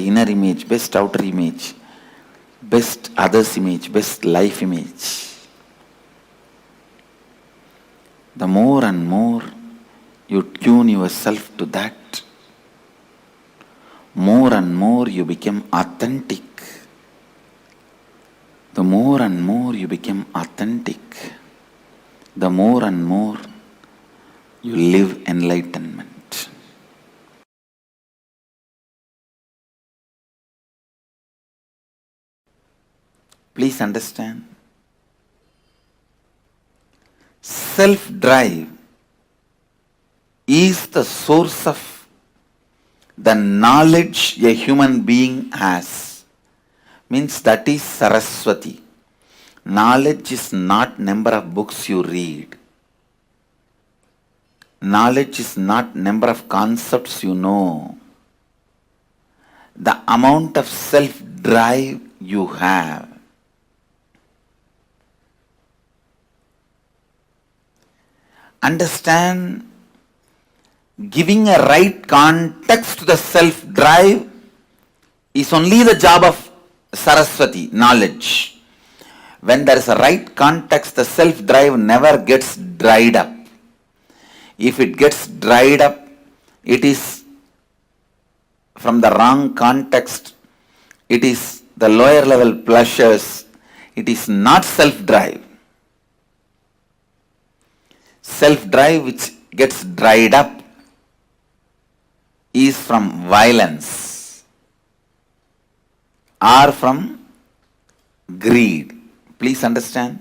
outer image, best others image, best life image. The more and more you tune yourself to that, more and more you become authentic. The more and more you become authentic, the more and more you live enlightenment. Please understand, self-drive is the source of the knowledge a human being has. Means that is Saraswati. Knowledge is not number of books you read. Knowledge is not number of concepts you know. the amount of self-drive you have. Understand, giving a right context to the self-drive is only the job of Saraswati, knowledge. When there is a right context, the self-drive never gets dried up. If it gets dried up, it is from the wrong context. It is the lower level pleasures. It is not self-drive. Self-drive which gets dried up is from violence or from greed. Please understand,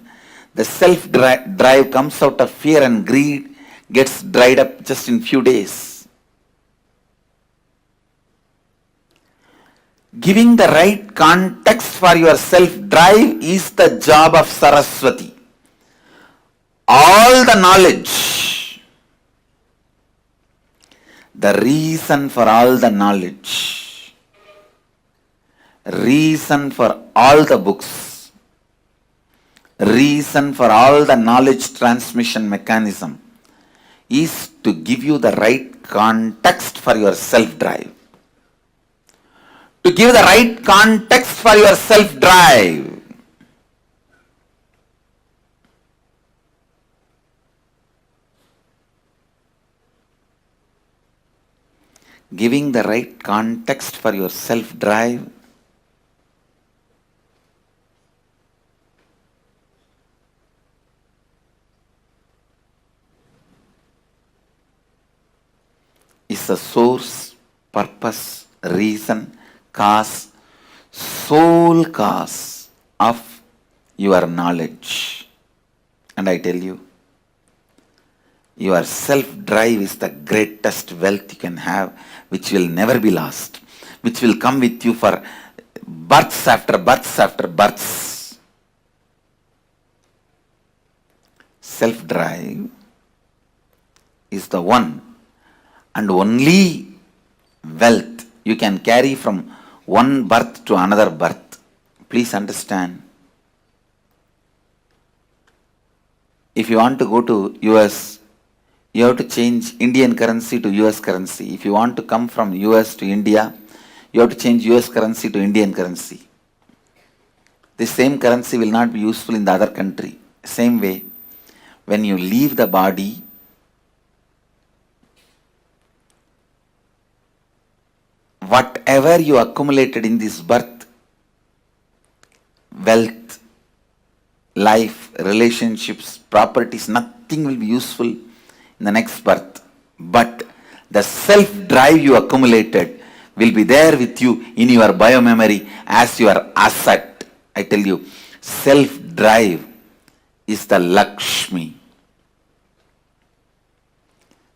the self-drive comes out of fear and greed, gets dried up just in few days. Giving the right context for your self-drive is the job of Saraswati. All the knowledge, the reason for all the knowledge, reason for all the books, reason for all the knowledge transmission mechanism is to give you the right context for your self-drive. To give the right context for your self-drive. Giving the right context for your self-drive is the source, purpose, reason, cause, sole cause of your knowledge. And I tell you, your self-drive is the greatest wealth you can have, which will never be lost, which will come with you for births after births after births. Self-drive is the one and only wealth you can carry from one birth to another birth. Please understand. If you want to go to US, you have to change Indian currency to US currency. If you want to come from US to India, you have to change US currency to Indian currency. The same currency will not be useful in the other country. Same way, when you leave the body, whatever you accumulated in this birth, wealth, life, relationships, properties, nothing will be useful in the next birth. But the self-drive you accumulated will be there with you in your biomemory as your asset. I tell you, self-drive is the Lakshmi.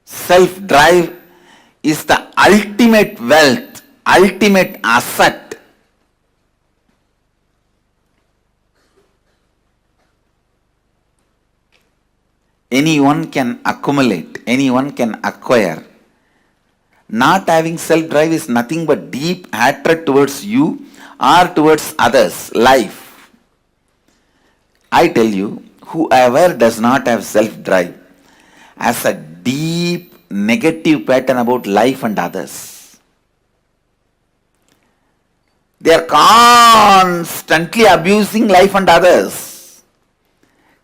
Self-drive is the ultimate wealth, ultimate asset. Anyone can accumulate, anyone can acquire. Not having self-drive is nothing but deep hatred towards you or towards others, life. I tell you, whoever does not have self-drive has a deep negative pattern about life and others. They are constantly abusing life and others,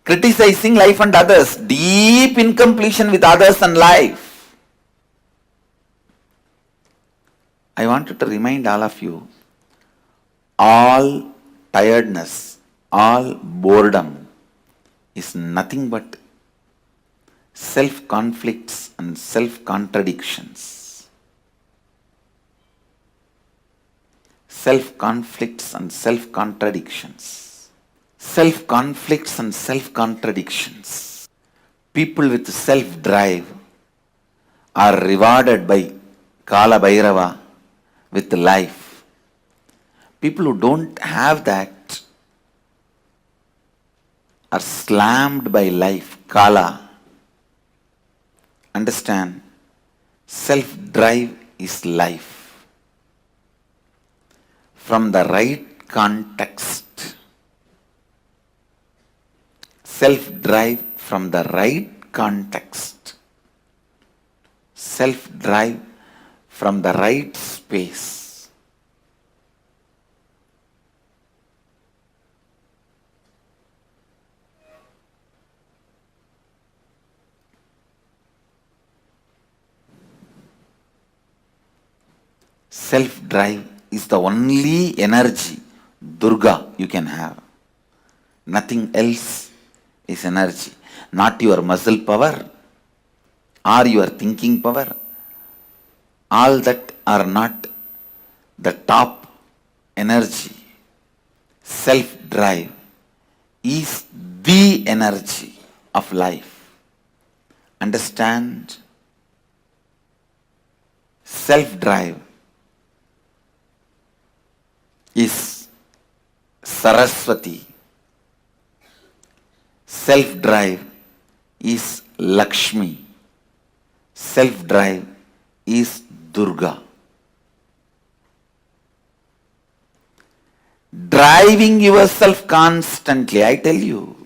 criticizing life and others, deep incompletion with others and life. I wanted to remind all of you, all tiredness, all boredom is nothing but self-conflicts and self-contradictions. Self-conflicts and self-contradictions. Self-conflicts and self-contradictions. People with self-drive are rewarded by Kala Bhairava with life. People who don't have that are slammed by life, Kala. Understand, self-drive is life. from the right context. Self-drive from the right context. Self-drive from the right space. Self-drive is the only energy, Durga, you can have. Nothing else is energy. Not your muscle power or your thinking power. All that are not the top energy. Self-drive is the energy of life. Understand? Self-drive is Saraswati. Self-drive is Lakshmi. Self-drive is Durga. Driving yourself constantly, I tell you.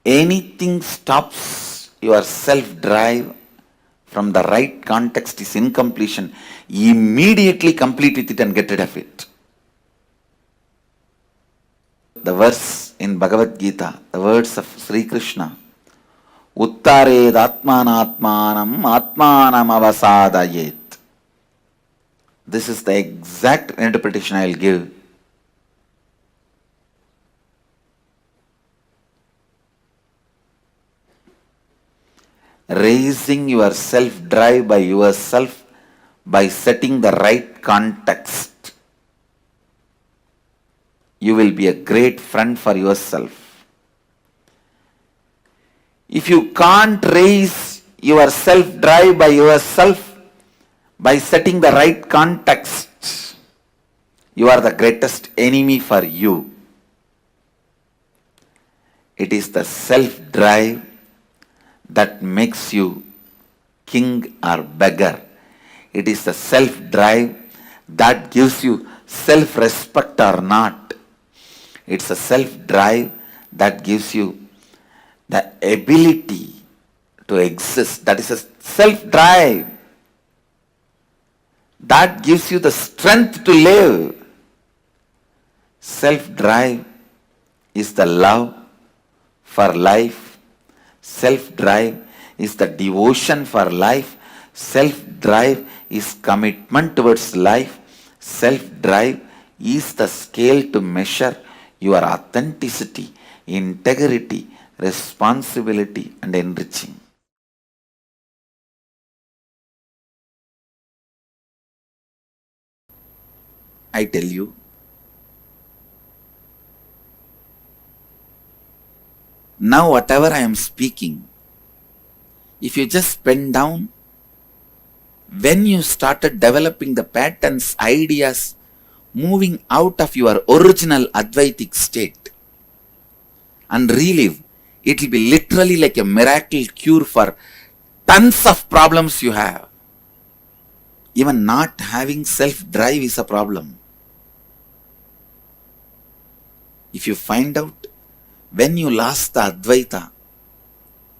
Anything stops your self-drive from the right context is incompletion. Immediately complete with it and get rid of it. The verse in Bhagavad Gita, the words of Sri Krishna, Uttared Atmanatmanam Atmanam Avasadayet. This is the exact interpretation I will give. Raising your self-drive by yourself by setting the right context. You will be a great friend for yourself. If you can't raise your self-drive by yourself by setting the right context, you are the greatest enemy for you. It is the self-drive that makes you king or beggar. It is the self-drive that gives you self-respect or not. It's a self-drive that gives you the ability to exist. That is a self-drive that gives you the strength to live. Self-drive is the love for life. Self-drive is the devotion for life. Self-drive is commitment towards life. Self-drive is the scale to measure your authenticity, integrity, responsibility, and enriching. I tell you, now whatever I am speaking, if you just pen down, when you started developing the patterns, ideas, moving out of your original Advaitic state and relive, it will be literally like a miracle cure for tons of problems you have. Even not having self-drive is a problem. If you find out when you lost the Advaita,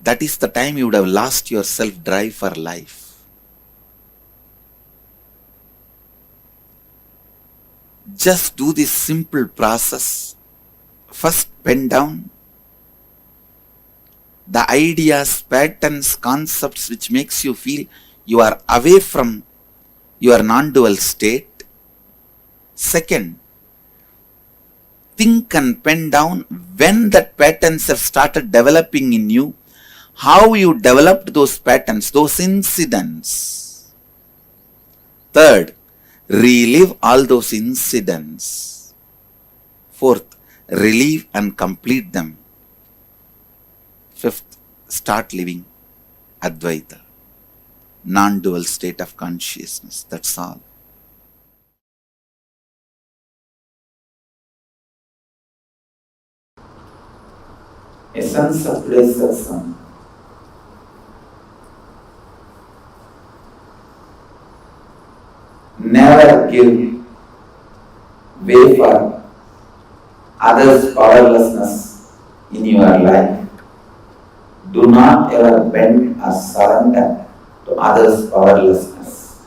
that is the time you would have lost your self-drive for life. Just do this simple process. First, pen down the ideas, patterns, concepts which makes you feel you are away from your non-dual state. Second, think and pen down when that patterns have started developing in you, how you developed those patterns, those incidents. Third, relive all those incidents. Fourth, relive and complete them. Fifth, start living Advaita, non-dual state of consciousness. That's all. Essence of today's satsang. Never give way for others' powerlessness in your life. Do not ever bend or surrender to others' powerlessness.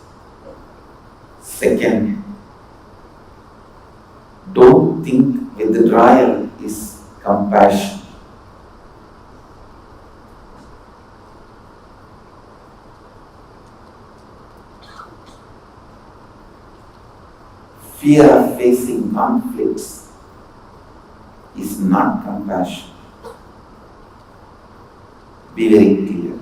Second, don't think withdrawal is compassion. Fear of facing conflicts is not compassion. Be very clear.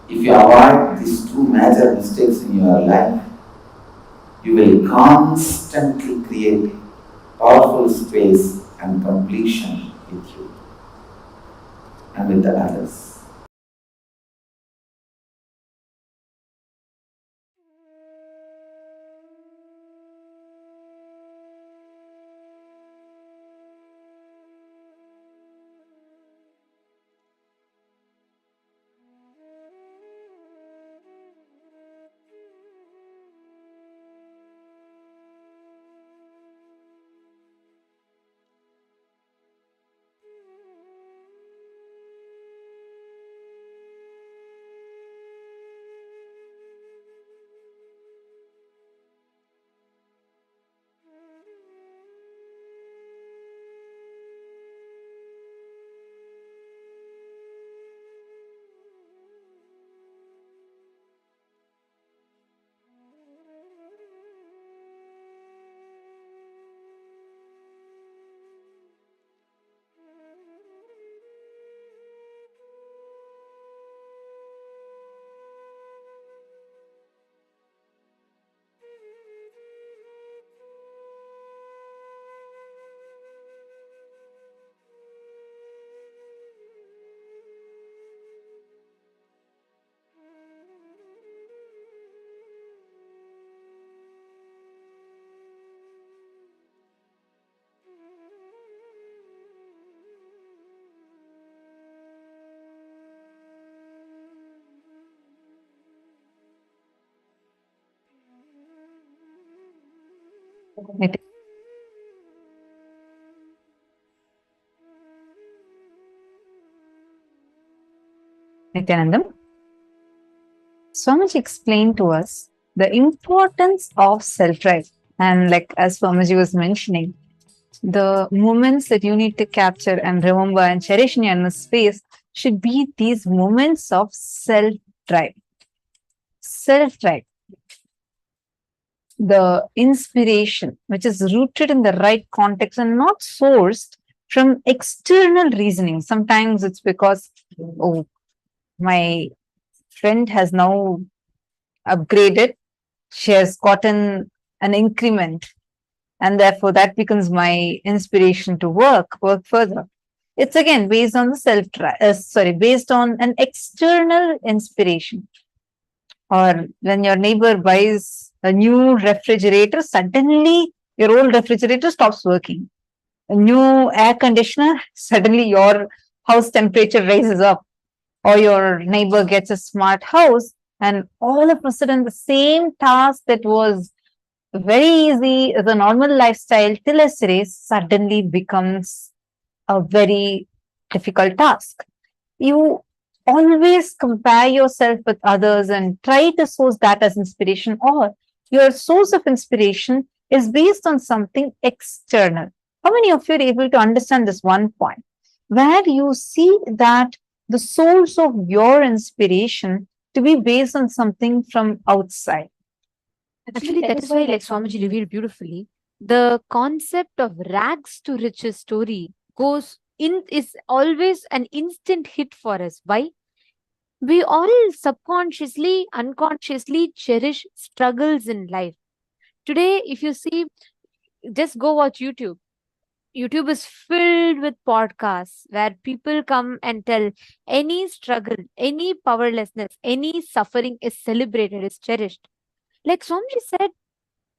If you avoid these two major mistakes in your life, you will constantly create powerful space and completion with you and with the others. Nithyanandam, Swamiji explained to us the importance of self-drive. And like as Swamiji was mentioning, the moments that you need to capture and remember and cherish in your space should be these moments of self-drive. Self-drive. The inspiration, which is rooted in the right context and not sourced from external reasoning. Sometimes it's because, oh, my friend has now upgraded, she has gotten an increment, and therefore that becomes my inspiration to work further. It's again based on the based on an external inspiration. Or when your neighbor buys a new refrigerator, suddenly your old refrigerator stops working. A new air conditioner, suddenly your house temperature rises up. Or your neighbor gets a smart house, and all of a sudden the same task that was very easy as a normal lifestyle till yesterday suddenly becomes a very difficult task. You always compare yourself with others and try to source that as inspiration, or your source of inspiration is based on something external. How many of you are able to understand this one point where you see that the source of your inspiration to be based on something from outside? Actually, that is why, like Swamiji revealed beautifully, the concept of rags to riches story is always an instant hit for us. Why? We all subconsciously, unconsciously cherish struggles in life. Today, if you see, just go watch YouTube. YouTube is filled with podcasts where people come and tell any struggle, any powerlessness, any suffering is celebrated, is cherished. Like Swamiji said,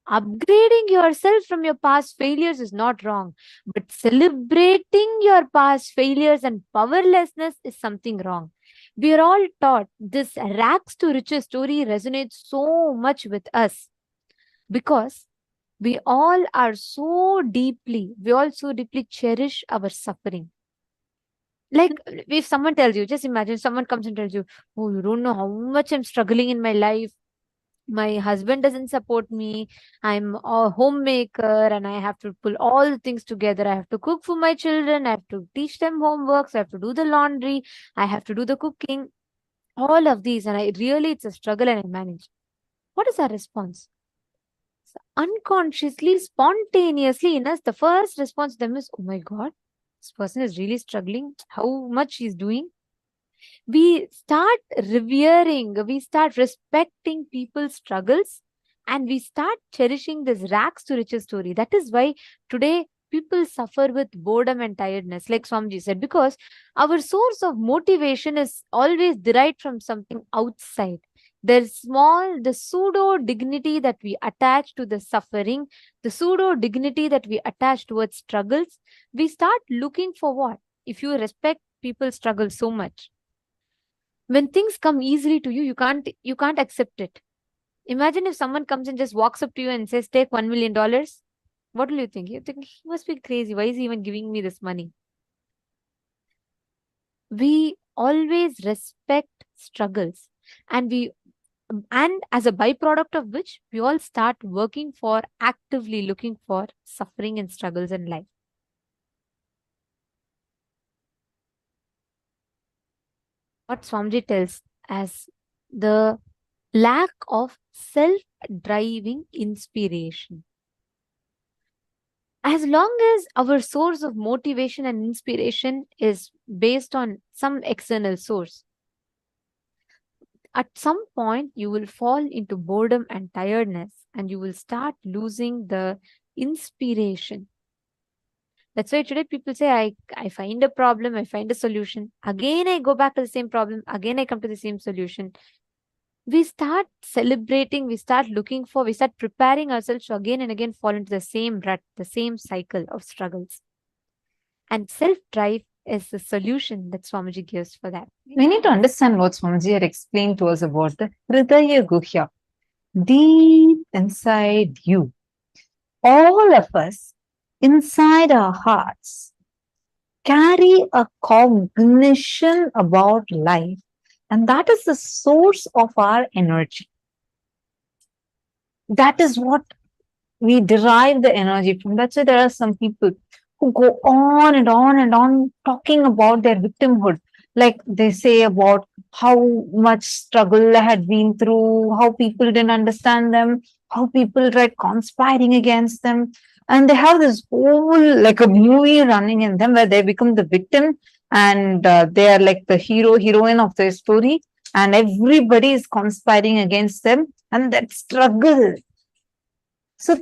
Upgrading yourself from your past failures is not wrong, but celebrating your past failures and powerlessness is something wrong. We are all taught this rags to riches story resonates so much with us because we all so deeply cherish our suffering. Like if someone tells you, just imagine someone comes and tells you, oh, you don't know how much I'm struggling in my life. My husband doesn't support me. I'm a homemaker and I have to pull all the things together. I have to cook for my children. I have to teach them homeworks. I have to do the laundry. I have to do the cooking. All of these. And it's a struggle and I manage. What is our response? So unconsciously, spontaneously in us, the first response to them is, oh my God, this person is really struggling. How much he's doing. We start revering, we start respecting people's struggles, and we start cherishing this rags to riches story. That is why today people suffer with boredom and tiredness, like Swamiji said, because our source of motivation is always derived from something outside. The pseudo dignity that we attach to the suffering, the pseudo dignity that we attach towards struggles, we start looking for what? If you respect people's struggle so much, when things come easily to you, you can't accept it. Imagine if someone comes and just walks up to you and says, take $1 million. What will you think? You think he must be crazy. Why is he even giving me this money? We always respect struggles, and as a byproduct of which we all start actively looking for suffering and struggles in life. What Swamiji tells as the lack of self-driving inspiration. As long as our source of motivation and inspiration is based on some external source, at some point you will fall into boredom and tiredness and you will start losing the inspiration. That's why today people say, I find a problem, I find a solution. Again, I go back to the same problem. Again, I come to the same solution. We start celebrating, we start preparing ourselves to again and again fall into the same rut, the same cycle of struggles. And self-drive is the solution that Swamiji gives for that. We need to understand what Swamiji had explained to us about the Hridaya Guhya. Deep inside you, all of us, inside our hearts, carry a cognition about life, and that is the source of our energy. That is what we derive the energy from. That's why there are some people who go on and on and on talking about their victimhood. Like they say about how much struggle they had been through, how people didn't understand them, how people tried conspiring against them. And they have this whole, like a movie running in them where they become the victim and they are like the hero, heroine of their story. And everybody is conspiring against them. And that struggle. So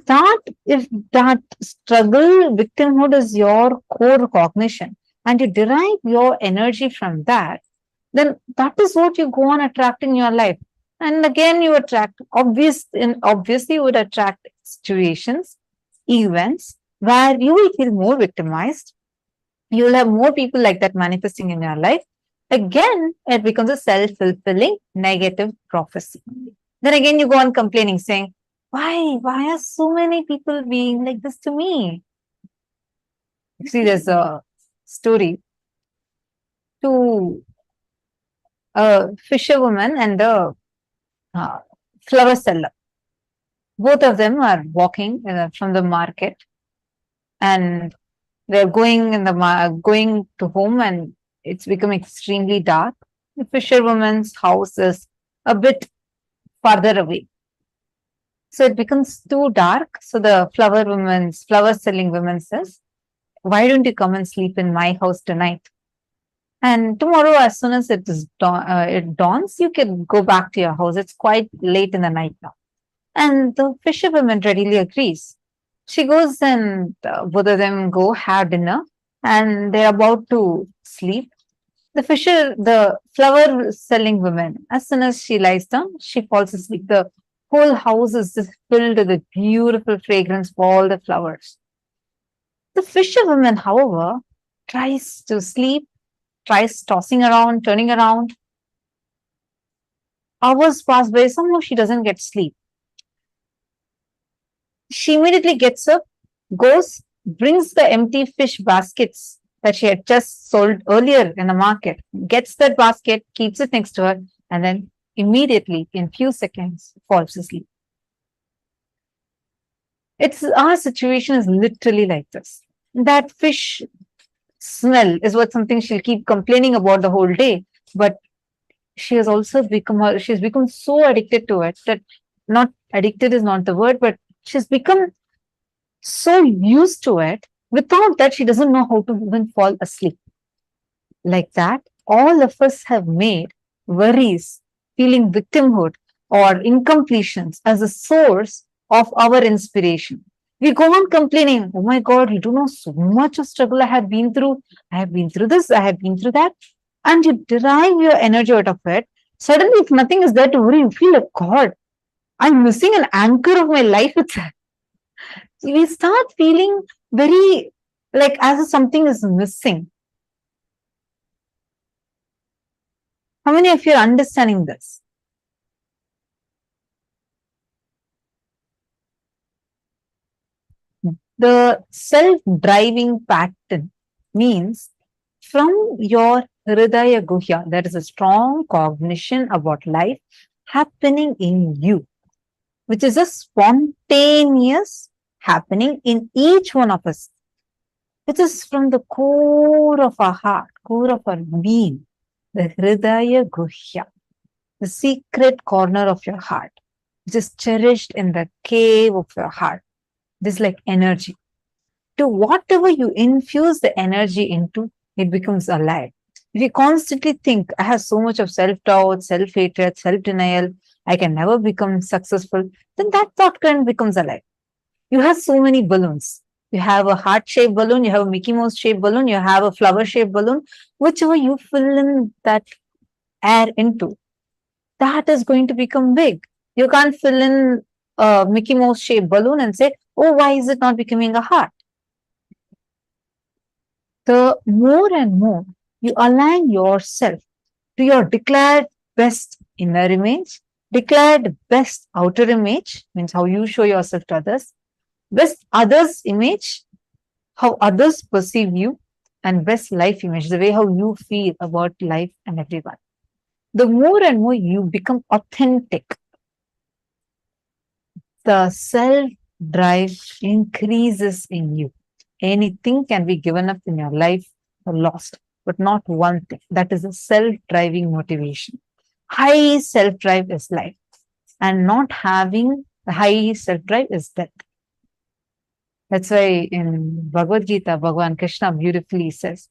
if that struggle, victimhood is your core cognition and you derive your energy from that, then that is what you go on attracting in your life. And again, you attract, obviously you would attract situations, events where you will feel more victimized. You will have more people like that manifesting in your life. Again, it becomes a self-fulfilling negative prophecy. Then again, you go on complaining, saying, why are so many people being like this to me? See, there's a story to a fisherwoman and a flower seller. Both of them are walking from the market and they're going to home and it's become extremely dark. The fisherwoman's house is a bit farther away. So it becomes too dark. So the flower selling woman says, why don't you come and sleep in my house tonight? And tomorrow, as soon as it dawns, you can go back to your house. It's quite late in the night now. And the fisherwoman readily agrees. She goes and both of them go have dinner and they're about to sleep. The flower selling woman, as soon as she lies down, she falls asleep. The Whole house is just filled with the beautiful fragrance of all the flowers. The fisherwoman, however, tries to sleep, tries tossing around, turning around. Hours pass by, somehow she doesn't get sleep. She immediately gets up, goes, brings the empty fish baskets that she had just sold earlier in the market, gets that basket, keeps it next to her, and then immediately, in few seconds, falls asleep. Our situation is literally like this. That fish smell is what something she'll keep complaining about the whole day, but she has also she's become so addicted to it that, not addicted is not the word, but she's become so used to it. Without that, she doesn't know how to even fall asleep. Like that, all of us have made worries, feeling victimhood, or incompletions as a source of our inspiration. We go on complaining, oh my God, you don't know so much of struggle I have been through. I have been through this, I have been through that. And you derive your energy out of it. Suddenly, if nothing is there to worry, you feel like, God, I'm missing an anchor of my life itself. We start feeling very like as if something is missing. How many of you are understanding this? The self-driving pattern means from your Hridaya Guhya, there is a strong cognition about life happening in you, which is a spontaneous happening in each one of us. It is from the core of our heart, core of our being, the Hridaya Guhya, the secret corner of your heart, which is cherished in the cave of your heart. This is like energy. To whatever you infuse the energy into, it becomes alive. If you constantly think, I have so much of self-doubt, self-hatred, self-denial, I can never become successful, then that thought current becomes alive. You have so many balloons. You have a heart-shaped balloon, you have a Mickey Mouse-shaped balloon, you have a flower-shaped balloon, whichever you fill in that air into, that is going to become big. You can't fill in a Mickey Mouse-shaped balloon and say, oh, why is it not becoming a heart? The more and more you align yourself to your declared best inner image, declared best outer image, means how you show yourself to others, best others image, how others perceive you, and best life image, the way how you feel about life and everyone. The more and more you become authentic, the self-drive increases in you. Anything can be given up in your life or lost, but not one thing. That is a self-driving motivation. High self-drive is life, and not having a high self-drive is death. That's why in Bhagavad Gita, Bhagavan Krishna beautifully says,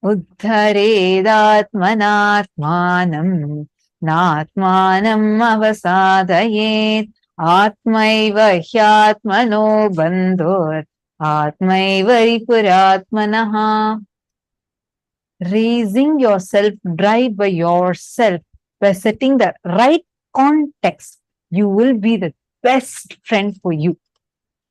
Uddharedatmanatmanam natmanam avasadayet atmaiva hyatmano bandhur atmaiva ripuratmanaha. Raising your self-drive by yourself, by setting the right context, you will be the best friend for you.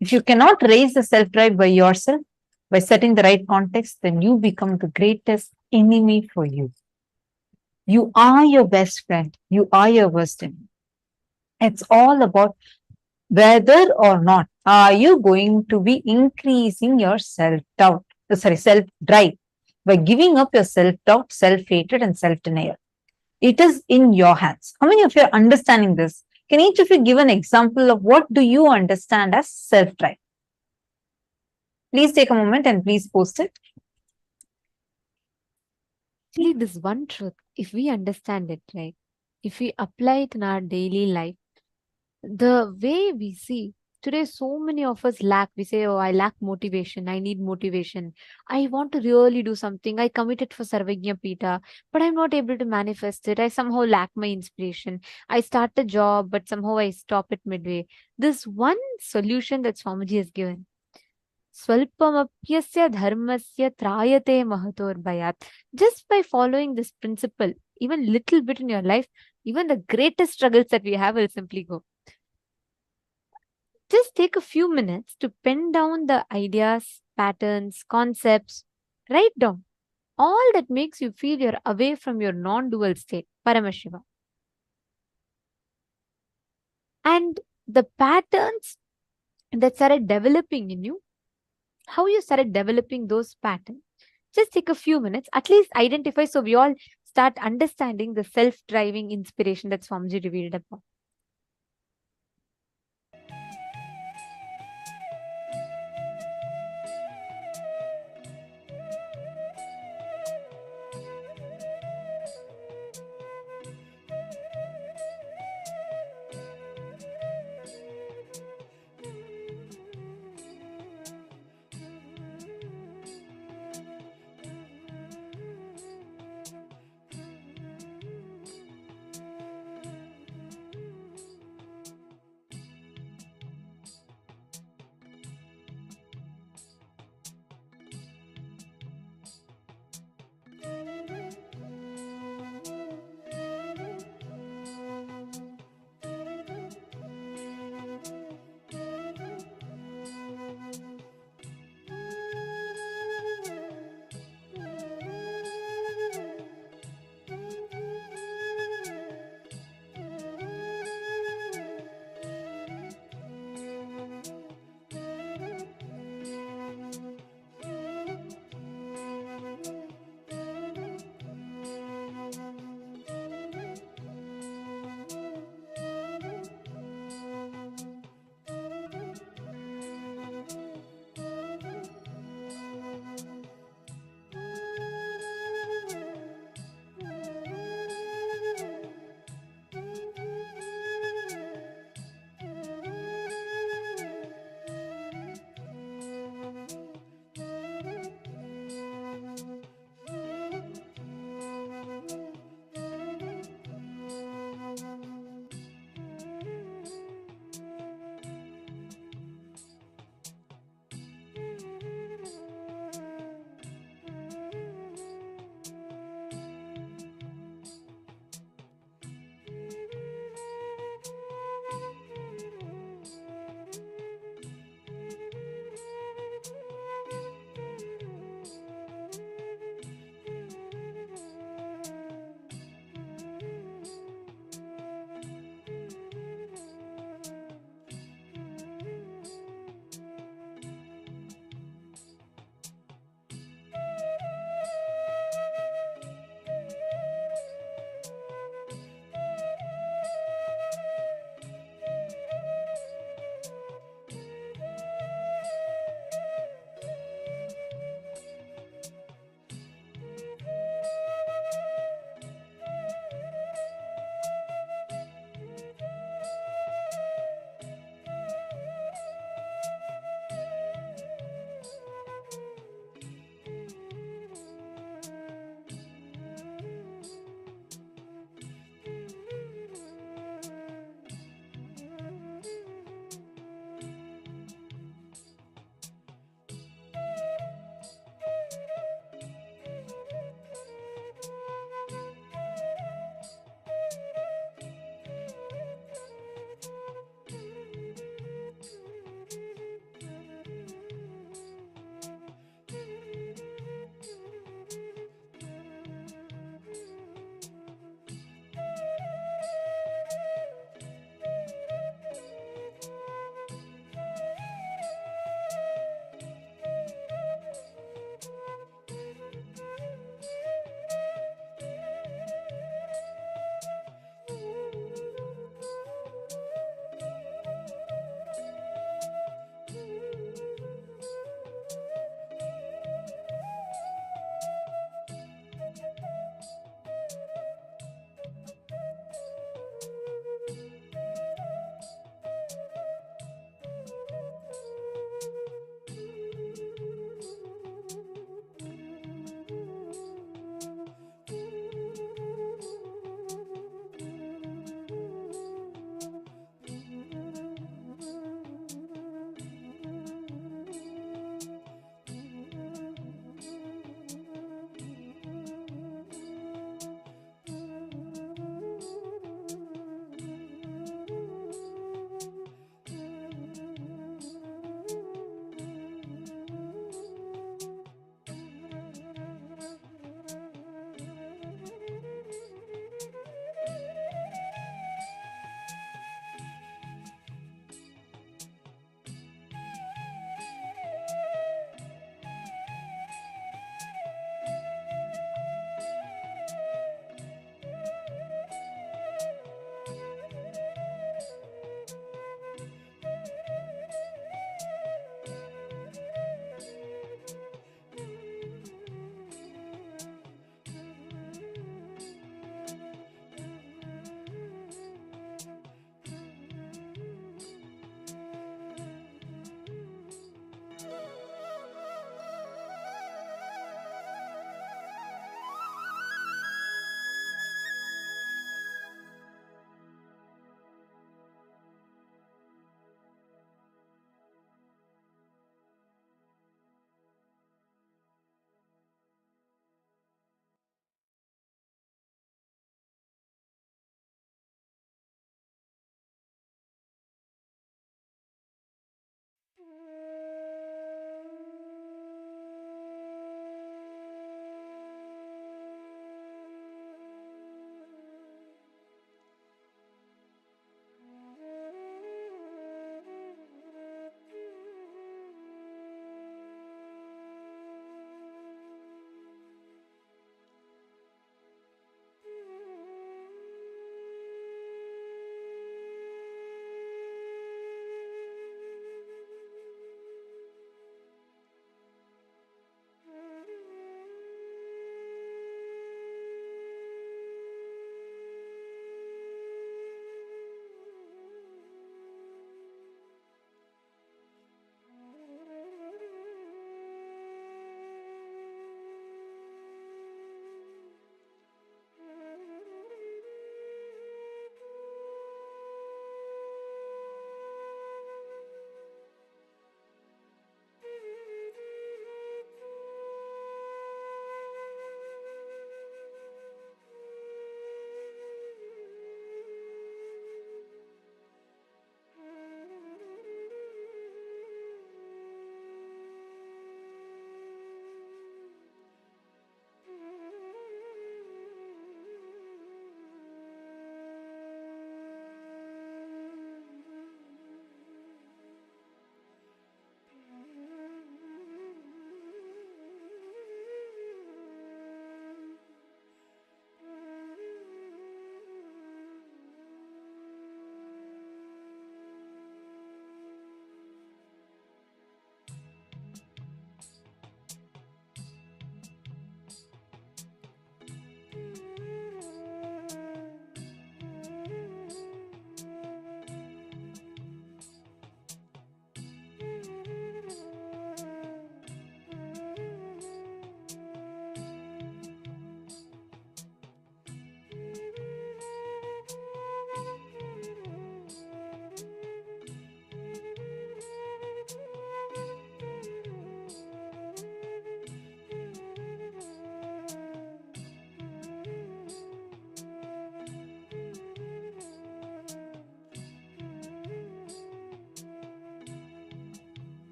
If you cannot raise the self-drive by yourself, by setting the right context, then you become the greatest enemy for you. You are your best friend. You are your worst enemy. It's all about whether or not are you going to be increasing your self-doubt, self-drive by giving up your self-doubt, self-hatred, and self-denial. It is in your hands. How many of you are understanding this? Can each of you give an example of what do you understand as self-drive? Please take a moment and please post it. Actually, this one truth, if we understand it, right, if we apply it in our daily life, the way we see today, so many of us lack. We say, oh, I lack motivation. I need motivation. I want to really do something. I committed for Sarvagnya Pita, but I'm not able to manifest it. I somehow lack my inspiration. I start a job, but somehow I stop it midway. This one solution that Swamiji has given. Swalpamapyasya dharmasya trayate mahator bhayat. Just by following this principle, even little bit in your life, even the greatest struggles that we have will simply go. Just take a few minutes to pen down the ideas, patterns, concepts. Write down all that makes you feel you're away from your non-dual state, Paramashiva. And the patterns that started developing in you, how you started developing those patterns. Just take a few minutes, at least identify, so we all start understanding the self-driving inspiration that Swamiji revealed upon.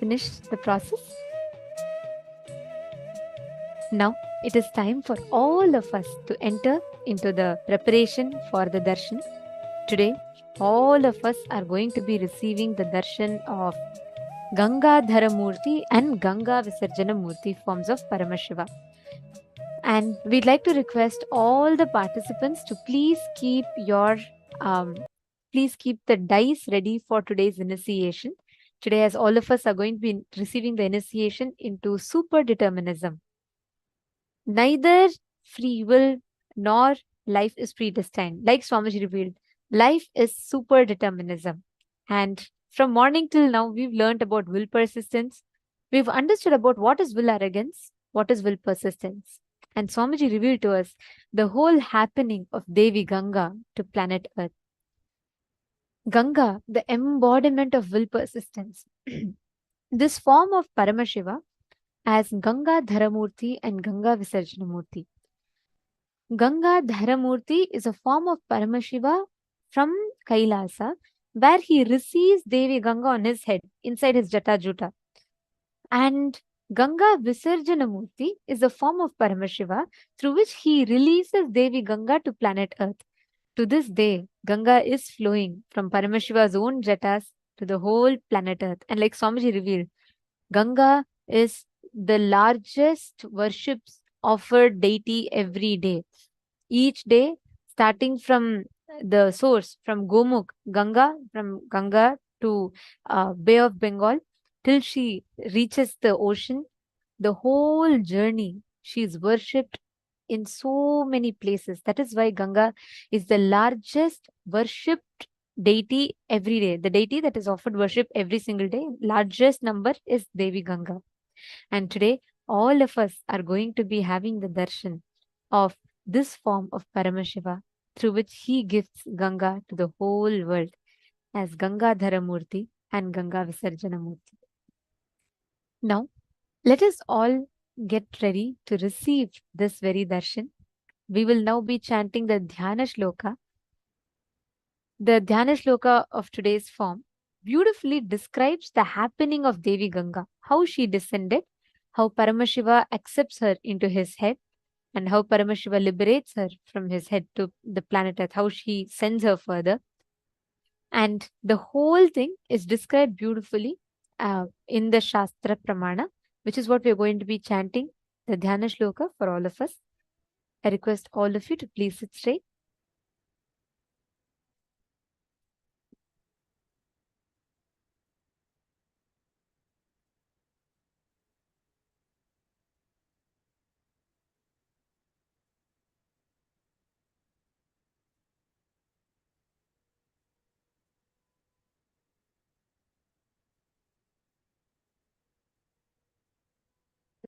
finish the process. Now it is time for all of us to enter into the preparation for the darshan. Today, all of us are going to be receiving the darshan of Gangadhara Murti and Ganga Visarjana Murti forms of Paramashiva. And we'd like to request all the participants to please keep the dice ready for today's initiation. Today, as all of us are going to be receiving the initiation into super determinism. Neither free will nor life is predestined. Like Swamiji revealed, life is super determinism. And from morning till now, we've learned about will persistence. We've understood about what is will arrogance, what is will persistence. And Swamiji revealed to us the whole happening of Devi Ganga to planet Earth. Ganga, the embodiment of will persistence. This form of Paramashiva as Ganga Dharamurti and Ganga Visarjanamurti. Ganga Dharamurti is a form of Paramashiva from Kailasa, where he receives Devi Ganga on his head, inside his Jata Juta. And Ganga Visarjanamurti is a form of Paramashiva through which he releases Devi Ganga to planet Earth. To this day, Ganga is flowing from Paramashiva's own Jatas to the whole planet Earth. And like Swamiji revealed, Ganga is the largest worships offered deity every day. Each day, starting from the source, from Gomukh, Ganga, from Ganga to Bay of Bengal, till she reaches the ocean, the whole journey, she is worshipped in so many places. That is why Ganga is the largest worshipped deity every day. The deity that is offered worship every single day, largest number is Devi Ganga. And today, all of us are going to be having the darshan of this form of Paramashiva, through which he gives Ganga to the whole world as Gangadhara Murti and Ganga Visarjana Murti. Now, let us all get ready to receive this very darshan. We will now be chanting the Dhyana Shloka. The Dhyana Shloka of today's form beautifully describes the happening of Devi Ganga, how she descended, how Paramashiva accepts her into his head, and how Paramashiva liberates her from his head to the planet Earth, how she sends her further. And the whole thing is described beautifully in the Shastra Pramana, which is what we are going to be chanting, the Dhyana Shloka for all of us. I request all of you to please sit straight.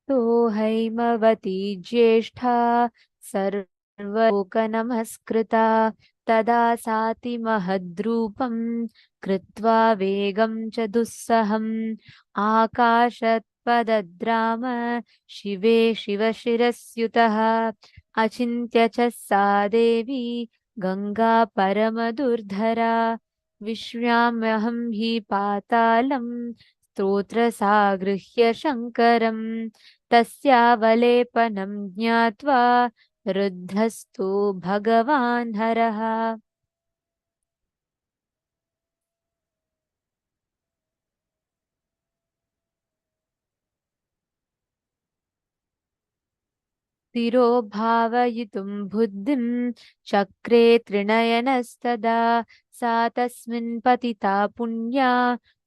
तो हैमवती ज्येष्ठा सर्वलोकनमस्कृता तदा साति महद्रूपं कृत्वा वेगं च दुस्सहम् आकाशत्पदद्राम शिवे शिवशिरस्युतः अचिन्त्य च सा देवी गंगा परमदुर्धरा विश्व्याम्यहं हि पातालम् स्तोत्रसागृह्य शङ्करम् तस्यावलेपनं ज्ञात्वा रुद्धस्तु भगवान् हरः. स्थिरो भावयितुं बुद्धिं चक्रे त्रिनयनस्तदा सा तस्मिन् पतिता पुण्या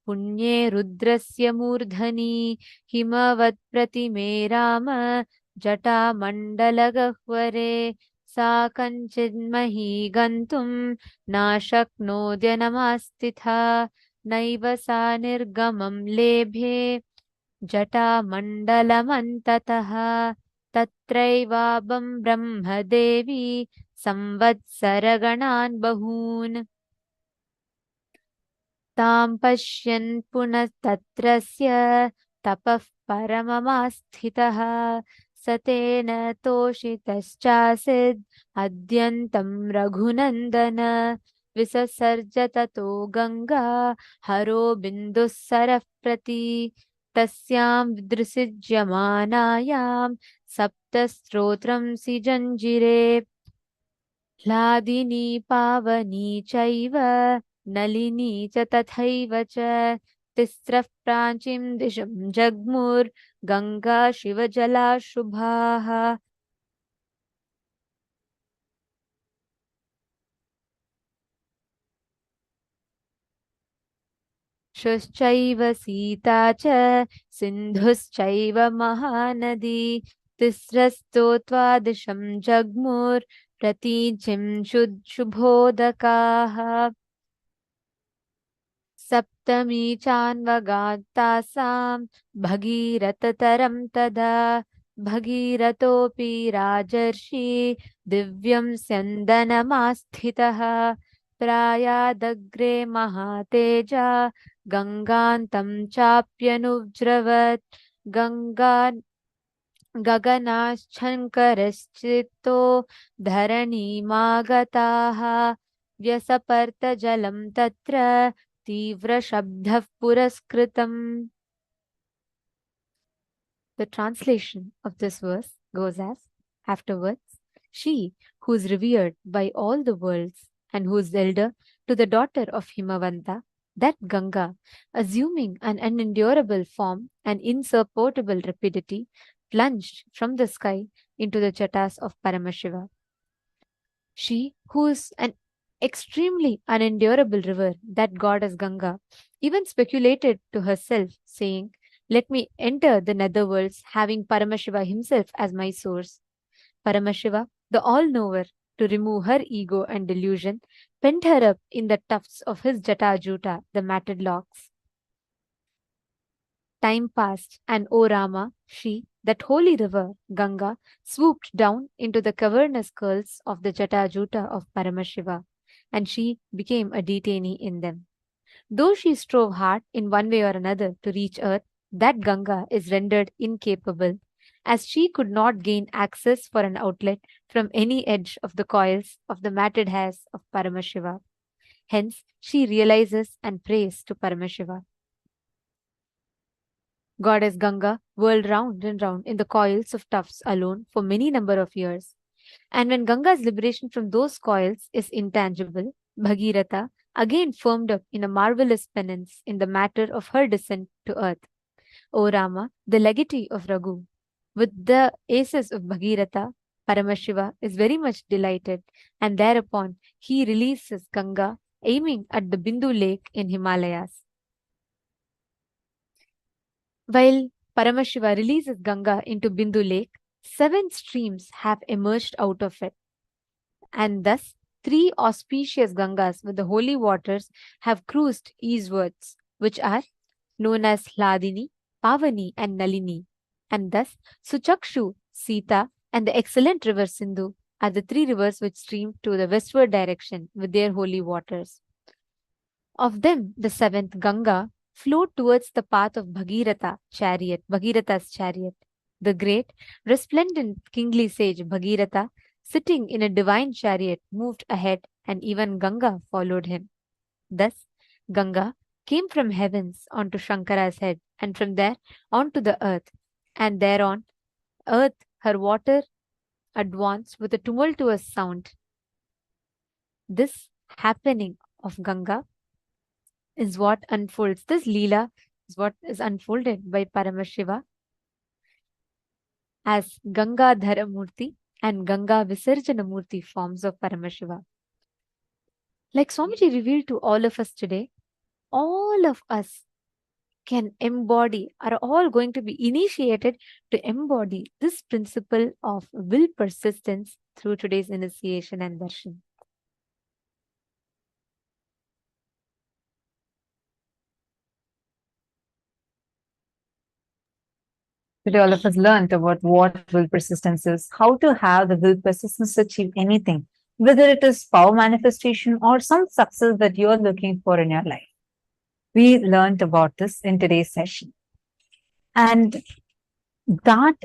पुण्ये रुद्रस्य मूर्धनि हिमवत्प्रतिमे राम जटामण्डलगह्वरे सा कञ्चिन्मही गन्तुं नाशक्नोद्यनमास्थिता नैव सा निर्गमं लेभे जटामण्डलमन्ततः तत्रैवाबं ब्रह्मदेवी संवत्सरगणान् बहून् तां पश्यन् पुनः तत्रस्य तपः परममास्थितः स तेन तोषितश्चासीद् अद्यन्तं रघुनन्दन विससर्ज ततो गङ्गा हरो बिन्दुः सरः प्रति Tasyam vidrisijyamanayam saptastotram si janjire Hladini pavani chaiva nalini cha tathaiva cha tisraf pranchim disham jagmur ganga shiva jala shubhaha Shushchaiva Sita cha Sindhuschaiva Mahanadi Tisrastotva Jagmur Pratīchim Shubhodakaha Saptami Chanvagatasam Bhagirataram Tada Bhagiratopi Rajarshi Divyam Syandanamastitaha Prayadagre Mahateja Gangantam Chapyanuvjravat Ganga Gaganaschankarashchito Dharani Magataha Vyasaparta Jalam Tatra Tivra Shabdhav Puraskritam. The translation of this verse goes as afterwards, she who is revered by all the worlds and who is elder to the daughter of Himavanta, that Ganga, assuming an unendurable form and insupportable rapidity, plunged from the sky into the jatas of Paramashiva. She who is an extremely unendurable river, that goddess Ganga, even speculated to herself, saying, "Let me enter the netherworlds, having Paramashiva himself as my source." Paramashiva, the all-knower, to remove her ego and delusion, pent her up in the tufts of his Jatajuta, the matted locks. Time passed, and O Rama, she, that holy river, Ganga, swooped down into the cavernous curls of the Jatajuta of Paramashiva, and she became a detainee in them. Though she strove hard in one way or another to reach earth, that Ganga is rendered incapable, as she could not gain access for an outlet from any edge of the coils of the matted hairs of Paramashiva. Hence, she realizes and prays to Paramashiva. Goddess Ganga whirled round and round in the coils of tufts alone for many number of years. And when Ganga's liberation from those coils is intangible, Bhagirata again firmed up in a marvelous penance in the matter of her descent to earth. O Rama, the legatee of Raghu, with the aces of Bhagirata, Paramashiva is very much delighted, and thereupon he releases Ganga, aiming at the Bindu lake in Himalayas. While Paramashiva releases Ganga into Bindu lake, 7 streams have emerged out of it, and thus 3 auspicious Gangas with the holy waters have cruised eastwards, which are known as Hladini, Pavani, and Nalini. And thus Suchakshu, Sita, and the excellent river Sindhu are the 3 rivers which stream to the westward direction with their holy waters. Of them, the 7th, Ganga, flowed towards the path of Bhagirata's chariot. The great, resplendent kingly sage Bhagirata, sitting in a divine chariot, moved ahead, and even Ganga followed him. Thus, Ganga came from heavens onto Shankara's head, and from there onto the earth, and thereon earth her water advanced with a tumultuous sound. This happening of Ganga is what unfolds. This Leela is what is unfolded by Paramashiva as Ganga Dharamurti and Ganga Visarjanamurti forms of Paramashiva. Like Swamiji revealed to all of us today, all of us can embody, are all going to be initiated to embody this principle of will persistence through today's initiation and darshan. Today, all of us learned about what will persistence is, how to have the will persistence to achieve anything, whether it is power manifestation or some success that you're looking for in your life. We learned about this in today's session. And that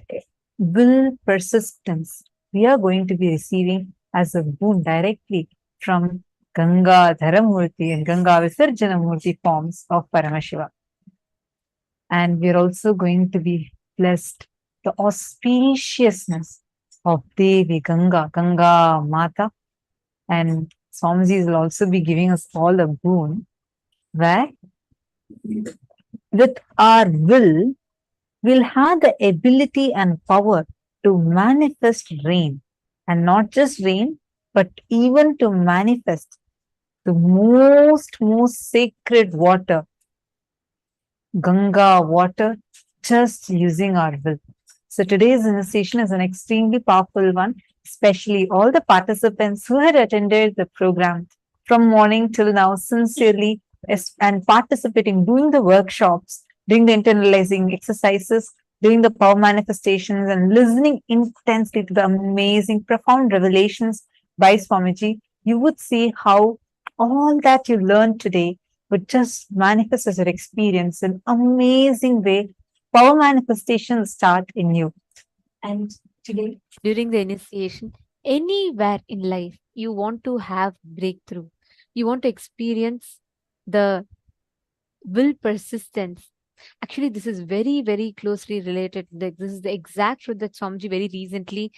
will persistence we are going to be receiving as a boon directly from Ganga Dharamurti and Ganga Visarjanamurti forms of Paramashiva. And we're also going to be blessed the auspiciousness of Devi Ganga, Ganga Mata. And Swamiji will also be giving us all a boon where with our will, we'll have the ability and power to manifest rain. And not just rain, but even to manifest the most sacred water, Ganga water, just using our will. So today's initiation is an extremely powerful one, especially all the participants who had attended the program from morning till now sincerely and participating, doing the workshops, doing the internalizing exercises, doing the power manifestations and listening intensely to the amazing, profound revelations by Swamiji. You would see how all that you learned today would just manifest as your experience in amazing way. Power manifestations start in you. And today, During the initiation, anywhere in life, you want to have breakthrough. You want to experience the will persistence. Actually, this is very, very closely related. This is the exact truth that Swamiji very recently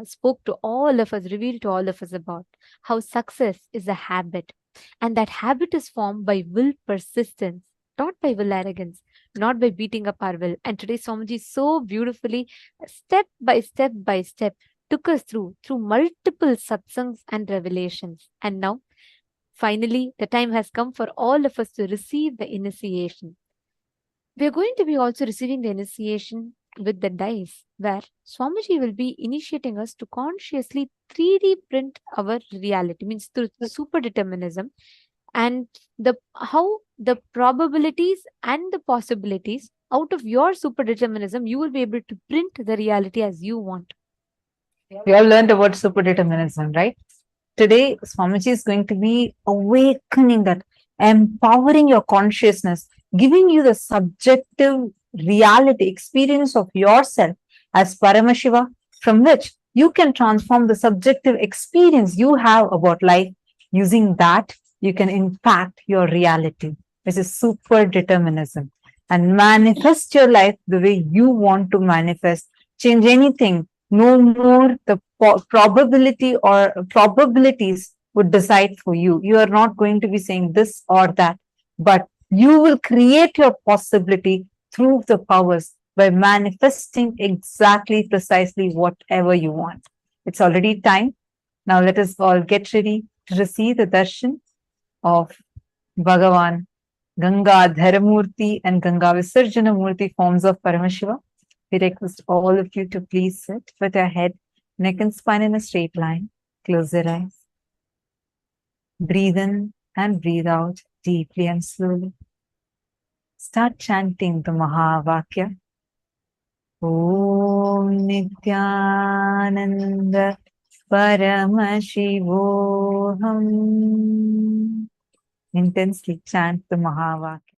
spoke to all of us, revealed to all of us about how success is a habit. And that habit is formed by will persistence, not by will arrogance, not by beating up our will. And today, Swamiji so beautifully, step by step, took us through multiple satsangs and revelations. And now, finally, the time has come for all of us to receive the initiation. We are going to be also receiving the initiation with the dice, where Swamiji will be initiating us to consciously 3D print our reality, means through super determinism, and how the probabilities and the possibilities out of your super determinism, you will be able to print the reality as you want. we all learned about super determinism, right? Today, Swamiji is going to be awakening that, empowering your consciousness, giving you the subjective reality experience of yourself as Paramashiva, from which you can transform the subjective experience you have about life. Using that, you can impact your reality, which is super determinism, and manifest your life the way you want to manifest. Change anything. No more the probability or probabilities would decide for you. You are not going to be saying this or that, but you will create your possibility through the powers by manifesting exactly, precisely whatever you want. It's already time. Now let us all get ready to receive the darshan of Bhagavan, Ganga Dharamurti and Ganga Visarjana Murti forms of Paramashiva. We request all of you to please sit with your head, neck and spine in a straight line. Close your eyes. Breathe in and breathe out deeply and slowly. Start chanting the Mahavakya. Om Nithyananda Paramashivoham. Intensely chant the Mahavakya.